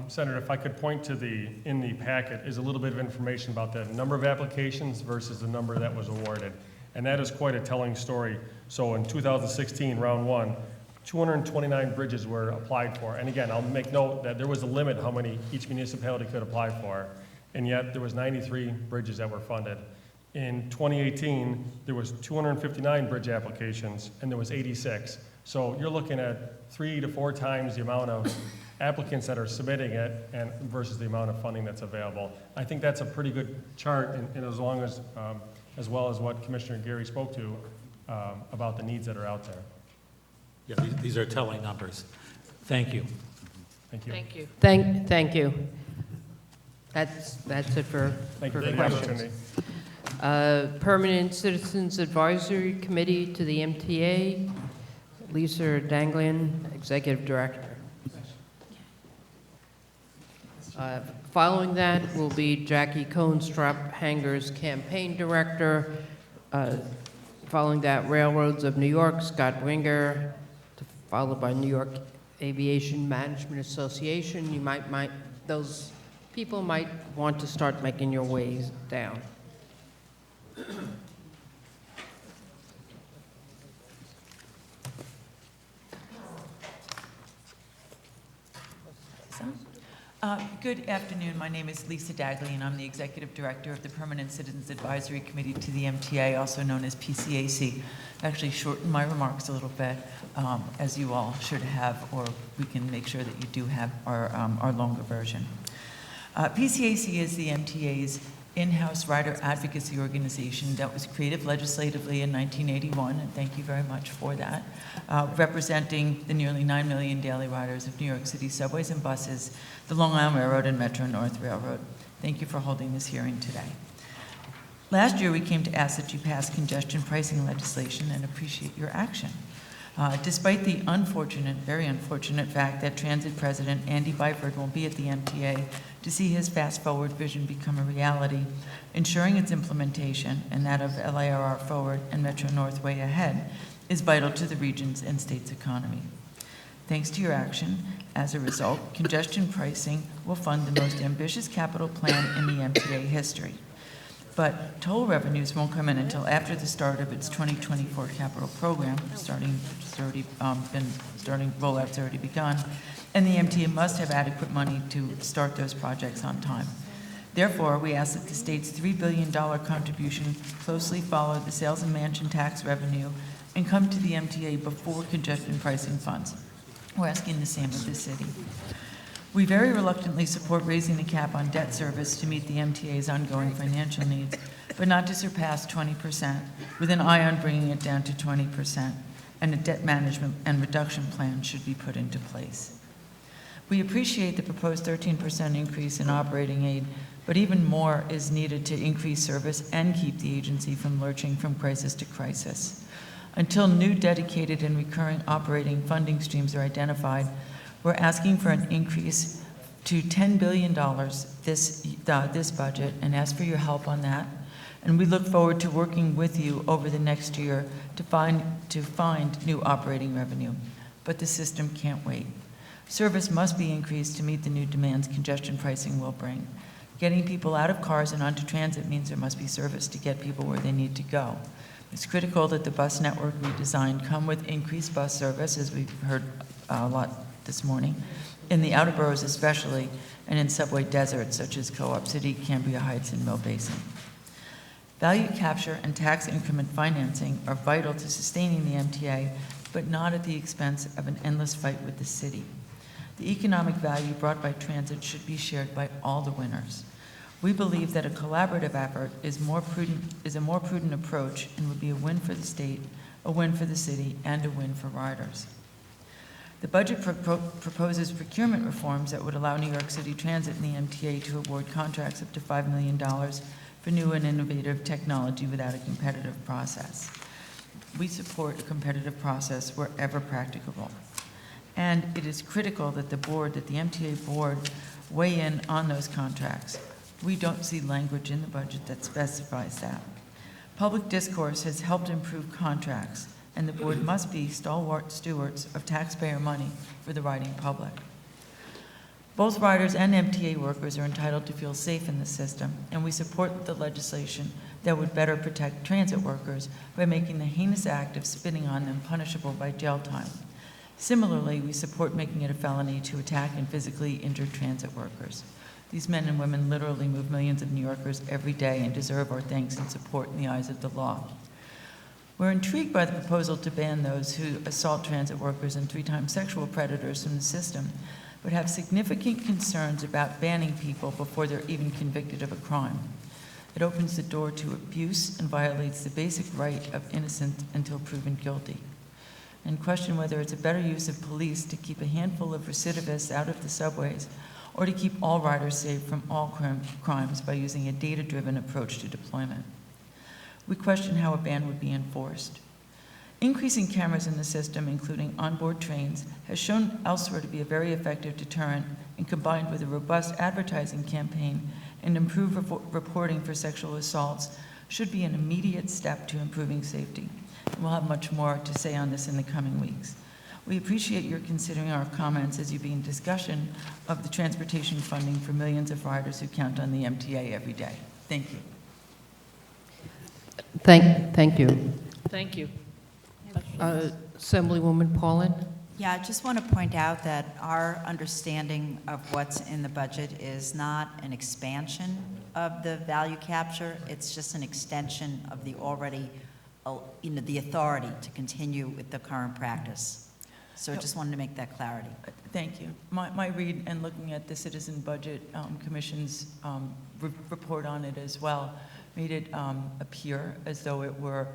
Senator, if I could point to in the packet is a little bit of information about the number of applications versus the number that was awarded. And that is quite a telling story. So in 2016, round one, 229 bridges were applied for. And again, I'll make note that there was a limit how many each municipality could apply for. And yet there was 93 bridges that were funded. In 2018, there was 259 bridge applications, and there was 86. So you're looking at 3 to 4 times the amount of applicants that are submitting it and versus the amount of funding that's available. I think that's a pretty good chart, and as well as what Commissioner Gary spoke to about the needs that are out there. Yeah, these are telling numbers. Thank you. Thank you. Thank you. Thank you. That's it for questions. Permanent Citizens Advisory Committee to the MTA, Lisa Danglian, Executive Director. Following that will be Jackie Cohnstrap, Hangar's Campaign Director. Following that, Railroads of New York, Scott Winger. followed by New York Aviation Management Association. You might those people might want to start making your ways down. Good afternoon. My name is Lisa Dagley, and I'm the Executive Director of the Permanent Citizens Advisory Committee to the MTA, also known as PCAC. I actually shortened my remarks a little bit, as you all should have, or we can make sure that you do have our longer version. PCAC is the MTA's in-house rider advocacy organization that was created legislatively in 1981, and thank you very much for that, representing the nearly 9 million daily riders of New York City subways and buses, the Long Island Railroad and Metro-North Railroad. Thank you for holding this hearing today. Last year, we came to ask that you pass congestion pricing legislation and appreciate your action. Despite the unfortunate, very unfortunate fact that Transit President Andy Byford won't be at the MTA to see his Fast Forward vision become a reality, ensuring its implementation and that of LIRR Forward and Metro-North Way Ahead is vital to the region's and state's economy. Thanks to your action, as a result, congestion pricing will fund the most ambitious capital plan in the MTA history. But toll revenues won't come in until after the start of its 2024 capital program, rollout's already begun, and the MTA must have adequate money to start those projects on time. Therefore, we ask that the state's $3 billion contribution closely follow the sales and mansion tax revenue and come to the MTA before congestion pricing funds. We're asking the same of the city. We very reluctantly support raising the cap on debt service to meet the MTA's ongoing financial needs, but not to surpass 20%, with an eye on bringing it down to 20%, and a debt management and reduction plan should be put into place. We appreciate the proposed 13% increase in operating aid, but even more is needed to increase service and keep the agency from lurching from crisis to crisis. Until new dedicated and recurring operating funding streams are identified, we're asking for an increase to $10 billion this budget and ask for your help on that. And we look forward to working with you over the next year to find new operating revenue. But the system can't wait. Service must be increased to meet the new demands congestion pricing will bring. Getting people out of cars and onto transit means there must be service to get people where they need to go. It's critical that the bus network we designed come with increased bus service, as we've heard a lot this morning, in the outer boroughs especially, and in subway deserts such as Co-op City, Cambria Heights, and Mill Basin. Value capture and tax increment financing are vital to sustaining the MTA, but not at the expense of an endless fight with the city. The economic value brought by transit should be shared by all the winners. We believe that a collaborative effort is a more prudent approach and would be a win for the state, a win for the city, and a win for riders. The budget proposes procurement reforms that would allow New York City Transit and the MTA to award contracts up to $5 million for new and innovative technology without a competitive process. We support a competitive process wherever practicable. And it is critical that the MTA board weigh in on those contracts. We don't see language in the budget that specifies that. Public discourse has helped improve contracts, and the board must be stalwart stewards of taxpayer money for the riding public. Both riders and MTA workers are entitled to feel safe in the system, and we support the legislation that would better protect transit workers by making the heinous act of spitting on them punishable by jail time. Similarly, we support making it a felony to attack and physically injure transit workers. These men and women literally move millions of New Yorkers every day and deserve our thanks and support in the eyes of the law. We're intrigued by the proposal to ban those who assault transit workers and 3-time sexual predators from the system, but have significant concerns about banning people before they're even convicted of a crime. It opens the door to abuse and violates the basic right of innocence until proven guilty. And question whether it's a better use of police to keep a handful of recidivists out of the subways or to keep all riders safe from all crimes by using a data-driven approach to deployment. We question how a ban would be enforced. Increasing cameras in the system, including onboard trains, has shown elsewhere to be a very effective deterrent, and combined with a robust advertising campaign and improved reporting for sexual assaults, should be an immediate step to improving safety. And we'll have much more to say on this in the coming weeks. We appreciate your considering our comments as you begin discussion of the transportation funding for millions of riders who count on the MTA every day. Thank you. Thank you. Thank you. Assemblywoman Paulin? Yeah, I just want to point out that our understanding of what's in the budget is not an expansion of the value capture, it's just an extension of the already, the authority to continue with the current practice. So I just wanted to make that clarity. Thank you. My read and looking at the Citizen Budget Commission's report on it as well made it appear as though it were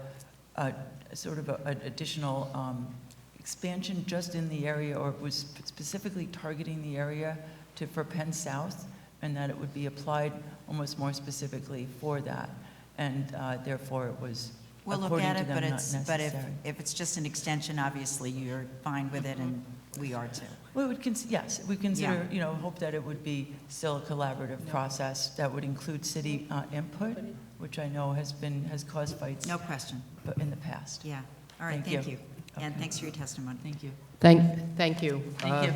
sort of an additional expansion just in the area, or it was specifically targeting the area for Penn South, and that it would be applied almost more specifically for that. And therefore, it was, We'll look according at to it, them, but not necessary. if it's just an extension, obviously you're fine with it, and we are too. We would yes, we consider, hope that it would be still a collaborative process that would include city input, which I know has caused fights. No question. But in the past. Yeah. All right, thank you. And thanks for your testimony. Thank you. Thank you. Thank you.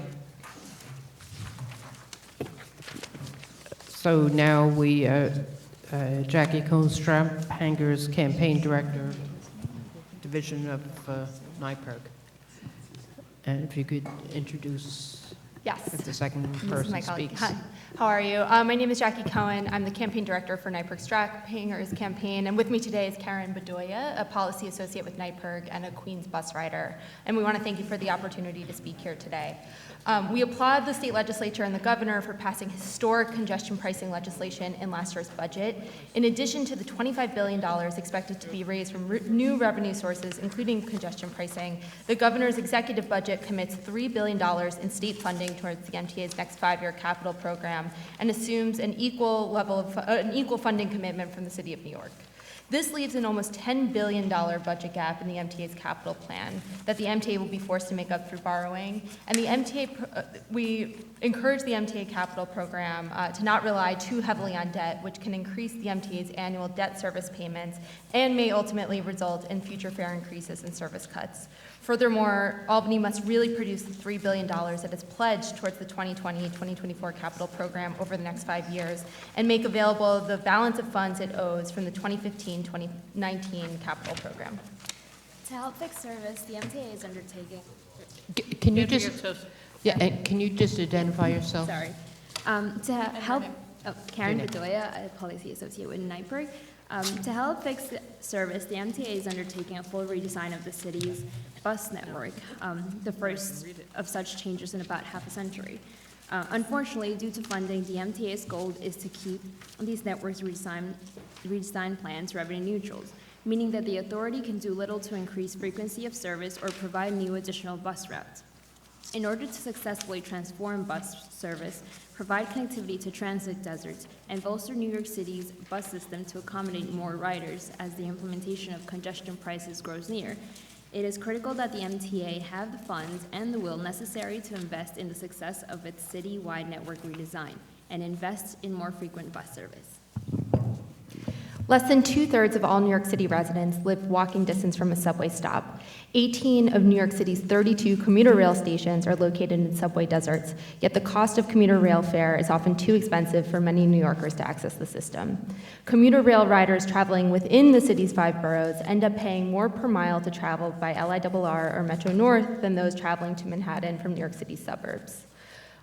So now we, Jackie Kohnstram, Hanger's Campaign Director, Division of NYPIRG. And if you could introduce Yes. if the second This is person my colleague. speaks. Hi, how are you? My name is Jackie Cohen. I'm the campaign director for NYPIRG Straphanger's campaign, and with me today is Karen Bedoya, a policy associate with NYPIRG and a Queens bus rider. And we want to thank you for the opportunity to speak here today. We applaud the state legislature and the governor for passing historic congestion pricing legislation in last year's budget. In addition to the $25 billion expected to be raised from new revenue sources, including congestion pricing, the governor's executive budget commits $3 billion in state funding towards the MTA's next 5-year capital program and assumes an equal funding commitment from the city of New York. This leaves an almost $10 billion budget gap in the MTA's capital plan that the MTA will be forced to make up through borrowing. And the we encourage the MTA capital program to not rely too heavily on debt, which can increase the MTA's annual debt service payments and may ultimately result in future fare increases and service cuts. Furthermore, Albany must really produce the $3 billion that is pledged towards the 2020-2024 capital program over the next 5 years and make available the balance of funds it owes from the 2015-2019 capital program. To help fix service, the MTA is undertaking. Can you just, and can you just identify yourself? Sorry. To help, Karen Bedoya, a policy associate with NYPIRG. To help fix service, the MTA is undertaking a full redesign of the city's bus network, the first of such changes in about half a century. Unfortunately, due to funding, the MTA's goal is to keep these networks redesign plans revenue neutral, meaning that the authority can do little to increase frequency of service or provide new additional bus routes. In order to successfully transform bus service, provide connectivity to transit deserts, and bolster New York City's bus system to accommodate more riders as the implementation of congestion prices grows near, it is critical that the MTA have the funds and the will necessary to invest in the success of its city-wide network redesign and invest in more frequent bus service. Less than 2/3 of all New York City residents live walking distance from a subway stop. 18 of New York City's 32 commuter rail stations are located in subway deserts, yet the cost of commuter rail fare is often too expensive for many New Yorkers to access the system. Commuter rail riders traveling within the city's 5 boroughs end up paying more per mile to travel by LIRR or Metro North than those traveling to Manhattan from New York City's suburbs.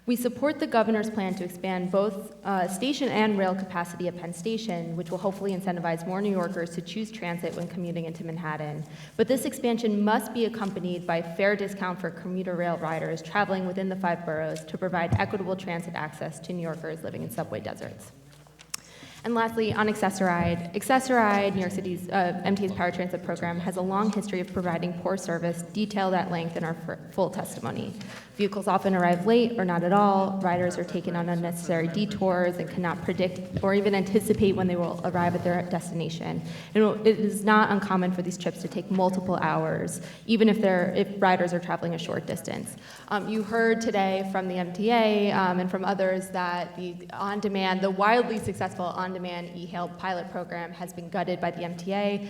We support the governor's plan to expand both station and rail capacity at Penn Station, which will hopefully incentivize more New Yorkers to choose transit when commuting into Manhattan. But this expansion must be accompanied by a fair discount for commuter rail riders traveling within the 5 boroughs to provide equitable transit access to New Yorkers living in subway deserts. And lastly, on Access-a-Ride, New York City's MTA's Power Transit program, has a long history of providing poor service, detailed at length in our full testimony. Vehicles often arrive late or not at all. Riders are taken on unnecessary detours and cannot predict or even anticipate when they will arrive at their destination. It is not uncommon for these trips to take multiple hours, even if riders are traveling a short distance. You heard today from the MTA and from others that the widely successful on-demand on-demand e-hail pilot program has been gutted by the MTA.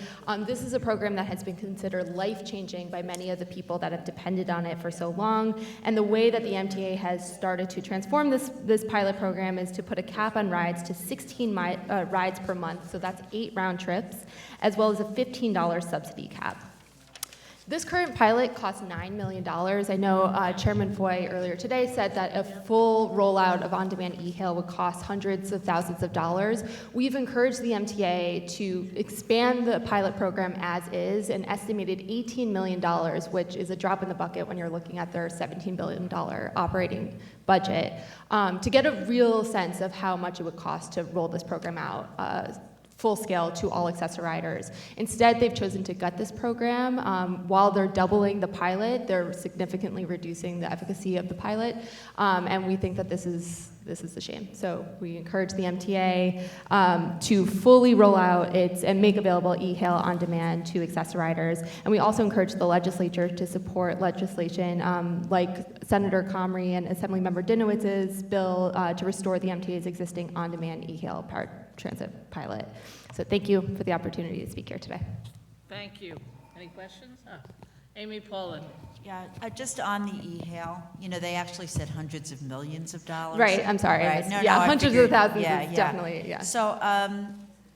This is a program that has been considered life-changing by many of the people that have depended on it for so long. And the way that the MTA has started to transform this pilot program is to put a cap on rides to 16 rides per month, so that's 8 round trips, as well as a $15 subsidy cap. This current pilot costs $9 million. I know Chairman Foy earlier today said that a full rollout of on-demand e-hail would cost hundreds of thousands of dollars. We've encouraged the MTA to expand the pilot program as is, an estimated $18 million, which is a drop in the bucket when you're looking at their $17 billion operating budget, to get a real sense of how much it would cost to roll this program out full scale to all accessoriders. Instead, they've chosen to gut this program. While they're doubling the pilot, they're significantly reducing the efficacy of the pilot, and we think that this is a shame. So we encourage the MTA to fully roll out and make available e-hail on demand to accessoriders, and we also encourage the legislature to support legislation like Senator Comrie and Assemblymember Dinowitz's bill to restore the MTA's existing on-demand e-hail paratransit pilot. So thank you for the opportunity to speak here today. Thank you. Any questions? Amy Pollin. Yeah, just on the e-hail, they actually said hundreds of millions of dollars. Right, I'm sorry. Right. I hundreds of thousands yeah, is definitely, yeah. So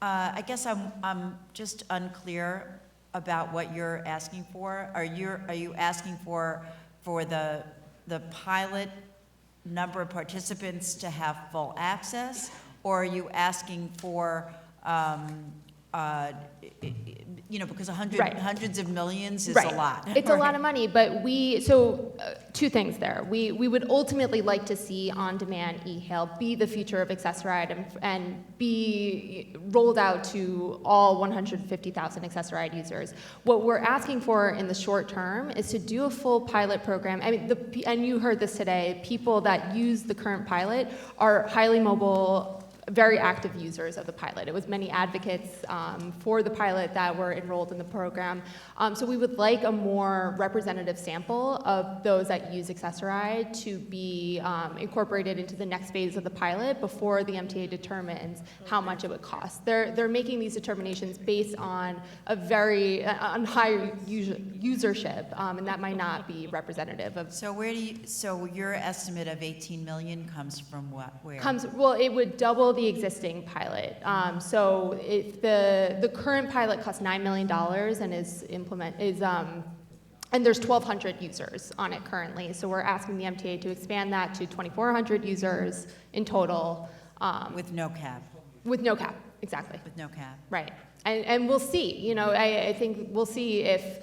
I guess I'm just unclear about what you're asking for. Are you asking for the pilot number of participants to have full access, or are you asking for because hundreds of millions is a lot. It's a lot of money, but two things there. We would ultimately like to see on-demand e-hail be the future of Access-a-Ride and be rolled out to all 150,000 Access-a-Ride users. What we're asking for in the short term is to do a full pilot program. I mean, and you heard this today, people that use the current pilot are highly mobile, very active users of the pilot. It was many advocates for the pilot that were enrolled in the program. So we would like a more representative sample of those that use Access-a-Ride to be incorporated into the next phase of the pilot before the MTA determines how much it would cost. They're making these determinations based on on high usership, and that might not be representative of. So so your estimate of 18 million comes from what? Where? Well, it would double the existing pilot. So if the current pilot costs $9 million and and there's 1,200 users on it currently. So we're asking the MTA to expand that to 2,400 users in total. With no cap. With no cap, exactly. With no cap. Right. And we'll see, I think we'll see if,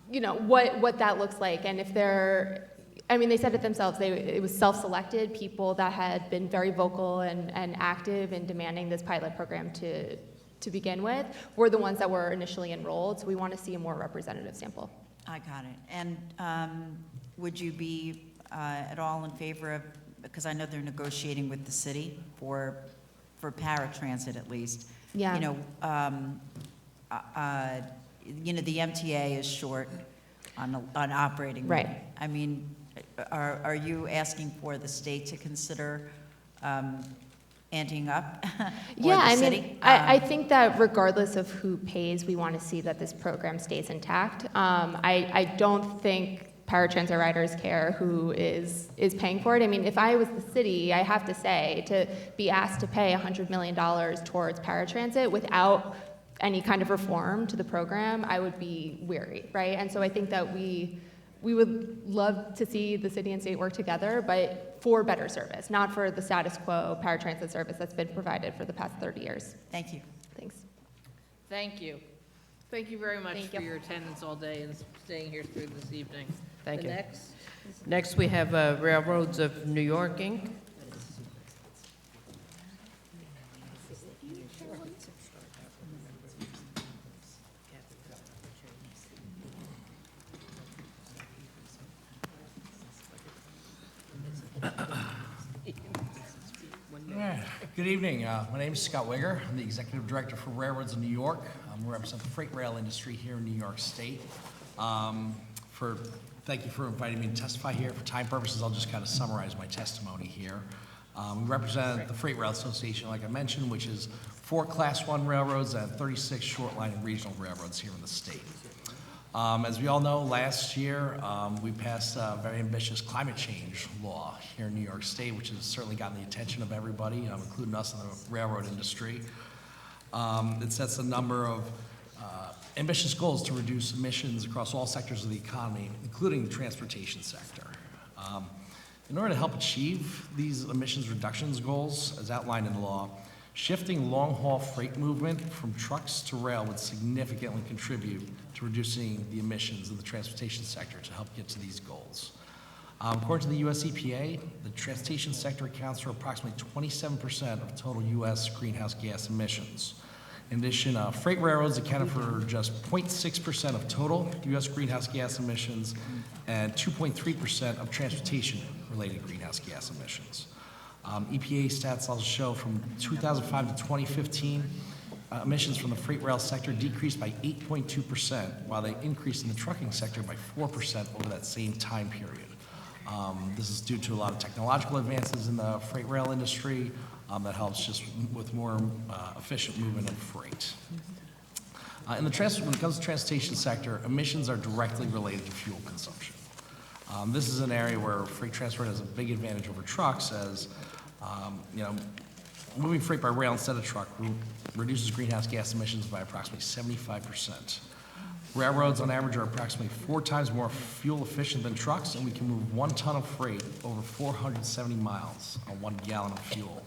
what that looks like, and if they said it themselves, it was self-selected people that had been very vocal and active in demanding this pilot program to begin with were the ones that were initially enrolled, so we want to see a more representative sample. I got it. And would you be at all in favor of, because I know they're negotiating with the city for paratransit at least. Yeah. The MTA is short on operating. Right. money. I mean, are you asking for the state to consider anteing up? Yeah, the city? I think that regardless of who pays, we want to see that this program stays intact. I don't think paratransit riders care who is paying for it. I mean, if I was the city, I have to say, to be asked to pay $100 million towards paratransit without any kind of reform to the program, I would be weary, right? And so I think that we would love to see the city and state work together, but for better service, not for the status quo paratransit service that's been provided for the past 30 years. Thank you. Thanks. Thank you. Thank you very much for your attendance all day and staying here through this evening. Thank you. Next? Next, we have Railroads of New York, Inc. Good evening. My name is Scott Wigger. I'm the Executive Director for Railroads of New York. We represent the freight rail industry here in New York State. Thank you for inviting me to testify here. For time purposes, I'll just kind of summarize my testimony here. We represent the Freight Rail Association, like I mentioned, which is 4 Class 1 railroads and 36 short line and regional railroads here in the state. As we all know, last year, we passed a very ambitious climate change law here in New York State, which has certainly gotten the attention of everybody, including us in the railroad industry. It sets a number of ambitious goals to reduce emissions across all sectors of the economy, including the transportation sector. In order to help achieve these emissions reductions goals, as outlined in the law, shifting long-haul freight movement from trucks to rail would significantly contribute to reducing the emissions in the transportation sector to help get to these goals. According to the US EPA, the transportation sector accounts for approximately 27% of total US greenhouse gas emissions. In addition, freight railroads accounted for just 0.6% of total US greenhouse gas emissions and 2.3% of transportation-related greenhouse gas emissions. EPA stats also show from 2005 to 2015, emissions from the freight rail sector decreased by 8.2%, while they increased in the trucking sector by 4% over that same time period. This is due to a lot of technological advances in the freight rail industry that helps just with more efficient movement of freight. When it comes to the transportation sector, emissions are directly related to fuel consumption. This is an area where freight transport has a big advantage over trucks, as moving freight by rail instead of truck reduces greenhouse gas emissions by approximately 75%. Railroads on average are approximately 4 times more fuel efficient than trucks, and we can move 1 ton of freight over 470 miles on 1 gallon of fuel.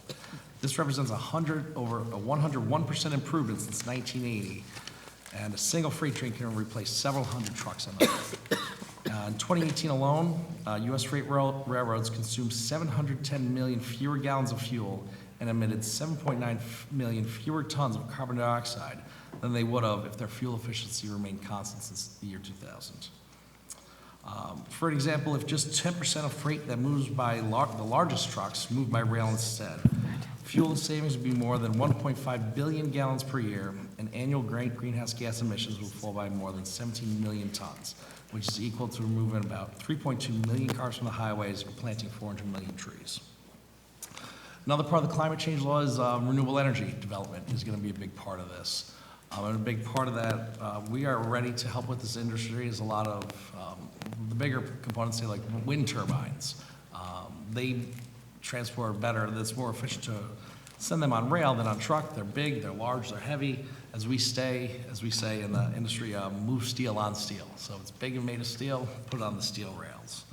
This represents over a 101% improvement since 1980, and a single freight train can replace several hundred trucks on the road. In 2018 alone, U.S. freight railroads consumed 710 million fewer gallons of fuel and emitted 7.9 million fewer tons of carbon dioxide than they would have if their fuel efficiency remained constant since the year 2000. For example, if just 10% of freight that moves by the largest trucks moved by rail instead, fuel savings would be more than 1.5 billion gallons per year, and annual greenhouse gas emissions would fall by more than 17 million tons, which is equal to removing about 3.2 million cars from the highways or planting 400 million trees. Another part of the climate change law is renewable energy development is going to be a big part of this. And a big part of that, we are ready to help with this industry is a lot of the bigger components, say like wind turbines. They transport better, that's more efficient to send them on rail than on truck. They're big, they're large, they're heavy. As we say in the industry, move steel on steel. So it's big and made of steel, put it on the steel rails.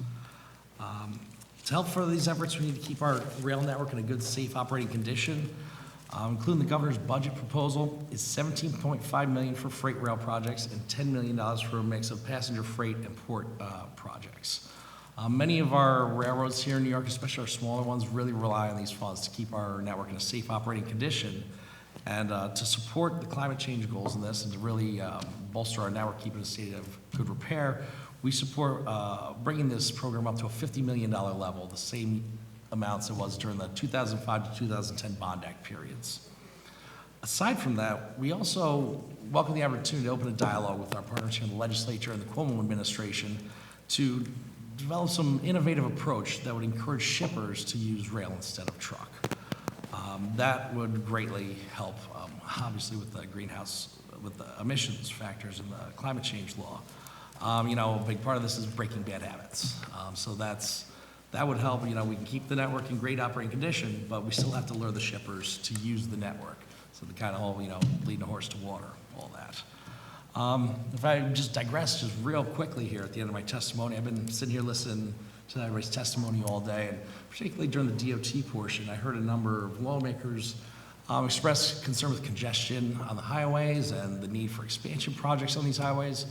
To help further these efforts, we need to keep our rail network in a good, safe operating condition. Including the governor's budget proposal is $17.5 million for freight rail projects and $10 million for a mix of passenger freight and port projects. Many of our railroads here in New York, especially our smaller ones, really rely on these funds to keep our network in a safe operating condition. And to support the climate change goals in this and to really bolster our network, keep it in a state of good repair, we support bringing this program up to a $50 million level, the same amounts it was during the 2005 to 2010 Bond Act periods. Aside from that, we also welcome the opportunity to open a dialogue with our partners here in the legislature and the Cuomo administration to develop some innovative approach that would encourage shippers to use rail instead of truck. That would greatly help, obviously, with the emissions factors in the climate change law. A big part of this is breaking bad habits. So that would help. We can keep the network in great operating condition, but we still have to lure the shippers to use the network. So the kind of whole, leading a horse to water, all that. If I just digress just real quickly here at the end of my testimony, I've been sitting here listening to everybody's testimony all day, and particularly during the DOT portion, I heard a number of lawmakers express concern with congestion on the highways and the need for expansion projects on these highways.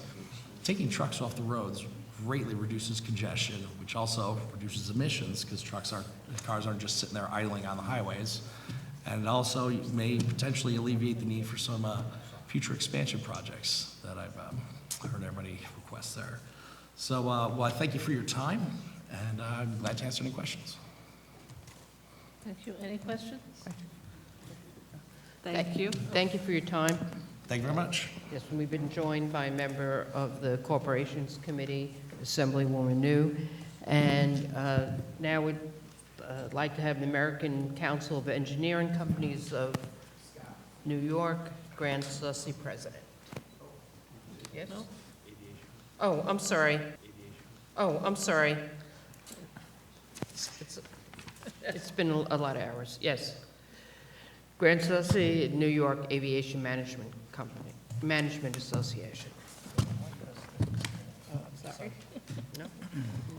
Taking trucks off the roads greatly reduces congestion, which also reduces emissions because cars aren't just sitting there idling on the highways. And it also may potentially alleviate the need for some future expansion projects that I've heard everybody request there. So, I thank you for your time, and I'm glad to answer any questions. Thank you. Any questions? Thank you. Thank you for your time. Thank you very much. Yes, we've been joined by a member of the Corporations Committee, Assemblywoman New, and now we'd I'd like to have the American Council of Engineering Companies of New York, Grant Sussy, President. Yes? Oh, I'm sorry. Oh, I'm sorry. It's been a lot of hours, yes. Grant Sussy, New York Aviation Management Company, Management Association. Sorry. No?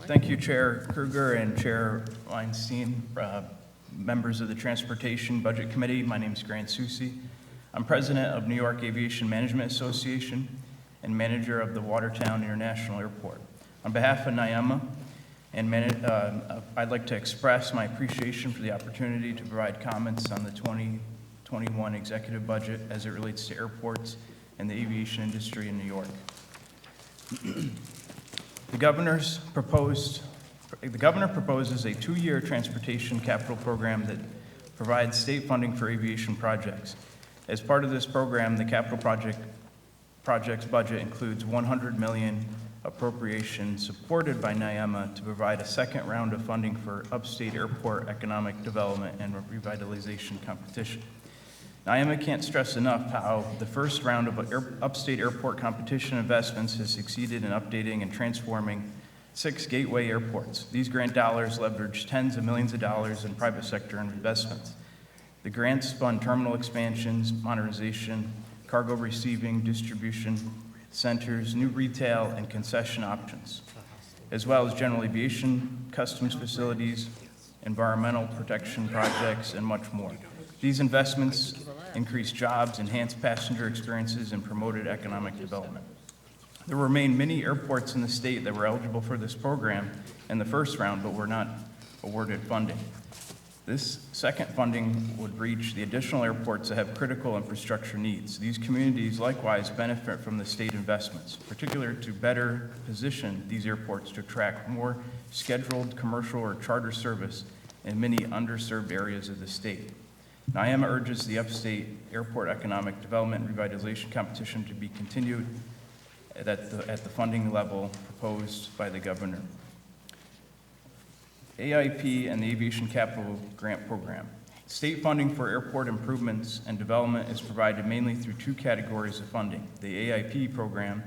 Thank you, Chair Kruger and Chair Weinstein, members of the Transportation Budget Committee. My name is Grant Sussy. I'm president of New York Aviation Management Association and manager of the Watertown International Airport. On behalf of NYEMA, I'd like to express my appreciation for the opportunity to provide comments on the 2021 executive budget as it relates to airports and the aviation industry in New York. The governor proposes a 2-year transportation capital program that provides state funding for aviation projects. As part of this program, the capital project's budget includes $100 million appropriation supported by NYEMA to provide a second round of funding for upstate airport economic development and revitalization competition. NYEMA can't stress enough how the first round of upstate airport competition investments has succeeded in updating and transforming 6 gateway airports. These grant dollars leverage tens of millions of dollars in private sector investments. The grants fund terminal expansions, modernization, cargo receiving, distribution centers, new retail and concession options, as well as general aviation, customs facilities, environmental protection projects, and much more. These investments increased jobs, enhanced passenger experiences, and promoted economic development. There remain many airports in the state that were eligible for this program in the first round, but were not awarded funding. This second funding would reach the additional airports that have critical infrastructure needs. These communities likewise benefit from the state investments, particularly to better position these airports to attract more scheduled commercial or charter service in many underserved areas of the state. NYEMA urges the upstate airport economic development and revitalization competition to be continued at the funding level proposed by the governor. AIP and the Aviation Capital Grant Program. State funding for airport improvements and development is provided mainly through 2 categories of funding. The AIP program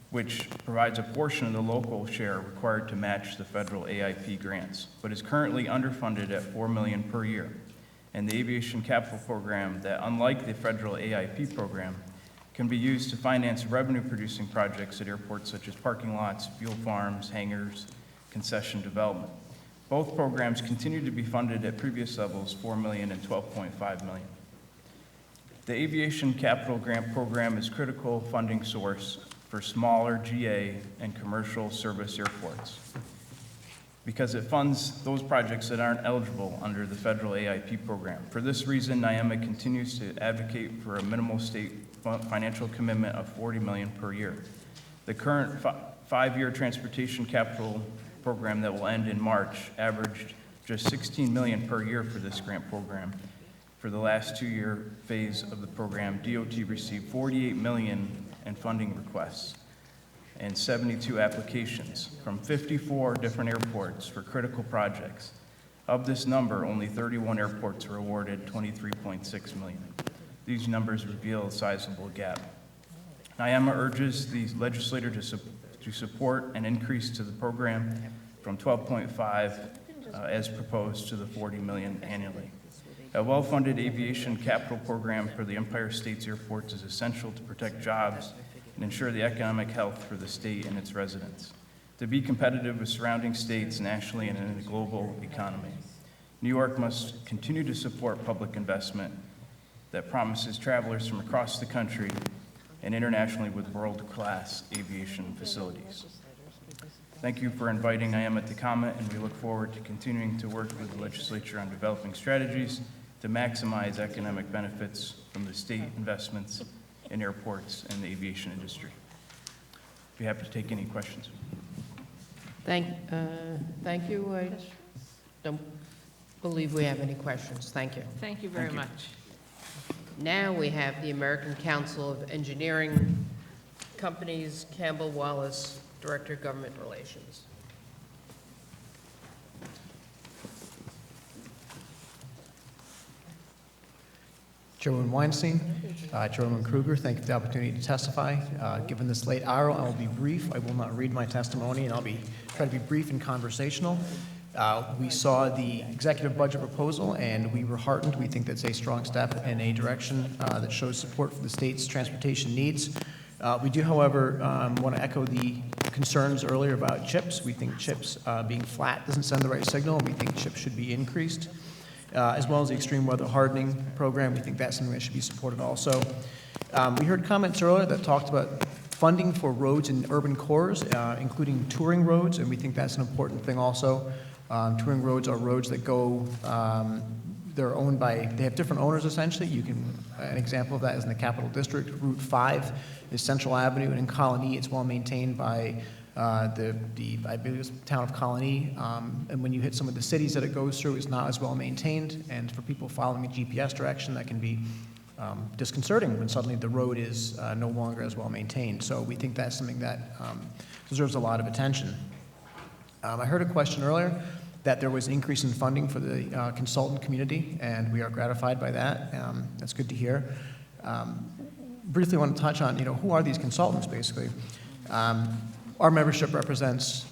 which provides a portion of the local share required to match the federal AIP grants, but is currently underfunded at $4 million per year. And the Aviation Capital Program that, unlike the federal AIP program, can be used to finance revenue-producing projects at airports such as parking lots, fuel farms, hangars, concession development. Both programs continue to be funded at previous levels, $4 million and $12.5 million. The Aviation Capital Grant Program is a critical funding source for smaller GA and commercial service airports because it funds those projects that aren't eligible under the federal AIP program. For this reason, NYEMA continues to advocate for a minimal state financial commitment of $40 million per year. The current 5-year transportation capital program that will end in March averaged just $16 million per year for this grant program. For the last 2-year phase of the program, DOT received $48 million in funding requests and 72 applications from 54 different airports for critical projects. Of this number, only 31 airports were awarded $23.6 million. These numbers reveal a sizable gap. NYEMA urges the legislator to support an increase to the program from 12.5 as proposed to the $40 million annually. A well-funded aviation capital program for the Empire State's airports is essential to protect jobs and ensure the economic health for the state and its residents. To be competitive with surrounding states nationally and in the global economy, New York must continue to support public investment that promises travelers from across the country and internationally with world-class aviation facilities. Thank you for inviting NYEMA to comment, and we look forward to continuing to work with the legislature on developing strategies to maximize economic benefits from the state investments in airports and the aviation industry. Be happy to take any questions. Thank you. I don't believe we have any questions. Thank you. Thank you very much. Now we have the American Council of Engineering Companies, Campbell Wallace, Director of Government Relations. Chairwoman Weinstein, Chairwoman Kruger, thank you for the opportunity to testify. Given this late hour, I will be brief. I will not read my testimony, and I'll try to be brief and conversational. We saw the executive budget proposal, and we were heartened. We think that's a strong step in a direction that shows support for the state's transportation needs. We do, however, want to echo the concerns earlier about CHIPS. We think CHIPS being flat doesn't send the right signal, and we think CHIPS should be increased. As well as the extreme weather hardening program. We think that's something that should be supported also. We heard comments earlier that talked about funding for roads in urban cores, including touring roads, and we think that's an important thing also. Touring roads are roads that go, they're owned by, they have different owners essentially. An example of that is in the Capital District. Route 5 is Central Avenue, and in Colony it's well maintained by I believe it's the town of Colony, and when you hit some of the cities that it goes through, it's not as well maintained, and for people following a GPS direction, that can be disconcerting when suddenly the road is no longer as well maintained. So we think that's something that deserves a lot of attention. I heard a question earlier that there was an increase in funding for the consultant community, and we are gratified by that. That's good to hear. Briefly want to touch on, who are these consultants, basically? Our membership represents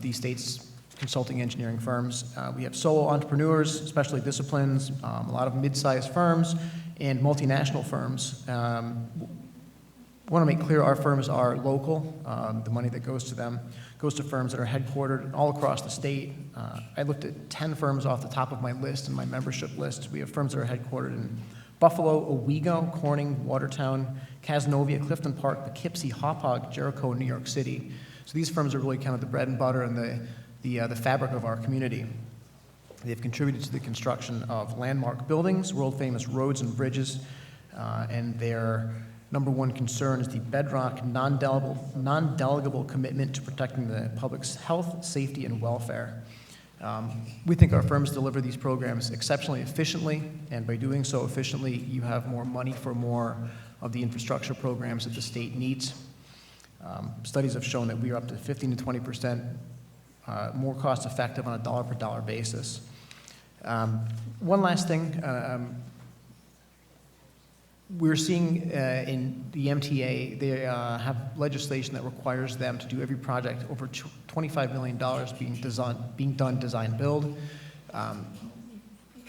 the state's consulting engineering firms. We have solo entrepreneurs, specialty disciplines, a lot of mid-sized firms, and multinational firms. I want to make clear our firms are local. The money that goes to them goes to firms that are headquartered all across the state. I looked at 10 firms off the top of my list in my membership list. We have firms that are headquartered in Buffalo, Owego, Corning, Watertown, Cazenovia, Clifton Park, Poughkeepsie, Hauppauge, Jericho, and New York City. So these firms are really kind of the bread and butter and the fabric of our community. They've contributed to the construction of landmark buildings, world-famous roads and bridges, and their number one concern is the bedrock, non-delegable commitment to protecting the public's health, safety, and welfare. We think our firms deliver these programs exceptionally efficiently, and by doing so efficiently, you have more money for more of the infrastructure programs that the state needs. Studies have shown that we are up to 15 to 20% more cost effective on a dollar per dollar basis. One last thing, we're seeing in the MTA, they have legislation that requires them to do every project over $25 million being done design build.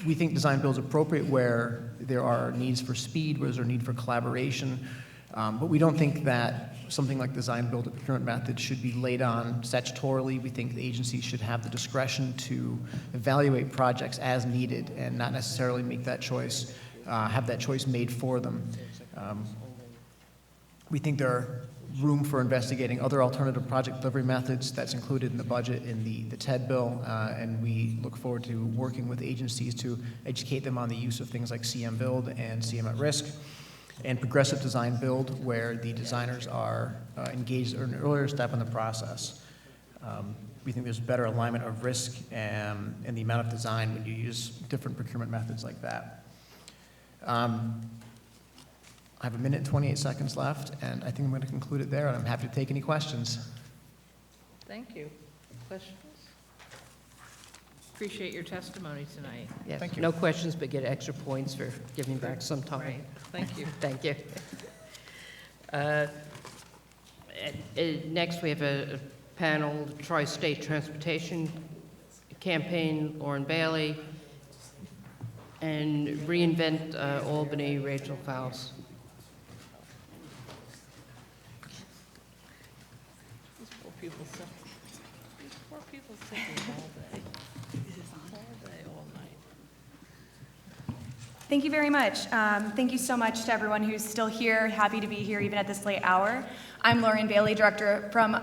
We think design build is appropriate where there are needs for speed, where there's a need for collaboration, but we don't think that something like design build procurement method should be laid on statutorily. We think the agency should have the discretion to evaluate projects as needed and not necessarily make that choice, have that choice made for them. We think there are room for investigating other alternative project delivery methods. That's included in the budget in the TED bill, and we look forward to working with agencies to educate them on the use of things like CM Build and CM at Risk, and progressive design build, where the designers are engaged at an earlier step in the process. We think there's better alignment of risk and the amount of design when you use different procurement methods like that. I have 1 minute and 28 seconds left, and I think I'm going to conclude it there, and I'm happy to take any questions. Thank you. Questions? Appreciate your testimony tonight. Yes, Thank you. no questions, but get extra points for giving back some time. Right. Thank you. Thank you. Next, we have a panel, the Tri-State Transportation Campaign, Lauren Bailey, and Reinvent Albany, Rachel Faust. These poor people sitting all day. All day, all night. Thank you very much. Thank you so much to everyone who's still here, happy to be here even at this late hour. I'm Lauren Bailey, director from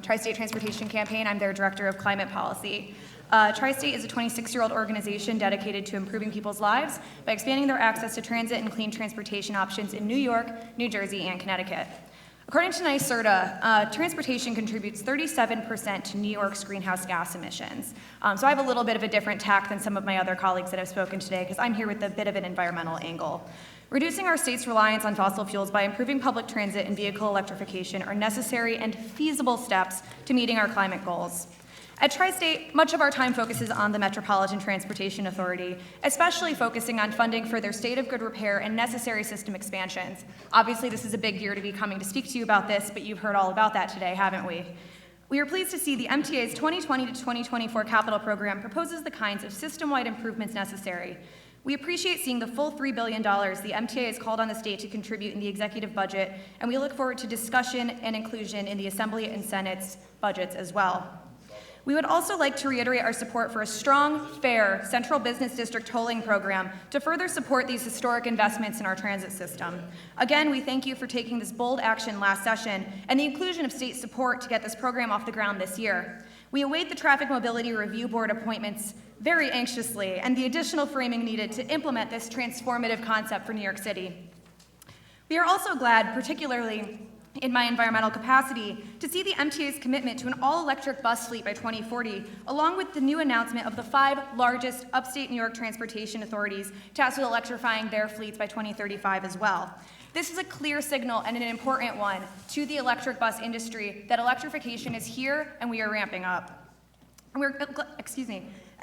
Tri-State Transportation Campaign. I'm their director of climate policy. Tri-State is a 26-year-old organization dedicated to improving people's lives by expanding their access to transit and clean transportation options in New York, New Jersey, and Connecticut. According to NYSERDA, transportation contributes 37% to New York's greenhouse gas emissions. So I have a little bit of a different tack than some of my other colleagues that have spoken today, because I'm here with a bit of an environmental angle. Reducing our state's reliance on fossil fuels by improving public transit and vehicle electrification are necessary and feasible steps to meeting our climate goals. At Tri-State, much of our time focuses on the Metropolitan Transportation Authority, especially focusing on funding for their state of good repair and necessary system expansions. Obviously, this is a big year to be coming to speak to you about this, but you've heard all about that today, haven't we? We are pleased to see the MTA's 2020 to 2024 capital program proposes the kinds of system-wide improvements necessary. We appreciate seeing the full $3 billion the MTA has called on the state to contribute in the executive budget, and we look forward to discussion and inclusion in the Assembly and Senate's budgets as well. We would also like to reiterate our support for a strong, fair, central business district tolling program to further support these historic investments in our transit system. Again, we thank you for taking this bold action last session and the inclusion of state support to get this program off the ground this year. We await the Traffic Mobility Review Board appointments very anxiously and the additional framing needed to implement this transformative concept for New York City. We are also glad, particularly in my environmental capacity, to see the MTA's commitment to an all-electric bus fleet by 2040, along with the new announcement of the 5 largest upstate New York transportation authorities tasked with electrifying their fleets by 2035 as well. This is a clear signal and an important one to the electric bus industry that electrification is here and we are ramping up. And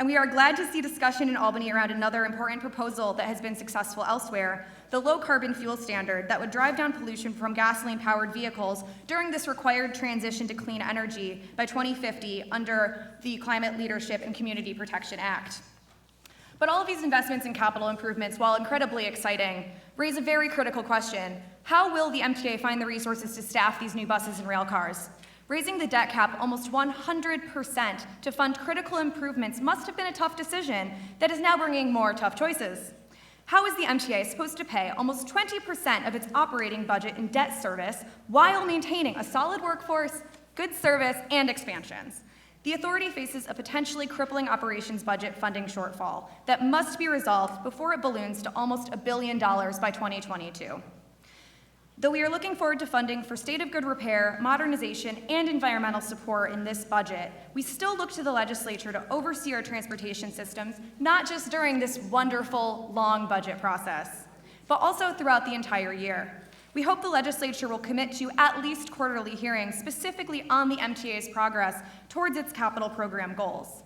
we are glad to see discussion in Albany around another important proposal that has been successful elsewhere, the low-carbon fuel standard that would drive down pollution from gasoline-powered vehicles during this required transition to clean energy by 2050 under the Climate Leadership and Community Protection Act. But all of these investments in capital improvements, while incredibly exciting, raise a very critical question. How will the MTA find the resources to staff these new buses and rail cars? Raising the debt cap almost 100% to fund critical improvements must have been a tough decision that is now bringing more tough choices. How is the MTA supposed to pay almost 20% of its operating budget in debt service while maintaining a solid workforce, good service, and expansions? The authority faces a potentially crippling operations budget funding shortfall that must be resolved before it balloons to almost $1 billion by 2022. Though we are looking forward to funding for state of good repair, modernization, and environmental support in this budget, we still look to the legislature to oversee our transportation systems, not just during this wonderful, long budget process, but also throughout the entire year. We hope the legislature will commit to at least quarterly hearings specifically on the MTA's progress towards its capital program goals.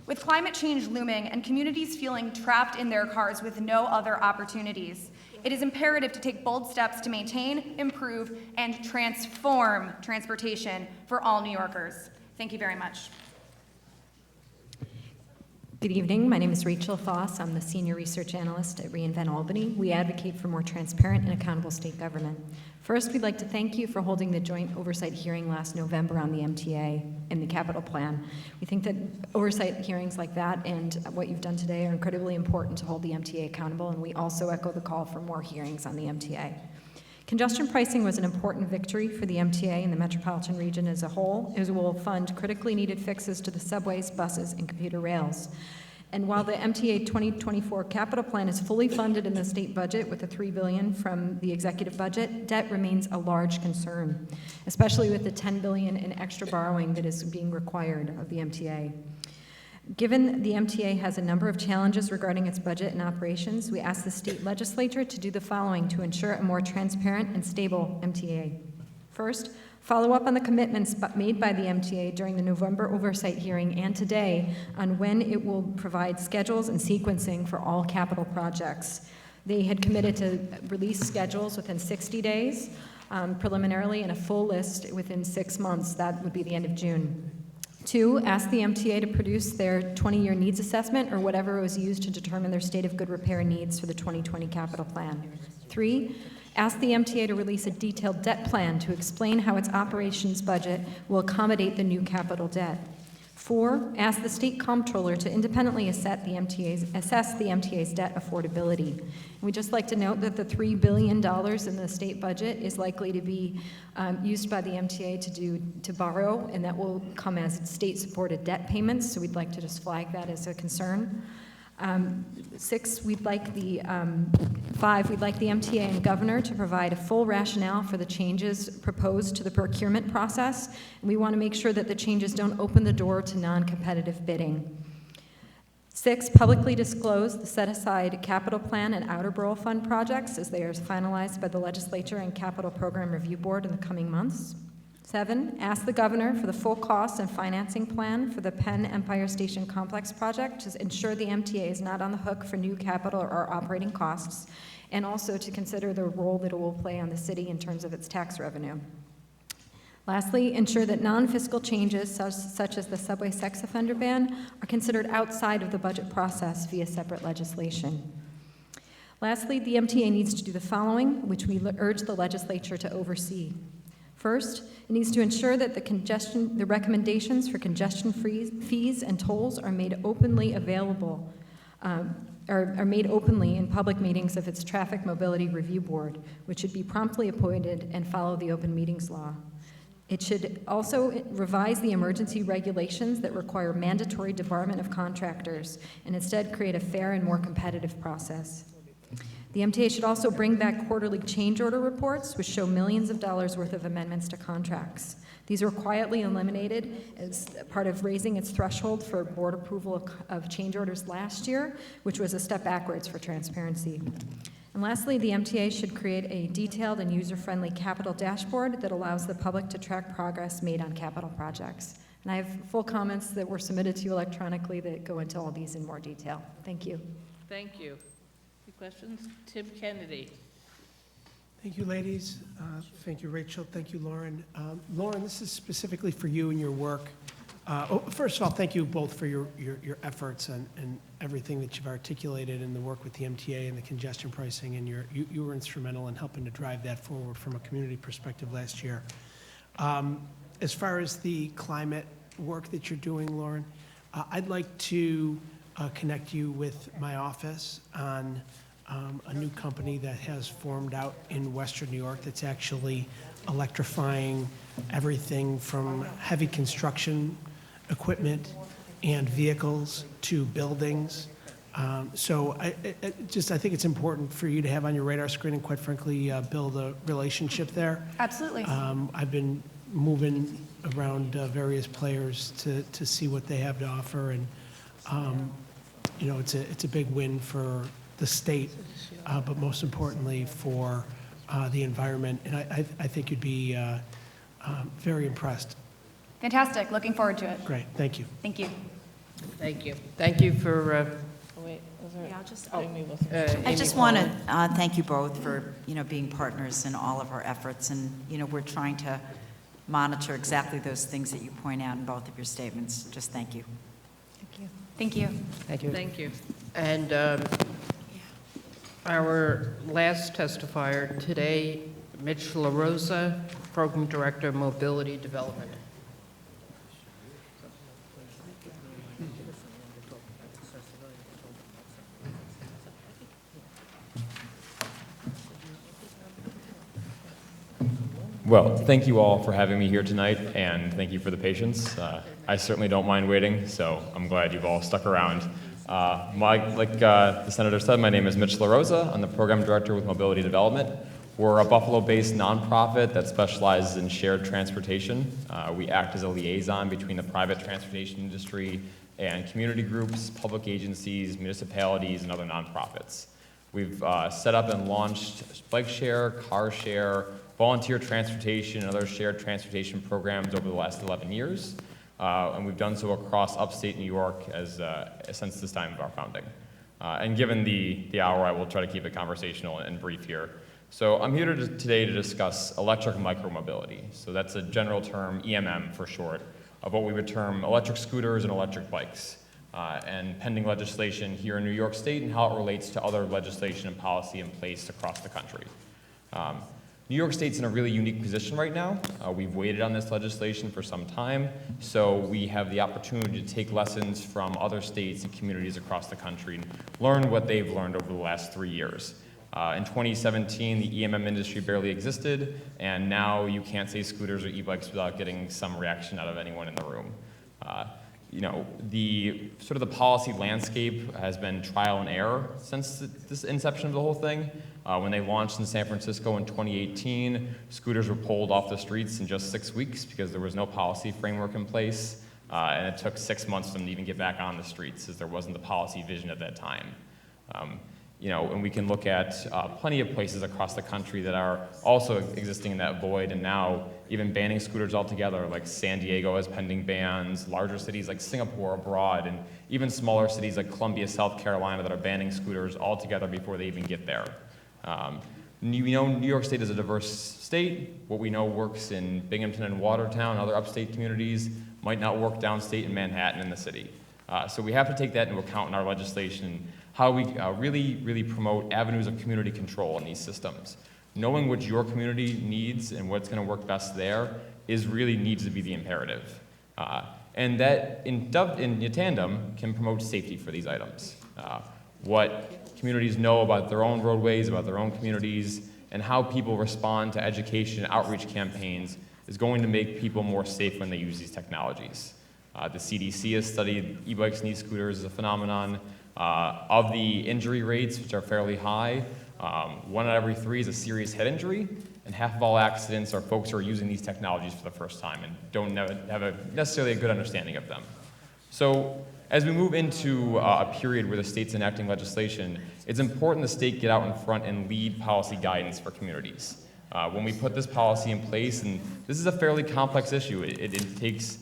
With climate change looming and communities feeling trapped in their cars with no other opportunities, it is imperative to take bold steps to maintain, improve, and transform transportation for all New Yorkers. Thank you very much. Good evening. My name is Rachel Foss. I'm the Senior Research Analyst at reInvent Albany. We advocate for more transparent and accountable state government. First, we'd like to thank you for holding the joint oversight hearing last November on the MTA and the capital plan. We think that oversight hearings like that and what you've done today are incredibly important to hold the MTA accountable, and we also echo the call for more hearings on the MTA. Congestion pricing was an important victory for the MTA and the metropolitan region as a whole, as it will fund critically needed fixes to the subways, buses, and commuter rails. And while the MTA 2024 capital plan is fully funded in the state budget with the $3 billion from the executive budget, debt remains a large concern, especially with the $10 billion in extra borrowing that is being required of the MTA. Given the MTA has a number of challenges regarding its budget and operations, we ask the state legislature to do the following to ensure a more transparent and stable MTA. First, follow up on the commitments made by the MTA during the November oversight hearing and today on when it will provide schedules and sequencing for all capital projects. They had committed to release schedules within 60 days, preliminarily, and a full list within 6 months. That would be the end of June. 2, ask the MTA to produce their 20-year needs assessment or whatever was used to determine their state of good repair needs for the 2020 capital plan. 3, ask the MTA to release a detailed debt plan to explain how its operations budget will accommodate the new capital debt. 4, ask the state comptroller to independently assess the MTA's debt affordability. And we'd just like to note that the $3 billion in the state budget is likely to be used by the MTA to borrow, and that will come as state-supported debt payments, so we'd like to just flag that as a concern. 6, we'd like the 5, we'd like the MTA and governor to provide a full rationale for the changes proposed to the procurement process. And we want to make sure that the changes don't open the door to non-competitive bidding. 6, publicly disclose the set-aside capital plan and outer borough fund projects as they are finalized by the legislature and capital program review board in the coming months. 7, ask the governor for the full cost and financing plan for the Penn Empire Station Complex project to ensure the MTA is not on the hook for new capital or operating costs, and also to consider the role that it will play on the city in terms of its tax revenue. Lastly, ensure that non-fiscal changes such as the subway sex offender ban are considered outside of the budget process via separate legislation. Lastly, the MTA needs to do the following, which we urge the legislature to oversee. First, it needs to ensure that the recommendations for congestion fees and tolls are made openly available, are made openly in public meetings of its Traffic Mobility Review Board, which should be promptly appointed and follow the open meetings law. It should also revise the emergency regulations that require mandatory debarment of contractors and instead create a fair and more competitive process. The MTA should also bring back quarterly change order reports, which show millions of dollars worth of amendments to contracts. These were quietly eliminated as part of raising its threshold for board approval of change orders last year, which was a step backwards for transparency. And lastly, the MTA should create a detailed and user-friendly capital dashboard that allows the public to track progress made on capital projects. And I have full comments that were submitted to you electronically that go into all these in more detail. Thank you. Thank you. Any questions? Tim Kennedy. Thank you, ladies. Thank you, Rachel. Thank you, Lauren. Lauren, this is specifically for you and your work. First of all, thank you both for your efforts and everything that you've articulated in the work with the MTA and the congestion pricing, and you were instrumental in helping to drive that forward from a community perspective last year. As far as the climate work that you're doing, Lauren, I'd like to connect you with my office on a new company that has formed out in Western New York that's actually electrifying everything from heavy construction equipment and vehicles to buildings. So I think it's important for you to have on your radar screen and, quite frankly, build a relationship there. Absolutely. I've been moving around various players to see what they have to offer, and it's a big win for the state, but most importantly for the environment. And I think you'd be very impressed. Fantastic. Looking forward to it. Great. Thank you. Thank you. Thank you. Thank you for, Oh, wait, was there? Yeah, I'll just, Amy wasn't- I Amy just want to Paul. thank you both for, being partners in all of our efforts. And, we're trying to monitor exactly those things that you point out in both of your statements. Just thank you. Thank you. Thank you. Thank you. Thank you. And our last testifier today, Mitch LaRosa, Program Director, Mobility Development. Well, thank you all for having me here tonight, and thank you for the patience. I certainly don't mind waiting, so I'm glad you've all stuck around. Like the Senator said, my name is Mitch LaRosa. I'm the Program Director with Mobility Development. We're a Buffalo-based nonprofit that specializes in shared transportation. We act as a liaison between the private transportation industry and community groups, public agencies, municipalities, and other nonprofits. We've set up and launched bike share, car share, volunteer transportation, and other shared transportation programs over the last 11 years. And we've done so across upstate New York since this time of our founding. And given the hour, I will try to keep it conversational and brief here. So I'm here today to discuss electric micromobility. So that's a general term, EMM for short, of what we would term electric scooters and electric bikes, and pending legislation here in New York State and how it relates to other legislation and policy in place across the country. New York State's in a really unique position right now. We've waited on this legislation for some time, so we have the opportunity to take lessons from other states and communities across the country and learn what they've learned over the last 3 years. In 2017, the EMM industry barely existed, and now you can't say scooters or e-bikes without getting some reaction out of anyone in the room. The sort of the policy landscape has been trial and error since this inception of the whole thing. When they launched in San Francisco in 2018, scooters were pulled off the streets in just 6 weeks because there was no policy framework in place, and it took 6 months for them to even get back on the streets as there wasn't the policy vision at that time. And we can look at plenty of places across the country that are also existing in that void, and now even banning scooters altogether, like San Diego has pending bans, larger cities like Singapore abroad, and even smaller cities like Columbia, South Carolina that are banning scooters altogether before they even get there. New York State is a diverse state. What we know works in Binghamton and Watertown, other upstate communities, might not work downstate in Manhattan and the city. So we have to take that into account in our legislation, how we really promote avenues of community control in these systems. Knowing what your community needs and what's going to work best there needs to be the imperative. And that in tandem can promote safety for these items. What communities know about their own roadways, about their own communities, and how people respond to education and outreach campaigns is going to make people more safe when they use these technologies. The CDC has studied e-bikes and e-scooters as a phenomenon. Of the injury rates, which are fairly high, 1 out of every 3 is a serious head injury, and half of all accidents are folks who are using these technologies for the first time and don't have necessarily a good understanding of them. So as we move into a period where the state's enacting legislation, it's important the state get out in front and lead policy guidance for communities. When we put this policy in place, and this is a fairly complex issue, it takes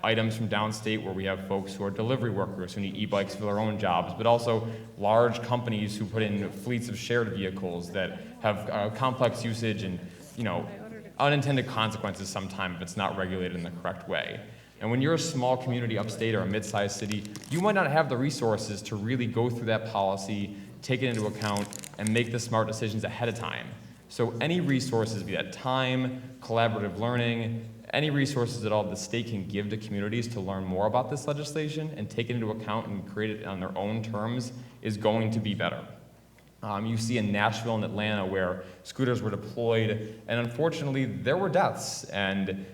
items from downstate where we have folks who are delivery workers who need e-bikes for their own jobs, but also large companies who put in fleets of shared vehicles that have complex usage and unintended consequences sometimes if it's not regulated in the correct way. And when you're a small community upstate or a mid-sized city, you might not have the resources to really go through that policy, take it into account, and make the smart decisions ahead of time. So any resources, be that time, collaborative learning, any resources at all the state can give to communities to learn more about this legislation and take it into account and create it on their own terms is going to be better. You see in Nashville and Atlanta where scooters were deployed, and unfortunately there were deaths and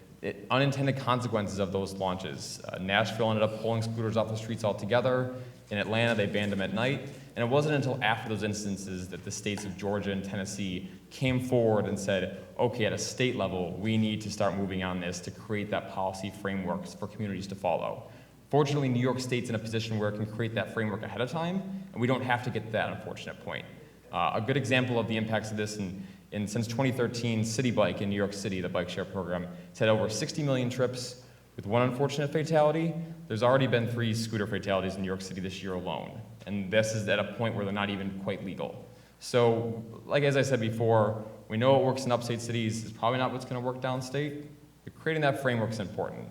unintended consequences of those launches. Nashville ended up pulling scooters off the streets altogether. In Atlanta, they banned them at night. And it wasn't until after those instances that the states of Georgia and Tennessee came forward and said, okay, at a state level, we need to start moving on this to create that policy frameworks for communities to follow. Fortunately, New York State's in a position where it can create that framework ahead of time, and we don't have to get to that unfortunate point. A good example of the impacts of this, since 2013, City Bike in New York City, the bike share program, has had over 60 million trips with 1 unfortunate fatality. There's already been 3 scooter fatalities in New York City this year alone. And this is at a point where they're not even quite legal. So, as I said before, we know what works in upstate cities is probably not what's going to work downstate, but creating that framework is important.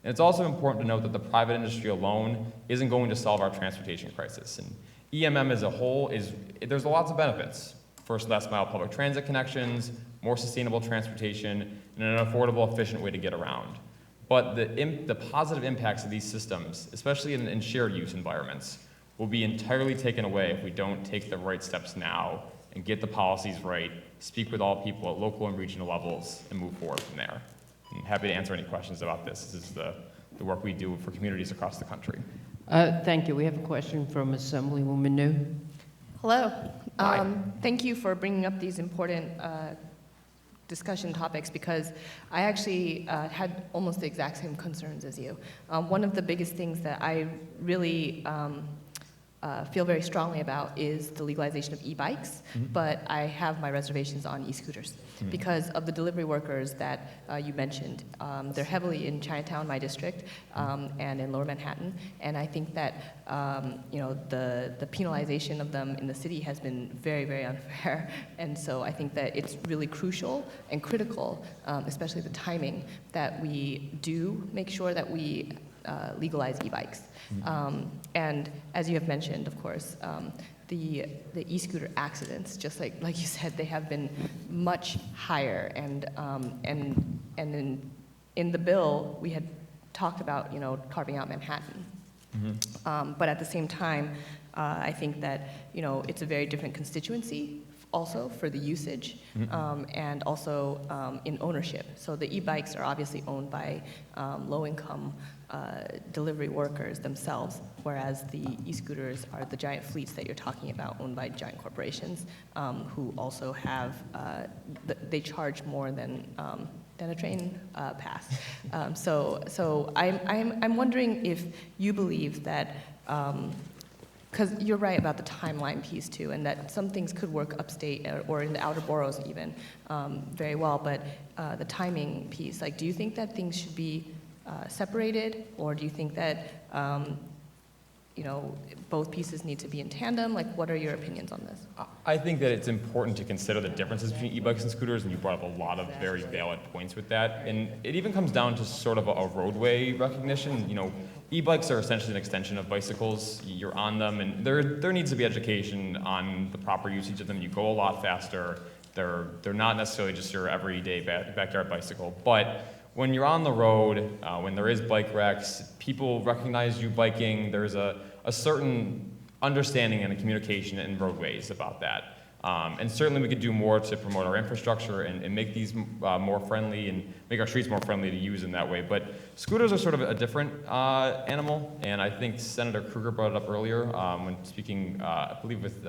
And it's also important to note that the private industry alone isn't going to solve our transportation crisis. And EMM as a whole there's lots of benefits. First, last mile public transit connections, more sustainable transportation, and an affordable, efficient way to get around. But the positive impacts of these systems, especially in shared use environments, will be entirely taken away if we don't take the right steps now and get the policies right, speak with all people at local and regional levels, and move forward from there. I'm happy to answer any questions about this. This is the work we do for communities across the country. Thank you. We have a question from Assemblywoman New. Hello. Thank you for bringing up these important discussion topics because I actually had almost the exact same concerns as you. One of the biggest things that I really feel very strongly about is the legalization of e-bikes, but I have my reservations on e-scooters because of the delivery workers that you mentioned. They're heavily in Chinatown, my district, and in Lower Manhattan, and I think that the penalization of them in the city has been very, very unfair, and so I think that it's really crucial and critical, especially the timing, that we do make sure that we legalize e-bikes. And as you have mentioned, of course, the e-scooter accidents, just like you said, they have been much higher. And in the bill, we had talked about carving out Manhattan. But at the same time, I think that it's a very different constituency also for the usage and also in ownership. So the e-bikes are obviously owned by low-income delivery workers themselves, whereas the e-scooters are the giant fleets that you're talking about, owned by giant corporations who also have, they charge more than a train pass. So I'm wondering if you believe that because you're right about the timeline piece too, and that some things could work upstate or in the outer boroughs even very well, but the timing piece, like, do you think that things should be separated, or do you think that, you know, both pieces need to be in tandem? Like, what are your opinions on this? I think that it's important to consider the differences between e-bikes and scooters, and you brought up a lot of very valid points with that. And it even comes down to sort of a roadway recognition. You know, e-bikes are essentially an extension of bicycles. You're on them, and there needs to be education on the proper usage of them. You go a lot faster. They're not necessarily just your everyday backyard bicycle, but when you're on the road, when there is bike wrecks, people recognize you biking. There's a certain understanding and a communication in roadways about that. And certainly we could do more to promote our infrastructure and make these more friendly and make our streets more friendly to use in that way. But scooters are sort of a different animal, and I think Senator Kruger brought it up earlier when speaking, I believe with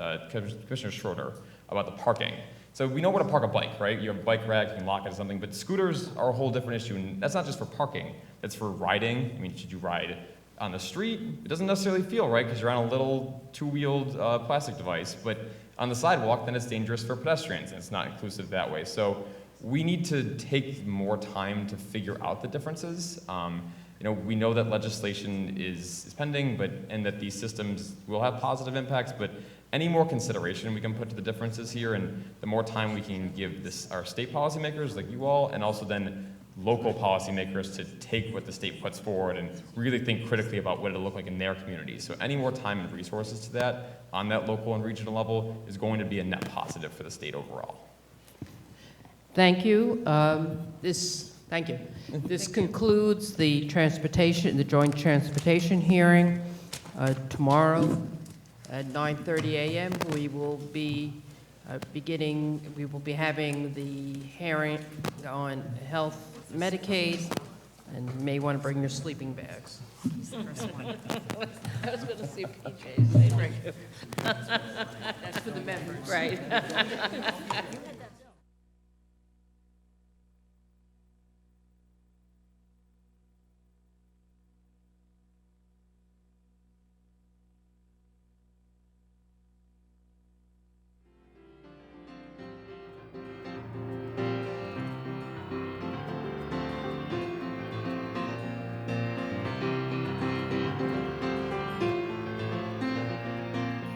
Commissioner Schroeder about the parking. So we know where to park a bike, right? You have a bike rack, you can lock it or something, but scooters are a whole different issue, and that's not just for parking, that's for riding. I mean, should you ride on the street? It doesn't necessarily feel right because you're on a little two-wheeled plastic device, but on the sidewalk, then it's dangerous for pedestrians, and it's not inclusive that way. So we need to take more time to figure out the differences. You know, we know that legislation is pending, and that these systems will have positive impacts, but any more consideration we can put to the differences here, and the more time we can give our state policymakers like you all, and also then local policymakers to take what the state puts forward and really think critically about what it'll look like in their communities. So any more time and resources to that on that local and regional level is going to be a net positive for the state overall. Thank you. Thank you. This concludes the joint transportation hearing. Tomorrow at 9:30 a.m. we will be having the hearing on health Medicaid, and you may want to bring your sleeping bags. I was going to see PJs. They bring it. That's for the members. Right.